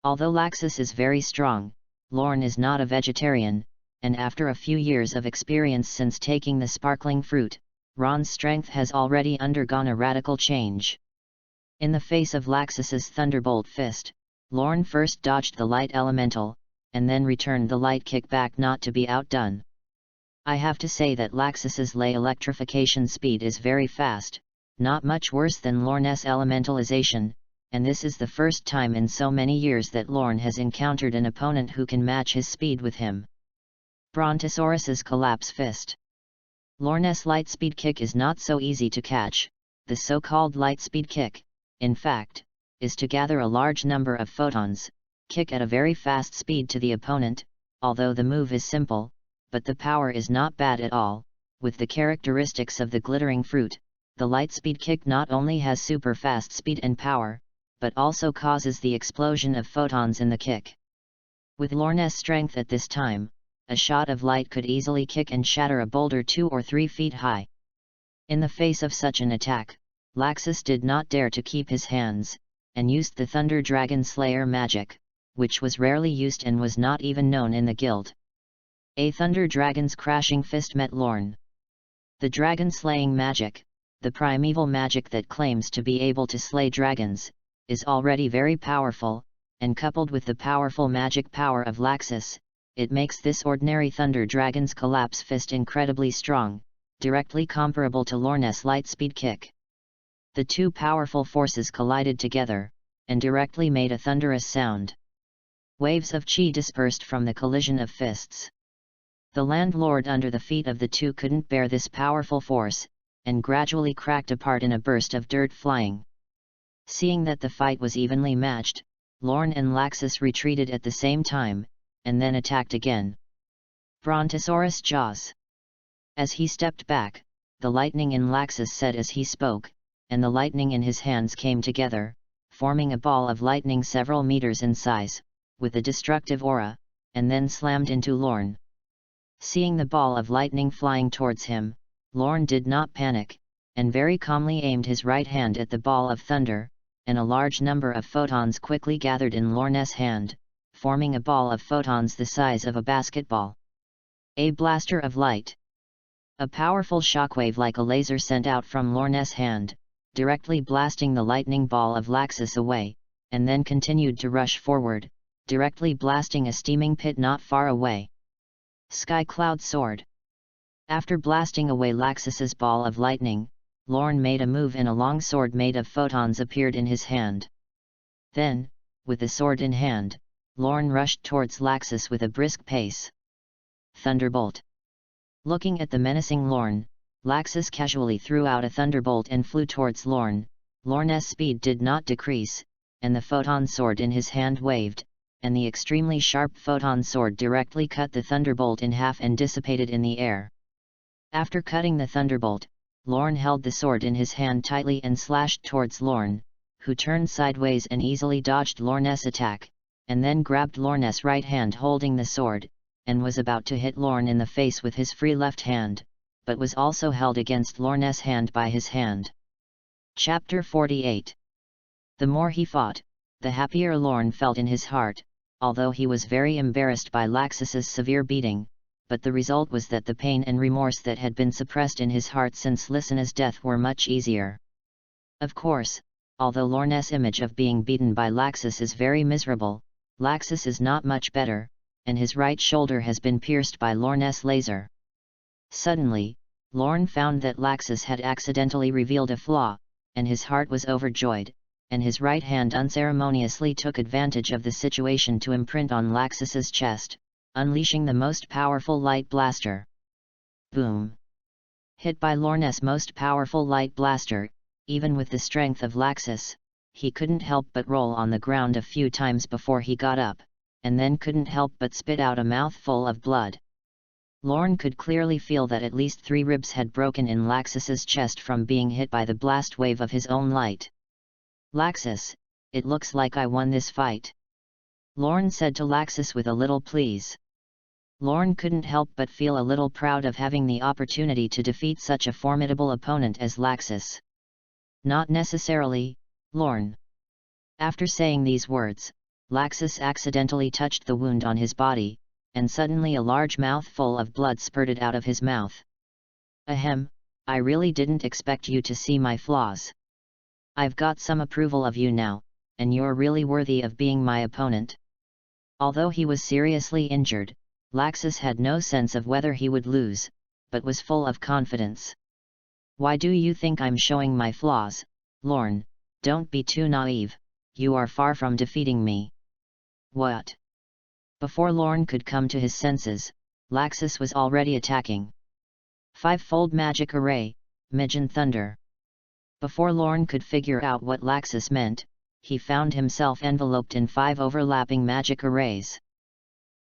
A: Although Laxus is very strong, Lorne is not a vegetarian, and after a few years of experience since taking the sparkling fruit, Ron's strength has already undergone a radical change. In the face of Laxus's thunderbolt fist, Lorne first dodged the light elemental, and then returned the light kick back not to be outdone. I have to say that Laxus's lay electrification speed is very fast, not much worse than Lorne's elementalization, and this is the first time in so many years that Lorne has encountered an opponent who can match his speed with him. Brontosaurus's collapse fist. Lorne's light speed kick is not so easy to catch. The so-called light speed kick, in fact, is to gather a large number of photons, kick at a very fast speed to the opponent, although the move is simple, but the power is not bad at all. With the characteristics of the glittering fruit, the light speed kick not only has super fast speed and power, but also causes the explosion of photons in the kick. With Lorne's strength at this time, a shot of light could easily kick and shatter a boulder 2 or 3 feet high. In the face of such an attack, Laxus did not dare to keep his hands, and used the Thunder Dragon Slayer magic, which was rarely used and was not even known in the guild. A Thunder Dragon's crashing fist met Lorne. The dragon-slaying magic, the primeval magic that claims to be able to slay dragons, is already very powerful, and coupled with the powerful magic power of Laxus, it makes this ordinary Thunder Dragon's collapse fist incredibly strong, directly comparable to Lorne's light speed kick. The two powerful forces collided together, and directly made a thunderous sound. Waves of chi dispersed from the collision of fists. The landlord under the feet of the two couldn't bear this powerful force, and gradually cracked apart in a burst of dirt flying. Seeing that the fight was evenly matched, Lorne and Laxus retreated at the same time, and then attacked again. Brontosaurus jaws. As he stepped back, the lightning in Laxus said as he spoke, and the lightning in his hands came together, forming a ball of lightning several meters in size, with a destructive aura, and then slammed into Lorne. Seeing the ball of lightning flying towards him, Lorne did not panic, and very calmly aimed his right hand at the ball of thunder, and a large number of photons quickly gathered in Lorne's hand, forming a ball of photons the size of a basketball. A blaster of light. A powerful shockwave like a laser sent out from Lorne's hand, directly blasting the lightning ball of Laxus away, and then continued to rush forward, directly blasting a steaming pit not far away. Sky Cloud Sword. After blasting away Laxus's ball of lightning, Lorne made a move and a long sword made of photons appeared in his hand. Then, with the sword in hand, Lorne rushed towards Laxus with a brisk pace. Thunderbolt. Looking at the menacing Lorne, Laxus casually threw out a thunderbolt and flew towards Lorne. Lorne's speed did not decrease, and the photon sword in his hand waved, and the extremely sharp photon sword directly cut the thunderbolt in half and dissipated in the air. After cutting the thunderbolt, Lorne held the sword in his hand tightly and slashed towards Lorne, who turned sideways and easily dodged Lorne's attack, and then grabbed Lorne's right hand holding the sword, and was about to hit Lorne in the face with his free left hand, but was also held against Lorne's hand by his hand. Chapter 48. The more he fought, the happier Lorne felt in his heart. Although he was very embarrassed by Laxus's severe beating, but the result was that the pain and remorse that had been suppressed in his heart since Lysana's death were much easier. Of course, although Lorne's image of being beaten by Laxus is very miserable, Laxus is not much better, and his right shoulder has been pierced by Lorne's laser. Suddenly, Lorne found that Laxus had accidentally revealed a flaw, and his heart was overjoyed, and his right hand unceremoniously took advantage of the situation to imprint on Laxus's chest, unleashing the most powerful light blaster. Boom! Hit by Lorne's most powerful light blaster, even with the strength of Laxus, he couldn't help but roll on the ground a few times before he got up, and then couldn't help but spit out a mouthful of blood. Lorne could clearly feel that at least 3 ribs had broken in Laxus's chest from being hit by the blast wave of his own light. "Laxus, it looks like I won this fight," Lorne said to Laxus with a little please. Lorne couldn't help but feel a little proud of having the opportunity to defeat such a formidable opponent as Laxus. "Not necessarily, Lorne." After saying these words, Laxus accidentally touched the wound on his body, and suddenly a large mouthful of blood spurted out of his mouth. "Ahem, I really didn't expect you to see my flaws. I've got some approval of you now, and you're really worthy of being my opponent." Although he was seriously injured, Laxus had no sense of whether he would lose, but was full of confidence. "Why do you think I'm showing my flaws, Lorne? Don't be too naive, you are far from defeating me." "What?" Before Lorne could come to his senses, Laxus was already attacking. "Five-fold magic array, Mijin Thunder." Before Lorne could figure out what Laxus meant, he found himself enveloped in 5 overlapping magic arrays.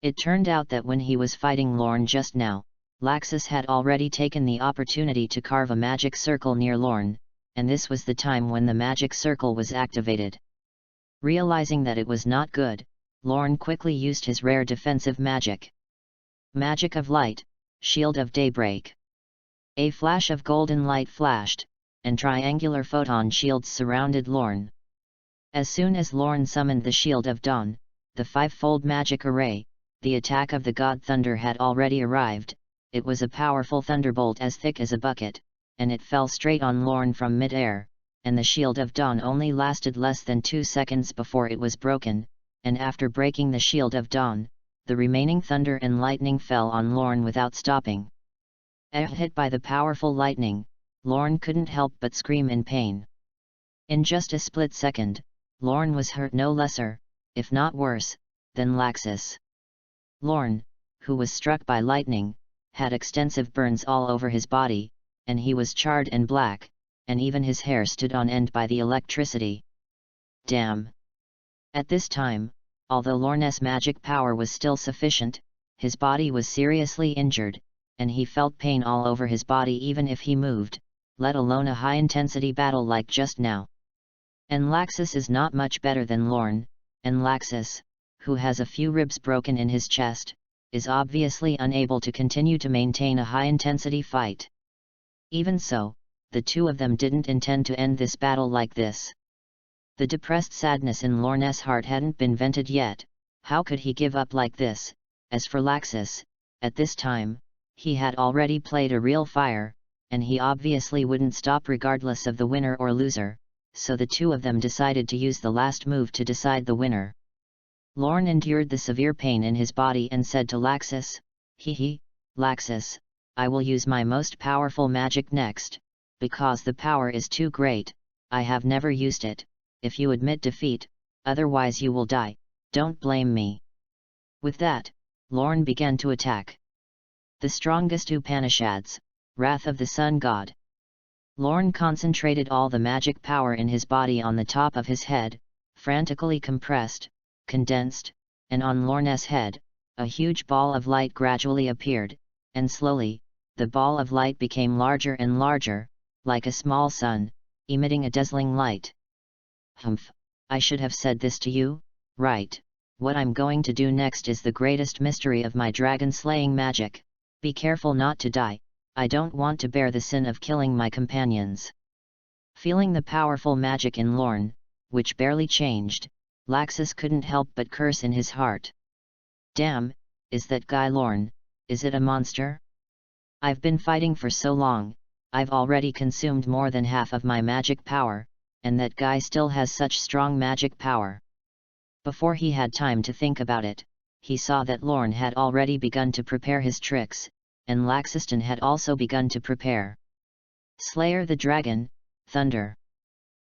A: It turned out that when he was fighting Lorne just now, Laxus had already taken the opportunity to carve a magic circle near Lorne, and this was the time when the magic circle was activated. Realizing that it was not good, Lorne quickly used his rare defensive magic. Magic of Light, Shield of Daybreak. A flash of golden light flashed, and triangular photon shields surrounded Lorne. As soon as Lorne summoned the Shield of Dawn, the 5-fold magic array, the attack of the God Thunder had already arrived. It was a powerful thunderbolt as thick as a bucket, and it fell straight on Lorne from mid-air, and the Shield of Dawn only lasted less than 2 seconds before it was broken, and after breaking the Shield of Dawn, the remaining thunder and lightning fell on Lorne without stopping. Hit by the powerful lightning, Lorne couldn't help but scream in pain. In just a split second, Lorne was hurt no lesser, if not worse, than Laxus. Lorne, who was struck by lightning, had extensive burns all over his body, and he was charred and black, and even his hair stood on end by the electricity. Damn! At this time, although Lorne's magic power was still sufficient, his body was seriously injured, and he felt pain all over his body even if he moved, let alone a high-intensity battle like just now. And Laxus is not much better than Lorne, and Laxus, who has a few ribs broken in his chest, is obviously unable to continue to maintain a high-intensity fight. Even so, the two of them didn't intend to end this battle like this. The depressed sadness in Lorne's heart hadn't been vented yet. How could he give up like this? As for Laxus, at this time, he had already played a real fire, and he obviously wouldn't stop regardless of the winner or loser, so the two of them decided to use the last move to decide the winner. Lorne endured the severe pain in his body and said to Laxus, "Hee, Laxus, I will use my most powerful magic next, because the power is too great. I have never used it. If you admit defeat, otherwise you will die, don't blame me." With that, Lorne began to attack. The strongest Upanishads, Wrath of the Sun God. Lorne concentrated all the magic power in his body on the top of his head, frantically compressed, condensed, and on Lorne's head, a huge ball of light gradually appeared, and slowly, the ball of light became larger and larger, like a small sun, emitting a dazzling light. Humph, I should have said this to you, right? What I'm going to do next is the greatest mystery of my dragon-slaying magic. Be careful not to die, I don't want to bear the sin of killing my companions. Feeling the powerful magic in Lorne, which barely changed, Laxus couldn't help but curse in his heart. Damn, is that guy Lorne, Is it a monster? I've been fighting for so long, I've already consumed more than half of my magic power, and that guy still has such strong magic power. Before he had time to think about it, he saw that Lorne had already begun to prepare his tricks, and Laxiston had also begun to prepare. Slayer the Dragon, Thunder.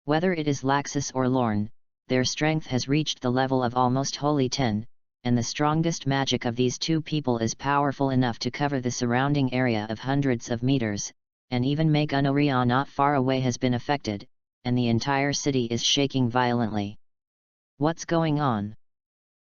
A: Whether it is Laxus or Lorne, their strength has reached the level of almost Holy 10, and the strongest magic of these two people is powerful enough to cover the surrounding area of hundreds of meters, and even Megunoria not far away has been affected, and the entire city is shaking violently. What's going on?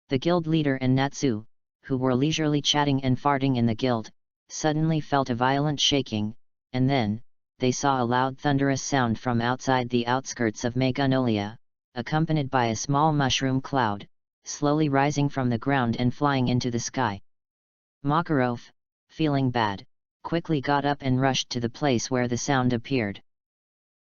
A: The guild leader and Natsu, who were leisurely chatting and farting in the guild, suddenly felt a violent shaking, and then, they saw a loud thunderous sound from outside the outskirts of Megunolia, accompanied by a small mushroom cloud, slowly rising from the ground and flying into the sky. Makarov, feeling bad, quickly got up and rushed to the place where the sound appeared.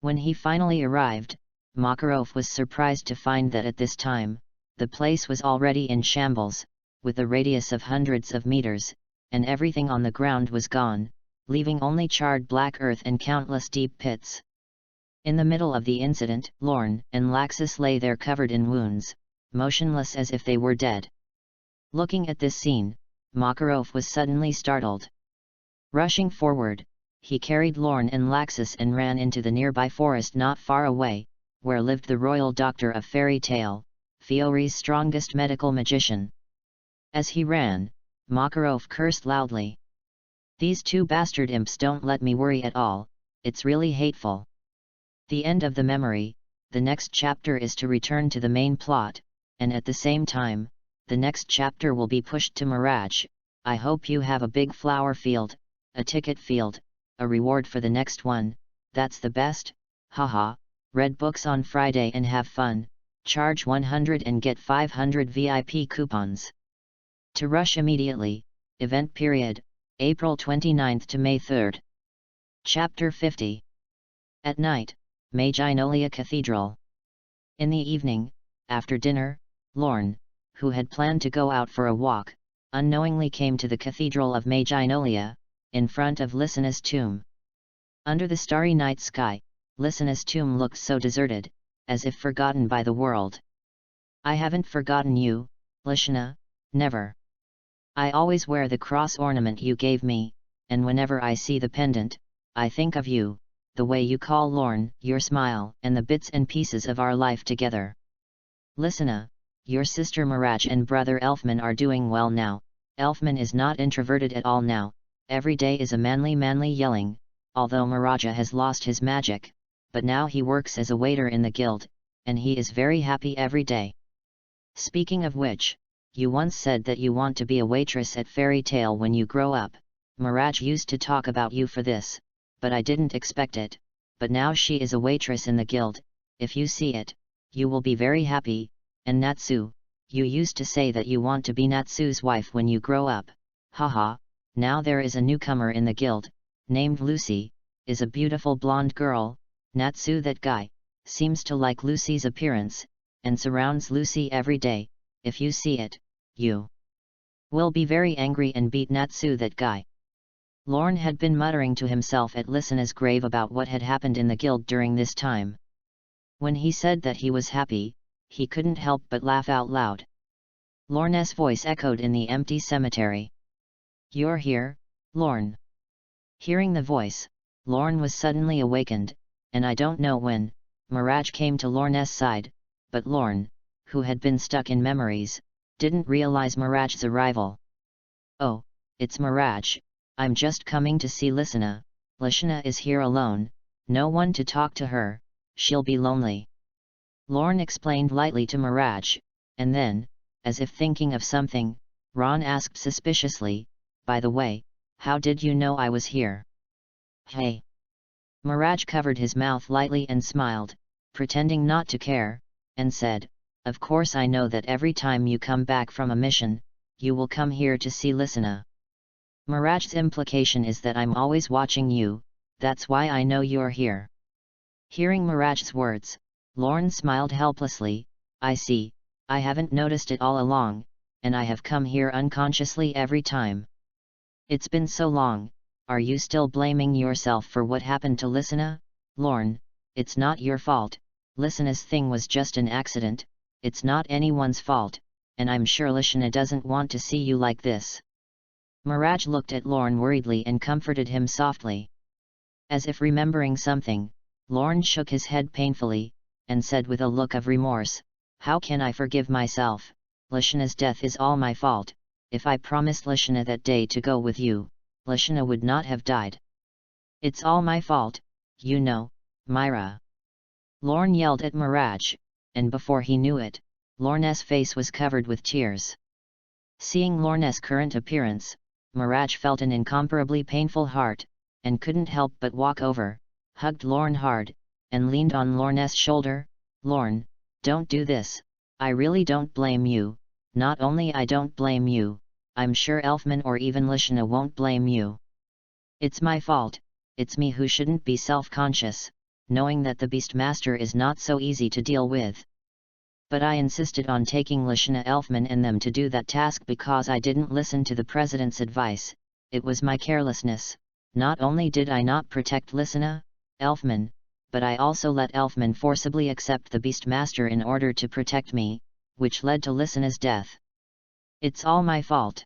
A: When he finally arrived, Makarov was surprised to find that at this time, the place was already in shambles, with a radius of hundreds of meters, and everything on the ground was gone, leaving only charred black earth and countless deep pits. In the middle of the incident, Lorne and Laxus lay there covered in wounds, motionless as if they were dead. Looking at this scene, Makarov was suddenly startled. Rushing forward, he carried Lorne and Laxus and ran into the nearby forest not far away, where lived the royal doctor of fairy tale, Fiori's strongest medical magician. As he ran, Makarov cursed loudly. These two bastard imps don't let me worry at all, it's really hateful. The end of the memory. The next chapter is to return to the main plot, and at the same time, the next chapter will be pushed to Mirage. I hope you have a big flower field, a ticket field, a reward for the next one, that's the best, haha, read books on Friday and have fun, charge 100 and get 500 VIP coupons. To rush immediately, event period, April 29th to May 3rd. Chapter 50. At night, Megunolia Cathedral. In the evening, after dinner, Lorne, who had planned to go out for a walk, unknowingly came to the Cathedral of Megunolia, in front of Lycina's tomb. Under the starry night sky, Lycina's tomb looked so deserted, as if forgotten by the world. I haven't forgotten you, Lycina, never. I always wear the cross ornament you gave me, and whenever I see the pendant, I think of you, the way you call Lorne, your smile, and the bits and pieces of our life together. Lycina, your sister Mirage and brother Elfman are doing well now. Elfman is not introverted at all now, every day is a manly yelling, although Miraja has lost his magic, but now he works as a waiter in the guild, and he is very happy every day. Speaking of which, you once said that you want to be a waitress at Fairy Tale when you grow up. Mirage used to talk about you for this, but I didn't expect it, but now she is a waitress in the guild. If you see it, you will be very happy. And Natsu, you used to say that you want to be Natsu's wife when you grow up, haha, now there is a newcomer in the guild, named Lucy, is a beautiful blonde girl. Natsu, that guy, seems to like Lucy's appearance, and surrounds Lucy every day. If you see it, you will be very angry and beat Natsu, that guy. Lorne had been muttering to himself at Lycina's grave about what had happened in the guild during this time. When he said that he was happy, he couldn't help but laugh out loud. Lorne's voice echoed in the empty cemetery. You're here, Lorne. Hearing the voice, Lorne was suddenly awakened, and I don't know when, Mirage came to Lorne's side, but Lorne, who had been stuck in memories, didn't realize Mirage's arrival. Oh, it's Mirage, I'm just coming to see Lycina. Lycina is here alone, no one to talk to her, she'll be lonely. Lorne explained lightly to Mirage, and then, as if thinking of something, Ron asked suspiciously, by the way, how did you know I was here? Hey! Mirage covered his mouth lightly and smiled, pretending not to care, and said, of course I know that every time you come back from a mission, you will come here to see Lycina. Mirage's implication is that I'm always watching you, that's why I know you're here. Hearing Mirage's words, Lorne smiled helplessly, I see, I haven't noticed it all along, and I have come here unconsciously every time. It's been so long, are you still blaming yourself for what happened to Lysina? Lorne, it's not your fault, Lysina's thing was just an accident, it's not anyone's fault, and I'm sure Lysina doesn't want to see you like this. Mirage looked at Lorne worriedly and comforted him softly. As if remembering something, Lorne shook his head painfully, and said with a look of remorse, "How can I forgive myself? Lysina's death is all my fault. If I promised Lysina that day to go with you, Lysina would not have died. It's all my fault, you know, Myra." Lorne yelled at Mirage, and before he knew it, Lorne's face was covered with tears. Seeing Lorne's current appearance, Mirage felt an incomparably painful heart, and couldn't help but walk over, hugged Lorne hard, and leaned on Lorne's shoulder. "Lorne, don't do this, I really don't blame you, not only I don't blame you, I'm sure Elfman or even Lysina won't blame you. It's my fault, it's me who shouldn't be self-conscious, knowing that the Beastmaster is not so easy to deal with. But I insisted on taking Lysina, Elfman and them to do that task because I didn't listen to the President's advice. It was my carelessness. Not only did I not protect Lysina, Elfman, but I also let Elfman forcibly accept the Beastmaster in order to protect me, which led to Lysina's death. It's all my fault.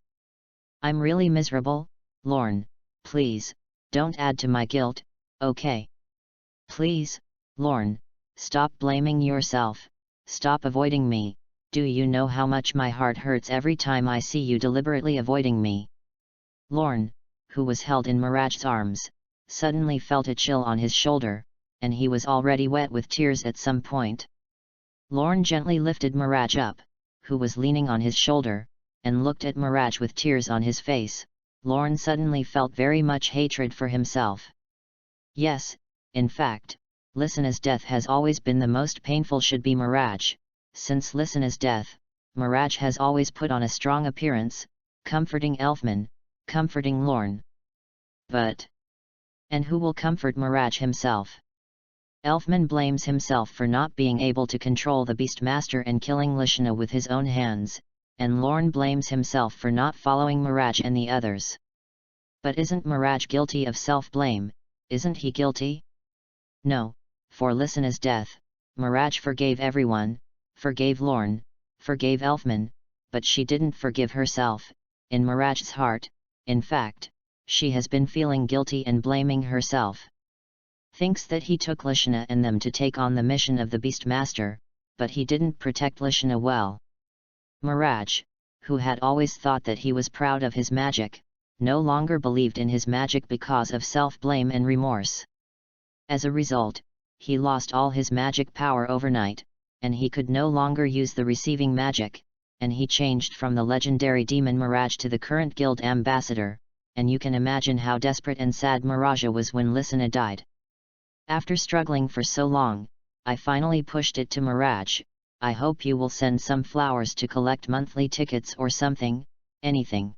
A: I'm really miserable, Lorne, please, don't add to my guilt, okay? Please, Lorne, stop blaming yourself. Stop avoiding me. Do you know how much my heart hurts every time I see you deliberately avoiding me?" Lorne, who was held in Mirage's arms, suddenly felt a chill on his shoulder, and he was already wet with tears at some point. Lorne gently lifted Mirage up, who was leaning on his shoulder, and looked at Mirage with tears on his face. Lorne suddenly felt very much hatred for himself. Yes, in fact, Lysina's death has always been the most painful should be Mirage. Since Lysina's death, Mirage has always put on a strong appearance, comforting Elfman, comforting Lorne. But... and who will comfort Mirage himself? Elfman blames himself for not being able to control the Beastmaster and killing Lysina with his own hands, and Lorne blames himself for not following Mirage and the others. But isn't Mirage guilty of self-blame? Isn't he guilty? No. For Lysina's death, Mirage forgave everyone, forgave Lorne, forgave Elfman, but she didn't forgive herself. In Mirage's heart, in fact, she has been feeling guilty and blaming herself. Thinks that he took Lysina and them to take on the mission of the Beastmaster, but he didn't protect Lysina well. Mirage, who had always thought that he was proud of his magic, no longer believed in his magic because of self-blame and remorse. As a result, he lost all his magic power overnight, and he could no longer use the receiving magic, and he changed from the legendary demon Mirage to the current guild ambassador, and you can imagine how desperate and sad Mirage was when Lysina died. After struggling for so long, I finally pushed it to Mirage. I hope you will send some flowers to collect monthly tickets or something, anything.